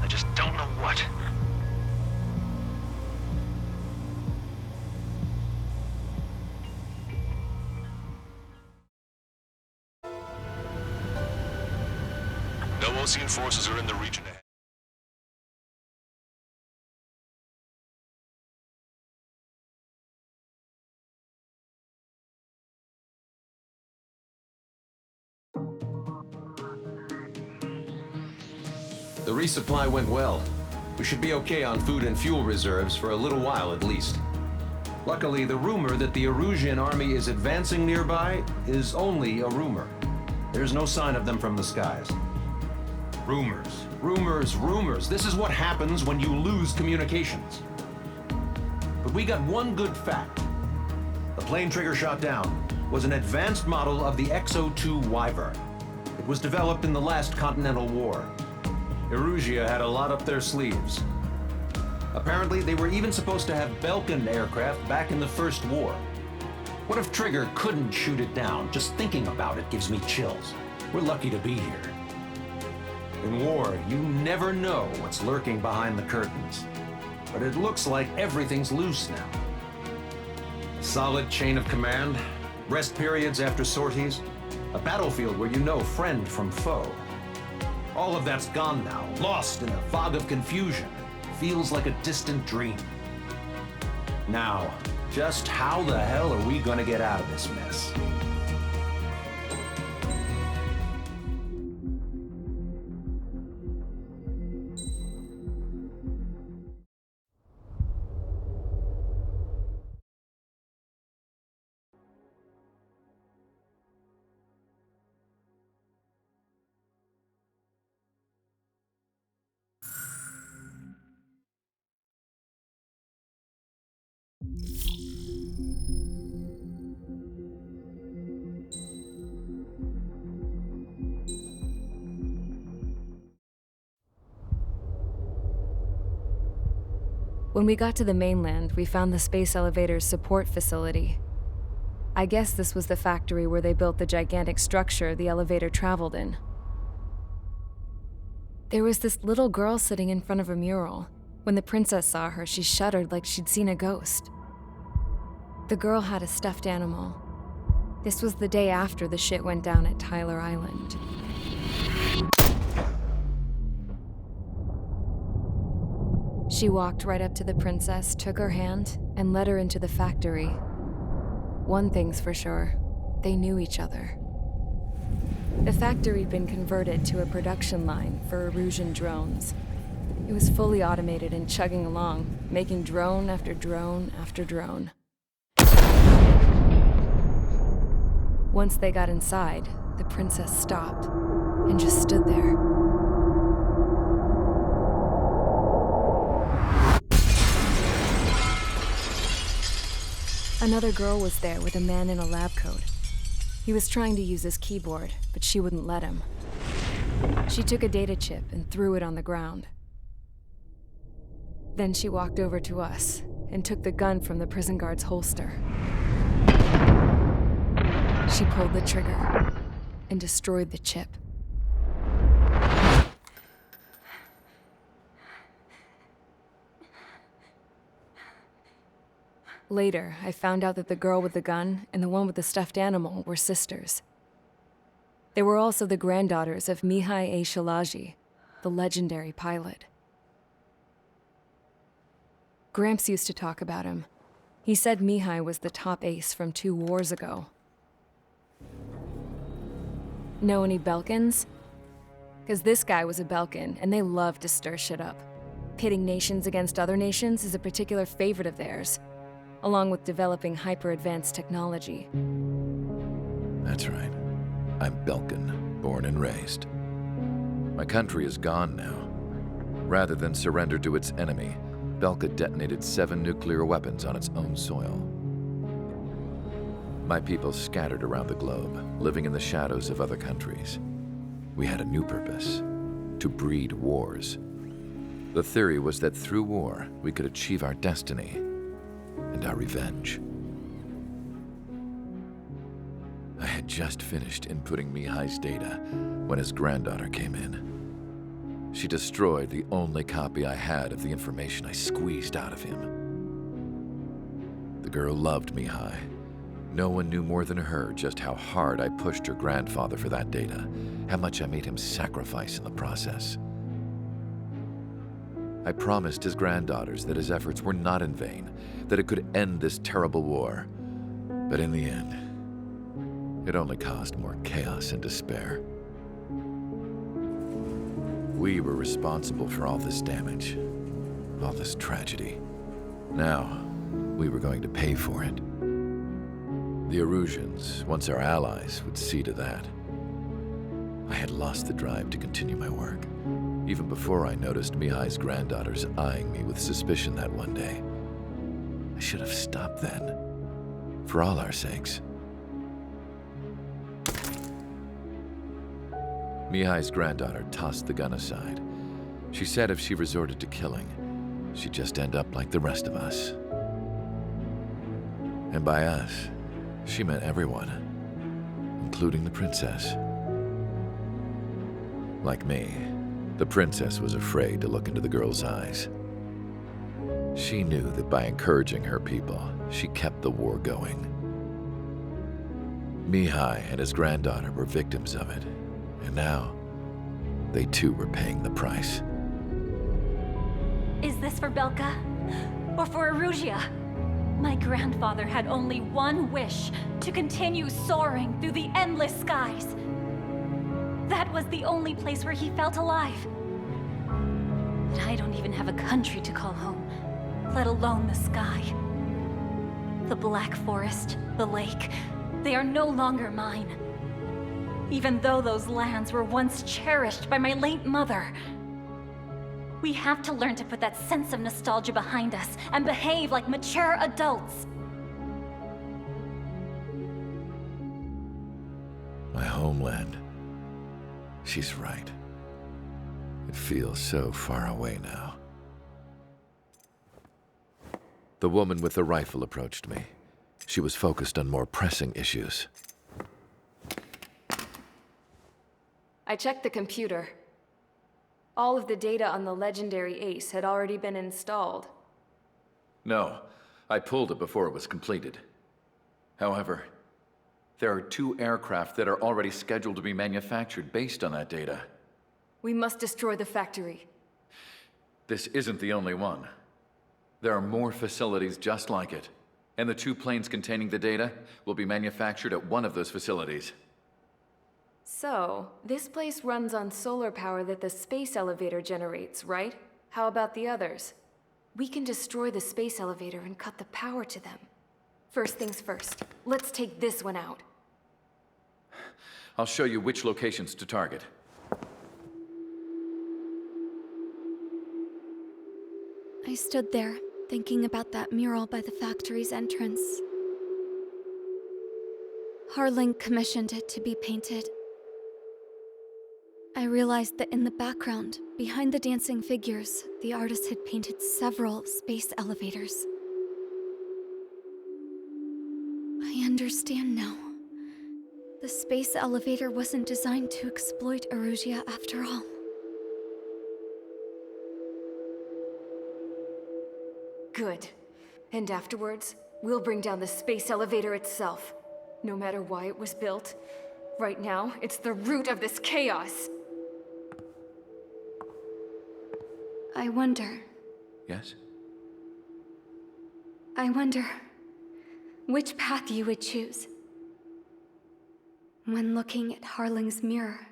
I just don't know what. No Osean forces are in the region ahead. The resupply went well. We should be okay on food and fuel reserves for a little while at least. Luckily, the rumor that the Erusian army is advancing nearby is only a rumor. There's no sign of them from the skies. Rumors, rumors, rumors. This is what happens when you lose communications. But we got one good fact. The plane Trigger shot down was an advanced model of the XO2 Wyvern. It was developed in the last Continental War. Erusia had a lot up their sleeves. Apparently, they were even supposed to have Belkin aircraft back in the First War. What if Trigger couldn't shoot it down? Just thinking about it gives me chills. We're lucky to be here. In war, you never know what's lurking behind the curtains. But it looks like everything's loose now. A solid chain of command, rest periods after sorties, a battlefield where you know friend from foe. All of that's gone now, lost in a fog of confusion. Feels like a distant dream. Now, just how the hell are we gonna get out of this mess? When we got to the mainland, we found the space elevator's support facility. I guess this was the factory where they built the gigantic structure the elevator traveled in. There was this little girl sitting in front of a mural. When the princess saw her, she shuddered like she'd seen a ghost. The girl had a stuffed animal. This was the day after the shit went down at Tyler Island. She walked right up to the princess, took her hand, and led her into the factory. One thing's for sure, they knew each other. The factory'd been converted to a production line for Erusian drones. It was fully automated and chugging along, making drone after drone after drone. Once they got inside, the princess stopped and just stood there. Another girl was there with a man in a lab coat. He was trying to use his keyboard, but she wouldn't let him. She took a data chip and threw it on the ground. Then she walked over to us and took the gun from the prison guard's holster. She pulled the trigger and destroyed the chip. Later, I found out that the girl with the gun and the one with the stuffed animal were sisters. They were also the granddaughters of Mihai A. Shalaji, the legendary pilot. Gramps used to talk about him. He said Mihai was the top ace from 2 wars ago. Know any Belkins? Because this guy was a Belkin, and they love to stir shit up. Pitting nations against other nations is a particular favorite of theirs, along with developing hyper-advanced technology. That's right. I'm Belkin, born and raised. My country is gone now. Rather than surrender to its enemy, Belka detonated 7 nuclear weapons on its own soil. My people scattered around the globe, living in the shadows of other countries. We had a new purpose: to breed wars. The theory was that through war, we could achieve our destiny and our revenge. I had just finished inputting Mihai's data when his granddaughter came in. She destroyed the only copy I had of the information I squeezed out of him. The girl loved Mihai. No one knew more than her just how hard I pushed her grandfather for that data, how much I made him sacrifice in the process. I promised his granddaughters that his efforts were not in vain, that it could end this terrible war. But in the end, it only caused more chaos and despair. We were responsible for all this damage, all this tragedy. Now, we were going to pay for it. The Erusians, once our allies, would see to that. I had lost the drive to continue my work, even before I noticed Mihai's granddaughters eyeing me with suspicion that one day. I should have stopped then, for all our sakes. Mihai's granddaughter tossed the gun aside. She said if she resorted to killing, she'd just end up like the rest of us. And by us, she meant everyone, including the princess. Like me, the princess was afraid to look into the girl's eyes. She knew that by encouraging her people, she kept the war going. Mihai and his granddaughter were victims of it, and now they too were paying the price. Is this for Belka? Or for Erusea? My grandfather had only one wish: to continue soaring through the endless skies. That was the only place where he felt alive. But I don't even have a country to call home, let alone the sky. The Black Forest, the lake, they are no longer mine. Even though those lands were once cherished by my late mother. We have to learn to put that sense of nostalgia behind us and behave like mature adults. My homeland. She's right. It feels so far away now. The woman with the rifle approached me. She was focused on more pressing issues. I checked the computer. All of the data on the legendary Ace had already been installed. No, I pulled it before it was completed. However, there are 2 aircraft that are already scheduled to be manufactured based on that data. We must destroy the factory. This isn't the only one. There are more facilities just like it, and the 2 planes containing the data will be manufactured at one of those facilities. So, this place runs on solar power that the space elevator generates, right? How about the others? We can destroy the space elevator and cut the power to them. First things first, let's take this one out. I'll show you which locations to target. I stood there, thinking about that mural by the factory's entrance. Harling commissioned it to be painted. I realized that in the background, behind the dancing figures, the artist had painted several space elevators. I understand now. The space elevator wasn't designed to exploit Erusea after all. Good. And afterwards, we'll bring down the space elevator itself. No matter why it was built, right now, it's the root of this chaos. I wonder. Yes? I wonder which path you would choose when looking at Harling's mirror.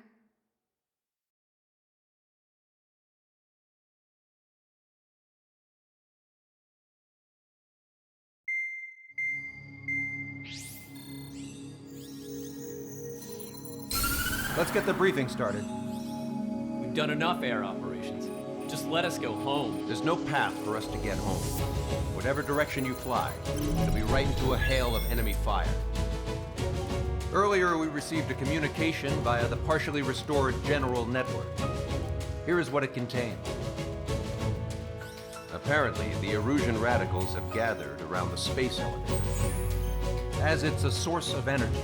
Let's get the briefing started. We've done enough air operations. Just let us go home. There's no path for us to get home. Whatever direction you fly, it'll be right into a hail of enemy fire. Earlier, we received a communication via the partially restored general network. Here is what it contained. Apparently, the Erusian radicals have gathered around the space elevator, as it's a source of energy.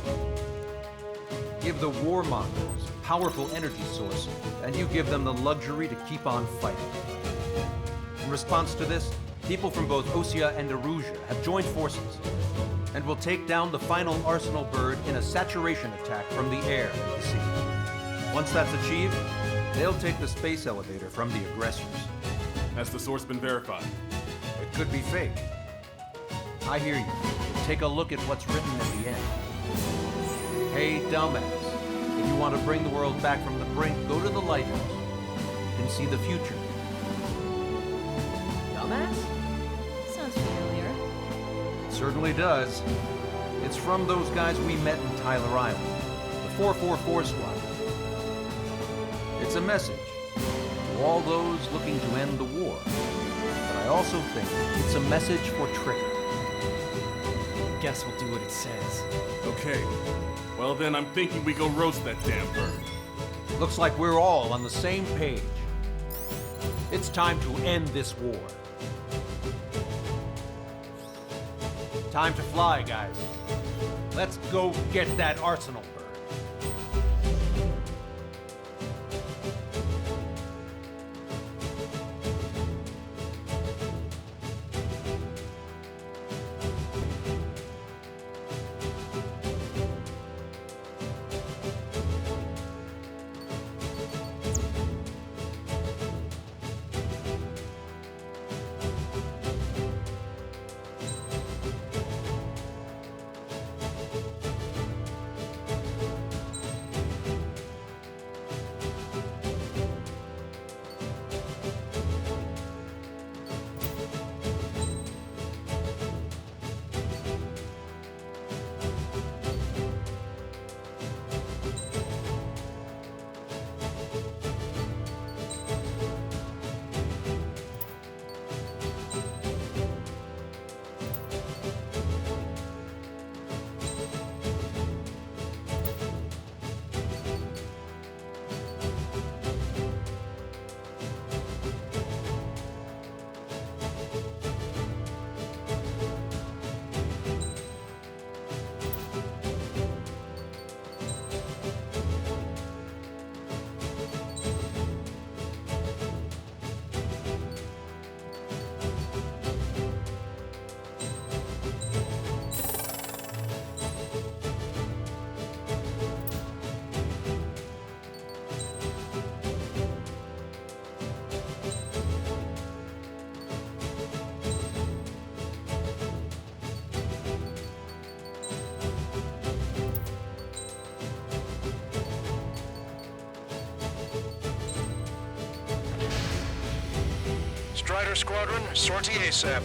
Give the warmongers a powerful energy source, and you give them the luxury to keep on fighting. In response to this, people from both Osea and Erusia have joined forces, and will take down the final Arsenal bird in a saturation attack from the air and the sea. Once that's achieved, they'll take the space elevator from the aggressors. Has the source been verified? It could be fake. I hear you. Take a look at what's written at the end. Hey, dumbass. If you want to bring the world back from the brink, go to the lighthouse. You can see the future. Dumbass? Sounds familiar. It certainly does. It's from those guys we met in Tyler Island, the 444 squad. It's a message to all those looking to end the war. But I also think it's a message for Trigger. Guess we'll do what it says. Okay. Well then, I'm thinking we go roast that damn bird. Looks like we're all on the same page. It's time to end this war. Time to fly, guys. Let's go get that Arsenal bird. Strider Squadron, sortie ASAP.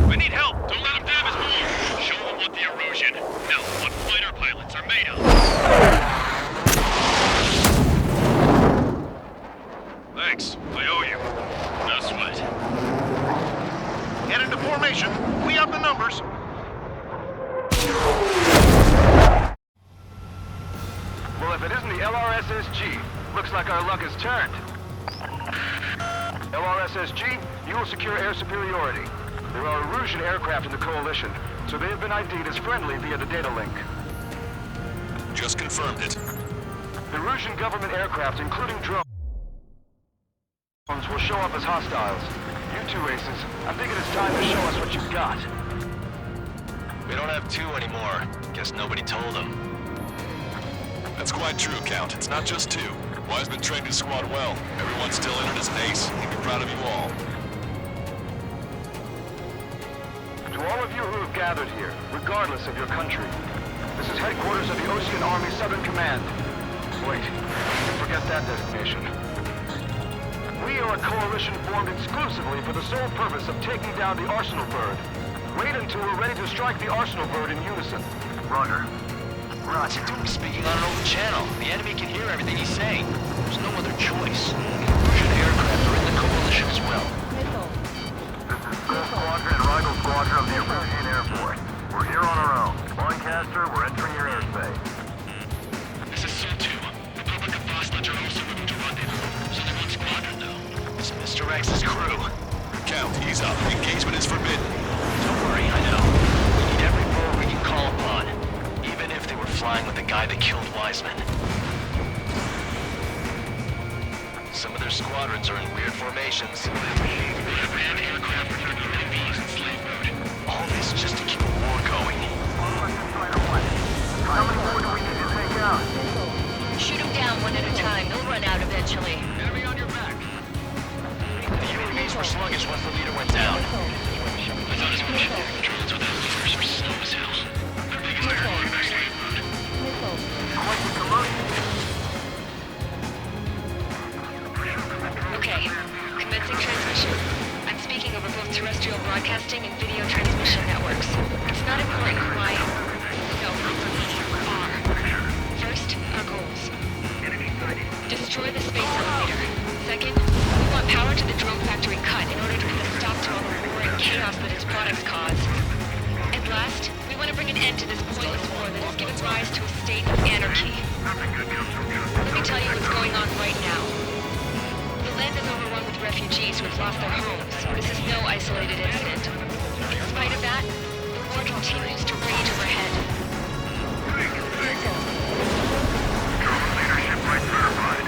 I need help! Don't let him dab his more! Show them what the Erusian, no, what fighter pilots are made of! Thanks, I owe you. No sweat. Get into formation. We have the numbers. Well, if it isn't the LRSSG, looks like our luck has turned. LRSSG, you will secure air superiority. There are Erusian aircraft in the Coalition, so they have been ID'd as friendly via the data link. Just confirmed it. The Erusian government aircraft, including drones, will show up as hostiles. You two aces, I think it is time to show us what you've got. We don't have two anymore. Guess nobody told them. That's quite true, Count. It's not just two. Wiseman trained his squad well. Everyone's still in it as an ace. He'd be proud of you all. To all of you who have gathered here, regardless of your country, this is headquarters of the Ocean Army Southern Command. Wait, forget that designation. We are a coalition formed exclusively for the sole purpose of taking down the Arsenal Bird. Wait until we're ready to strike the Arsenal Bird in unison. Roger. Roger, dude, speaking on an open channel. The enemy can hear everything he's saying. There's no other choice. Russian aircraft are in the coalition as well. This is Skull Squadron and Rigel Squadron of the Iranian Air Force. We're here on our own. Lancaster, we're entering your airspace. This is Sol 2. Republic of Bosnia are also moving to rendezvous. So they're on squadron now. It's Mr. X's crew. Count, ease up. Engagement is forbidden. Don't worry, I know. We need every bird we can call upon. Even if they were flying with the guy that killed Wiseman. Some of their squadrons are in weird formations. Aircraft with UAVs in slave mode. All this just to keep a war going. How many more do we need to take out? Shoot them down one at a time. They'll run out eventually. Enemy on your back. The UAVs were sluggish once the leader went down. I thought as much. Drones without leaders were slow as hell. Their biggest aircraft in slave mode. Quite the commotion. Okay, commencing transmission. I'm speaking over both terrestrial broadcasting and video transmission networks. It's not important who I am. No, are. First, our goals. Destroy the space elevator. Second, we want power to the drone factory cut in order to put a stop to all the war and chaos that its products cause. And last, we want to bring an end to this pointless war that has given rise to a state of anarchy. Let me tell you what's going on right now. The land is overrun with refugees who have lost their homes. This is no isolated incident. In spite of that, the war continues to rage overhead. Leadership right certified.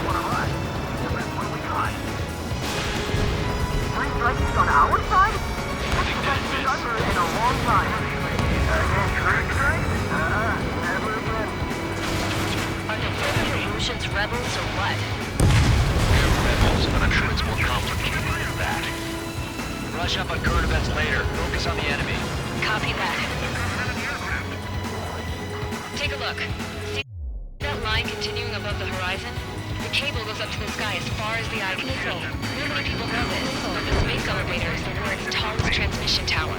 One of us. What do we got? Three strikes on our side? Under in a long time. Again, strike? Never again. Are the further illusions rebels or what? They're rebels, but I'm sure it's more complicated than that. Brush up on current events later. Focus on the enemy. Copy that. Take a look. See that line continuing above the horizon? The cable goes up to the sky as far as the eye can see. Not many people know this, but the space elevator is the world's tallest transmission tower.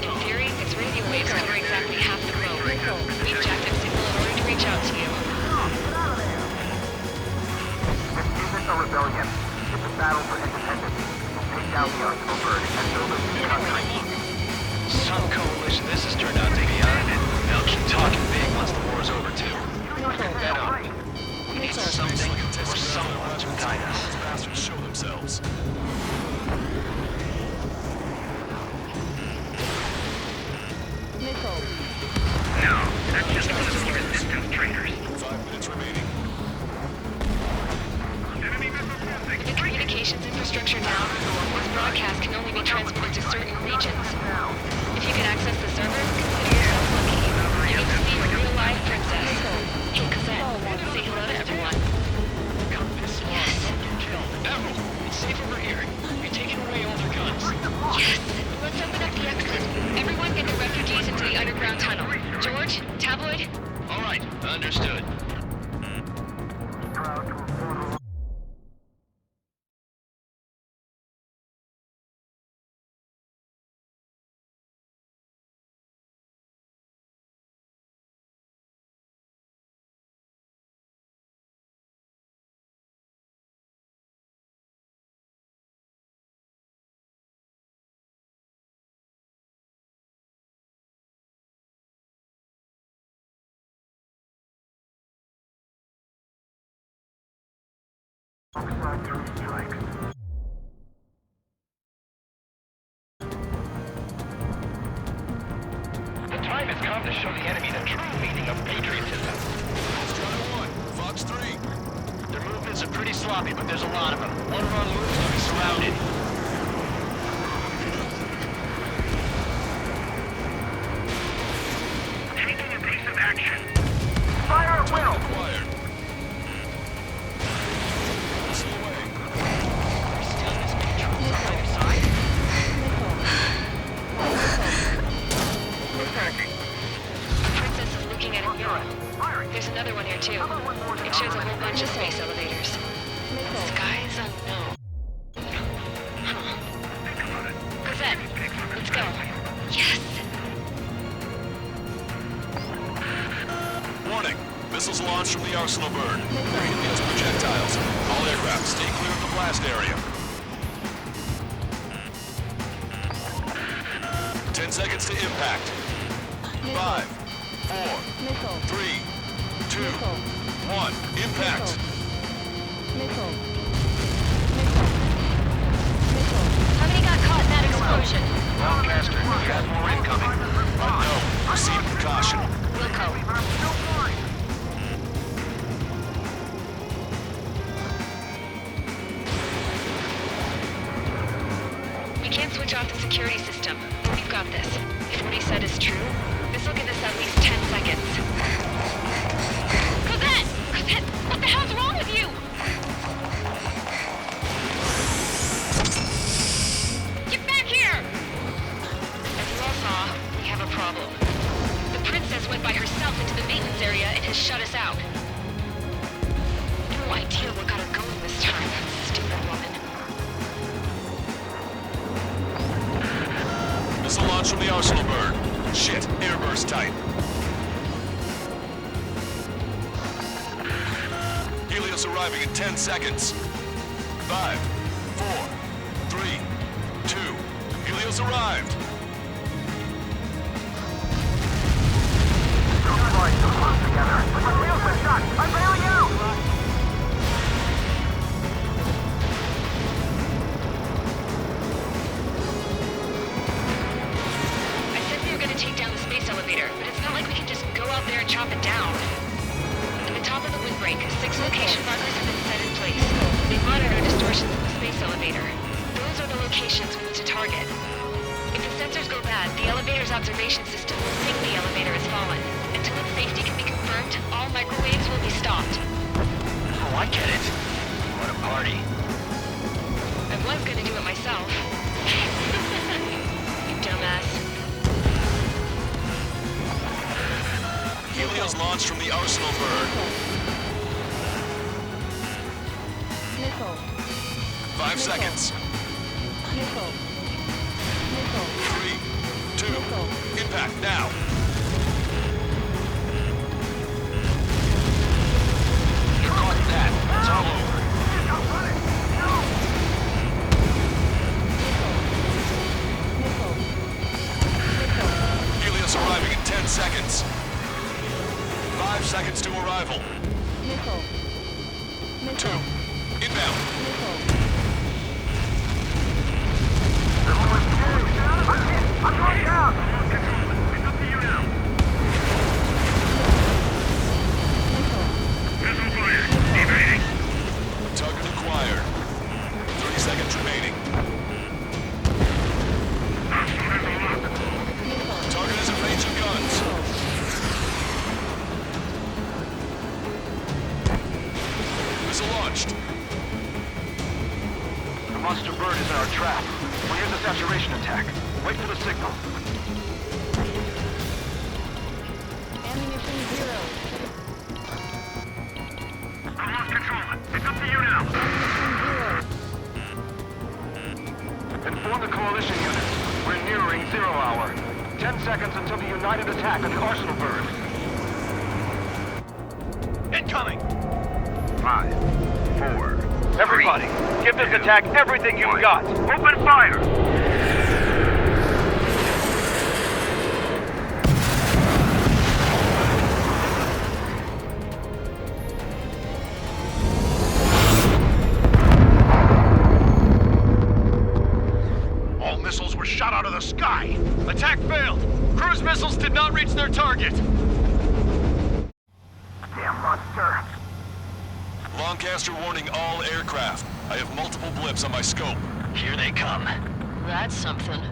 In theory, its radio waves cover exactly half the globe. We've jacked its signal in order to reach out to you. This isn't a rebellion. It's a battle for independence. We'll take down the Arsenal Bird and build a new country. Some coalition this has turned out to be, huh? They'll keep talking big once the war's over, too. Bet on me. We need something or someone to guide us. Bastards show themselves. No, that's just one of the resistance traitors. 5 minutes remaining. The communications infrastructure down. This broadcast can only be transmitted to certain regions. If you can access the server, consider yourself lucky. You get to see a real-life princess. Hey, Cosette, say hello to everyone. Yes. Admiral, it's safe over here. You're taking away all their guns. Yes. Let's open up the exit. Everyone get the refugees into the underground tunnel. George, Tabloid. All right, understood. The time has come to show the enemy the true meaning of patriotism. Fox 3. Their movements are pretty sloppy, but there's a lot of them. One wrong move, they'll be surrounded. Taking evasive action. launch from the Arsenal bird. They're Helios projectiles. All aircraft, stay clear of the blast area. 10 seconds to impact. 5, 4, 3, 2, 1. Impact. How many got caught in that explosion? Lancaster, you have more incoming. No, proceed with caution. Wilco. We can't switch off the security system, but we've got this. If what he said is true, this will give us at least 10 seconds. Cosette! Cosette! What the hell's wrong with you? Get back here! As you all saw, we have a problem. The princess went by herself into the maintenance area and has shut us out. No idea what got her going this time. Stupid woman. Missile launch from the Arsenal bird. Shit, airburst type. Helios arriving in 10 seconds. 5, 4, 3, 2. Helios arrived. I'm bailing out! I said we were gonna take down the space elevator, but it's not like we can just go out there and chop it down. At the top of the windbreak, 6 location markers have been set in place. They monitor distortions in the space elevator. Those are the locations we need to target. If the sensors go bad, the elevator's observation system will think the elevator has fallen. Until its safety can be confirmed, all microwaves will be stopped. Oh, I get it. What a party. I was gonna do it myself. You dumbass. Helios launched from the Arsenal bird. 5 seconds. 3, 2, impact now. You're caught in that. It's all over. Helios arriving in 10 seconds. 5 seconds to arrival. 2, inbound. I'm going down! It's up to you now. Missile fired. Evading. Target acquired. 30 seconds remaining. Target has a range of guns. Missile launched. The monster bird is in our trap. We'll use a saturation attack. Wait for the signal. Ammunition 0. I lost control. It's up to you now. Inform the coalition units. We're nearing 0 hour. 10 seconds until the united attack on the Arsenal bird. Incoming. 5, 4. Everybody, give this attack everything you've got. Open fire. All missiles were shot out of the sky. Attack failed. Cruise missiles did not reach their target. Damn monster. Lancaster warning all aircraft. I have multiple blips on my scope. Here they come. That's something.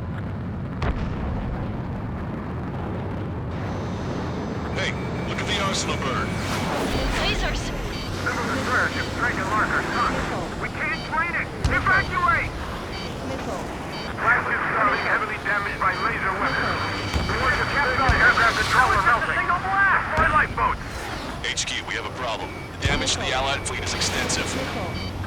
Hey, look at the Arsenal bird. Lasers! This is a destroyer ship training larger. We can't train it! Evacuate! Flagship starting heavily damaged by laser weapons. The work of captain aircraft controller melting. Single blast! Deploy lifeboats! HQ, we have a problem. The damage to the Allied fleet is extensive.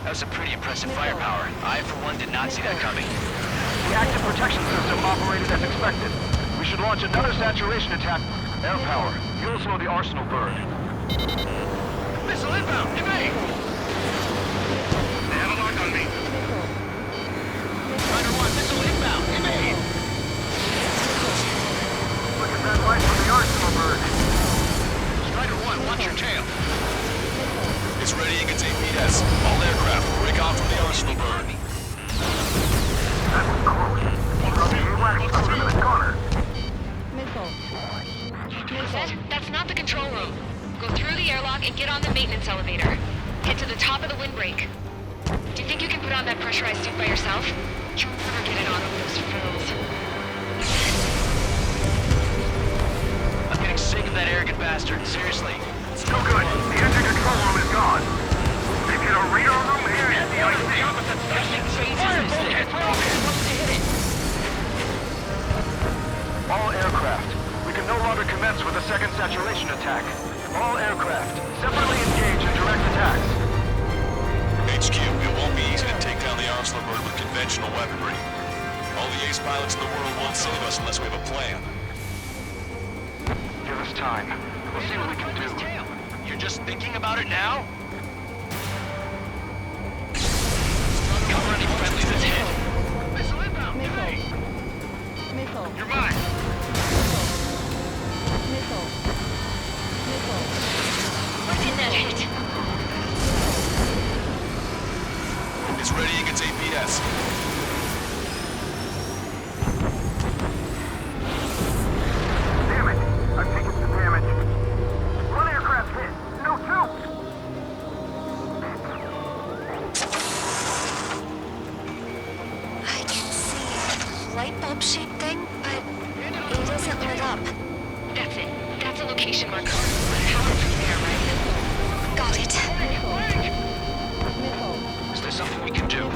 That was a pretty impressive firepower. I, for one, did not see that coming. The active protection system operated as expected. We should launch another saturation attack. Air power. You'll slow the Arsenal bird. Missile inbound! Evade! They have a lock on me. Strider 1, missile inbound! Evade! Look at that light from the arsenal bird. Strider 1, watch your tail. It's readying its APS. All aircraft, break off from the arsenal bird. That was close. From the AWACS closer to the corner. Set, that's not the control room. Go through the airlock and get on the maintenance elevator. Head to the top of the windbreak. Do you think you can put on that pressurized suit by yourself? You'll never get it on over those frills. I'm getting sick of that arrogant bastard. Seriously. No good. The engine control room is gone. They've hit a radar room here and the IC. All aircraft. We can no longer commence with a second saturation attack. All aircraft, separately engage in direct attacks. HQ, it won't be easy to take down the arsenal bird with conventional weaponry. All the ace pilots in the world won't save us unless we have a plan. Give us time. We'll see what we can do. You're just thinking about it now? Cover any friendlies that's hit. Missile inbound! Missile. You're mine! Missile. Where did that hit? It's readying its APS. Damn it. I've taken some damage. One aircraft hit. No, two. I can see a light bulb shaped thing, but it isn't lit up. That's it. That's a location marker. Power from there, right? Got it. Is there something we can do?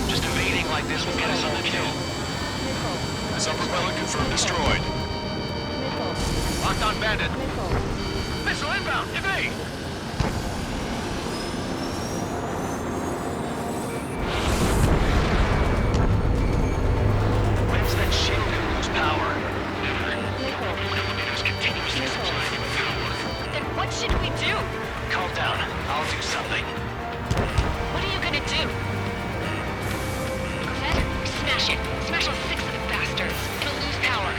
Just evading like this will get us on the kill. Some propeller confirmed destroyed. Locked on bandit. Missile inbound! Evade! When's that shit gonna lose power? It was continuously supplying you with power. Then what should we do? Calm down. I'll do something. What are you gonna do? Set, smash it. Smash all 6 of the bastards. It'll lose power.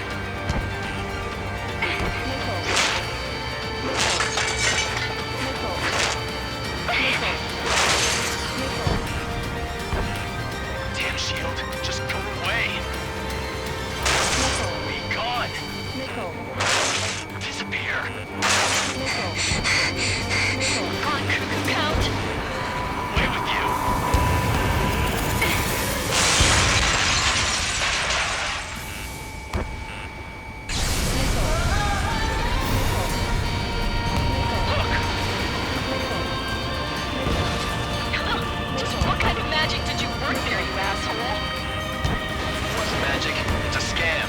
Damn shield, just go away. Be gone. Disappear. Gone, cuckoo pound. Away with you. Just what kind of magic did you work there, you asshole? It wasn't magic. It's a scam.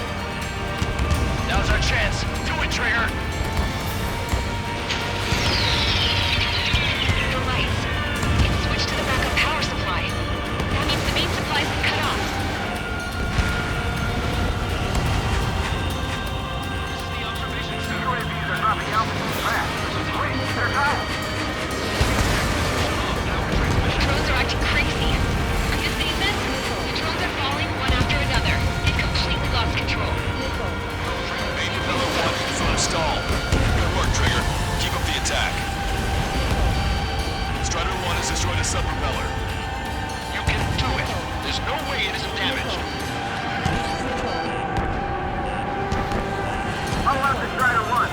Now's our chance. Do it, Trigger. The lights. It's switched to the backup power supply. That means the main supply's been cut off. The UAVs are dropping altitude fast. Wait, they're down. The drones are acting crazy. Are you seeing this? The drones are falling one after another. They've completely lost control. Main propeller 1 confirmed stall. Good work, Trigger. Keep up the attack. Strider 1 has destroyed a sub-propeller. You can do it. There's no way it isn't damaged. I'll have the Strider 1.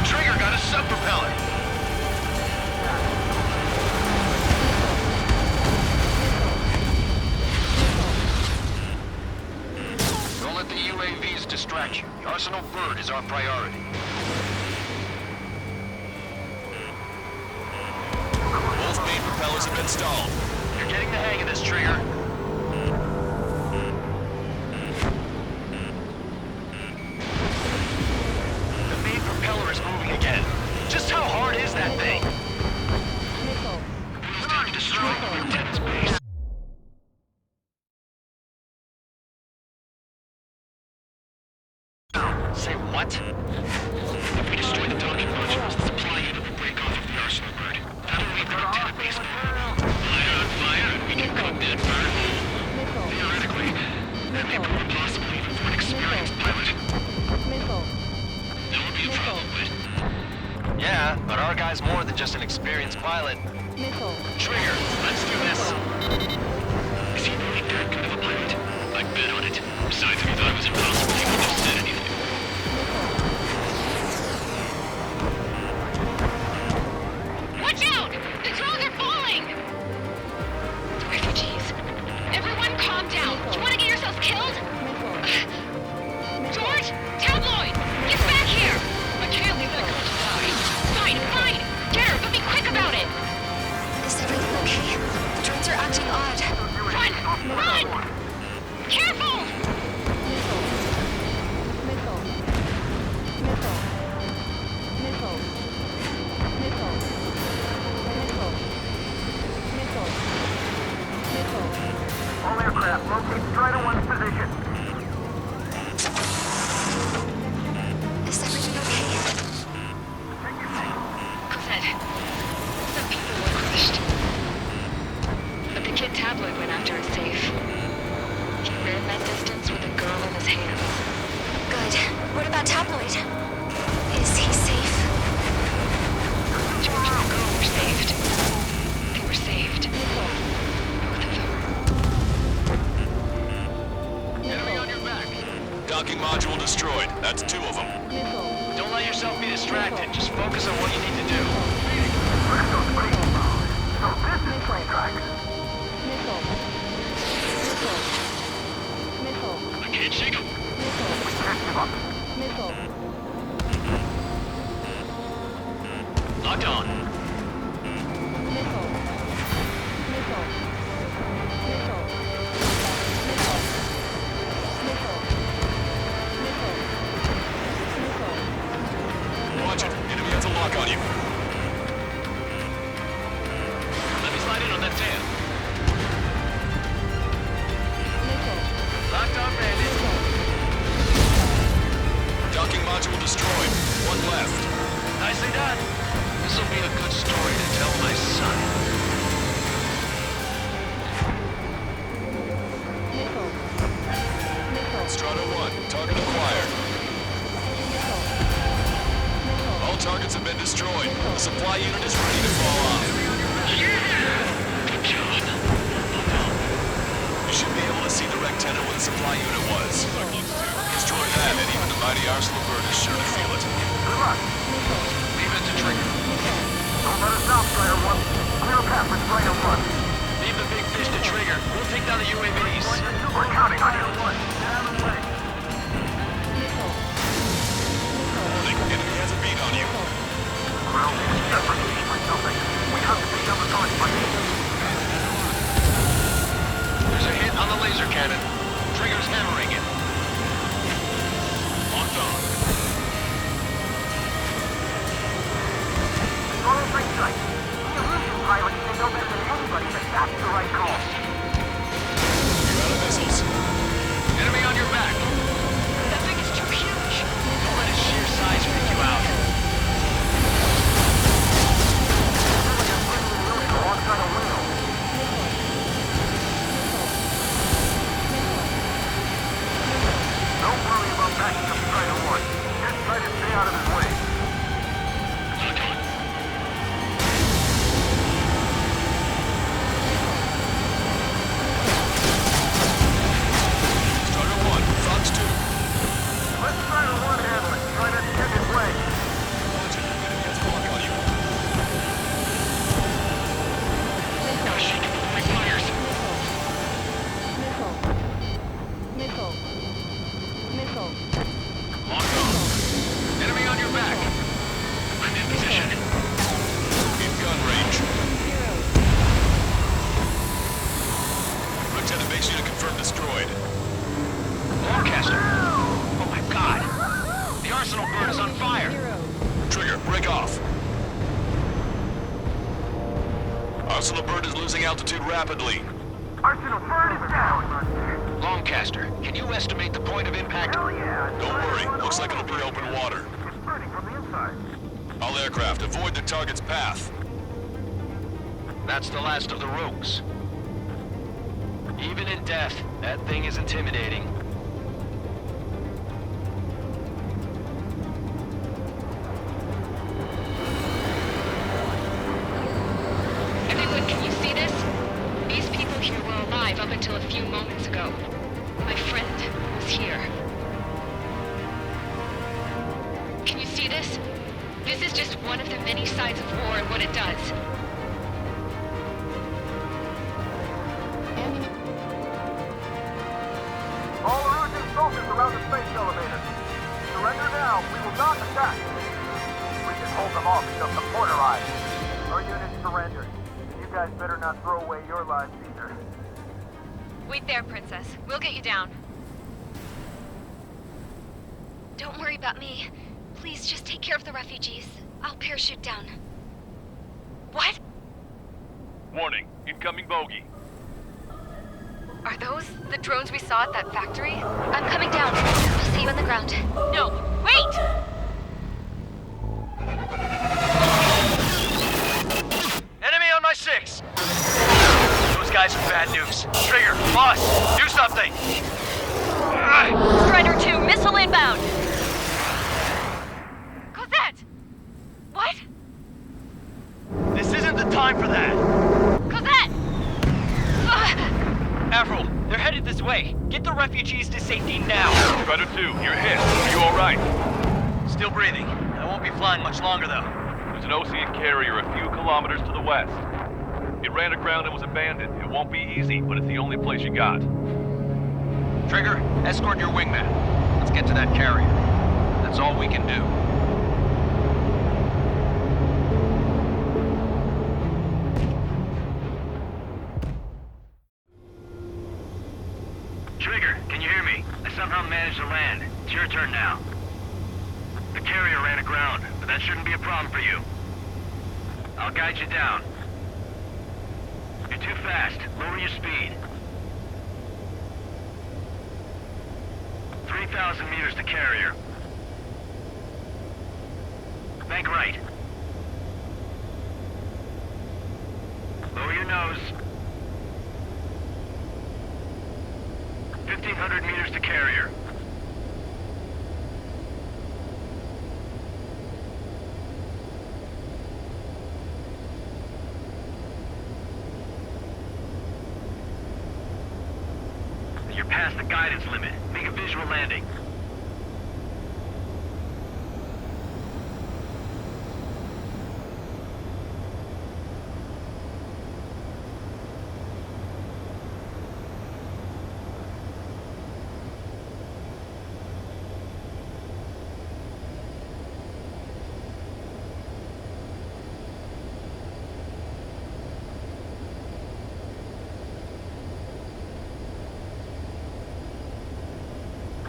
Trigger got a sub-propeller. Don't let the UAVs distract you. The Arsenal bird is our priority. Both main propellers have been stalled. You're getting the hang of this, Trigger. Yeah, but our guy's more than just an experienced pilot. Missile. Trigger, let's do this. Is he really that good of a pilot? I'd bet on it. Besides, if he thought it was impossible, he wouldn't have said anything. Watch out! The drones are falling! The refugees. Everyone calm down. You want to get yourselves killed? George! Tabloid! Get back here! I can't leave that girl to die. Fine, fine! Get her, but be quick about it! Is everything okay? The drones are acting odd. Run! Run! Careful! Missile. Missile. Missile. Missile. Missile. Missile. Missile. All aircraft, locate Strider 1's position. Is everything okay? Cosette, some people were crushed. But the kid Tabloid went after it safe. He ran that distance with a girl in his hands. Good. What about Tabloid? Is he safe? George and the girl were saved. They were saved. Both of them. Enemy on your back. Docking module destroyed. That's 2 of them. Don't let yourself be distracted. Just focus on what you need to do. So this is train tracks. Missile. Missile. Missile. I can't shake him. Missile. Can't give up. Missile. Locked on. Missile. Missile. Missile. Missile. Missile. Missile. Missile. Watch it. Enemy has a lock on you. Let me slide in on that tail. Missile. Locked on, bandit. Docking module destroyed. 1 left. Nicely done. This'll be a good story to tell my son. Missile. Missile. Strata 1. Target acquired. All targets have been destroyed. The supply unit is ready to fall off. Good job. You should be able to see the rectangle where the supply unit was. Destroy that, and even the mighty Arsenal bird is sure to feel it. Good luck. Leave it to Trigger. Don't let us stop, Strider 1. Clear a path for Strider 1. Leave the big fish to Trigger. We'll take down the UAVs. We're counting on you. Get out of the way. Warning, enemy has a beat on you. Ground is separately for something. We have to take down the target. There's a hit on the laser cannon. Trigger's hammering it. Locked on. Control break sight. The illusion pilot can know better than anybody that that's the right call. You're out of missiles. Enemy on your back. That thing is too huge. Don't let its sheer size freak you out. Alongside a wheel. Don't worry about backing up Strider 1. Just try to stay out of his way. Strider 1, Fox 2. Let Strider 1 handle it. Try to get his way. Watch it. Enemy has a lock on you. Gotta shake him before he fires. Missile. Missile. Missile. Locked on. Enemy on your back. I'm in position. In gun range. Lieutenant, make sure to confirm destroyed. Lancaster. Oh my god. The Arsenal bird is on fire. Trigger, break off. Arsenal bird is losing altitude rapidly. Arsenal bird is down. Lancaster, can you estimate the point of impact? Hell yeah. Don't worry, looks like it'll be open water. It's burning from the inside. All aircraft, avoid the target's path. That's the last of the rogues. Even in death, that thing is intimidating. alive up until a few moments ago. My friend was here. Can you see this? This is just one of the many sides of war and what it does. All Erusian soldiers around the space elevator. Surrender now. We will not attack. We can hold them off until support arrives. Our unit surrendered. And you guys better not throw away your lives either. Wait there, Princess. We'll get you down. Don't worry about me. Please just take care of the refugees. I'll parachute down. What? Warning, incoming bogey. Are those the drones we saw at that factory? I'm coming down. I'll see you on the ground. No, wait! Enemy on my 6! Those guys are bad news. Trigger, boss, do something! Strider 2, missile inbound! Cosette! What? This isn't the time for that! Cosette! Avril, they're headed this way. Get the refugees to safety now. Strider 2, you're hit. Are you alright? Still breathing. I won't be flying much longer, though. There's an Osean carrier a few kilometers to the west. It ran aground and was abandoned. It won't be easy, but it's the only place you got. Trigger, escort your wingman. Let's get to that carrier. That's all we can do. Trigger, can you hear me? I somehow managed to land. It's your turn now. The carrier ran aground, but that shouldn't be a problem for you. I'll guide you down. You're too fast. Lower your speed. 3,000 meters to carrier. Bank right. Lower your nose. 1,500 meters to carrier. You're past the guidance limit. Make a visual landing.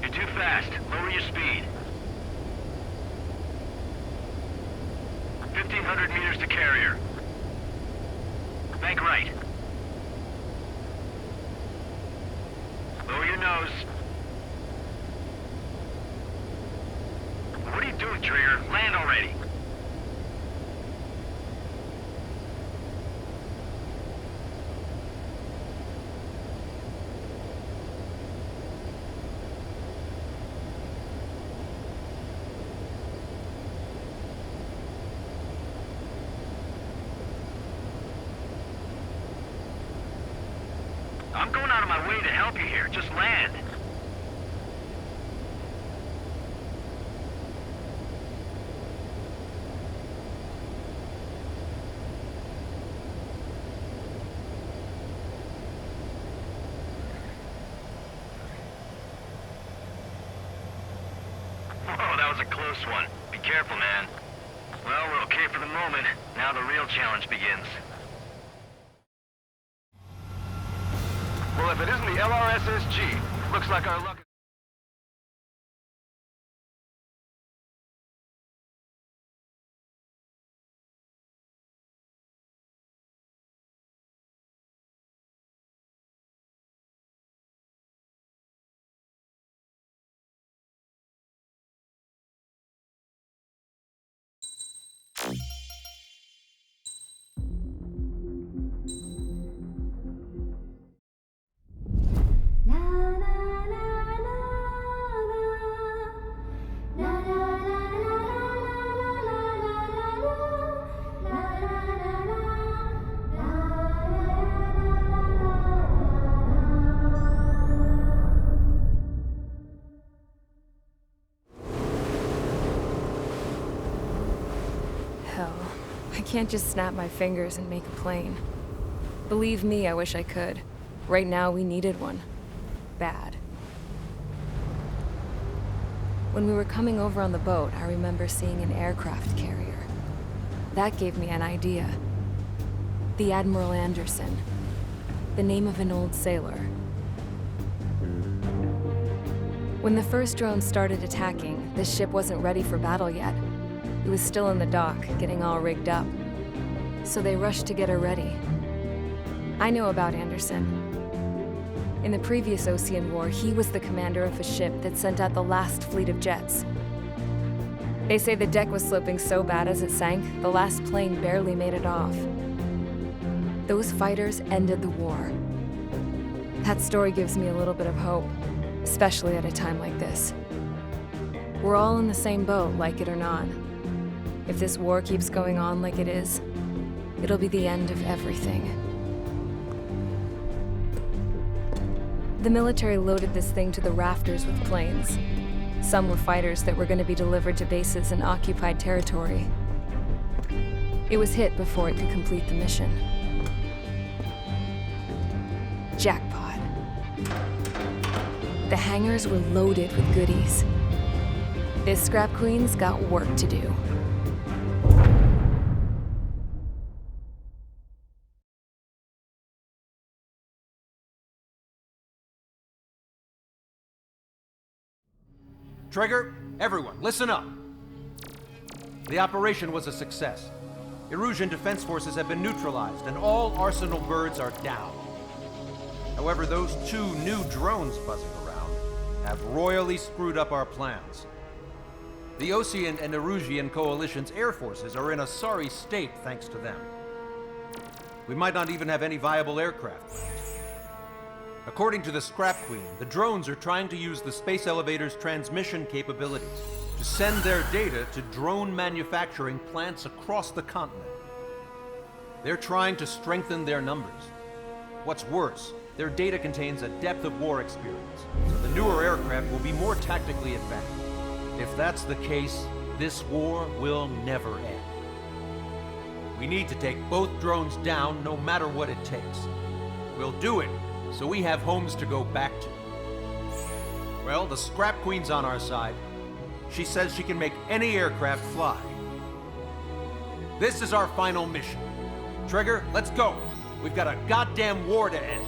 You're too fast. Lower your speed. 1,500 meters to carrier. Bank right. Lower your nose. What are you doing, Trigger? Land already. I'm going out of my way to help you here. Just land. Oh, that was a close one. Be careful, man. Well, we're okay for the moment. Now the real challenge begins. Well, if it isn't the LRSSG, looks like our luck... Na na na I can't just snap my fingers and make a plane. Believe me, I wish I could. Right now, we needed one. Bad. When we were coming over on the boat, I remember seeing an aircraft carrier. That gave me an idea. The Admiral Anderson. The name of an old sailor. When the first drone started attacking, the ship wasn't ready for battle yet. It was still in the dock, getting all rigged up. So they rushed to get her ready. I know about Anderson. In the previous Ocean War, he was the commander of a ship that sent out the last fleet of jets. They say the deck was sloping so bad as it sank, the last plane barely made it off. Those fighters ended the war. That story gives me a little bit of hope, especially at a time like this. We're all in the same boat, like it or not. If this war keeps going on like it is, it'll be the end of everything. The military loaded this thing to the rafters with planes. Some were fighters that were going to be delivered to bases in occupied territory. It was hit before it could complete the mission. Jackpot. The hangars were loaded with goodies. This Scrap Queen's got work to do. Trigger, everyone, listen up. The operation was a success. Erusian defense forces have been neutralized, and all Arsenal birds are down. However, those 2 new drones buzzing around have royally screwed up our plans. The Ocean and Erusian coalition's air forces are in a sorry state thanks to them. We might not even have any viable aircraft left. According to the Scrap Queen, the drones are trying to use the space elevator's transmission capabilities to send their data to drone manufacturing plants across the continent. They're trying to strengthen their numbers. What's worse, their data contains a depth of war experience, so the newer aircraft will be more tactically advanced. If that's the case, this war will never end. We need to take both drones down no matter what it takes. We'll do it, so we have homes to go back to. Well, the Scrap Queen's on our side. She says she can make any aircraft fly. This is our final mission. Trigger, let's go. We've got a goddamn war to end.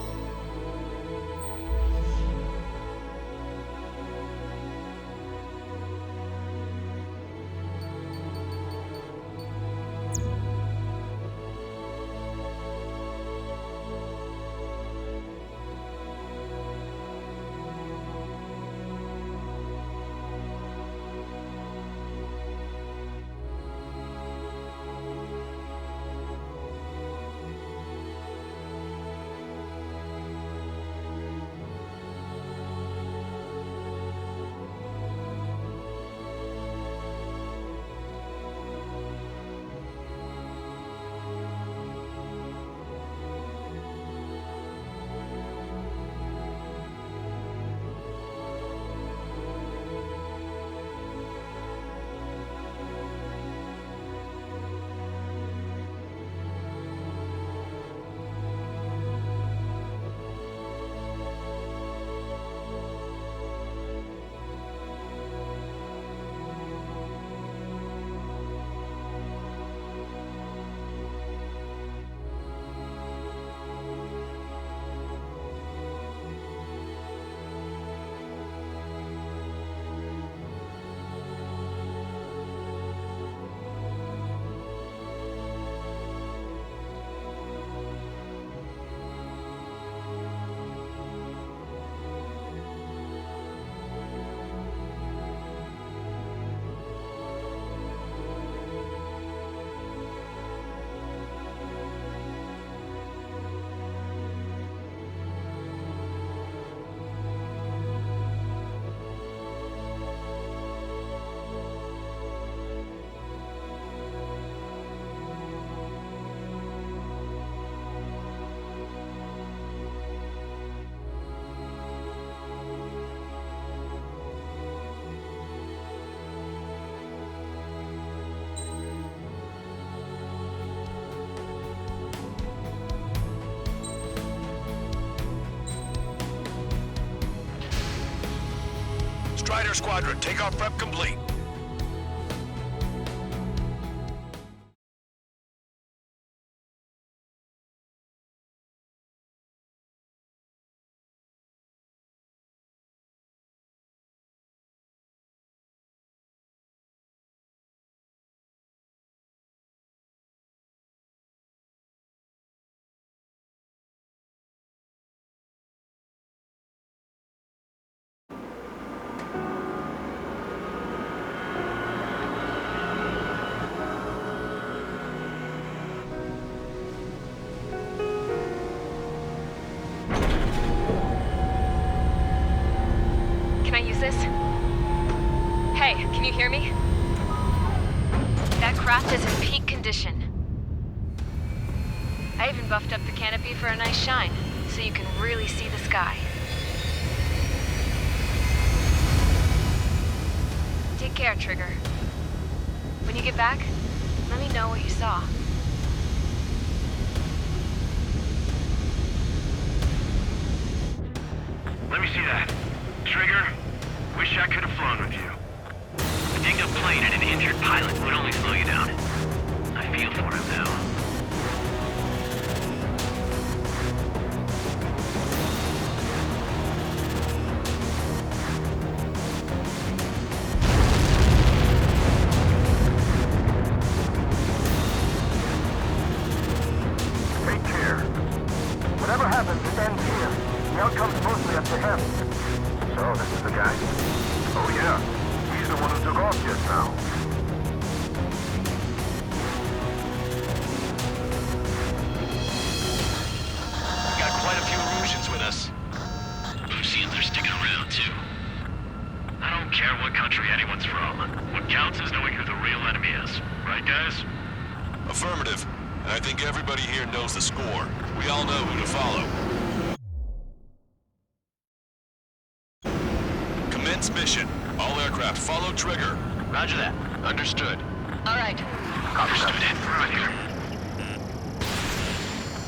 Strider Squadron, takeoff prep complete. Can I use this? Hey, can you hear me? That craft is in peak condition. I even buffed up the canopy for a nice shine, so you can really see the sky. Take care, Trigger. When you get back, let me know what you saw. Let me see that. Trigger, wish I could have flown with you. A dinged-up plane and an injured pilot would only slow you down. I feel for him now. Take care. Whatever happens, it ends here. The outcome's mostly up to him. So, this is the guy? Oh yeah, he's the one who took off just now. We've got quite a few Erusians with us. Lucians are sticking around, too. I don't care what country anyone's from. What counts is knowing who the real enemy is. Right, guys? Affirmative. And I think everybody here knows the score. We all know who to follow. Commence mission. All aircraft follow Trigger. Roger that. Understood. All right. Understood. Right here.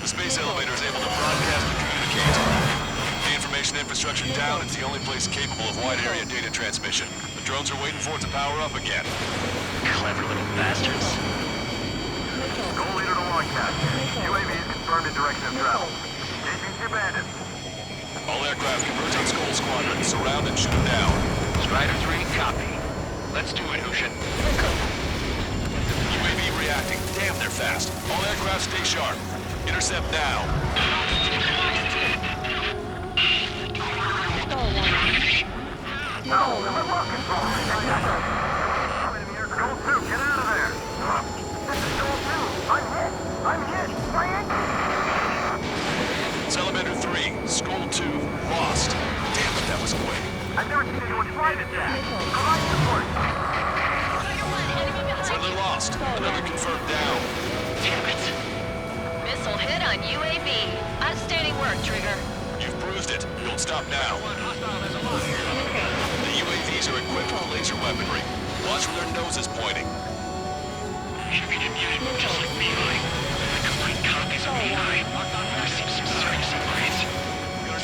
The space elevator is able to broadcast and communicate. The information infrastructure down is the only place capable of wide area data transmission. The drones are waiting for it to power up again. Clever little bastards. Goal leader to Longcast. UAVs confirmed in direction of travel. Engaging the bandits. All aircraft converge on Skull Squadron. Surround and shoot them down. Strider 3, copy. Let's do it, Lucian. UAV reacting. Damn, they're fast. All aircraft stay sharp. Intercept now. No, remote control. Goal 2, get out of there. This is Goal 2. I'm hit. My Salamander 3, Skull 2, lost. Damn it, that was away. I've never seen anyone fly this fast. Provide support. Friendly lost. Another confirmed down. Damn it. Missile hit on UAV. Outstanding work, Trigger. You've bruised it. Don't stop now. The UAVs are equipped with laser weaponry. Watch where their nose is pointing. You can immune him just like Mihai. Complete copies of Mihai. There seems some serious upgrades.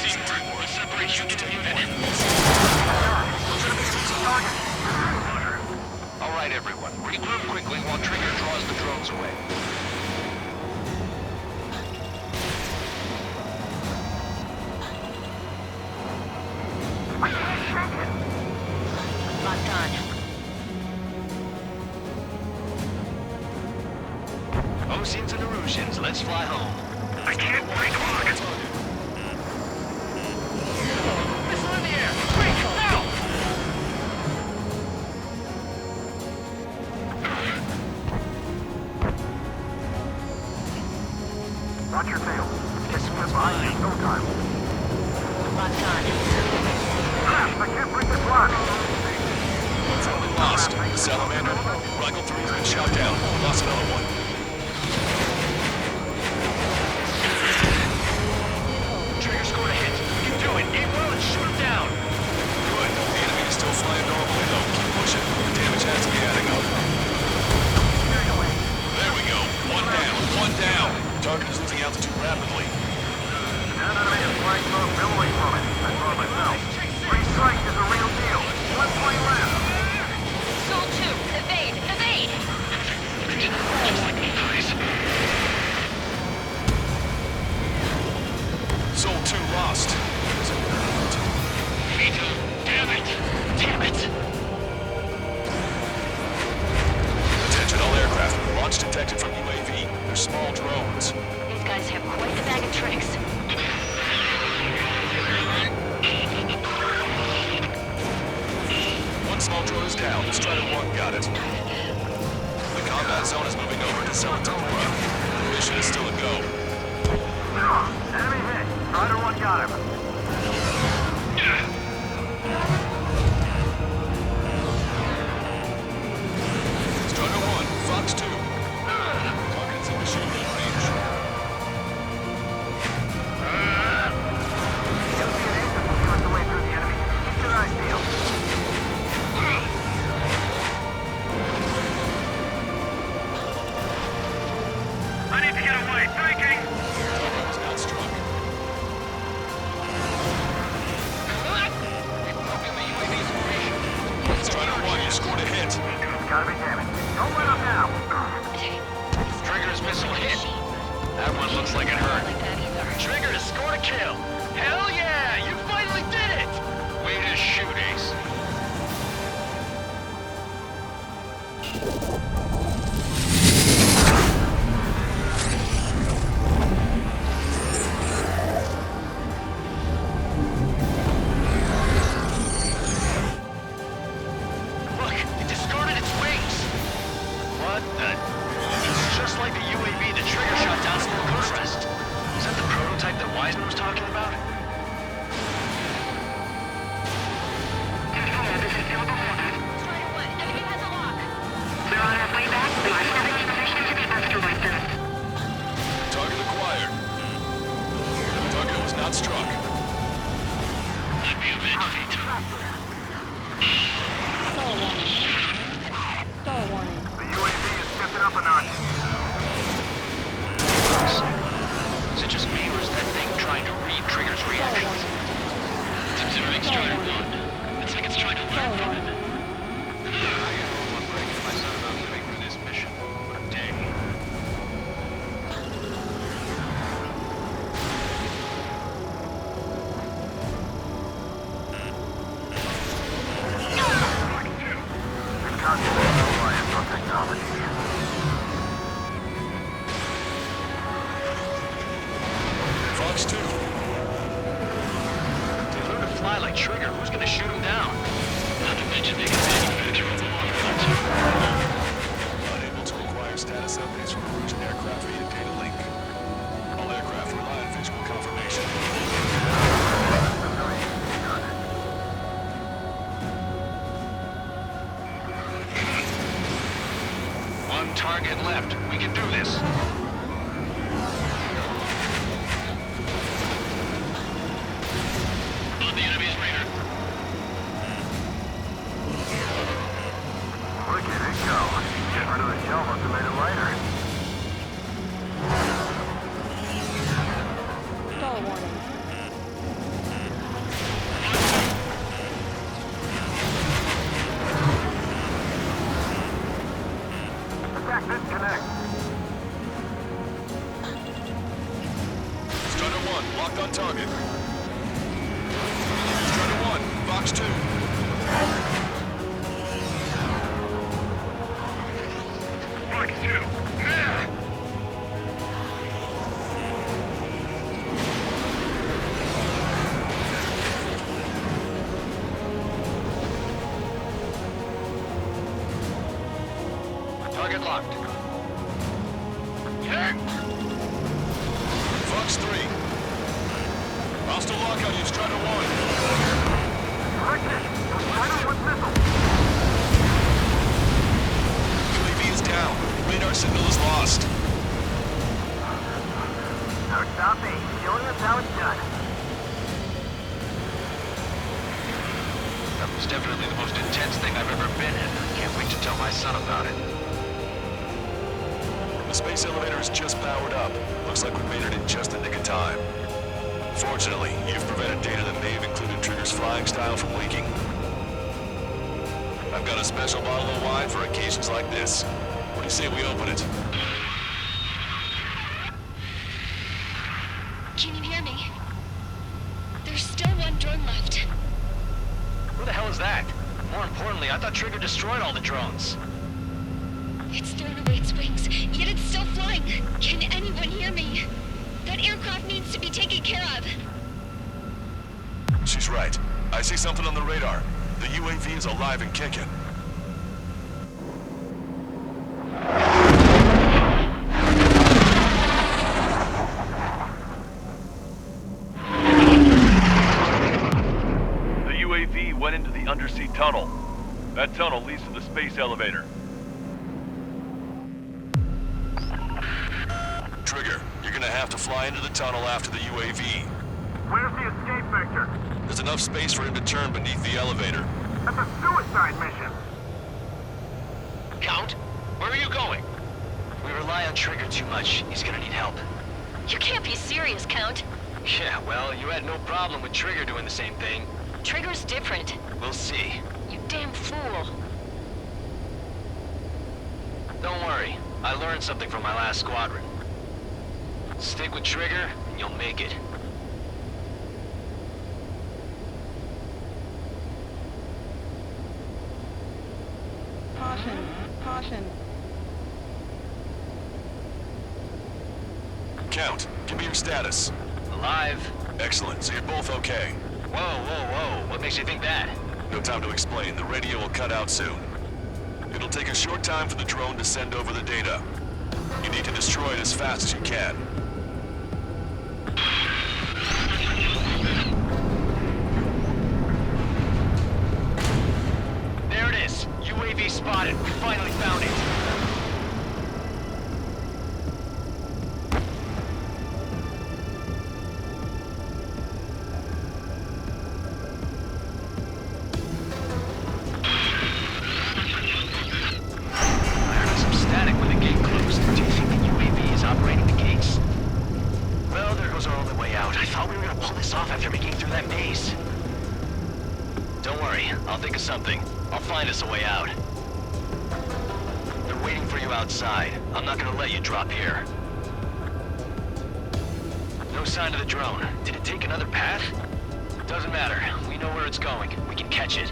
Teamwork will separate you to the unit. All right, everyone. Regroup quickly while Trigger draws the drones away. Locked on. Oceans and Erusians, let's fly home. I can't break lock. Missile in the air! Quick, now! Watch your tail. Get behind you. No time. Locked on. I can't break this lock. Lost. Salamander. Rifle 3 has been shot down. Lost another one. Trigger scored a hit. You do it. Aim well and shoot him down. Good. The enemy is still flying normally, though. Keep pushing. The damage has to be adding up. There we go. One down. Target is losing altitude rapidly. That enemy is flying so billowing from it. I saw it myself. Free strike is a real deal. Let's small drones. These guys have quite the bag of tricks. One small drone is down. Strider 1 got it. The combat zone is moving over to Zone Tempora. The mission is still a go. Enemy hit. Strider 1 got him. Strider 1, Fox 2. Target's in machine gun range. The way through the enemy. Keep your eyes peeled. I need to get away. Breaking! Target was not struck. Strider 1, you scored a hit. Gotta be damaged. Don't let up now. Trigger's missile hit. That one looks like it hurt. Trigger has scored a kill. Hell yeah! You finally did it! Way to shoot, Ace. Look, it discarded its wings. What the? It's just like the UAV the Trigger shot down at Bucharest. Is that the prototype that Wiseman was talking about? Strider 1, enemy has a lock. They're on our way back. We are moving in position to destroy them. Target acquired. Target was not struck. Let me avenge it. Star warning. The UAV is stepping up a notch. Is it just me, or is that thing trying to read Trigger's reactions? It's observing Strider 1. It's like it's trying to learn from it. I got one break if my son about living through this mission. What a day. Fox 2. They learn to fly like Trigger. Who's gonna shoot him down? Not to mention they can manufacture a bomb. Unable to acquire status updates from Rouge aircraft via data link. All aircraft rely on visual confirmation. One target left. We can do this. On the enemy's radar. Look at it go. Getting rid of the shell must have made it lighter. Star warning. Attack disconnect. Strider 1, locked on target. Strider 1, Fox 2. Fox 2. Now! Target locked. Fox 3. Hostile lock on you, Strider 1. Corrected. Strider 1 missile. UAV is down. Radar signal is lost. Now stop me. Showing us how it's done. That was definitely the most intense thing I've ever been in. Can't wait to tell my son about it. The space elevator is just powered up. Looks like we made it in just the nick of time. Fortunately, you've prevented data that may have included Trigger's flying style from leaking. I've got a special bottle of wine for occasions like this. What do you say we open it? Can you hear me? There's still one drone left. Who the hell is that? More importantly, I thought Trigger destroyed all the drones. It's thrown away its wings, yet it's still flying. Can anyone hear me? That aircraft needs to be taken care of. She's right. I see something on the radar. The UAV is alive and kicking. The UAV went into the undersea tunnel. That tunnel leads to the space elevator. Trigger, you're gonna have to fly into the tunnel after the UAV. Where's the escape vector? There's enough space for him to turn beneath the elevator. That's a suicide mission. Count, where are you going? We rely on Trigger too much. He's gonna need help. You can't be serious, Count. Yeah, well, you had no problem with Trigger doing the same thing. Trigger's different. We'll see. You damn fool. Don't worry. I learned something from my last squadron. Stick with Trigger, and you'll make it. Caution. Caution. Count, give me your status. Alive. Excellent, so you're both okay. Whoa, whoa, whoa. What makes you think that? No time to explain. The radio will cut out soon. It'll take a short time for the drone to send over the data. You need to destroy it as fast as you can. There it is. UAV spotted. We finally found it. I'll think of something. I'll find us a way out. They're waiting for you outside. I'm not gonna let you drop here. No sign of the drone. Did it take another path? Doesn't matter. We know where it's going. We can catch it.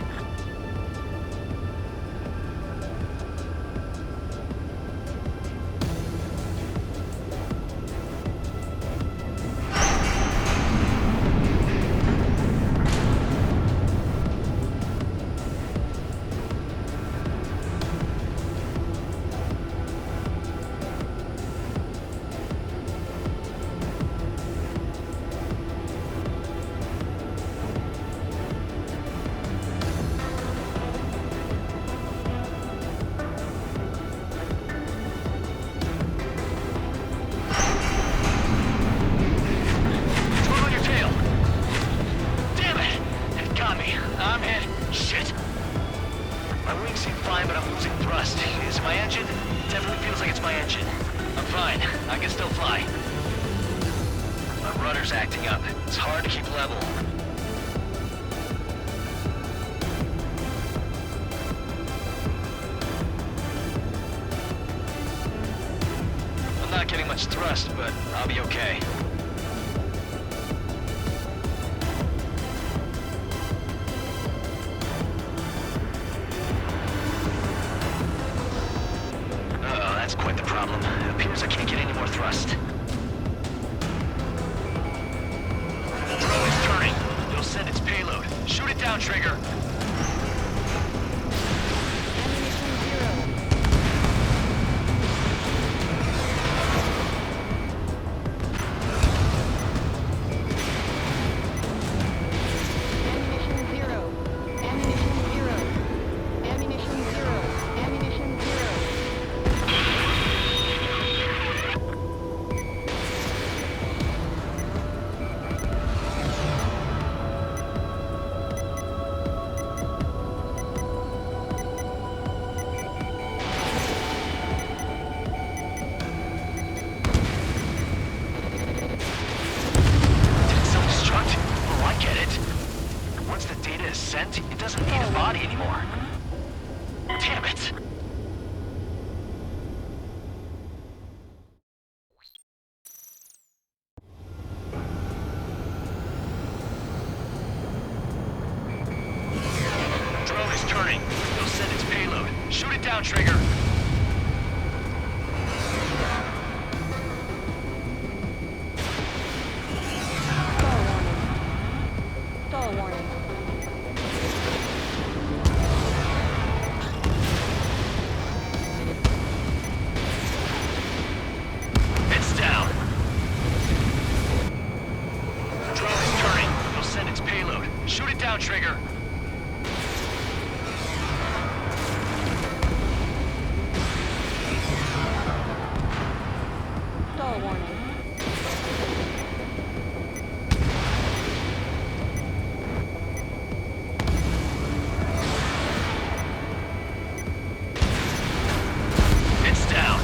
Acting up. It's hard to keep level. I'm not getting much thrust, but I'll be okay. Uh-oh, that's quite the problem. It appears I can't get any more thrust. Send its payload. Shoot it down, Trigger. It doesn't need a body anymore. Damn it! Drone is turning. It'll send its payload. Shoot it down, Trigger. Stall warning. It's down.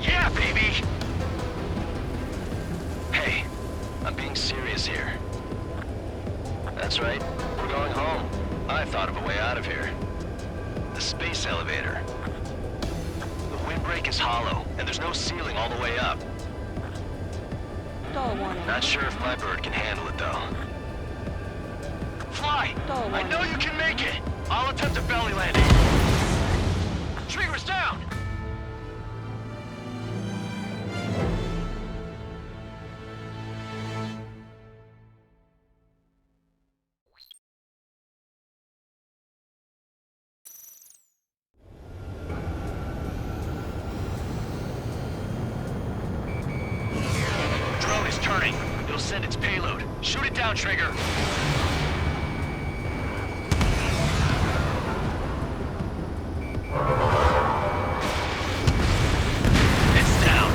Yeah, baby! Hey, I'm being serious here. That's right, we're going home. I thought of a way out of here. The space elevator. The windbreak is hollow, and there's no ceiling all the way up. Stall warning. Not sure if my bird can handle it, though. Fly! I know you can make it! I'll attempt a belly landing. Trigger's down! Drone is turning. It'll send its payload. Shoot it down, Trigger. It's down.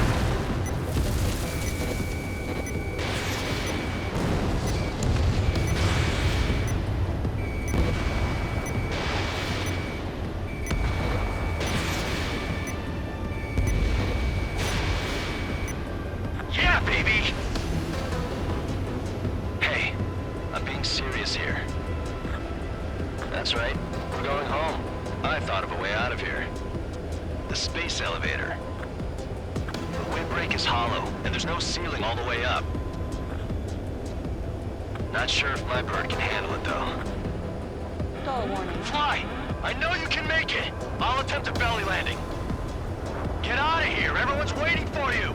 Yeah, baby! Hey, I'm being serious here. That's right, we're going home. I thought of a way out of here. The space elevator. The windbreak is hollow, and there's no ceiling all the way up. Not sure if my bird can handle it, though. Stall warning. Fly! I know you can make it! I'll attempt a belly landing. Get out of here! Everyone's waiting for you!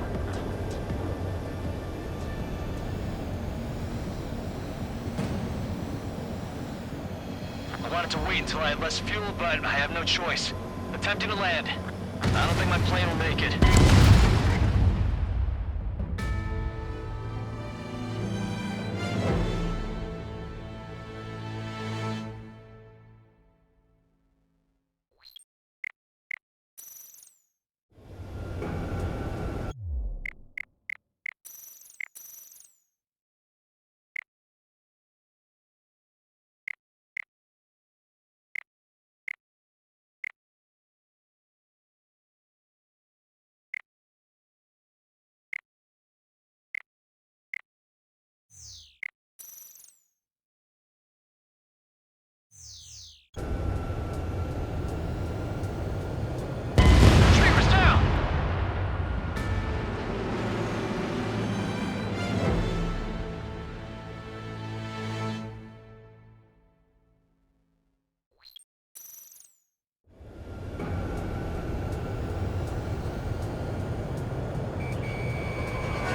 I wanted to wait until I had less fuel, but I have no choice. Attempting to land. I don't think my plane will make it. Trigger's down!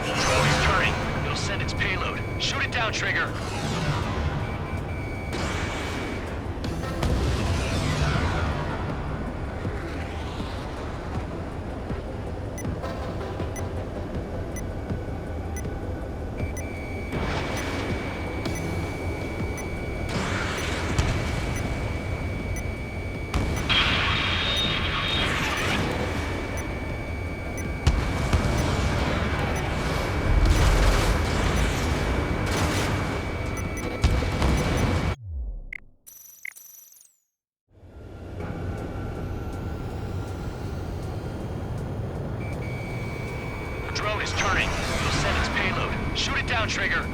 Drone's turning. It'll send its payload. Shoot it down, Trigger. Drone is turning. It'll send its payload. Shoot it down, Trigger.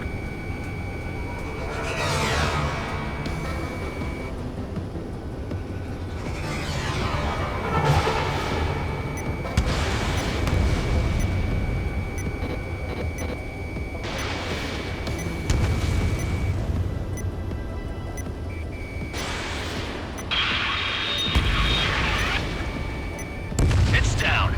It's down.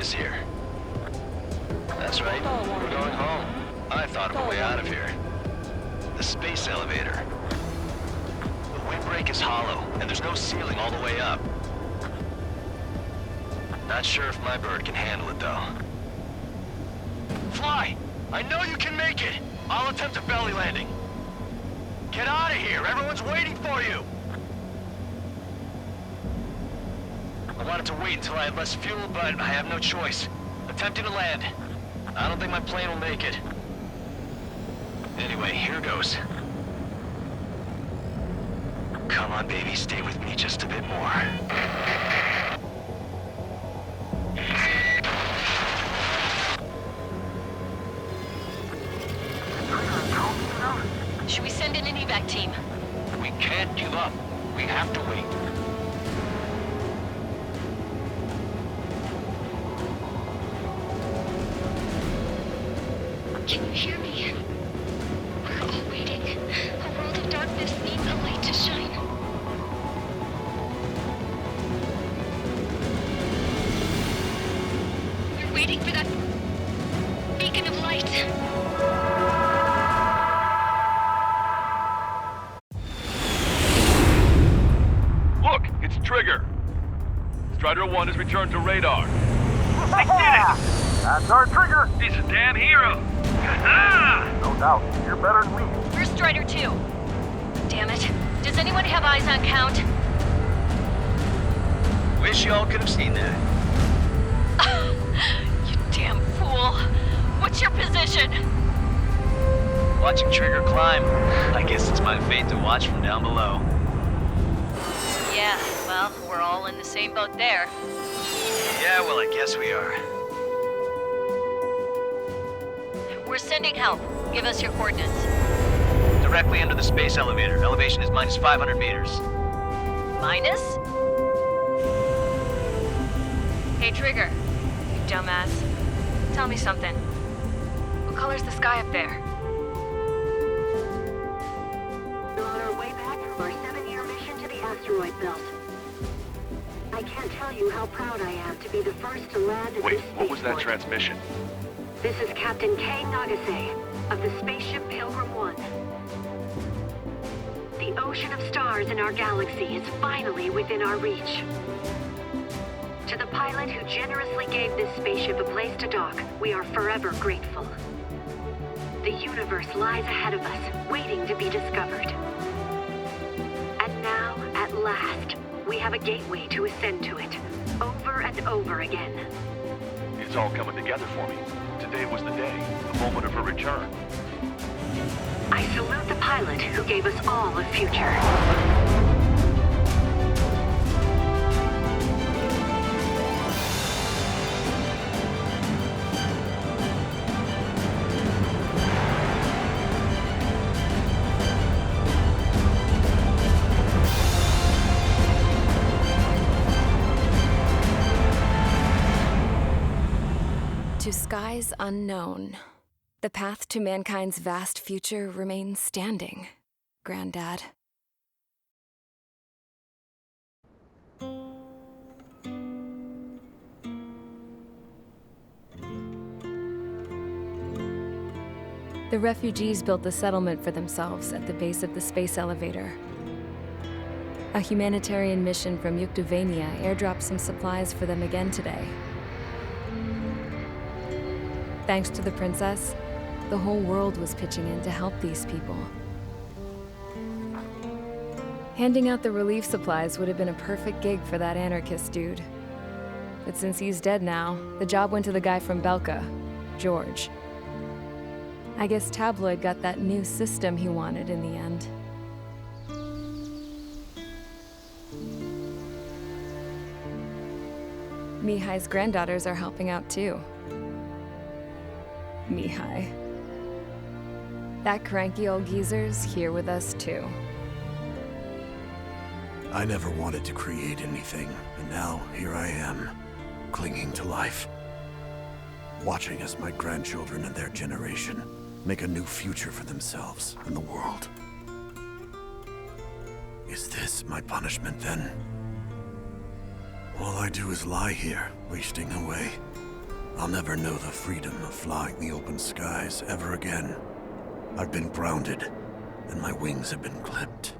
is here. That's right, we're going home. I thought of a way out of here. The space elevator. The windbreak is hollow, and there's no ceiling all the way up. Not sure if my bird can handle it, though. Fly! I know you can make it! I'll attempt a belly landing. Get out of here! Everyone's waiting for you! I wanted to wait until I had less fuel, but I have no choice. Attempting to land. I don't think my plane will make it. Anyway, here goes. Come on, baby, stay with me just a bit more. Should we send in an evac team? We can't give up. We have to wait. Can you hear me? We're all waiting. A world of darkness needs a light to shine. We're waiting for that beacon of light. Look, it's Trigger. Strider 1 has returned to radar. I did it! That's our Trigger! He's a damn hero. No doubt. You're better than me. Where's Strider 2? Damn it. Does anyone have eyes on Count? Wish y'all could have seen that. You damn fool. What's your position? Watching Trigger climb. I guess it's my fate to watch from down below. Yeah, well, we're all in the same boat there. Yeah, well, I guess we are. We're sending help. Give us your coordinates. Directly under the space elevator. Elevation is minus 500 meters. Minus? Hey, Trigger. You dumbass. Tell me something. What color's the sky up there? We're on our way back from our 7-year mission to the asteroid belt. I can't tell you how proud I am to be the first to land at Wait, this what was that spaceport. transmission? This is Captain Kay Nagase of the spaceship Pilgrim 1. The ocean of stars in our galaxy is finally within our reach. To the pilot who generously gave this spaceship a place to dock, we are forever grateful. The universe lies ahead of us, waiting to be discovered. And now, at last, we have a gateway to ascend to it, over and over again. It's all coming together for me. Today was the day, the moment of her return. I salute the pilot who gave us all a future. To skies unknown, the path to mankind's vast future remains standing, Granddad. The refugees built the settlement for themselves at the base of the space elevator. A humanitarian mission from Yuktovania airdropped some supplies for them again today. Thanks to the princess, the whole world was pitching in to help these people. Handing out the relief supplies would have been a perfect gig for that anarchist dude. But since he's dead now, the job went to the guy from Belka, George. I guess Tabloid got that new system he wanted in the end. Mihai's granddaughters are helping out too. Mihai. That cranky old geezer's here with us too. I never wanted to create anything, and now here I am, clinging to life. Watching as my grandchildren and their generation make a new future for themselves and the world. Is this my punishment then? All I do is lie here, wasting away, I'll never know the freedom of flying the open skies ever again. I've been grounded, and my wings have been clipped.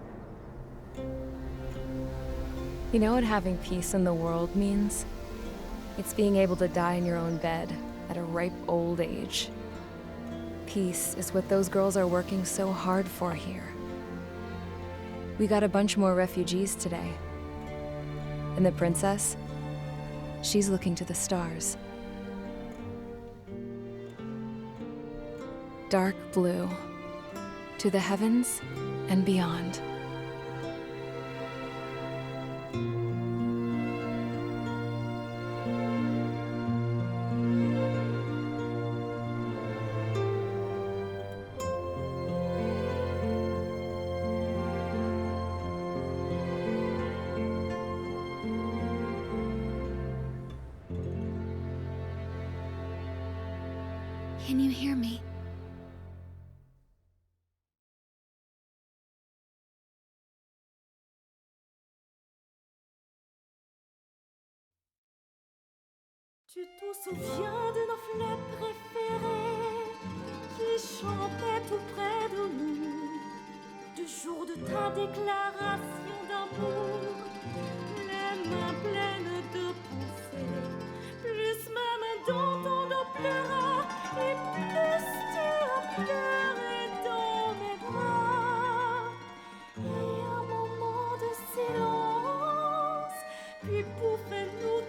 You know what having peace in the world means? It's being able to die in your own bed at a ripe old age. Peace is what those girls are working so hard for here. We got a bunch more refugees today. And the princess? She's looking to the stars. Dark blue. To the heavens and beyond. Can you hear me? Tu te souviens de nos fleurs préférées qui chantaient tout près de nous, du jour de ta déclaration d'amour, les mains pleines de pensées, plus même dans ton dos pleura, et plus tu as pleuré dans mes bras. Et un moment de silence, puis pouvais-nous